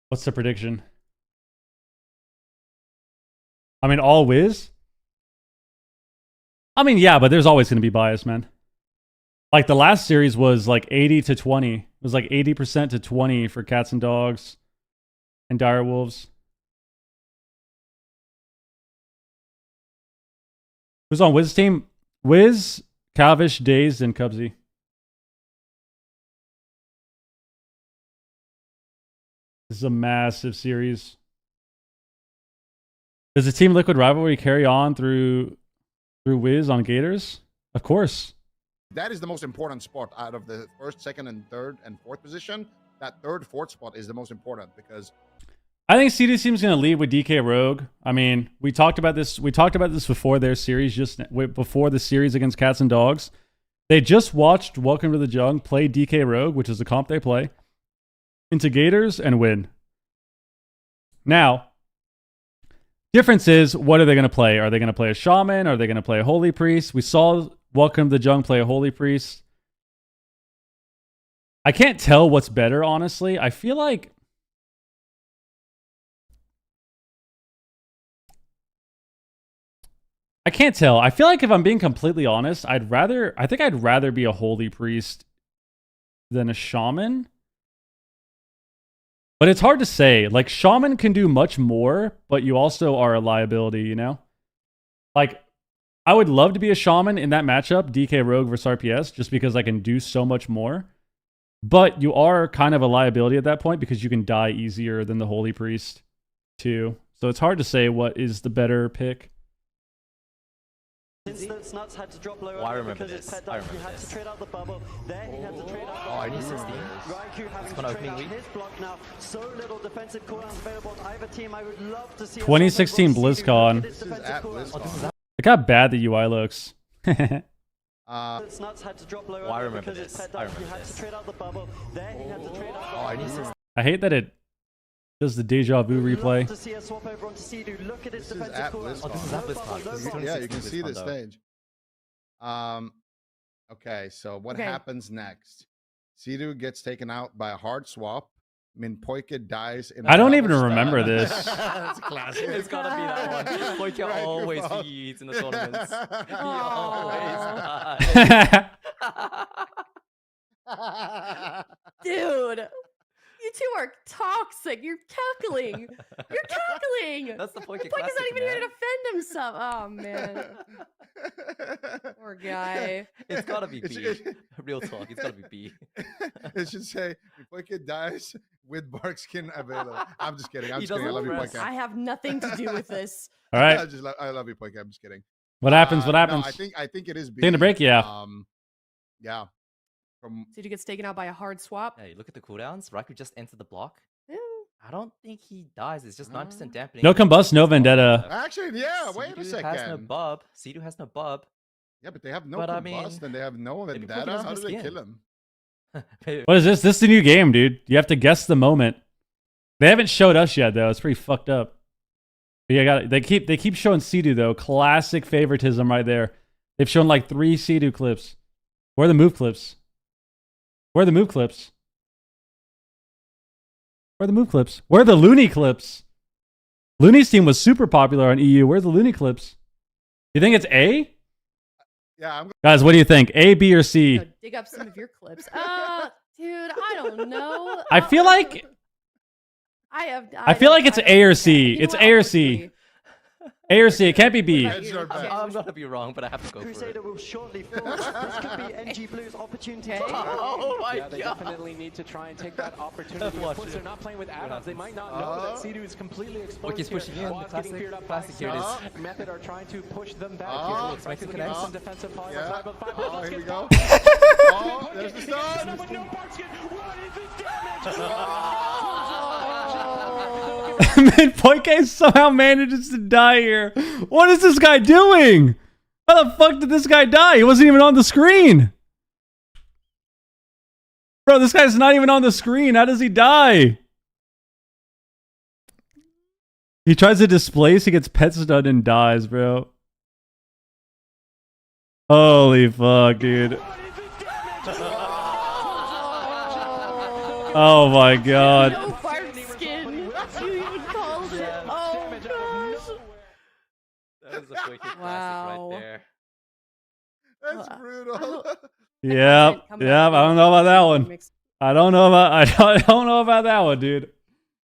What's the prediction? I mean, all Wiz? I mean, yeah, but there's always going to be bias, man. Like the last series was like 80 to 20. It was like 80% to 20 for Cats and Dogs and Dire Wolves. Who's on Wiz's team? Wiz, Calvish, Dazed, and Cubsy. This is a massive series. Does the Team Liquid rivalry carry on through Wiz on Gators? Of course. That is the most important spot out of the first, second, and third and fourth position. That third, fourth spot is the most important because I think CD Team's going to lead with DK Rogue. I mean, we talked about this before their series, just before the series against Cats and Dogs. They just watched Welcome to the Jung play DK Rogue, which is the comp they play, into Gators and win. Now, difference is, what are they going to play? Are they going to play a Shaman? Are they going to play a Holy Priest? We saw Welcome to the Jung play a Holy Priest. I can't tell what's better, honestly. I feel like I can't tell. I feel like if I'm being completely honest, I think I'd rather be a Holy Priest than a Shaman. But it's hard to say. Like, Shaman can do much more, but you also are a liability, you know? Like, I would love to be a Shaman in that matchup, DK Rogue versus RPS, just because I can do so much more. But you are kind of a liability at that point because you can die easier than the Holy Priest, too. So it's hard to say what is the better pick. Snuts had to drop lower. Oh, I remember because this. His pet I died. remember He had this. to trade out the bubble. There he had to trade out the I bubble. knew 16. Raikou having Gonna to opening trade out week. his block now. So little defensive cooldowns available to either team. I would love to see 2016 BlizzCon. this is at BlizzCon. Look how bad the UI looks. Snuts had to drop lower. Oh, I remember because his this. pet I died. He remember had this. to trade out the bubble. There he had to trade out the I knew bubble. 16. I hate that it Does the deja vu replay? To see a swap over onto Sea-Doo. Look at his This is defensive at cooldown. Oh, this is at BlizzCon. Yeah, you can see the though. stage. Okay, so what Okay. happens next? Sea-Doo gets taken out by a hard swap. Minpoike dies in a I don't double even stab. remember this. That's a classic. It's gotta be that one. Poike Right, always Kufal. feeds in the tournaments. He always dies. Dude, you two are toxic. You're cackling. You're cackling. That's the Poike Poike's classic, not even here to man. defend himself. Oh man, poor guy. It's gotta be It B. should- Real talk, it's gotta be B. It should say Minpoike dies with bark skin available. I'm just kidding. I'm He just kidding. I love doesn't you, press. Poike. I have nothing to do with this. All right. I love you, Poike. I'm just kidding. What happens? What No, happens? I think it is B. Taking a break? Yeah. Yeah. From Did you get taken out by a hard swap? Hey, look at the cooldowns. Raku just entered the block. Yeah. I don't think he dies. It's just 9% dampening. No combust, no vendetta. actually, yeah. Wait a Sea-Doo has no second. bub. Sea-Doo has no bub. Yeah, but they have no But, I combust mean, and they have no maybe Poike vendetta. doesn't How have do they skin. kill him? What is this? This is the new game, dude. You have to guess the moment. They haven't showed us yet, though. It's pretty fucked up. But yeah, they keep showing Sea-Doo though. Classic favoritism right there. They've shown like 3 Sea-Doo clips. Where are the move clips? Where are the move clips? Where are the move clips? Where are the Looney clips? Looney's team was super popular on EU. Where are the Looney clips? You think it's A? Yeah, I'm Guys, what do you think? A, B, or C? Go dig up some of your clips. Dude, I don't know. I feel like I feel like it's A or C. It's A or C. A or C. It can't be B. Hedge our bet. I'm gonna be wrong, but I have to go for Crusader it. will shortly fall. This could be NG Blue's opportunity. Okay. Oh my Yeah, they god. definitely need to try and take that opportunity. Of Watch course, it. they're not playing with add-ons. They might not know that Sea-Doo is completely exposed Poike's here. pushing in, Waz the getting classic- cleared up classic, by here it is. Sea-Doo. Method are trying to push them back. Oh, Here. it's Trying to making get connect. some defensive pause. Yeah. Five, Oh, here we go. Let's Oh, there's the stun. No, but no bark skin. What is the damage? Poike somehow manages to die here. What is this guy doing? How the fuck did this guy die? He wasn't even on the screen. Bro, this guy's not even on the screen. How does he die? He tries to displace, he gets pet stunned and dies, bro. Holy fuck, dude. Oh my god. No bark skin. You even called it. Oh gosh. That is a Poike classic Wow. right there. That's I brutal. don't- Yep. Come Yep. back. I don't know about that one. Mix I don't know about that one, dude.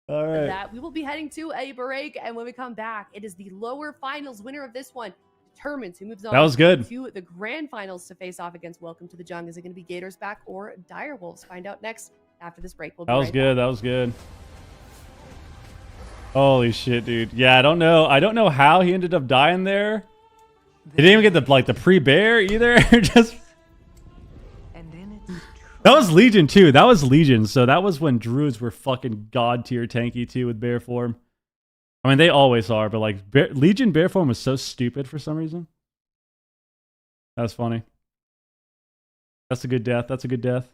All right. that. We will be heading to a break, and when we come back, it is the lower finals winner of this one determines who moves on. That was good. To the grand finals to face off against Welcome to the Jung. Is it going to be Gators back or Dire Wolves? Find out next after this break. We'll be That was right good. That was good. Holy shit, dude. Yeah, I don't know how he ended up dying there. He didn't even get the pre-bear either. Just that was Legion too. That was Legion. So that was when Druids were fucking god tier tanky too with bear form. I mean, they always are, but like Legion bear form was so stupid for some reason. That's funny. That's a good death. That's a good death.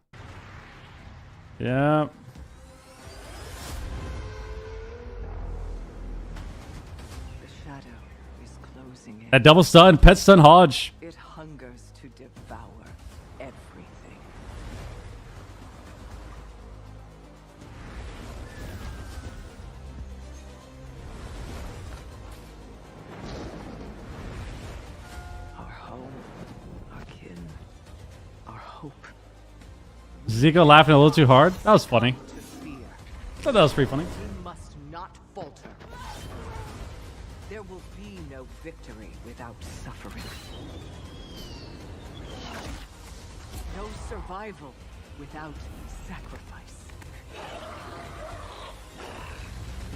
Yeah. The shadow is closing in. That double stun, pet stun Hodge. It hungers to devour everything. Our home, our kin, our hope. Zico laughing a little too hard. That was funny. To fear. Thought that was pretty funny. We must not falter. There will be no victory without suffering. No survival without sacrifice.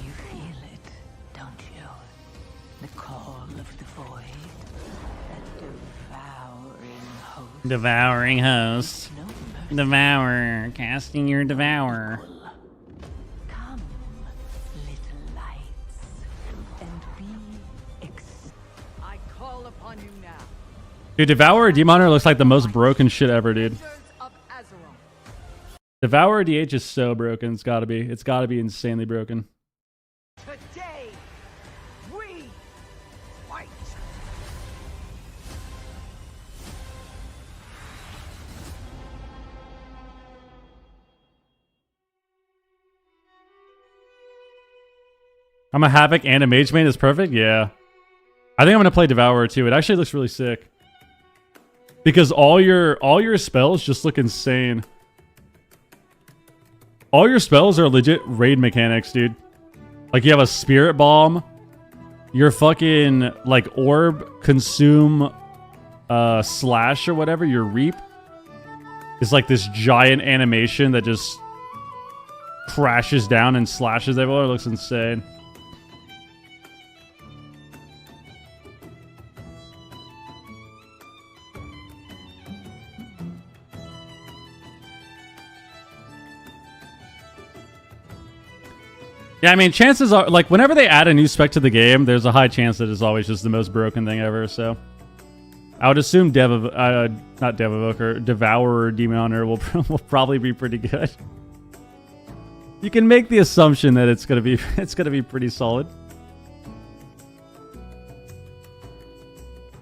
You feel it, don't you? The call of the void. That devouring host. Devouring host. No mercy. Devourer. Casting your devourer. Come, little lights, and be I call upon you now. Dude, Devourer Demoner looks like the most broken shit ever, dude. Rangers of Azeroth. Devourer DH is so broken. It's gotta be insanely broken. Today, we fight. I'm a Havoc and a Mage main is perfect? Yeah. I think I'm going to play Devourer too. It actually looks really sick. Because all your spells just look insane. All your spells are legit raid mechanics, dude. Like you have a Spirit Bomb. Your fucking like Orb, Consume, Slash or whatever, your Reap is like this giant animation that just crashes down and slashes everywhere. It looks insane. Yeah, I mean, chances are, like, whenever they add a new spec to the game, there's a high chance that it's always just the most broken thing ever, so... I would assume not Dev Evoker, Devourer Demon Hunter will probably be pretty good. You can make the assumption that it's gonna be pretty solid.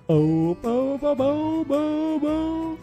Oh, bo, bo, bo, bo, bo.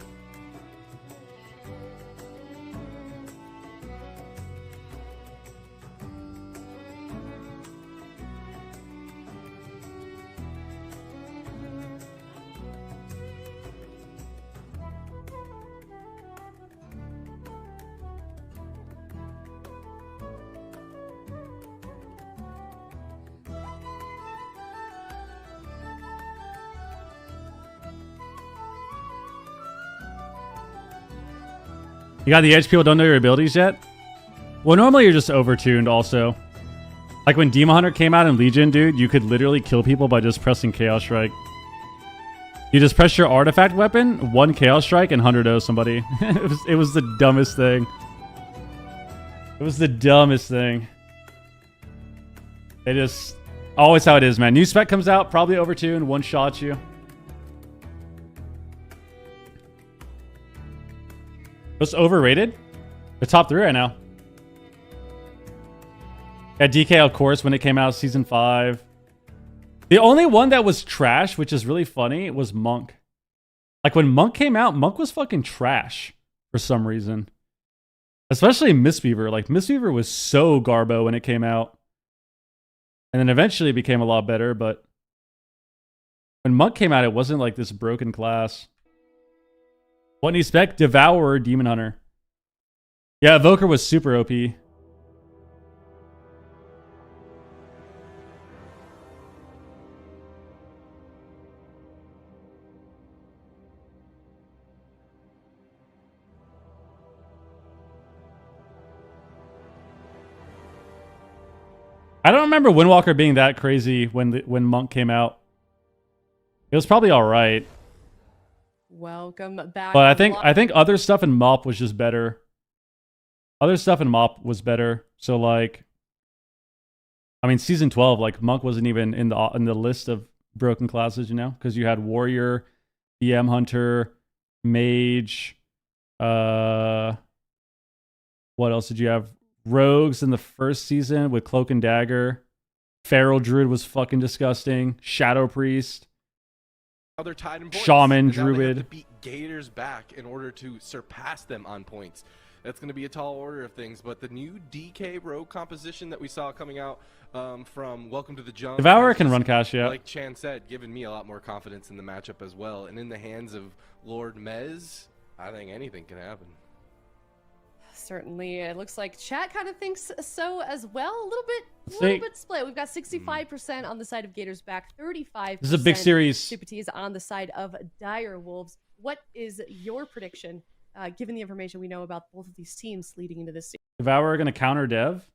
You got the edge people don't know your abilities yet? Well, normally you're just overtuned also. Like when Demon Hunter came out in Legion, dude, you could literally kill people by just pressing Chaos Strike. You just press your artifact weapon, 1 Chaos Strike, and 100-0 somebody. It was the dumbest thing. It was the dumbest thing. They just... Always how it is, man. New spec comes out, probably overtuned, one-shot you. What's overrated? The top 3 right now. Yeah, DK, of course, when it came out, Season 5. The only one that was trash, which is really funny, was Monk. Like, when Monk came out, Monk was fucking trash for some reason. Especially Mistweaver. Like, Mistweaver was so garbo when it came out. And then eventually it became a lot better, but... When Monk came out, it wasn't like this broken class. What new spec? Devourer, Demon Hunter. Yeah, Evoker was super OP. I don't remember Windwalker being that crazy when Monk came out. It was probably all right. Welcome back. But I think other stuff in MOP was just better. Other stuff in MOP was better. So like, I mean, Season 12, like Monk wasn't even in the list of broken classes, you know, because you had Warrior, BM Hunter, Mage. What else did you have? Rogues in the first season with Cloak and Dagger. Feral Druid was fucking disgusting. Shadow Priest. Other tied in points. Shaman, and now they have Druid. to beat Gators back in order to surpass them on points. That's going to be a tall order of things, but the new DK Rogue composition that we saw coming out from Welcome to the Jungle. Devourer can run cash, yeah. Like Chan said, giving me a lot more confidence in the matchup as well. And in the hands of Lord Mez, I think anything can happen. Certainly, it looks like chat kind of thinks so as well. A little bit split. We've got 65% on the side of Gators back, 35%. This is a big series. Super T is on the side of Dire Wolves. What is your prediction, given the information we know about both of these teams leading into this series? Devourer going to counter Dev?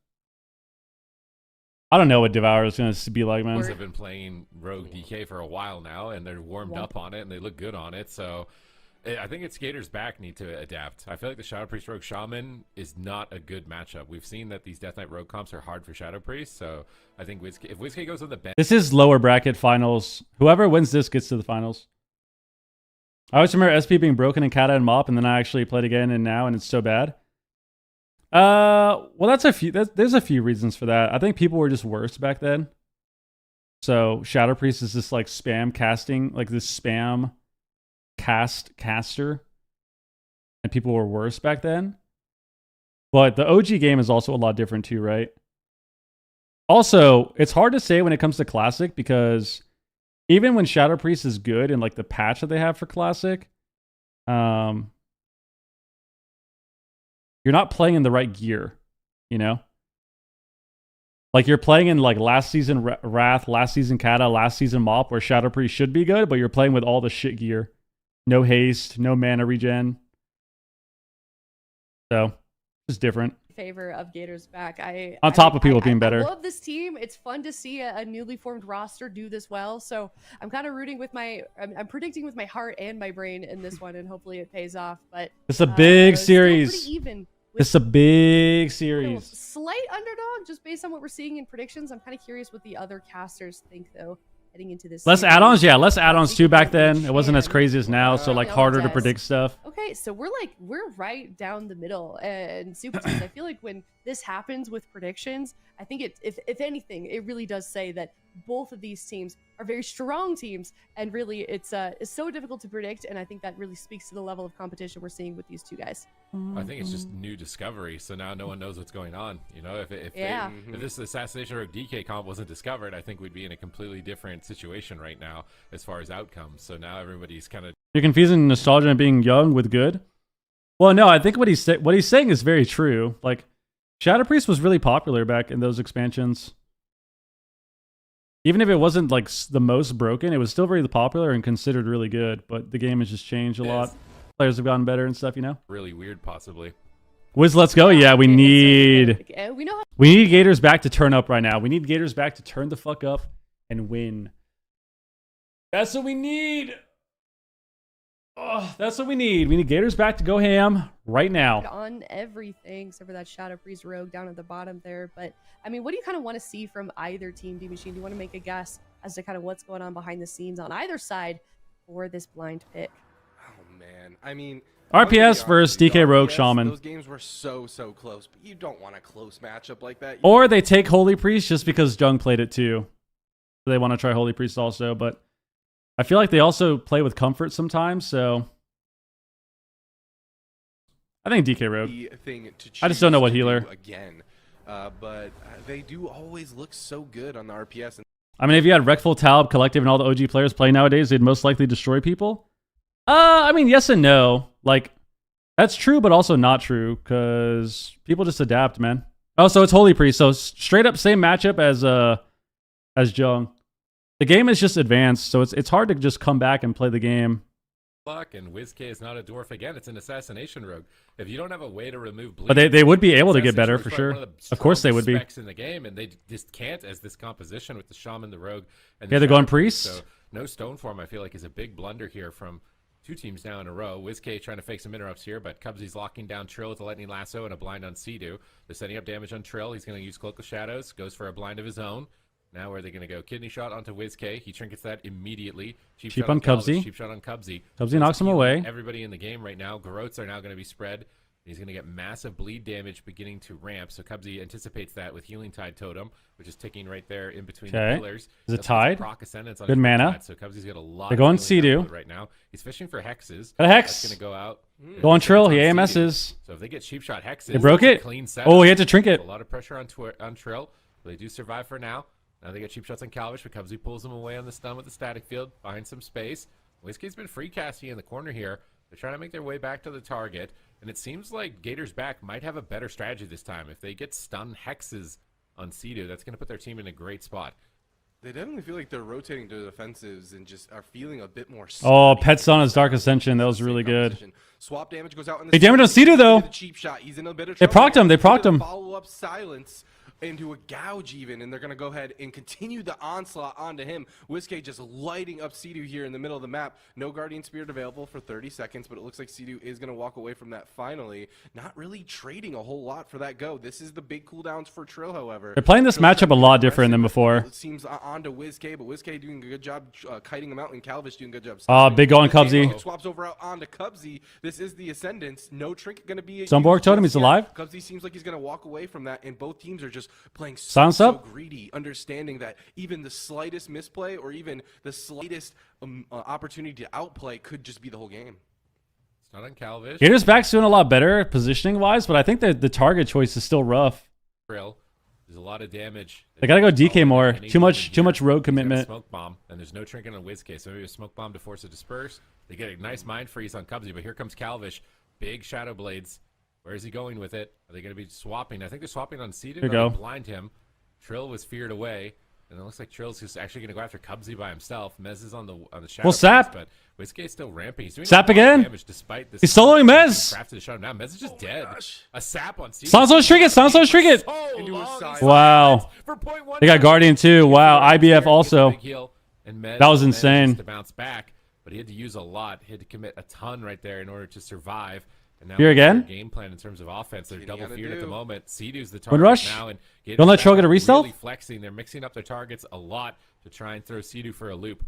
I don't know what Devourer is going to be like, man. I've been playing Rogue DK for a while now, and they're warmed up on it, and they look good on it, so... I think it's Gators back need to adapt. I feel like the Shadow Priest Rogue Shaman is not a good matchup. We've seen that these Death Knight Rogue comps are hard for Shadow Priest, so I think if WizKid goes on the bench... This is lower bracket finals. Whoever wins this gets to the finals. I always remember SP being broken in Kata and Mop, and then I actually played again and now, and it's so bad. Well, that's a few. There's a few reasons for that. I think people were just worse back then. So Shadow Priest is this like spam casting, like this spam caster, and people were worse back then. But the OG game is also a lot different too, right? Also, it's hard to say when it comes to Classic because even when Shadow Priest is good and like the patch that they have for Classic, you're not playing in the right gear, you know? Like you're playing in like last season Wrath, last season Kata, last season Mop, where Shadow Priest should be good, but you're playing with all the shit gear. No haste, no mana regen. So, it's different. Favor of Gators back. On top of people being better. I love this team. It's fun to see a newly formed roster do this well. So I'm kind of rooting with I'm predicting with my heart and my brain in this one, and hopefully it pays off. But it's a big series. Pretty even. It's a big series. Slight underdog, just based on what we're seeing in predictions. I'm kind of curious what the other casters think, though, heading into this. Less add-ons, yeah, less add-ons too back then. It wasn't as crazy as now, so like harder to predict stuff. Okay, so we're right down the middle, and Super Teams. I feel like when this happens with predictions, I think if anything, it really does say that both of these teams are very strong teams, and really it's so difficult to predict, and I think that really speaks to the level of competition we're seeing with these two guys. I think it's just new discovery, so now no one knows what's going on. You know, if this Assassination Rogue DK comp wasn't discovered, I think we'd be in a completely different situation right now as far as outcomes. So now everybody's kind of... You're confusing nostalgia and being young with good? Well, no, I think what he's saying is very true. Like, Shadow Priest was really popular back in those expansions. Even if it wasn't like the most broken, it was still very popular and considered really good. But the game has just changed a lot. Players have gotten better and stuff, you know? Really weird, possibly. Wiz, let's go. Yeah, we need Gators back to turn up right now. We need Gators back to turn the fuck up and win. That's what we need. Oh, that's what we need. We need Gators back to go ham right now. On everything, except for that Shadow Priest Rogue down at the bottom there. But, I mean, what do you kind of want to see from either team, D-Machine? Do you want to make a guess as to kind of what's going on behind the scenes on either side for this blind pick? Oh, man. I mean... RPS versus DK Rogue Shaman. Those games were so close, but you don't want a close matchup like that. Or they take Holy Priest just because Jung played it too. So they want to try Holy Priest also, but I feel like they also play with comfort sometimes, so I think DK Rogue. I just don't know what healer. Again, but they do always look so good on the RPS. I mean, if you had Wreckful, Talib, Collective, and all the OG players play nowadays, they'd most likely destroy people. I mean, yes and no. Like, that's true, but also not true, because people just adapt, man. Oh, so it's Holy Priest. So straight up same matchup as Jung. The game is just advanced, so it's hard to just come back and play the game. Fuck, and WizK is not a dwarf again. It's an Assassination Rogue. If you don't have a way to remove bleed, but they would be able to get better for sure. Of course they would be. In the game, and they just can't as this composition with the Shaman, the Rogue, and they're going Priest. So no Stone Form, I feel like, is a big blunder here from two teams now in a row. WizK trying to fake some interrupts here, but Cubsy's locking down Trill with a Lightning Lasso and a blind on Sea-Doo. They're setting up damage on Trill. He's going to use Cloak of Shadows. Goes for a blind of his own. Now where are they going to go? Kidney shot onto WizK. He trinkets that immediately. Cheap shot on Cubsy. Cheap shot on Cubsy. Cubsy knocks him away. Everybody in the game right now. Garrotes are now going to be spread. He's going to get massive bleed damage beginning to ramp. So Cubsy anticipates that with Healing Tide Totem, which is ticking right there in between the pillars. Is it tied? Good mana. So Cubsy's got a lot. They're going Sea-Doo right now. He's fishing for hexes. Got a hex. That's going to go out. Go on Trill. He AMS's. So if they get cheap shot hexes, they broke it. Clean setup. Oh, he had to trinket. A lot of pressure on Trill. They do survive for now. Now they get cheap shots on Calvish, but Cubsy pulls them away on the stun with the static field, finds some space. WizK's been free casting in the corner here. They're trying to make their way back to the target, and it seems like Gators back might have a better strategy this time. If they get stun hexes on Sea-Doo, that's going to put their team in a great spot. They definitely feel like they're rotating to the defensives and just are feeling a bit more. Oh, Pet's on his Dark Ascension. That was really good. Swap damage goes out. They damaged on Sea-Doo though. The cheap shot. He's in a bit of trouble. They procced him. Follow up silence into a gouge even, and they're going to go ahead and continue the onslaught onto him. Whiskey just lighting up Sea-Doo here in the middle of the map. No Guardian Spirit available for 30 seconds, but it looks like Sea-Doo is going to walk away from that finally. Not really trading a whole lot for that go. This is the big cooldowns for Trill, however. They're playing this Trill's matchup a lot different than before. It seems onto Whiskey, but Whiskey doing a good job kiting him out, and Calvish doing a good job. Big go on Cubsy. Swaps over out onto Cubsy. This is the Ascendance. No Trinket going to be. Sunborg totem, he's alive. Cubsy seems like he's going to walk away from that, and both teams are just playing Silence up. greedy, understanding that even the slightest misplay or even the slightest opportunity to outplay could just be the whole game. It's not on Calvish. Gator's back's doing a lot better positioning wise, but I think that the target choice is still rough. There's a lot of damage. They gotta go DK more. Too much road commitment. Smoke bomb, and there's no trinket on Whiskey, so maybe a smoke bomb to force a disperse. They get a nice mind freeze on Cubsy, but here comes Calvish. Big Shadow Blades. Where is he going with it? Are they going to be swapping? I think they're swapping on Sea-Doo. Here you go. Blind him. Trill was feared away, and it looks like Trill's just actually going to go after Cubsy by himself. Mez is on the shadow. Well, Sap. But Whiskey is still ramping. He's doing Sap a lot of again. damage despite this. He's soloing Mez. Crafted to shut him down. Mez is just dead. A Sap on Sea-Doo. Silence on Trinket. Silence on Trinket. Wow. They got Guardian too. Wow. IBF also. That was insane. To bounce back, but he had to use a lot. He had to commit a ton right there in order to survive. And now Fear again? Game plan in terms of offense. They're double feared at the moment. Sea-Doo's the Wind target rush. now, and Don't let Troll get a resell. Really flexing. They're mixing up their targets a lot to try and throw Sea-Doo for a loop.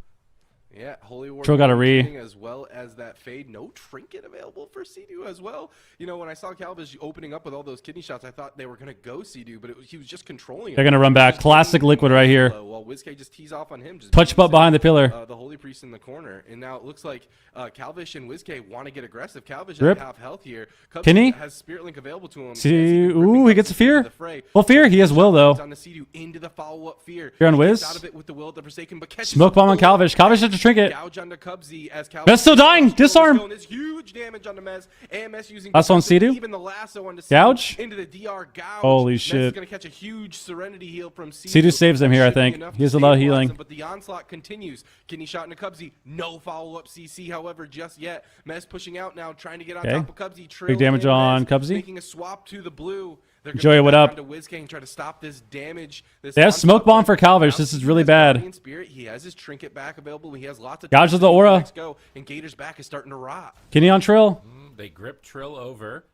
Yeah, Holy War Troll got a re. as well as that fade. No trinket available for Sea-Doo as well. You know, when I saw Calvish opening up with all those kidney shots, I thought they were going to go Sea-Doo, but he was just controlling it. They're gonna run back. Classic Liquid right here. While Whiskey just tees off on him. Just Touch butt behind the pillar. The Holy Priest in the corner. And now it looks like Calvish and Whiskey want to get aggressive. Calvish Rip. has half health here. Kenny has Spirit Link available to him. See, ooh, he gets a fear. Well, fear. He has will though. On the Sea-Doo into the follow-up fear. Fear on He gets Wiz. out of it with the will of the Forsaken, but catches Smoke bomb on the Calvish. Calvish has to Trinket. Gouge onto Cubsy as Calvish. Mez still dying. Disarm. This huge damage on the Mez. AMS using Lasso on Sea-Doo. even the lasso on the Gouge. into the DR gouge. Holy Mez shit. is going to catch a huge Serenity heal from Sea-Doo. Sea-Doo saves him here, I think. He has a lot of healing. But the onslaught continues. Kidney shot into Cubsy. No follow-up CC, however, just yet. Mez pushing out now, trying to get on top of Cubsy. Big damage on Cubsy. Making a swap to the blue. Joey, what up? To Whiskey and try to stop this damage. They have smoke bomb for Calvish. This is really bad. Spirit. He has his trinket back available. He has lots of Gouge with the aura. Go, and Gator's back is starting to rot. Kenny on Trill. They grip Trill over.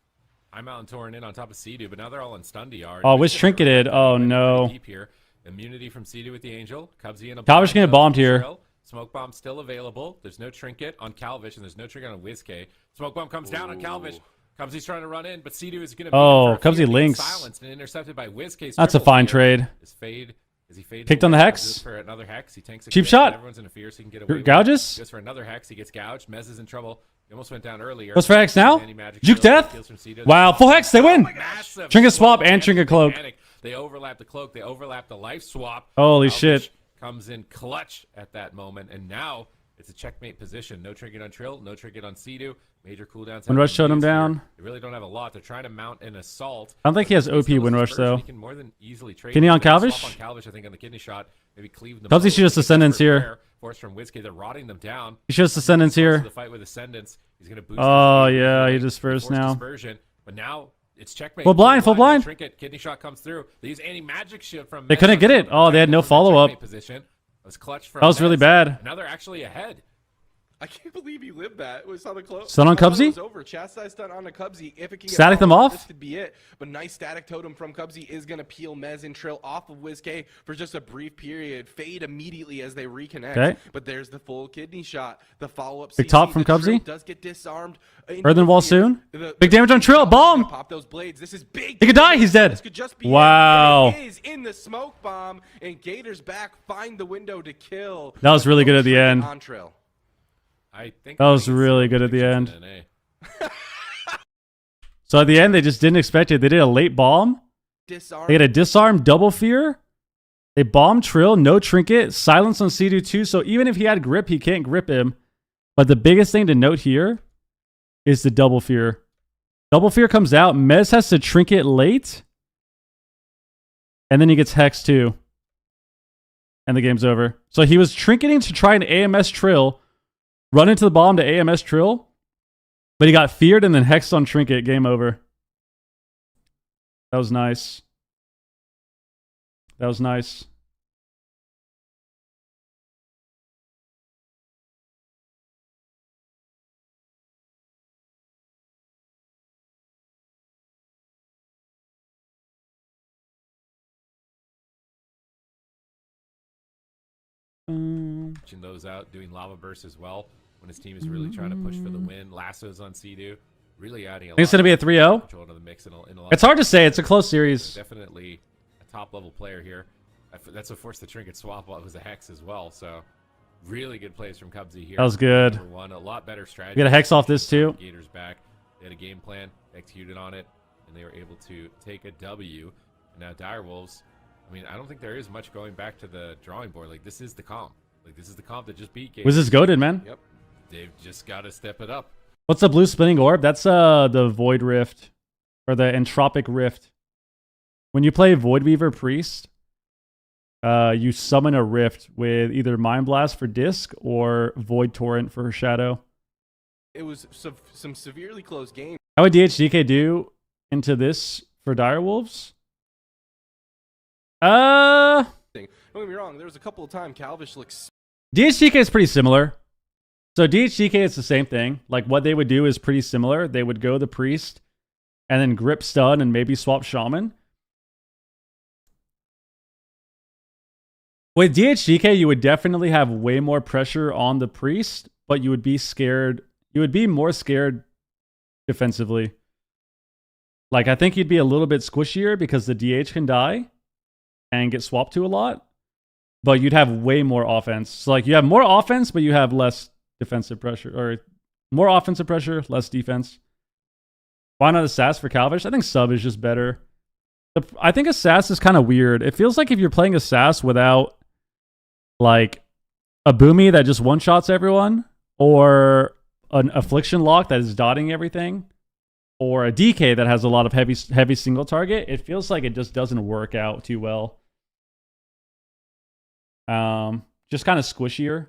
I'm out and torn in on top of Sea-Doo, but now they're all in stun DR. Oh, Wiz trinketed. Oh no. Deep here. Immunity from Sea-Doo with the Angel. Cubsy and a Calvish gonna get bombed here. Trill. Smoke bomb still available. There's no trinket on Calvish, and there's no trinket on Whiskey. Smoke bomb comes down on Calvish. Cubsy's trying to run in, but Sea-Doo is going to be Cubsy links. silenced and intercepted by Whiskey. That's a fine trade. His fade. Is he faded? Kicked on the Hex. For another Hex. He tanks a Cheap crit, shot. Everyone's in a fear, so he can get away. Gouges. Goes for another Hex. He gets gouged. Mez is in trouble. He almost went down earlier. Goes for Hex now. Juke death. Wow, full Hex. They win. Trinket swap and Trinket cloak. They overlap the cloak. They overlap the life swap. Holy Calvish shit. Comes in clutch at that moment, and now it's a checkmate position. No trinket on Trill. No trinket on Sea-Doo. Major cooldowns. Windrush showed him down. They really don't have a lot. They're trying to mount an assault. I don't think he has OP Windrush though. He can more than easily trade. Kidney on Swap Calvish? on Calvish, I think, on the kidney shot. Maybe cleave them. Cubsy should just Ascendance here. Force from Whiskey. They're rotting them down. He should just Ascendance here. The fight with Ascendance. He's gonna boost. Oh yeah, he dispersed now. Dispersion, but now it's checkmate. Full blind, full blind. Trinket, kidney shot comes through. They use anti-magic shield from. They couldn't get it. Oh, they had no follow-up. Position. It was clutch for. That was really bad. Now they're actually ahead. I can't believe he lived that. We saw the close. Stun on Cubsy? It was over. Chastise stun on a Cubsy. If it can get Static them off? This could be it. But nice static totem from Cubsy is going to peel Mez and Trill off of Whiskey for just a brief period. Fade immediately as they reconnect. Okay. But there's the full kidney shot. The follow-up. Big top from Cubsy. Does get disarmed. Earthen wall soon. Big damage on Trill. Bomb. Pop those blades. This is big. He could die. He's dead. This could just be wow. It is in the smoke bomb, and Gator's back. Find the window to kill. That was really good at the end. On Trill. I think that was really good at the end. So at the end, they just didn't expect it. They did a late bomb. Disarm. They had a disarm, double fear. They bombed Trill, no trinket, silence on Sea-Doo too. So even if he had grip, he can't grip him. But the biggest thing to note here is the double fear. Double fear comes out. Mez has to trinket late. And then he gets hexed too. And the game's over. So he was trinketing to try an AMS Trill. Run into the bomb to AMS Trill, but he got feared and then hexed on trinket. Game over. That was nice. That was nice. Pushing those out, doing lava bursts as well when his team is really trying to push for the win. Lassos on Sea-Doo, really adding a lot. It's gonna be a 3-0. Control into the mix in a It's hard to say. It's a close series. Definitely a top level player here. That's what forced the trinket swap while it was a hex as well. So really good plays from Cubsy here. That was good. Number one, a lot better strategy. We got a hex off this too. Gators back. They had a game plan, executed on it, and they were able to take a W. And now Direwolves. I mean, I don't think there is much going back to the drawing board. Like, this is the comp. Like, this is the comp that just beat Gators. Was this goated, man? Yep. They've just got to step it up. What's the blue spinning orb? That's the Void Rift or the Entropic Rift. When you play Void Weaver Priest, you summon a rift with either Mind Blast for disc or Void Torrent for Shadow. It was some severely close games. How would DHDK do into this for Direwolves? Don't get me wrong. There was a couple of times Calvish looks. DHDK is pretty similar. So DHDK is the same thing. Like what they would do is pretty similar. They would go the priest and then grip stun and maybe swap shaman. With DHDK, you would definitely have way more pressure on the priest, but you would be scared. You would be more scared defensively. Like I think you'd be a little bit squishier because the DH can die and get swapped to a lot, but you'd have way more offense. So like you have more offense, but you have less defensive pressure, or more offensive pressure, less defense. Why not Assass for Calvish? I think sub is just better. I think Assass is kind of weird. It feels like if you're playing Assass without like a Boomy that just one-shots everyone, or an Affliction Lock that is dotting everything, or a DK that has a lot of heavy single target, it feels like it just doesn't work out too well. Just kind of squishier.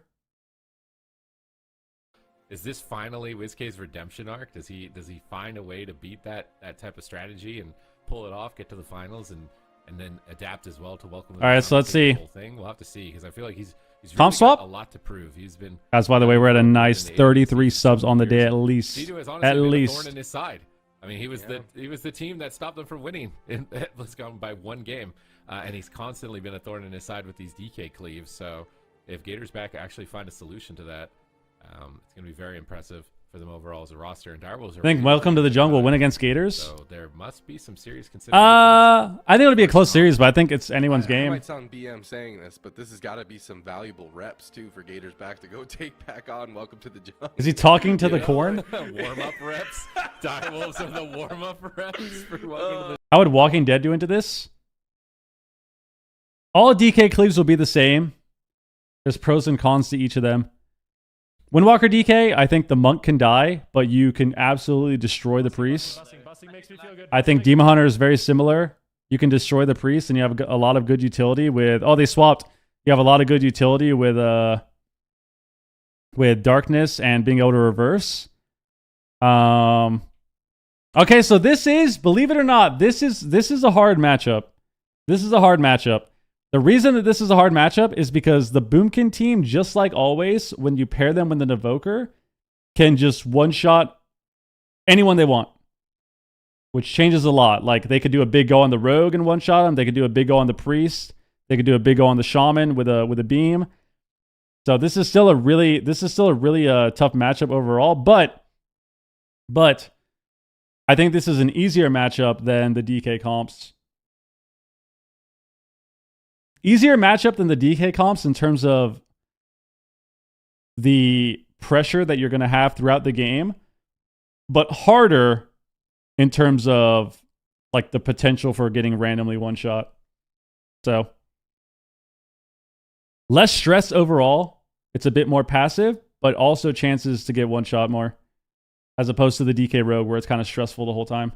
Is this finally WizK's redemption arc? Does he find a way to beat that type of strategy and pull it off, get to the finals, and then adapt as well to welcome? All right, so let's see. Whole thing. We'll have to see because I feel like he's really Comp swap? got a lot to prove. He's been. Guys, by the way, we're at a nice 33 subs on the day at least. Sea-Doo has honestly At been a least. thorn in his side. I mean, he was the team that stopped them from winning in BlizzCon by one game, and he's constantly been a thorn in his side with these DK cleaves. So if Gators back actually find a solution to that, it's going to be very impressive for them overall as a roster. And Direwolves are. I think Welcome to the Jungle win against Gators. So there must be some serious considerations. I think it'll be a close series, but I think it's anyone's I game. might sound BM saying this, but this has got to be some valuable reps too for Gators back to go take back on Welcome to the Jungle. Is he talking to the corn? Warm-up reps. Direwolves are the warm-up reps for Welcome to the. How would Walking Dead do into this? All DK cleaves will be the same. There's pros and cons to each of them. Windwalker DK, I think the monk can die, but you can absolutely destroy the priest. Busting makes me feel good. I think Demon Hunter is very similar. You can destroy the priest, and you have a lot of good utility with. Oh, they swapped. You have a lot of good utility with darkness and being able to reverse. Okay, so this is, believe it or not, this is a hard matchup. This is a hard matchup. The reason that this is a hard matchup is because the Boomkin team, just like always, when you pair them with an Evoker, can just one-shot anyone they want, which changes a lot. Like, they could do a big go on the Rogue and one-shot him. They could do a big go on the Priest. They could do a big go on the Shaman with a beam. So this is still a really tough matchup overall. But I think this is an easier matchup than the DK comps. Easier matchup than the DK comps in terms of the pressure that you're going to have throughout the game, but harder in terms of like the potential for getting randomly one shot. So less stress overall. It's a bit more passive, but also chances to get one shot more, as opposed to the DK Rogue where it's kind of stressful the whole time.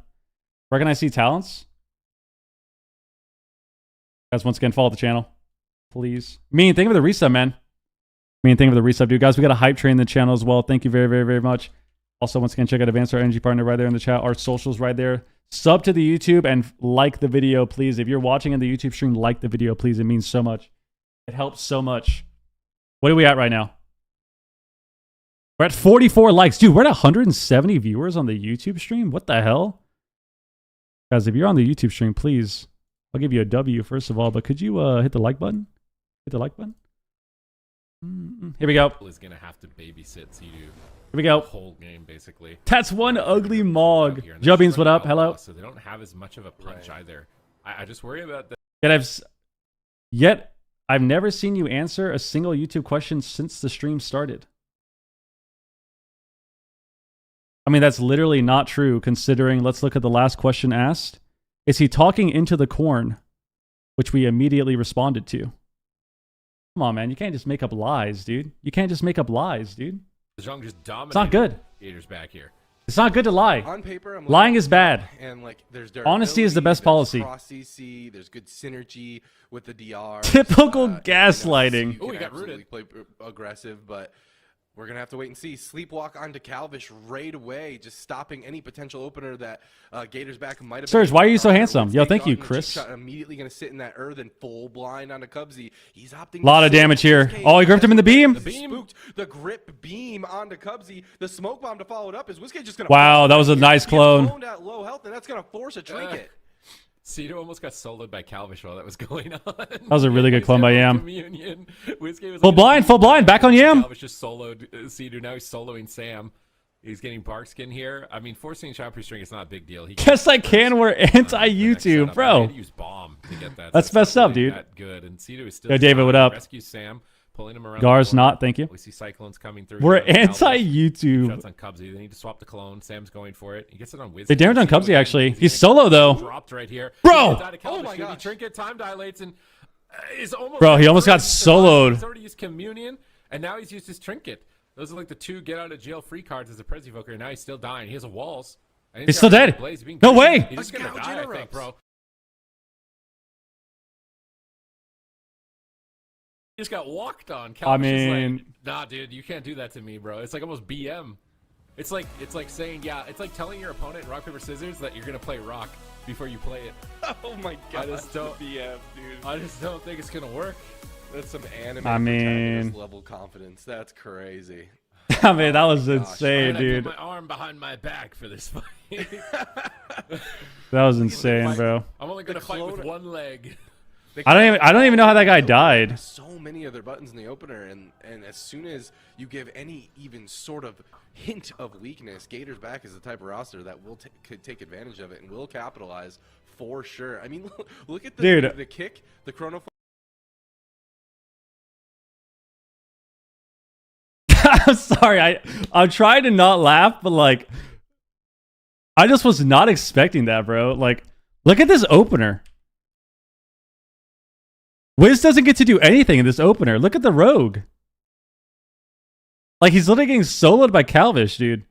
Where can I see talents? Guys, once again, follow the channel, please. Mean, think of the resub, man. Mean, think of the resub, dude. Guys, we got a hype train in the channel as well. Thank you very, very, very much. Also, once again, check out Advanced, our energy partner right there in the chat. Our socials right there. Sub to the YouTube and like the video, please. If you're watching in the YouTube stream, like the video, please. It means so much. It helps so much. What are we at right now? We're at 44 likes. Dude, we're at 170 viewers on the YouTube stream. What the hell? Guys, if you're on the YouTube stream, please, I'll give you a W first of all, but could you hit the like button? Hit the like button? Here we go. Is going to have to babysit Sea-Doo. Here we go. The whole game, basically. That's one ugly Mog. Joe Beans, what up? Hello. So they don't have as much of a punch either. I just worry about that. Yet I've never seen you answer a single YouTube question since the stream started. I mean, that's literally not true, considering, let's look at the last question asked. Is he talking into the corn? Which we immediately responded to. Come on, man. You can't just make up lies, dude. You can't just make up lies, dude. Zhang just dominated. It's not good. Gators back here. It's not good to lie. On paper, I'm lying is bad. And like, there's honesty is the best policy. Cross CC, there's good synergy with the DR. Typical gaslighting. Oh, he got rooted. Play aggressive, but we're gonna have to wait and see. Sleepwalk onto Calvish right away, just stopping any potential opener that Gators back might have. Serge, why are you so handsome? Yo, thank you, Chris. Immediately gonna sit in that earthen full blind onto Cubsy. He's opting. A lot of damage here. Oh, he gripped him in the beam. The beam. Spooked the grip beam onto Cubsy. The smoke bomb to follow it up is Whiskey just gonna. Wow, that was a nice clone. At low health, and that's gonna force a trinket. Sea-Doo almost got soloed by Calvish while that was going on. That was a really good clone by Yam. Full blind, back on Yam. Calvish just soloed Sea-Doo. Now he's soloing Sam. He's getting Barkskin here. I mean, forcing Shot Pre-String is not a big deal. Guess I can. We're anti-YouTube, bro. Use bomb to get that. That's messed up, dude. That good. And Sea-Doo is still. Yo, David, what up? Rescue Sam. Pulling him around. Gar's not, thank you. We see Cyclones coming through. We're anti-YouTube. Shots on Cubsy. They need to swap the clone. Sam's going for it. He gets it on Wiz. They damaged on Cubsy, actually. He's solo, though. Dropped right here. Bro! Oh my god. Trinket time dilates and is almost. Bro, he almost got soloed. He's already used Communion, and now he's used his Trinket. Those are like the two get out of jail free cards as a Prez Evoker, and now he's still dying. He has a walls. He's still dead. No way. He's just gonna die, I think, bro. He just got walked on. I mean, like, nah, dude, you can't do that to me, bro. It's like almost BM. It's like saying, yeah, it's like telling your opponent in rock paper scissors that you're gonna play rock before you play it. Oh my god, I just don't BM, dude. I just don't think it's gonna work. That's some anime level confidence. That's crazy. I mean, that was insane, dude. I put my arm behind my back for this fight. That was insane, bro. I'm only gonna fight with one leg. I don't even know how that guy died. So many other buttons in the opener, and as soon as you give any even sort of hint of weakness, Gators back is the type of roster that will could take advantage of it and will capitalize for sure. I mean, look at the kick, the chrono. I'm sorry, I'm trying to not laugh, but like, I just was not expecting that, bro. Like, look at this opener. Wiz doesn't get to do anything in this opener. Look at the rogue. Like, he's literally getting soloed by Calvish, dude.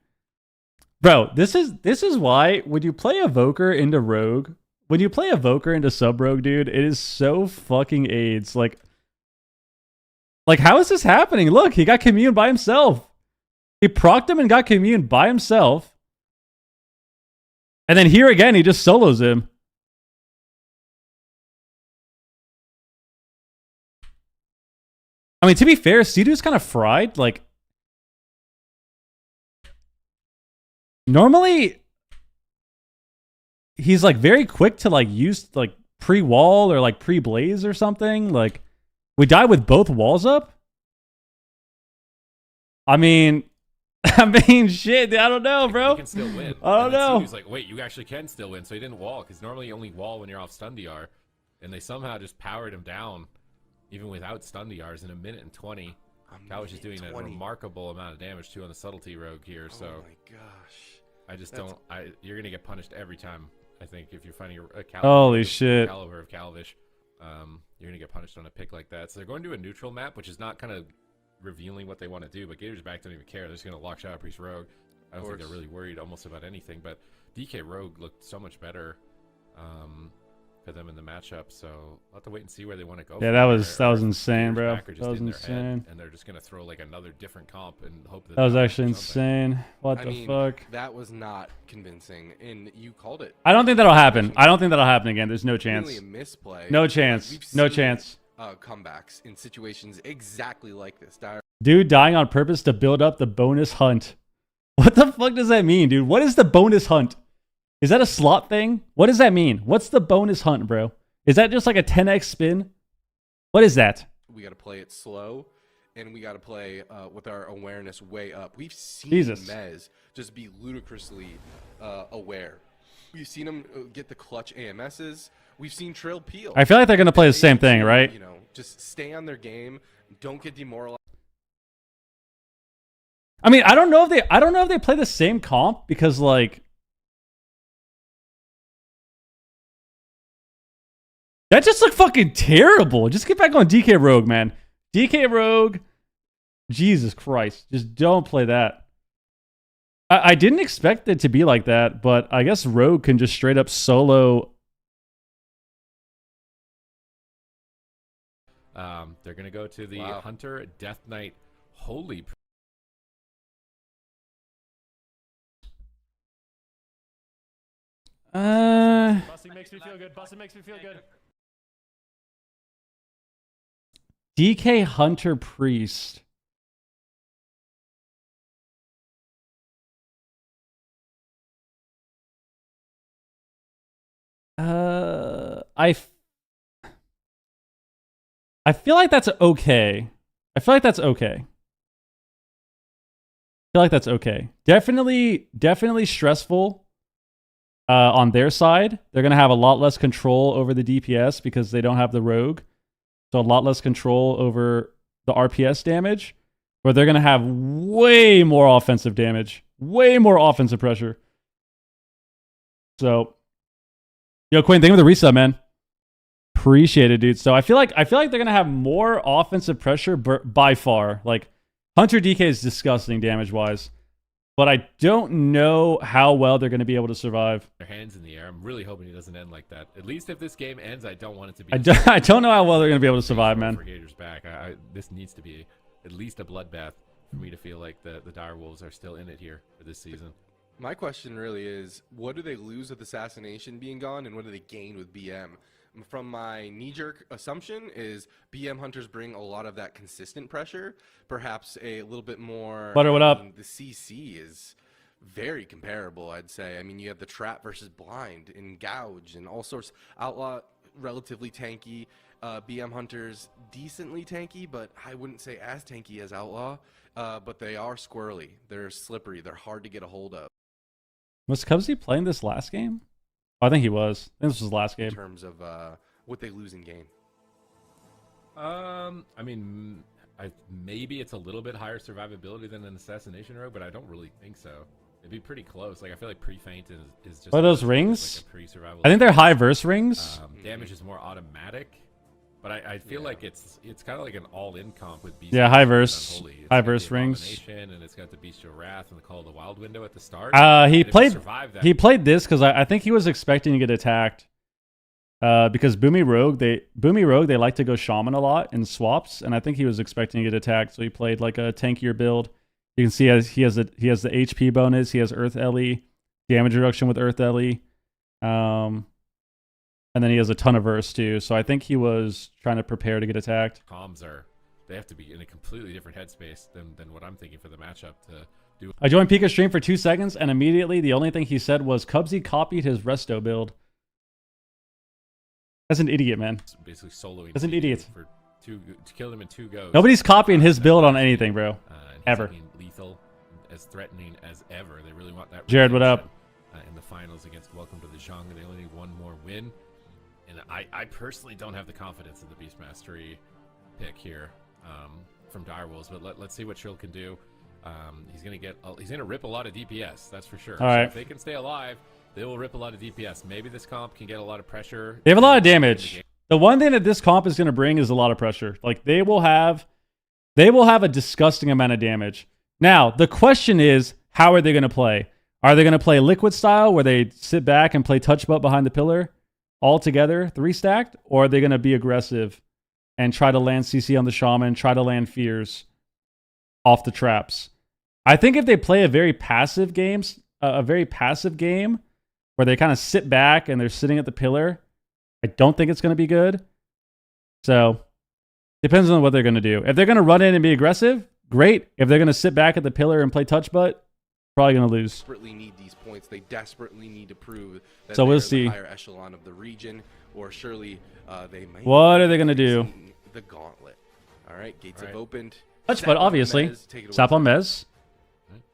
Bro, this is why when you play Evoker into rogue, when you play Evoker into sub rogue, dude, it is so fucking AIDS. Like how is this happening? Look, he got commune by himself. He procced him and got commune by himself. And then here again, he just solos him. I mean, to be fair, Sea-Doo's kind of fried. Like, normally, he's like very quick to like use like pre-wall or like pre-blaze or something. Like, we died with both walls up. I mean, shit. I don't know, bro. You can still win. I don't know. He's like, wait, you actually can still win. So he didn't wall because normally you only wall when you're off stun DR, and they somehow just powered him down. Even without stun DRs in a minute and 20. Calvish is doing a remarkable amount of damage too on the subtlety rogue here. So oh my gosh. I just don't you're gonna get punished every time, I think, if you're fighting a caliber. Holy shit. Caliber of Calvish. You're gonna get punished on a pick like that. So they're going to a neutral map, which is not kind of revealing what they want to do, but Gators back don't even care. They're just gonna lock Shadow Priest Rogue. I don't think they're really worried almost about anything, but DK Rogue looked so much better. for them in the matchup. So we'll have to wait and see where they want to go. Yeah, from that there, was or if insane, Peter's bro. back are just That was in their head, insane. and they're just gonna throw like another different comp and hope that That was works or actually something. insane. What I the mean, fuck? that was not convincing, and you called it. I don't think that'll happen. I don't think that'll happen again. There's no chance. Really a misplay. No Like, chance. we've No seen, chance. Comebacks in situations exactly like this. Dude dying on purpose to build up the bonus hunt. What the fuck does that mean, dude? What is the bonus hunt? Is that a slot thing? What does that mean? What's the bonus hunt, bro? Is that just like a 10x spin? What is that? We got to play it slow, and we got to play with our awareness way up. We've seen Jesus. Mez just be ludicrously aware. We've seen him get the clutch AMSs. We've seen Trill peel. I feel like they're gonna play the same thing, right? You know, just stay on their game. Don't get demoralized. I mean, I don't know if they play the same comp because like that just looked fucking terrible. Just get back on DK Rogue, man. DK Rogue, Jesus Christ, just don't play that. I didn't expect it to be like that, but I guess Rogue can just straight up solo. They're gonna go to the Hunter Death Knight Holy. Busing makes me feel good. Busing makes me feel good. DK Hunter Priest. I feel like that's okay. I feel like that's okay. Definitely stressful on their side. They're going to have a lot less control over the DPS because they don't have the rogue. So a lot less control over the RPS damage. But they're going to have way more offensive damage. Way more offensive pressure. So, yo, Quinn, thank you for the reset, man. Appreciate it, dude. So I feel like they're gonna have more offensive pressure by far. Like Hunter DK is disgusting damage wise, but I don't know how well they're gonna be able to survive. Their hands in the air. I'm really hoping it doesn't end like that. At least if this game ends, I don't want it to be. I don't know how well they're gonna be able to survive, man. Gators back. This needs to be at least a bloodbath for me to feel like the Dire Wolves are still in it here for this season. My question really is, what do they lose with Assassination being gone, and what do they gain with BM? From my knee-jerk assumption is BM Hunters bring a lot of that consistent pressure, perhaps a little bit more. Butter, what up? The CC is very comparable, I'd say. I mean, you have the Trap versus Blind and Gouge and all sorts. Outlaw, relatively tanky. BM Hunters, decently tanky, but I wouldn't say as tanky as Outlaw. But they are squirrely. They're slippery. They're hard to get a hold of. Was Cubsy playing this last game? I think he was. I think this was his last game. In terms of what they lose in game. I mean, maybe it's a little bit higher survivability than an Assassination Rogue, but I don't really think so. It'd be pretty close. Like I feel like pre-feint is just. What are those rings? Like a pre-survival. I think they're high verse rings. Damage is more automatic, but I feel like it's kind of like an all-in comp with Beast. Yeah, high verse. It's High got the verse rings. and it's got the Bestial Wrath and the Call of the Wild window at the start. He played this because I think he was expecting to get attacked. Because Boomy Rogue they like to go Shaman a lot in swaps, and I think he was expecting to get attacked, so he played like a tankier build. You can see he has the HP bonus, he has Earth LE, damage reduction with Earth LE, and then he has a ton of verse too. So I think he was trying to prepare to get attacked. Comms they have to be in a completely different headspace than what I'm thinking for the matchup to do. I joined Pika's stream for 2 seconds, and immediately the only thing he said was Cubsy copied his Resto build. That's an idiot, man. Basically soloing. That's an idiot. To kill him in 2 goes. Nobody's copying his build on anything, bro. Ever. Lethal, as threatening as ever. They really want that. Jared, what up? In the finals against Welcome to the Zhang, they only need one more win. And I personally don't have the confidence in the Beast Mastery pick here from Direwolves, but let's see what Trill can do. He's gonna rip a lot of DPS, that's for sure. All right. So if they can stay alive, they will rip a lot of DPS. Maybe this comp can get a lot of pressure. They have a lot of damage. The one thing that this comp is going to bring is a lot of pressure. Like they will have a disgusting amount of damage. Now, the question is, how are they going to play? Are they going to play liquid style where they sit back and play touch butt behind the pillar all together, 3 stacked, or are they going to be aggressive and try to land CC on the Shaman, try to land Fears off the traps? I think if they play a very passive game where they kind of sit back and they're sitting at the pillar, I don't think it's going to be good. So, depends on what they're going to do. If they're going to run in and be aggressive, great. If they're going to sit back at the pillar and play touch butt, probably going to lose. Desperately need these points. They desperately need to prove that So they we'll are see. the higher echelon of the region, or surely they might. What are they going to do? The gauntlet. All right, gates have opened. Touch Sap butt, on obviously. Mez, take it away. Sap on Mez.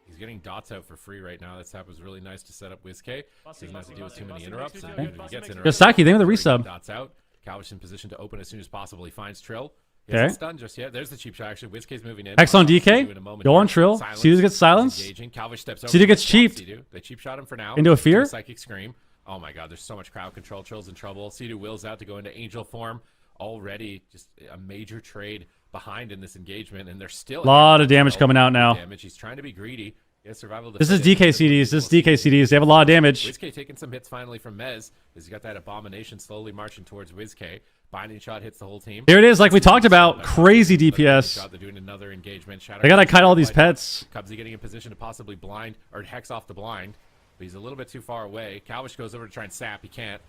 He's getting dots out for free right now. That sap was really nice to set up WizK. Doesn't have to deal with too many interrupts. And if he gets interrupts, Yosaki, thank you for the resub. Dots out. Calvish in position to open as soon as possible. He finds Trill. He Okay. hasn't stunned just yet. There's the cheap shot. Actually, WizK's moving in. Hex on Sidu DK. in a moment Go on here. Trill. Silence. Sidu gets silence. He's engaging. Calvish steps over. Sidu gets Swap cheaped. Sidu. They cheap shot him for now. Into a fear? Psychic Scream. Oh my god, there's so much crowd control. Trill's in trouble. Sidu wills out to go into Angel form. Already just a major trade behind in this engagement, and they're still A lot of damage coming out now. Damage. He's trying to be greedy. He has survival. This is DK CDs. This is DK CDs. They have a lot of damage. WizK taking some hits finally from Mez. He's got that abomination slowly marching towards WizK. Binding shot hits the whole team. There it is, like we talked about. Crazy DPS. They're doing another engagement. Shadow They gotta kite all these pets. Cubsy getting in position to possibly blind or hex off the blind, but he's a little bit too far away. Calvish goes over to try and sap. He can't.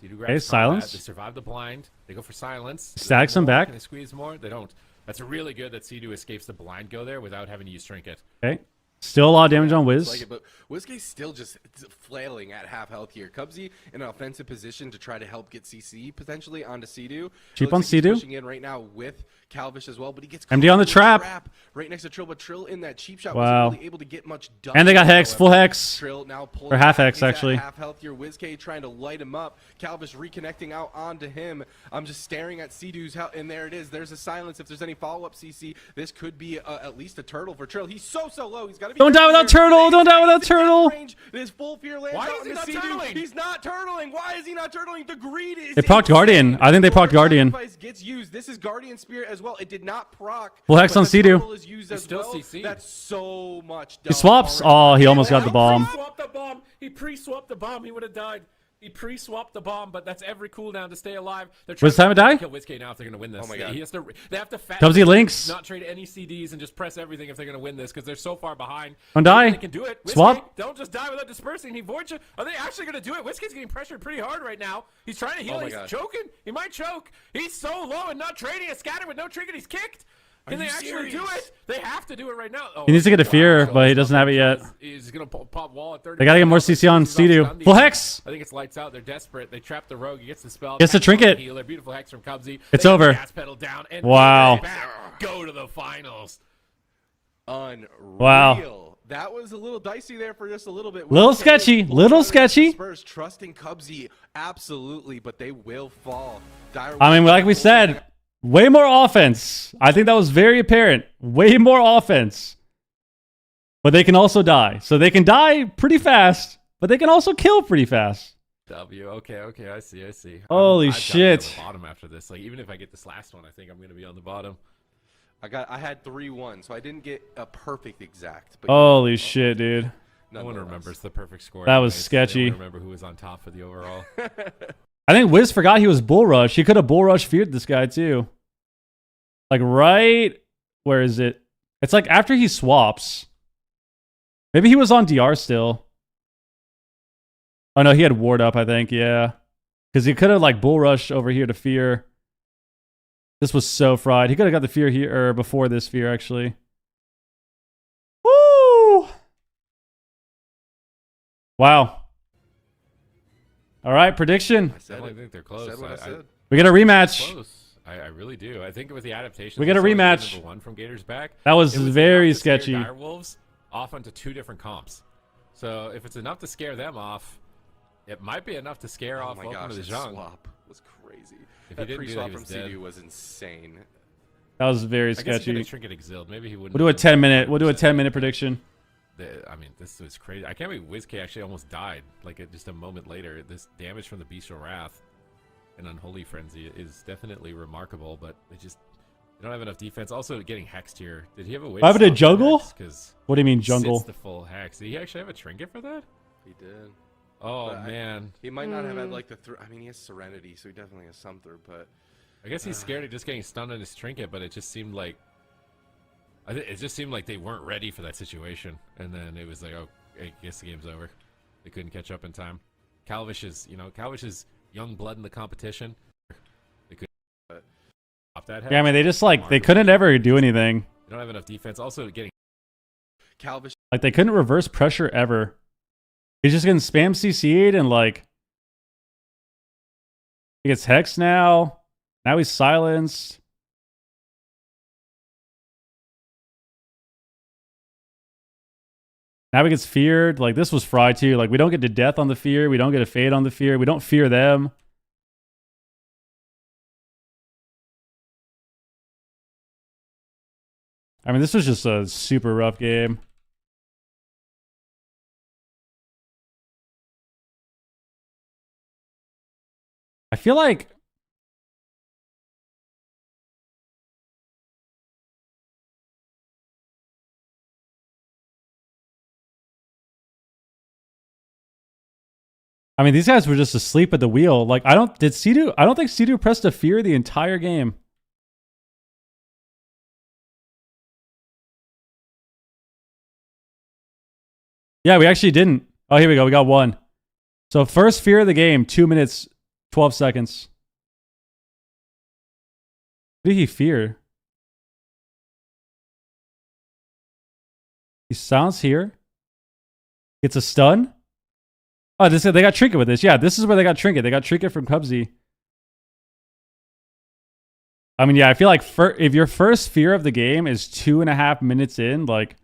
Sidu grabs Okay, silence. They survive the blind. They go for silence. Stacks him back. Can they squeeze more? They don't. That's really good that Sidu escapes the blind go there without having to use trinket. Okay. Still a lot of damage on Wiz. Like it, but WizK's still just flailing at half health here. Cubsy in an offensive position to try to help get CC potentially onto Sidu. Cheap on He's Sidu. pushing in right now with Calvish as well, but he gets MD on the caught in trap. right next to Trill, but Trill in that cheap shot Wow. wasn't really able to get much done. And they got Hex, full Hex. Trill now pulling Or half back. Hex, He's at actually. half health here. WizK trying to light him up. Calvish reconnecting out onto him. I'm just staring at Sidu's health, and there it is. There's a silence. If there's any follow-up CC, this could be at least a turtle for Trill. He's so low. He's got to be. Don't die without turtle. Don't die without turtle. His full fear lands Why out is he into not Sidu. turtling? He's not turtling. Why is he not turtling? The greed is. They procced Guardian. I think they procced Guardian. Sacrifice gets used. This is Guardian Spirit as well. It did not proc. Full Hex but on the Sidu. turtle is used as still well. CC'd. That's so much. He swaps. Oh, he almost got the bomb. Pre-swapped the bomb. He pre-swapped the bomb. He would have died. He pre-swapped the bomb, but that's every cooldown to stay alive. They're Was time to die? kill WizK now if they're going to win this. Oh my God. He has to. They have to Cubsy links. not trade any CDs and just press everything if they're going to win this because they're so far behind. Don't die. They can do it. WizK, Swap. Don't just die without dispersing. He void you. Are they actually going to do it? WizK's getting pressured pretty hard right now. He's trying to heal. my He's God. choking. He might choke. He's so low and not trading. A scatter with no trinket. He's kicked. Can they you actually do serious? it? They have to do it right now. Oh, He needs to get a wow. fear, but he doesn't have it yet. He's gonna pop wall at 30. They gotta get more CC on Sidu. Full Hex. I think it's lights out. They're desperate. They trap the rogue. He gets the spell. Gets the Hex on trinket. Healer. Beautiful hex from Cubsy. It's They over. Gas pedal down. And Wow. Go to the finals. Unreal. Wow. That was a little dicey there for just a little bit. Little WizK sketchy, pulling little out of the sketchy. Spurs trusting Cubsy absolutely, but they will fall. I mean, like we said, way more offense. I think that was very apparent. Way more offense. But they can also die. So they can die pretty fast, but they can also kill pretty fast. W. Okay. I see. Holy I've gotta be shit. on the bottom after this. Like even if I get this last one, I think I'm gonna be on the bottom. I had 3-1, so I didn't get a perfect exact. But Holy shit, dude. No one remembers the perfect score. That was anyways, so they sketchy. don't remember who was on top for the overall. I think Wiz forgot he was Bull Rush. He could have Bull Rush feared this guy too. Like right, where is it? It's like after he swaps. Maybe he was on DR still. Oh no, he had ward up, I think, yeah. Because he could have like Bull Rush over here to fear. This was so fried. He could have got the fear here or before this fear, actually. Woo! Wow. All right, prediction. I said I it. think they're I close. said what I said. We get a rematch. Close. I really do. I think with the adaptation, We get a rematch. Number one from Gators back. That was It very enough to scare sketchy. Direwolves off onto two different comps. So if it's enough to scare them off, it might be enough to scare Oh off my Welcome gosh, to the that Zhang. swap was crazy. If That he didn't do pre-swap that, he from was dead. CDU was insane. That was very I guess he could sketchy. have trinket exiled. Maybe he wouldn't. We'll do a have done 10-minute. We'll do a 100%. 10-minute prediction. I mean, this was crazy. I can't believe WizK actually almost died. Like just a moment later, this damage from the Bestial Wrath and Unholy Frenzy is definitely remarkable. But they don't have enough defense. Also, getting hexed here. Did he have a way? Why would to it jungle? Because What do you mean jungle? the full hex. Did he actually have a trinket for that? He did. Oh But man, he might not have had like the I mean, he has Serenity, so he definitely has some through. But I guess he's scared of just getting stunned on his trinket, but it just seemed like it just seemed like they weren't ready for that situation. And then it was like, oh, I guess the game's over. They couldn't catch up in time. Calvish is young blood in the competition. They couldn't stop that. Yeah, I mean, they just like they couldn't ever do anything. They don't have enough defense. Also, getting Calvish, Like they couldn't reverse pressure ever. He's just getting spam CC'd and like he gets hexed now. Now he's silenced. Now he gets feared. Like this was Fry too. Like we don't get to death on the fear. We don't get a fade on the fear. We don't fear them. I mean, this was just a super rough game. I feel like these guys were just asleep at the wheel. Like I don't think Sidu pressed a fear the entire game. Yeah, we actually didn't. Oh, here we go. We got one. So first fear of the game, 2 minutes, 12 seconds. What did he fear? He sounds here. Gets a stun. Oh, they got Trinket with this. Yeah, this is where they got Trinket. They got Trinket from Cubsy. I mean, yeah, I feel like if your first fear of the game is 2.5 minutes in, like,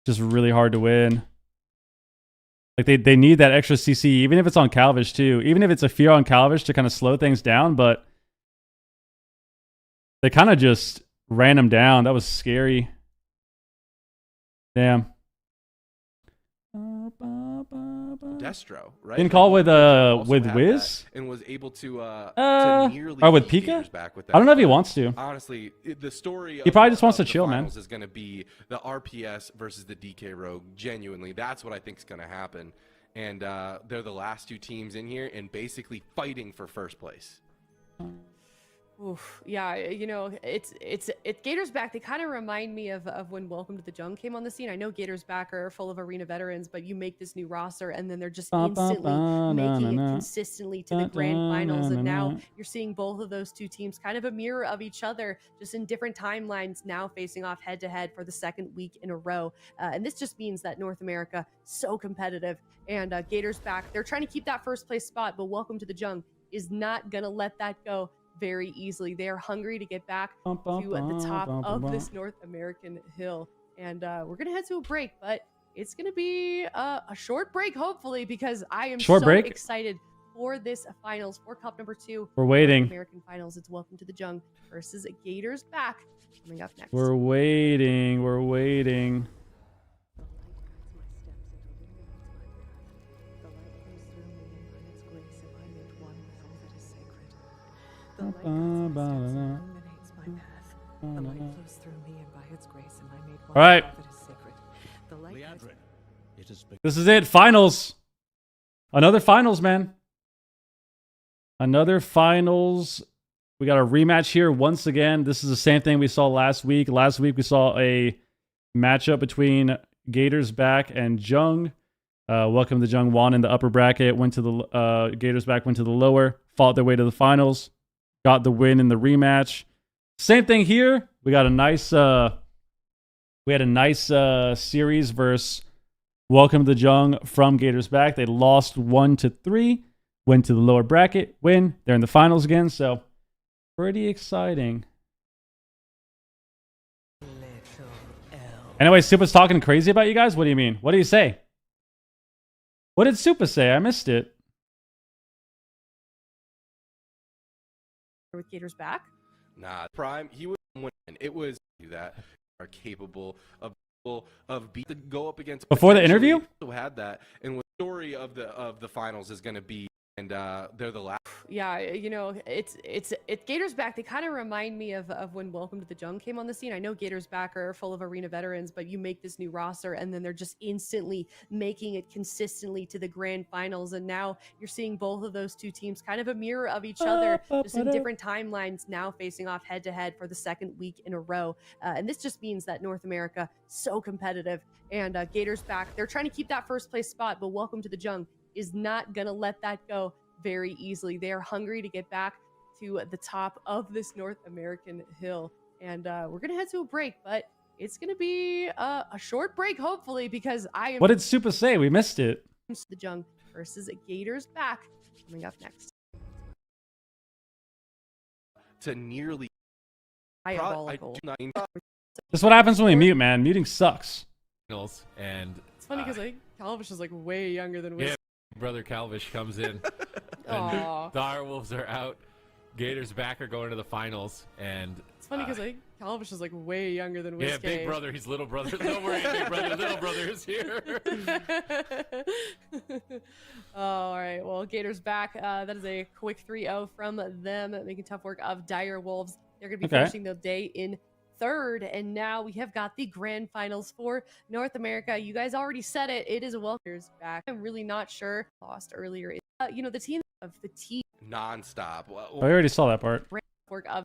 just really hard to win. Like, they need that extra CC, even if it's on Calvish, too. Even if it's a fear on Calvish to kind of slow things down, but they kind of just ran him down. That was scary. Damn. Destro, right? Didn't call with Wiz and was able to nearly with beat Pika. Gators back with that. I don't know if he wants to. Honestly, the story he probably just wants to chill, man. Is going to be the RPS versus the DK Rogue. Genuinely, that's what I think is going to happen. And they're the last two teams in here and basically fighting for first place. Oof, yeah, you know, it's Gators Back. They kind of remind me of when Welcome to the Jungle came on the scene. I know Gators Back are full of arena veterans, but you make this new roster and then they're just instantly making it consistently to the grand finals. And now you're seeing both of those two teams kind of a mirror of each other, just in different timelines, now facing off head to head for the second week in a row. And this just means that North America so competitive. And Gators Back, they're trying to keep that first place spot, but Welcome to the Jungle is not gonna let that go very easily. They are hungry to get back to the top of this North American hill. And we're going to head to a break, but it's going to be a short break, hopefully, because I am so excited for this finals, for Cup number 2. We're waiting. American finals. It's Welcome to the Jungle versus Gators Back coming up next. We're waiting. We're waiting. The light guides my steps and illuminates my path. The light flows through me, and by its grace am I made one. All right. That is sacred. The light This is it. Finals. Another finals, man. Another finals. We got a rematch here once again. This is the same thing we saw last week. Last week we saw a matchup between Gators Back and Jung. Welcome to Jung won in the upper bracket. Went to the Gators Back went to the lower. Fought their way to the finals. Got the win in the rematch. Same thing here. We got a nice series versus Welcome to the Jung from Gators Back. They lost 1-3, went to the lower bracket, win. They're in the finals again, so pretty exciting. Anyway, Supa's talking crazy about you guys. What do you mean? What do you say? What did Supa say? I missed it. With Gators Back? Nah, Prime, he would win. It was that are capable of to go up against before the interview. Also had that, and the story of the finals is going to be and they're the last. Yeah, you know, it's Gators Back. They kind of remind me of when Welcome to the Jungle came on the scene. I know Gators Back are full of arena veterans, but you make this new roster and then they're just instantly making it consistently to the grand finals. And now you're seeing both of those two teams kind of a mirror of each other, just in different timelines, now facing off head to head for the second week in a row. And this just means that North America so competitive, and Gators Back, they're trying to keep that first place spot, but Welcome to the Jungle is not gonna let that go very easily. They are hungry to get back to the top of this North American hill. And we're going to head to a break, but it's going to be a short break, hopefully, because I am... What did Super say? We missed it. The Jung versus Gators Back coming up next. To nearly... Diabolical. This is what happens when we mute, man. Muting sucks. And it's funny because like Calvish is like way younger than we. Yeah, brother Calvish comes in. Aww. And the Direwolves are out. Gators Back are going to the finals, and it's funny because like Calvish is like way younger than Whiskey. Yeah, big brother. He's little brother. Don't worry, big brother. Little brother is here. All right. Well, Gators Back. That is a quick 3-0 from them, making tough work of Dire Wolves. They're going to be finishing the day in third, and now we have got the grand finals for North America. You guys already said it. It is a Welcomers Back. I'm really not sure. Lost earlier. You know, the team of the team non-stop. I already saw that part. Work of.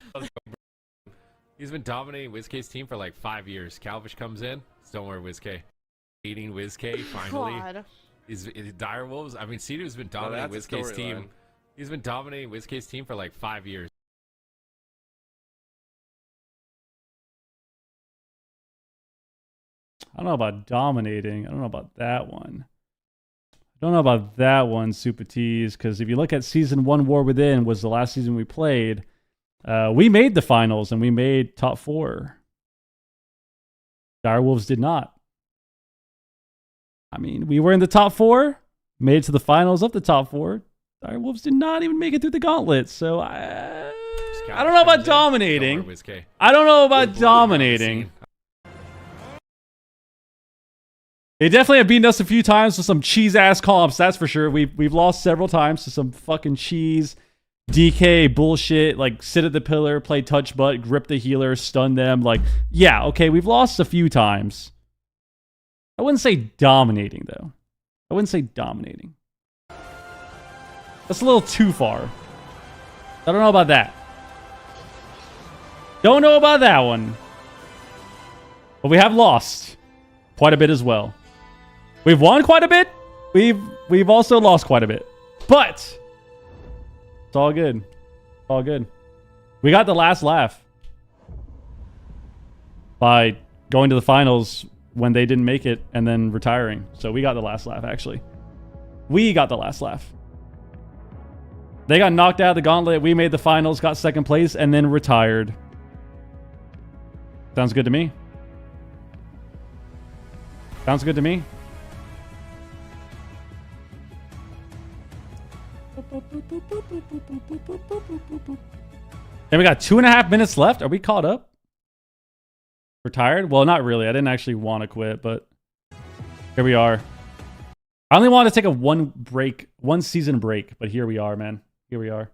He's been dominating WizK's team for like 5 years. Calvish comes in. Don't worry, WizK. Beating WizK finally. God. He's Direwolves. I mean, Cedu's been dominating WizK's team. He's been dominating WizK's team for like 5 years. I don't know about dominating. I don't know about that one. I don't know about that one, Super Tees, because if you look at Season 1 War Within was the last season we played, we made the finals and we made top 4. Direwolves did not. I mean, we were in the top 4, made it to the finals of the top 4. Direwolves did not even make it through the gauntlet, so I don't know about dominating. I don't know about dominating. They definitely have beaten us a few times with some cheese-ass comps, that's for sure. We've lost several times to some fucking cheese, DK bullshit, like sit at the pillar, play touch butt, grip the healer, stun them. Like, yeah, okay, we've lost a few times. I wouldn't say dominating, though. I wouldn't say dominating. That's a little too far. I don't know about that. Don't know about that one. But we have lost quite a bit as well. We've won quite a bit. We've also lost quite a bit. But it's all good. It's all good. We got the last laugh by going to the finals when they didn't make it and then retiring. So we got the last laugh, actually. We got the last laugh. They got knocked out of the gauntlet. We made the finals, got second place, and then retired. Sounds good to me. Sounds good to me. And we got 2.5 minutes left. Are we caught up? Retired? Well, not really. I didn't actually want to quit, but here we are. I only wanted to take a one season break, but here we are, man. Here we are.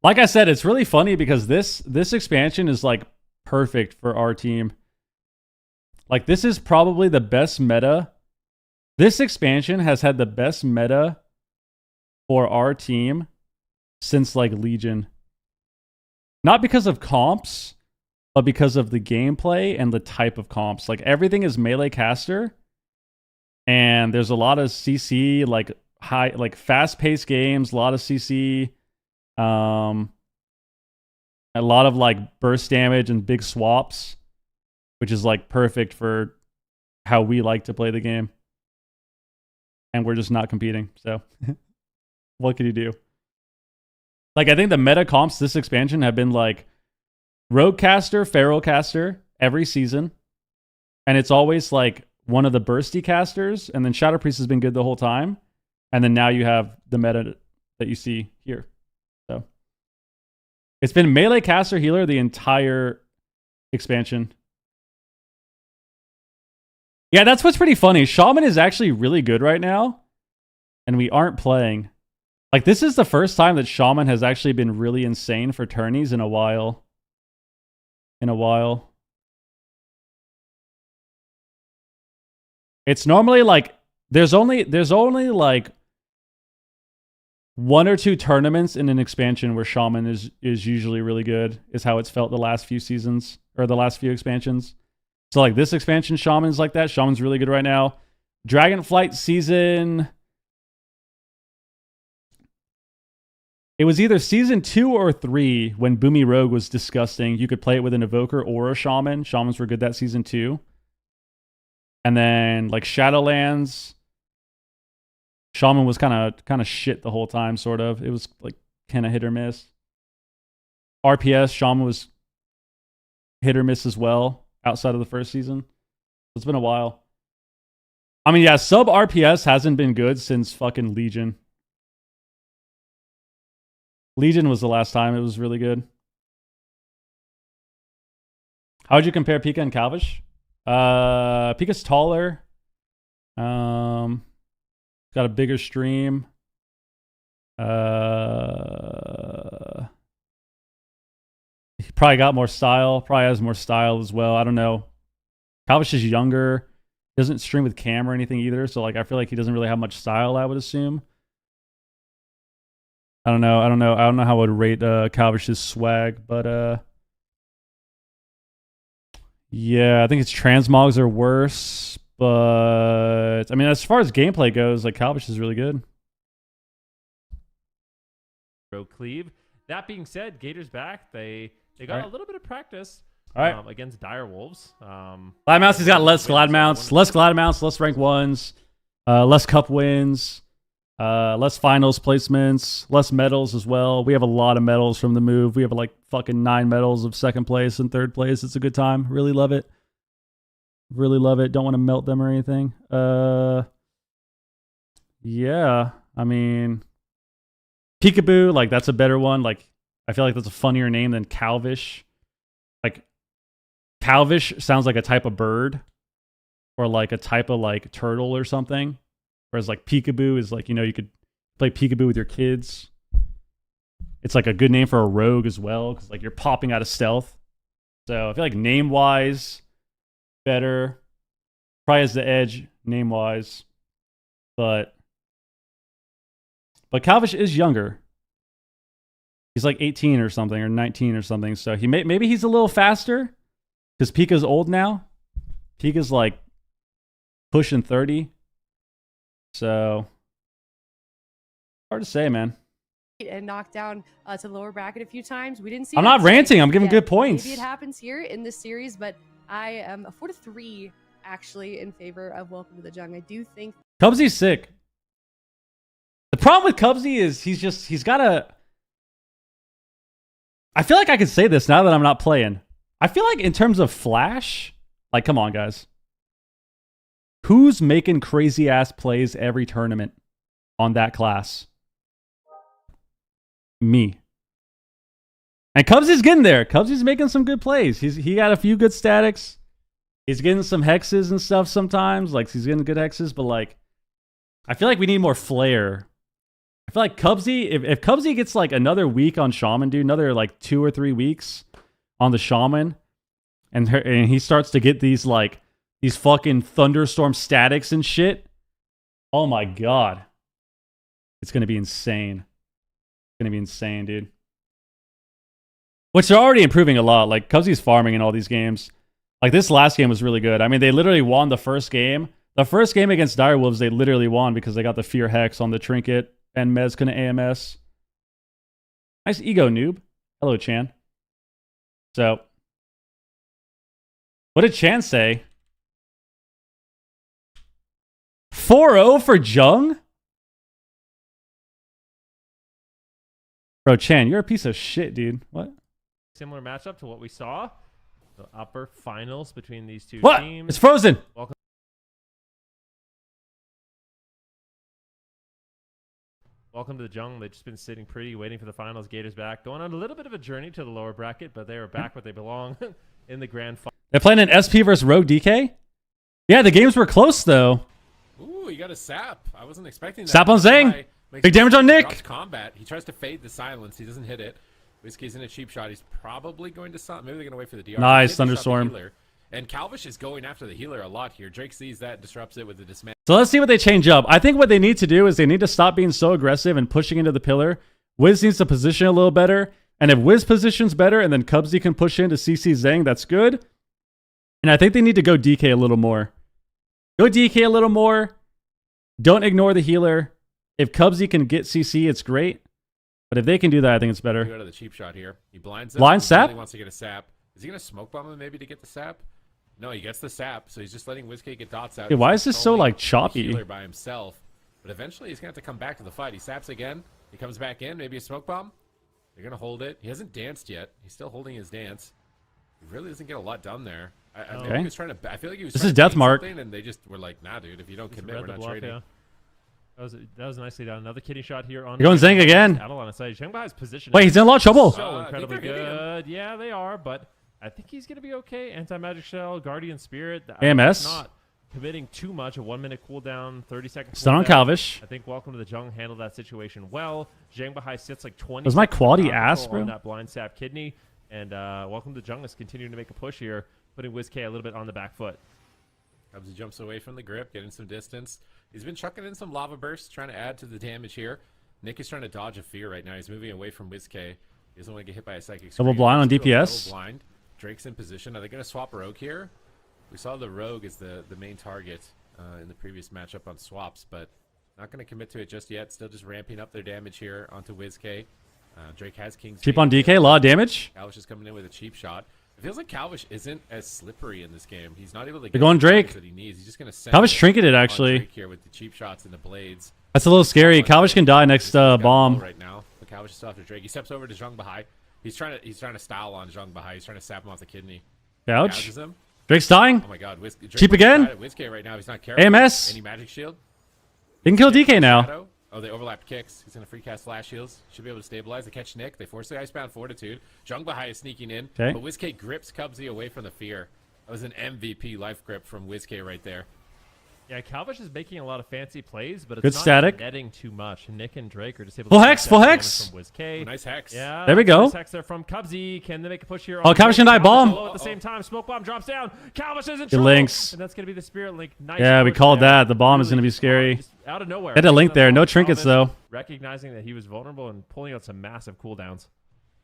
Like I said, it's really funny because this expansion is like perfect for our team. Like, this is probably the best meta. This expansion has had the best meta for our team since like Legion. Not because of comps, but because of the gameplay and the type of comps. Like, everything is melee caster. And there's a lot of CC, like fast-paced games, a lot of CC, a lot of like burst damage and big swaps, which is like perfect for how we like to play the game. And we're just not competing, so what can you do? Like, I think the meta comps this expansion have been like Rogue Caster, Feral Caster every season, and it's always like one of the bursty casters, and then Shadow Priest has been good the whole time. And then now you have the meta that you see here. So it's been melee caster healer the entire expansion. Yeah, that's what's pretty funny. Shaman is actually really good right now, and we aren't playing. Like, this is the first time that Shaman has actually been really insane for tourneys in a while. It's normally like there's only like 1 or 2 tournaments in an expansion where Shaman is usually really good, is how it's felt the last few seasons or the last few expansions. So like this expansion, Shaman's like that. Shaman's really good right now. Dragonflight season. It was either season 2 or 3 when Boomy Rogue was disgusting. You could play it with an Evoker or a Shaman. Shamans were good that season too. And then like Shadowlands, Shaman was kind of shit the whole time, sort of. It was like kind of hit or miss. RPS, Shaman was hit or miss as well outside of the first season. It's been a while. I mean, yeah, sub RPS hasn't been good since fucking Legion. Legion was the last time it was really good. How would you compare Pika and Calvish? Pika's taller. Got a bigger stream. He probably got more style. Probably has more style as well. I don't know. Calvish is younger. Doesn't stream with cam or anything either. So like I feel like he doesn't really have much style, I would assume. I don't know how I would rate Calvish's swag, but yeah, I think his transmogs are worse. But I mean, as far as gameplay goes, like Calvish is really good. Cleave. That being said, Gator's back. They got a little bit of practice against dire wolves. Glad mounts, he's got less glad mounts, less rank 1s, less cup wins, less finals placements, less medals as well. We have a lot of medals from the move. We have like fucking 9 medals of 2nd place and 3rd place. It's a good time. Really love it. Really love it. Don't want to melt them or anything. Yeah, I mean, Peekaboo, like that's a better one. Like I feel like that's a funnier name than Calvish. Like Calvish sounds like a type of bird or like a type of like turtle or something. Whereas like Peekaboo is like, you know, you could play Peekaboo with your kids. It's like a good name for a rogue as well, because like you're popping out of stealth. So I feel like name wise, better. Probably has the edge name wise. But Calvish is younger. He's like 18 or something, or 19 or something. So maybe he's a little faster because Pika's old now. Pika's like pushing 30. So hard to say, man. And knocked down to the lower bracket a few times. We didn't see. I'm not ranting. I'm giving good points. Maybe it happens here in this series, but I am a 4-3 actually in favor of Welcome to the Jung. I do think Cubsy's sick. The problem with Cubsy is he's got a. I feel like I could say this now that I'm not playing. I feel like in terms of Flash, like, come on, guys. Who's making crazy ass plays every tournament on that class? Me. And Cubsy's getting there. Cubsy's making some good plays. He got a few good statics. He's getting some hexes and stuff sometimes. Like, he's getting good hexes, but like, I feel like we need more flair. I feel like Cubsy, if Cubsy gets like another week on Shaman, dude, another like 2 or 3 weeks on the Shaman, and he starts to get these fucking thunderstorm statics and shit. Oh my god. It's gonna be insane. It's gonna be insane, dude. Which they're already improving a lot. Like, Cubsy's farming in all these games. Like, this last game was really good. I mean, they literally won the first game. The first game against Direwolves, they literally won because they got the Fear Hex on the Trinket and Mez couldn't AMS. Nice ego, noob. Hello, Chan. So, what did Chan say? 4-0 for Jung? Bro, Chan, you're a piece of shit, dude. What? Similar matchup to what we saw. The upper finals between these two what? teams. It's frozen. Welcome Welcome to the jungle. They've just been sitting pretty, waiting for the finals. Gators back, going on a little bit of a journey to the lower bracket, but they are back where they belong in the grand final. They're playing an SP versus Rogue DK? Yeah, the games were close, though. Ooh, he got a sap. I wasn't expecting that. Sap on Zhang. Big damage on Nick. Drops combat. He tries to fade the silence. He doesn't hit it. Whiskey's in a cheap shot. He's probably going to stop. Maybe they're going to wait for the DR. Nice thunderstorm. And Calvish is going after the healer a lot here. Drake sees that, disrupts it with the dismantle. So let's see what they change up. I think what they need to do is they need to stop being so aggressive and pushing into the pillar. Wiz needs to position a little better. And if Wiz positions better and then Cubsy can push in to CC Zhang, that's good. And I think they need to go DK a little more. Go DK a little more. Don't ignore the healer. If Cubsy can get CC, it's great. But if they can do that, I think it's better. Go to the cheap shot here. He blinds him. Blind sap? He wants to get a sap. Is he going to smoke bomb him maybe to get the sap? No, he gets the sap, so he's just letting WizKid get dots out. Hey, why is this so, like, choppy? Healer by himself. But eventually he's going to have to come back to the fight. He saps again. He comes back in. Maybe a smoke bomb. They're going to hold it. He hasn't danced yet. He's still holding his dance. He really doesn't get a lot done there. I feel like he was trying to. I feel like he was. This trying is to Death bait Mark. And they just were like, "Nah, dude. If you don't commit, we're not trading." Yeah. That was nicely done. Another kitty shot here on. You're going Zhang again. Out on his side. Zhangbai's position. Wait, he's in a lot of trouble. So incredibly good. Yeah, they are, but I think he's gonna be okay. Anti-magic shell, guardian spirit. AMS. Not committing too much. A 1 minute cooldown, 30 seconds. Stun on Calvish. I think Welcome to the Jungle handled that situation well. Zhangbei sits like 20. Was my quality ass, bro? On that blind sap kidney, and Welcome to the Jungle is continuing to make a push here, putting WizK a little bit on the back foot. Cubsy jumps away from the grip, getting some distance. He's been chucking in some lava bursts, trying to add to the damage here. Nick is trying to dodge a fear right now. He's moving away from WizK. He doesn't want to get hit by a psychic screen. Double blind on DPS. Double blind. Drake's in position. Are they going to swap Rogue here? We saw the Rogue as the main target in the previous matchup on swaps, but not going to commit to it just yet. Still just ramping up their damage here onto WizK. Drake has King's Cheap on DK, a lot of damage. Calvish is coming in with a cheap shot. It feels like Calvish isn't as slippery in this game. He's not able to get They're going the Drake. that he needs. He's just going to send Calvish trinketed, on actually. Drake here with the cheap shots and the blades. That's a little scary. Calvish can die next bomb. Right now, but Calvish is still after Drake. He steps over to Zhangbei. He's trying to style on Zhangbei. He's trying to sap him off the kidney. Gouge. Him. Drake's dying. Oh my God! Drake Cheap again. WizK right now. He's not careful. AMS. Any magic shield? They can kill DK now. Shadow. Oh, they overlapped kicks. He's going to free cast flash heals. Should be able to stabilize. They catch Nick. They force the Icebound Fortitude. Zhangbei is sneaking in. Okay. But WizK grips Cubsy away from the fear. That was an MVP life grip from WizK right there. Yeah, Calvish is making a lot of fancy plays, but it's Good not static. netting too much. Nick and Drake are just able Full to hex, take full that hex. damage from WizK. Oh, nice hex. Yeah, There we go. Nice hex there from Cubsy. Can they make a push here? Oh, Calvish can die. Bomb. At the same time, smoke bomb drops down. Calvish is in It trouble. links. And that's going to be the Spirit Link. Nice Yeah, we push called there. that. The bomb is Really going to be scary. just out of nowhere. Had a link there. No Calvish trinkets, though. Recognizing that he was vulnerable and pulling out some massive cooldowns.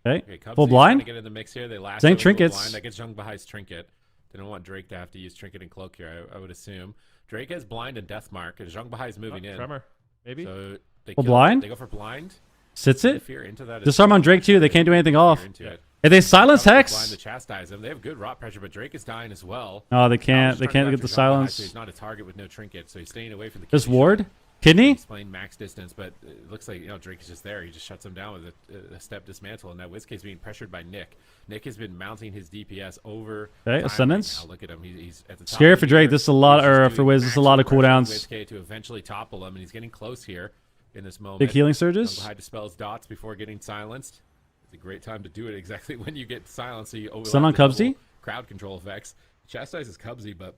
Okay. Cubsy's Full trying blind. to get in the mix here. They last Zhang trinkets. That gets Zhangbei's trinket. They don't want Drake to have to use trinket and cloak here. I would assume Drake has blind and death mark, and Zhangbei is moving in. Tremor, maybe. So they Full kill blind? They go for blind. Sits it. Fear into that. Disarm on Drake, too. They can't do anything off. Into it. If they silence Blind Hex. to chastise him. They have good rot pressure, but Drake is dying as well. Oh, they can't. Calvish They is trying can't to get the capture Zhangbei, silence. so he's not a target with no trinket, so he's staying away from the. Just kidney ward. shot. Kidney. He's playing max distance, but it looks like Drake is just there. He just shuts him down with a step dismantle, and now WizK is being pressured by Nick. Nick has been mounting his DPS over. Okay, time ascendance. right now. Look at him. He's at the top. Scary of for the Drake. meter. This is a lot, He's just or doing for Wiz. This is a lot of maximum pressure on cooldowns. WizK to eventually topple him, and he's getting close here in this moment. Big healing surges. High dispels dots before getting silenced. It's a great time to do it exactly when you get silenced, so you overlap Stun on the double Cubsy. crowd control effects. Chastises Cubsy, but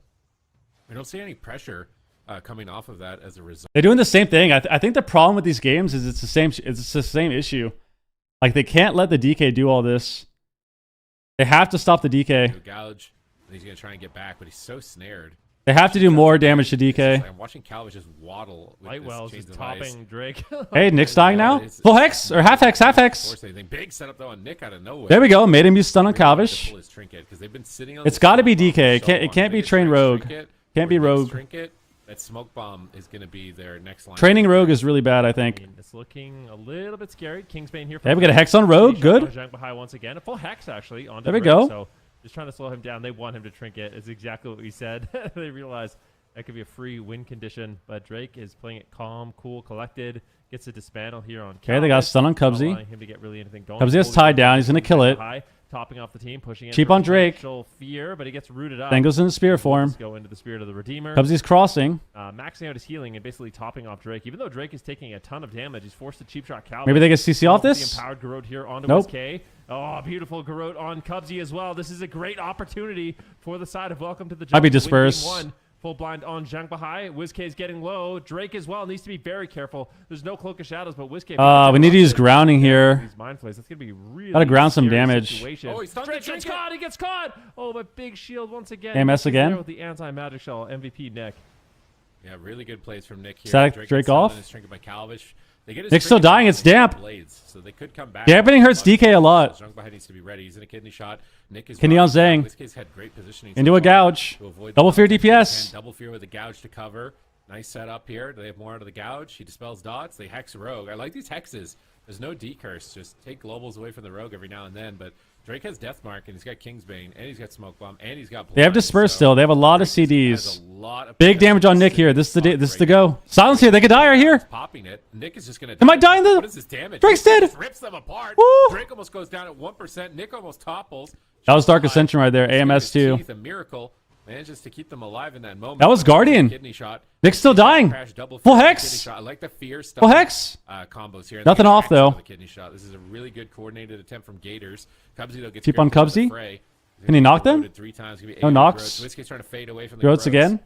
we don't see any pressure coming off of that as a result. They're doing the same thing. I think the problem with these games is it's the same. It's the same issue. Like they can't let the DK do all this. They have to stop the DK. Gouge, and he's gonna try and get back, but he's so snared. They have to do more damage to DK. I'm watching Calvish just waddle. With Lightwell's this just chains of ice. topping Drake. Hey, Nick's dying now. Full hex or half hex, half hex. Force anything. Big setup though on Nick out of nowhere. There we go. Made him use stun on Really wanted to Calvish. pull his trinket, 'cause they've been sitting on It's this got to be smoke bomb DK. for so It long. can't be They get train Drake's rogue. trinket, Can't be or Nick's rogue. Trinket, that smoke bomb is going to be their next line. Training rogue is really bad, I think. It's looking a little bit scary. Kingsbane here. Hey, we got a hex on rogue. Good. Zhangbei once again. A full hex actually on. There we go. So just trying to slow him down. They want him to trinket. It's exactly what we said. They realize That could be a free win condition, but Drake is playing it calm, cool, collected. Gets a dismantle here on. Okay, they got stun on not Cubsy. allowing him to get really anything going. Cubsy has tied down. He's gonna kill it. High, topping off the team, pushing in Cheap for on Drake. potential fear, but he gets rooted up. Then goes into spear form. Go into the Spirit of the Redeemer. Cubsy's crossing. Maxing out his healing and basically topping off Drake. Even though Drake is taking a ton of damage, he's forced to cheap shot Calvin. Maybe they get CC off this? The empowered Garrote here onto Nope. WizK. Oh, beautiful Garrote on Cubsy as well. This is a great opportunity for the side of Welcome to the Might be Jungle to win game dispersed. one. Full blind on Zhang Bahai. WizK is getting low. Drake as well needs to be very careful. There's no Cloak of Shadows, but WizK. We need to use grounding here. These mind flays. That's gonna be really. Gotta ground some scary damage. situation. Oh, he's stunned. Drake gets caught. He gets caught. Oh, but big shield once again. AMS He's there again? with the anti-magic shell MVP Nick. Yeah, really good plays from Nick here. Static Drake Drake gets stunned off. and is trinket by Calvish. They get his Nick's still trinket dying, back it's and they get damp. Blades, so they could come back. Dampening hurts DK a lot. Zhang needs to be ready. He's in a kidney shot. Nick is Kidney on Zhang. WizK's had great positioning. Into a gouge. Double fear DPS. Double fear with a gouge to cover. Nice setup here. Do they have more out of the gouge? He dispels dots. They hex rogue. I like these hexes. There's no decurse. Just take globals away from the rogue every now and then. But Drake has Deathmark, and he's got Kingsbane, and he's got Smoke Bomb, and he's got. They have Blind, dispersed so still. They have a lot of Drake CDs. has a lot of Big damage on Nick here. This is the go. Silence here. They could die right here. Popping it. Nick is just gonna. Am I dying? What is this damage? Drake's Nick dead. just rips them apart. Woo. Drake almost goes down at 1%. Nick almost topples. That was Dark Ascension right there. Skin AMS his too. teeth, a miracle manages to keep them alive in that moment. That was Guardian. Kidney shot. Nick's still dying. Crash, double Full fear, hex. kidney shot. I like the fear stuff. Full hex. Combos here. Nothing They get off, hex though. out of the kidney shot. This is a really good coordinated attempt from Gators. Cubsy though gets Keep on grabbed into the Cubsy. fray. He's Can he gonna knock get them? loaded 3 times. Gonna be No 8 knocks. Whiskey's trying to fade away from the Groats Groats. again.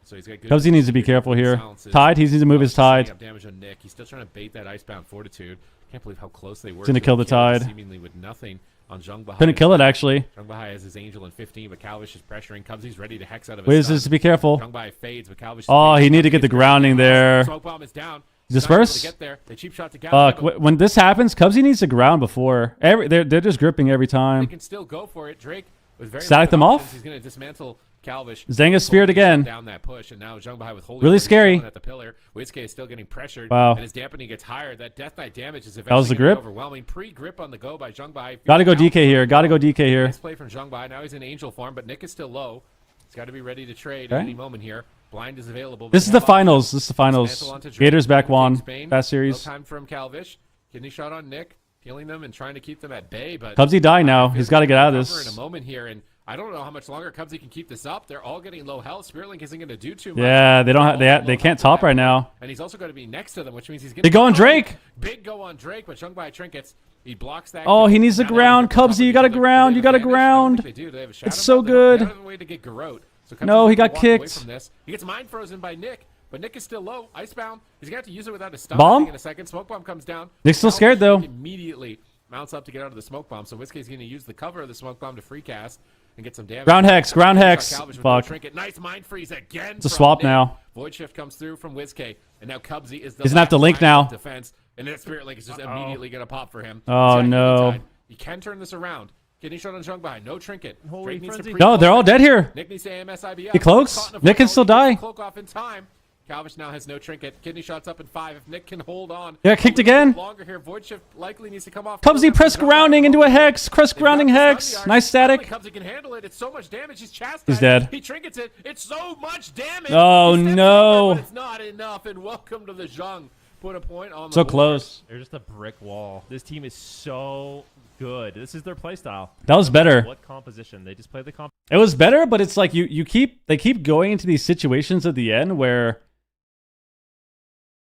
So he's got good Cubsy needs to be careful here. silences. Tide. He needs to move his Setting tide. up damage on Nick. He's still trying to bait that Icebound Fortitude. Can't believe how close they were. He's gonna to kill the kill, Tide. Seemingly with nothing on Zhang Bahai. Couldn't kill it actually. Zhang Bahai has his Angel in 15, but Calvish is pressuring. Cubsy's ready to hex out of his Wiz stun. is to be careful. Zhang Bahai fades, but Calvish. Oh, he needed to get the grounding there. Smoke bomb is down. Disperse? Not able to get there. They cheap shot to Fuck. Calvish. When this happens, Cubsy needs to ground before. They're just gripping every They time. can still go for it. Drake with very Static limited them options. off? He's going to dismantle Calvish. Zenga's speared Totally shut again. Down that push, and now Zhang Bahai with holy. Really Word scary. chilling at the pillar. Whiskey is still getting pressured. Wow. And his dampening gets higher. That Death Knight damage is was eventually the gonna be grip? overwhelming. Pre-grip on the go by Zhang Bahai. Gotta go DK here. Gotta go DK here. Nice play from Zhang Bahai. Now he's in Angel form, but Nick is still low. He's got to be ready to trade at Okay. any moment here. Blind is available. This is the finals. This is the finals. Dismantle onto Drake. Gators back one. Kingsbane. Fast series. No time from Calvish. Kidney shot on Nick, healing them and trying to keep them at bay. But Cubsy dying now. He's got to get out of recover in this. a moment here, and I don't know how much longer Cubsy can keep this up. They're all getting low health. Spirit Link isn't going to do too much. Yeah, they don't have. All They low can't health top right now. And he's also going to be next to them, which means he's going Big go on Drake. Big go on Drake, but Zhang Bahai trinkets. He blocks that. Oh, kill. he needs to Now they ground. have to Cubsy, you gotta do they ground. have You gotta advantage? I don't think ground. they do. They have a It's shadow so melt. They don't good. have a way to get Garrote. So Cubsy's No, he gonna got walk away kicked. from this. He gets mind frozen by Nick, but Nick is still low. Icebound. He's going to have to use it without a stun. Bomb? I think in a second. Smoke bomb comes down. Nick's still Calvish scared, though. Immediately mounts up to get out of the smoke bomb. So Whiskey's going to use the cover of the smoke bomb to free cast and get some damage. Ground hex. Ground hex. Calvish with no Fuck. trinket. Nice mind freeze again. It's a from swap Nick. now. Void shift comes through from Whiskey, and now Cubsy is the He's gonna have to last link line of now. defense, and that Spirit Link is just immediately going to pop for him. Oh, He's got no. Kidney Tide. He can turn this around. Kidney shot on Zhang Bahai. No trinket. Holy Drake needs to frenzy. No, they're all dead here. Nick needs to AMS IBF. He cloaks. Caught in a Nick can football. still He gets die. the Cloak off in time. Calvish now has no trinket. Kidney shots up in 5. If Nick can hold on. Yeah, a kicked little again. bit Longer here. Void shift likely needs to come off. Cubsy press grounding into a hex. Press grounding hex. Nice static. Cubsy can handle it. It's so much damage. He's chastised. He's dead. He trinkets it. It's so much damage. Oh, He steps no. over, but it's not enough. And welcome to the Zhang. Put a point on the So board. close. They're just a brick wall. This team is so good. This is their playstyle. That was better. What composition? They just play the comp. It was better, but it's like they keep going into these situations at the end where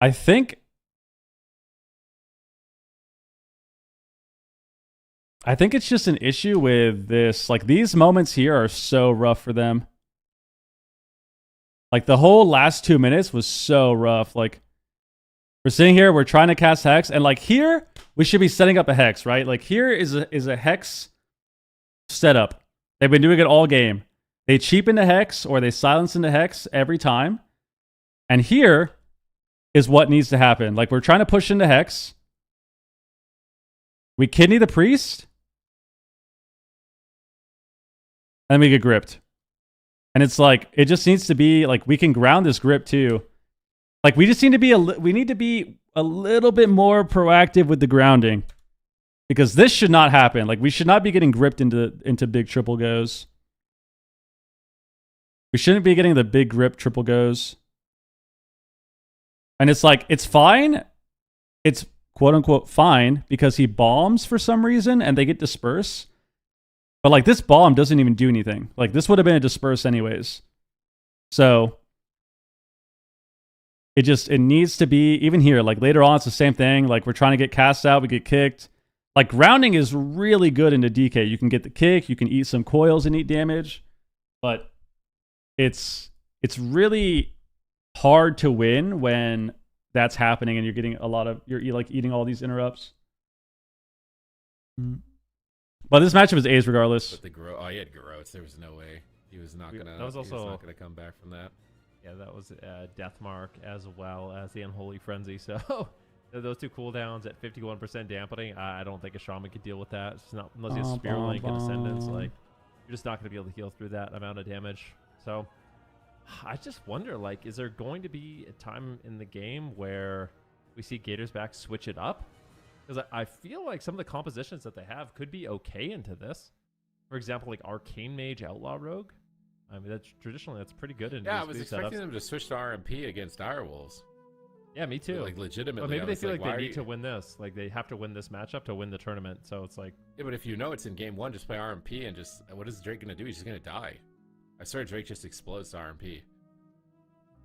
I think it's just an issue with this. Like these moments here are so rough for them. Like the whole last 2 minutes was so rough. Like we're sitting here, we're trying to cast hex, and like here we should be setting up a hex, right? Like here is a hex setup. They've been doing it all game. They cheapen the hex or they silence in the hex every time. And here is what needs to happen. Like we're trying to push into hex. We kidney the priest. And then we get gripped. And it's like, it just needs to be like, we can ground this grip too. Like we just need to be, we need to be a little bit more proactive with the grounding. Because this should not happen. Like we should not be getting gripped into big triple goes. We shouldn't be getting the big grip triple goes. And it's like, it's fine. It's quote unquote fine because he bombs for some reason and they get dispersed. But like this bomb doesn't even do anything. Like this would have been a disperse anyways. So it needs to be, even here, like later on, it's the same thing. Like we're trying to get cast out, we get kicked. Like grounding is really good into DK. You can get the kick, you can eat some coils and eat damage. But it's really hard to win when that's happening and you're getting a lot of, you're like eating all these interrupts. But this matchup is A's regardless. But he had Garrotes. There was no way he was not gonna. That was also he was not gonna come back from that. Yeah, that was Deathmark as well as the Unholy Frenzy. So those two cooldowns at 51% dampening, I don't think a Shaman could deal with that. It's not, unless he has Spirit Link and Ascendance, like you're just not going to be able to heal through that amount of damage. So I just wonder, like, is there going to be a time in the game where we see Gators back switch it up? Because I feel like some of the compositions that they have could be okay into this. For example, like Arcane Mage Outlaw Rogue. I mean, that's pretty good in I was expecting them to switch to RMP against Direwolves. Yeah, me too. Like legitimately. But maybe they feel like they need to win this. Like they have to win this matchup to win the tournament. So it's like, yeah, but if you know it's in game 1, just play RMP and just, what is Drake gonna do? He's just gonna die. I swear Drake just explodes to RMP.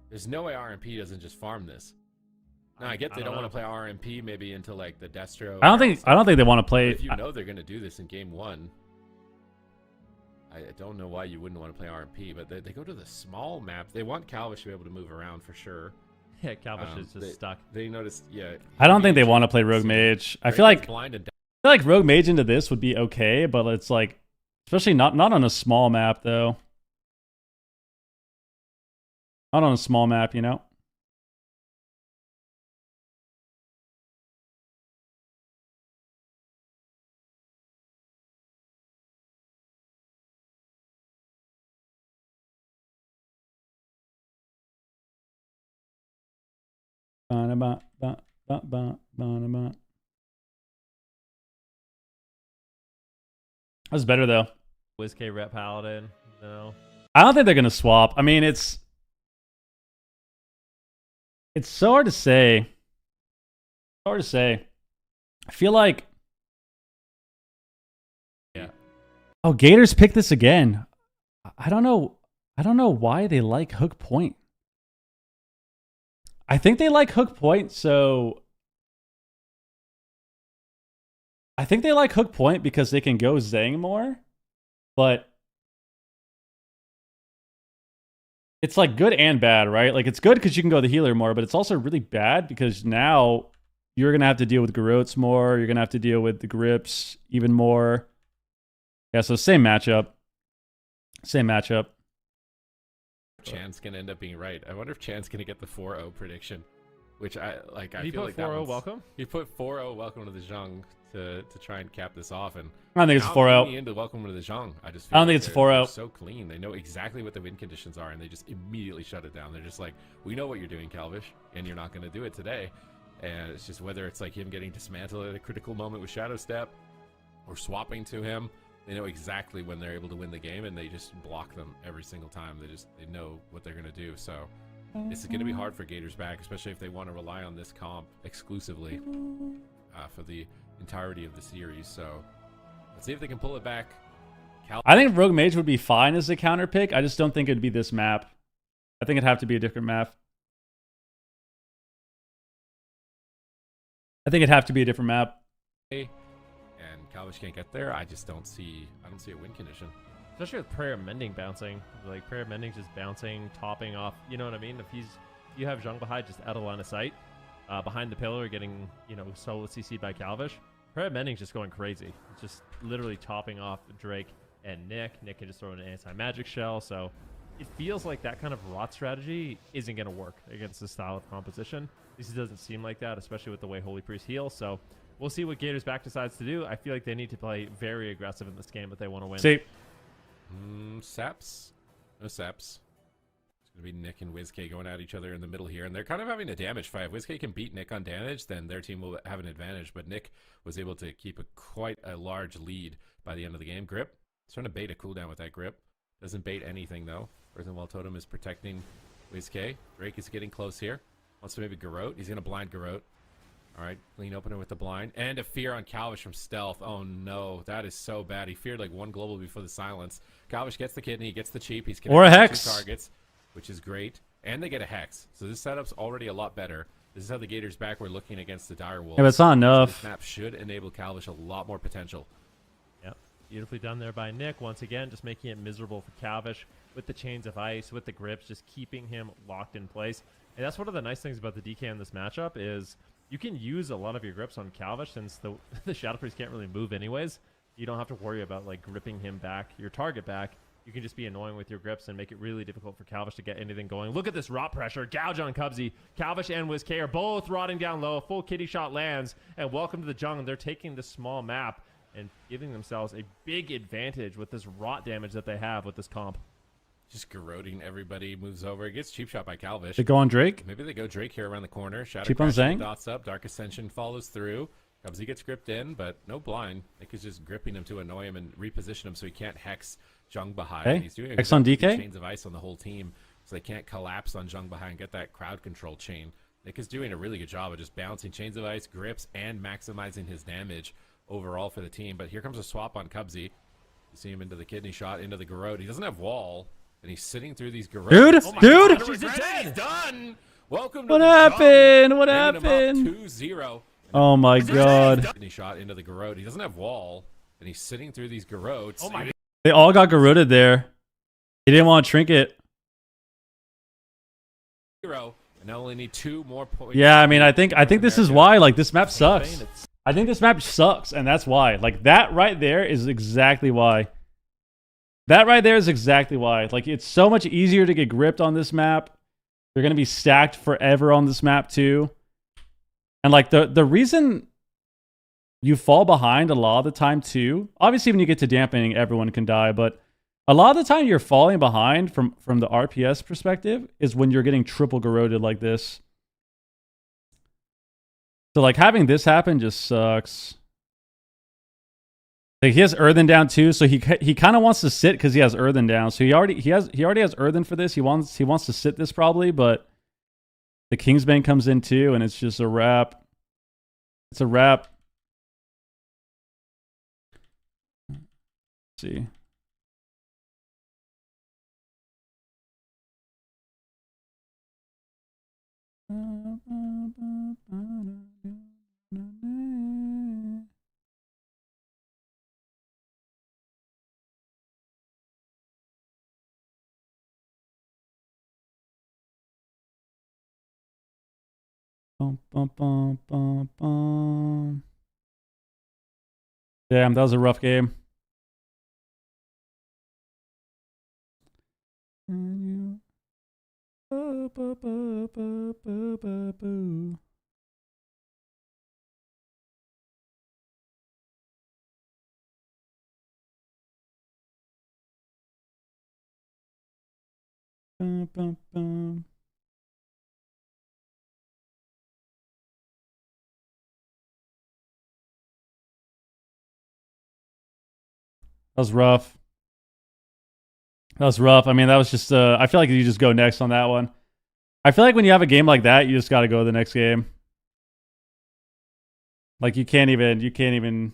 There's no way RMP doesn't just farm this. Now I get they don't want to play RMP maybe until like the Destro. I don't think they want to play. If you know they're gonna do this in game 1. I don't know why you wouldn't want to play RMP, but they go to the small map. They want Calvish to be able to move around for sure. Yeah, Calvish is just stuck. They noticed, yeah. I don't think they want to play Rogue Mage. I feel like Rogue Mage into this would be okay, but it's like, especially not on a small map though. Not on a small map, you know. That's better though. WizK Rep Paladin, no. I don't think they're gonna swap. I mean, it's so hard to say. It's hard to say. I feel like, yeah. Oh, Gators pick this again. I don't know why they like Hook Point. I think they like Hook Point, so I think they like Hook Point because they can go Zang more, but it's like good and bad, right? Like it's good because you can go the healer more, but it's also really bad because now you're going to have to deal with Garrotes more. You're going to have to deal with the grips even more. Yeah, so same matchup. Same matchup. Chan's gonna end up being right. I wonder if Chan's gonna get the 4-0 prediction, which I like. I feel like 4-0 welcome. He put 4-0 welcome to the Zhang to try and cap this off, and I don't think it's 4-0. Into welcome to the Zhang. I don't think it's 4-0. So clean. They know exactly what the win conditions are, and they just immediately shut it down. They're just like, we know what you're doing, Calvish, and you're not gonna do it today. And it's just whether it's like him getting dismantled at a critical moment with Shadow Step, or swapping to him. They know exactly when they're able to win the game, and they just block them every single time. They know what they're going to do. So it's going to be hard for Gators back, especially if they want to rely on this comp exclusively for the entirety of the series. So let's see if they can pull it back. I think Rogue Mage would be fine as a counter pick. I just don't think it'd be this map. I think it'd have to be a different map. Calvish can't get there. I don't see a win condition. Especially with Prayer Mending bouncing. Like Prayer Mending just bouncing, topping off. You know what I mean? If you have Zhang behind just out of line of sight, behind the pillar, getting, solo CC'd by Calvish, Prayer Mending's just going crazy. It's just literally topping off Drake and Nick. Nick can just throw an anti-magic shell. So it feels like that kind of rot strategy isn't going to work against this style of composition. At least it doesn't seem like that, especially with the way Holy Priest heals. So we'll see what Gators back decides to do. I feel like they need to play very aggressive in this game if they want to win. See. Saps? No Saps. It's going to be Nick and WizK going at each other in the middle here, and they're kind of having a damage fight. If WizK can beat Nick on damage, then their team will have an advantage, but Nick was able to keep quite a large lead by the end of the game. Grip. He's trying to bait a cooldown with that grip. Doesn't bait anything, though. Earthenwall Totem is protecting WizK. Drake is getting close here. Wants to maybe Garrote. He's going to blind Garrote. All right, clean opener with the blind. And a fear on Calvish from stealth. Oh, no. That is so bad. He feared like one global before the silence. Calvish gets the kidney. He gets the cheap. He's or a connected to hex. 2 targets, which is great. And they get a hex. So this setup's already a lot better. This is how the Gators back were looking against the Dire Wolves. Yeah, but it's not So enough. this map should enable Calvish a lot more potential. Yep. Beautifully done there by Nick. Once again, just making it miserable for Calvish with the chains of ice, with the grips, just keeping him locked in place. And that's one of the nice things about the DK in this matchup is you can use a lot of your grips on Calvish since the Shadow Priest can't really move anyways. You don't have to worry about like gripping him back, your target back. You can just be annoying with your grips and make it really difficult for Calvish to get anything going. Look at this rot pressure. Gouge on Cubsy. Calvish and WizK are both rotting down low. Full kitty shot lands. And welcome to the jungle. They're taking this small map and giving themselves a big advantage with this rot damage that they have with this comp. Just garroting everybody, moves over. It gets cheap shot by Calvish. They go on Drake. Maybe they go Drake here around the corner. Shadow Cheap on crashes the Zhang. dots up. Dark Ascension follows through. Cubsy gets gripped in, but no blind. Nick is just gripping him to annoy him and reposition him so he can't hex Zhang Bahai. Okay. He's doing a Hex good on job keeping DK? chains of ice on the whole team so they can't collapse on Zhang Bahai and get that crowd control chain. Nick is doing a really good job of just bouncing chains of ice, grips, and maximizing his damage overall for the team. But here comes a swap on Cubsy. You see him into the kidney shot, into the Garrote. He doesn't have wall, and he's sitting through these Garrotes. Dude, Oh my dude! God, he's done! Welcome to What the happened? jungle. What Bringing him happened? up 2-0. Oh my god. Kidney shot into the Garrote. He doesn't have wall, and he's sitting through these Garrotes. Oh my! They all got garroted there. He didn't want to trinket. And now only need 2 more points. Yeah, I mean, I think this is why. Like, this map sucks. I think this map sucks, and that's why. Like, that right there is exactly why. That right there is exactly why. Like, it's so much easier to get gripped on this map. They're going to be stacked forever on this map, too. And, like, the reason you fall behind a lot of the time, too, obviously, when you get to dampening, everyone can die, but a lot of the time you're falling behind from the RPS perspective is when you're getting triple garroted like this. So, like, having this happen just sucks. Like, he has Earthen down too, so he kind of wants to sit because he has Earthen down. So he already has Earthen for this. He wants to sit this probably, but the Kingsbane comes in too, and it's just a wrap. It's a wrap. Let's see. Bum, bum, bum, bum, bum. Damn, that was a rough game. Bum, bum, bum. That was rough. That was rough. I mean, that was just, I feel like you just go next on that one. I feel like when you have a game like that, you just got to go to the next game. Like, you can't even.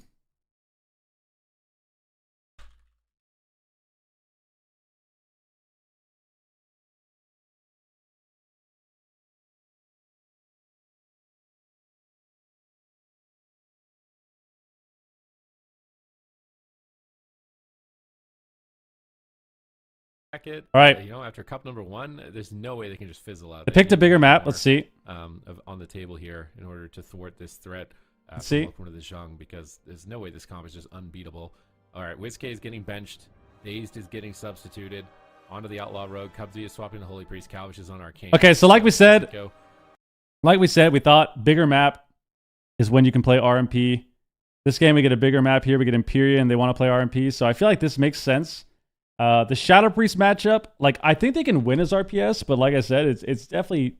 All right. You know, after cup number 1, there's no way they can just fizzle out. They picked a bigger map. Let's see. On the table here in order to thwart this threat. Let's see. Welcome to the Zhang, because there's no way this comp is just unbeatable. All right, WizK is getting benched. Dazed is getting substituted. Onto the Outlaw Road. Cubsy is swapping the Holy Priest. Calvish is on Arcane. Okay, so like we said, we thought bigger map is when you can play RMP. This game, we get a bigger map here. We get Imperia, and they want to play RMP. So I feel like this makes sense. The Shadow Priest matchup, like, I think they can win as RPS, but like I said, it's definitely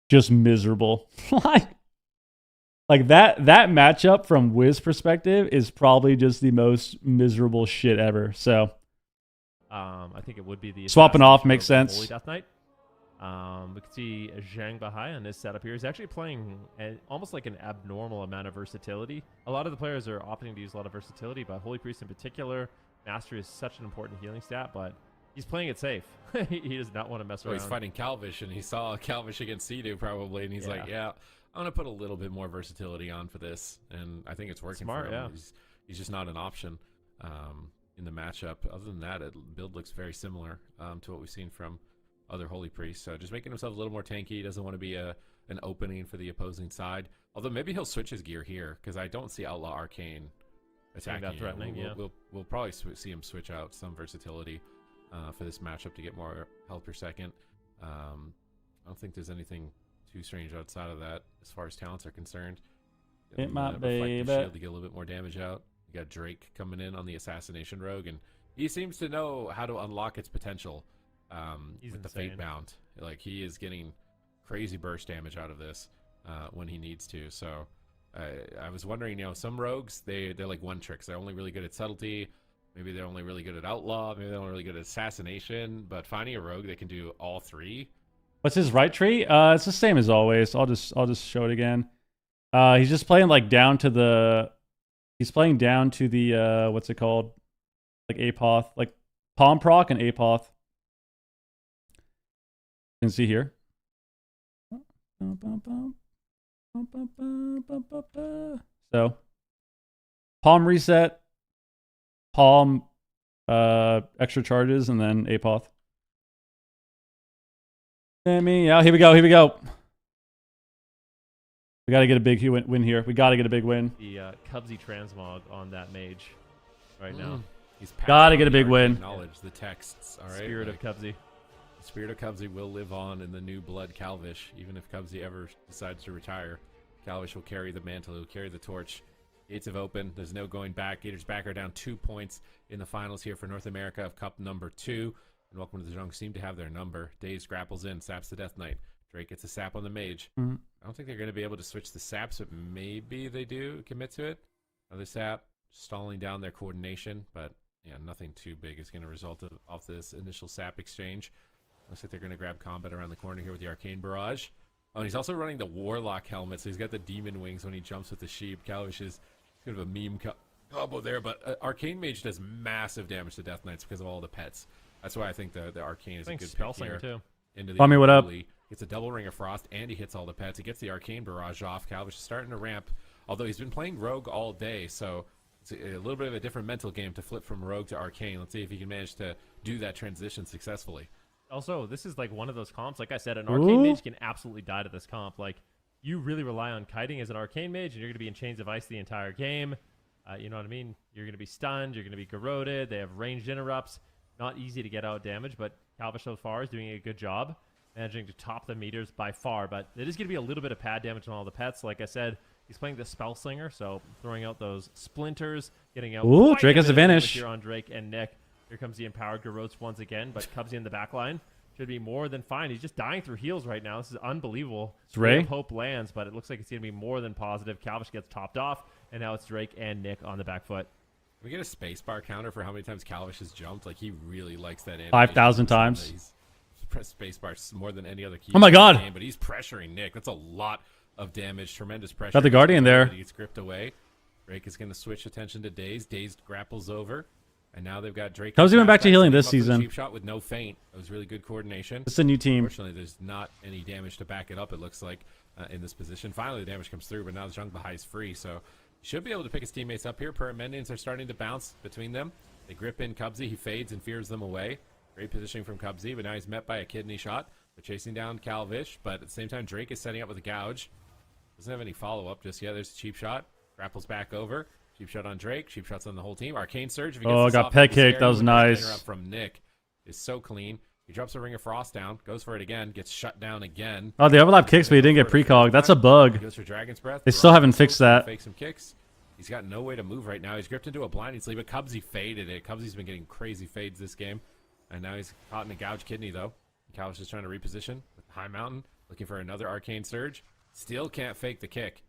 just miserable. Like that matchup from Wiz perspective is probably just the most miserable shit ever. So I think it would be the swapping off assassination makes rogue sense. Holy Death Knight. We can see Zhang Bahai on this setup here. He's actually playing almost like an abnormal amount of versatility. A lot of the players are opting to use a lot of versatility, but Holy Priest in particular, Mastery is such an important healing stat, but he's playing it safe. He does not want to mess around. He's fighting Calvish, and he saw Calvish against Sea-Doo probably, and he's like, yeah, I'm going to put a little bit more versatility on for this, and I think it's working Smart, for him. yeah. He's just not an option in the matchup. Other than that, build looks very similar to what we've seen from other Holy Priests. So just making himself a little more tanky. He doesn't want to be an opening for the opposing side. Although maybe he'll switch his gear here, because I don't see Outlaw Arcane attacking. That threatening, We'll probably see him switch out some versatility for this matchup to get more health per second. I don't think there's anything too strange outside of that as far as talents are concerned. It might be, Reflective but shield to get a little bit more damage out. You got Drake coming in on the Assassination Rogue, and he seems to know how to unlock its potential with the Fate Bound. Like, he is getting crazy burst damage out of this when he needs to. So I was wondering, some rogues, they're like one tricks. They're only really good at subtlety. Maybe they're only really good at outlaw. Maybe they're only really good at assassination. But finding a rogue that can do all three. What's his right tree? It's the same as always. I'll just show it again. He's just playing like down to the. He's playing down to the what's it called? Like Apoth, like Palm Proc and Apoth. You can see here. So, Palm reset, Palm extra charges, and then Apoth. Yeah, here we go. We got to get a big win here. We got to get a big win. The Cubsy transmog on that mage right now. He's got to get a big win. Acknowledge the texts. All right. Spirit of Cubsy. The spirit of Cubsy will live on in the new blood Calvish. Even if Cubsy ever decides to retire, Calvish will carry the mantle. He'll carry the torch. Gates have opened. There's no going back. Gators back are down 2 points in the finals here for North America of Cup number 2. And Welcome to the Jungle seem to have their number. Dazed grapples in, saps the Death Knight. Drake gets a sap on the mage. Mm-hmm. I don't think they're going to be able to switch the saps, but maybe they do commit to it. Another sap, stalling down their coordination, but yeah, nothing too big is going to result off this initial sap exchange. Looks like they're going to grab combat around the corner here with the Arcane Barrage. Oh, and he's also running the Warlock helmet, so he's got the Demon Wings when he jumps with the Sheep. Calvish is kind of a meme combo there, but Arcane Mage does massive damage to Death Knights because of all the pets. That's why I think the Arcane is a good pick here. Too. Into the Tommy, what up? Gets a double Ring of Frost, and he hits all the pets. He gets the Arcane Barrage off. Calvish is starting to ramp, although he's been playing Rogue all day, so it's a little bit of a different mental game to flip from Rogue to Arcane. Let's see if he can manage to do that transition successfully. Also, this is like one of those comps. Like I said, an Arcane Mage can absolutely die to this comp. Like, you really rely on kiting as an Arcane Mage, and you're going to be in Chains of Ice the entire game. You know what I mean? You're going to be stunned. You're going to be corroded. They have ranged interrupts. Not easy to get out damage, but Calvish so far is doing a good job managing to top the meters by far. But it is going to be a little bit of pad damage on all the pets. Like I said, he's playing the Spell Slinger, so throwing out those splinters, getting out. Ooh, Drake has advantage here on Drake and Nick. Here comes the Empowered Garrotes once again, but Cubsy in the back line should be more than fine. He's just dying through heals right now. This is unbelievable. It's Ray. Hope lands, but it looks like it's going to be more than positive. Calvish gets topped off, and now it's Drake and Nick on the back foot. Can we get a spacebar counter for how many times Calvish has jumped? Like, he really likes that animation. 5,000 times. He's pressed spacebar more than any other key. Oh my God. Game, but he's pressuring Nick. That's a lot of damage. Tremendous pressure. Got the Guardian there. He gets gripped away. Drake is going to switch attention to Dazed. Dazed grapples over. And now they've got Drake. How's he went back to healing this season? Cheap shot with no feint. It was really good coordination. It's a new team. Unfortunately, there's not any damage to back it up, it looks like, in this position. Finally, the damage comes through, but now the Zhang Bahai is free, so he should be able to pick his teammates up here. Minions are starting to bounce between them. They grip in Cubsy. He fades and fears them away. Great positioning from Cubsy, but now he's met by a kidney shot. They're chasing down Calvish, but at the same time, Drake is setting up with a gouge. Doesn't have any follow-up just yet. There's a cheap shot. Grapples back over. Cheap shot on Drake. Cheap shots on the whole team. Arcane Surge. If he gets got pet kicked. That was nice. Interrupt from Nick is so clean. He drops a Ring of Frost down. Goes for it again. Gets shut down again. Oh, the overlap kicks, but he didn't get precog. That's a bug. He goes for Dragon's Breath. They still haven't fixed that. Fake some kicks. He's got no way to move right now. He's gripped into a blinding sleep, but Cubsy faded it. Cubsy's been getting crazy fades this game. And now he's caught in a gouge kidney, though. Calvish is trying to reposition with High Mountain, looking for another Arcane Surge. Still can't fake the kick.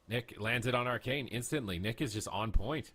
Nick lands it on Arcane instantly. Nick is just on point.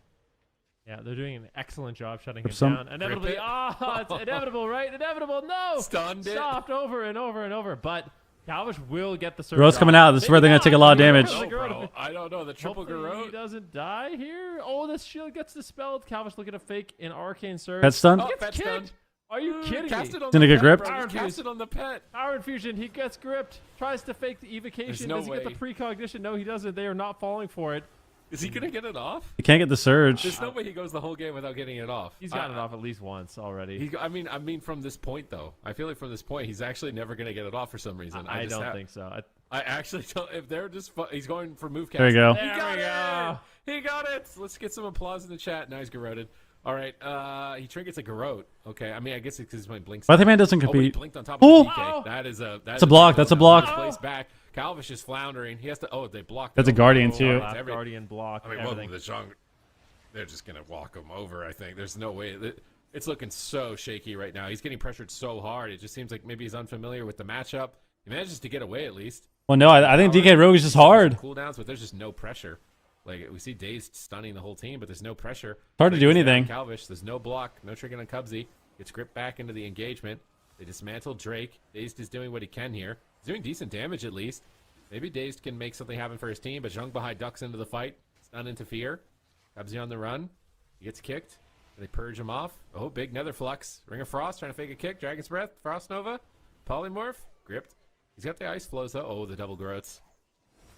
Yeah, they're doing an excellent job shutting Grip him some. down. Inevitably, it's inevitable, right? Inevitable, no! Stunned it. Stopped over and over and over, but Calvish will get the surge Garrote's coming out. This is where they're going to take a lot of damage. No, bro. I don't know. The triple Hopefully Garrote. he doesn't die here. Oh, this shield gets dispelled. Calvish looking to fake an arcane surge. Pet stun. He gets pet kicked. stun. Are you kidding Cast me? it on Gonna the get pet, gripped? bro. Power Just cast infused. it on the pet. Power infusion. He gets gripped. Tries to fake the evocation. no Does he get way. the precognition? No, he doesn't. They are not falling for it. Is he gonna get it off? You can't get the surge. There's no way he goes the whole game without getting it off. He's gotten it off at least once already. I mean, from this point though, I feel like from this point, he's actually never gonna get it off for some reason. I don't think so. I actually don't. If they're just, he's going for move cast. There you go. He There got we it. go. He got it. Let's get some applause in the chat. Now he's garroted. All right. He trinkets a garrote. Okay. I mean, I guess it's because my blinks. Weatherman doesn't Oh, he compete. blinked on top of Ooh. the DK. That is a. That's a block. That's a block. Place back. Calvish is floundering. He has to. Oh, they blocked. That's a it. Guardian, Oh, too. it's Guardian block. I mean, everything. welcome to the jungle. They're just gonna walk him over. I think there's no way. It's looking so shaky right now. He's getting pressured so hard. It just seems like maybe he's unfamiliar with the matchup. He manages to get away at least. Well, no, I think DK Rogue is just hard. Cooldowns, but there's just no pressure. Like we see Dazed stunning the whole team, but there's no pressure. It's hard to do anything. Calvish, there's no block, no tricking on Cubsy. Gets gripped back into the engagement. They dismantle Drake. Dazed is doing what he can here. He's doing decent damage at least. Maybe Dazed can make something happen for his team, but Zhang Bahai ducks into the fight. Stun into fear. Cubsy on the run. He gets kicked. They purge him off. Oh, big Nether Flux. Ring of Frost trying to fake a kick. Dragon's Breath. Frost Nova. Polymorph. Gripped. He's got the Ice Flows though. Oh, the double Garrotes.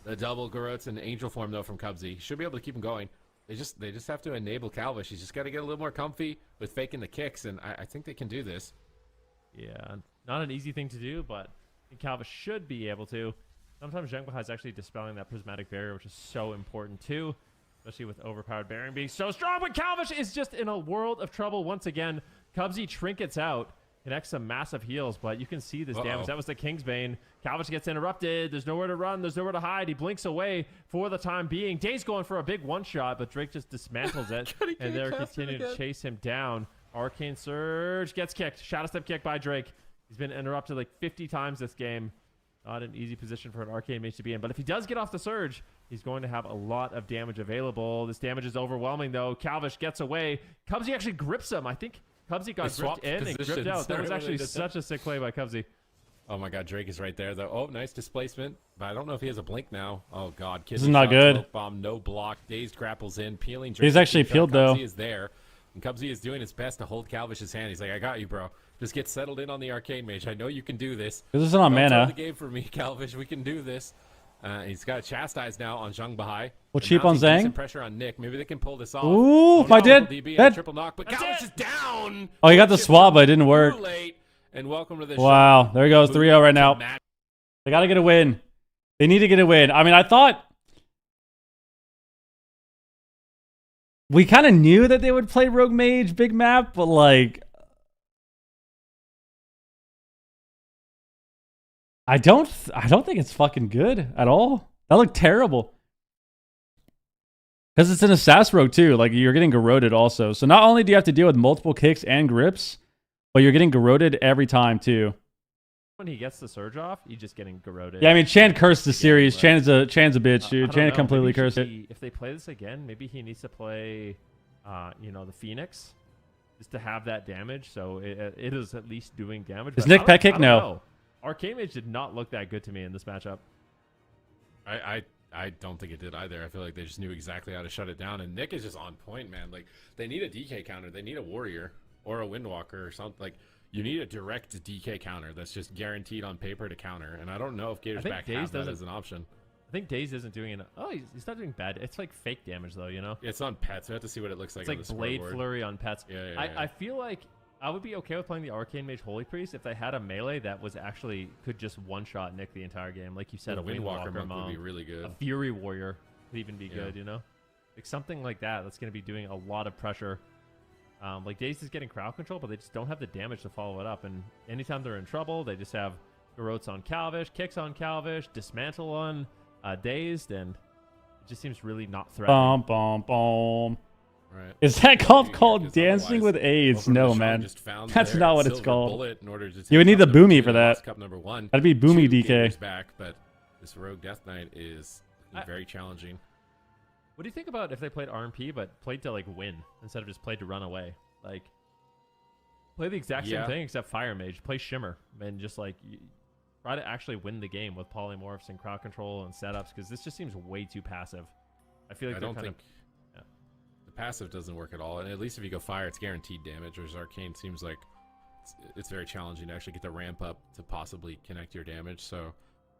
The double Garrotes in angel form though from Cubsy. He should be able to keep him going. They just have to enable Calvish. He's just got to get a little more comfy with faking the kicks, and I think they can do this. Yeah, not an easy thing to do, but I think Calvish should be able to. Sometimes Zhang Bahai is actually dispelling that prismatic barrier, which is so important too, especially with overpowered bearing being so strong. But Calvish is just in a world of trouble once again. Cubsy trinkets out, connects some massive heals, but you can see this damage. That was the Kingsbane. Calvish gets interrupted. There's nowhere to run. There's nowhere to hide. He blinks away for the time being. Day's going for a big one-shot, but Drake just dismantles it, and they're continuing to chase him down. Arcane Surge gets kicked. Shadow Step kick by Drake. He's been interrupted like 50 times this game. Not an easy position for an Arcane Mage to be in, but if he does get off the Surge, he's going to have a lot of damage available. This damage is overwhelming, though. Calvish gets away. Cubsy actually grips him. I think Cubsy got gripped in and gripped out. That was actually such a sick play by Cubsy. Oh my god, Drake is right there though. Oh, nice displacement. But I don't know if he has a blink now. Oh god, This is not good. Bomb, no block. Dazed grapples in, peeling Drake. He's actually peeled though. Cubsy is there. And Cubsy is doing his best to hold Calvish's hand. He's like, I got you, bro. Just get settled in on the Arcane Mage. I know you can do this. This isn't on Don't mana. throw the game for me, Calvish. We can do this. He's got a Chastise now on Zhang Bahai. We'll cheap on Zhang. Some pressure on Nick. Maybe they can pull this off. Ooh, no, I did. DB That- triple knock, but Calvish is down. Oh, he got the swab, but it didn't work. Too late. And welcome to the Wow, show. there he goes, 3-0 right now. Matt. They got to get a win. They need to get a win. I mean, I thought we kind of knew that they would play Rogue Mage, big map, but like, I don't think it's fucking good at all. That looked terrible. Because it's an Assassin Rogue too. Like, you're getting garroted also. So not only do you have to deal with multiple kicks and grips, but you're getting garroted every time too. When he gets the surge off, he's just getting garroted. Yeah, I mean, Chan cursed the series. Chan's a bitch, dude. I Chan don't know. completely Maybe cursed it. if they play this again, maybe he needs to play, the Phoenix, just to have that damage. So it is at least doing damage. Is but Nick I pet kick? don't No. know. Arcane Mage did not look that good to me in this matchup. I don't think it did either. I feel like they just knew exactly how to shut it down. And Nick is just on point, man. Like, they need a DK counter. They need a Warrior or a Windwalker or something. Like, you need a direct DK counter that's just guaranteed on paper to counter. And I don't know if Gators back have that as an option. I think Daze isn't doing it. Oh, he's not doing bad. It's like fake damage, though, you know? It's on pets. We have to see what it looks like. It's on like the Blade scoreboard. Flurry on pets. Yeah. I feel like I would be okay with playing the Arcane Mage Holy Priest if they had a melee that was actually could just one-shot Nick the entire game. Like you said, A a Windwalker Windwalker monk would be really good. A Fury Warrior could even be Yeah. good, you know? Like something like that that's going to be doing a lot of pressure. Like Daze is getting crowd control, but they just don't have the damage to follow it up. And anytime they're in trouble, they just have Garrotes on Calvish, kicks on Calvish, dismantle on Dazed, and it just seems really not threatening. Bum. Right. Is that called Because Dancing with AIDS? Welcome to No, the show man. just found That's their not what it's silver called. bullet in order to You would take need cup the number Boomy 2, for lost that. Cup number 1. That'd be Boomy Two DK. Gators back, but this Rogue Death Knight is very challenging. What do you think about if they played RMP but played to like win instead of just played to run away? Like, play the exact same thing except Fire Mage. Play Shimmer and just like try to actually win the game with polymorphs and crowd control and setups, because this just seems way too passive. I feel like I don't think the passive doesn't work at all, and at least if you go Fire, it's guaranteed damage. Whereas Arcane seems like it's very challenging to actually get the ramp up to possibly connect your damage. So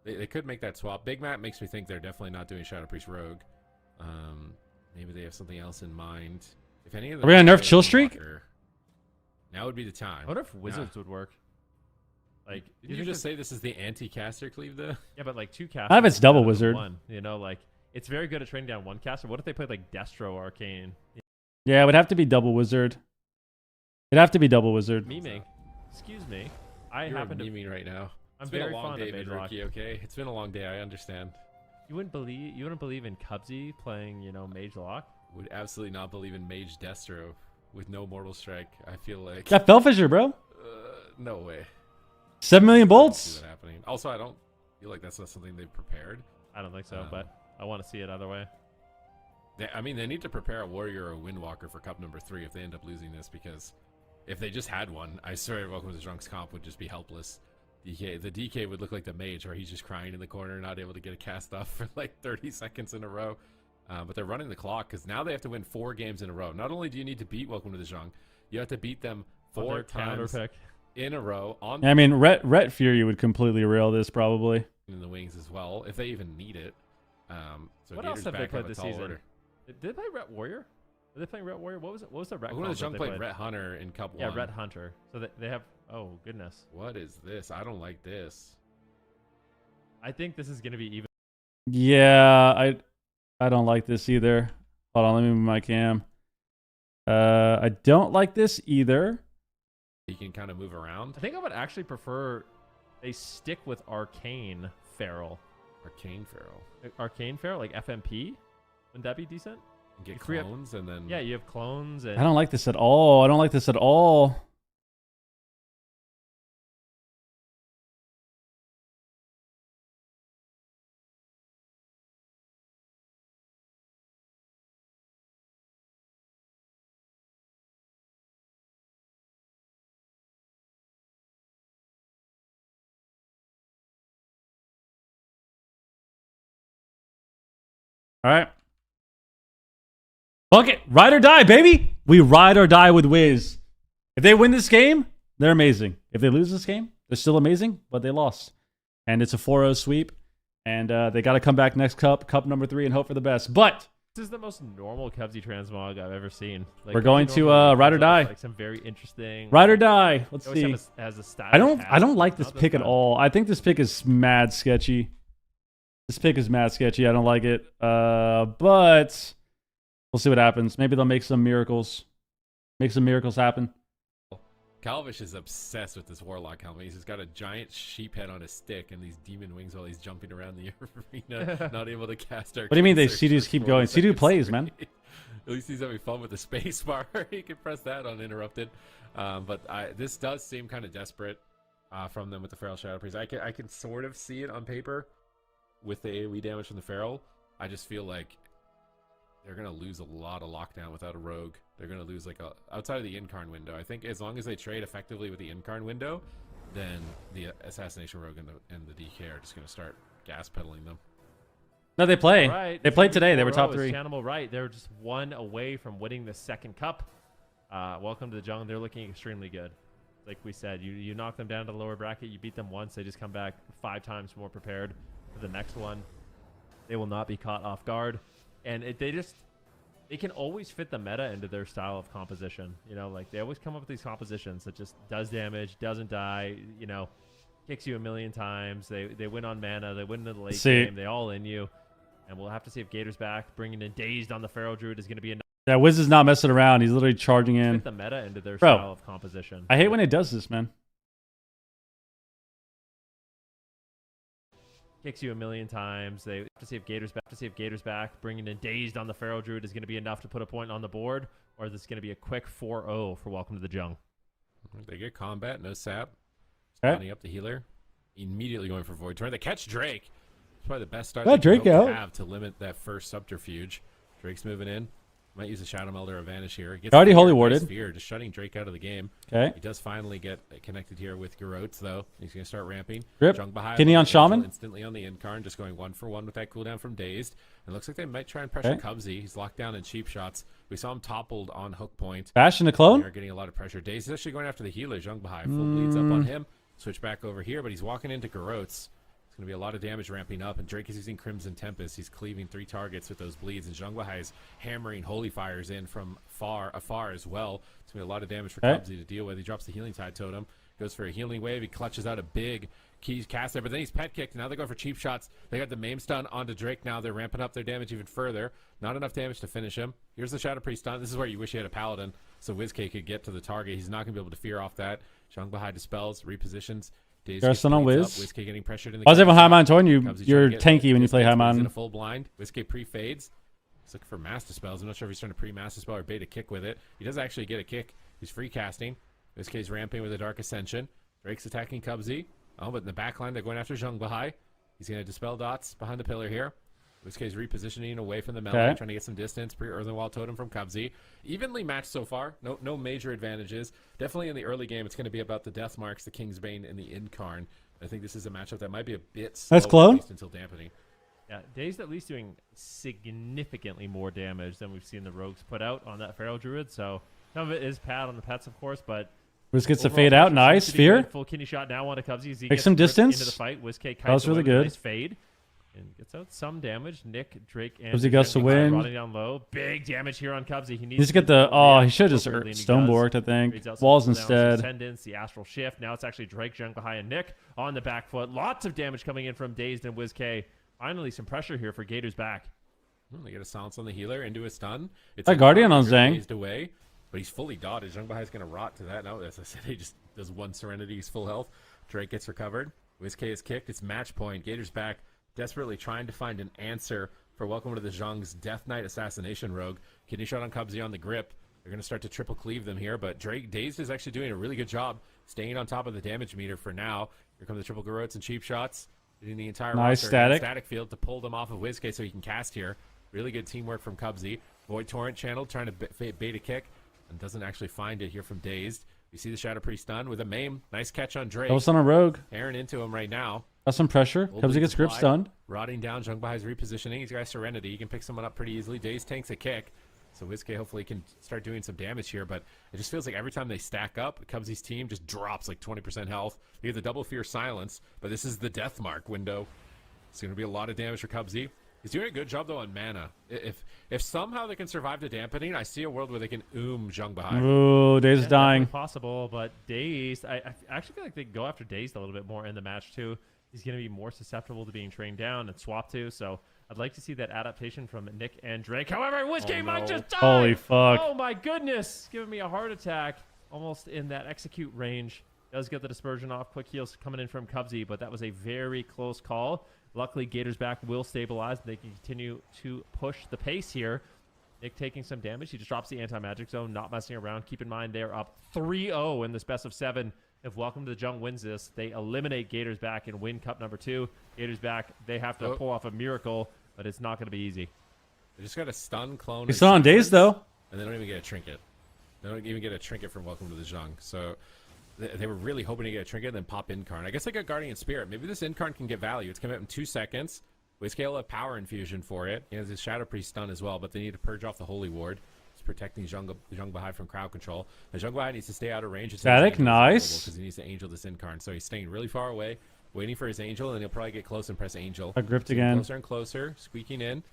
they could make that swap. Big Map makes me think they're definitely not doing Shadow Priest Rogue. Maybe they have something else in mind. If any of them are we gonna nerf Chill Streak? Now would be the time. I wonder if Wizards would work. Like, did you just say this is the anti-caster cleave though? Yeah, but like 2 casters. I have its double wizard. One, you know, like it's very good at training down 1 caster. What if they played like Destro Arcane? Yeah, it would have to be double wizard. It'd have to be double wizard. Memeing. Excuse me. You're memeing right now. It's been a long day, Rookie. Okay, it's been a long day. I understand. You wouldn't believe in Cubsy playing, you know, Mage Lock? Would absolutely not believe in Mage Destro with no Mortal Strike. I feel like Got Fellfisher, bro. No way. 7 million bolts. See that happening. Also, I don't feel like that's not something they've prepared. I don't think so, but I want to see it either way. I mean, they need to prepare a Warrior or a Windwalker for Cup number 3 if they end up losing this, because if they just had one, I swear Welcome to the Drunk's comp would just be helpless. The DK would look like the mage, where he's just crying in the corner, not able to get a cast off for like 30 seconds in a row. But they're running the clock because now they have to win 4 games in a row. Not only do you need to beat Welcome to the Drunk, you have to beat them 4 times in a row. I mean, Rhett Fury would completely rail this probably. In the wings as well, if they even need it. So what Gators else have they played up a this tall season? order. Did they play Rhett Warrior? Are they playing Rhett Warrior? What was the Rhett? Welcome to the Drunk played Rhett Hunter in Cup 1. Yeah, Rhett Hunter. So they have. Oh goodness. What is this? I don't like this. I think this is going to be even. Yeah, I don't like this either. Hold on, let me move my cam. I don't like this either. You can kind of move around. I think I would actually prefer they stick with Arcane Feral. Arcane Feral. Arcane Feral, like FMP. Wouldn't that be decent? And get clones and then. Yeah, you have clones and. I don't like this at all. I don't like this at all. All right. Fuck it. Ride or die, baby. We ride or die with Wiz. If they win this game, they're amazing. If they lose this game, they're still amazing, but they lost. And it's a 4-0 sweep. And they got to come back next cup number 3, and hope for the best. But this is the most normal Cubsy transmog I've ever seen. Like, we're going to ride or die. Like some very interesting. Ride or die. Let's see. Has a I don't like this pick at all. I think this pick is mad sketchy. This pick is mad sketchy. I don't like it. But we'll see what happens. Maybe they'll make some miracles. Make some miracles happen. Calvish is obsessed with this Warlock helmet. He's got a giant sheep head on his stick and these demon wings while he's jumping around the arena, not able to cast our. What do you mean they C2s keep going? C2 plays, man. At least he's having fun with the space bar. He can press that uninterrupted. But this does seem kind of desperate from them with the Feral Shadow Priest. I can sort of see it on paper with the AoE damage from the Feral. I just feel like they're going to lose a lot of lockdown without a rogue. They're going to lose outside of the Incarn window. I think as long as they trade effectively with the Incarn window, then the Assassination Rogue and the DK are just going to start gas pedaling them. No, they play. Right. They played today. They were top 3. Chanimal right. They were just 1 away from winning the 2nd cup. Welcome to the Jungle. They're looking extremely good. Like we said, you knock them down to the lower bracket. You beat them once. They just come back 5 times more prepared for the next one. They will not be caught off guard. And they can always fit the meta into their style of composition. You know, like they always come up with these compositions that just does damage, doesn't die, you know, kicks you a million times. They win on mana, they win in the late game, they all in you. And we'll have to see if Gator's back. Bringing in Dazed on the Feral Druid is going to be enough. Yeah, Wiz is not messing around. He's literally charging in. Fit the meta into their style of composition. I hate when it does this, man. Kicks you a million times. They have to see if Gator's back. Bringing in Dazed on the Feral Druid is going to be enough to put a point on the board, or is this going to be a quick 4-0 for Welcome to the Jung? They get combat, no sap. Okay. Spawning up the healer. Immediately going for Void Torrent. They catch Drake. probably the best start Got they can Drake hope to out. have to limit that first subterfuge. Drake's moving in. Might use a Shadow Melder advantage here. Gets Already Fear, holy nice warded. Fear, just shutting Drake out of the game. Okay. He does finally get connected here with Garrotes, though. He's going to start ramping. Rip. Bahai Kidney on Angel Shaman. instantly on the Incarn, just going 1-for-1 with that cooldown from Dazed. And looks like they might try and pressure Okay. Cubsy. He's locked down in cheap shots. We saw him toppled on hook point. Bastion to clone. They're getting a lot of pressure. Dazed is actually going after the healer, Bahai. Full bleeds up on him. Switch back over here, but he's walking into Garrotes. It's going to be a lot of damage ramping up, and Drake is using Crimson Tempest. He's cleaving 3 targets with those bleeds, and Bahai is hammering Holy Fires in from afar as well. It's going to be a lot of damage for Okay. Cubsy to deal with. He drops the Healing Tide Totem, goes for a Healing Wave. He clutches out a big key cast there, but then he's pet kicked. Now they're going for cheap shots. They got the Maim stun onto Drake now. They're ramping up their damage even further. Not enough damage to finish him. Here's the Shadow Priest stun. This is where you wish you had a Paladin, so WizK could get to the target. He's not going to be able to fear off that. Bahai dispels, repositions. Garrison on Wiz. WizK getting pressured in the I was even game. high mind torn. Cubsy trying to You're get tanky when you play high He's in mind. a full blind. WizK pre-fades. He's looking for Master Spells. I'm not sure if he's trying to pre-Master Spell or bait a kick with it. He does actually get a kick. He's free casting. WizK's ramping with a Dark Ascension. Drake's attacking Cubsy. Oh, but in the back line, they're going after Bahai. He's going to dispel dots behind the pillar here. WizK's repositioning away from the melee, Okay. trying to get some distance. Pre-Earthen Wall Totem from Cubsy. Evenly matched so far. No major advantages. Definitely in the early game, it's going to be about the Death Marks, the King's Bane, and the Incarn. I think this is a matchup that might be a bit slow, That's clone. at least until dampening. Yeah, Dazed at least doing significantly more damage than we've seen the Rogues put out on that Feral Druid. So some of it is pad on the pets, of course, but Wiz gets the overall fade out. pressure Nice. seems to be Fear. good. Full kidney shot now onto Cubsy as he Take gets some ripped distance. into the fight. WizK That was kites really away with a good. nice fade and gets out some damage. Nick, Drake, and Cubsy gets the win. Rotting down low. Big damage here on Cubsy. He Needs to get the. Oh, he should have just appropriately, and he stone does. borked, I think. Reads out some Walls cooldowns, instead. Ascendance, the Astral Shift. Now it's actually Drake, Bahai, and Nick on the back foot. Lots of damage coming in from Dazed and WizK. Finally, some pressure here for Gator's back. They get a silence on the healer into a stun. It's That Guardian on Zhang. Dazed away, but he's fully dotted. Bahai's going to rot to that. Now, as I said, he just does one Serenity. He's full health. Drake gets recovered. WizK is kicked. It's match point. Gator's back, desperately trying to find an answer for Welcome to the Zhang's Death Knight Assassination Rogue. Kidney shot on Cubsy on the grip. They're going to start to triple cleave them here, but Dazed is actually doing a really good job staying on top of the damage meter for now. Here come the triple Garrotes and cheap shots. Hitting the entire Nice roster. And static. field to pull them off of WizK so he can cast here. Really good teamwork from Cubsy. Void Torrent channel trying to bait a kick and doesn't actually find it here from Dazed. You see the Shadow Priest stun with a Maim. Nice catch on Drake. That was on a rogue. Aaron into him right now. Got some pressure. Full Cubsy bleed gets grip supply. stunned. Rotting down. Bahai's repositioning. He's got Serenity. He can pick someone up pretty easily. Dazed tanks a kick. So WizK hopefully can start doing some damage here, but it just feels like every time they stack up, Cubsy's team just drops like 20% health. They get the double fear silence, but this is the death mark window. It's going to be a lot of damage for Cubsy. He's doing a good job, though, on mana. If somehow they can survive the dampening, I see a world where they can Bahai. Ooh, Dazed is Yeah, dying. definitely possible, but Dazed, I actually feel like they go after Dazed a little bit more in the match, too. He's going to be more susceptible to being trained down and swapped to, so I'd like to see that adaptation from Nick and Drake. However, WizK might just die! Holy fuck. Oh, my goodness! Giving me a heart attack. Almost in that execute range. Does get the dispersion off. Quick heals coming in from Cubsy, but that was a very close call. Luckily, Gator's back will stabilize. They can continue to push the pace here. Nick taking some damage. He just drops the anti-magic zone, not messing around. Keep in mind, they're up 3-0 in this best of 7. If Welcome to the Jung wins this, they eliminate Gator's back and win Cup number 2. Gator's back, they have to pull off a miracle, but it's not going to be easy. They just got a stun clone. He's still on Dazed, though. And they don't even get a trinket. They don't even get a trinket from Welcome to the Jung. So they were really hoping to get a trinket and then pop Incarn. I guess they got Guardian Spirit. Maybe this Incarn can get value. It's coming up in 2 seconds. WizK will have Power Infusion for it. He has his Shadow Priest stun as well, but they need to purge off the Holy Ward. It's protecting Bahai from crowd control. And Bahai needs to stay out of range. Static, nice. Because he needs to Angel this Incarn. So he's staying really far away, waiting for his Angel, and he'll probably get close and press Angel. I gripped Getting again. Closer and closer, squeaking in.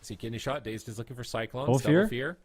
See Kidney Shot. Dazed is looking for Cyclones. Full Double fear. fear.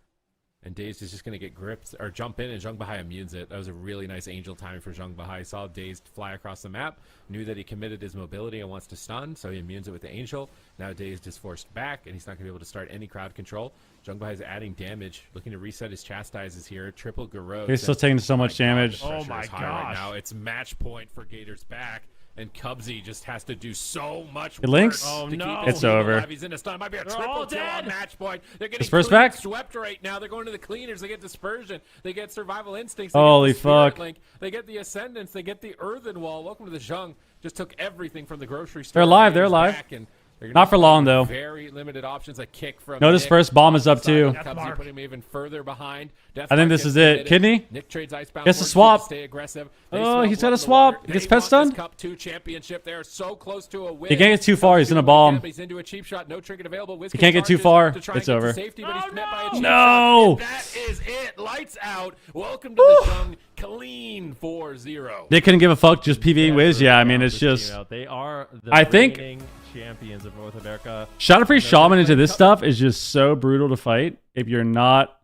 And Dazed is just going to get gripped or jump in, and Bahai immunes it. That was a really nice Angel timing for Bahai. Saw Dazed fly across the map, knew that he committed his mobility and wants to stun, so he immunes it with the Angel. Now Dazed is forced back, and he's not going to be able to start any crowd control. Bahai is adding damage, looking to reset his Chastises here. Triple Garrote. He's still taking so much damage. Oh my gosh! Right now. It's match point for Gator's back. And Cubsy just has to do so much work. It links. Oh, to no. keep his It's team over. alive. He's in a stun. Might be a triple kill on match point. They're getting Disperse clean back? swept right now. They're going to the cleaners. They get dispersion. They get survival instincts. Holy they get the Spirit fuck. Link. They get the ascendance. They get the earthen wall. Welcome to the Zhang. Just took everything from the grocery store. They're alive. They're Gator's alive. back, and They're gonna Not be for long, playing though. with very limited options. A kick from Notice Nick. first bomb is up, Side too. of Cubsy, putting him even further behind. I think Deathmark this gets is it. committed. Kidney? Nick trades Icebound Gets a Fortitude swap. to stay aggressive. They Oh, smell he's blood got a in the swap. water. He gets They pet want this stun. Cup 2 championship. They're so close to a win. He can't get too far. He's in a Cubsy bomb. He's into a cheap shot. No trinket available. He can't get too far. It's over. Safety, but he's met by a cheap No! shot. And that is it. Lights out. Welcome to the Jung. Clean 4-0. They couldn't give a fuck. Just PvE Wiz. Yeah, I mean, it's just. They are the I think reigning champions of North America. Shadow Priest Shaman into this stuff is just so brutal to fight if you're not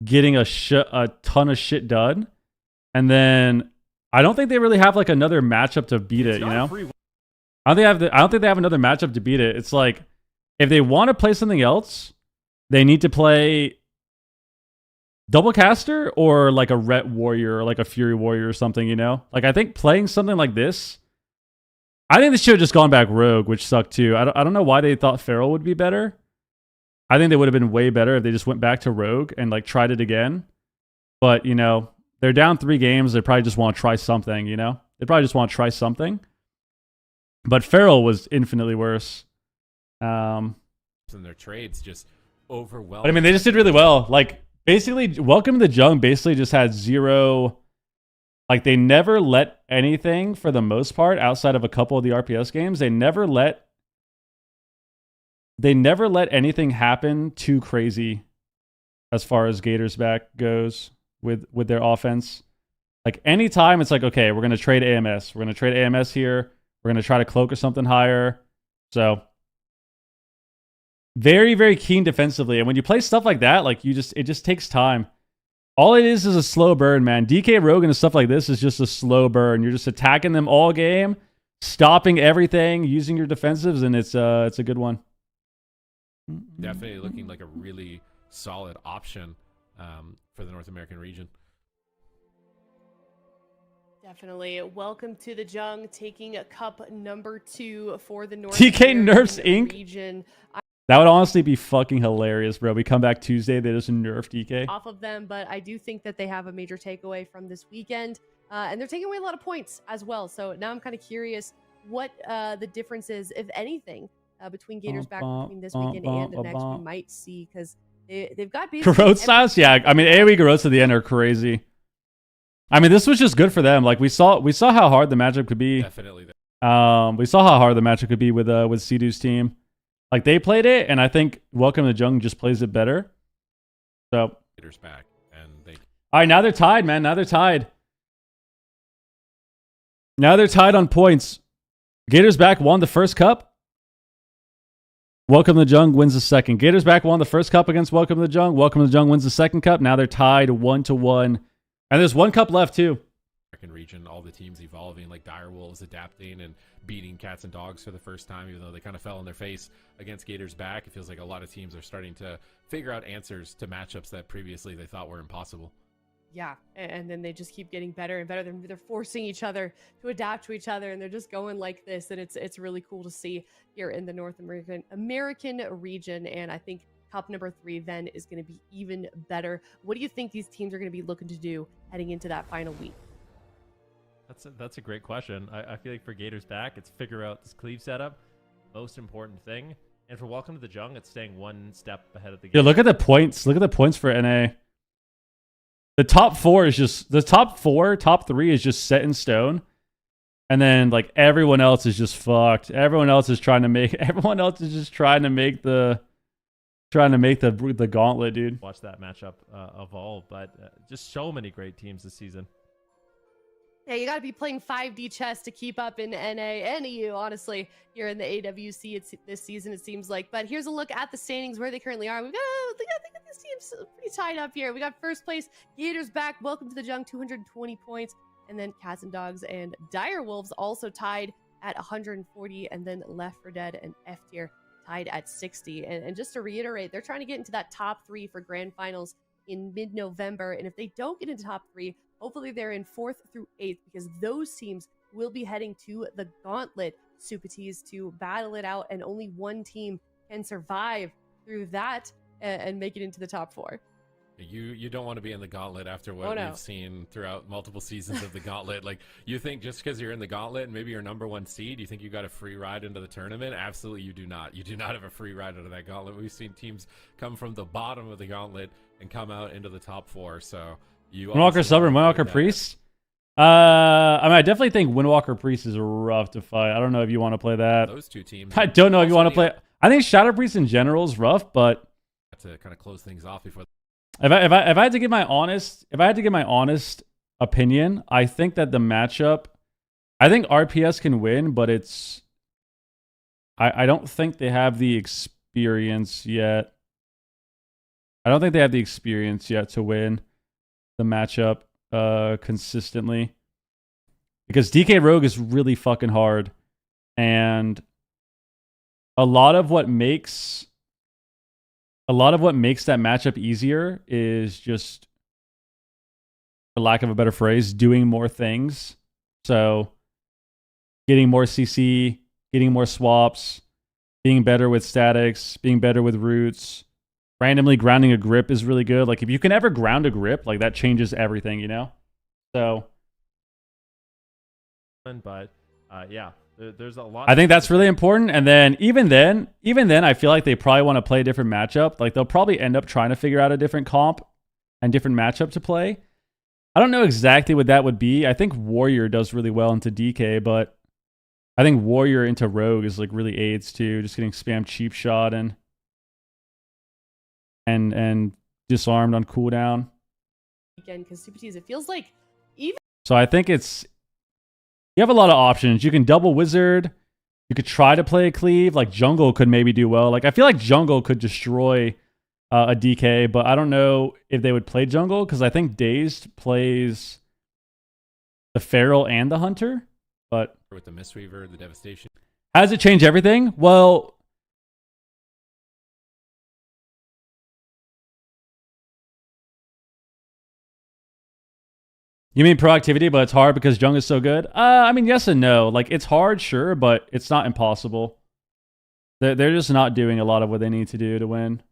getting a ton of shit done. And then I don't think they really have like another matchup to beat it, you know? I don't think they have another matchup to beat it. It's like if they want to play something else, they need to play Double Caster or like a Ret Warrior or like a Fury Warrior or something, you know? Like I think playing something like this, I think they should have just gone back Rogue, which sucked too. I don't know why they thought Feral would be better. I think they would have been way better if they just went back to Rogue and like tried it again. But, you know, they're down 3 games. They probably just want to try something, you know? They probably just want to try something. But Feral was infinitely worse. And their trades just overwhelmed. But I mean, they just did really well. Like, basically, Welcome to the Jung basically just had 0... Like, they never let anything, for the most part, outside of a couple of the RPS games, they never let anything happen too crazy as far as Gators back goes with their offense. Like, anytime it's like, okay, we're going to trade AMS. We're going to trade AMS here. We're going to try to cloak or something higher. So, very, very keen defensively. And when you play stuff like that, like, it just takes time. All it is a slow burn, man. DK Rogue and stuff like this is just a slow burn. You're just attacking them all game, stopping everything, using your defensives, and it's a good one. Definitely looking like a really solid option for the North American region. Definitely. Welcome to the Jung, taking cup number 2 for the North DK American nerfs Inc. region. That would honestly be fucking hilarious, bro. We come back Tuesday, they just nerf DK. Off of them, but I do think that they have a major takeaway from this weekend, and they're taking away a lot of points as well. So now I'm kind of curious what the difference is, if anything, between Gators back between this weekend and the next we might see, because they've got Garrote styles, yeah. I mean, AoE Garrotes at the end are crazy. I mean, this was just good for them. Like we saw how hard the matchup could be. Definitely. We saw how hard the matchup could be with Sidu's team. Like, they played it, and I think Welcome to the Jung just plays it better. So, back, and they... All right, now they're tied, man. Now they're tied. Now they're tied on points. Gators back won the first cup. Welcome to the Jung wins the second. Gators back won the first cup against Welcome to the Jung. Welcome to the Jung wins the second cup. Now they're tied 1-1. And there's one cup left, too. Region, all the teams evolving, like Direwolves adapting and beating Cats and Dogs for the first time, even though they kind of fell on their face against Gators back. It feels like a lot of teams are starting to figure out answers to matchups that previously they thought were impossible. Yeah, and then they just keep getting better and better. They're forcing each other to adapt to each other, and they're just going like this, and it's really cool to see here in the North American region. And I think cup number 3 then is going to be even better. What do you think these teams are going to be looking to do heading into that final week? That's a great question. I feel like for Gators back, it's figure out this cleave setup, most important thing. And for Welcome to the Jung, it's staying one step ahead of the game. Yeah, look at the points. Look at the points for NA. The top 4 is just top 3 is just set in stone. And then like everyone else is just fucked. Everyone else is just trying to make the gauntlet, dude. Watch that matchup evolve, but just so many great teams this season. Yeah, you got to be playing 5D chess to keep up in NA and EU, honestly, here in the AWC this season, it seems like. But here's a look at the standings, where they currently are. I think this team's pretty tied up here. We got first place, Gators back. Welcome to the Jung, 220 points. And then Cats and Dogs and Direwolves also tied at 140. And then Left 4 Dead and F Tier tied at 60. And just to reiterate, they're trying to get into that top 3 for grand finals in mid-November. And if they don't get into top 3, hopefully they're in 4th through 8th, because those teams will be heading to the Gauntlet Supatees to battle it out, and only one team can survive through that and make it into the top 4. You don't want to be in the gauntlet after what we've seen throughout multiple seasons of the gauntlet. Like, you think just because you're in the gauntlet and maybe you're #1 seed, you think you got a free ride into the tournament? Absolutely, you do not. You do not have a free ride out of that gauntlet. We've seen teams come from the bottom of the gauntlet and come out into the top 4. So you Windwalker Sub and Windwalker Priest. I mean, I definitely think Windwalker Priest is rough to fight. I don't know if you want to play that. Those two teams. I don't know if you want to play. I think Shadow Priest in general is rough, but to kind of close things off before. If I had to give my honest opinion, I think that the matchup, I think RPS can win, but it's I don't think they have the experience yet. I don't think they have the experience yet to win the matchup consistently. Because DK Rogue is really fucking hard. And a lot of what makes that matchup easier is just, for lack of a better phrase, doing more things. So getting more CC, getting more swaps, being better with statics, being better with roots. Randomly grounding a grip is really good. Like, if you can ever ground a grip, like, that changes everything, you know? So but yeah, there's a lot. I think that's really important. And then even then, I feel like they probably want to play a different matchup. Like, they'll probably end up trying to figure out a different comp and different matchup to play. I don't know exactly what that would be. I think Warrior does really well into DK, but I think Warrior into Rogue is like really aids too. Just getting spam cheap shot and disarmed on cooldown. Again, because Super Tees, it feels like even. So I think you have a lot of options. You can double wizard. You could try to play a cleave. Like, jungle could maybe do well. Like, I feel like jungle could destroy a DK, but I don't know if they would play jungle because I think Dazed plays the Feral and the Hunter. But with the Mistweaver, the Devastation. How does it change everything? Well, you mean proactivity, but it's hard because Jung is so good? I mean, yes and no. Like, it's hard, sure, but it's not impossible. They're just not doing a lot of what they need to do to win.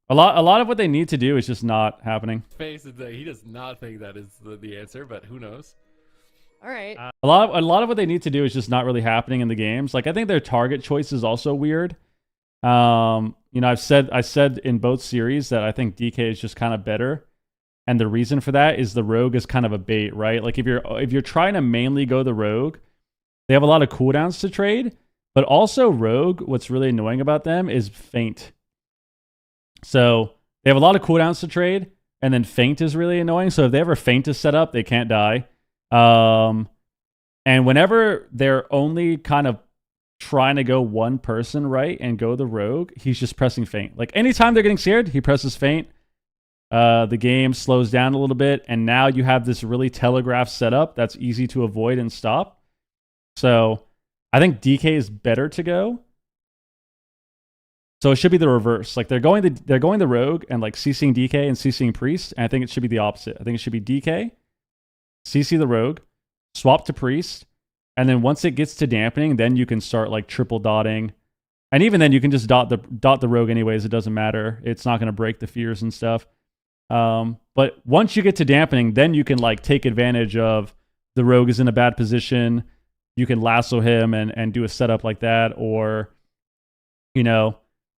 A lot of what they need to do is just not happening. He does not think that is the answer, but who knows? All right. A lot of what they need to do is just not really happening in the games. Like, I think their target choice is also weird. You know, I said in both series that I think DK is just kind of better. And the reason for that is the Rogue is kind of a bait, right? Like, if you're trying to mainly go the Rogue, they have a lot of cooldowns to trade, but also Rogue, what's really annoying about them is Feint. So they have a lot of cooldowns to trade, and then Feint is really annoying. So if they ever Feint is set up, they can't die. And whenever they're only kind of trying to go one person right and go the Rogue, he's just pressing Feint. Like, anytime they're getting scared, he presses Feint. The game slows down a little bit, and now you have this really telegraphed setup that's easy to avoid and stop. So I think DK is better to go. So it should be the reverse. Like, they're going the Rogue and like CCing DK and CCing Priest, and I think it should be the opposite. I think it should be DK, CC the Rogue, swap to Priest, and then once it gets to dampening, then you can start like triple dotting. And even then, you can just dot the Rogue anyways. It doesn't matter. It's not going to break the fears and stuff. But once you get to dampening, then you can like take advantage of the Rogue is in a bad position. You can lasso him and do a setup like that, or, you know,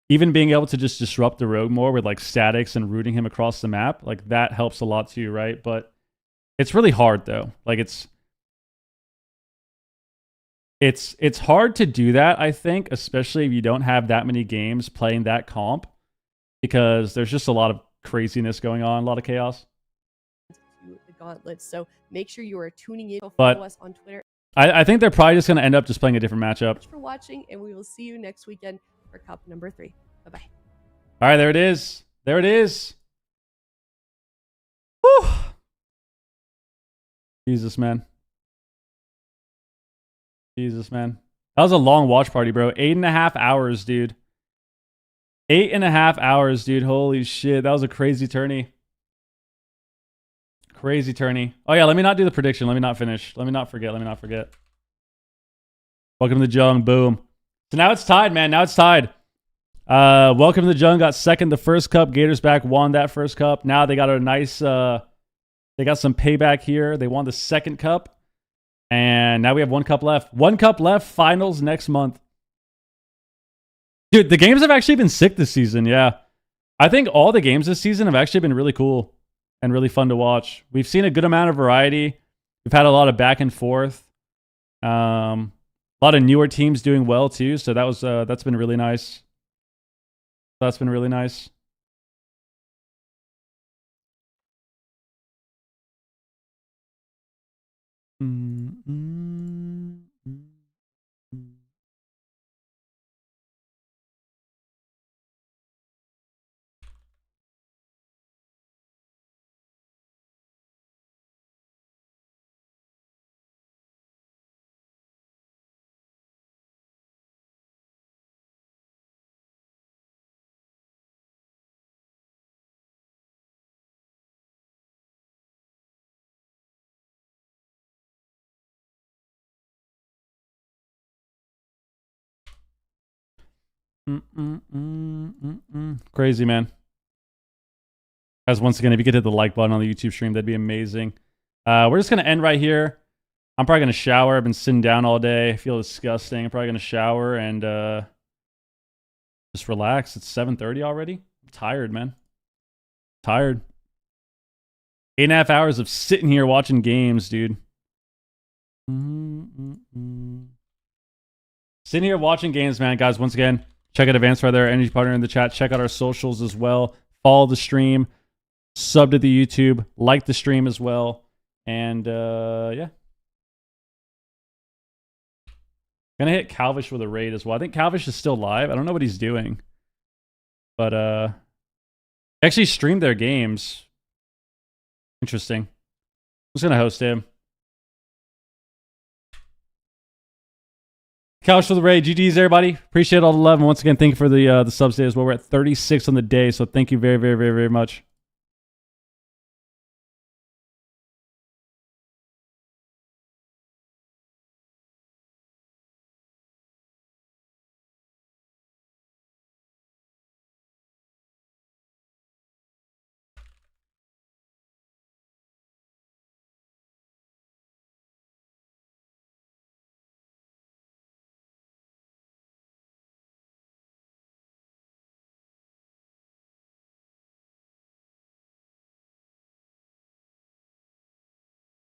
even being able to just disrupt the Rogue more with like statics and rooting him across the map, like that helps a lot too, right? But it's really hard though. Like, it's hard to do that, I think, especially if you don't have that many games playing that comp, because there's just a lot of craziness going on, a lot of chaos. The gauntlet. So make sure you are tuning in. But follow us on Twitter. I think they're probably just going to end up just playing a different matchup. Thanks for watching, and we will see you next weekend for Cup number 3. Bye-bye. All right, there it is. There it is. Whew. Jesus, man. Jesus, man. That was a long watch party, bro. 8.5 hours, dude. 8.5 hours, dude. Holy shit. That was a crazy tourney. Crazy tourney. Oh, yeah. Let me not do the prediction. Let me not finish. Let me not forget. Welcome to the Jung. Boom. So now it's tied, man. Now it's tied. Welcome to the Jungle. Got second the first cup. Gators back won that first cup. Now they got a nice. They got some payback here. They won the second cup, and now we have 1 cup left. 1 cup left. Finals next month. Dude, the games have actually been sick this season. Yeah, I think all the games this season have actually been really cool and really fun to watch. We've seen a good amount of variety. We've had a lot of back and forth. A lot of newer teams doing well too. So that's been really nice. That's been really nice. Crazy, man. Guys, once again, if you could hit the like button on the YouTube stream, that'd be amazing. We're just going to end right here. I'm probably going to shower. I've been sitting down all day. I feel disgusting. I'm probably going to shower and just relax. It's 7:30 already. I'm tired, man. Tired. 8.5 hours of sitting here watching games, dude. Sitting here watching games, man. Guys, once again, check out Advanced right there, Energy Partner in the chat. Check out our socials as well. Follow the stream. Sub to the YouTube. Like the stream as well. And, yeah. Gonna hit Calvish with a raid as well. I think Calvish is still live. I don't know what he's doing. But, actually streamed their games. Interesting. I'm just gonna host him. Couch for the raid. GG's, everybody. Appreciate all the love. And once again, thank you for the subs today as well. We're at 36 on the day. So thank you very, very, very, very much.